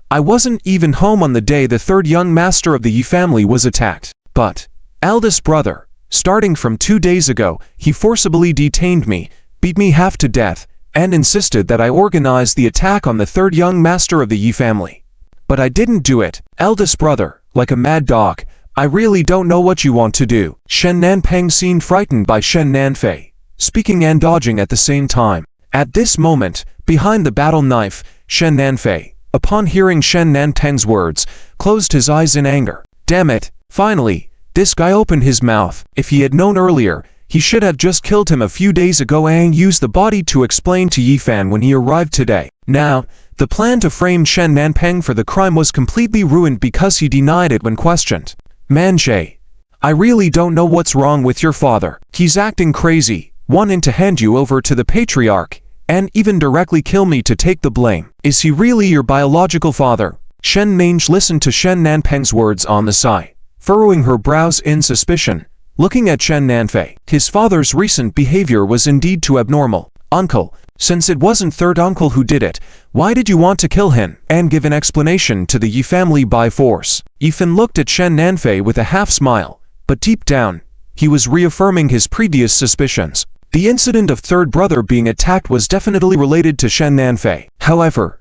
I wasn't even home on the day the 3rd young master of the Yi family was attacked. But, eldest brother, starting from 2 days ago, he forcibly detained me, beat me half to death, and insisted that I organize the attack on the 3rd young master of the Yi family. But I didn't do it. Eldest brother, like a mad dog, I really don't know what you want to do." Shen Nanpeng seemed frightened by Shen Nanfei, speaking and dodging at the same time. At this moment, behind the battle knife, Shen Nanfei, upon hearing Shen Nanpeng's words, closed his eyes in anger. Damn it! Finally, this guy opened his mouth. If he had known earlier, he should have just killed him a few days ago and used the body to explain to Yifan when he arrived today. Now, the plan to frame Shen Nanpeng for the crime was completely ruined because he denied it when questioned. "Manjay, I really don't know what's wrong with your father. He's acting crazy, wanting to hand you over to the patriarch, and even directly kill me to take the blame. Is he really your biological father?" Shen Mange listened to Shen Nanpeng's words on the side, furrowing her brows in suspicion, looking at Shen Nanfei. His father's recent behavior was indeed too abnormal. "Uncle, since it wasn't 3rd uncle who did it, why did you want to kill him and give an explanation to the Yi family by force?" Yifan looked at Shen Nanfei with a half-smile, but deep down, he was reaffirming his previous suspicions. The incident of 3rd brother being attacked was definitely related to Shen Nanfei. However,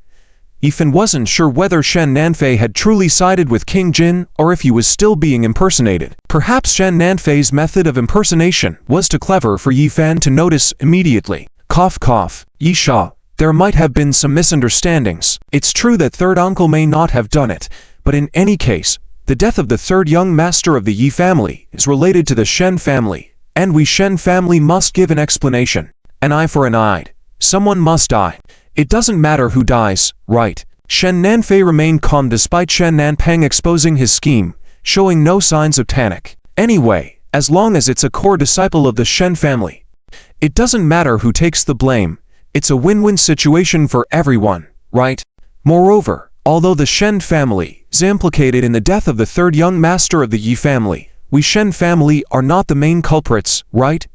Yifan wasn't sure whether Shen Nanfei had truly sided with King Jin or if he was still being impersonated. Perhaps Shen Nanfei's method of impersonation was too clever for Yifan to notice immediately. Cough cough. "Yisha, there might have been some misunderstandings. It's true that 3rd uncle may not have done it, but in any case, the death of the 3rd young master of the Yi family is related to the Shen family, and we Shen family must give an explanation. An eye for an eye. Someone must die. It doesn't matter who dies, right? Shen Nanfei remained calm despite Shen Nanpeng exposing his scheme, showing no signs of panic. Anyway, as long as it's a core disciple of the Shen family, it doesn't matter who takes the blame. It's a win-win situation for everyone, right? Moreover, although the Shen family is implicated in the death of the third young master of the Yi family, we Shen family are not the main culprits, right?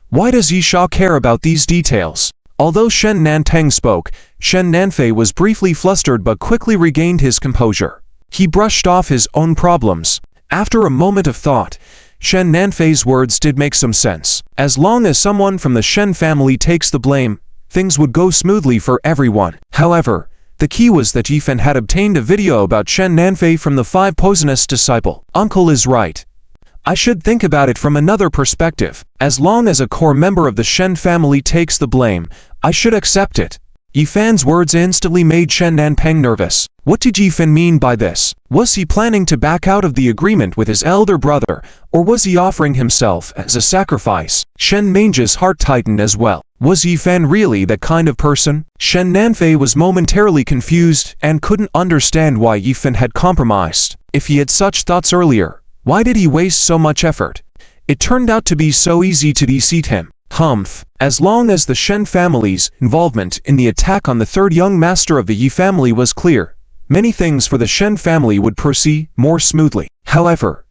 Why does Yi Sha care about these details? Although Shen Nanteng spoke, Shen Nanfei was briefly flustered but quickly regained his composure. He brushed off his own problems. After a moment of thought, Shen Nanfei's words did make some sense. As long as someone from the Shen family takes the blame, things would go smoothly for everyone. However, the key was that Yifen had obtained a video about Shen Nanfei from the 5 poisonous disciple. Uncle is right. I should think about it from another perspective. As long as a core member of the Shen family takes the blame, I should accept it. Yifan's words instantly made Shen Nanpeng nervous. What did Yifan mean by this? Was he planning to back out of the agreement with his elder brother, or was he offering himself as a sacrifice? Shen Mange's heart tightened as well. Was Yifan really that kind of person? Shen Nanfei was momentarily confused and couldn't understand why Yifan had compromised. If he had such thoughts earlier, why did he waste so much effort? It turned out to be so easy to deceive him. Humph. As long as the Shen family's involvement in the attack on the third young master of the Yi family was clear, many things for the Shen family would proceed more smoothly. However,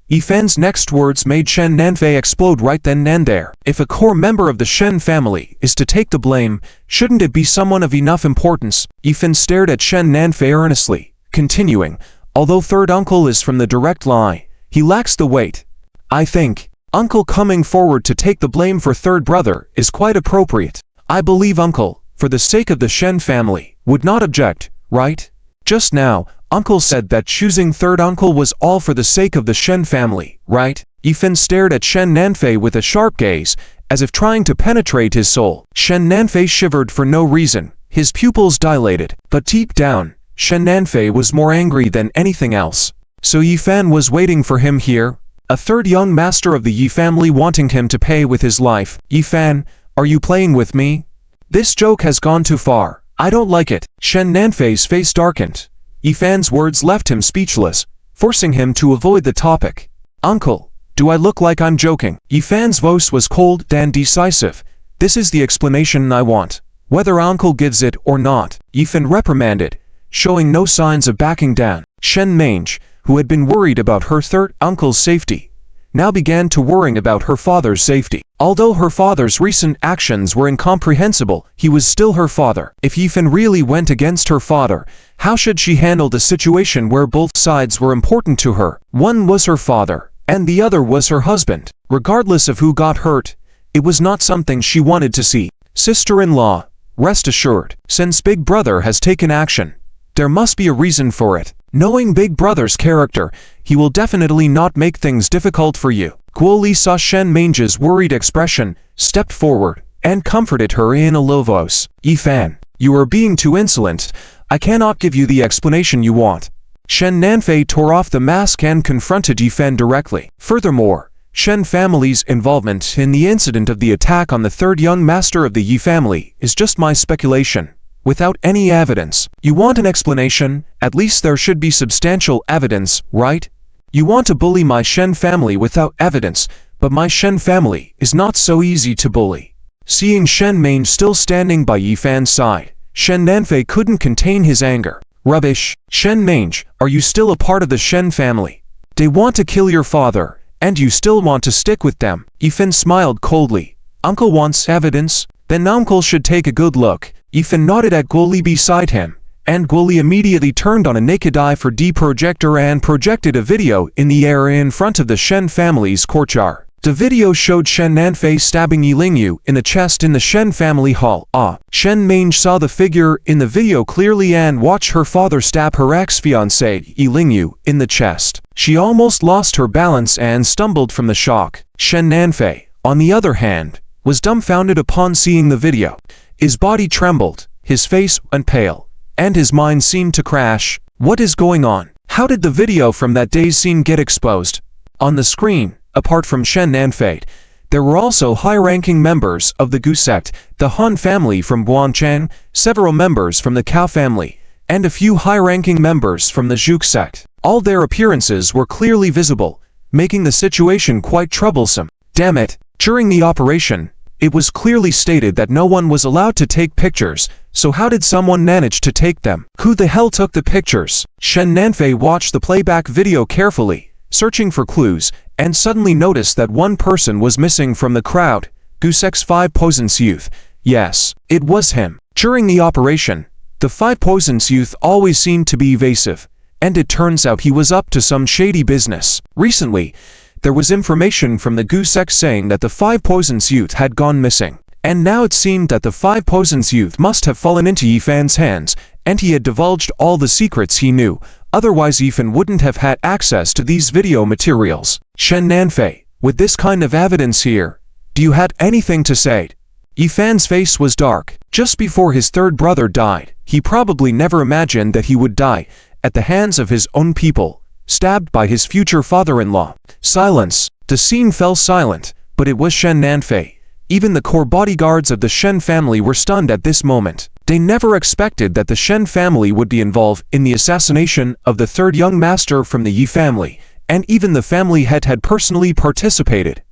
Yifan's next words made Shen Nanfei explode right then and there. If a core member of the Shen family is to take the blame, shouldn't it be someone of enough importance? Yifan stared at Shen Nanfei earnestly, continuing, although third uncle is from the direct line, he lacks the weight. I think uncle coming forward to take the blame for third brother is quite appropriate. I believe uncle, for the sake of the Shen family, would not object, right? Just now, uncle said that choosing third uncle was all for the sake of the Shen family, right? Yifan stared at Shen Nanfei with a sharp gaze, as if trying to penetrate his soul. Shen Nanfei shivered for no reason, his pupils dilated, but deep down, Shen Nanfei was more angry than anything else. So Yifan was waiting for him here? A third young master of the Yi family wanting him to pay with his life. Yifan, are you playing with me? This joke has gone too far. I don't like it. Shen Nanfei's face darkened. Yifan's words left him speechless, forcing him to avoid the topic. Uncle, do I look like I'm joking? Yifan's voice was cold and decisive. This is the explanation I want. Whether uncle gives it or not. Yifan reprimanded, showing no signs of backing down. Shen Mange, who had been worried about her third uncle's safety, now began to worry about her father's safety. Although her father's recent actions were incomprehensible, he was still her father. If Yifan really went against her father, how should she handle the situation where both sides were important to her? One was her father, and the other was her husband. Regardless of who got hurt, it was not something she wanted to see. Sister-in-law, rest assured, since Big Brother has taken action, there must be a reason for it. Knowing Big Brother's character, he will definitely not make things difficult for you. Guo Li saw Shen Mange's worried expression, stepped forward, and comforted her in a low voice. Yifan, you are being too insolent. I cannot give you the explanation you want. Shen Nanfei tore off the mask and confronted Yifan directly. Furthermore, Shen family's involvement in the incident of the attack on the third young master of the Yi family is just my speculation, without any evidence. You want an explanation? At least there should be substantial evidence, right? You want to bully my Shen family without evidence, but my Shen family is not so easy to bully. Seeing Shen Mange still standing by Yifan's side, Shen Nanfei couldn't contain his anger. Rubbish. Shen Mange, are you still a part of the Shen family? They want to kill your father, and you still want to stick with them. Yifan smiled coldly. Uncle wants evidence? Then uncle should take a good look. Yifan nodded at Guo Li beside him, and Guo Li immediately turned on a naked eye 4D projector and projected a video in the air in front of the Shen family's courtyard. The video showed Shen Nanfei stabbing Yi Lingyu in the chest in the Shen family hall. Shen Mange saw the figure in the video clearly and watched her father stab her ex-fiancée Yi Lingyu in the chest. She almost lost her balance and stumbled from the shock. Shen Nanfei, on the other hand, was dumbfounded upon seeing the video. His body trembled, his face went pale, and his mind seemed to crash. What is going on? How did the video from that day's scene get exposed? On the screen, apart from Shen Nanfei, There were also high-ranking members of the Gu sect, the Han family from Guanchan, several members from the Cao family, and a few high-ranking members from the Zhuk sect. All their appearances were clearly visible, making the situation quite troublesome. Damn it! During the operation, it was clearly stated that no one was allowed to take pictures, so how did someone manage to take them? Who the hell took the pictures? Shen Nanfei watched the playback video carefully, searching for clues, and suddenly noticed that one person was missing from the crowd. Gusek's 5 Poisons youth. Yes, it was him. During the operation, the 5 Poisons youth always seemed to be evasive, and it turns out he was up to some shady business. Recently, there was information from the Gu sect saying that the 5 Poisons youth had gone missing, and now it seemed that the 5 Poisons youth must have fallen into Yifan's hands, and he had divulged all the secrets he knew, otherwise Yifan wouldn't have had access to these video materials. Shen Nanfei, with this kind of evidence here, do you have anything to say? Yifan's face was dark. Just before his third brother died, he probably never imagined that he would die at the hands of his own people, stabbed by his future father-in-law. Silence. The scene fell silent, but it was Shen Nanfei. Even the core bodyguards of the Shen family were stunned at this moment. They never expected that the Shen family would be involved in the assassination of the third young master from the Yi family, and even the family head had personally participated.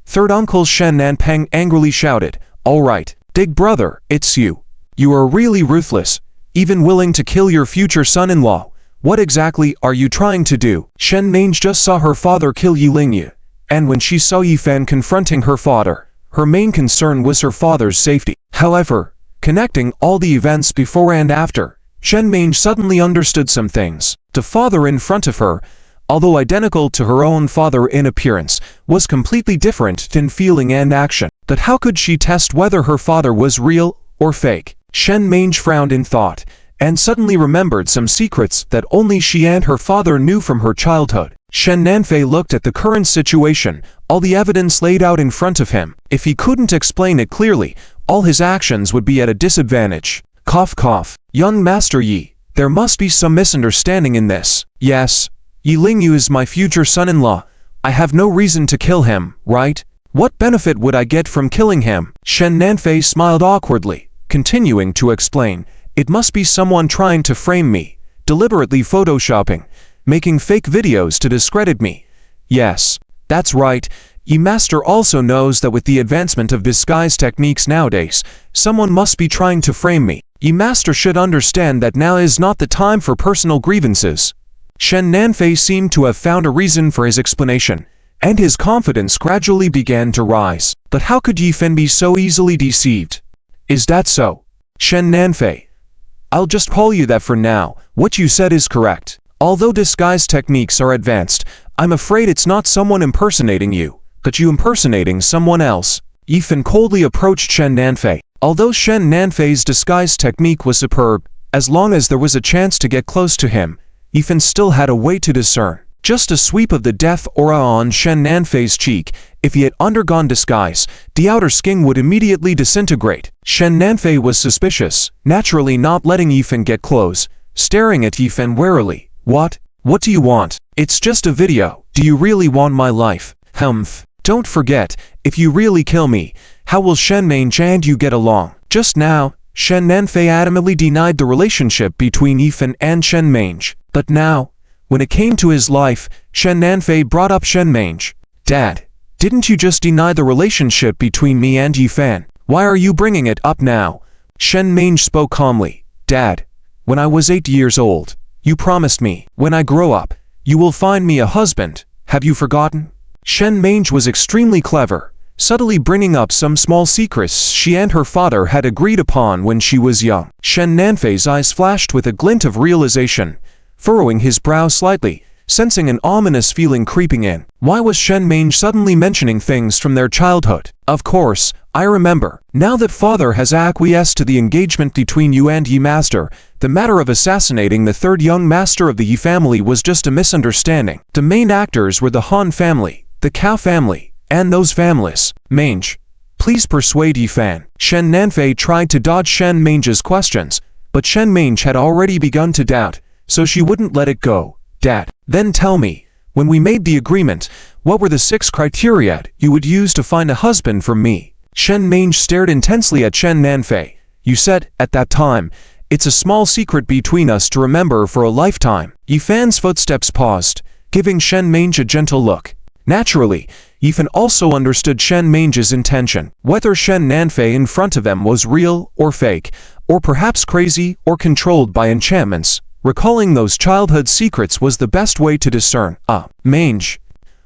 Third uncle Shen Nanpeng angrily shouted, "All right, big brother, it's you. You are really ruthless, even willing to kill your future son-in-law. What exactly are you trying to do?" Shen Mange just saw her father kill Yi Lingyu, and when she saw Yifan confronting her father, her main concern was her father's safety. However, connecting all the events before and after, Shen Mange suddenly understood some things. The father in front of her, although identical to her own father in appearance, was completely different in feeling and action. But how could she test whether her father was real or fake? Shen Mange frowned in thought, and suddenly remembered some secrets that only she and her father knew from her childhood. Shen Nanfei looked at the current situation, all the evidence laid out in front of him. If he couldn't explain it clearly, all his actions would be at a disadvantage. Cough cough. Young Master Yi, there must be some misunderstanding in this. Yes, Yi Lingyu is my future son-in-law. I have no reason to kill him, right? What benefit would I get from killing him? Shen Nanfei smiled awkwardly, continuing to explain. It must be someone trying to frame me, deliberately photoshopping, making fake videos to discredit me. Yes, that's right. Yi Master also knows that with the advancement of disguise techniques nowadays, someone must be trying to frame me. Yi Master should understand that now is not the time for personal grievances. Shen Nanfei seemed to have found a reason for his explanation, and his confidence gradually began to rise. But how could Yifan be so easily deceived? Is that so? Shen Nanfei, I'll just call you that for now. What you said is correct. Although disguise techniques are advanced, I'm afraid it's not someone impersonating you, but you impersonating someone else. Yifan coldly approached Shen Nanfei. Although Shen Nanfei's disguise technique was superb, as long as there was a chance to get close to him, Yifan still had a way to discern. Just a sweep of the death aura on Shen Nanfei's cheek. If he had undergone disguise, the outer skin would immediately disintegrate. Shen Nanfei was suspicious, naturally not letting Yifan get close, staring at Yifan warily. What? What do you want? It's just a video. Do you really want my life? Humph. Don't forget, if you really kill me, how will Shen Mange and you get along? Just now, Shen Nanfei adamantly denied the relationship between Yifan and Shen Mange. But now, when it came to his life, Shen Nanfei brought up Shen Mange. Dad, didn't you just deny the relationship between me and Yifan? Why are you bringing it up now? Shen Mange spoke calmly. Dad, when I was 8 years old, you promised me, when I grow up, you will find me a husband. Have you forgotten? Shen Mange was extremely clever, subtly bringing up some small secrets she and her father had agreed upon when she was young. Shen Nanfei's eyes flashed with a glint of realization, furrowing his brow slightly, sensing an ominous feeling creeping in. Why was Shen Mange suddenly mentioning things from their childhood? Of course, I remember. Now that father has acquiesced to the engagement between you and Yi Master, the matter of assassinating the third young master of the Yi family was just a misunderstanding. The main actors were the Han family, the Cao family, and those families. Mange, please persuade Yifan. Shen Nanfei tried to dodge Shen Mange's questions, but Shen Mange had already begun to doubt, so she wouldn't let it go. Dad, then tell me, when we made the agreement, What were the 6 criteria you would use to find a husband for me? Shen Mange stared intensely at Shen Nanfei. You said, at that time, it's a small secret between us to remember for a lifetime. Yifan's footsteps paused, giving Shen Mange a gentle look. Naturally, Yifan also understood Shen Mange's intention. Whether Shen Nanfei in front of them was real or fake, or perhaps crazy or controlled by enchantments, recalling those childhood secrets was the best way to discern. Mange,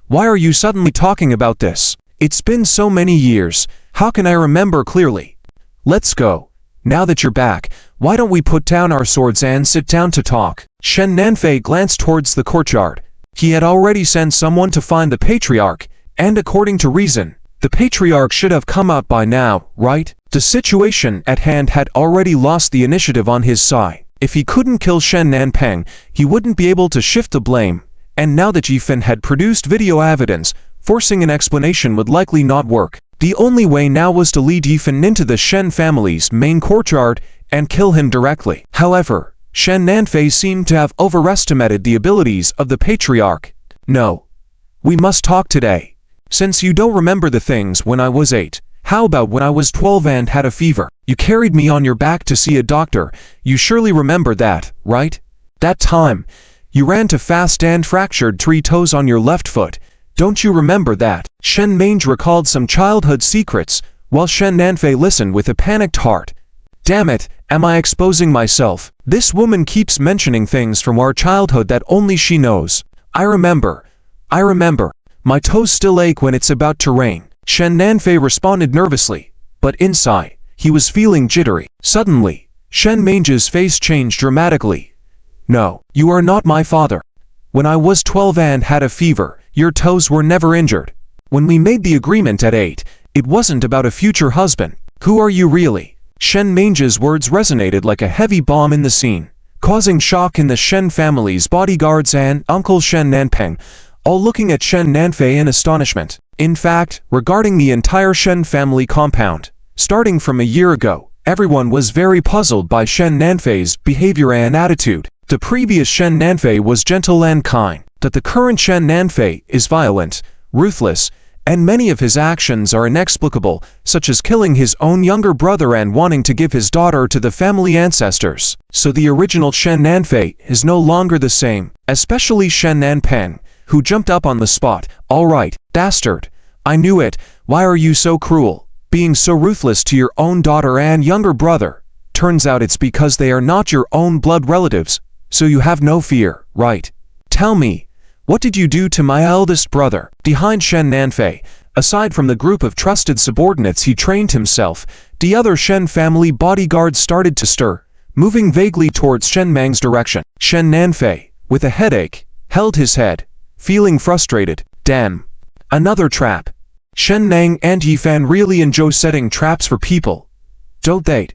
why are you suddenly talking about this? It's been so many years, how can I remember clearly? Let's go. Now that you're back, why don't we put down our swords and sit down to talk? Shen Nanfei glanced towards the courtyard. He had already sent someone to find the patriarch, and according to reason, the patriarch should have come out by now, right? The situation at hand had already lost the initiative on his side. If he couldn't kill Shen Nanpeng, he wouldn't be able to shift the blame, and now that Yifan had produced video evidence, forcing an explanation would likely not work. The only way now was to lead Yifan into the Shen family's main courtyard and kill him directly. However, Shen Nanfei seemed to have overestimated the abilities of the patriarch. No. We must talk today. Since you don't remember the things when I was 8, how about when I was 12 and had a fever? You carried me on your back to see a doctor. You surely remember that, right? That time, you ran too fast and fractured 3 toes on your left foot. Don't you remember that? Shen Mange recalled some childhood secrets, while Shen Nanfei listened with a panicked heart. Damn it, am I exposing myself? This woman keeps mentioning things from our childhood that only she knows. I remember. My toes still ache when it's about to rain. Shen Nanfei responded nervously, but inside, he was feeling jittery. Suddenly, Shen Mange's face changed dramatically. No, you are not my father. When I was 12 and had a fever, your toes were never injured. When we made the agreement at 8, it wasn't about a future husband. Who are you really? Shen Mange's words resonated like a heavy bomb in the scene, causing shock in the Shen family's bodyguards and Uncle Shen Nanpeng, all looking at Shen Nanfei in astonishment. In fact, regarding the entire Shen family compound, starting from a year ago, everyone was very puzzled by Shen Nanfei's behavior and attitude. The previous Shen Nanfei was gentle and kind, that the current Shen Nanfei is violent, ruthless, and many of his actions are inexplicable, such as killing his own younger brother and wanting to give his daughter to the family ancestors. So the original Shen Nanfei is no longer the same, especially Shen Nanpeng, who jumped up on the spot. All right, dastard. I knew it. Why are you so cruel, being so ruthless to your own daughter and younger brother? Turns out it's because they are not your own blood relatives, so you have no fear, right? Tell me, what did you do to my eldest brother? Behind Shen Nanfei, aside from the group of trusted subordinates he trained himself, the other Shen family bodyguards started to stir, moving vaguely towards Shen Mang's direction. Shen Nanfei, with a headache, held his head, feeling frustrated. Damn. Another trap. Shen Nang and Yifan really enjoy setting traps for people, don't they?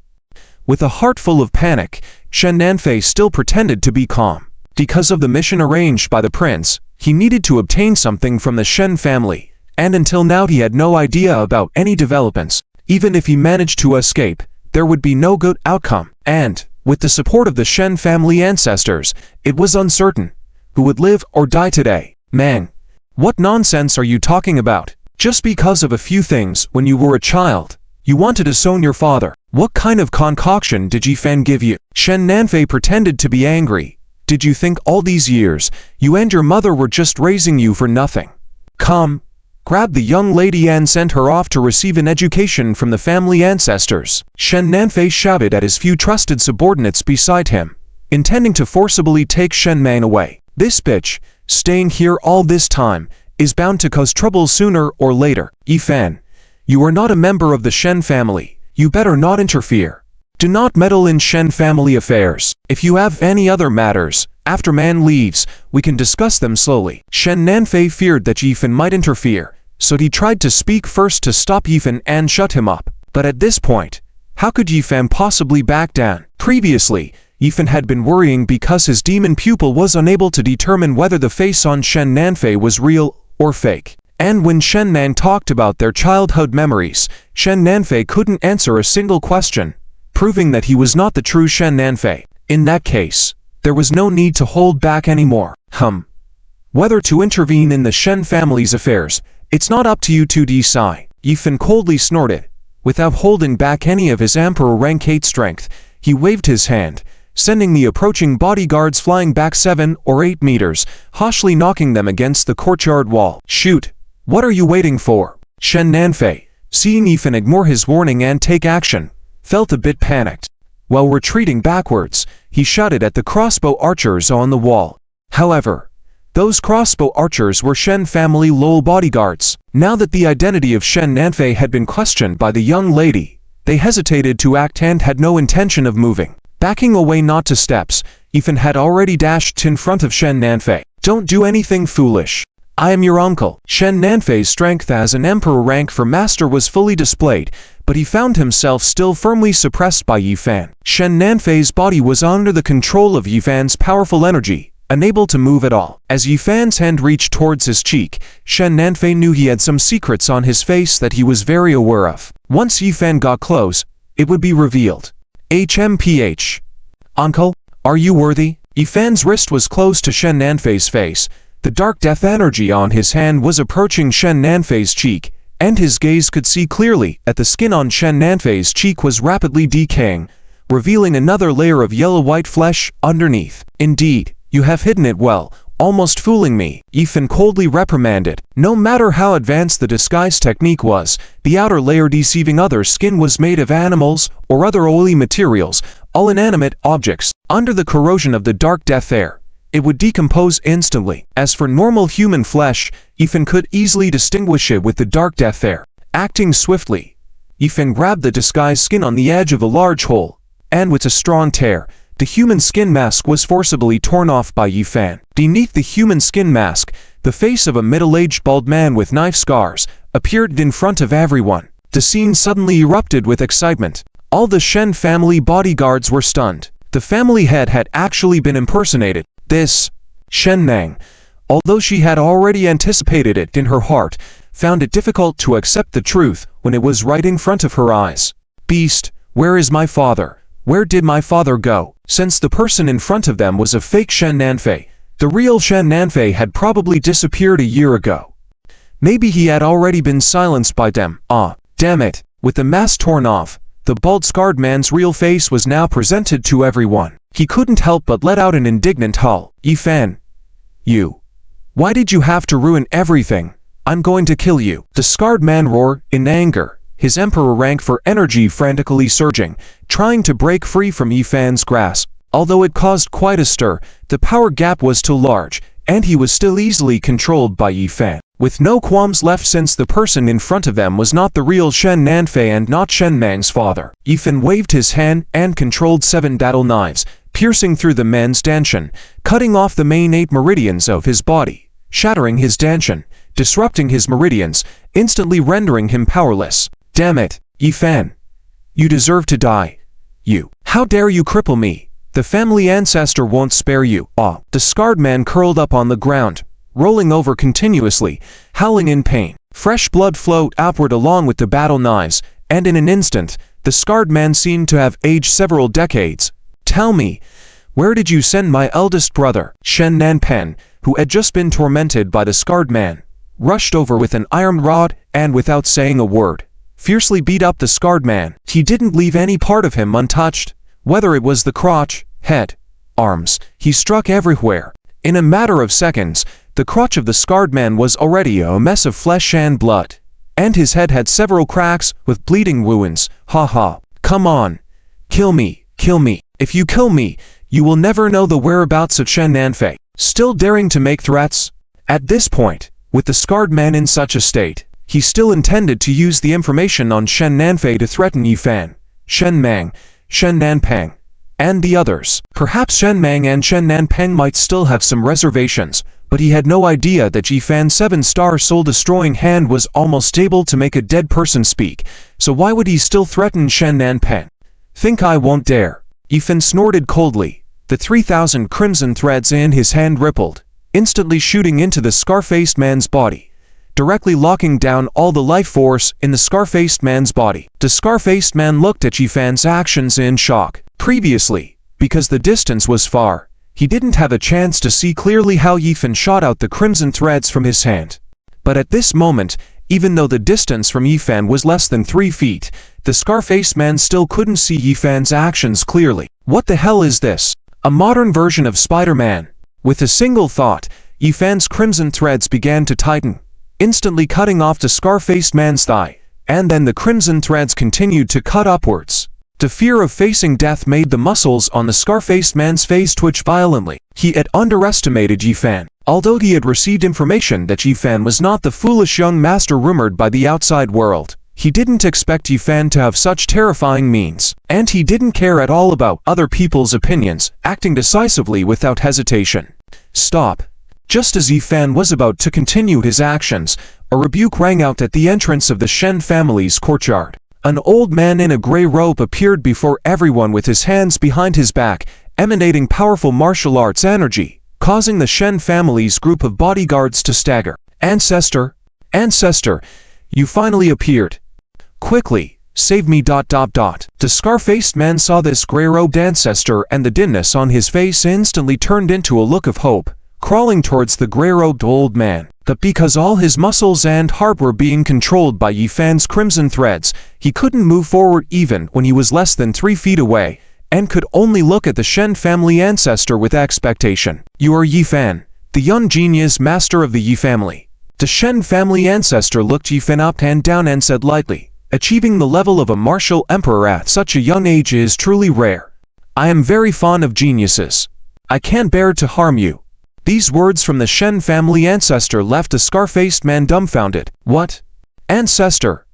With a heart full of panic, Shen Nanfei still pretended to be calm. Because of the mission arranged by the prince, he needed to obtain something from the Shen family, and until now he had no idea about any developments. Even if he managed to escape, there would be no good outcome, and, with the support of the Shen family ancestors, it was uncertain who would live or die today. Man, what nonsense are you talking about? Just because of a few things when you were a child, you wanted to disown your father. What kind of concoction did Yifan give you? Shen Nanfei pretended to be angry. Did you think all these years, you and your mother were just raising you for nothing? Come, grab the young lady and send her off to receive an education from the family ancestors. Shen Nanfei shouted at his few trusted subordinates beside him, intending to forcibly take Shen Mang away. This bitch, staying here all this time, is bound to cause trouble sooner or later. Yifan, you are not a member of the Shen family. You better not interfere. Do not meddle in Shen family affairs. If you have any other matters, after man leaves, we can discuss them slowly. Shen Nanfei feared that Yifan might interfere, so he tried to speak first to stop Yifan and shut him up. But at this point, how could Yifan possibly back down? Previously, Yifan had been worrying because his demon pupil was unable to determine whether the face on Shen Nanfei was real or fake. And when Shen Nang talked about their childhood memories, Shen Nanfei couldn't answer a single question, proving that he was not the true Shen Nanfei. In that case, there was no need to hold back anymore. whether to intervene in the Shen family's affairs. It's not up to you to decide. Yi Fan coldly snorted. Without holding back any of his Emperor rank 8 strength, he waved his hand, sending the approaching bodyguards flying back 7 or 8 meters, harshly knocking them against the courtyard wall. Shoot! What are you waiting for? Shen Nanfei, seeing Yi Fan ignore his warning and take action, felt a bit panicked. While retreating backwards, he shouted at the crossbow archers on the wall. However, those crossbow archers were Shen family loyal bodyguards. Now that the identity of Shen Nanfei had been questioned by the young lady, they hesitated to act and had no intention of moving. Backing away not to steps, Yi Fan had already dashed in front of Shen Nanfei. Don't do anything foolish. I am your uncle. Shen Nanfei's strength as an emperor rank for master was fully displayed, but he found himself still firmly suppressed by Yi Fan. Shen Nanfei's body was under the control of Yi Fan's powerful energy, unable to move at all. As Yi Fan's hand reached towards his cheek, Shen Nanfei knew he had some secrets on his face that he was very aware of. Once Yi Fan got close, it would be revealed. HMPH. Uncle, are you worthy? Yi Fan's wrist was close to Shen Nanfei's face. The dark death energy on his hand was approaching Shen Nanfei's cheek, and his gaze could see clearly that the skin on Shen Nanfei's cheek was rapidly decaying, revealing another layer of yellow-white flesh underneath. Indeed, you have hidden it well, almost fooling me, Yi Fan coldly reprimanded. No matter how advanced the disguise technique was, the outer layer deceiving others' skin was made of animals or other oily materials, all inanimate objects. Under the corrosion of the dark death air, it would decompose instantly. As for normal human flesh, Yi Fan could easily distinguish it with the dark death air. Acting swiftly, Yi Fan grabbed the disguised skin on the edge of a large hole, and with a strong tear, the human skin mask was forcibly torn off by Yi Fan. Beneath the human skin mask, the face of a middle-aged bald man with knife scars appeared in front of everyone. The scene suddenly erupted with excitement. All the Shen family bodyguards were stunned. The family head had actually been impersonated. This, Shen Nang, although she had already anticipated it in her heart, found it difficult to accept the truth when it was right in front of her eyes. Beast, where is my father? Where did my father go? Since the person in front of them was a fake Shen Nanfei, the real Shen Nanfei had probably disappeared a year ago. Maybe he had already been silenced by them. Ah, damn it. With the mask torn off, the bald-scarred man's real face was now presented to everyone. He couldn't help but let out an indignant howl. Yi Fan, you. Why did you have to ruin everything? I'm going to kill you. The scarred man roared in anger, his emperor rank for energy frantically surging, trying to break free from Yi Fan's grasp. Although it caused quite a stir, the power gap was too large, and he was still easily controlled by Yi Fan. With no qualms left since the person in front of them was not the real Shen Nanfei and not Shen Mang's father, Yi Fan waved his hand and controlled 7 dattle knives, piercing through the man's dantian, cutting off the main 8 meridians of his body, shattering his dantian, disrupting his meridians, instantly rendering him powerless. Damn it, Yi Fan. You deserve to die. You. How dare you cripple me? The family ancestor won't spare you. Ah. The scarred man curled up on the ground, rolling over continuously, howling in pain. Fresh blood flowed outward along with the battle knives, and in an instant, the scarred man seemed to have aged several decades. Tell me, where did you send my eldest brother? Shen Nanpan, who had just been tormented by the scarred man, rushed over with an iron rod and without saying a word, fiercely beat up the scarred man. He didn't leave any part of him untouched, whether it was the crotch, head, arms. He struck everywhere. In a matter of seconds, the crotch of the scarred man was already a mess of flesh and blood, and his head had several cracks with bleeding wounds. Ha ha. Come on. Kill me. Kill me. If you kill me, you will never know the whereabouts of Shen Nanfei. Still daring to make threats? At this point, with the scarred man in such a state, he still intended to use the information on Shen Nanfei to threaten Yi Fan, Shen Mang, Shen Nanpang, and the others. Perhaps Shen Mang and Shen Nanpang might still have some reservations, but he had no idea that Yi Fan's 7-star soul-destroying hand was almost able to make a dead person speak, so why would he still threaten Shen Nanpang? Think I won't dare. Yi Fan snorted coldly. The 3,000 crimson threads in his hand rippled, instantly shooting into the scar-faced man's body, directly locking down all the life force in the scar-faced man's body. The scar-faced man looked at Yi Fan's actions in shock. Previously, because the distance was far, he didn't have a chance to see clearly how Yifan shot out the crimson threads from his hand. But at this moment, even though the distance from Yifan was less than 3 feet, the Scarface man still couldn't see Yifan's actions clearly. What the hell is this? A modern version of Spider-Man. With a single thought, Yifan's crimson threads began to tighten, instantly cutting off the Scarface man's thigh, and then the crimson threads continued to cut upwards. The fear of facing death made the muscles on the Scarface man's face twitch violently. He had underestimated Yifan. Although he had received information that Yifan was not the foolish young master rumored by the outside world, he didn't expect Yifan to have such terrifying means. And he didn't care at all about other people's opinions, acting decisively without hesitation. Stop. Just as Yifan was about to continue his actions, a rebuke rang out at the entrance of the Shen family's courtyard. An old man in a gray robe appeared before everyone with his hands behind his back, emanating powerful martial arts energy, causing the Shen family's group of bodyguards to stagger. Ancestor, you finally appeared. Quickly, save me ... The scar-faced man saw this gray-robed ancestor, and the dimness on his face instantly turned into a look of hope, crawling towards the gray-robed old man. But because all his muscles and heart were being controlled by Yifan's crimson threads, he couldn't move forward even when he was less than 3 feet away, and could only look at the Shen family ancestor with expectation. You are Yifan, the young genius master of the Yi family. The Shen family ancestor looked Yifan up and down and said lightly, achieving the level of a martial emperor at such a young age is truly rare. I am very fond of geniuses. I can't bear to harm you. These words from the Shen family ancestor left the scar-faced man dumbfounded. What? Ancestor?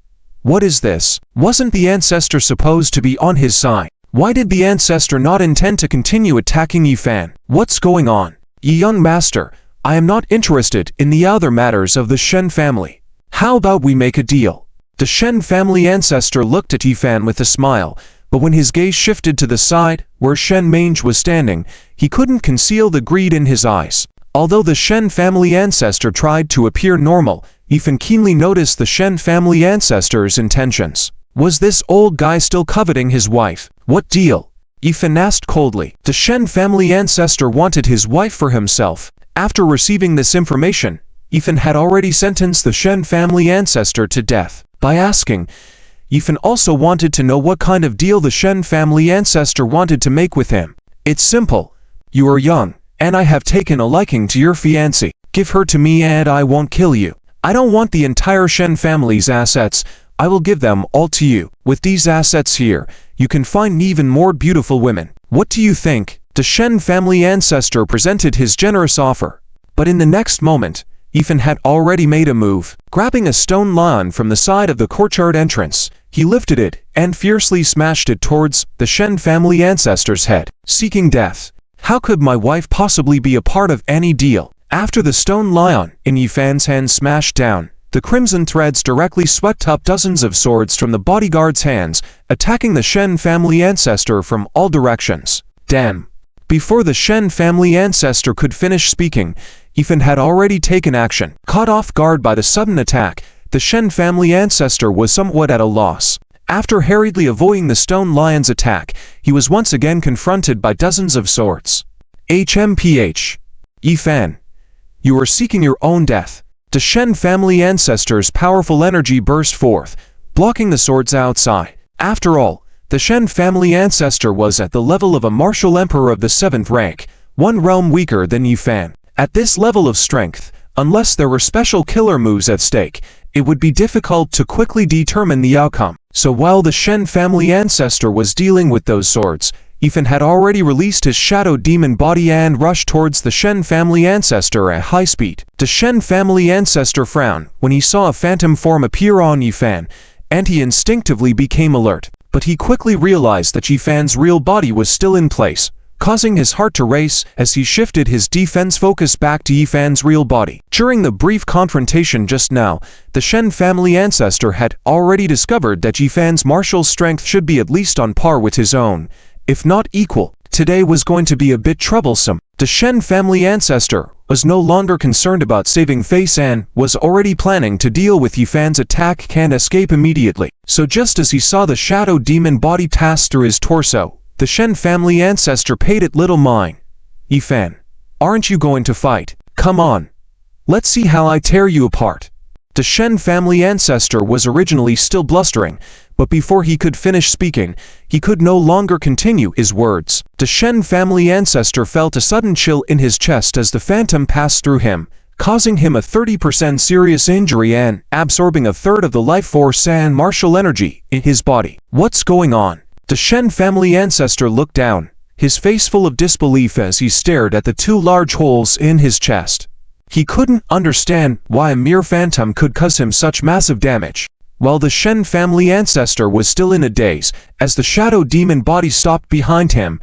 What is this? Wasn't the ancestor supposed to be on his side? Why did the ancestor not intend to continue attacking Yifan? What's going on? Young master, I am not interested in the other matters of the Shen family. How about we make a deal? The Shen family ancestor looked at Yifan with a smile, but when his gaze shifted to the side, where Shen Mange was standing, he couldn't conceal the greed in his eyes. Although the Shen family ancestor tried to appear normal, Yifan keenly noticed the Shen family ancestor's intentions. Was this old guy still coveting his wife? What deal? Yifan asked coldly. The Shen family ancestor wanted his wife for himself. After receiving this information, Yifan had already sentenced the Shen family ancestor to death. By asking, Yifan also wanted to know what kind of deal the Shen family ancestor wanted to make with him. It's simple. You are young, and I have taken a liking to your fiancée. Give her to me and I won't kill you. I don't want the entire Shen family's assets. I will give them all to you. With these assets here, you can find even more beautiful women. What do you think? The Shen family ancestor presented his generous offer. But in the next moment, Yifan had already made a move. Grabbing a stone lion from the side of the courtyard entrance, he lifted it and fiercely smashed it towards the Shen family ancestor's head. Seeking death. How could my wife possibly be a part of any deal? After the stone lion in Yifan's hand smashed down, the crimson threads directly swept up dozens of swords from the bodyguard's hands, attacking the Shen family ancestor from all directions. Damn. Before the Shen family ancestor could finish speaking, Yifan had already taken action. Caught off guard by the sudden attack, the Shen family ancestor was somewhat at a loss. After hurriedly avoiding the stone lion's attack, he was once again confronted by dozens of swords. HMPH. Yifan. You are seeking your own death. The Shen family ancestor's powerful energy burst forth, blocking the swords outside. After all, the Shen family ancestor was at the level of a martial emperor of the 7th rank, one realm weaker than Yifan. At this level of strength, unless there were special killer moves at stake, it would be difficult to quickly determine the outcome. So while the Shen family ancestor was dealing with those swords, Yifan had already released his shadow demon body and rushed towards the Shen family ancestor at high speed. The Shen family ancestor frowned when he saw a phantom form appear on Yifan, and he instinctively became alert. But he quickly realized that Yifan's real body was still in place, causing his heart to race as he shifted his defense focus back to Yifan's real body. During the brief confrontation just now, the Shen family ancestor had already discovered that Yifan's martial strength should be at least on par with his own, if not equal. Today was going to be a bit troublesome. The Shen family ancestor was no longer concerned about saving face and was already planning to deal with Yifan's attack and escape immediately. So just as he saw the shadow demon body pass through his torso, the Shen family ancestor paid it little mind. Yifan, aren't you going to fight? Come on. Let's see how I tear you apart. The Shen family ancestor was originally still blustering, but before he could finish speaking, he could no longer continue his words. The Shen family ancestor felt a sudden chill in his chest as the phantom passed through him, causing him a 30% serious injury and absorbing a third of the life force and martial energy in his body. What's going on? The Shen family ancestor looked down, his face full of disbelief as he stared at the two large holes in his chest. He couldn't understand why a mere phantom could cause him such massive damage. While the Shen family ancestor was still in a daze, as the shadow demon body stopped behind him,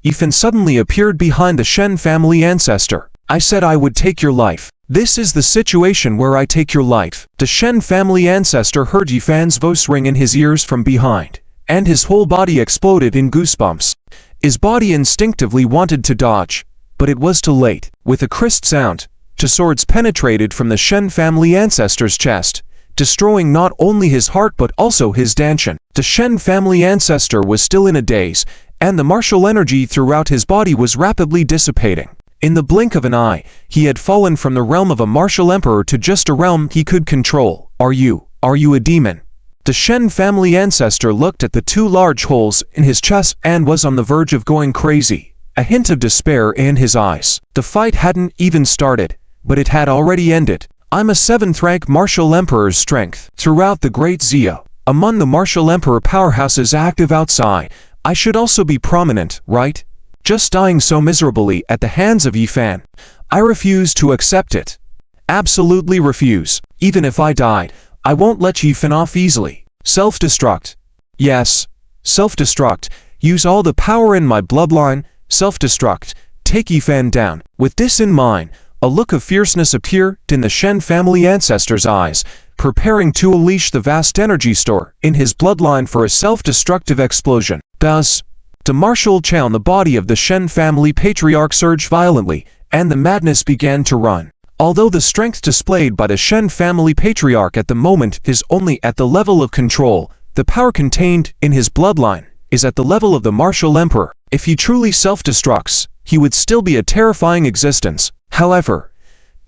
Yifan suddenly appeared behind the Shen family ancestor. I said I would take your life. This is the situation where I take your life. The Shen family ancestor heard Yifan's voice ring in his ears from behind, and his whole body exploded in goosebumps. His body instinctively wanted to dodge, but it was too late. With a crisp sound, two swords penetrated from the Shen family ancestor's chest, destroying not only his heart but also his dantian. The Shen family ancestor was still in a daze, and the martial energy throughout his body was rapidly dissipating. In the blink of an eye, he had fallen from the realm of a martial emperor to just a realm he could control. Are you a demon? The Shen family ancestor looked at the two large holes in his chest and was on the verge of going crazy, a hint of despair in his eyes. The fight hadn't even started, but it had already ended. I'm a 7th rank martial emperor's strength. Throughout the Great Zio, among the martial emperor powerhouses active outside, I should also be prominent, right? Just dying so miserably at the hands of Yifan. I refuse to accept it. Absolutely refuse. Even if I died, I won't let Yifan off easily. Self-destruct. Yes, self-destruct. Use all the power in my bloodline. Self-destruct. Take Yifan down. With this in mind, a look of fierceness appeared in the Shen family ancestor's eyes, preparing to unleash the vast energy store in his bloodline for a self-destructive explosion. The martial chao in the body of the Shen family patriarch surged violently, and the madness began to run. Although the strength displayed by the Shen family patriarch at the moment is only at the level of control, the power contained in his bloodline is at the level of the martial emperor. If he truly self-destructs, he would still be a terrifying existence. However,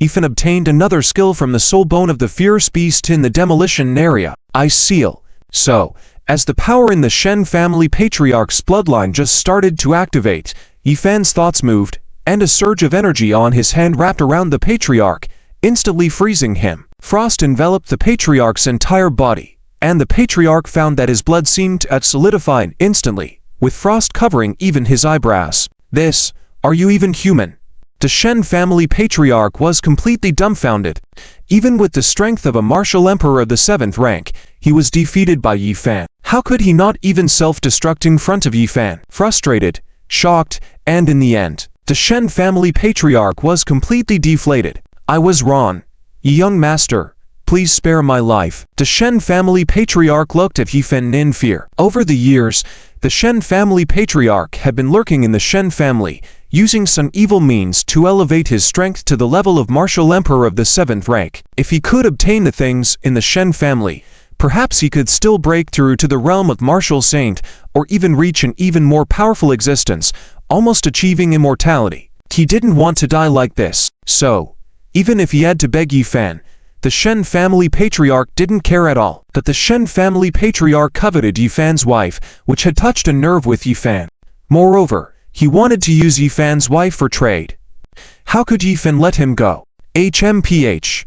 Yifan obtained another skill from the soul bone of the fierce beast in the demolition area. Ice seal. So, as the power in the Shen family patriarch's bloodline just started to activate, Yifan's thoughts moved, and a surge of energy on his hand wrapped around the patriarch, instantly freezing him. Frost enveloped the patriarch's entire body, and the patriarch found that his blood seemed to solidify instantly, with frost covering even his eyebrows. Are you even human? The Shen family patriarch was completely dumbfounded. Even with the strength of a martial emperor of the 7th rank, he was defeated by Yifan. How could he not even self-destruct in front of Yifan? Frustrated, shocked, and in the end, the Shen family patriarch was completely deflated. I was wrong. Young master, please spare my life. The Shen family patriarch looked at Yifan in fear. Over the years, the Shen family patriarch had been lurking in the Shen family, using some evil means to elevate his strength to the level of martial emperor of the 7th rank. If he could obtain the things in the Shen family, perhaps he could still break through to the realm of martial saint, or even reach an even more powerful existence, almost achieving immortality. He didn't want to die like this. So, even if he had to beg Yifan, the Shen family patriarch didn't care at all. But the Shen family patriarch coveted Yifan's wife, which had touched a nerve with Yifan. Moreover, he wanted to use Yifan's wife for trade. How could Yifan let him go? HMPH.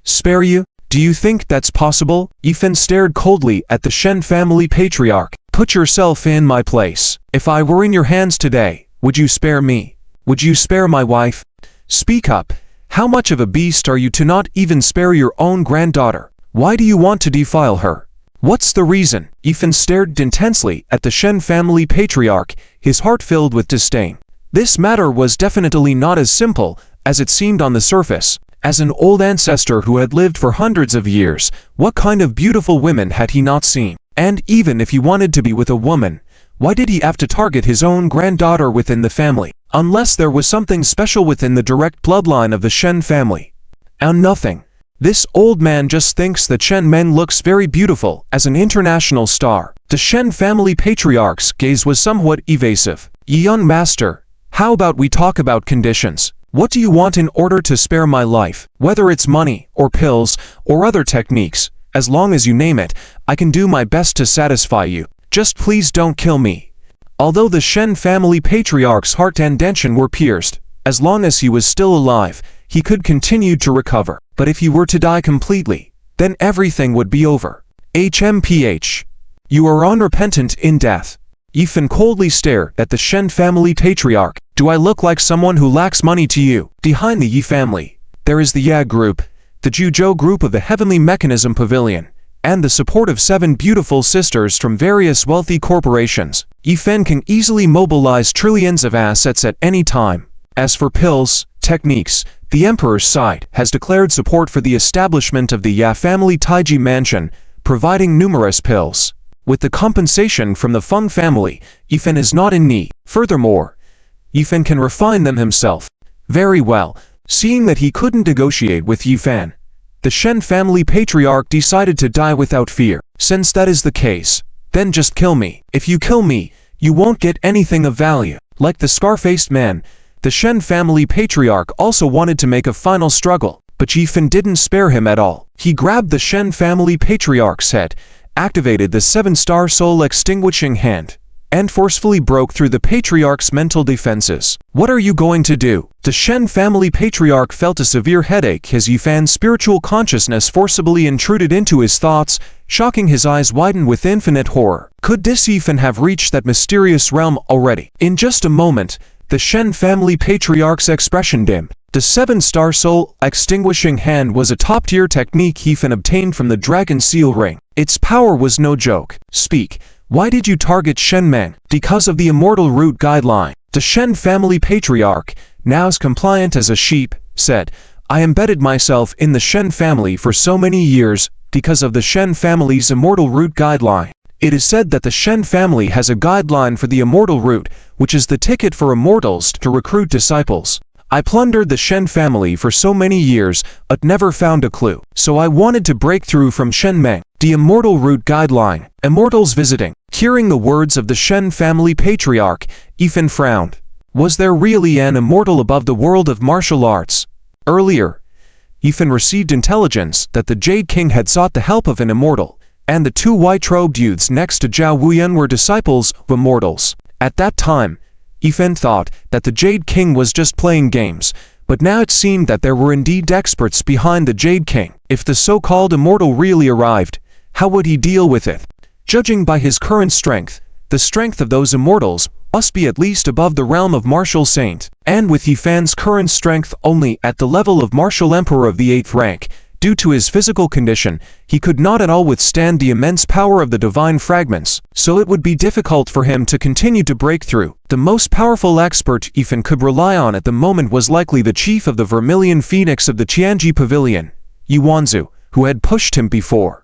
Spare you? Do you think that's possible? Yifan stared coldly at the Shen family patriarch. Put yourself in my place. If I were in your hands today, would you spare me? Would you spare my wife? Speak up. How much of a beast are you to not even spare your own granddaughter? Why do you want to defile her? What's the reason? Yifan stared intensely at the Shen family patriarch, his heart filled with disdain. This matter was definitely not as simple as it seemed on the surface. As an old ancestor who had lived for hundreds of years, what kind of beautiful women had he not seen? And even if he wanted to be with a woman, why did he have to target his own granddaughter within the family? Unless there was something special within the direct bloodline of the Shen family. And nothing. This old man just thinks that Shen Men looks very beautiful as an international star. The Shen family patriarch's gaze was somewhat evasive. Young master, How about we talk about conditions? What do you want in order to spare my life? Whether it's money, or pills, or other techniques, as long as you name it, I can do my best to satisfy you. Just please don't kill me. Although the Shen family patriarch's heart and dention were pierced, as long as he was still alive, he could continue to recover. But if he were to die completely, then everything would be over. HMPH. You are unrepentant in death. Yifen coldly stared at the Shen family patriarch. Do I look like someone who lacks money to you? Behind the Yi family, there is the Ya group, the Juzhou group of the Heavenly Mechanism Pavilion, and the support of 7 beautiful sisters from various wealthy corporations. Yifen can easily mobilize trillions of assets at any time. As for pills, techniques, the Emperor's side has declared support for the establishment of the Ya family Taiji Mansion, providing numerous pills. With the compensation from the Feng family, Yifen is not in need. Furthermore, Yifen can refine them himself. Very well. Seeing that he couldn't negotiate with Yifen, the Shen family patriarch decided to die without fear. Since that is the case, then just kill me. If you kill me, you won't get anything of value. Like the scar-faced man, the Shen family patriarch also wanted to make a final struggle, but Yifen didn't spare him at all. He grabbed the Shen family patriarch's head, activated the 7-star soul extinguishing hand, and forcefully broke through the patriarch's mental defenses. What are you going to do? The Shen family patriarch felt a severe headache as Yifen's spiritual consciousness forcibly intruded into his thoughts, shocking his eyes widened with infinite horror. Could this Yifen have reached that mysterious realm already? In just a moment, the Shen family patriarch's expression dimmed. The 7-star soul extinguishing hand was a top-tier technique Yifen obtained from the Dragon Seal Ring. Its power was no joke. Speak. Why did you target Shen Meng? Because of the Immortal Root Guideline. The Shen family patriarch, now as compliant as a sheep, said, I embedded myself in the Shen family for so many years because of the Shen family's Immortal Root Guideline. It is said that the Shen family has a guideline for the Immortal Root, which is the ticket for immortals to recruit disciples. I plundered the Shen family for so many years, but never found a clue. So I wanted to break through from Shen Meng. The Immortal Root Guideline. Immortals visiting. Hearing the words of the Shen family patriarch, Yifen frowned. Was there really an immortal above the world of martial arts? Earlier, Yifen received intelligence that the Jade King had sought the help of an immortal, and the 2 white-robed youths next to Zhao Wuyan were disciples of immortals. At that time, Yifen thought that the Jade King was just playing games, but now it seemed that there were indeed experts behind the Jade King. If the so-called immortal really arrived, how would he deal with it? Judging by his current strength, the strength of those immortals must be at least above the realm of Martial Saint, and with Yifen's current strength only at the level of Martial Emperor of the 8th rank, due to his physical condition, he could not at all withstand the immense power of the divine fragments, so it would be difficult for him to continue to break through. The most powerful expert Yifen could rely on at the moment was likely the chief of the Vermilion Phoenix of the Qianji Pavilion, Yuanzu, who had pushed him before.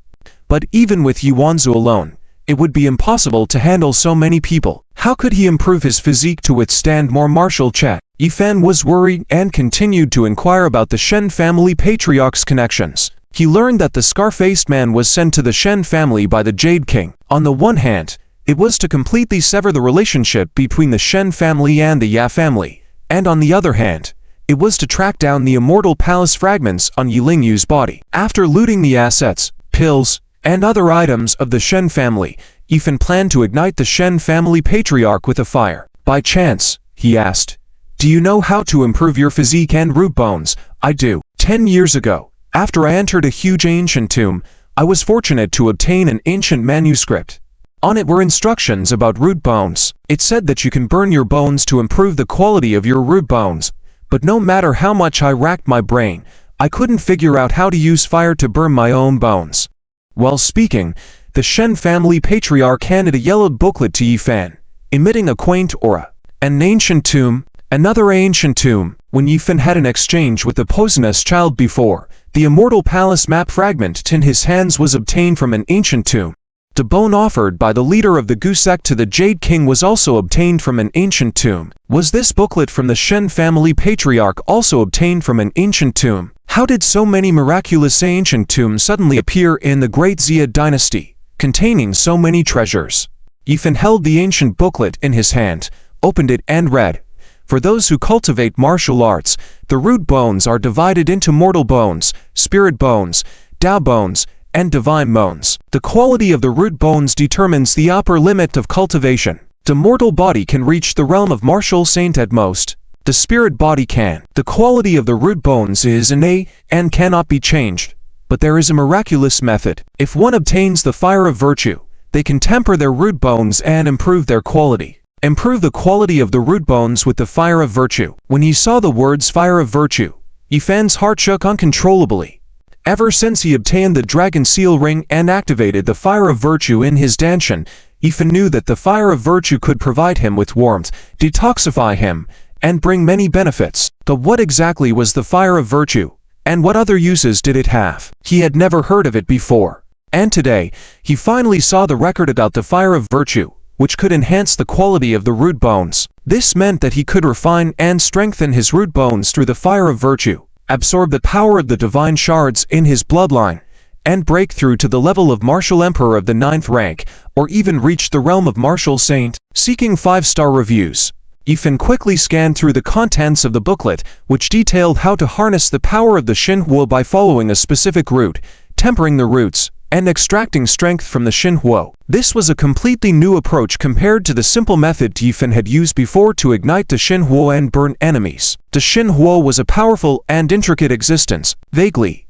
But even with Yuanzu alone, it would be impossible to handle so many people. How could he improve his physique to withstand more martial chat? Yifen was worried and continued to inquire about the Shen family patriarch's connections. He learned that the scar-faced man was sent to the Shen family by the Jade King. On the one hand, it was to completely sever the relationship between the Shen family and the Ya family, and on the other hand, it was to track down the immortal palace fragments on Yilingyu's body. After looting the assets, pills, and other items of the Shen family, Yifen planned to ignite the Shen family patriarch with a fire. By chance, he asked, do you know how to improve your physique and root bones? I do. 10 years ago, after I entered a huge ancient tomb, I was fortunate to obtain an ancient manuscript. On it were instructions about root bones. It said that you can burn your bones to improve the quality of your root bones, but no matter how much I racked my brain, I couldn't figure out how to use fire to burn my own bones. While speaking, the Shen family patriarch handed a yellowed booklet to Yifen, emitting a quaint aura. An ancient tomb. Another ancient tomb. When Yifen had an exchange with the poisonous child before, the immortal palace map fragment in his hands was obtained from an ancient tomb. The bone offered by the leader of the Gu sect to the Jade King was also obtained from an ancient tomb. Was this booklet from the Shen family patriarch also obtained from an ancient tomb? How did so many miraculous ancient tombs suddenly appear in the Great Xia dynasty, containing so many treasures? Yifen held the ancient booklet in his hand, opened it and read, For those who cultivate martial arts, the root bones are divided into mortal bones, spirit bones, Tao bones, and divine bones. The quality of the root bones determines the upper limit of cultivation. The mortal body can reach the realm of martial saint at most. The spirit body can. The quality of the root bones is innate and cannot be changed. But there is a miraculous method. If one obtains the fire of virtue, they can temper their root bones and improve their quality. Improve the quality of the root bones with the fire of virtue. When he saw the words fire of virtue, Yifan's heart shook uncontrollably. Ever since he obtained the dragon seal ring and activated the fire of virtue in his danshan, Yifan knew that the fire of virtue could provide him with warmth, detoxify him, and bring many benefits. But what exactly was the fire of virtue, and what other uses did it have? He had never heard of it before. And today, he finally saw the record about the fire of virtue, which could enhance the quality of the root bones. This meant that he could refine and strengthen his root bones through the fire of virtue, absorb the power of the divine shards in his bloodline, and break through to the level of martial emperor of the 9th rank, or even reach the realm of martial saint. Seeking 5-star reviews, Yifan quickly scanned through the contents of the booklet, which detailed how to harness the power of the Xinhuo by following a specific route, tempering the roots, and extracting strength from the Xinhuo. This was a completely new approach compared to the simple method Yifan had used before to ignite the Xinhuo and burn enemies. The Xinhuo was a powerful and intricate existence. Vaguely,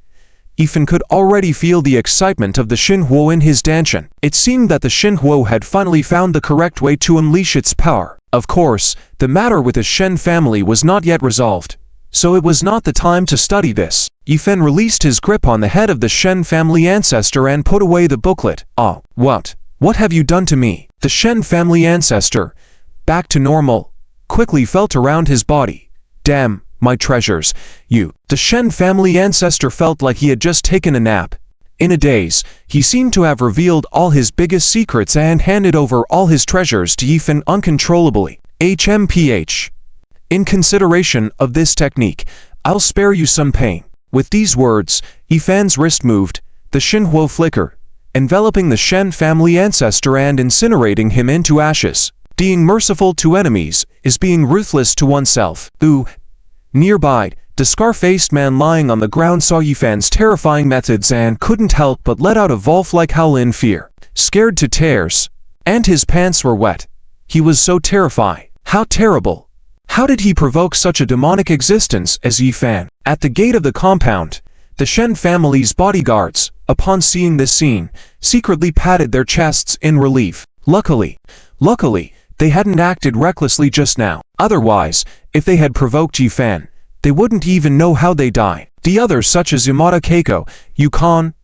Yifan could already feel the excitement of the Xinhuo in his danshan. It seemed that the Xinhuo had finally found the correct way to unleash its power. Of course, the matter with the Shen family was not yet resolved, so it was not the time to study this. Yifan released his grip on the head of the Shen family ancestor and put away the booklet. "Ah, what? What have you done to me?" The Shen family ancestor, back to normal, quickly felt around his body. "Damn, my treasures, you." The Shen family ancestor felt like he had just taken a nap. In a daze, he seemed to have revealed all his biggest secrets and handed over all his treasures to Yifan uncontrollably. HMPH. In consideration of this technique, I'll spare you some pain. With these words, Yifan's wrist moved, the Xinhuo flickered, enveloping the Shen family ancestor and incinerating him into ashes. Being merciful to enemies is being ruthless to oneself. Ooh. Nearby, the scar-faced man lying on the ground saw Yifan's terrifying methods and couldn't help but let out a wolf-like howl in fear. Scared to tears. And his pants were wet. He was so terrified. How terrible. How did he provoke such a demonic existence as Yifan? At the gate of the compound, the Shen family's bodyguards, upon seeing this scene, secretly patted their chests in relief. Luckily, they hadn't acted recklessly just now. Otherwise, if they had provoked Yifan, they wouldn't even know how they died. The others such as Yamada Keiko, Yukon,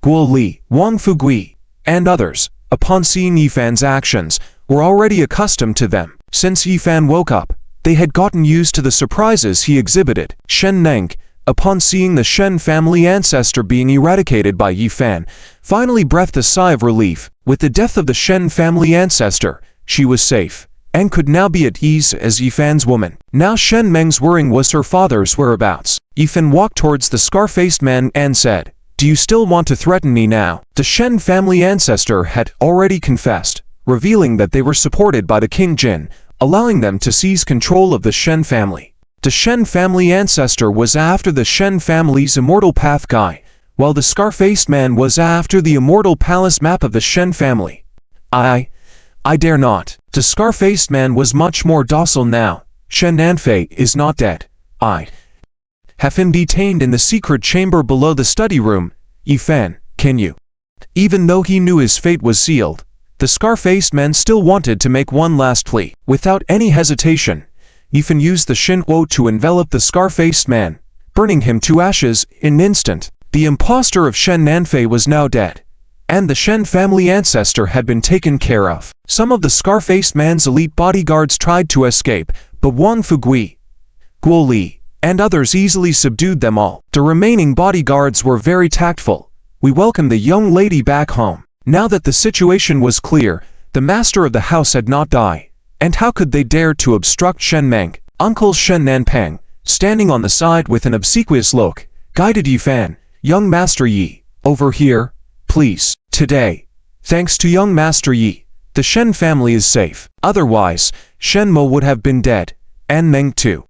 Guo Li, Wang Fugui, and others, upon seeing Yifan's actions, were already accustomed to them. Since Yifan woke up, they had gotten used to the surprises he exhibited. Shen Neng, upon seeing the Shen family ancestor being eradicated by Yifan, finally breathed a sigh of relief. With the death of the Shen family ancestor, she was safe, and could now be at ease as Yifan's woman. Now Shen Meng's worrying was her father's whereabouts. Yifan walked towards the scar-faced man and said, "Do you still want to threaten me now?" The Shen family ancestor had already confessed, revealing that they were supported by the King Jin, allowing them to seize control of the Shen family. The Shen family ancestor was after the Shen family's immortal path guy, while the scar-faced man was after the immortal palace map of the Shen family. I dare not. The scar-faced man was much more docile now. Shen Nanfei is not dead. I have him detained in the secret chamber below the study room. Yifan, can you? Even though he knew his fate was sealed, the scar-faced man still wanted to make one last plea. Without any hesitation, Yifan used the Xinhuo to envelop the scar-faced man, burning him to ashes in an instant. The impostor of Shen Nanfei was now dead, and the Shen family ancestor had been taken care of. Some of the scar-faced man's elite bodyguards tried to escape, but Wang Fugui, Guo Li, and others easily subdued them all. The remaining bodyguards were very tactful. We welcomed the young lady back home. Now that the situation was clear, the master of the house had not died, and how could they dare to obstruct Shen Meng? Uncle Shen Nanpeng, standing on the side with an obsequious look, guided Yifan. "Young Master Yi, over here, please." Today, thanks to young Master Yi, the Shen family is safe. Otherwise, Shen Mo would have been dead. and Meng too.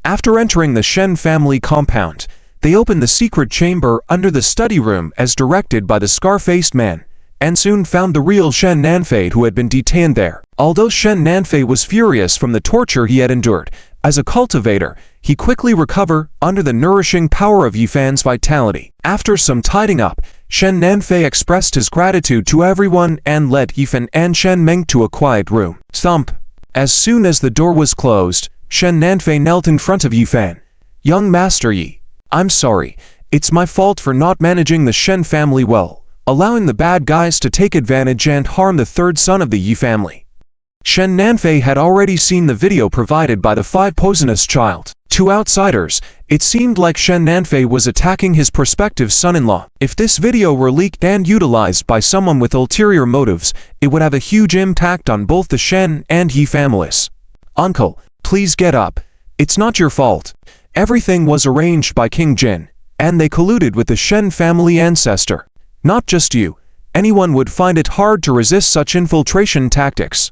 After entering the Shen family compound, they opened the secret chamber under the study room as directed by the scar-faced man, and soon found the real Shen Nanfei who had been detained there. Although Shen Nanfei was furious from the torture he had endured, as a cultivator, he quickly recovered under the nourishing power of Yifan's vitality. After some tidying up, Shen Nanfei expressed his gratitude to everyone and led Yifan and Shen Meng to a quiet room. Thump! As soon as the door was closed, Shen Nanfei knelt in front of Yifan. "Young Master Yi, I'm sorry. It's my fault for not managing the Shen family well, allowing the bad guys to take advantage and harm the third son of the Yi family." Shen Nanfei had already seen the video provided by the 5 poisonous child. To outsiders, it seemed like Shen Nanfei was attacking his prospective son-in-law. If this video were leaked and utilized by someone with ulterior motives, it would have a huge impact on both the Shen and Yi families. "Uncle, please get up. It's not your fault. Everything was arranged by King Jin, and they colluded with the Shen family ancestor. Not just you. Anyone would find it hard to resist such infiltration tactics."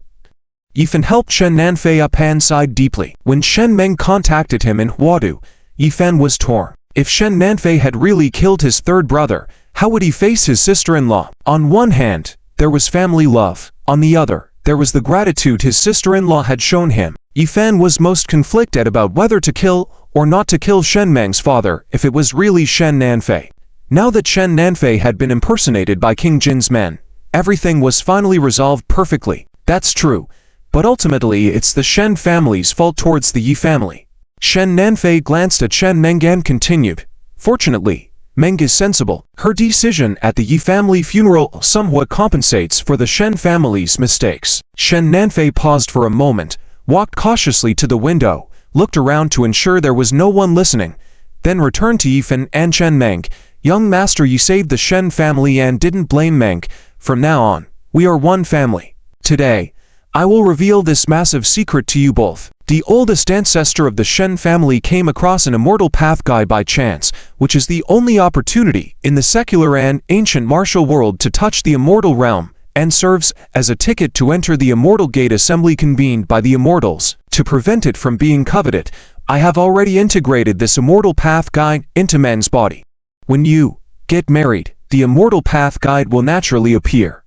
Yifan helped Shen Nanfei up and sighed deeply. When Shen Meng contacted him in Huadu, Yifan was torn. If Shen Nanfei had really killed his third brother, how would he face his sister-in-law? On one hand, there was family love. On the other, there was the gratitude his sister-in-law had shown him. Yifan was most conflicted about whether to kill or not to kill Shen Meng's father if it was really Shen Nanfei. Now that Shen Nanfei had been impersonated by King Jin's men, everything was finally resolved perfectly. That's true. But ultimately it's the Shen family's fault towards the Yi family. Shen Nanfei glanced at Shen Meng and continued. Fortunately, Meng is sensible. Her decision at the Yi family funeral somewhat compensates for the Shen family's mistakes. Shen Nanfei paused for a moment, walked cautiously to the window, looked around to ensure there was no one listening, then returned to Yifan and Shen Meng. "Young Master, you saved the Shen family and didn't blame Meng. From now on, we are one family. Today, I will reveal this massive secret to you both." The oldest ancestor of the Shen family came across an immortal path guide by chance, which is the only opportunity in the secular and ancient martial world to touch the immortal realm, and serves as a ticket to enter the immortal gate assembly convened by the immortals. To prevent it from being coveted, I have already integrated this immortal path guide into Men's body. When you get married, the immortal path guide will naturally appear.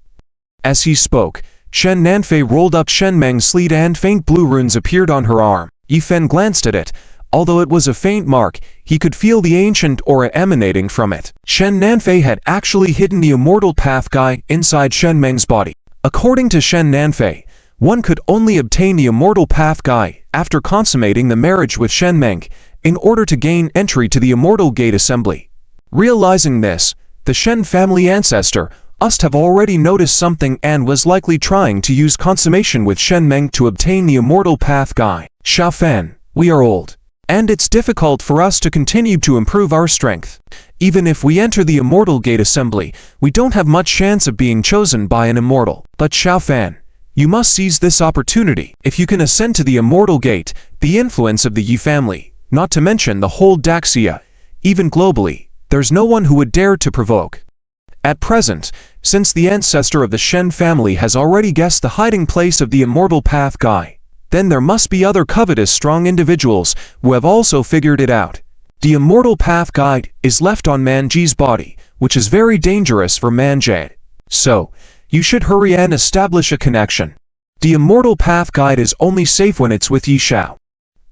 As he spoke, Shen Nanfei rolled up Shen Meng's sleeve and faint blue runes appeared on her arm. Yifan glanced at it. Although it was a faint mark, he could feel the ancient aura emanating from it. Shen Nanfei had actually hidden the immortal path guide inside Shen Meng's body. According to Shen Nanfei, one could only obtain the immortal path guide after consummating the marriage with Shen Meng in order to gain entry to the immortal gate assembly. Realizing this, the Shen family ancestor must have already noticed something and was likely trying to use consummation with Shen Meng to obtain the immortal path guide. "Xiao Fan, we are old, and it's difficult for us to continue to improve our strength. Even if we enter the immortal gate assembly, we don't have much chance of being chosen by an immortal. But Xiao Fan, you must seize this opportunity. If you can ascend to the immortal gate, the influence of the Yi family, not to mention the whole Daxia, even globally, there's no one who would dare to provoke. At present, since the ancestor of the Shen family has already guessed the hiding place of the immortal path guide, then there must be other covetous strong individuals who have also figured it out. The immortal path guide is left on Manji's body, which is very dangerous for Manjade. So, you should hurry and establish a connection. The immortal path guide is only safe when it's with Yi Xiao.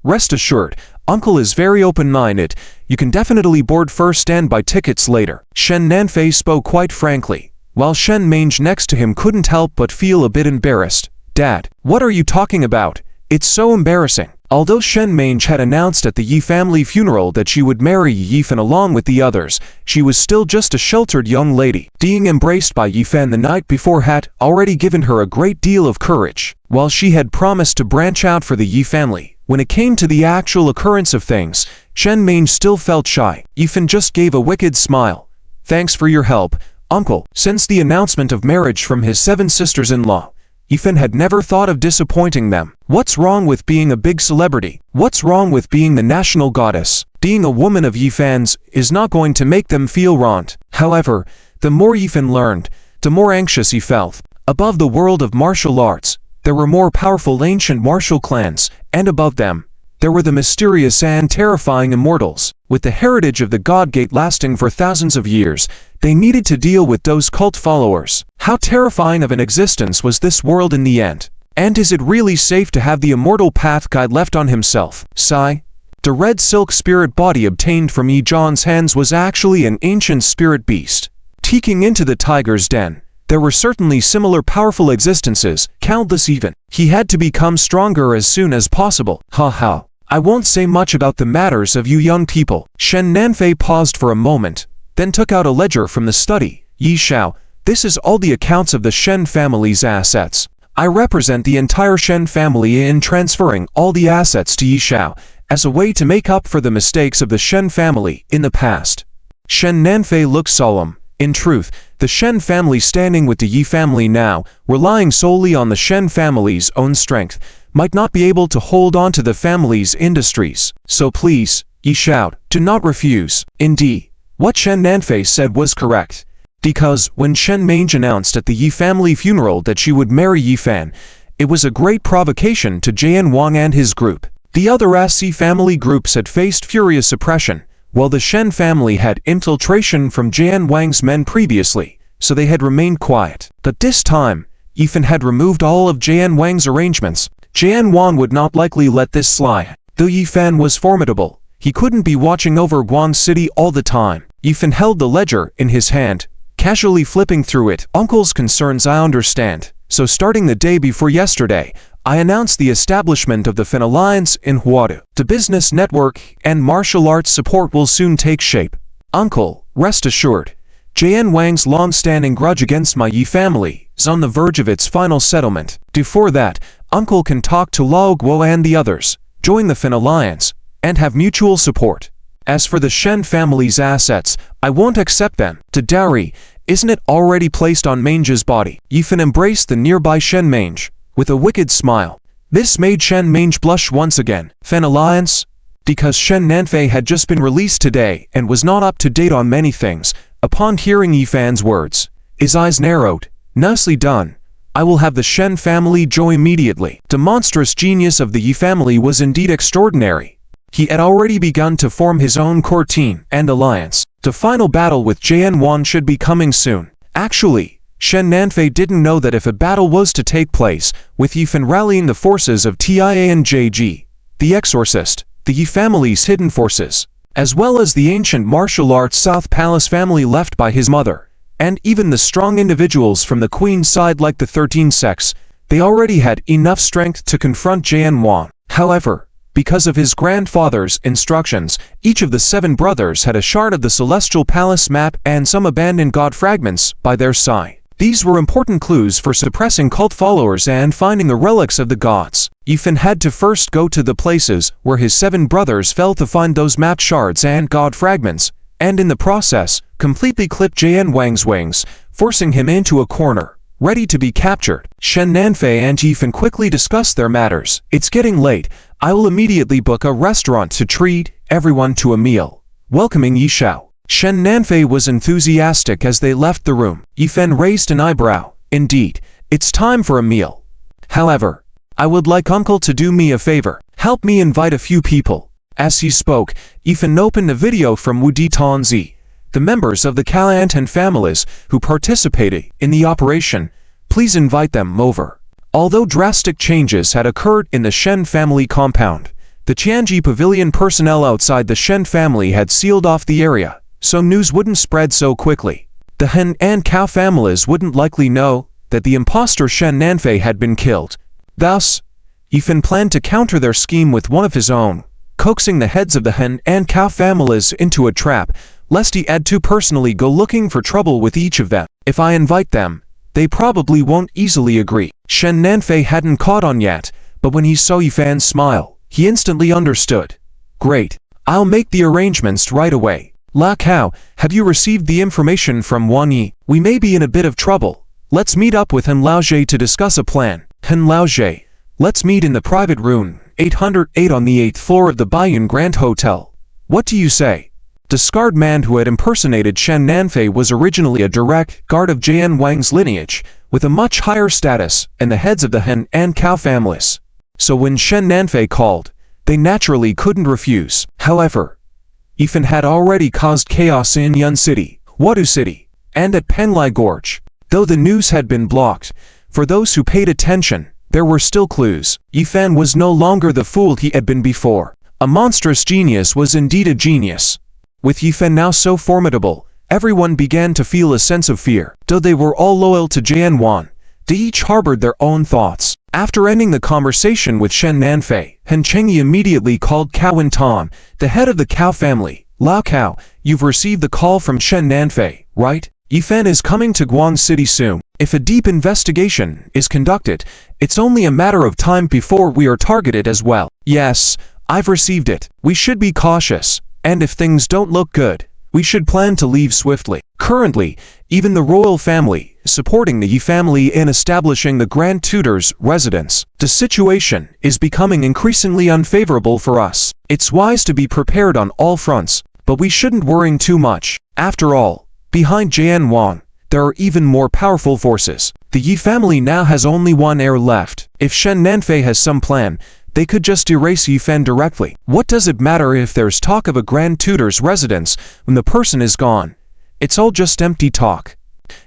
Rest assured, Uncle is very open-minded. You can definitely board first standby tickets later." Shen Nanfei spoke quite frankly, while Shen Mange next to him couldn't help but feel a bit embarrassed. "Dad, what are you talking about? It's so embarrassing." Although Shen Mange had announced at the Yi family funeral that she would marry Yifan along with the others, she was still just a sheltered young lady. Being embraced by Yifan the night before had already given her a great deal of courage. While she had promised to branch out for the Yi family, when it came to the actual occurrence of things, Shen Mange still felt shy. Yifan just gave a wicked smile. "Thanks for your help, Uncle." Since the announcement of marriage from his 7 sisters-in-law, Yifan had never thought of disappointing them. What's wrong with being a big celebrity? What's wrong with being the national goddess? Being a woman of Yifan's is not going to make them feel wronged. However, the more Yifan learned, the more anxious he felt. Above the world of martial arts, there were more powerful ancient martial clans, and above them, there were the mysterious and terrifying immortals. With the heritage of the God Gate lasting for thousands of years, they needed to deal with those cult followers. How terrifying of an existence was this world in the end? And is it really safe to have the immortal path guide left on himself? Sigh. The red silk spirit body obtained from Yi Zhan's hands was actually an ancient spirit beast. Taking into the tiger's den, there were certainly similar powerful existences, countless even. He had to become stronger as soon as possible. Ha. I won't say much about the matters of you young people. Shen Nanfei paused for a moment, then took out a ledger from the study. Yi Xiao, this is all the accounts of the Shen family's assets. I represent the entire Shen family in transferring all the assets to Yi Xiao, as a way to make up for the mistakes of the Shen family in the past. Shen Nanfei looked solemn. In truth, the Shen family standing with the Yi family now, relying solely on the Shen family's own strength, might not be able to hold on to the family's industries. So please, Yi Xiao, do not refuse. Indeed, what Shen Nanfei said was correct. Because when Shen Mange announced at the Yi family funeral that she would marry Yi Fan, it was a great provocation to Jian Wang and his group. The other SC family groups had faced furious oppression, while the Shen family had infiltration from Jian Wang's men previously, so they had remained quiet. But this time, Yi Fan had removed all of Jian Wang's arrangements. Jian Wang would not likely let this slide. Though Yi Fan was formidable, he couldn't be watching over Guan City all the time. Yi Fan held the ledger in his hand, casually flipping through it. Uncle's concerns I understand, so starting the day before yesterday, I announced the establishment of the Fan Alliance in Huadu. The business network and martial arts support will soon take shape. Uncle, rest assured, Jian Wang's long-standing grudge against my Yi family is on the verge of its final settlement. Before that, Uncle can talk to Lao Guo and the others, join the Fan Alliance, and have mutual support. As for the Shen family's assets, I won't accept them. The dowry, isn't it already placed on Mange's body? Yi Fan embraced the nearby Shen Mange with a wicked smile. This made Shen Mange blush once again. Fan Alliance? Because Shen Nanfei had just been released today and was not up to date on many things, upon hearing Yi Fan's words, his eyes narrowed. Nicely done. I will have the Shen family join immediately. The monstrous genius of the Yi family was indeed extraordinary. He had already begun to form his own core team and alliance. The final battle with Jian Wan should be coming soon. Actually, Shen Nanfei didn't know that if a battle was to take place, with Yi Fan rallying the forces of TIA and JG, the Exorcist, the Yi family's hidden forces, as well as the ancient martial arts South Palace family left by his mother, and even the strong individuals from the Queen's side like the 13 sects, they already had enough strength to confront Jian Wan. However, because of his grandfather's instructions, each of the 7 brothers had a shard of the Celestial Palace map and some abandoned god fragments by their side. These were important clues for suppressing cult followers and finding the relics of the gods. Yi Fan had to first go to the places where his 7 brothers fell to find those map shards and god fragments, and in the process, completely clip Jian Wang's wings, forcing him into a corner, ready to be captured. Shen Nanfei and Yi Fan quickly discussed their matters. It's getting late. I will immediately book a restaurant to treat everyone to a meal. Welcoming Yi Xiao. Shen Nanfei was enthusiastic as they left the room. Yi Fan raised an eyebrow. Indeed, it's time for a meal. However, I would like Uncle to do me a favor. Help me invite a few people. As he spoke, Yi Fan opened a video from Wudi Tanzi, the members of the Calantan families who participated in the operation. Please invite them over. Although drastic changes had occurred in the Shen family compound, the Tianji Pavilion personnel outside the Shen family had sealed off the area, so news wouldn't spread so quickly. The Hen and Cao families wouldn't likely know that the impostor Shen Nanfei had been killed. Thus, Yi Fan planned to counter their scheme with one of his own, coaxing the heads of the Hen and Cao families into a trap, lest he had to personally go looking for trouble with each of them. If I invite them, they probably won't easily agree. Shen Nanfei hadn't caught on yet, but when he saw Yi Fan's smile, he instantly understood. Great. I'll make the arrangements right away. La Cao, have you received the information from Wang Yi? We may be in a bit of trouble. Let's meet up with Hen Laojie to discuss a plan. Hen Laojie, let's meet in the private room, 808 on the 8th floor of the Baiyun Grand Hotel. What do you say? The scarred man who had impersonated Shen Nanfei was originally a direct guard of Jian Wang's lineage, with a much higher status and the heads of the Hen and Cao families. So when Shen Nanfei called, They naturally couldn't refuse. However, Yifan had already caused chaos in Yun City, Wadu City, and at Penlai Gorge. Though the news had been blocked, for those who paid attention, there were still clues. Yifan was no longer the fool he had been before. A monstrous genius was indeed a genius. With Yifan now so formidable, everyone began to feel a sense of fear. Though they were all loyal to Jianwan, they each harbored their own thoughts. After ending the conversation with Shen Nanfei, Han Chengyi immediately called Cao Tan, the head of the Cao family. Lao Cao, you've received the call from Shen Nanfei, right? Yifan is coming to Guang City soon. If a deep investigation is conducted, it's only a matter of time before we are targeted as well. Yes, I've received it. We should be cautious, and if things don't look good, we should plan to leave swiftly. Currently, even the royal family is supporting the Yi family in establishing the Grand Tutor's residence. The situation is becoming increasingly unfavorable for us. It's wise to be prepared on all fronts, but we shouldn't worry too much. After all, behind Jianwan, there are even more powerful forces. The Yi family now has only one heir left. If Shen Nanfei has some plan, they could just erase Yifan directly. What does it matter if there's talk of a Grand Tutor's residence when the person is gone? It's all just empty talk.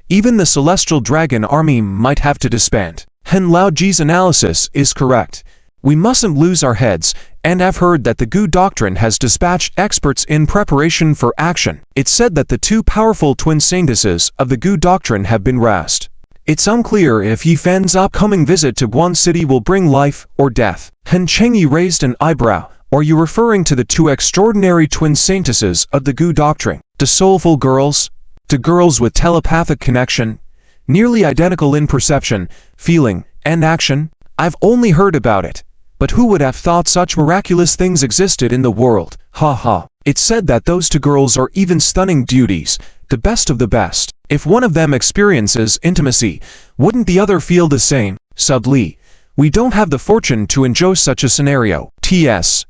Even the Celestial Dragon Army might have to disband. Hen Laoji's analysis is correct. We mustn't lose our heads, and I've heard that the Gu Doctrine has dispatched experts in preparation for action. It's said that the two powerful twin saintesses of the Gu Doctrine have been raised. It's unclear if Yifan's upcoming visit to Guan City will bring life or death. Han Chengyi raised an eyebrow. Are you referring to the two extraordinary twin saintesses of the Gu Doctrine? The soulful girls? The girls with telepathic connection? Nearly identical in perception, feeling, and action? I've only heard about it. But who would have thought such miraculous things existed in the world? Ha ha. It's said that those two girls are even stunning beauties, the best of the best. If one of them experiences intimacy, wouldn't the other feel the same? Subtly, we don't have the fortune to enjoy such a scenario. T.S.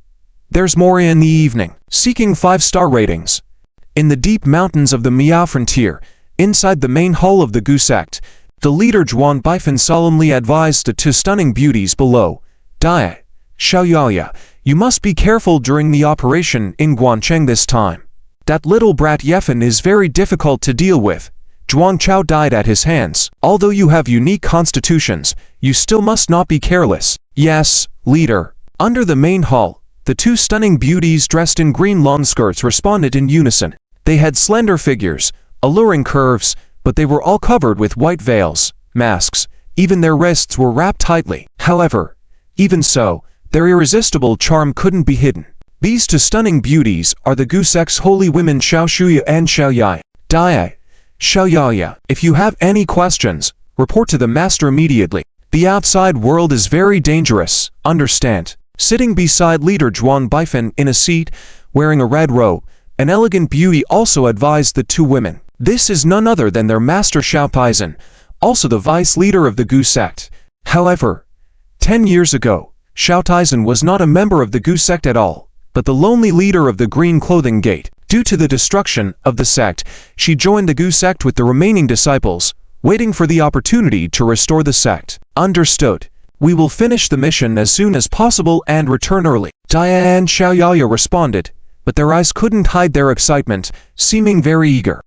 There's more in the evening. Seeking 5-star ratings. In the deep mountains of the Miao frontier, inside the main hall of the Gu sect, the leader Zhuan Baifan solemnly advised the two stunning beauties below. Dai, Xiaoyaya, you must be careful during the operation in Guancheng this time. That little brat Yefan is very difficult to deal with. Zhuang Chao died at his hands. Although you have unique constitutions, you still must not be careless. Yes, leader. Under the main hall, the two stunning beauties dressed in green long skirts responded in unison. They had slender figures, alluring curves, but they were all covered with white veils, masks, even their wrists were wrapped tightly. However, even so, their irresistible charm couldn't be hidden. These two stunning beauties are the Gu sect's holy women Xiao Shuya and Xiao Yai. Dai, Xiaoyaya, if you have any questions, report to the master immediately. The outside world is very dangerous, understand? Sitting beside leader Zhuan Baifan in a seat, wearing a red robe, an elegant beauty also advised the two women. This is none other than their master Xiao Taizhen, also the vice leader of the Gu sect. However, 10 years ago, Xiao Taizhen was not a member of the Gu sect at all, but the lonely leader of the Green Clothing Gate. Due to the destruction of the sect, she joined the Gu sect with the remaining disciples, waiting for the opportunity to restore the sect. Understood. We will finish the mission as soon as possible and return early. Daya and Xiaoyaya responded, but their eyes couldn't hide their excitement, seeming very eager.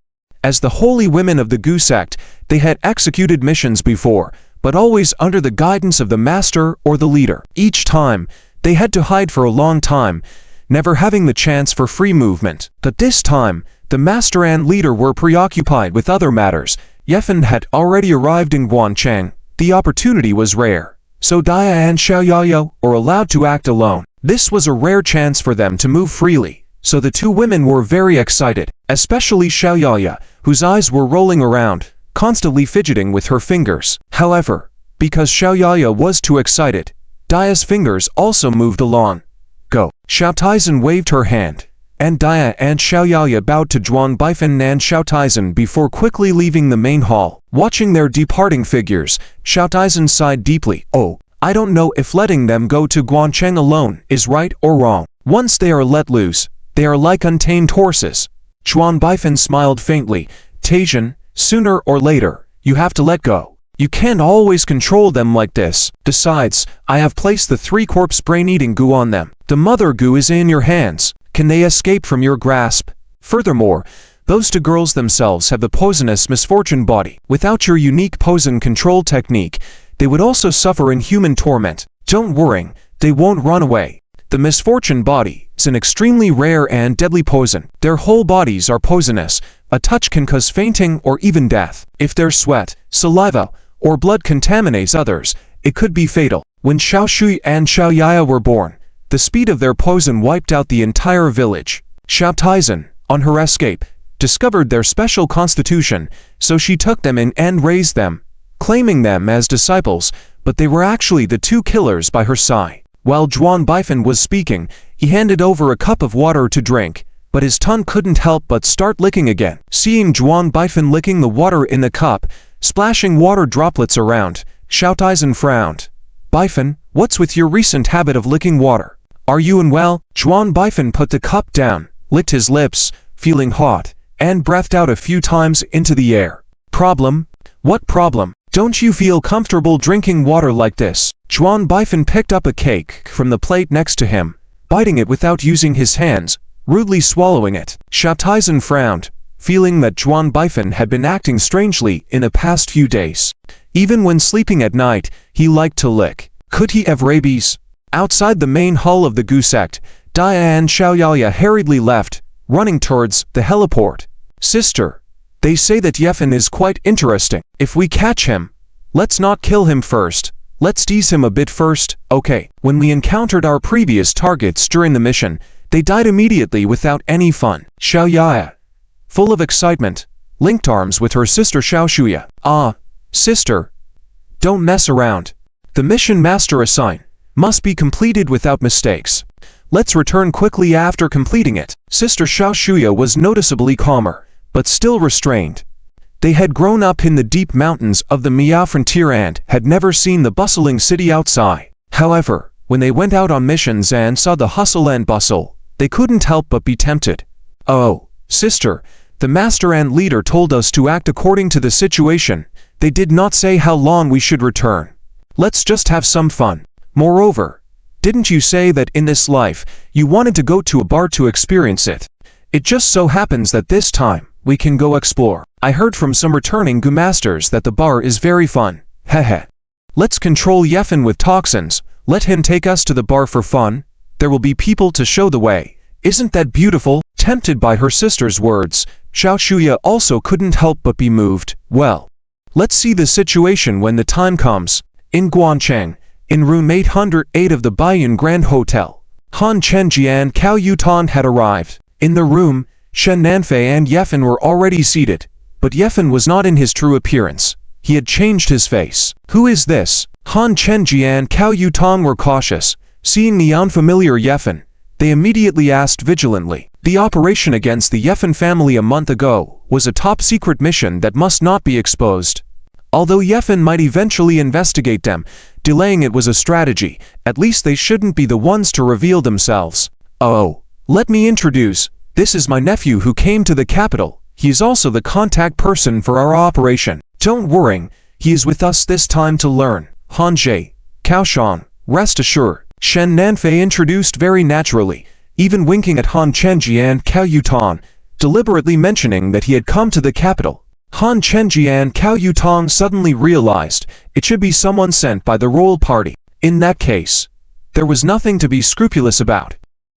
As the holy women of the Gu sect, they had executed missions before, but always under the guidance of the master or the leader. Each time, they had to hide for a long time, never having the chance for free movement. But this time, the master and leader were preoccupied with other matters. Yefan had already arrived in Guancheng. The opportunity was rare. So Daya and Xiaoyaya were allowed to act alone. This was a rare chance for them to move freely. So the two women were very excited, especially Xiaoyaya, whose eyes were rolling around, constantly fidgeting with her fingers. However, because Xiaoyaya was too excited, Daya's fingers also moved along. Go. Xiao Taizhen waved her hand, and Daya and Xiaoyaya bowed to Zhuan Baifan and Xiao Taizhen before quickly leaving the main hall. Watching their departing figures, Xiao Taizhen sighed deeply. Oh, I don't know if letting them go to Guancheng alone is right or wrong. Once they are let loose, they are like untamed horses. Zhuan Baifan smiled faintly. Taizhen, sooner or later, you have to let go. You can't always control them like this. Besides, I have placed the 3 corpse brain-eating goo on them. The mother goo is in your hands. Can they escape from your grasp? Furthermore, those 2 girls themselves have the poisonous misfortune body. Without your unique poison control technique, they would also suffer inhuman torment. Don't worry, they won't run away. The misfortune body is an extremely rare and deadly poison. Their whole bodies are poisonous. A touch can cause fainting or even death. If their sweat, saliva, or blood contaminates others, it could be fatal. When Xiao Shui and Xiao Yaya were born, the speed of their poison wiped out the entire village. Xiao Taizhen, on her escape, discovered their special constitution, so she took them in and raised them, claiming them as disciples, but they were actually the 2 killers by her side. While Zhuan Baifan was speaking, he handed over a cup of water to drink, but his tongue couldn't help but start licking again. Seeing Zhuan Baifan licking the water in the cup, splashing water droplets around, Xiao Taizhen frowned. Baifan, what's with your recent habit of licking water? Are you unwell? Zhuan Baifan put the cup down, licked his lips, feeling hot, and breathed out a few times into the air. Problem? What problem? Don't you feel comfortable drinking water like this? Zhuan Baifan picked up a cake from the plate next to him, biting it without using his hands, rudely swallowing it. Xiao Taizhen frowned, feeling that Zhuan Baifan had been acting strangely in the past few days. Even when sleeping at night, he liked to lick. Could he have rabies? Outside the main hall of the Gu sect, Dia and Xiao Yaya hurriedly left, running towards the heliport. Sister, they say that Yefan is quite interesting. If we catch him, let's not kill him first. Let's tease him a bit first, okay? When we encountered our previous targets during the mission, they died immediately without any fun. Xiao Yaya, full of excitement, linked arms with her sister Xiao Shuya. Ah, sister, don't mess around. The mission master assigned must be completed without mistakes. Let's return quickly after completing it. Sister Xiao Shuya was noticeably calmer, but still restrained. They had grown up in the deep mountains of the Miao frontier and had never seen the bustling city outside. However, when they went out on missions and saw the hustle and bustle, they couldn't help but be tempted. Oh, sister, the master and leader told us to act according to the situation. They did not say how long we should return. Let's just have some fun. Moreover, didn't you say that in this life, you wanted to go to a bar to experience it? It just so happens that this time, we can go explore. I heard from some returning Gu masters that the bar is very fun. Hehe. Let's control Yefan with toxins. Let him take us to the bar for fun. There will be people to show the way. Isn't that beautiful? Tempted by her sister's words, Xiao Shuya also couldn't help but be moved. Well, let's see the situation when the time comes. In Guancheng, in room 808 of the Baiyun Grand Hotel, Han Chenji and Cao Yutan had arrived. In the room, Shen Nanfei and Yefan were already seated, but Yefan was not in his true appearance. He had changed his face. Who is this? Han Chenji and Cao Yutan were cautious. Seeing the unfamiliar Yefan, they immediately asked vigilantly. The operation against the Yefan family a month ago was a top-secret mission that must not be exposed. Although Yefan might eventually investigate them, delaying it was a strategy. At least they shouldn't be the ones to reveal themselves. Oh, let me introduce. This is my nephew who came to the capital. He is also the contact person for our operation. Don't worry, he is with us this time to learn. Han Jie, Cao Shan, rest assured. Shen Nanfei introduced very naturally, even winking at Han Chenji and Cao Yutan, deliberately mentioning that he had come to the capital. Han Chenji and Cao Yutan suddenly realized it should be someone sent by the royal party. In that case, there was nothing to be scrupulous about.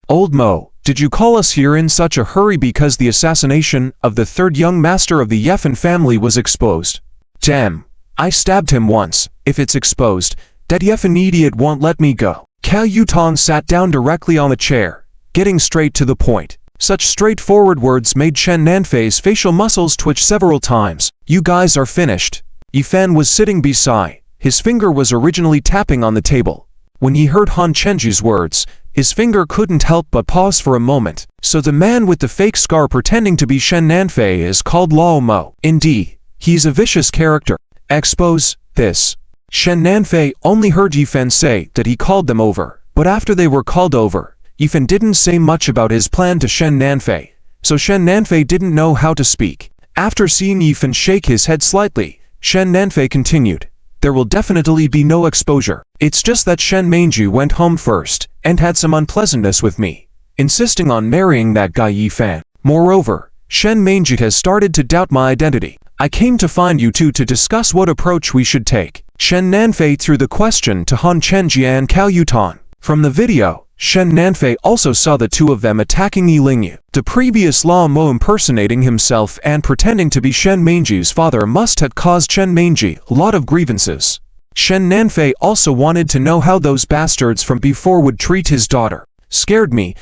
Old Mo, did you call us here in such a hurry because the assassination of the 3rd young master of the Yefan family was exposed? Damn, I stabbed him once. If it's exposed, that Yefan idiot won't let me go. Cao Yutan sat down directly on the chair, getting straight to the point. Such straightforward words made Shen Nanfei's facial muscles twitch several times. You guys are finished. Yifan was sitting beside. His finger was originally tapping on the table. When he heard Han Chenji's words, his finger couldn't help but pause for a moment. So the man with the fake scar pretending to be Shen Nanfei is called Lao Mo. Indeed, he's a vicious character. Expose this. Shen Nanfei only heard Yifan say that he called them over, but after they were called over, Yifan didn't say much about his plan to Shen Nanfei, so Shen Nanfei didn't know how to speak. After seeing Yifan shake his head slightly, Shen Nanfei continued, there will definitely be no exposure. It's just that Shen Mingju went home first, and had some unpleasantness with me, insisting on marrying that guy Yifan. Moreover, Shen Mingju has started to doubt my identity. I came to find you two to discuss what approach we should take. Shen Nanfei threw the question to Han Chenji and Cao Yutan. From the video, Shen Nanfei also saw the two of them attacking Yi Lingyu. The previous Lao Mo impersonating himself and pretending to be Shen Mingju's father must have caused Shen Mingju a lot of grievances. Shen Nanfei also wanted to know how those bastards from before would treat his daughter. Scared me.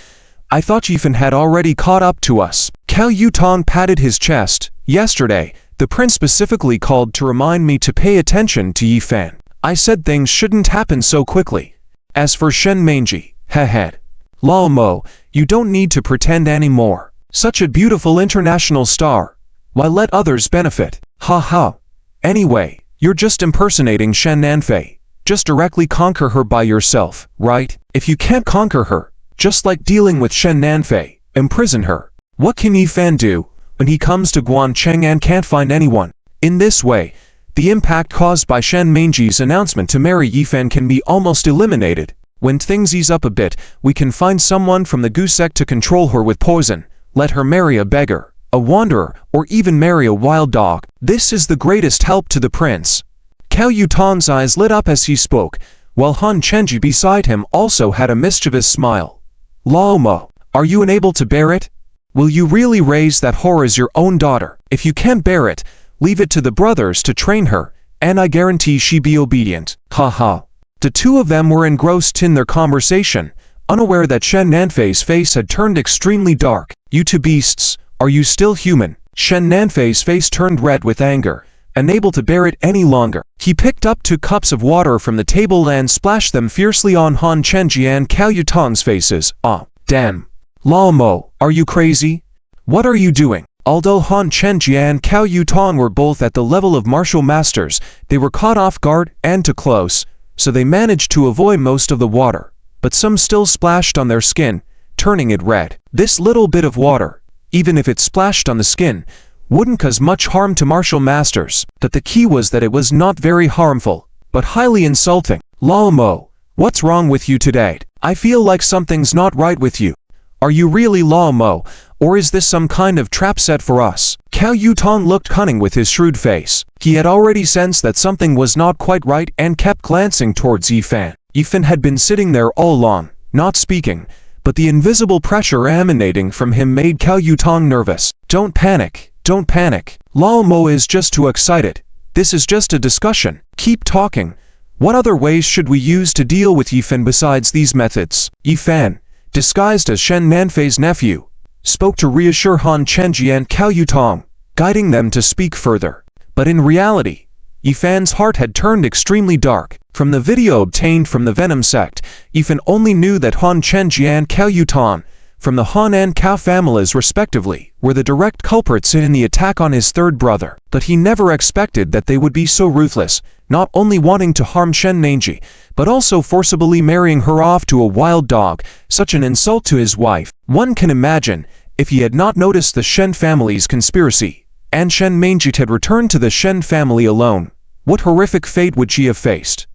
I thought Yifan had already caught up to us. Cao Yutan patted his chest. Yesterday, the prince specifically called to remind me to pay attention to Yifan. I said things shouldn't happen so quickly. As for Shen Mingju, head. Lao Mo, you don't need to pretend anymore. Such a beautiful international star. Why let others benefit? Ha ha. Anyway, you're just impersonating Shen Nanfei. Just directly conquer her by yourself, right? If you can't conquer her, just like dealing with Shen Nanfei, imprison her. What can Yifan do when he comes to Guancheng and can't find anyone? In this way, the impact caused by Shen Mingju's announcement to marry Yifan can be almost eliminated. When things ease up a bit, we can find someone from the Gu sect to control her with poison, let her marry a beggar, a wanderer, or even marry a wild dog. This is the greatest help to the prince. Cao Yutan's eyes lit up as he spoke, while Han Chenji beside him also had a mischievous smile. Lao Mo, are you unable to bear it? Will you really raise that whore as your own daughter? If you can't bear it, leave it to the brothers to train her, and I guarantee she be obedient. Ha ha. The two of them were engrossed in their conversation, unaware that Shen Nanfei's face had turned extremely dark. You two beasts, are you still human? Shen Nanfei's face turned red with anger, unable to bear it any longer. He picked up 2 cups of water from the table and splashed them fiercely on Han Chenji and Cao Yutan's faces. Ah, damn. Lao Mo, are you crazy? What are you doing? Although Han Chenji and Cao Yutan were both at the level of martial masters, they were caught off guard and too close, so they managed to avoid most of the water, but some still splashed on their skin, turning it red. This little bit of water, even if it splashed on the skin, wouldn't cause much harm to martial masters. But the key was that it was not very harmful, but highly insulting. Lao Mo, what's wrong with you today? I feel like something's not right with you. Are you really Lao Mo, or is this some kind of trap set for us? Cao Yutan looked cunning with his shrewd face. He had already sensed that something was not quite right and kept glancing towards Yifan. Yifan had been sitting there all along, not speaking, but the invisible pressure emanating from him made Cao Yutan nervous. Don't panic, don't panic. Lao Mo is just too excited. This is just a discussion. Keep talking. What other ways should we use to deal with Yifan besides these methods? Yifan, disguised as Shen Nanfei's nephew, spoke to reassure Han Chenji and Cao Yutan, guiding them to speak further. But in reality, Yifan's heart had turned extremely dark. From the video obtained from the Venom sect, Yifan only knew that Han Chenji and Cao Yutan, from the Han and Cao families respectively, were the direct culprits in the attack on his third brother. But he never expected that they would be so ruthless, not only wanting to harm Shen Mingju, but also forcibly marrying her off to a wild dog, such an insult to his wife. One can imagine, if he had not noticed the Shen family's conspiracy, and Shen Mingju had returned to the Shen family alone, what horrific fate would she have faced?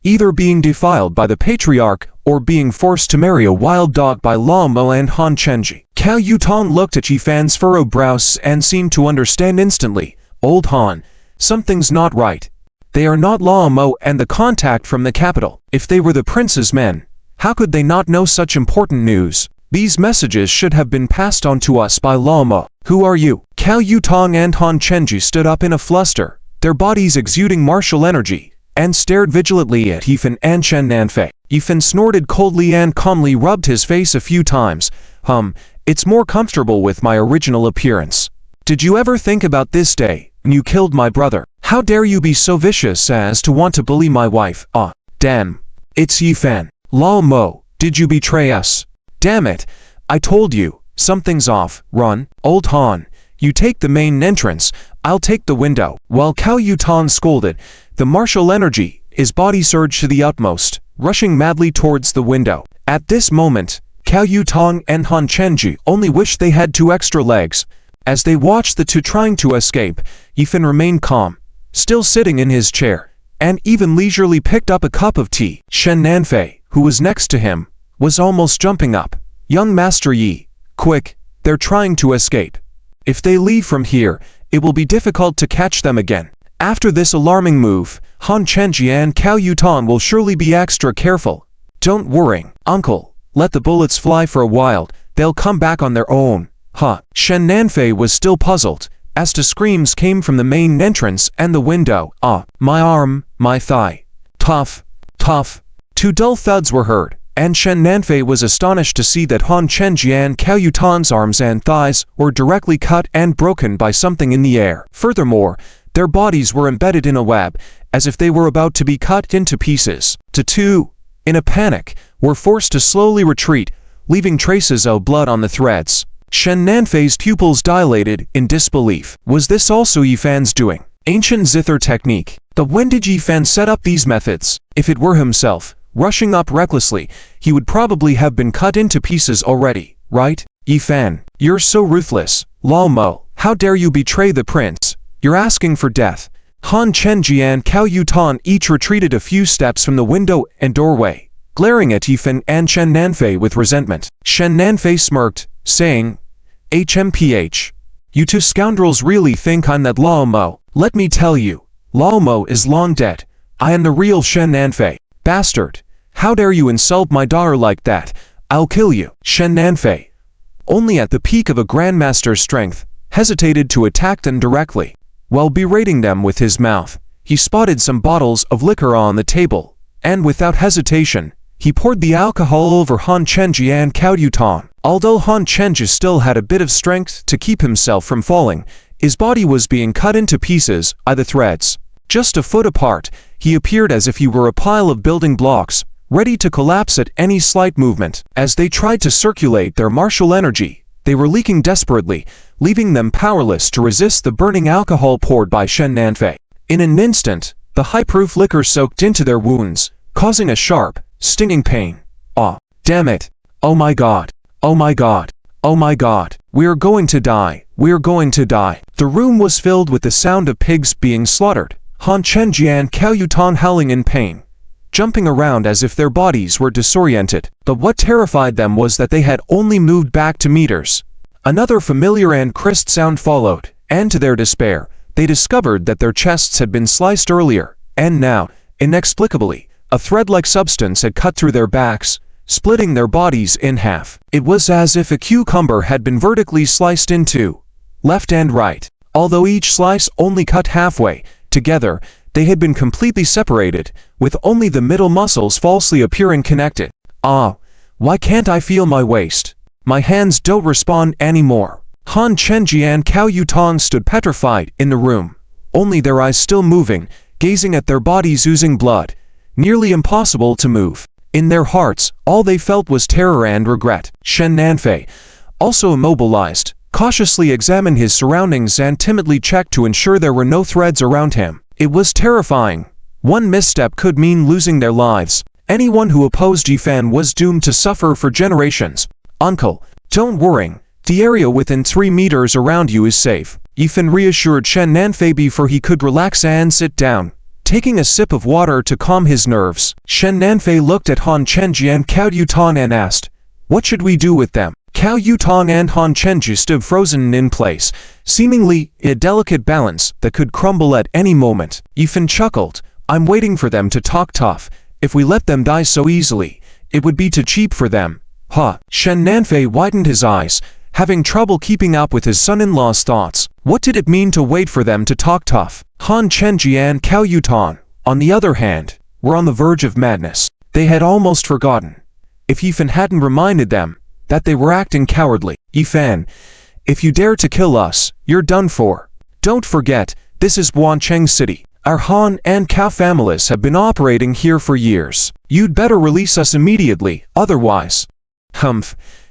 Either being defiled by the patriarch, or being forced to marry a wild dog by Lao Mo and Han Chenji. Cao Yutan looked at Yifan's furrowed brows and seemed to understand instantly. Old Han, something's not right. They are not Lao Mo and the contact from the capital. If they were the prince's men, how could they not know such important news? These messages should have been passed on to us by Lao Mo. Who are you? Cao Yutan and Han Chenji stood up in a fluster, their bodies exuding martial energy, and stared vigilantly at Yifan and Shen Nanfei. Yifan snorted coldly and calmly rubbed his face a few times. It's more comfortable with my original appearance. Did you ever think about this day, when you killed my brother? How dare you be so vicious as to want to bully my wife? Ah, damn. It's Yifan. Lao Mo, did you betray us? Damn it. I told you, something's off. Run. Old Han, you take the main entrance, I'll take the window. While Cao Yutan scolded, the martial energy, his body surged to the utmost, rushing madly towards the window. At this moment, Cao Yutan and Han Chenji only wished they had 2 extra legs. As they watched the two trying to escape, Yifan remained calm, still sitting in his chair, and even leisurely picked up a cup of tea. Shen Nanfei, who was next to him, was almost jumping up. Young Master Yi, quick, they're trying to escape. If they leave from here, it will be difficult to catch them again. After this alarming move, Han Chenji and Cao Yutan will surely be extra careful. Don't worry, uncle, let the bullets fly for a while, they'll come back on their own. Huh. Shen Nanfei was still puzzled, as the screams came from the main entrance and the window. My arm, my thigh. Tough, tough. Two dull thuds were heard, and Shen Nanfei was astonished to see that Han Chenji and Cao Yutan's arms and thighs were directly cut and broken by something in the air. Furthermore, their bodies were embedded in a web, as if they were about to be cut into pieces. The two, in a panic, were forced to slowly retreat, leaving traces of blood on the threads. Shen Nanfei's pupils dilated in disbelief. Was this also Yifan's doing? Ancient zither technique. But when did Yifan set up these methods? If it were himself, rushing up recklessly, he would probably have been cut into pieces already, right? Yifan, you're so ruthless. Lao Mo, how dare you betray the prince? You're asking for death. Han Chenji and Cao Yutan each retreated a few steps from the window and doorway, glaring at Yifan and Shen Nanfei with resentment. Shen Nanfei smirked, saying, HMPH. You two scoundrels really think I'm that Lao Mo? Let me tell you, Lao Mo is long dead. I am the real Shen Nanfei. Bastard, how dare you insult my daughter like that? I'll kill you. Shen Nanfei, only at the peak of a grandmaster's strength, hesitated to attack them directly. While berating them with his mouth, he spotted some bottles of liquor on the table, and without hesitation, he poured the alcohol over Han Chenji and Cao Yutan. Although Han Chenji still had a bit of strength to keep himself from falling, his body was being cut into pieces by the threads. Just a foot apart, he appeared as if he were a pile of building blocks, ready to collapse at any slight movement. As they tried to circulate their martial energy, they were leaking desperately, leaving them powerless to resist the burning alcohol poured by Shen Nanfei. In an instant, the high-proof liquor soaked into their wounds, causing a sharp, stinging pain. Damn it! Oh my god! Oh my god! Oh my god! We're going to die! We're going to die! The room was filled with the sound of pigs being slaughtered. Han Chenji and Cao Yutan howling in pain, jumping around as if their bodies were disoriented. But what terrified them was that they had only moved back 2 meters. Another familiar and crisp sound followed, and to their despair, they discovered that their chests had been sliced earlier, and now, inexplicably, a thread-like substance had cut through their backs, splitting their bodies in half. It was as if a cucumber had been vertically sliced in two, left and right. Although each slice only cut halfway, together, they had been completely separated, with only the middle muscles falsely appearing connected. Why can't I feel my waist? My hands don't respond anymore. Han Chenji and Cao Yutan stood petrified in the room, only their eyes still moving, gazing at their bodies oozing blood, nearly impossible to move. In their hearts, all they felt was terror and regret. Shen Nanfei, also immobilized, cautiously examined his surroundings and timidly checked to ensure there were no threads around him. It was terrifying. One misstep could mean losing their lives. Anyone who opposed Yifan was doomed to suffer for generations. Uncle, don't worry. The area within 3 meters around you is safe. Yifan reassured Shen Nanfei before he could relax and sit down, taking a sip of water to calm his nerves. Shen Nanfei looked at Han Chenji and Cao Yutan and asked, "What should we do with them?" Cao Yutan and Han Chenji stood frozen in place, seemingly in a delicate balance that could crumble at any moment. Yifan chuckled, "I'm waiting for them to talk tough. If we let them die so easily, it would be too cheap for them." Shen Nanfei widened his eyes, having trouble keeping up with his son-in-law's thoughts. What did it mean to wait for them to talk tough? Han Chenji and Cao Yutan, on the other hand, were on the verge of madness. They had almost forgotten, if Yifan hadn't reminded them, that they were acting cowardly. "Yifan, if you dare to kill us, you're done for. Don't forget, this is Guancheng City. Our Han and Cao families have been operating here for years. You'd better release us immediately, otherwise,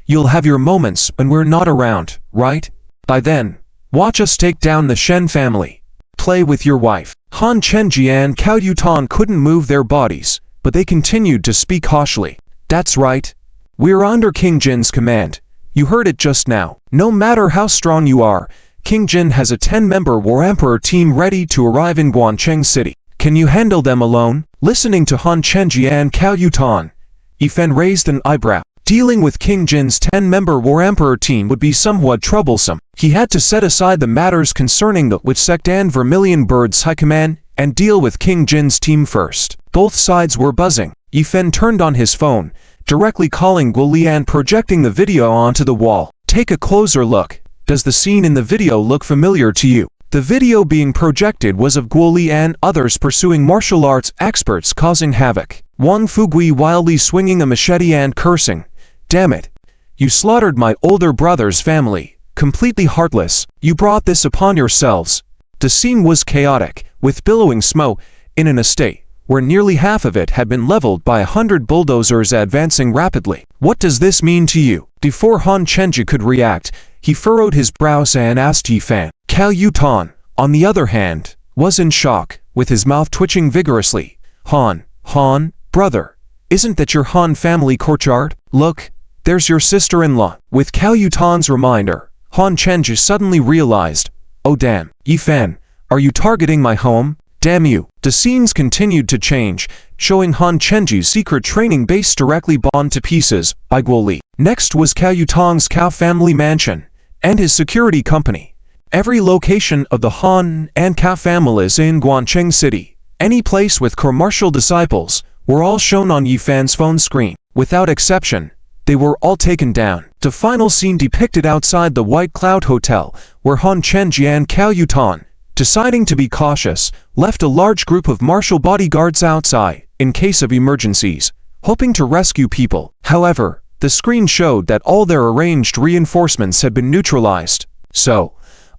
you'll have your moments when we're not around, right? By then, watch us take down the Shen family. Play with your wife." Han Chenji and Cao Yutan couldn't move their bodies, but they continued to speak harshly. "That's right. We're under King Jin's command. You heard it just now. No matter how strong you are, King Jin has a 10-member War Emperor team ready to arrive in Guancheng City. Can you handle them alone? Listening to Han Chenji and Cao Yutan, Yifen raised an eyebrow. Dealing with King Jin's 10-member War Emperor team would be somewhat troublesome. He had to set aside the matters concerning the Witch Sect and Vermilion Bird's high command and deal with King Jin's team first. Both sides were buzzing. Yifen turned on his phone, directly calling Guo Li and projecting the video onto the wall. Take a closer look. Does the scene in the video look familiar to you? The video being projected was of Guo Li and others pursuing martial arts experts causing havoc. Wang Fugui wildly swinging a machete and cursing. Damn it. You slaughtered my older brother's family. Completely heartless. You brought this upon yourselves. The scene was chaotic, with billowing smoke in an estate where nearly half of it had been leveled by 100 bulldozers advancing rapidly. What does this mean to you? Before Han Chenji could react, he furrowed his brows and asked Yifan. Cao Yutan, on the other hand, was in shock, with his mouth twitching vigorously. Han, brother, isn't that your Han family courtyard? Look, there's your sister-in-law. With Cao Yutan's reminder, Han Chenji suddenly realized, oh damn, Yifan, are you targeting my home? Damn you. The scenes continued to change, showing Han Chenji's secret training base directly blown to pieces by Guo Li. Next was Cao Yutan's Cao family mansion and his security company. Every location of the Han and Cao families in Guancheng City, any place with commercial disciples, were all shown on Yifan's phone screen. Without exception, they were all taken down. The final scene depicted outside the White Cloud Hotel, where Han Chenji and Cao Yutan, deciding to be cautious, left a large group of martial bodyguards outside, in case of emergencies, hoping to rescue people. However, the screen showed that all their arranged reinforcements had been neutralized. So,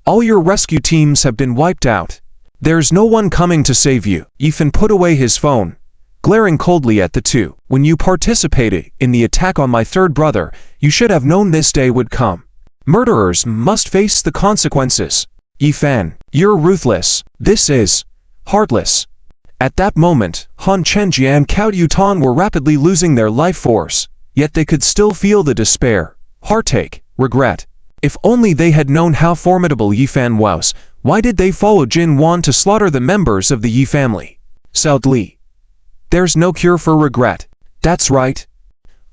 all your rescue teams have been wiped out. There's no one coming to save you. Yifan put away his phone, glaring coldly at the two. When you participated in the attack on my third brother, you should have known this day would come. Murderers must face the consequences. Yifan, you're ruthless. This is heartless. At that moment, Han Chenji and Cao Yutan were rapidly losing their life force, yet they could still feel the despair, heartache, regret. If only they had known how formidable Yifan was, why did they follow Jin Wan to slaughter the members of the Yi family? Said Li. There's no cure for regret. That's right.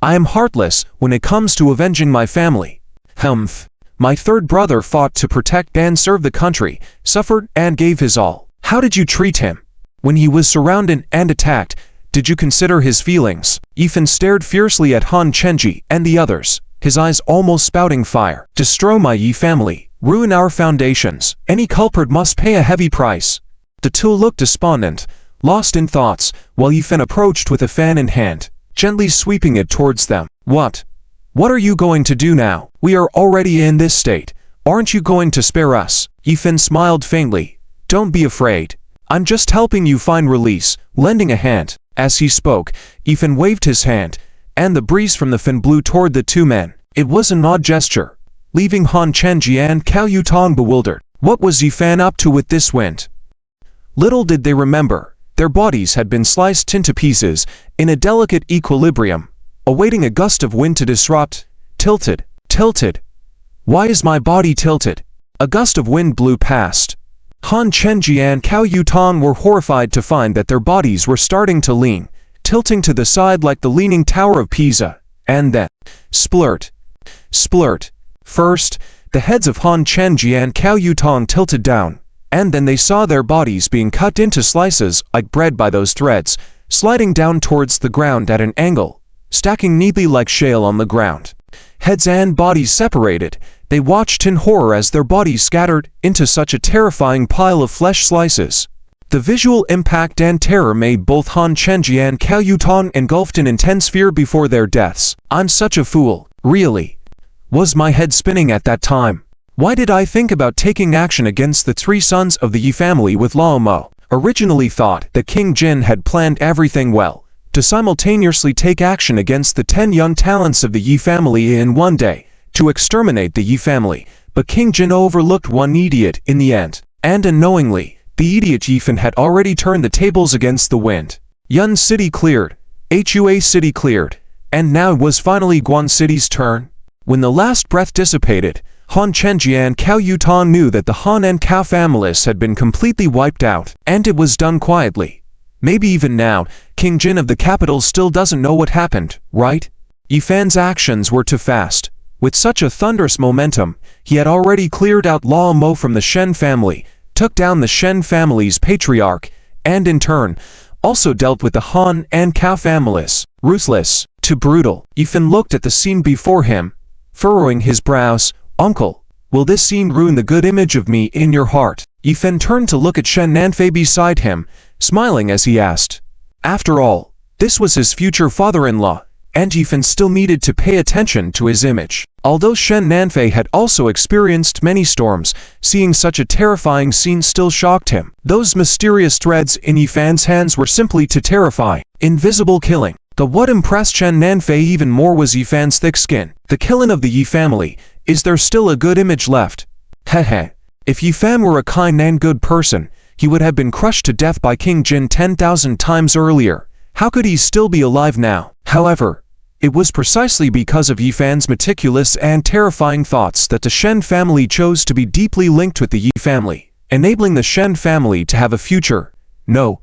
I am heartless when it comes to avenging my family. Humph. My third brother fought to protect and serve the country, suffered and gave his all. How did you treat him? When he was surrounded and attacked, did you consider his feelings? Yifan stared fiercely at Han Chenji and the others, his eyes almost spouting fire. Destroy my Yi family, ruin our foundations. Any culprit must pay a heavy price. The two looked despondent, lost in thoughts, while Yifan approached with a fan in hand, gently sweeping it towards them. What are you going to do now? We are already in this state. Aren't you going to spare us? Yifan smiled faintly. Don't be afraid. I'm just helping you find release, lending a hand. As he spoke, Yifan waved his hand, and the breeze from the fin blew toward the two men. It was an odd gesture, leaving Han Chenji and Cao Yutan bewildered. What was Yifan up to with this wind? Little did they remember, their bodies had been sliced into pieces, in a delicate equilibrium, awaiting a gust of wind to disrupt. Tilted. Why is my body tilted? A gust of wind blew past. Han Chenji and Cao Yutan were horrified to find that their bodies were starting to lean, tilting to the side like the Leaning Tower of Pisa, and then, splurt. First, the heads of Han Chenji and Cao Yutan tilted down, and then they saw their bodies being cut into slices like bread by those threads, sliding down towards the ground at an angle, stacking neatly like shale on the ground. Heads and bodies separated, they watched in horror as their bodies scattered into such a terrifying pile of flesh slices. The visual impact and terror made both Han Chenji and Cao Yutan engulfed in intense fear before their deaths. I'm such a fool, really. Was my head spinning at that time? Why did I think about taking action against the three sons of the Yi family with Lao Mo? Originally thought that King Jin had planned everything well, to simultaneously take action against the 10 young talents of the Yi family in one day, to exterminate the Yi family, but King Jin overlooked one idiot in the end, and unknowingly, the idiot Yifan had already turned the tables against the wind. Yun City cleared, Hua City cleared, and now it was finally Guan City's turn. When the last breath dissipated, Han Chenji and Cao Yutan knew that the Han and Cao families had been completely wiped out, and it was done quietly. Maybe even now, King Jin of the capital still doesn't know what happened, right? Yifan's actions were too fast. With such a thunderous momentum, he had already cleared out Lao Mo from the Shen family, took down the Shen family's patriarch, and in turn, also dealt with the Han and Cao families. Ruthless, too brutal. Yifan looked at the scene before him, furrowing his brows. Uncle, will this scene ruin the good image of me in your heart? Yifan turned to look at Shen Nanfei beside him, smiling as he asked. After all, this was his future father-in-law, and Yifan still needed to pay attention to his image. Although Shen Nanfei had also experienced many storms, seeing such a terrifying scene still shocked him. Those mysterious threads in Yifan's hands were simply too terrifying. Invisible killing. But what impressed Shen Nanfei even more was Yifan's thick skin. The killing of the Yi family. Is there still a good image left? Heh. If Yifan were a kind and good person, he would have been crushed to death by King Jin 10,000 times earlier. How could he still be alive now? However, it was precisely because of Yifan's meticulous and terrifying thoughts that the Shen family chose to be deeply linked with the Yi family, enabling the Shen family to have a future. No.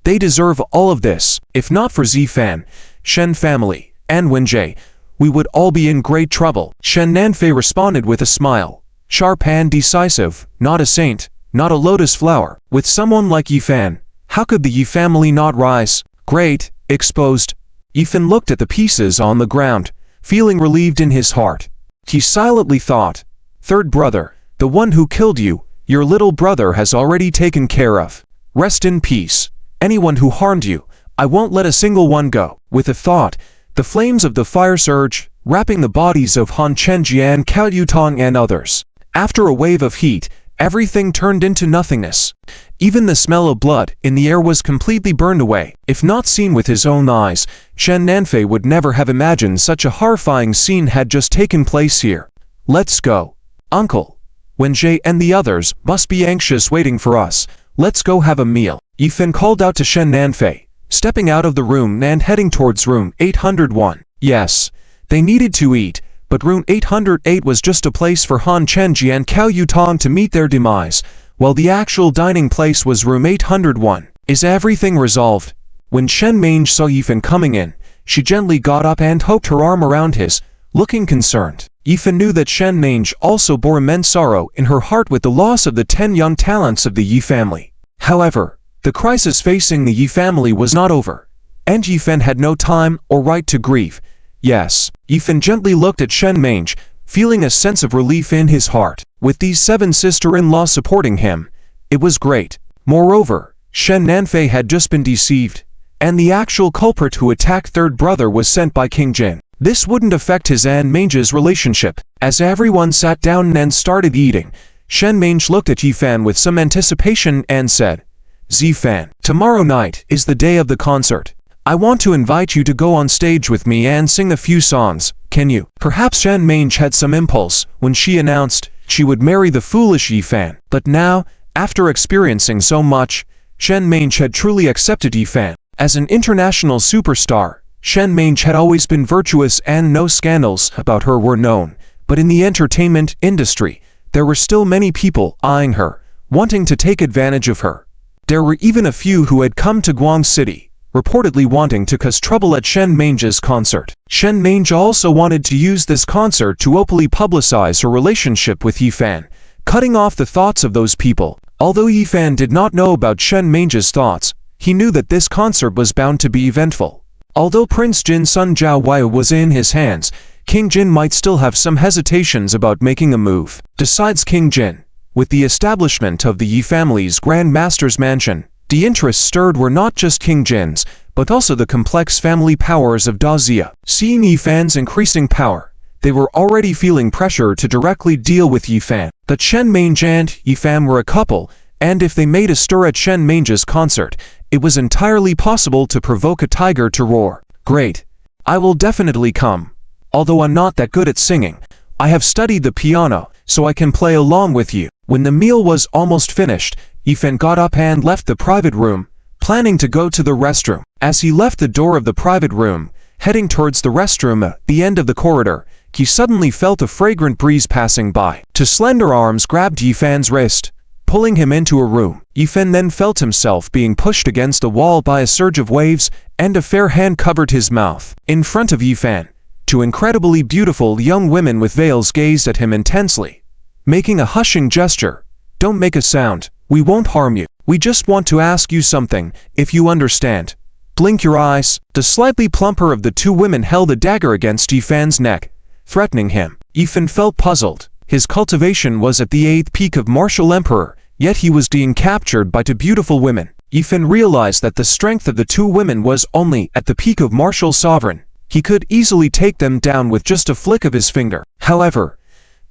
They deserve all of this. If not for Yifan, Shen family, and Wenjie, we would all be in great trouble. Shen Nanfei responded with a smile. Sharp and decisive, not a saint, not a lotus flower. With someone like Yifan, how could the Yi family not rise? Great, exposed. Yifan looked at the pieces on the ground, feeling relieved in his heart. He silently thought, third brother, the one who killed you, your little brother has already taken care of. Rest in peace. Anyone who harmed you, I won't let a single one go. With a thought, the flames of the fire surged, wrapping the bodies of Han Chenjian, Cao Yutong and others. After a wave of heat, everything turned into nothingness. Even the smell of blood in the air was completely burned away. If not seen with his own eyes, Shen Nanfei would never have imagined such a horrifying scene had just taken place here. Let's go. Uncle, Wenjie and the others must be anxious waiting for us. Let's go have a meal. Yifan called out to Shen Nanfei, stepping out of the room and heading towards room 801. Yes, they needed to eat, but room 808 was just a place for Han Chenji and Cao Yutong to meet their demise, while the actual dining place was room 801. Is everything resolved? When Shen Mange saw Yifan coming in, she gently got up and hooked her arm around his, looking concerned. Yifan knew that Shen Mange also bore immense sorrow in her heart with the loss of the 10 young talents of the Yi family. However, the crisis facing the Yi family was not over, and Yifan had no time or right to grieve. Yes, Yifan gently looked at Shen Mange, feeling a sense of relief in his heart. With these 7 sister-in-law supporting him, it was great. Moreover, Shen Nanfei had just been deceived, and the actual culprit who attacked third brother was sent by King Jin. This wouldn't affect his and Mange's relationship. As everyone sat down and started eating, Shen Mange looked at Yifan with some anticipation and said, Yifan, tomorrow night is the day of the concert. I want to invite you to go on stage with me and sing a few songs, can you? Perhaps Shen Mange had some impulse when she announced she would marry the foolish Yifan. But now, after experiencing so much, Shen Mange had truly accepted Yifan. As an international superstar, Shen Mange had always been virtuous and no scandals about her were known. But in the entertainment industry, there were still many people eyeing her, wanting to take advantage of her. There were even a few who had come to Guang City, reportedly wanting to cause trouble at Shen Mange's concert. Shen Mange also wanted to use this concert to openly publicize her relationship with Yifan, cutting off the thoughts of those people. Although Yifan did not know about Shen Mange's thoughts, he knew that this concert was bound to be eventful. Although Prince Jin's son Zhao Wei was in his hands, King Jin might still have some hesitations about making a move. Besides King Jin, with the establishment of the Yi family's Grand Master's mansion, the interests stirred were not just King Jin's, but also the complex family powers of Dazia. Seeing Yifan's increasing power, they were already feeling pressure to directly deal with Yifan. That Shen Mange and Yifan were a couple, and if they made a stir at Shen Mange's concert, it was entirely possible to provoke a tiger to roar. Great. I will definitely come. Although I'm not that good at singing, I have studied the piano, so I can play along with you. When the meal was almost finished, Yifan got up and left the private room, planning to go to the restroom. As he left the door of the private room, heading towards the restroom at the end of the corridor, he suddenly felt a fragrant breeze passing by. Two slender arms grabbed Yifan's wrist. pulling him into a room. Yifan then felt himself being pushed against the wall by a surge of waves, and a fair hand covered his mouth. In front of Yifan, two incredibly beautiful young women with veils gazed at him intensely, making a hushing gesture. "Don't make a sound. We won't harm you. We just want to ask you something, if you understand. Blink your eyes." The slightly plumper of the two women held a dagger against Yifan's neck, threatening him. Yifan felt puzzled. His cultivation was at the 8th peak of martial emperor, yet he was being captured by two beautiful women. Yifan realized that the strength of the two women was only at the peak of martial sovereign. He could easily take them down with just a flick of his finger. However,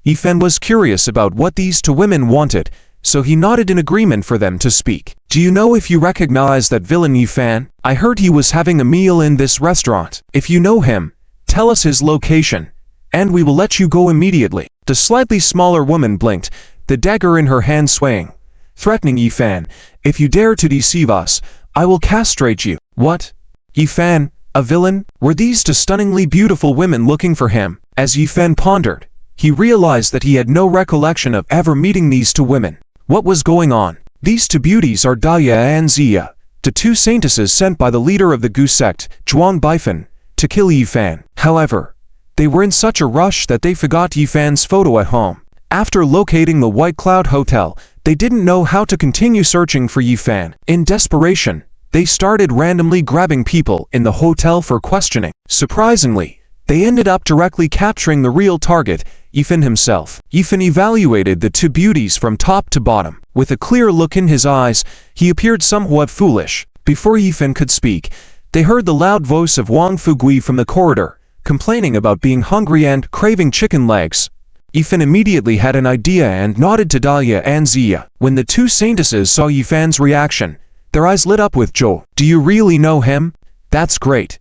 Yifan was curious about what these two women wanted, so he nodded in agreement for them to speak. "Do you know if you recognize that villain Yifan? I heard he was having a meal in this restaurant. If you know him, tell us his location, and we will let you go immediately." The slightly smaller woman blinked, the dagger in her hand swaying, threatening Yifan. "If you dare to deceive us, I will castrate you." "What? Yifan, a villain?" Were these two stunningly beautiful women looking for him? As Yifan pondered, he realized that he had no recollection of ever meeting these two women. What was going on? These two beauties are Dahlia and Zia, the two saintesses sent by the leader of the Gu sect, Zhuang Baifan, to kill Yifan. However, they were in such a rush that they forgot Yifan's photo at home. After locating the White Cloud Hotel, they didn't know how to continue searching for Yifan. In desperation, they started randomly grabbing people in the hotel for questioning. Surprisingly, they ended up directly capturing the real target, Yifan himself. Yifan evaluated the two beauties from top to bottom. With a clear look in his eyes, he appeared somewhat foolish. Before Yifan could speak, they heard the loud voice of Wang Fugui from the corridor, complaining about being hungry and craving chicken legs. Yifan immediately had an idea and nodded to Dahlia and Zia. When the two saintesses saw Yifan's reaction, their eyes lit up with joy. "Do you really know him? That's great.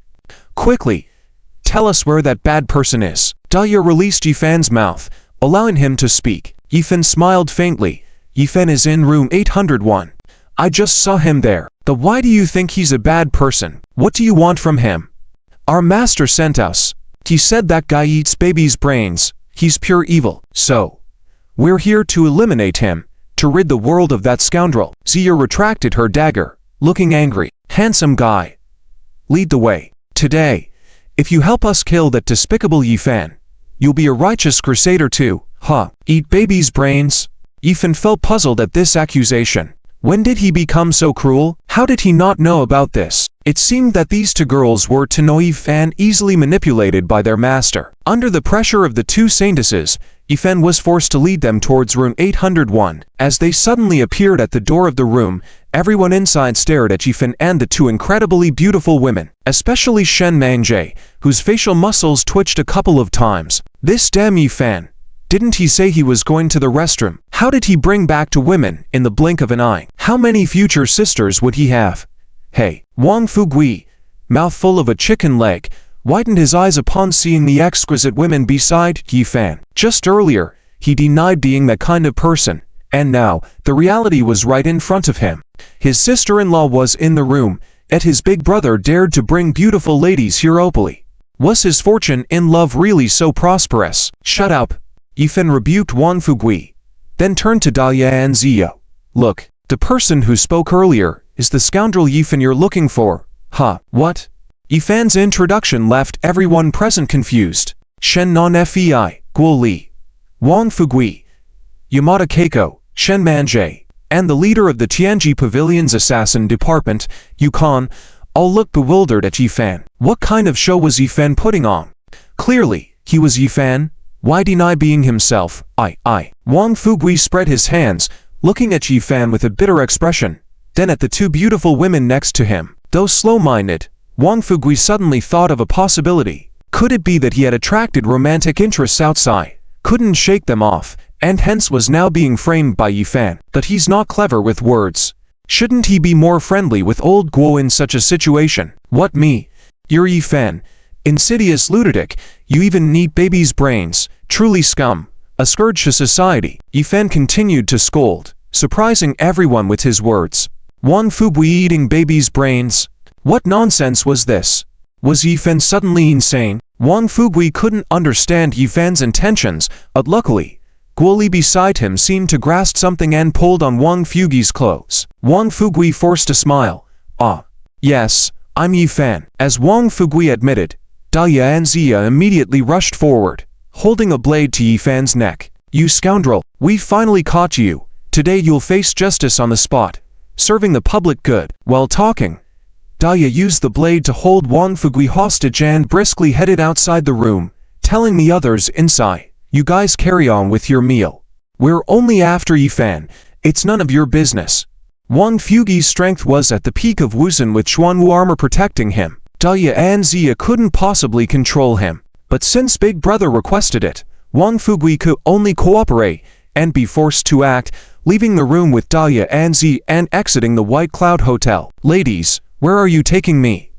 Quickly, tell us where that bad person is." Dahlia released Yifan's mouth, allowing him to speak. Yifan smiled faintly. "Yifan is in room 801. I just saw him there." "But why do you think he's a bad person? What do you want from him?" "Our master sent us. He said that guy eats babies' brains. He's pure evil. So, we're here to eliminate him, to rid the world of that scoundrel." Zia retracted her dagger, looking angry. "Handsome guy, lead the way. Today, if you help us kill that despicable Yifan, you'll be a righteous crusader too." "Huh? Eat babies' brains?" Yifan felt puzzled at this accusation. When did he become so cruel? How did he not know about this? It seemed that these two girls were too naive and easily manipulated by their master. Under the pressure of the two saintesses, Yifan was forced to lead them towards room 801. As they suddenly appeared at the door of the room, everyone inside stared at Yifan and the two incredibly beautiful women, especially Shen Mangjae, whose facial muscles twitched a couple of times. This damn Yifan. Didn't he say he was going to the restroom? How did he bring back two women in the blink of an eye? How many future sisters would he have? Hey, Wang Fugui, mouth full of a chicken leg, widened his eyes upon seeing the exquisite women beside Yifan. Just earlier, he denied being that kind of person, and now, the reality was right in front of him. His sister-in-law was in the room, yet his big brother dared to bring beautiful ladies here openly. Was his fortune in love really so prosperous? "Shut up," Yifan rebuked Wang Fugui, then turned to Dahlia and Zia. "Look, the person who spoke earlier is the scoundrel Yifan you're looking for." "Huh? What?" Yifan's introduction left everyone present confused. Shen Non-Fei, Guo Li, Wang Fugui, Yamada Keiko, Shen Mangjae, and the leader of the Tianji Pavilion's assassin department, Yukon, all looked bewildered at Yifan. What kind of show was Yifan putting on? Clearly, he was Yifan. Why deny being himself? I. Wang Fugui spread his hands, looking at Yifan with a bitter expression, then at the two beautiful women next to him. Though slow-minded, Wang Fugui suddenly thought of a possibility. Could it be that he had attracted romantic interests outside, couldn't shake them off, and hence was now being framed by Yifan? But he's not clever with words. Shouldn't he be more friendly with old Guo in such a situation? What me? You're Yifan. Insidious lunatic, you even need babies' brains. Truly scum, a scourge to society. Yifan continued to scold, surprising everyone with his words. Wang Fugui eating babies' brains? What nonsense was this? Was Yifan suddenly insane? Wang Fugui couldn't understand Yifan's intentions, but luckily, Guoli beside him seemed to grasp something and pulled on Wang Fugui's clothes. Wang Fugui forced a smile. "Ah, yes, I'm Yifan." As Wang Fugui admitted, Dahlia and Zia immediately rushed forward, holding a blade to Yifan's neck. "You scoundrel, we finally caught you. Today you'll face justice on the spot, serving the public good." While talking, Dahlia used the blade to hold Wang Fugui hostage and briskly headed outside the room, telling the others inside, "You guys carry on with your meal. We're only after Yifan. It's none of your business." Wang Fugui's strength was at the peak of Wuzhen with Xuanwu armor protecting him. Dahlia and Zia couldn't possibly control him, but since Big Brother requested it, Wang Fugui could only cooperate and be forced to act, leaving the room with Dahlia and Zia and exiting the White Cloud Hotel. "Ladies, where are you taking me?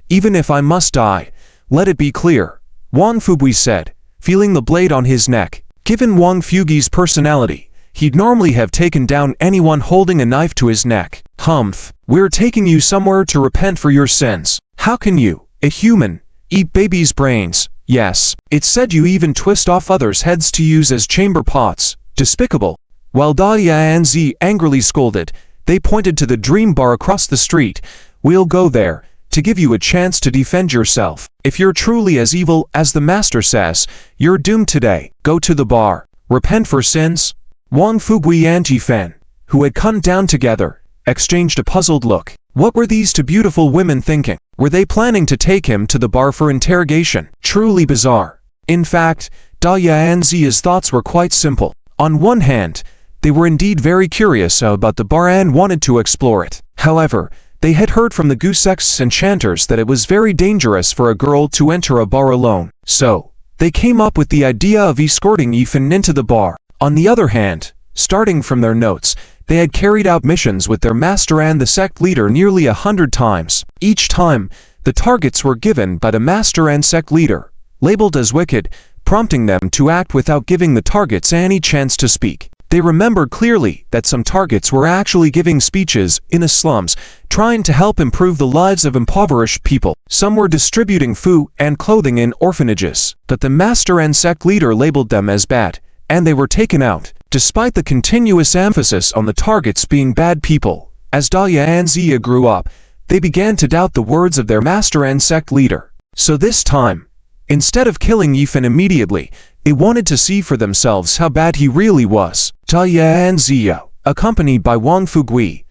Even if I must die, let it be clear," Wang Fugui said, feeling the blade on his neck. Given Wang Fugui's personality, he'd normally have taken down anyone holding a knife to his neck. "Humph, we're taking you somewhere to repent for your sins. How can you, a human, eat babies' brains? Yes, it's said you even twist off others' heads to use as chamber pots. Despicable." While Dahlia and Z angrily scolded, they pointed to the dream bar across the street. "We'll go there, to give you a chance to defend yourself. If you're truly as evil as the master says, you're doomed today. Go to the bar. Repent for sins." Wang Fugui and Yifan, who had come down together, exchanged a puzzled look. What were these two beautiful women thinking? Were they planning to take him to the bar for interrogation? Truly bizarre. In fact, Dahlia and Zia's thoughts were quite simple. On one hand, they were indeed very curious about the bar and wanted to explore it. However, they had heard from the Guseks and Chanters that it was very dangerous for a girl to enter a bar alone. So, they came up with the idea of escorting Yifan into the bar. On the other hand, starting from their notes, they had carried out missions with their master and the sect leader nearly 100 times. Each time, the targets were given by the master and sect leader, labeled as wicked, prompting them to act without giving the targets any chance to speak. They remembered clearly that some targets were actually giving speeches in the slums, trying to help improve the lives of impoverished people. Some were distributing food and clothing in orphanages, but the master and sect leader labeled them as bad, and they were taken out. Despite the continuous emphasis on the targets being bad people, as Dahlia and Zia grew up, they began to doubt the words of their master and sect leader. So this time, instead of killing Yifan immediately, they wanted to see for themselves how bad he really was. Dahlia and Zia, accompanied by Wang Fugui,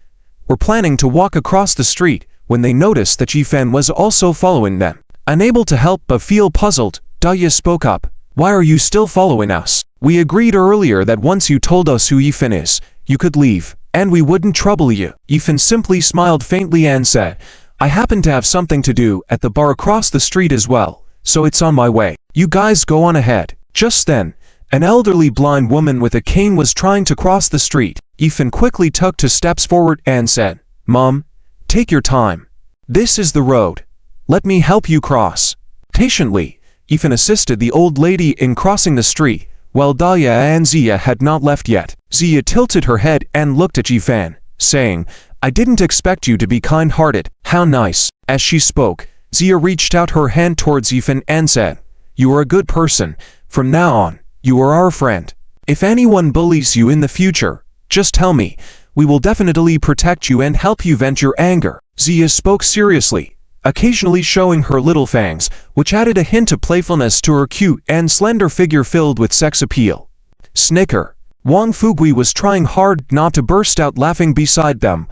were planning to walk across the street when they noticed that Yifan was also following them. Unable to help but feel puzzled, Dahlia spoke up. "Why are you still following us? We agreed earlier that once you told us who Yifan is, you could leave, and we wouldn't trouble you." Yifan simply smiled faintly and said, "I happen to have something to do at the bar across the street as well, so it's on my way. You guys go on ahead." Just then, an elderly blind woman with a cane was trying to cross the street. Yifan quickly took 2 steps forward and said, "Mom, take your time. This is the road. Let me help you cross." Patiently, Yifan assisted the old lady in crossing the street, while Dahlia and Zia had not left yet. Zia tilted her head and looked at Yifan, saying, "I didn't expect you to be kind-hearted. How nice." As she spoke, Zia reached out her hand towards Yifan and said, "You are a good person. From now on, you are our friend. If anyone bullies you in the future, just tell me. We will definitely protect you and help you vent your anger." Zia spoke seriously, occasionally showing her little fangs, which added a hint of playfulness to her cute and slender figure filled with sex appeal. Snicker. Wang Fugui was trying hard not to burst out laughing beside them,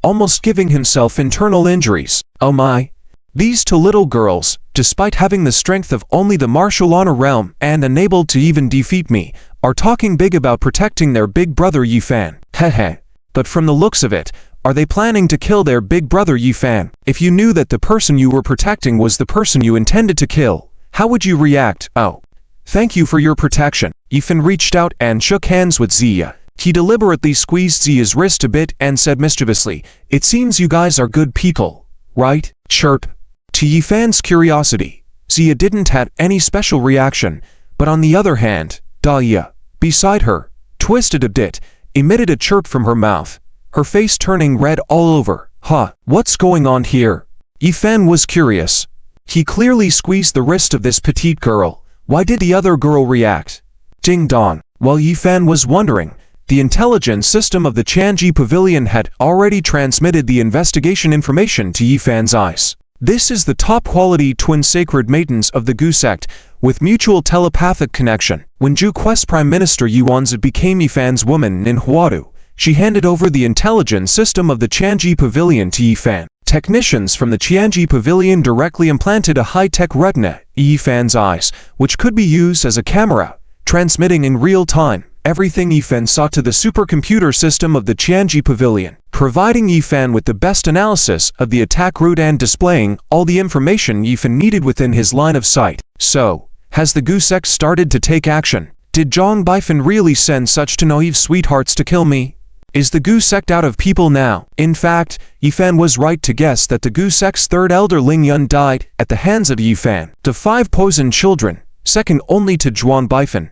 almost giving himself internal injuries. Oh my. These 2 little girls, despite having the strength of only the martial honor realm and unable to even defeat me, are talking big about protecting their big brother Yifan. Heh. But from the looks of it, are they planning to kill their big brother Yifan? If you knew that the person you were protecting was the person you intended to kill, how would you react? "Oh, thank you for your protection." Yifan reached out and shook hands with Zia. He deliberately squeezed Zia's wrist a bit and said mischievously, "It seems you guys are good people, right?" Chirp. To Yifan's curiosity, Zia didn't have any special reaction, but on the other hand, Dahlia, beside her, twisted a bit, emitted a chirp from her mouth, her face turning red all over. "Huh, what's going on here?" Yifan was curious. He clearly squeezed the wrist of this petite girl. Why did the other girl react? Ding dong. While Yifan was wondering, the intelligence system of the Chanji Pavilion had already transmitted the investigation information to Yifan's eyes. This is the top-quality twin sacred maidens of the Gu sect, with mutual telepathic connection. When Ju Quest Prime Minister Yuanzi became Yifan's woman in Huadu, she handed over the intelligence system of the Chanji Pavilion to Yifan. Technicians from the Chanji Pavilion directly implanted a high-tech retina in Yifan's eyes, which could be used as a camera, transmitting in real time everything Yifan saw to the supercomputer system of the Chanji Pavilion, providing Yifan with the best analysis of the attack route and displaying all the information Yifan needed within his line of sight. So, has the Gu sect started to take action? Did Zhang Baifan really send such two naive sweethearts to kill me? Is the Gu sect out of people now? In fact, Yifan was right to guess that the Gu sect's third elder Ling Yun died at the hands of Yifan. The 5 poisoned children, second only to Zhuang Baifan,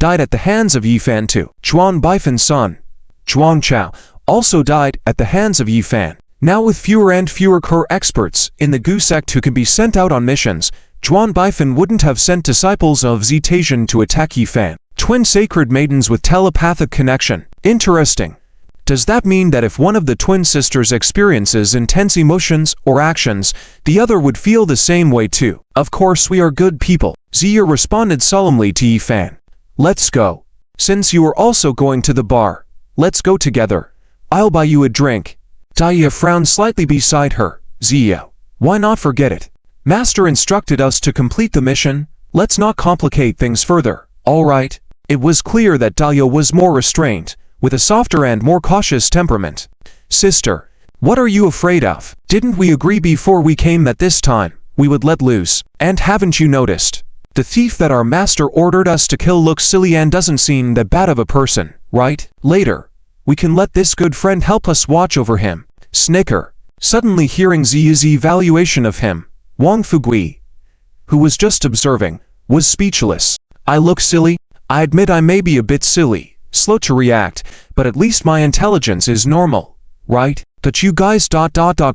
died at the hands of Yifan too. Zhuang Baifan's son, Zhuang Chao, also died at the hands of Yifan. Now with fewer and fewer core experts in the Gu sect who can be sent out on missions, Zhuang Baifan wouldn't have sent disciples of Zetaisian to attack Yifan. Twin sacred maidens with telepathic connection. Interesting. Does that mean that if one of the twin sisters experiences intense emotions or actions, the other would feel the same way too? Of course we are good people. Ziya responded solemnly to Yifan. Let's go. Since you are also going to the bar, let's go together. I'll buy you a drink. Daya frowned slightly beside her. Ziya, why not forget it? Master instructed us to complete the mission. Let's not complicate things further. All right. It was clear that Daya was more restrained, with a softer and more cautious temperament. Sister, what are you afraid of? Didn't we agree before we came that this time we would let loose? And haven't you noticed? The thief that our master ordered us to kill looks silly and doesn't seem that bad of a person, right? Later, we can let this good friend help us watch over him. Snicker. Suddenly hearing Ziya's evaluation of him, Wang Fugui, who was just observing, was speechless. I look silly? I admit I may be a bit silly, slow to react, but at least my intelligence is normal, right? But you guys ...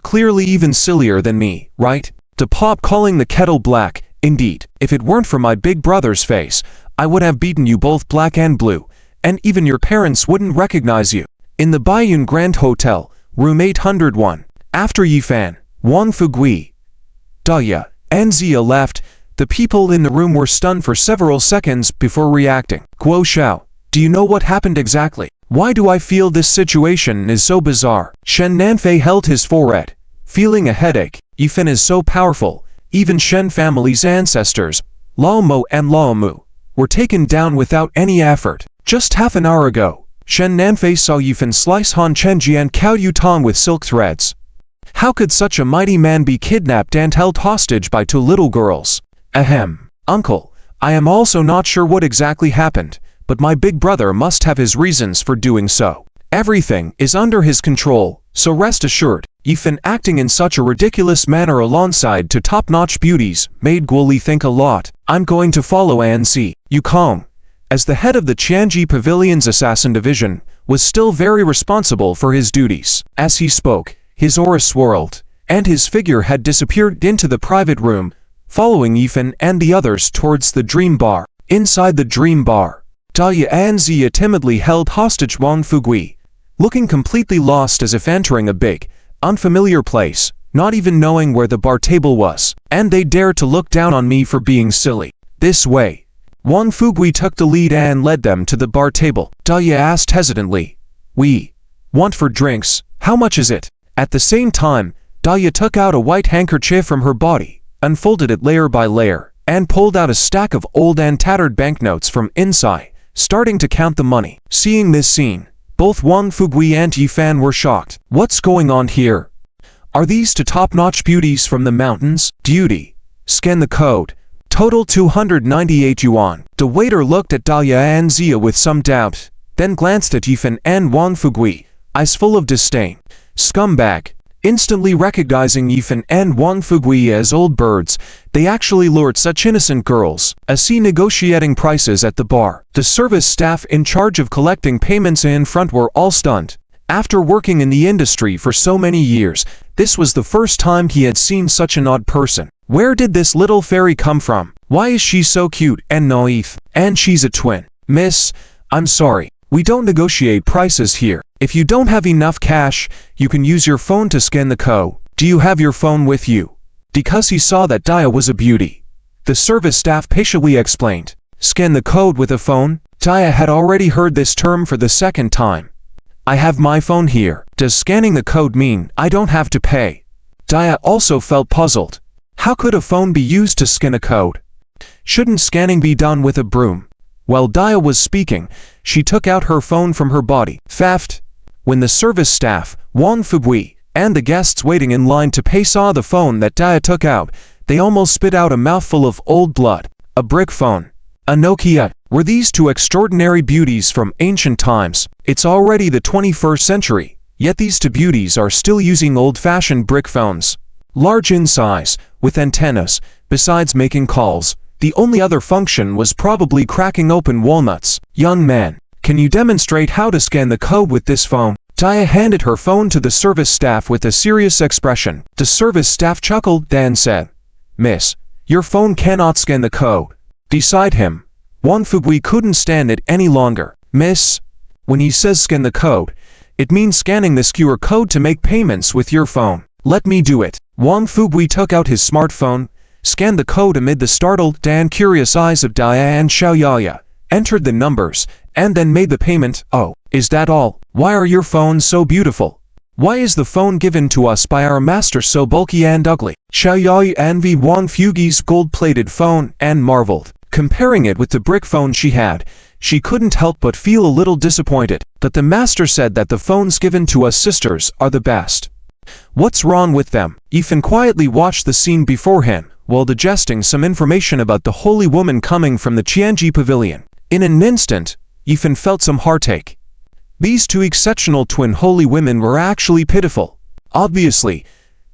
clearly even sillier than me, right? To Pop calling the kettle black. Indeed, if it weren't for my big brother's face, I would have beaten you both black and blue, and even your parents wouldn't recognize you. In the Baiyun Grand Hotel, room 801, after Yifan, Wang Fugui, Daya, and Ziya left, the people in the room were stunned for several seconds before reacting. Guo Xiao, do you know what happened exactly? Why do I feel this situation is so bizarre? Shen Nanfei held his forehead, feeling a headache. Yifan is so powerful. Even Shen family's ancestors, Lao Mo and Lao Mu, were taken down without any effort. Just half an hour ago, Shen Nanfei saw Yifan slice Han Chenji and Cao Yutong with silk threads. How could such a mighty man be kidnapped and held hostage by 2 little girls? Ahem. Uncle, I am also not sure what exactly happened, but my big brother must have his reasons for doing so. Everything is under his control, so rest assured. Yifan acting in such a ridiculous manner alongside 2 top-notch beauties made Guoli think a lot. I'm going to follow Anzi. Yukong, as the head of the Chanji Pavilion's assassin division, was still very responsible for his duties. As he spoke, his aura swirled, and his figure had disappeared into the private room, following Yifan and the others towards the dream bar. Inside the dream bar, Daya and Ziya timidly held hostage Wang Fugui, looking completely lost as if entering a big, unfamiliar place, not even knowing where the bar table was. And they dared to look down on me for being silly. This way. Wang Fugui took the lead and led them to the bar table. Daya asked hesitantly, We want for drinks, how much is it? At the same time, Daya took out a white handkerchief from her body, unfolded it layer by layer, and pulled out a stack of old and tattered banknotes from inside, starting to count the money. Seeing this scene, both Wang Fugui and Yifan were shocked. What's going on here? Are these 2 top-notch beauties from the mountains? Duty. Scan the code. Total 298 yuan. The waiter looked at Daya and Ziya with some doubt, then glanced at Yifan and Wang Fugui, eyes full of disdain. Scumbag. Instantly recognizing Yifan and Wang Fugui as old birds, they actually lured such innocent girls. As he negotiating prices at the bar, the service staff in charge of collecting payments in front were all stunned. After working in the industry for so many years, this was the first time he had seen such an odd person. Where did this little fairy come from? Why is she so cute and naive? And she's a twin. Miss, I'm sorry, we don't negotiate prices here. If you don't have enough cash, you can use your phone to scan the code. Do you have your phone with you? Because he saw that Daya was a beauty, the service staff patiently explained. Scan the code with a phone? Daya had already heard this term for the second time. I have my phone here. Does scanning the code mean I don't have to pay? Daya also felt puzzled. How could a phone be used to scan a code? Shouldn't scanning be done with a broom? While Daya was speaking, she took out her phone from her body. Theft. When the service staff, Wang Fubui, and the guests waiting in line to pay saw the phone that Daya took out, they almost spit out a mouthful of old blood. A brick phone. A Nokia. Were these two extraordinary beauties from ancient times? It's already the 21st century, yet these two beauties are still using old-fashioned brick phones. Large in size, with antennas, besides making calls. The only other function was probably cracking open walnuts. Young man, can you demonstrate how to scan the code with this phone? Daya handed her phone to the service staff with a serious expression. The service staff chuckled, then said, Miss, your phone cannot scan the code. Beside him, Wang Fubui couldn't stand it any longer. Miss, when he says scan the code, it means scanning this QR code to make payments with your phone. Let me do it. Wang Fubui took out his smartphone, scanned the code amid the startled and curious eyes of Daya and Xiaoyaya, entered the numbers, and then made the payment. Oh, is that all? Why are your phones so beautiful? Why is the phone given to us by our master so bulky and ugly? Xiaoyaya envied Wang Fugui's gold-plated phone and marveled. Comparing it with the brick phone she had, she couldn't help but feel a little disappointed. But the master said that the phones given to us sisters are the best. What's wrong with them? Ethan quietly watched the scene before him, while digesting some information about the holy woman coming from the Qianji pavilion. In an instant, Ethan felt some heartache. These two exceptional twin holy women were actually pitiful. Obviously,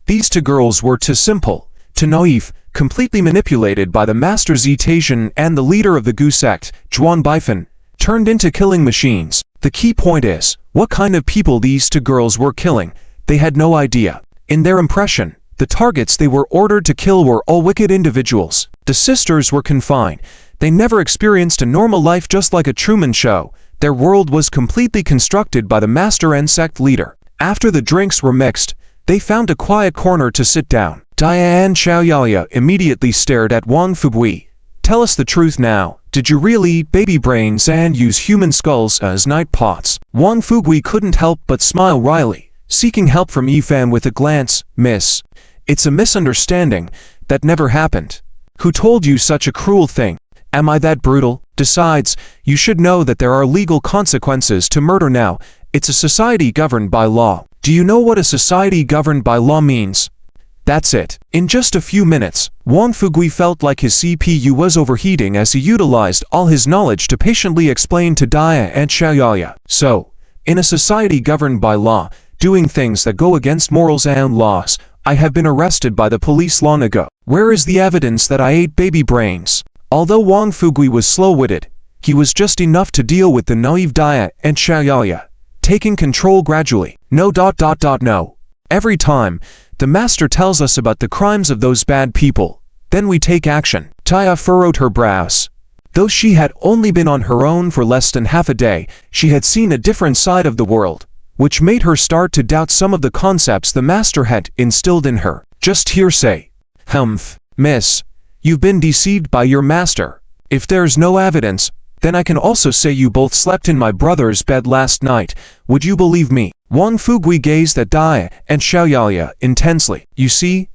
these two girls were too simple, too naive, completely manipulated by the master Zetacian and the leader of the Gu sect, Zhuan Baifan, turned into killing machines. The key point is, what kind of people these two girls were killing, they had no idea. In their impression, the targets they were ordered to kill were all wicked individuals. The sisters were confined. They never experienced a normal life, just like a Truman Show. Their world was completely constructed by the master and sect leader. After the drinks were mixed, they found a quiet corner to sit down. Daya and Xiaoyaya immediately stared at Wang Fubui. Tell us the truth now. Did you really eat baby brains and use human skulls as night pots? Wang Fubui couldn't help but smile wryly, seeking help from Yifan with a glance. Miss, it's a misunderstanding. That never happened. Who told you such a cruel thing? Am I that brutal? Besides, you should know that there are legal consequences to murder now. It's a society governed by law. Do you know what a society governed by law means? That's it. In just a few minutes, Wang Fubui felt like his CPU was overheating as he utilized all his knowledge to patiently explain to Daya and Xiaoyaya. So, in a society governed by law, doing things that go against morals and laws, I have been arrested by the police long ago. Where is the evidence that I ate baby brains? Although Wang Fubui was slow-witted, he was just enough to deal with the naive Daya and Xiaoyaya, taking control gradually. No. Every time, the master tells us about the crimes of those bad people, then we take action. Daya furrowed her brows. Though she had only been on her own for less than half a day, she had seen a different side of the world, which made her start to doubt some of the concepts the master had instilled in her. Just hearsay. Humph, miss, you've been deceived by your master. If there's no evidence, then I can also say you both slept in my brother's bed last night. Would you believe me? Wang Fubui gazed at Daya and Xiaoyaya intensely. You see,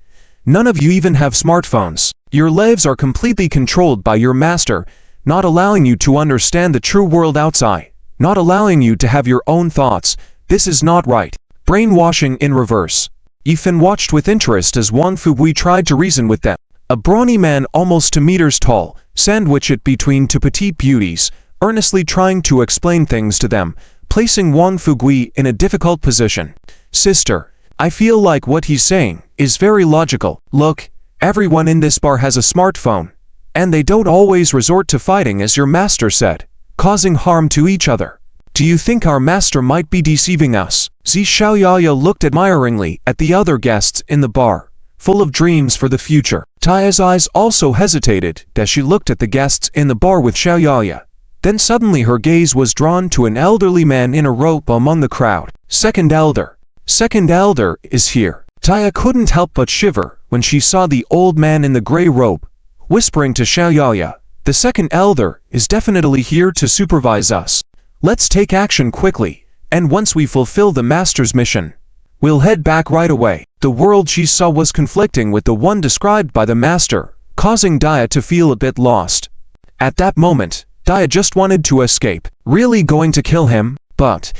none of you even have smartphones. Your lives are completely controlled by your master, not allowing you to understand the true world outside, not allowing you to have your own thoughts. This is not right. Brainwashing in reverse. Yifan watched with interest as Wang Fubui tried to reason with them. A brawny man almost 2 meters tall, sandwiched between two petite beauties, earnestly trying to explain things to them, placing Wang Fubui in a difficult position. Sister, I feel like what he's saying is very logical. Look, everyone in this bar has a smartphone, and they don't always resort to fighting as your master said, causing harm to each other. Do you think our master might be deceiving us? Xiaoyaya looked admiringly at the other guests in the bar, full of dreams for the future. Daya's eyes also hesitated as she looked at the guests in the bar with Xiaoyaya. Then suddenly her gaze was drawn to an elderly man in a robe among the crowd. Second elder is here. Daya couldn't help but shiver when she saw the old man in the gray robe, whispering to Xiaoyaya, "The second elder is definitely here to supervise us. Let's take action quickly, and once we fulfill the master's mission, we'll head back right away." The world she saw was conflicting with the one described by the master, causing Daya to feel a bit lost. At that moment, Daya just wanted to escape. Really going to kill him? But,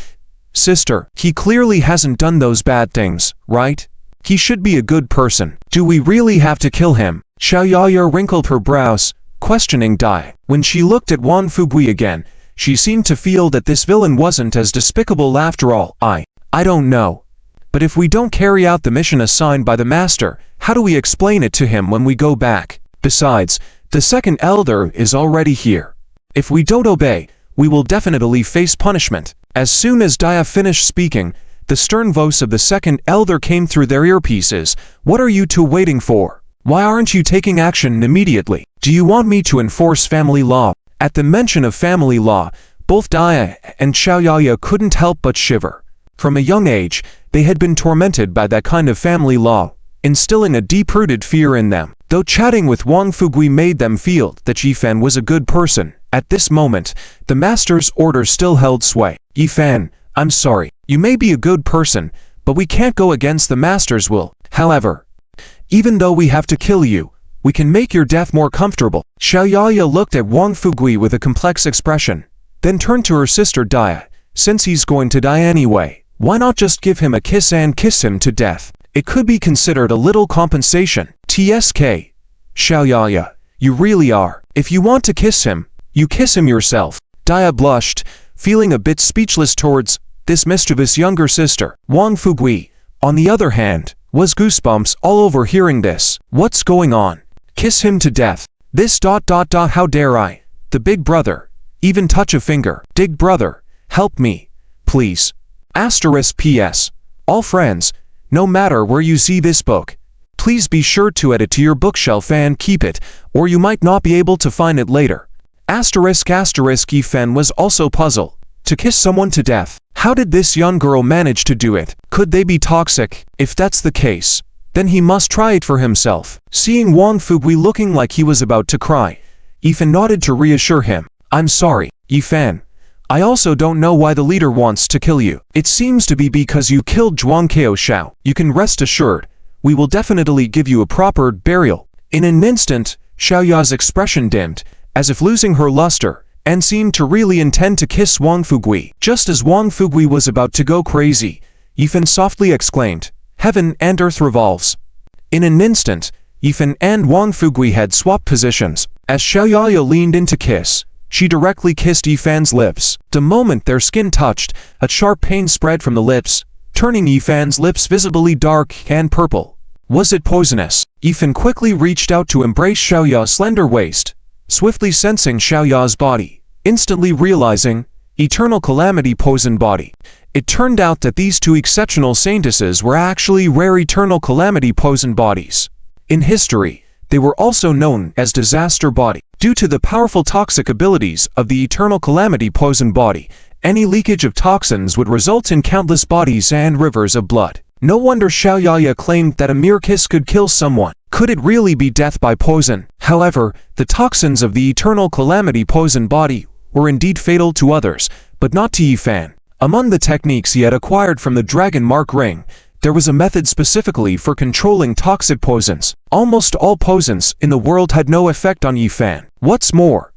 sister, he clearly hasn't done those bad things, right? He should be a good person. Do we really have to kill him? Xiaoyaya wrinkled her brows, questioning Dai. When she looked at Wang Fugui again, she seemed to feel that this villain wasn't as despicable after all. I don't know. But if we don't carry out the mission assigned by the master, how do we explain it to him when we go back? Besides, the second elder is already here. If we don't obey, we will definitely face punishment. As soon as Daya finished speaking, the stern voice of the second elder came through their earpieces. What are you two waiting for? Why aren't you taking action immediately? Do you want me to enforce family law? At the mention of family law, both Daya and Xiaoyaya couldn't help but shiver. From a young age, they had been tormented by that kind of family law, instilling a deep-rooted fear in them. Though chatting with Wang Fugui made them feel that Yifan was a good person, at this moment, the master's order still held sway. Yifan, I'm sorry, you may be a good person, but we can't go against the master's will. However, even though we have to kill you, we can make your death more comfortable. Xiaoyaya looked at Wang Fugui with a complex expression, then turned to her sister Daya. Since he's going to die anyway, why not just give him a kiss and kiss him to death? It could be considered a little compensation. TSK. Xiaoyaya, you really are. If you want to kiss him, you kiss him yourself. Daya blushed, feeling a bit speechless towards this mischievous younger sister. Wang Fugui, on the other hand, was goosebumps all over hearing this. What's going on? Kiss him to death. This ... how dare I? The big brother. Even touch a finger. Big brother, help me, please. *PS. All friends, no matter where you see this book, please be sure to add it to your bookshelf and keep it, or you might not be able to find it later. Yifan was also puzzled. To kiss someone to death. How did this young girl manage to do it? Could they be toxic? If that's the case, then he must try it for himself. Seeing Wang Fugui looking like he was about to cry, Yifan nodded to reassure him. I'm sorry, Yifan. I also don't know why the leader wants to kill you. It seems to be because you killed Zhuang Xiao. You can rest assured, we will definitely give you a proper burial. In an instant, Xiaoya's expression dimmed, as if losing her luster, and seemed to really intend to kiss Wang Fugui. Just as Wang Fugui was about to go crazy, Yifan softly exclaimed, "Heaven and earth revolves." In an instant, Yifan and Wang Fugui had swapped positions. As Xiaoyaya leaned in to kiss, she directly kissed Yifan's lips. The moment their skin touched, a sharp pain spread from the lips, turning Yifan's lips visibly dark and purple. Was it poisonous? Yifan quickly reached out to embrace Xiaoya's slender waist, swiftly sensing Xiaoya's body, instantly realizing, eternal calamity poison body. It turned out that these two exceptional saintesses were actually rare eternal calamity poison bodies. In history, they were also known as disaster body. Due to the powerful toxic abilities of the eternal calamity poison body, any leakage of toxins would result in countless bodies and rivers of blood. No wonder Xiaoyaya claimed that a mere kiss could kill someone. Could it really be death by poison? However, the toxins of the eternal calamity poison body were indeed fatal to others, but not to Yifan. Among the techniques he had acquired from the Dragon Mark Ring, there was a method specifically for controlling toxic poisons. Almost all poisons in the world had no effect on Yifan. What's more,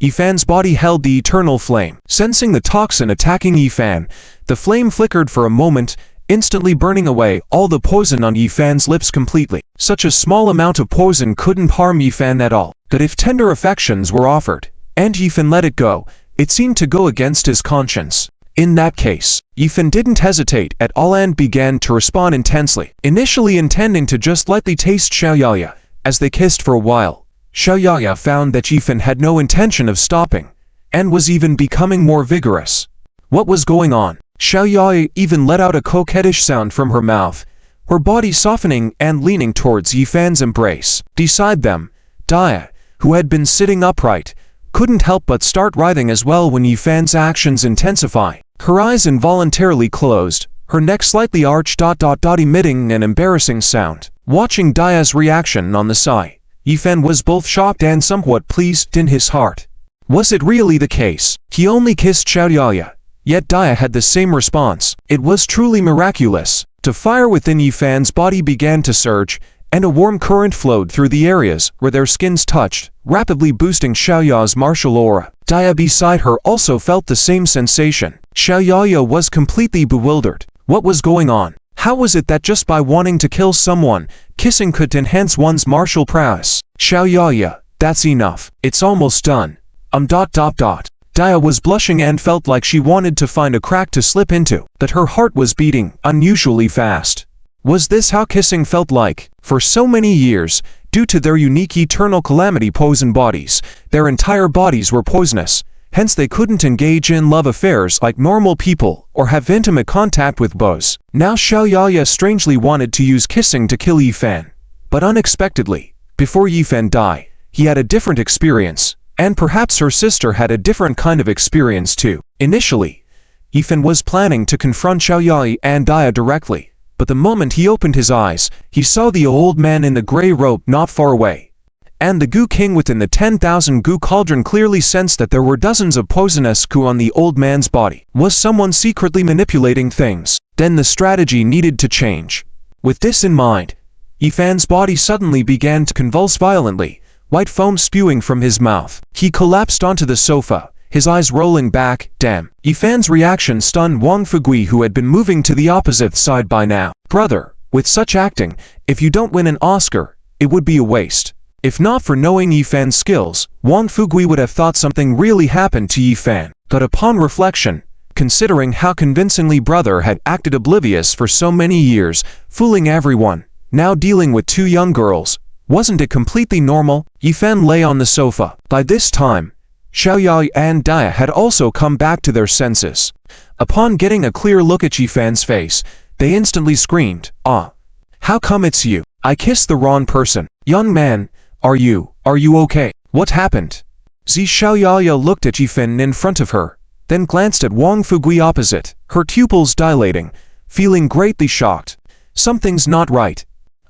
Yifan's body held the eternal flame. Sensing the toxin attacking Yifan, the flame flickered for a moment, instantly burning away all the poison on Yifan's lips completely. Such a small amount of poison couldn't harm Yifan at all. But if tender affections were offered, and Yifan let it go, it seemed to go against his conscience. In that case, Yifan didn't hesitate at all and began to respond intensely. Initially intending to just lightly taste Xiaoyaya, as they kissed for a while, Xiaoyaya found that Yifan had no intention of stopping, and was even becoming more vigorous. What was going on? Xiaoyaya even let out a coquettish sound from her mouth, her body softening and leaning towards Yifan's embrace. Beside them, Daya, who had been sitting upright, couldn't help but start writhing as well when Yifan's actions intensify. Her eyes involuntarily closed, her neck slightly arched, emitting an embarrassing sound. Watching Daya's reaction on the side, Yifan was both shocked and somewhat pleased in his heart. Was it really the case? He only kissed Xiaoyaya, yet Daya had the same response. It was truly miraculous. The fire within Yifan's body began to surge, and a warm current flowed through the areas where their skins touched, rapidly boosting Xiaoya's martial aura. Daya beside her also felt the same sensation. Xiaoyaya was completely bewildered. What was going on? How was it that just by wanting to kill someone, kissing could enhance one's martial prowess? Xiaoyaya, that's enough. It's almost done. Daya was blushing and felt like she wanted to find a crack to slip into, that her heart was beating unusually fast. Was this how kissing felt like? For so many years, due to their unique eternal calamity poison bodies, their entire bodies were poisonous. Hence they couldn't engage in love affairs like normal people or have intimate contact with bows. Now Xiaoyaya strangely wanted to use kissing to kill Yifan. But unexpectedly, before Yifan died, he had a different experience, and perhaps her sister had a different kind of experience too. Initially, Yifan was planning to confront Xiaoyaya and Daya directly, but the moment he opened his eyes, he saw the old man in the gray robe not far away. And the Goo King within the 10,000 Goo Cauldron clearly sensed that there were dozens of poisonous goo on the old man's body. Was someone secretly manipulating things? Then the strategy needed to change. With this in mind, Yifan's body suddenly began to convulse violently, white foam spewing from his mouth. He collapsed onto the sofa, his eyes rolling back. Damn. Yifan's reaction stunned Wang Fugui, who had been moving to the opposite side by now. Brother, with such acting, if you don't win an Oscar, it would be a waste. If not for knowing Yifan's skills, Wang Fugui would have thought something really happened to Yifan. But upon reflection, considering how convincingly brother had acted oblivious for so many years, fooling everyone, now dealing with two young girls, wasn't it completely normal? Yifan lay on the sofa. By this time, Xiaoyaya and Daya had also come back to their senses. Upon getting a clear look at Yifan's face, they instantly screamed, "Ah! How come it's you? I kissed the wrong person. Young man, are you okay? What happened?" Xiaoyaya looked at Yifan in front of her, then glanced at Wang Fugui opposite, her pupils dilating, feeling greatly shocked. Something's not right.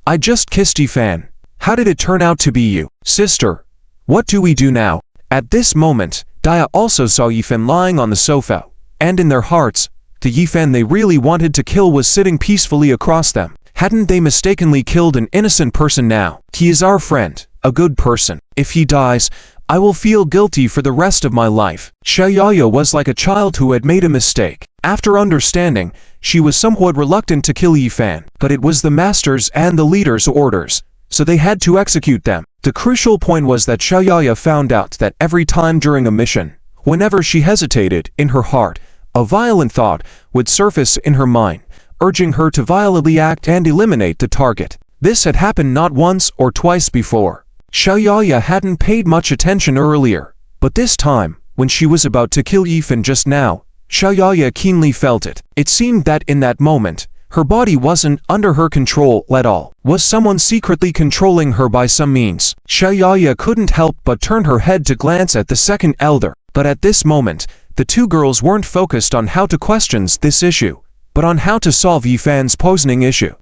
I just kissed Yifan. How did it turn out to be you? Sister, what do we do now? At this moment, Daya also saw Yifan lying on the sofa, and in their hearts, the Yifan they really wanted to kill was sitting peacefully across them. Hadn't they mistakenly killed an innocent person now? He is our friend, a good person. If he dies, I will feel guilty for the rest of my life. Xiaoyaya was like a child who had made a mistake. After understanding, she was somewhat reluctant to kill Yifan, but it was the master's and the leader's orders, so they had to execute them. The crucial point was that Xiaoyaya found out that every time during a mission, whenever she hesitated in her heart, a violent thought would surface in her mind, urging her to violently act and eliminate the target. This had happened not once or twice before. Xiaoyaya hadn't paid much attention earlier, but this time, when she was about to kill Yifan just now, Xiaoyaya keenly felt it. It seemed that in that moment, her body wasn't under her control at all. Was someone secretly controlling her by some means? Xiaoyaya couldn't help but turn her head to glance at the second elder. But at this moment, the two girls weren't focused on how to question this issue, but on how to solve Yifan's poisoning issue.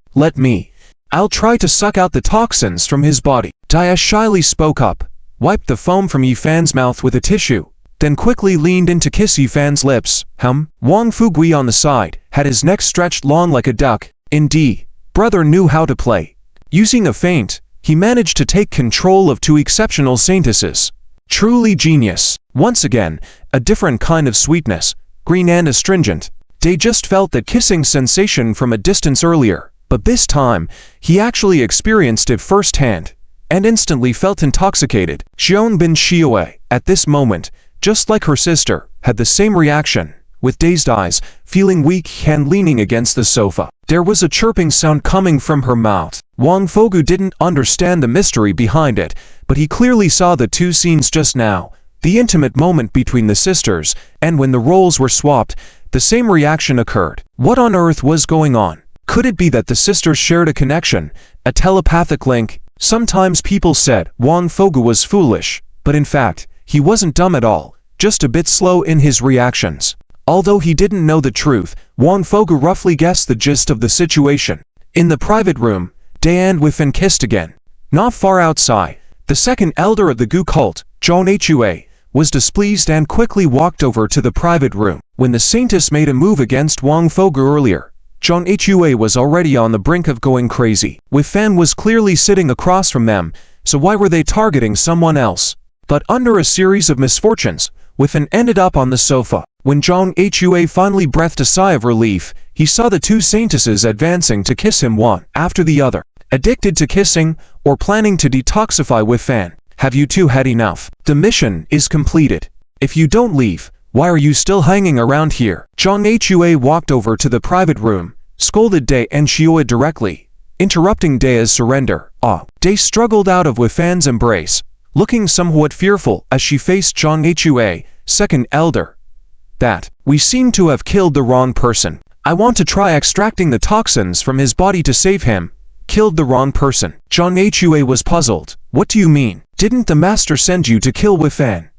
I'll try to suck out the toxins from his body. Daya shyly spoke up, wiped the foam from Yifan's mouth with a tissue, then quickly leaned in to kiss Yifan's lips. Wang Fugui on the side had his neck stretched long like a duck. Indeed, brother knew how to play. Using a feint, he managed to take control of two exceptional saintesses. Truly genius. Once again, a different kind of sweetness, green and astringent. They just felt that kissing sensation from a distance earlier, but this time, he actually experienced it firsthand, and instantly felt intoxicated. Xion bin Xiue, at this moment, just like her sister, had the same reaction, with dazed eyes, feeling weak and leaning against the sofa. There was a chirping sound coming from her mouth. Wang Fugui didn't understand the mystery behind it, but he clearly saw the two scenes just now, the intimate moment between the sisters, and when the roles were swapped, the same reaction occurred. What on earth was going on? Could it be that the sisters shared a connection, a telepathic link? Sometimes people said Wang Fugui was foolish, but in fact, He wasn't dumb at all, just a bit slow in his reactions. Although he didn't know the truth, Wang Fogu roughly guessed the gist of the situation. In the private room, Day and Wifan kissed again. Not far outside, the second elder of the Gu cult, Zhang Hua, was displeased and quickly walked over to the private room. When the Saintess made a move against Wang Fogu earlier, Zhang Hua was already on the brink of going crazy. Wifan was clearly sitting across from them, so why were they targeting someone else? But under a series of misfortunes, Wifan ended up on the sofa. When Zhang Hua finally breathed a sigh of relief, he saw the two Saintesses advancing to kiss him one after the other. Addicted to kissing, or planning to detoxify Wifan? Have you two had enough? The mission is completed. If you don't leave, why are you still hanging around here? Zhang Hua walked over to the private room, scolded Day and Xiao directly, interrupting Day's surrender. Day struggled out of Wifan's embrace, looking somewhat fearful as she faced Zhang Hua, second elder. That, we seem to have killed the wrong person. I want to try extracting the toxins from his body to save him. Killed the wrong person. Zhang Hua was puzzled. What do you mean? Didn't the master send you to kill Wifan?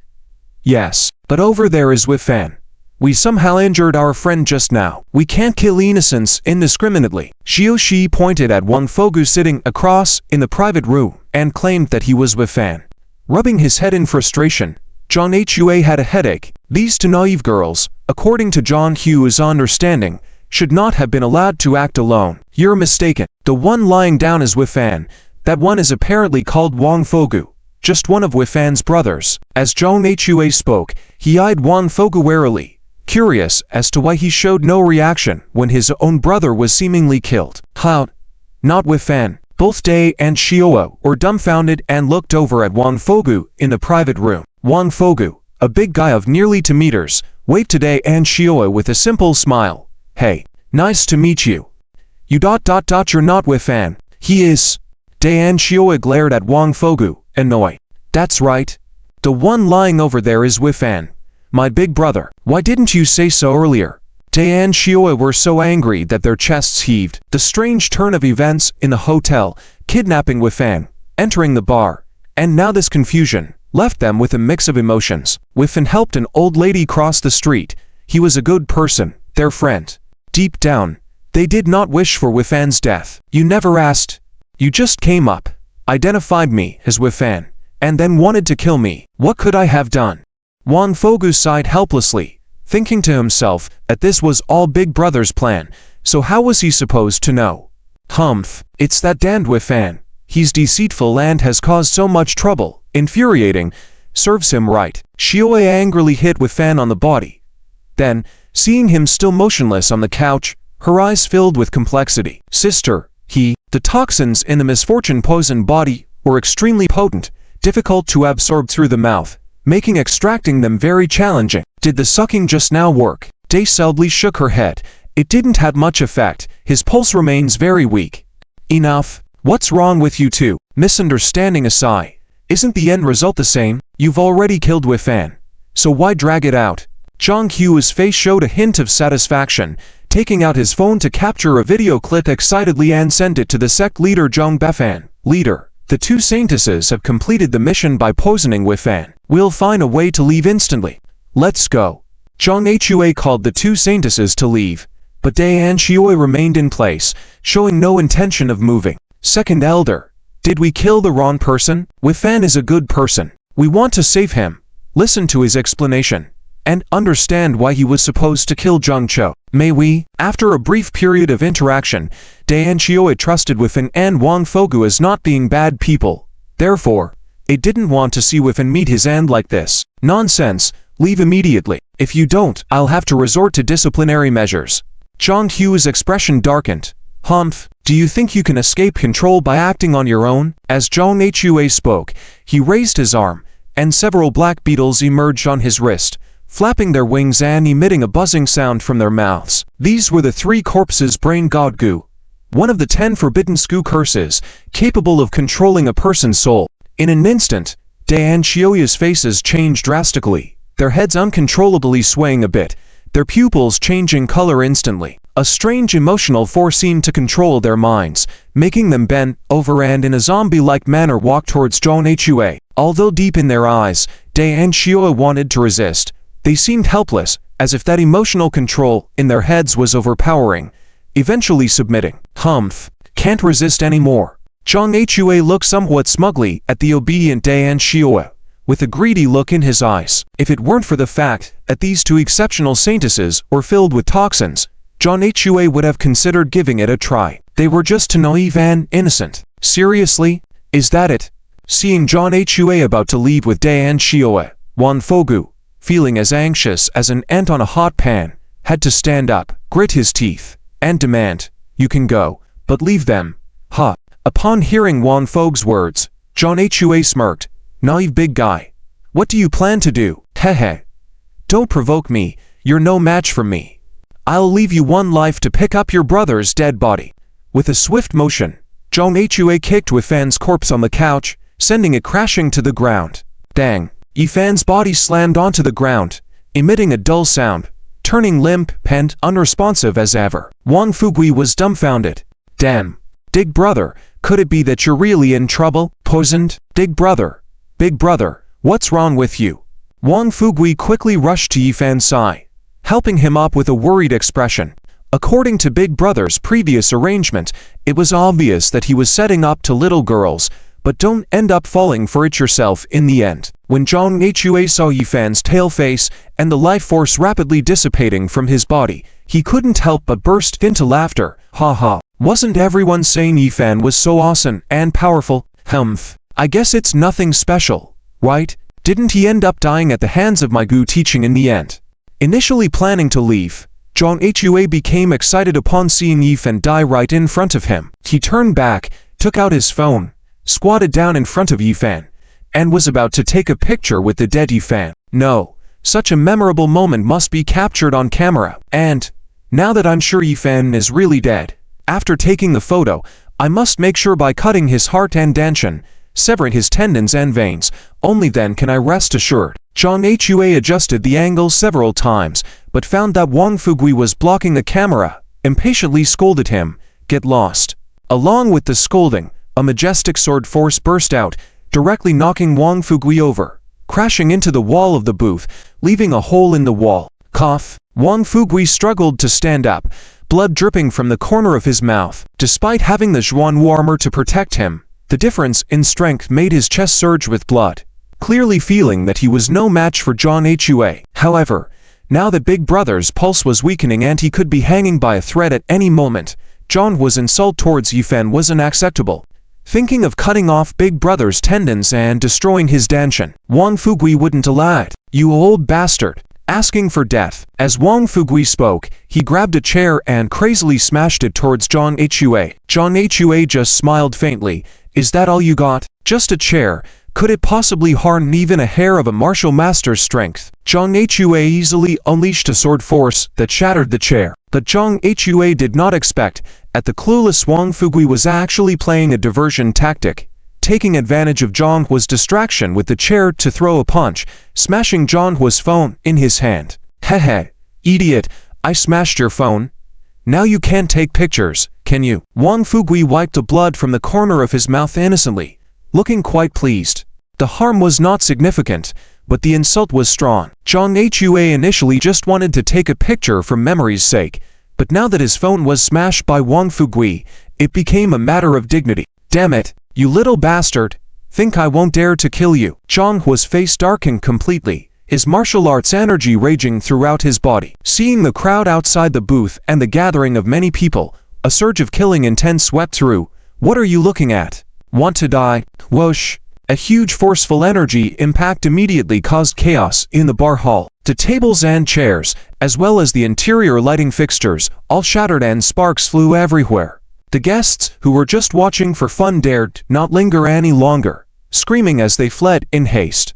Yes, but over there is Wifan. We somehow injured our friend just now. We can't kill innocents indiscriminately. Xiao Shi pointed at Wang Fogu sitting across in the private room and claimed that he was Wifan. Rubbing his head in frustration, Zhang Hua had a headache. These two naive girls, according to Zhang Hua's understanding, should not have been allowed to act alone. You're mistaken. The one lying down is Wifan. That one is apparently called Wang Fogu, just one of Wifan's brothers. As Zhang Hua spoke, he eyed Wang Fogu warily, curious as to why he showed no reaction when his own brother was seemingly killed. How? Not Wifan. Both Day and Xiao were dumbfounded and looked over at Wang Fogu in the private room. Wang Fogu, a big guy of nearly 2 meters, waved to Day and Xiao with a simple smile. Hey, nice to meet you. You're not Wifan. He is. Day and Xiao glared at Wang Fogu, annoyed. That's right. The one lying over there is Wifan, my big brother. Why didn't you say so earlier? Day and Xiao were so angry that their chests heaved. The strange turn of events in the hotel, kidnapping Wifan, entering the bar, and now this confusion, left them with a mix of emotions. Wifan helped an old lady cross the street. He was a good person, their friend. Deep down, they did not wish for Wifan's death. You never asked. You just came up, identified me as Wifan, and then wanted to kill me. What could I have done? Wang Fogu sighed helplessly, thinking to himself that this was all Big Brother's plan, so how was he supposed to know? Humph, it's that damned Wifan. He's deceitful and has caused so much trouble. Infuriating. Serves him right. Xiao angrily hit Wifan on the body. Then, seeing him still motionless on the couch, her eyes filled with complexity. Sister, the toxins in the misfortune poisoned body were extremely potent, difficult to absorb through the mouth, making extracting them very challenging. Did the sucking just now work? Day sadly shook her head. It didn't have much effect. His pulse remains very weak. Enough. What's wrong with you two? Misunderstanding aside, isn't the end result the same? You've already killed Wifan, so why drag it out? Zhang Hua's face showed a hint of satisfaction, taking out his phone to capture a video clip excitedly and send it to the sect leader Zhang Befan. Leader, the two Saintesses have completed the mission by poisoning Wifan. We'll find a way to leave instantly. Let's go. Zhang Hua called the two Saintesses to leave, but Day and Xiao remained in place, showing no intention of moving. Second elder, did we kill the wrong person? Wifan is a good person. We want to save him. Listen to his explanation and understand why he was supposed to kill Zhang Chou. May we? After a brief period of interaction, Day and Xiao trusted Wifan and Wang Fogu as not being bad people. Therefore, they didn't want to see Wifan meet his end like this. Nonsense. Leave immediately. If you don't, I'll have to resort to disciplinary measures. Zhang Hua's expression darkened. Humph, do you think you can escape control by acting on your own? As Zhang Hua spoke, he raised his arm, and several black beetles emerged on his wrist, flapping their wings and emitting a buzzing sound from their mouths. These were the 3 corpses brain god Gu, one of the 10 forbidden Sku curses, capable of controlling a person's soul. In an instant, Day and Xiaoya's faces changed drastically, their heads uncontrollably swaying a bit, their pupils changing color instantly. A strange emotional force seemed to control their minds, making them bend over and in a zombie-like manner walk towards Zhang Hua. Although deep in their eyes, Dae and Shioa wanted to resist, they seemed helpless, as if that emotional control in their heads was overpowering, eventually submitting. Humph, can't resist anymore. Zhang Hua looked somewhat smugly at the obedient Dae and Shioa, with a greedy look in his eyes. If it weren't for the fact that these two exceptional saintesses were filled with toxins, Zhang Hua would have considered giving it a try. They were just too naive and innocent. Seriously? Is that it? Seeing Zhang Hua about to leave with Dae and Shioa, Wan Fogu, feeling as anxious as an ant on a hot pan, had to stand up, grit his teeth, and demand, "You can go, but leave them." Ha! Upon hearing Wan Fogu's words, Zhang Hua smirked. "Naive big guy. What do you plan to do? Hehe. Don't provoke me, you're no match for me. I'll leave you one life to pick up your brother's dead body." With a swift motion, Zhang Hua kicked Yifan's corpse on the couch, sending it crashing to the ground. Dang! Yifan's body slammed onto the ground, emitting a dull sound, turning limp and unresponsive as ever. Wang Fugui was dumbfounded. Damn! Big brother, could it be that you're really in trouble? Poisoned? Big brother, what's wrong with you? Wang Fugui quickly rushed to Yifan's side, helping him up with a worried expression. According to Big Brother's previous arrangement, it was obvious that he was setting up to little girls, but don't end up falling for it yourself in the end. When Zhang Hua saw Yifan's tail face and the life force rapidly dissipating from his body, he couldn't help but burst into laughter. Ha ha. Wasn't everyone saying Yifan was so awesome and powerful? Humph. I guess it's nothing special, right? Didn't he end up dying at the hands of my Gu teaching in the end? Initially planning to leave, Zhang Hua became excited upon seeing Yifan die right in front of him. He turned back, took out his phone, squatted down in front of Yifan, and was about to take a picture with the dead Yifan. No, such a memorable moment must be captured on camera. And, now that I'm sure Yifan is really dead, after taking the photo, I must make sure by cutting his heart and danshan, severing his tendons and veins, only then can I rest assured. Zhang Hua adjusted the angle several times, but found that Wang Fugui was blocking the camera, impatiently scolded him, "Get lost." Along with the scolding, a majestic sword force burst out, directly knocking Wang Fugui over, crashing into the wall of the booth, leaving a hole in the wall. Cough. Wang Fugui struggled to stand up, blood dripping from the corner of his mouth. Despite having the Zhuanwu armor to protect him, the difference in strength made his chest surge with blood, clearly feeling that he was no match for Zhang Hua. However, now that Big Brother's pulse was weakening and he could be hanging by a thread at any moment, Zhang Hua's insult towards Yifan was unacceptable. Thinking of cutting off Big Brother's tendons and destroying his danshan, Wang Fugui wouldn't allow it. "You old bastard, asking for death." As Wang Fugui spoke, he grabbed a chair and crazily smashed it towards Zhang Hua. Zhang Hua just smiled faintly. "Is that all you got? Just a chair? Could it possibly harm even a hair of a martial master's strength?" Zhang Hua easily unleashed a sword force that shattered the chair. But Zhang Hua did not expect that the clueless Wang Fugui was actually playing a diversion tactic, taking advantage of Zhang Hua's distraction with the chair to throw a punch, smashing Zhang Hua's phone in his hand. "Hehe, idiot, I smashed your phone. Now you can't take pictures, can you?" Wang Fugui wiped the blood from the corner of his mouth innocently, looking quite pleased. The harm was not significant, but the insult was strong. Zhang Hua initially just wanted to take a picture for memory's sake, but now that his phone was smashed by Wang Fugui, it became a matter of dignity. "Damn it, you little bastard. Think I won't dare to kill you?" Zhang Hua's face darkened completely, his martial arts energy raging throughout his body. Seeing the crowd outside the booth and the gathering of many people, a surge of killing intent swept through. "What are you looking at? Want to die?" Whoosh! A huge forceful energy impact immediately caused chaos in the bar hall. The tables and chairs, as well as the interior lighting fixtures, all shattered and sparks flew everywhere. The guests, who were just watching for fun, dared not linger any longer, screaming as they fled in haste.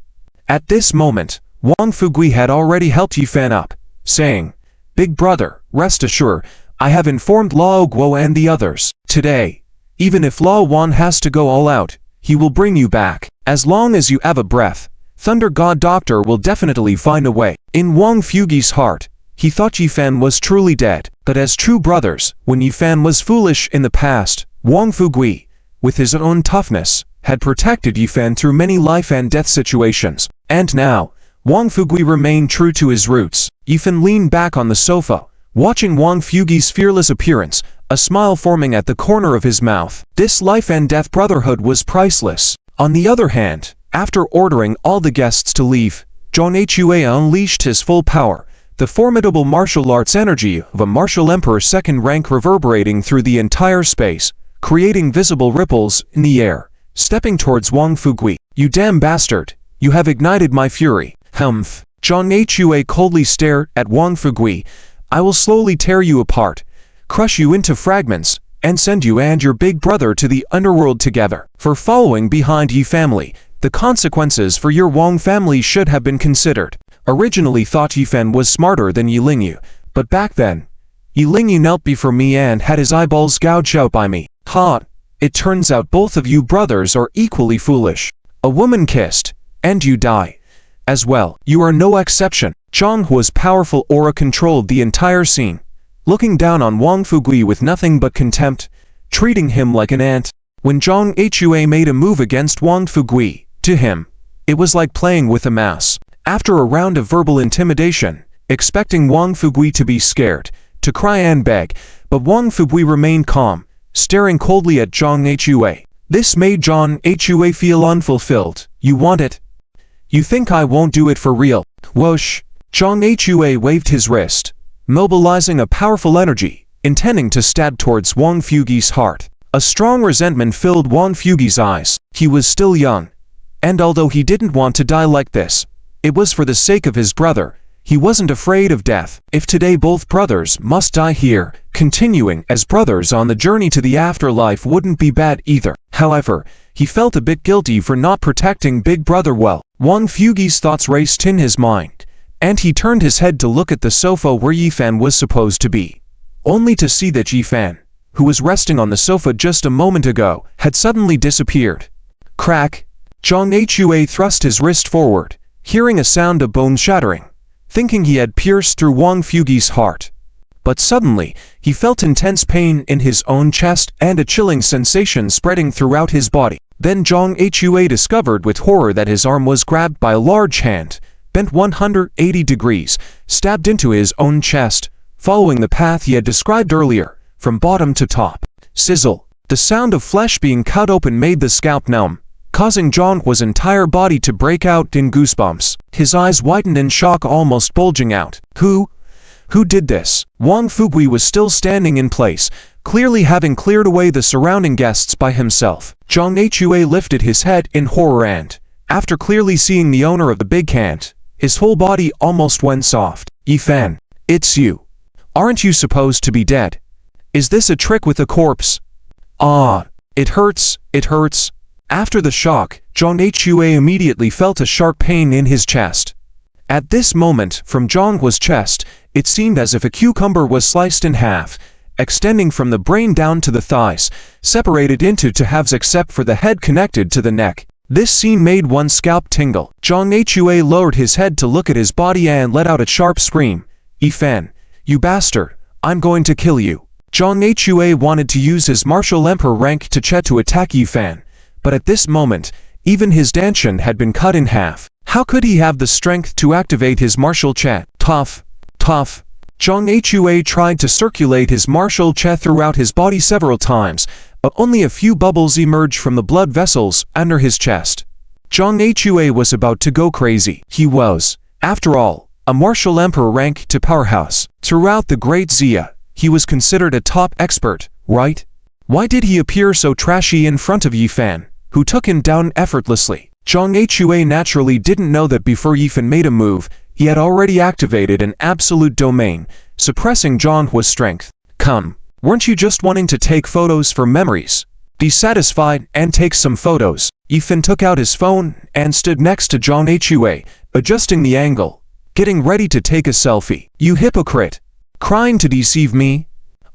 At this moment, Wang Fugui had already helped Yifan up, saying, "Big brother, rest assured, I have informed Lao Guo and the others. Today, even if Lao Wan has to go all out, he will bring you back. As long as you have a breath, Thunder God Doctor will definitely find a way." In Wang Fugui's heart, he thought Yifan was truly dead, but as true brothers, when Yifan was foolish in the past, Wang Fugui, with his own toughness, had protected Yifan through many life and death situations. And now, Wang Fugui remained true to his roots. Yifan leaned back on the sofa, watching Wang Fugui's fearless appearance, a smile forming at the corner of his mouth. This life and death brotherhood was priceless. On the other hand, after ordering all the guests to leave, Zhang Hue unleashed his full power, the formidable martial arts energy of a martial emperor second rank reverberating through the entire space, creating visible ripples in the air. Stepping towards Wang Fugui, "You damn bastard, you have ignited my fury." Humph. Zhang Hue coldly stared at Wang Fugui. "I will slowly tear you apart, crush you into fragments, and send you and your big brother to the underworld together. For following behind Yi family, the consequences for your Wang family should have been considered. Originally thought Yifan was smarter than Yi Lingyu, but back then, Yi Lingyu knelt before me and had his eyeballs gouged out by me. Ha! It turns out both of you brothers are equally foolish. A woman kissed, and you die. As well, you are no exception." Zhang Hua's powerful aura controlled the entire scene, looking down on Wang Fugui with nothing but contempt, treating him like an ant. When Zhang Hue made a move against Wang Fugui, to him, it was like playing with a mouse. After a round of verbal intimidation, expecting Wang Fugui to be scared, to cry and beg, but Wang Fugui remained calm, staring coldly at Zhang Hue. This made Zhang Hue feel unfulfilled. "You want it? You think I won't do it for real?" Whoosh! Zhang Hue waved his wrist, mobilizing a powerful energy, intending to stab towards Wang Fugui's heart. A strong resentment filled Wang Fugui's eyes. He was still young, and although he didn't want to die like this, it was for the sake of his brother. He wasn't afraid of death. If today both brothers must die here, continuing as brothers on the journey to the afterlife wouldn't be bad either. However, he felt a bit guilty for not protecting big brother well. Wang Fugui's thoughts raced in his mind, and he turned his head to look at the sofa where Yifan was supposed to be, only to see that Yifan, who was resting on the sofa just a moment ago, had suddenly disappeared. Crack! Zhang Hue thrust his wrist forward, hearing a sound of bone shattering, thinking he had pierced through Wang Fugui's heart. But suddenly, he felt intense pain in his own chest and a chilling sensation spreading throughout his body. Then Zhang Hue discovered with horror that his arm was grabbed by a large hand, bent 180 degrees, stabbed into his own chest, following the path he had described earlier, from bottom to top. Sizzle! The sound of flesh being cut open made the scalp numb, causing Zhang Hua's entire body to break out in goosebumps. His eyes widened in shock, almost bulging out. Who did this? Wang Fugui was still standing in place, clearly having cleared away the surrounding guests by himself. Zhang Hue lifted his head in horror and, after clearly seeing the owner of the big hand, his whole body almost went soft. "Yifan, it's you. Aren't you supposed to be dead? Is this a trick with a corpse? Ah, it hurts, it hurts." After the shock, Zhang Hue immediately felt a sharp pain in his chest. At this moment, from Zhang Hua's chest, it seemed as if a cucumber was sliced in half, extending from the brain down to the thighs, separated into two halves except for the head connected to the neck. This scene made one's scalp tingle. Zhang Hue lowered his head to look at his body and let out a sharp scream. "Yifan, you bastard, I'm going to kill you." Zhang Hue wanted to use his martial emperor rank to attack Yifan, but at this moment, even his danshan had been cut in half. How could he have the strength to activate his martial chat? Tough. Zhang Hue tried to circulate his martial chat throughout his body several times, but only a few bubbles emerged from the blood vessels under his chest. Zhang Hue was about to go crazy. He was, after all, a martial emperor rank to powerhouse. Throughout the Great Xia, he was considered a top expert, right? Why did he appear so trashy in front of Yifan, who took him down effortlessly? Zhang Hue naturally didn't know that before Yifan made a move, he had already activated an absolute domain, suppressing Zhang Hua's strength. Come, weren't you just wanting to take photos for memories? Be satisfied and take some photos. Yifan took out his phone and stood next to Zhang Hue, adjusting the angle, getting ready to take a selfie. "You hypocrite! Trying to deceive me?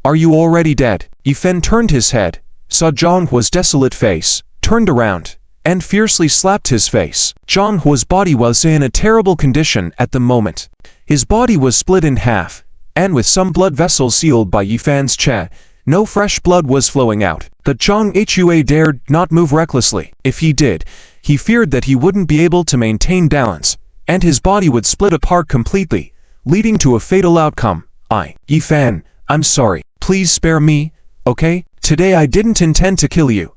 Are you already dead?" Yifan turned his head, saw Zhang Hua's desolate face, turned around, and fiercely slapped his face. Zhang Hua's body was in a terrible condition at the moment. His body was split in half, and with some blood vessels sealed by Yifan's cha, no fresh blood was flowing out. But Zhang Hua dared not move recklessly. If he did, he feared that he wouldn't be able to maintain balance, and his body would split apart completely, leading to a fatal outcome. Yifan, I'm sorry. Please spare me, okay? Today I didn't intend to kill you.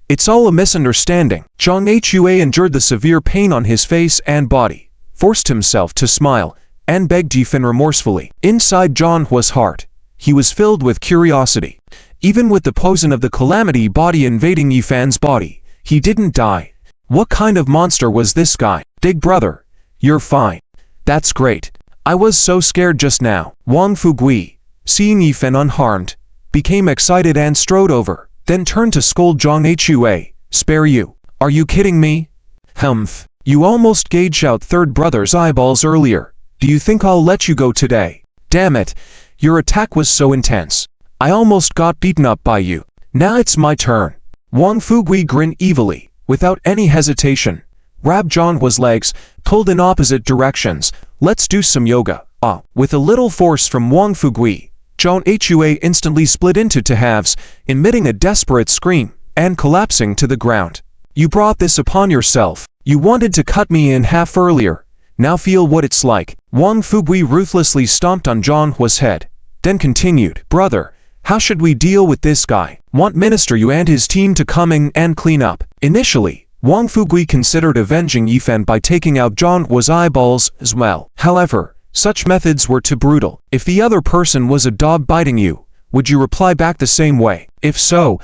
It's all a misunderstanding. Zhang Hua endured the severe pain on his face and body, forced himself to smile, and begged Yifan remorsefully. Inside Zhang Hua's heart, he was filled with curiosity. Even with the poison of the calamity body invading Yifan's body, he didn't die. What kind of monster was this guy? Big brother, you're fine. That's great. I was so scared just now. Wang Fugui, seeing Yifan unharmed, became excited and strode over, then turned to scold Zhang Hua. Spare you? Are you kidding me? Humph. You almost gauged out third brother's eyeballs earlier. Do you think I'll let you go today? Damn it. Your attack was so intense. I almost got beaten up by you. Now it's my turn. Wang Fugui grinned evilly, without any hesitation, grabbed Zhang Hua's legs, pulled in opposite directions. Let's do some yoga. With a little force from Wang Fugui, Zhang Hua instantly split into two halves, emitting a desperate scream, and collapsing to the ground. You brought this upon yourself. You wanted to cut me in half earlier. Now feel what it's like. Wang Fugui ruthlessly stomped on Zhang Hua's head, then continued. Brother, how should we deal with this guy? Want Minister Yu and his team to come in and clean up. Initially, Wang Fugui considered avenging Yifan by taking out Zhang Hua's eyeballs as well. However, such methods were too brutal. If the other person was a dog biting you, would you reply back the same way? If so,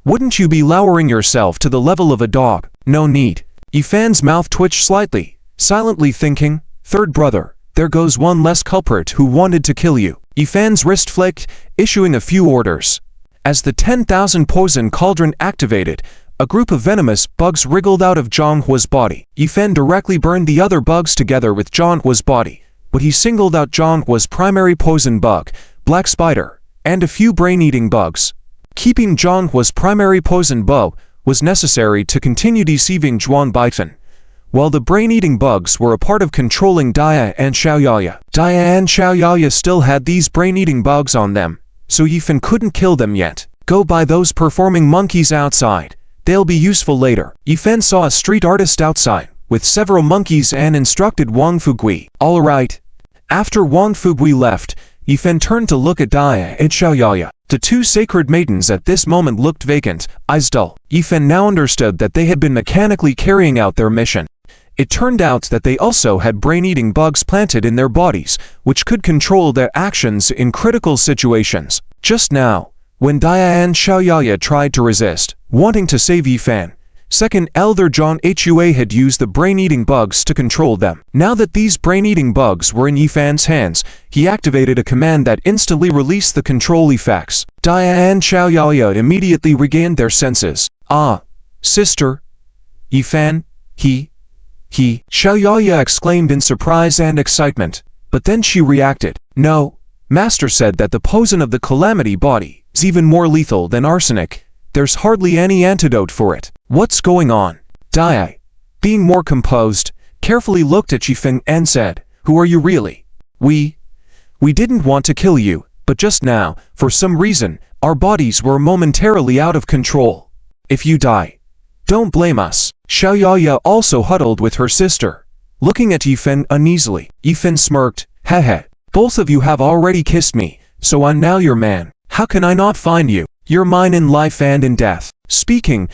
wouldn't you be lowering yourself to the level of a dog? No need. Yifan's mouth twitched slightly, silently thinking, third brother, there goes one less culprit who wanted to kill you. Yifan's wrist flicked, issuing a few orders. As the 10,000 poison cauldron activated, a group of venomous bugs wriggled out of Zhang Hua's body. Yifan directly burned the other bugs together with Zhang Hua's body, but he singled out Zhang Hua's primary poison bug, Black Spider, and a few brain-eating bugs. Keeping Zhang Hua's primary poison bug was necessary to continue deceiving Zhuan Baifan, while the brain-eating bugs were a part of controlling Dia and Xiaoyaya. Dia and Xiaoyaya still had these brain-eating bugs on them, so Yifan couldn't kill them yet. Go buy those performing monkeys outside. They'll be useful later. Yifan saw a street artist outside, with several monkeys, and instructed Wang Fugui. All right. After Wang Fugui left, Yifan turned to look at Dia and Xiaoyaya. The two sacred maidens at this moment looked vacant, eyes dull. Yifan now understood that they had been mechanically carrying out their mission. It turned out that they also had brain-eating bugs planted in their bodies, which could control their actions in critical situations. Just now, when Dia and Xiaoyaya tried to resist, wanting to save Yifan, second elder Zhang Hua had used the brain-eating bugs to control them. Now that these brain-eating bugs were in Yifan's hands, he activated a command that instantly released the control effects. Dia and Xiaoyaya immediately regained their senses. Sister, Yifan, he, Xiaoyaya exclaimed in surprise and excitement, but then she reacted. No, Master said that the poison of the calamity body is even more lethal than arsenic. There's hardly any antidote for it. What's going on? Dia, being more composed, carefully looked at Yifan and said, who are you really? We didn't want to kill you, but just now, for some reason, our bodies were momentarily out of control. If you die, don't blame us. Xiaoyaya also huddled with her sister, looking at Yifan uneasily. Yifan smirked. Heh. Both of you have already kissed me, so I'm now your man. How can I not find you? You're mine in life and in death. Speaking,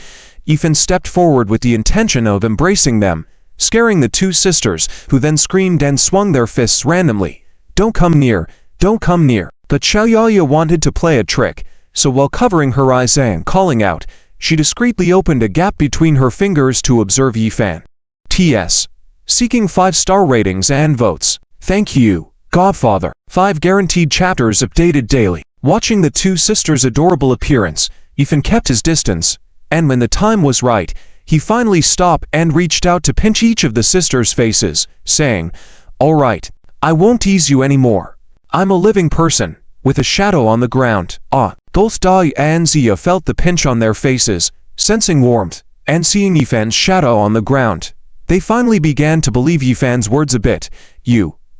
Yifan stepped forward with the intention of embracing them, scaring the two sisters, who then screamed and swung their fists randomly. Don't come near, don't come near. But Xiaoyaya wanted to play a trick, so while covering her eyes and calling out, she discreetly opened a gap between her fingers to observe Yifan. T.S. Seeking 5-star ratings and votes. Thank you, Godfather. 5 guaranteed chapters updated daily. Watching the two sisters' adorable appearance, Yifan kept his distance, and when the time was right, he finally stopped and reached out to pinch each of the sisters' faces, saying, all right, I won't tease you anymore. I'm a living person, with a shadow on the ground. Both Dai and Zia felt the pinch on their faces, sensing warmth, and seeing Yifan's shadow on the ground. They finally began to believe Yifan's words a bit.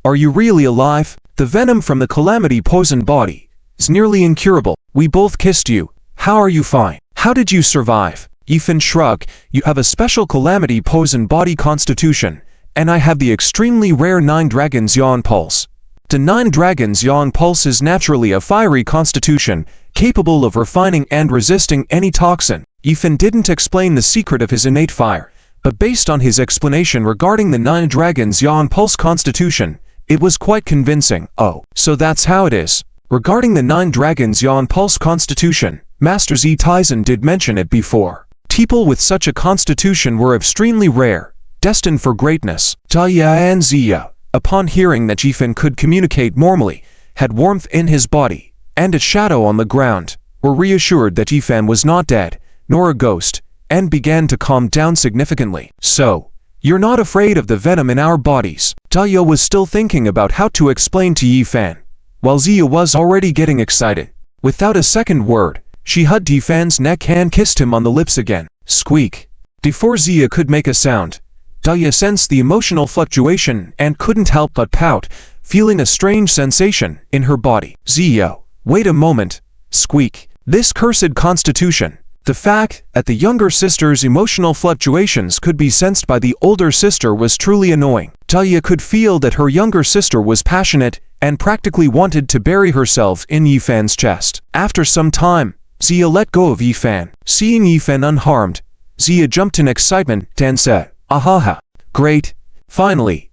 Are you really alive? The venom from the calamity poisoned body is nearly incurable. We both kissed you. How are you fine? How did you survive? Yifan shrugged. You have a special calamity poison body constitution, and I have the extremely rare 9 Dragons Yawn Pulse. The 9 Dragons Yawn Pulse is naturally a fiery constitution, capable of refining and resisting any toxin. Yifan didn't explain the secret of his innate fire, but based on his explanation regarding the 9 Dragons Yawn Pulse constitution, it was quite convincing. Oh, so that's how it is. Regarding the 9 Dragons Yawn Pulse constitution, Master Z Tizen did mention it before. People with such a constitution were extremely rare, destined for greatness. Daya and Zia, upon hearing that Yifan could communicate normally, had warmth in his body, and a shadow on the ground, were reassured that Yifan was not dead, nor a ghost, and began to calm down significantly. So, you're not afraid of the venom in our bodies? Daya was still thinking about how to explain to Yifan, while Zia was already getting excited. Without a second word, she hugged Yifan's neck and kissed him on the lips again. Squeak. Before Zia could make a sound, Daya sensed the emotional fluctuation and couldn't help but pout, feeling a strange sensation in her body. Zia, wait a moment. Squeak. This cursed constitution. The fact that the younger sister's emotional fluctuations could be sensed by the older sister was truly annoying. Daya could feel that her younger sister was passionate and practically wanted to bury herself in Yifan's chest. After some time, Zia let go of Yifan. Seeing Yifan unharmed, Zia jumped in excitement and said, "Ahaha, great. Finally,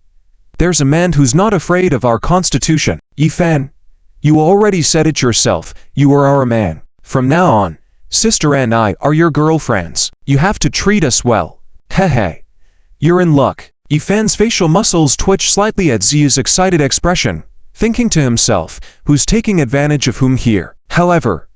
there's a man who's not afraid of our constitution. Yifan, you already said it yourself, you are our man. From now on, sister and I are your girlfriends. You have to treat us well. Hehe. You're in luck." Yifan's facial muscles twitched slightly at Zia's excited expression, thinking to himself, who's taking advantage of whom here? However,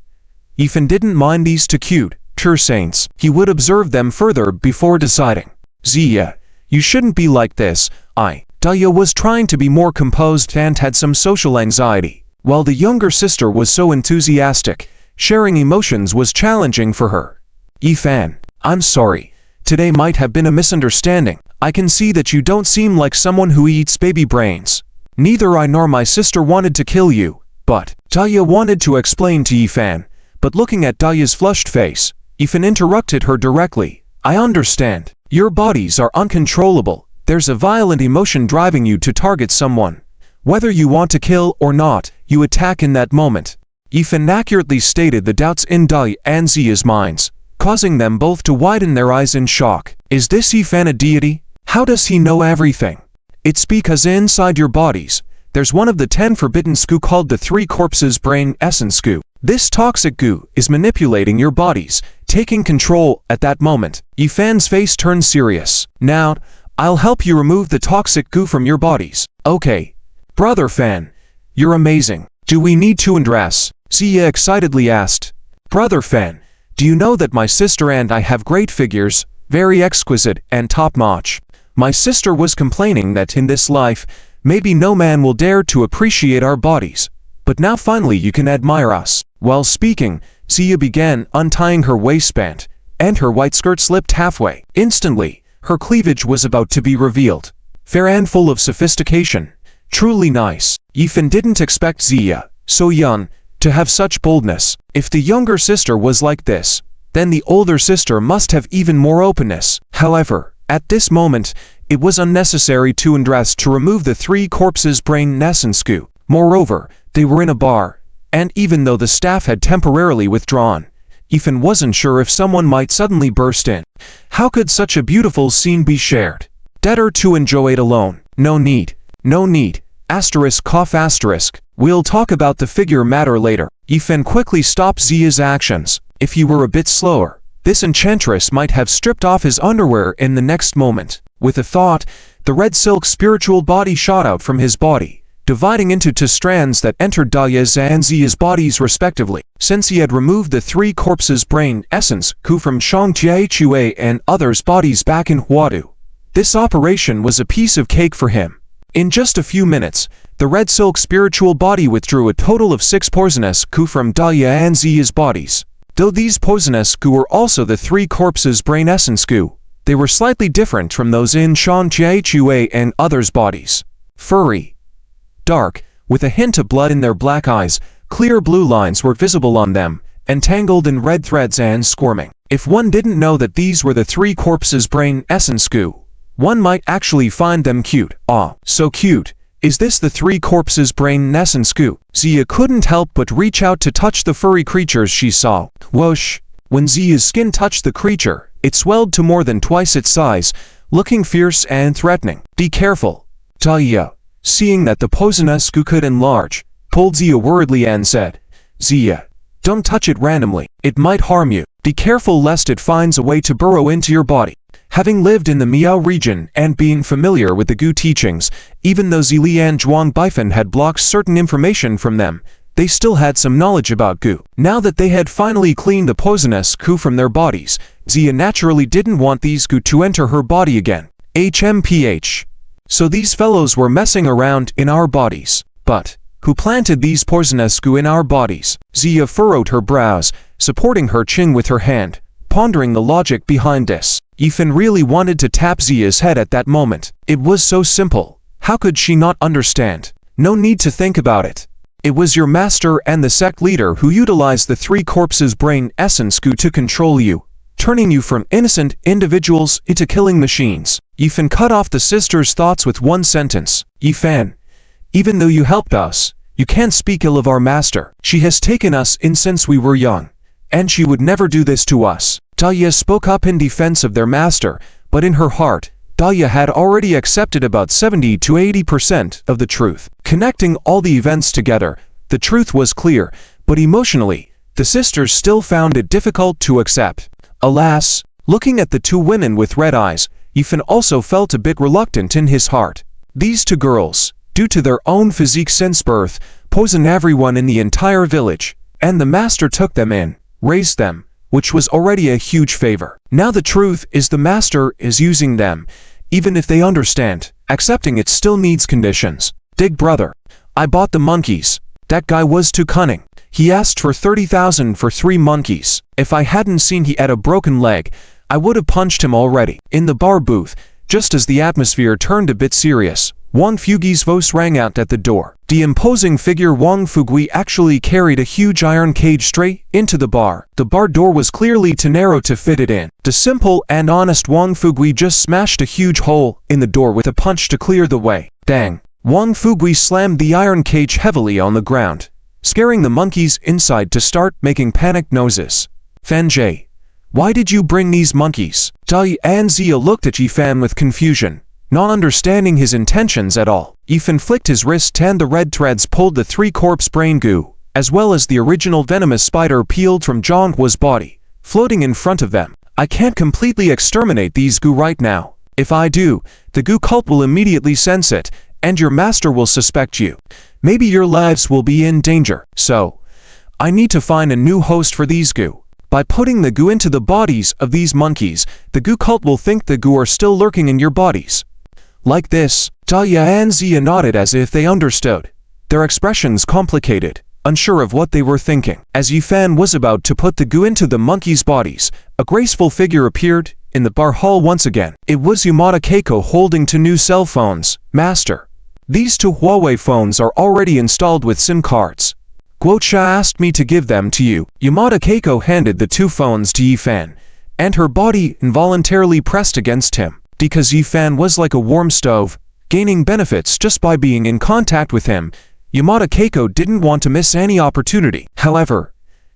Yifan didn't mind these two cute, pure saints. He would observe them further before deciding. Zia, you shouldn't be like this. Daya was trying to be more composed and had some social anxiety. While the younger sister was so enthusiastic, sharing emotions was challenging for her. Yifan, I'm sorry. Today might have been a misunderstanding. I can see that you don't seem like someone who eats baby brains. Neither I nor my sister wanted to kill you, but Daya wanted to explain to Yifan. But looking at Daya's flushed face, Yifan interrupted her directly. I understand. Your bodies are uncontrollable. There's a violent emotion driving you to target someone. Whether you want to kill or not, you attack in that moment. Yifan accurately stated the doubts in Daya and Zia's minds, causing them both to widen their eyes in shock. Is this Yifan a deity? How does he know everything? It's because inside your bodies, there's one of the 10 forbidden goo called the 3 corpses brain essence goo. This toxic goo is manipulating your bodies, taking control at that moment. Yifan's face turned serious. Now, I'll help you remove the toxic goo from your bodies. Okay. Brother Fan, you're amazing. Do we need to undress? Zia excitedly asked. Brother Fan, do you know that my sister and I have great figures, very exquisite and top-notch? My sister was complaining that in this life, maybe no man will dare to appreciate our bodies. But now finally you can admire us. While speaking, Zia began untying her waistband, and her white skirt slipped halfway. Instantly, her cleavage was about to be revealed. Fair and full of sophistication. Truly nice. Yifan didn't expect Zia, so young, to have such boldness. If the younger sister was like this, then the older sister must have even more openness. However, at this moment, it was unnecessary to undress to remove the 3 corpses brain essence goo. Moreover, they were in a bar, and even though the staff had temporarily withdrawn, Yifan wasn't sure if someone might suddenly burst in. How could such a beautiful scene be shared? Better to enjoy it alone. No need. No need. ****. We'll talk about the figure matter later. Yifan quickly stopped Zia's actions. If he were a bit slower, this enchantress might have stripped off his underwear in the next moment. With a thought, the red silk spiritual body shot out from his body, dividing into 2 strands that entered Daya's and Zia's bodies respectively. Since he had removed the 3 corpses brain essence goo from Shang Chiechue and others' bodies back in Huadu, this operation was a piece of cake for him. In just a few minutes, the red silk spiritual body withdrew a total of 6 poisonous goo from Daya and Zia's bodies. Though these poisonous goo were also the 3 corpses brain essence goo, they were slightly different from those in Shang Chiechue and others' bodies. Furry, dark, with a hint of blood in their black eyes, clear blue lines were visible on them, entangled in red threads and squirming. If one didn't know that these were the three corpses' brain essence goo, one might actually find them cute. Ah, so cute. Is this the three corpses' brain essence goo? Zia couldn't help but reach out to touch the furry creatures she saw. Whoosh! When Zia's skin touched the creature, it swelled to more than twice its size, looking fierce and threatening. Be careful. Dahlia, seeing that the poisonous goo could enlarge, pulled Zia worriedly and said, Zia, don't touch it randomly. It might harm you. Be careful lest it finds a way to burrow into your body. Having lived in the Miao region and being familiar with the goo teachings, even though Zili and Zhuang Baifan had blocked certain information from them, they still had some knowledge about goo. Now that they had finally cleaned the poisonous goo from their bodies, Zia naturally didn't want these goo to enter her body again. HMPH. So these fellows were messing around in our bodies. But who planted these poisonous goo in our bodies? Zia furrowed her brows, supporting her chin with her hand, pondering the logic behind this. Yifan really wanted to tap Zia's head at that moment. It was so simple. How could she not understand? No need to think about it. It was your master and the sect leader who utilized the three corpses' brain essence goo to control you, turning you from innocent individuals into killing machines. Yifan cut off the sister's thoughts with one sentence. Yifan, even though you helped us, you can't speak ill of our master. She has taken us in since we were young, and she would never do this to us. Dahlia spoke up in defense of their master, but in her heart, Dahlia had already accepted about 70 to 80% of the truth. Connecting all the events together, the truth was clear, but emotionally, the sisters still found it difficult to accept. Alas, looking at the two women with red eyes, Yifan also felt a bit reluctant in his heart. These two girls, due to their own physique since birth, poisoned everyone in the entire village, and the master took them in, raised them, which was already a huge favor. Now the truth is the master is using them. Even if they understand, accepting it still needs conditions. Dig brother, I bought the monkeys. That guy was too cunning. He asked for 30,000 for 3 monkeys. If I hadn't seen he had a broken leg, I would have punched him already. In the bar booth, just as the atmosphere turned a bit serious, Wang Fugui's voice rang out at the door. The imposing figure Wang Fugui actually carried a huge iron cage straight into the bar. The bar door was clearly too narrow to fit it in. The simple and honest Wang Fugui just smashed a huge hole in the door with a punch to clear the way. Dang! Wang Fugui slammed the iron cage heavily on the ground, scaring the monkeys inside to start making panicked noises. Fanjie, why did you bring these monkeys? Dai and Zia looked at Yifan with confusion, not understanding his intentions at all. Yifan flicked his wrist and the red threads pulled the 3 corpse brain goo, as well as the original venomous spider peeled from Zhonghua's body, floating in front of them. I can't completely exterminate these goo right now. If I do, the goo cult will immediately sense it, and your master will suspect you. Maybe your lives will be in danger. So, I need to find a new host for these goo. By putting the goo into the bodies of these monkeys, the goo cult will think the goo are still lurking in your bodies. Like this, Dahlia and Zia nodded as if they understood. Their expressions complicated, unsure of what they were thinking. As Yifan was about to put the goo into the monkeys' bodies, a graceful figure appeared in the bar hall once again. It was Yamada Keiko holding 2 new cell phones. Master, these 2 Huawei phones are already installed with SIM cards. Guocha asked me to give them to you. Yamada Keiko handed the 2 phones to Yifan, and her body involuntarily pressed against him. Because Yifan was like a warm stove, gaining benefits just by being in contact with him, Yamada Keiko didn't want to miss any opportunity. However,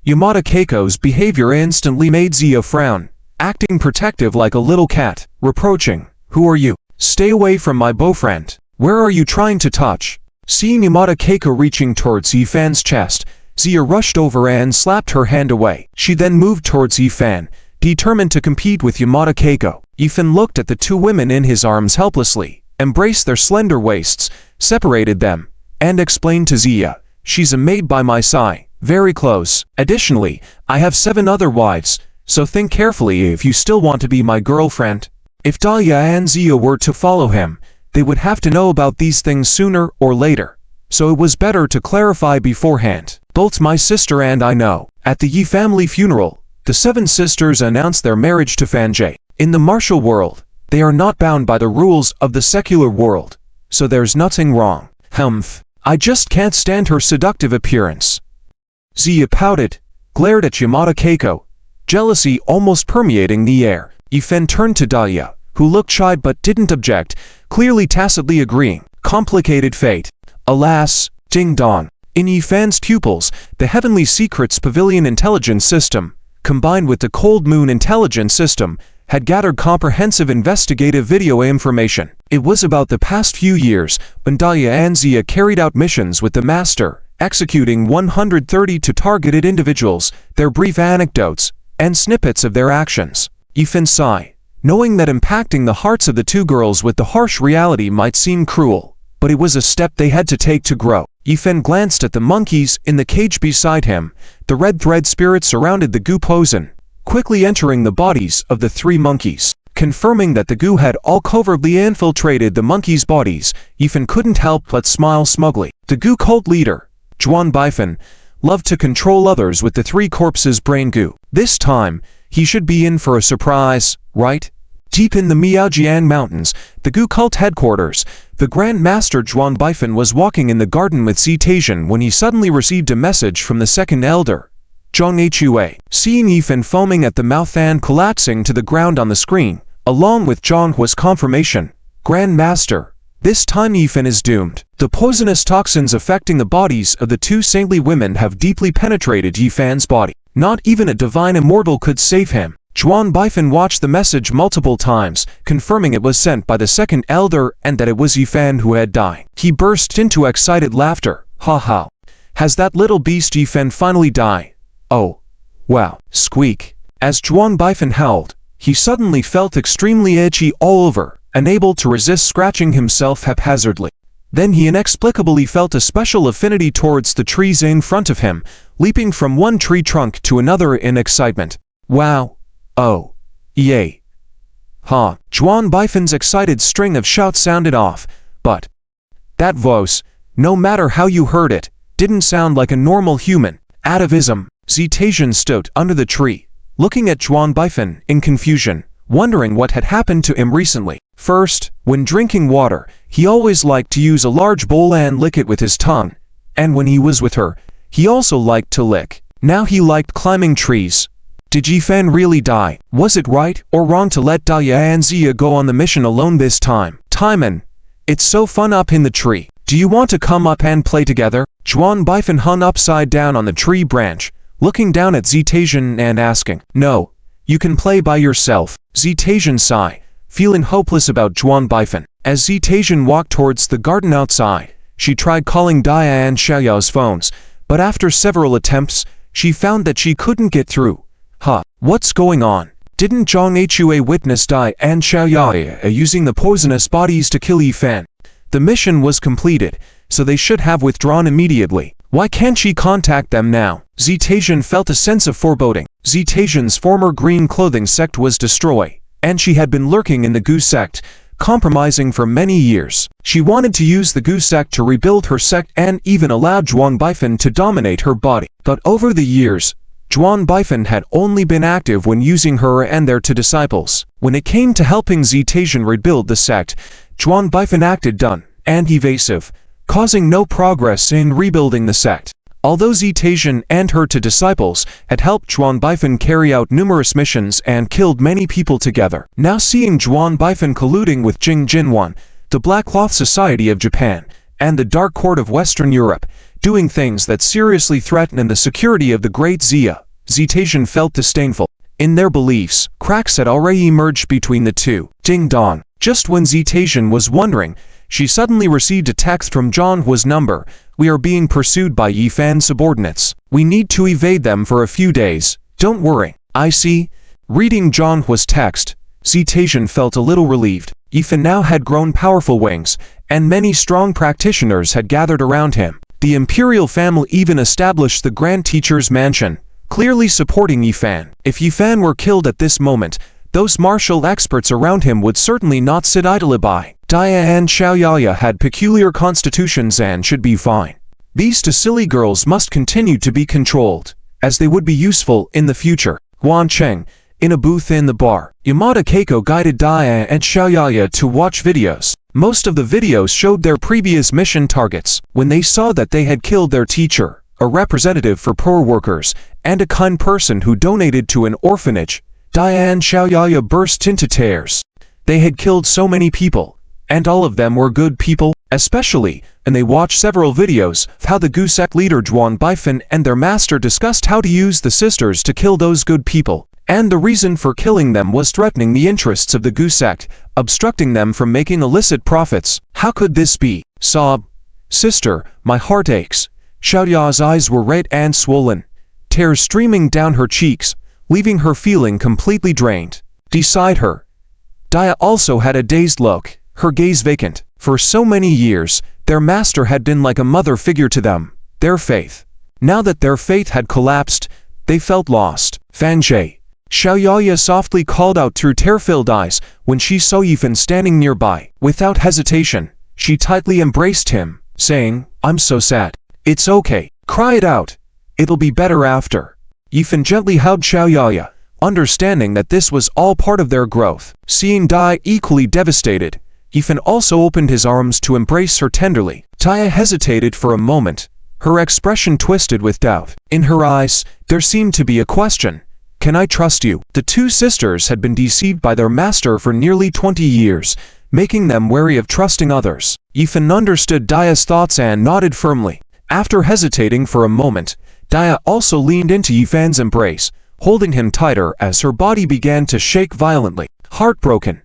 Yamada Keiko's behavior instantly made Zia frown, acting protective like a little cat, reproaching, "Who are you? Stay away from my boyfriend. Where are you trying to touch?" Seeing Yamada Keiko reaching towards Yifan's chest, Zia rushed over and slapped her hand away. She then moved towards Yifan, determined to compete with Yamada Keiko. Yifan looked at the 2 women in his arms helplessly, embraced their slender waists, separated them, and explained to Zia, "She's a maid by my side, very close. Additionally, I have 7 other wives, so think carefully if you still want to be my girlfriend." If Dahlia and Zia were to follow him, they would have to know about these things sooner or later, so it was better to clarify beforehand. Both my sister and I know. At the Yi family funeral, the 7 sisters announced their marriage to Fanjie. In the martial world, they are not bound by the rules of the secular world, so there's nothing wrong. I just can't stand her seductive appearance. Zia pouted, glared at Yamada Keiko, jealousy almost permeating the air. Yifen turned to Daya, who looked shy but didn't object, clearly tacitly agreeing. Complicated fate. Alas, ding dong. In Yifen's pupils, the Heavenly Secrets Pavilion Intelligence System, combined with the Cold Moon Intelligence System, had gathered comprehensive investigative video information. It was about the past few years when Daya and Zia carried out missions with the Master, executing 132 targeted individuals, their brief anecdotes, and snippets of their actions. Yifen sighed, knowing that impacting the hearts of the two girls with the harsh reality might seem cruel, but it was a step they had to take to grow. Yifen glanced at the monkeys in the cage beside him. The red thread spirit surrounded the goo poison, quickly entering the bodies of the 3 monkeys. Confirming that the goo had all covertly infiltrated the monkeys' bodies, Yifen couldn't help but smile smugly. The goo cult leader, Zhuan Baifen, loved to control others with the 3 corpses' brain goo. This time, he should be in for a surprise, right? Deep in the Miaojian Mountains, the goo cult headquarters, the Grand Master Zhuan Baifen was walking in the garden with Zitaisian when he suddenly received a message from the second elder, Zhang Hua. Seeing Yifen foaming at the mouth and collapsing to the ground on the screen, along with Zhang Hua's confirmation, Grand Master, this time Yifen is doomed. The poisonous toxins affecting the bodies of the 2 saintly women have deeply penetrated Yifen's body. Not even a divine immortal could save him. Zhuan Baifen watched the message multiple times, confirming it was sent by the second elder and that it was Yifen who had died. He burst into excited laughter. Ha ha. Has that little beast Yifen finally died? Oh. Wow. Squeak. As Zhuan Baifen howled, he suddenly felt extremely itchy all over, unable to resist scratching himself haphazardly. Then he inexplicably felt a special affinity towards the trees in front of him, leaping from one tree trunk to another in excitement. Wow. Oh. Yay. Ha. Zhuan Baifen's excited string of shouts sounded off, but that voice, no matter how you heard it, didn't sound like a normal human. Atavism. Zitaisian stood under the tree, looking at Zhuan Baifen in confusion, wondering what had happened to him recently. First, when drinking water, he always liked to use a large bowl and lick it with his tongue, and when he was with her, he also liked to lick. Now he liked climbing trees. Did Yifen really die? Was it right or wrong to let Daya and Zia go on the mission alone this time? Timon, it's so fun up in the tree. Do you want to come up and play together? Zhuan Baifen hung upside down on the tree branch, looking down at Zitaisian and asking. No, you can play by yourself. Zitaisian sighed, feeling hopeless about Zhuan Baifen. As Zitaisian walked towards the garden outside, she tried calling Daya and Xiaoyao's phones, but after several attempts, she found that she couldn't get through. Huh, what's going on? Didn't Zhang Hua witness Dai and Xiaoyao using the poisonous bodies to kill Yifen? The mission was completed, so they should have withdrawn immediately. Why can't she contact them now? Zitaisian felt a sense of foreboding. Zitaisian's former green clothing sect was destroyed, and she had been lurking in the Gu sect, compromising for many years. She wanted to use the Gu sect to rebuild her sect and even allowed Zhuan Baifen to dominate her body. But over the years, Zhuan Baifen had only been active when using her and their 2 disciples. When it came to helping Zitaisian rebuild the sect, Zhuan Baifen acted dun and evasive, causing no progress in rebuilding the sect. Although Zitaisian and her 2 disciples had helped Zhuan Baifen carry out numerous missions and killed many people together, now seeing Zhuan Baifen colluding with Jing Jinwan, the Black Cloth Society of Japan, and the Dark Court of Western Europe, doing things that seriously threatened the security of the Great Zia, Zitaisian felt disdainful. In their beliefs, cracks had already emerged between the 2. Ding dong. Just when Zitaisian was wondering, she suddenly received a text from Zhang Hua's number. We are being pursued by Yifan subordinates. We need to evade them for a few days. Don't worry. I see. Reading Zhang Hua's text, Zitaisian felt a little relieved. Yifan now had grown powerful wings, and many strong practitioners had gathered around him. The imperial family even established the Grand Teacher's mansion, clearly supporting Yifan. If Yifan were killed at this moment, those martial experts around him would certainly not sit idly by. Daya and Xiaoyaya had peculiar constitutions and should be fine. These 2 silly girls must continue to be controlled, as they would be useful in the future. Guan Cheng, in a booth in the bar, Yamada Keiko guided Daya and Xiaoyaya to watch videos. Most of the videos showed their previous mission targets. When they saw that they had killed their teacher, a representative for poor workers, and a kind person who donated to an orphanage. Daya and Xiaoyaya burst into tears. They had killed so many people, and all of them were good people, especially, and they watched several videos of how the Gu sect leader Zhuan Baifan and their master discussed how to use the sisters to kill those good people, and the reason for killing them was threatening the interests of the Gu sect, obstructing them from making illicit profits. How could this be? Sob. Sister, my heart aches. Xiaoya's eyes were red and swollen, tears streaming down her cheeks, leaving her feeling completely drained. Beside her, Daya also had a dazed look, her gaze vacant. For so many years, their master had been like a mother figure to them, their faith. Now that their faith had collapsed, they felt lost. Fanjie. Xiaoyaya softly called out through tear-filled eyes when she saw Yifan standing nearby. Without hesitation, she tightly embraced him, saying, "I'm so sad." "It's okay. Cry it out. It'll be better after." Yifan gently hugged Xiaoyaya, understanding that this was all part of their growth. Seeing Dai equally devastated, Yifan also opened his arms to embrace her tenderly. Daya hesitated for a moment, her expression twisted with doubt. In her eyes, there seemed to be a question. "Can I trust you?" The two sisters had been deceived by their master for nearly 20 years, making them wary of trusting others. Yifan understood Daya's thoughts and nodded firmly. After hesitating for a moment, Daya also leaned into Yifan's embrace, holding him tighter as her body began to shake violently. Heartbroken.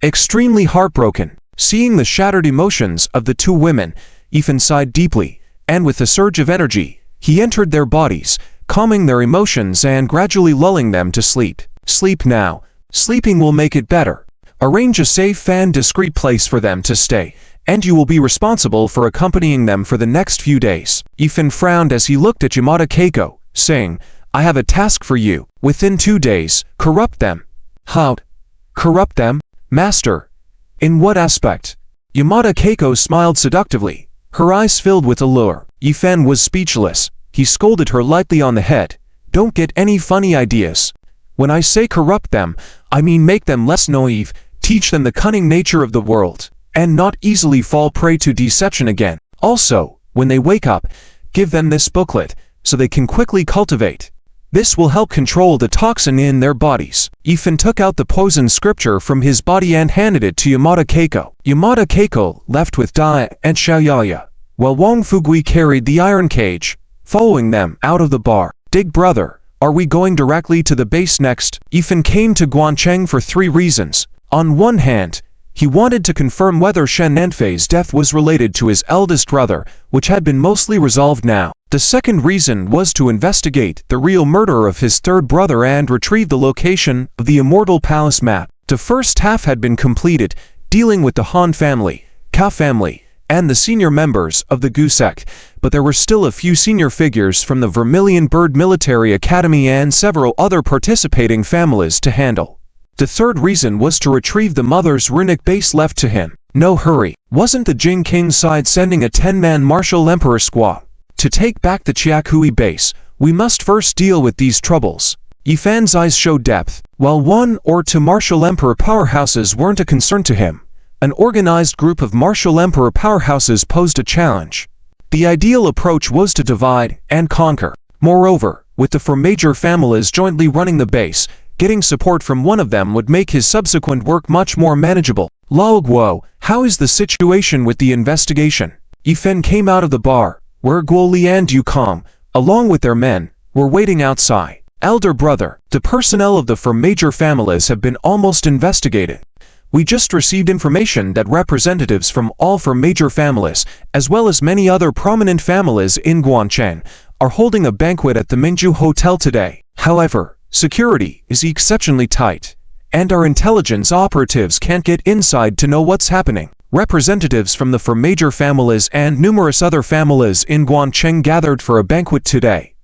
Extremely heartbroken. Seeing the shattered emotions of the two women, Yifan sighed deeply, and with a surge of energy, he entered their bodies, calming their emotions and gradually lulling them to sleep. Sleep now. Sleeping will make it better. Arrange a safe and discreet place for them to stay, and you will be responsible for accompanying them for the next few days. Yifan frowned as he looked at Yamada Keiko, saying, "I have a task for you. Within 2 days, corrupt them." "How? Corrupt them? Master, in what aspect?" Yamada Keiko smiled seductively, her eyes filled with allure. Yifan was speechless. He scolded her lightly on the head. "Don't get any funny ideas. When I say corrupt them, I mean make them less naive, teach them the cunning nature of the world, and not easily fall prey to deception again. Also, when they wake up, give them this booklet, so they can quickly cultivate. This will help control the toxin in their bodies." Yifan took out the poison scripture from his body and handed it to Yamada Keiko. Yamada Keiko left with Dai and Xiaoyaya, while Wang Fugui carried the iron cage, following them out of the bar. "Dig brother, are we going directly to the base next?" Yifan came to Guancheng for 3 reasons. On one hand, he wanted to confirm whether Shen Nanfei's death was related to his eldest brother, which had been mostly resolved now. The second reason was to investigate the real murderer of his third brother and retrieve the location of the Immortal Palace map. The first half had been completed, dealing with the Han family, Ka family, and the senior members of the Gu sect, but there were still a few senior figures from the Vermilion Bird Military Academy and several other participating families to handle. The third reason was to retrieve the mother's runic base left to him. No hurry. Wasn't the Jing King side sending a 10-man martial emperor squad? To take back the Chiakui base, we must first deal with these troubles. Yifan's eyes showed depth. While 1 or 2 martial emperor powerhouses weren't a concern to him, an organized group of martial emperor powerhouses posed a challenge. The ideal approach was to divide and conquer. Moreover, with the 4 major families jointly running the base, getting support from one of them would make his subsequent work much more manageable. "Lao Guo, how is the situation with the investigation?" Yifan came out of the bar, where Guo Li and Yu Kong, along with their men, were waiting outside. "Elder brother, the personnel of the 4 major families have been almost investigated. We just received information that representatives from all 4 major families, as well as many other prominent families in Guancheng, are holding a banquet at the Mingju Hotel today. However, security is exceptionally tight, and our intelligence operatives can't get inside to know what's happening." Representatives from the 4 major families and numerous other families in Guancheng gathered for a banquet today.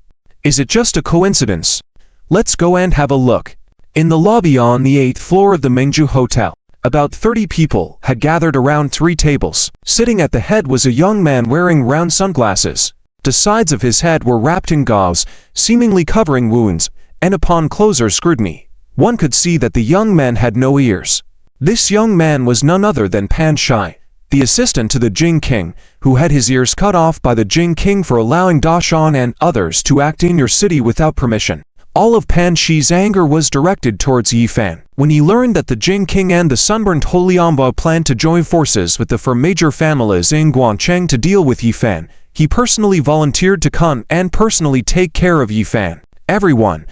Is it just a coincidence? Let's go and have a look. In the lobby on the 8th floor of the Mingju Hotel, about 30 people had gathered around 3 tables. Sitting at the head was a young man wearing round sunglasses. The sides of his head were wrapped in gauze, seemingly covering wounds, and upon closer scrutiny, one could see that the young man had no ears. This young man was none other than Pan Shai, the assistant to the Jing King, who had his ears cut off by the Jing King for allowing Da Shan and others to act in your city without permission. All of Pan Shi's anger was directed towards Yi Fan. When he learned that the Jing King and the sunburned Holy Amba planned to join forces with the four major families in Guancheng to deal with Yi Fan, he personally volunteered to come and personally take care of Yi Fan. Everyone,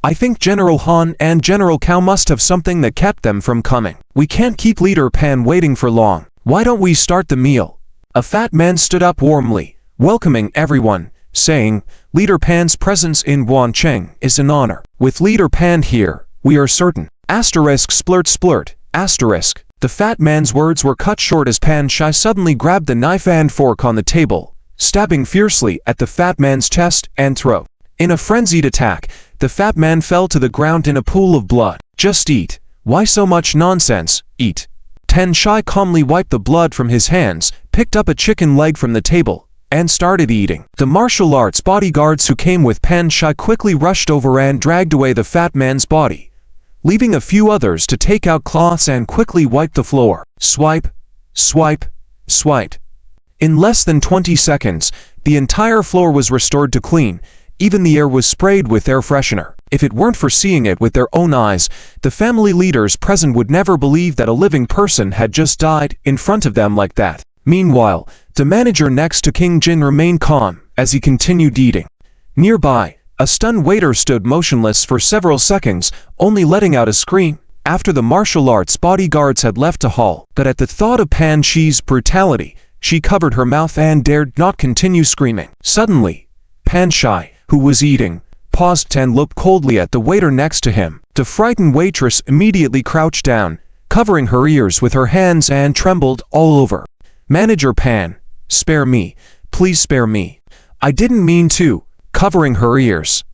I think General Han and General Cao must have something that kept them from coming. We can't keep Leader Pan waiting for long. Why don't we start the meal? A fat man stood up warmly, welcoming everyone, saying, Leader Pan's presence in Guancheng is an honor. With Leader Pan here, we are certain. Asterisk splurt splurt, asterisk. The fat man's words were cut short as Pan Shi suddenly grabbed the knife and fork on the table, stabbing fiercely at the fat man's chest and throat. In a frenzied attack, the fat man fell to the ground in a pool of blood. Just eat. Why so much nonsense? Eat. Tan Shi calmly wiped the blood from his hands, picked up a chicken leg from the table, and started eating. The martial arts bodyguards who came with Pan Shi quickly rushed over and dragged away the fat man's body, leaving a few others to take out cloths and quickly wipe the floor. Swipe, swipe, swipe. In less than 20 seconds, the entire floor was restored to clean. Even the air was sprayed with air freshener. If it weren't for seeing it with their own eyes, the family leaders present would never believe that a living person had just died in front of them like that. Meanwhile, the manager next to King Jin remained calm as he continued eating. Nearby, a stunned waiter stood motionless for several seconds, only letting out a scream. After the martial arts bodyguards had left the hall, but at the thought of Pan Shi's brutality, she covered her mouth and dared not continue screaming. Suddenly, Pan Shi, who was eating, paused and looked coldly at the waiter next to him. The frightened waitress immediately crouched down, covering her ears with her hands and trembled all over. Manager Pan, spare me, please spare me. I didn't mean to, covering her ears.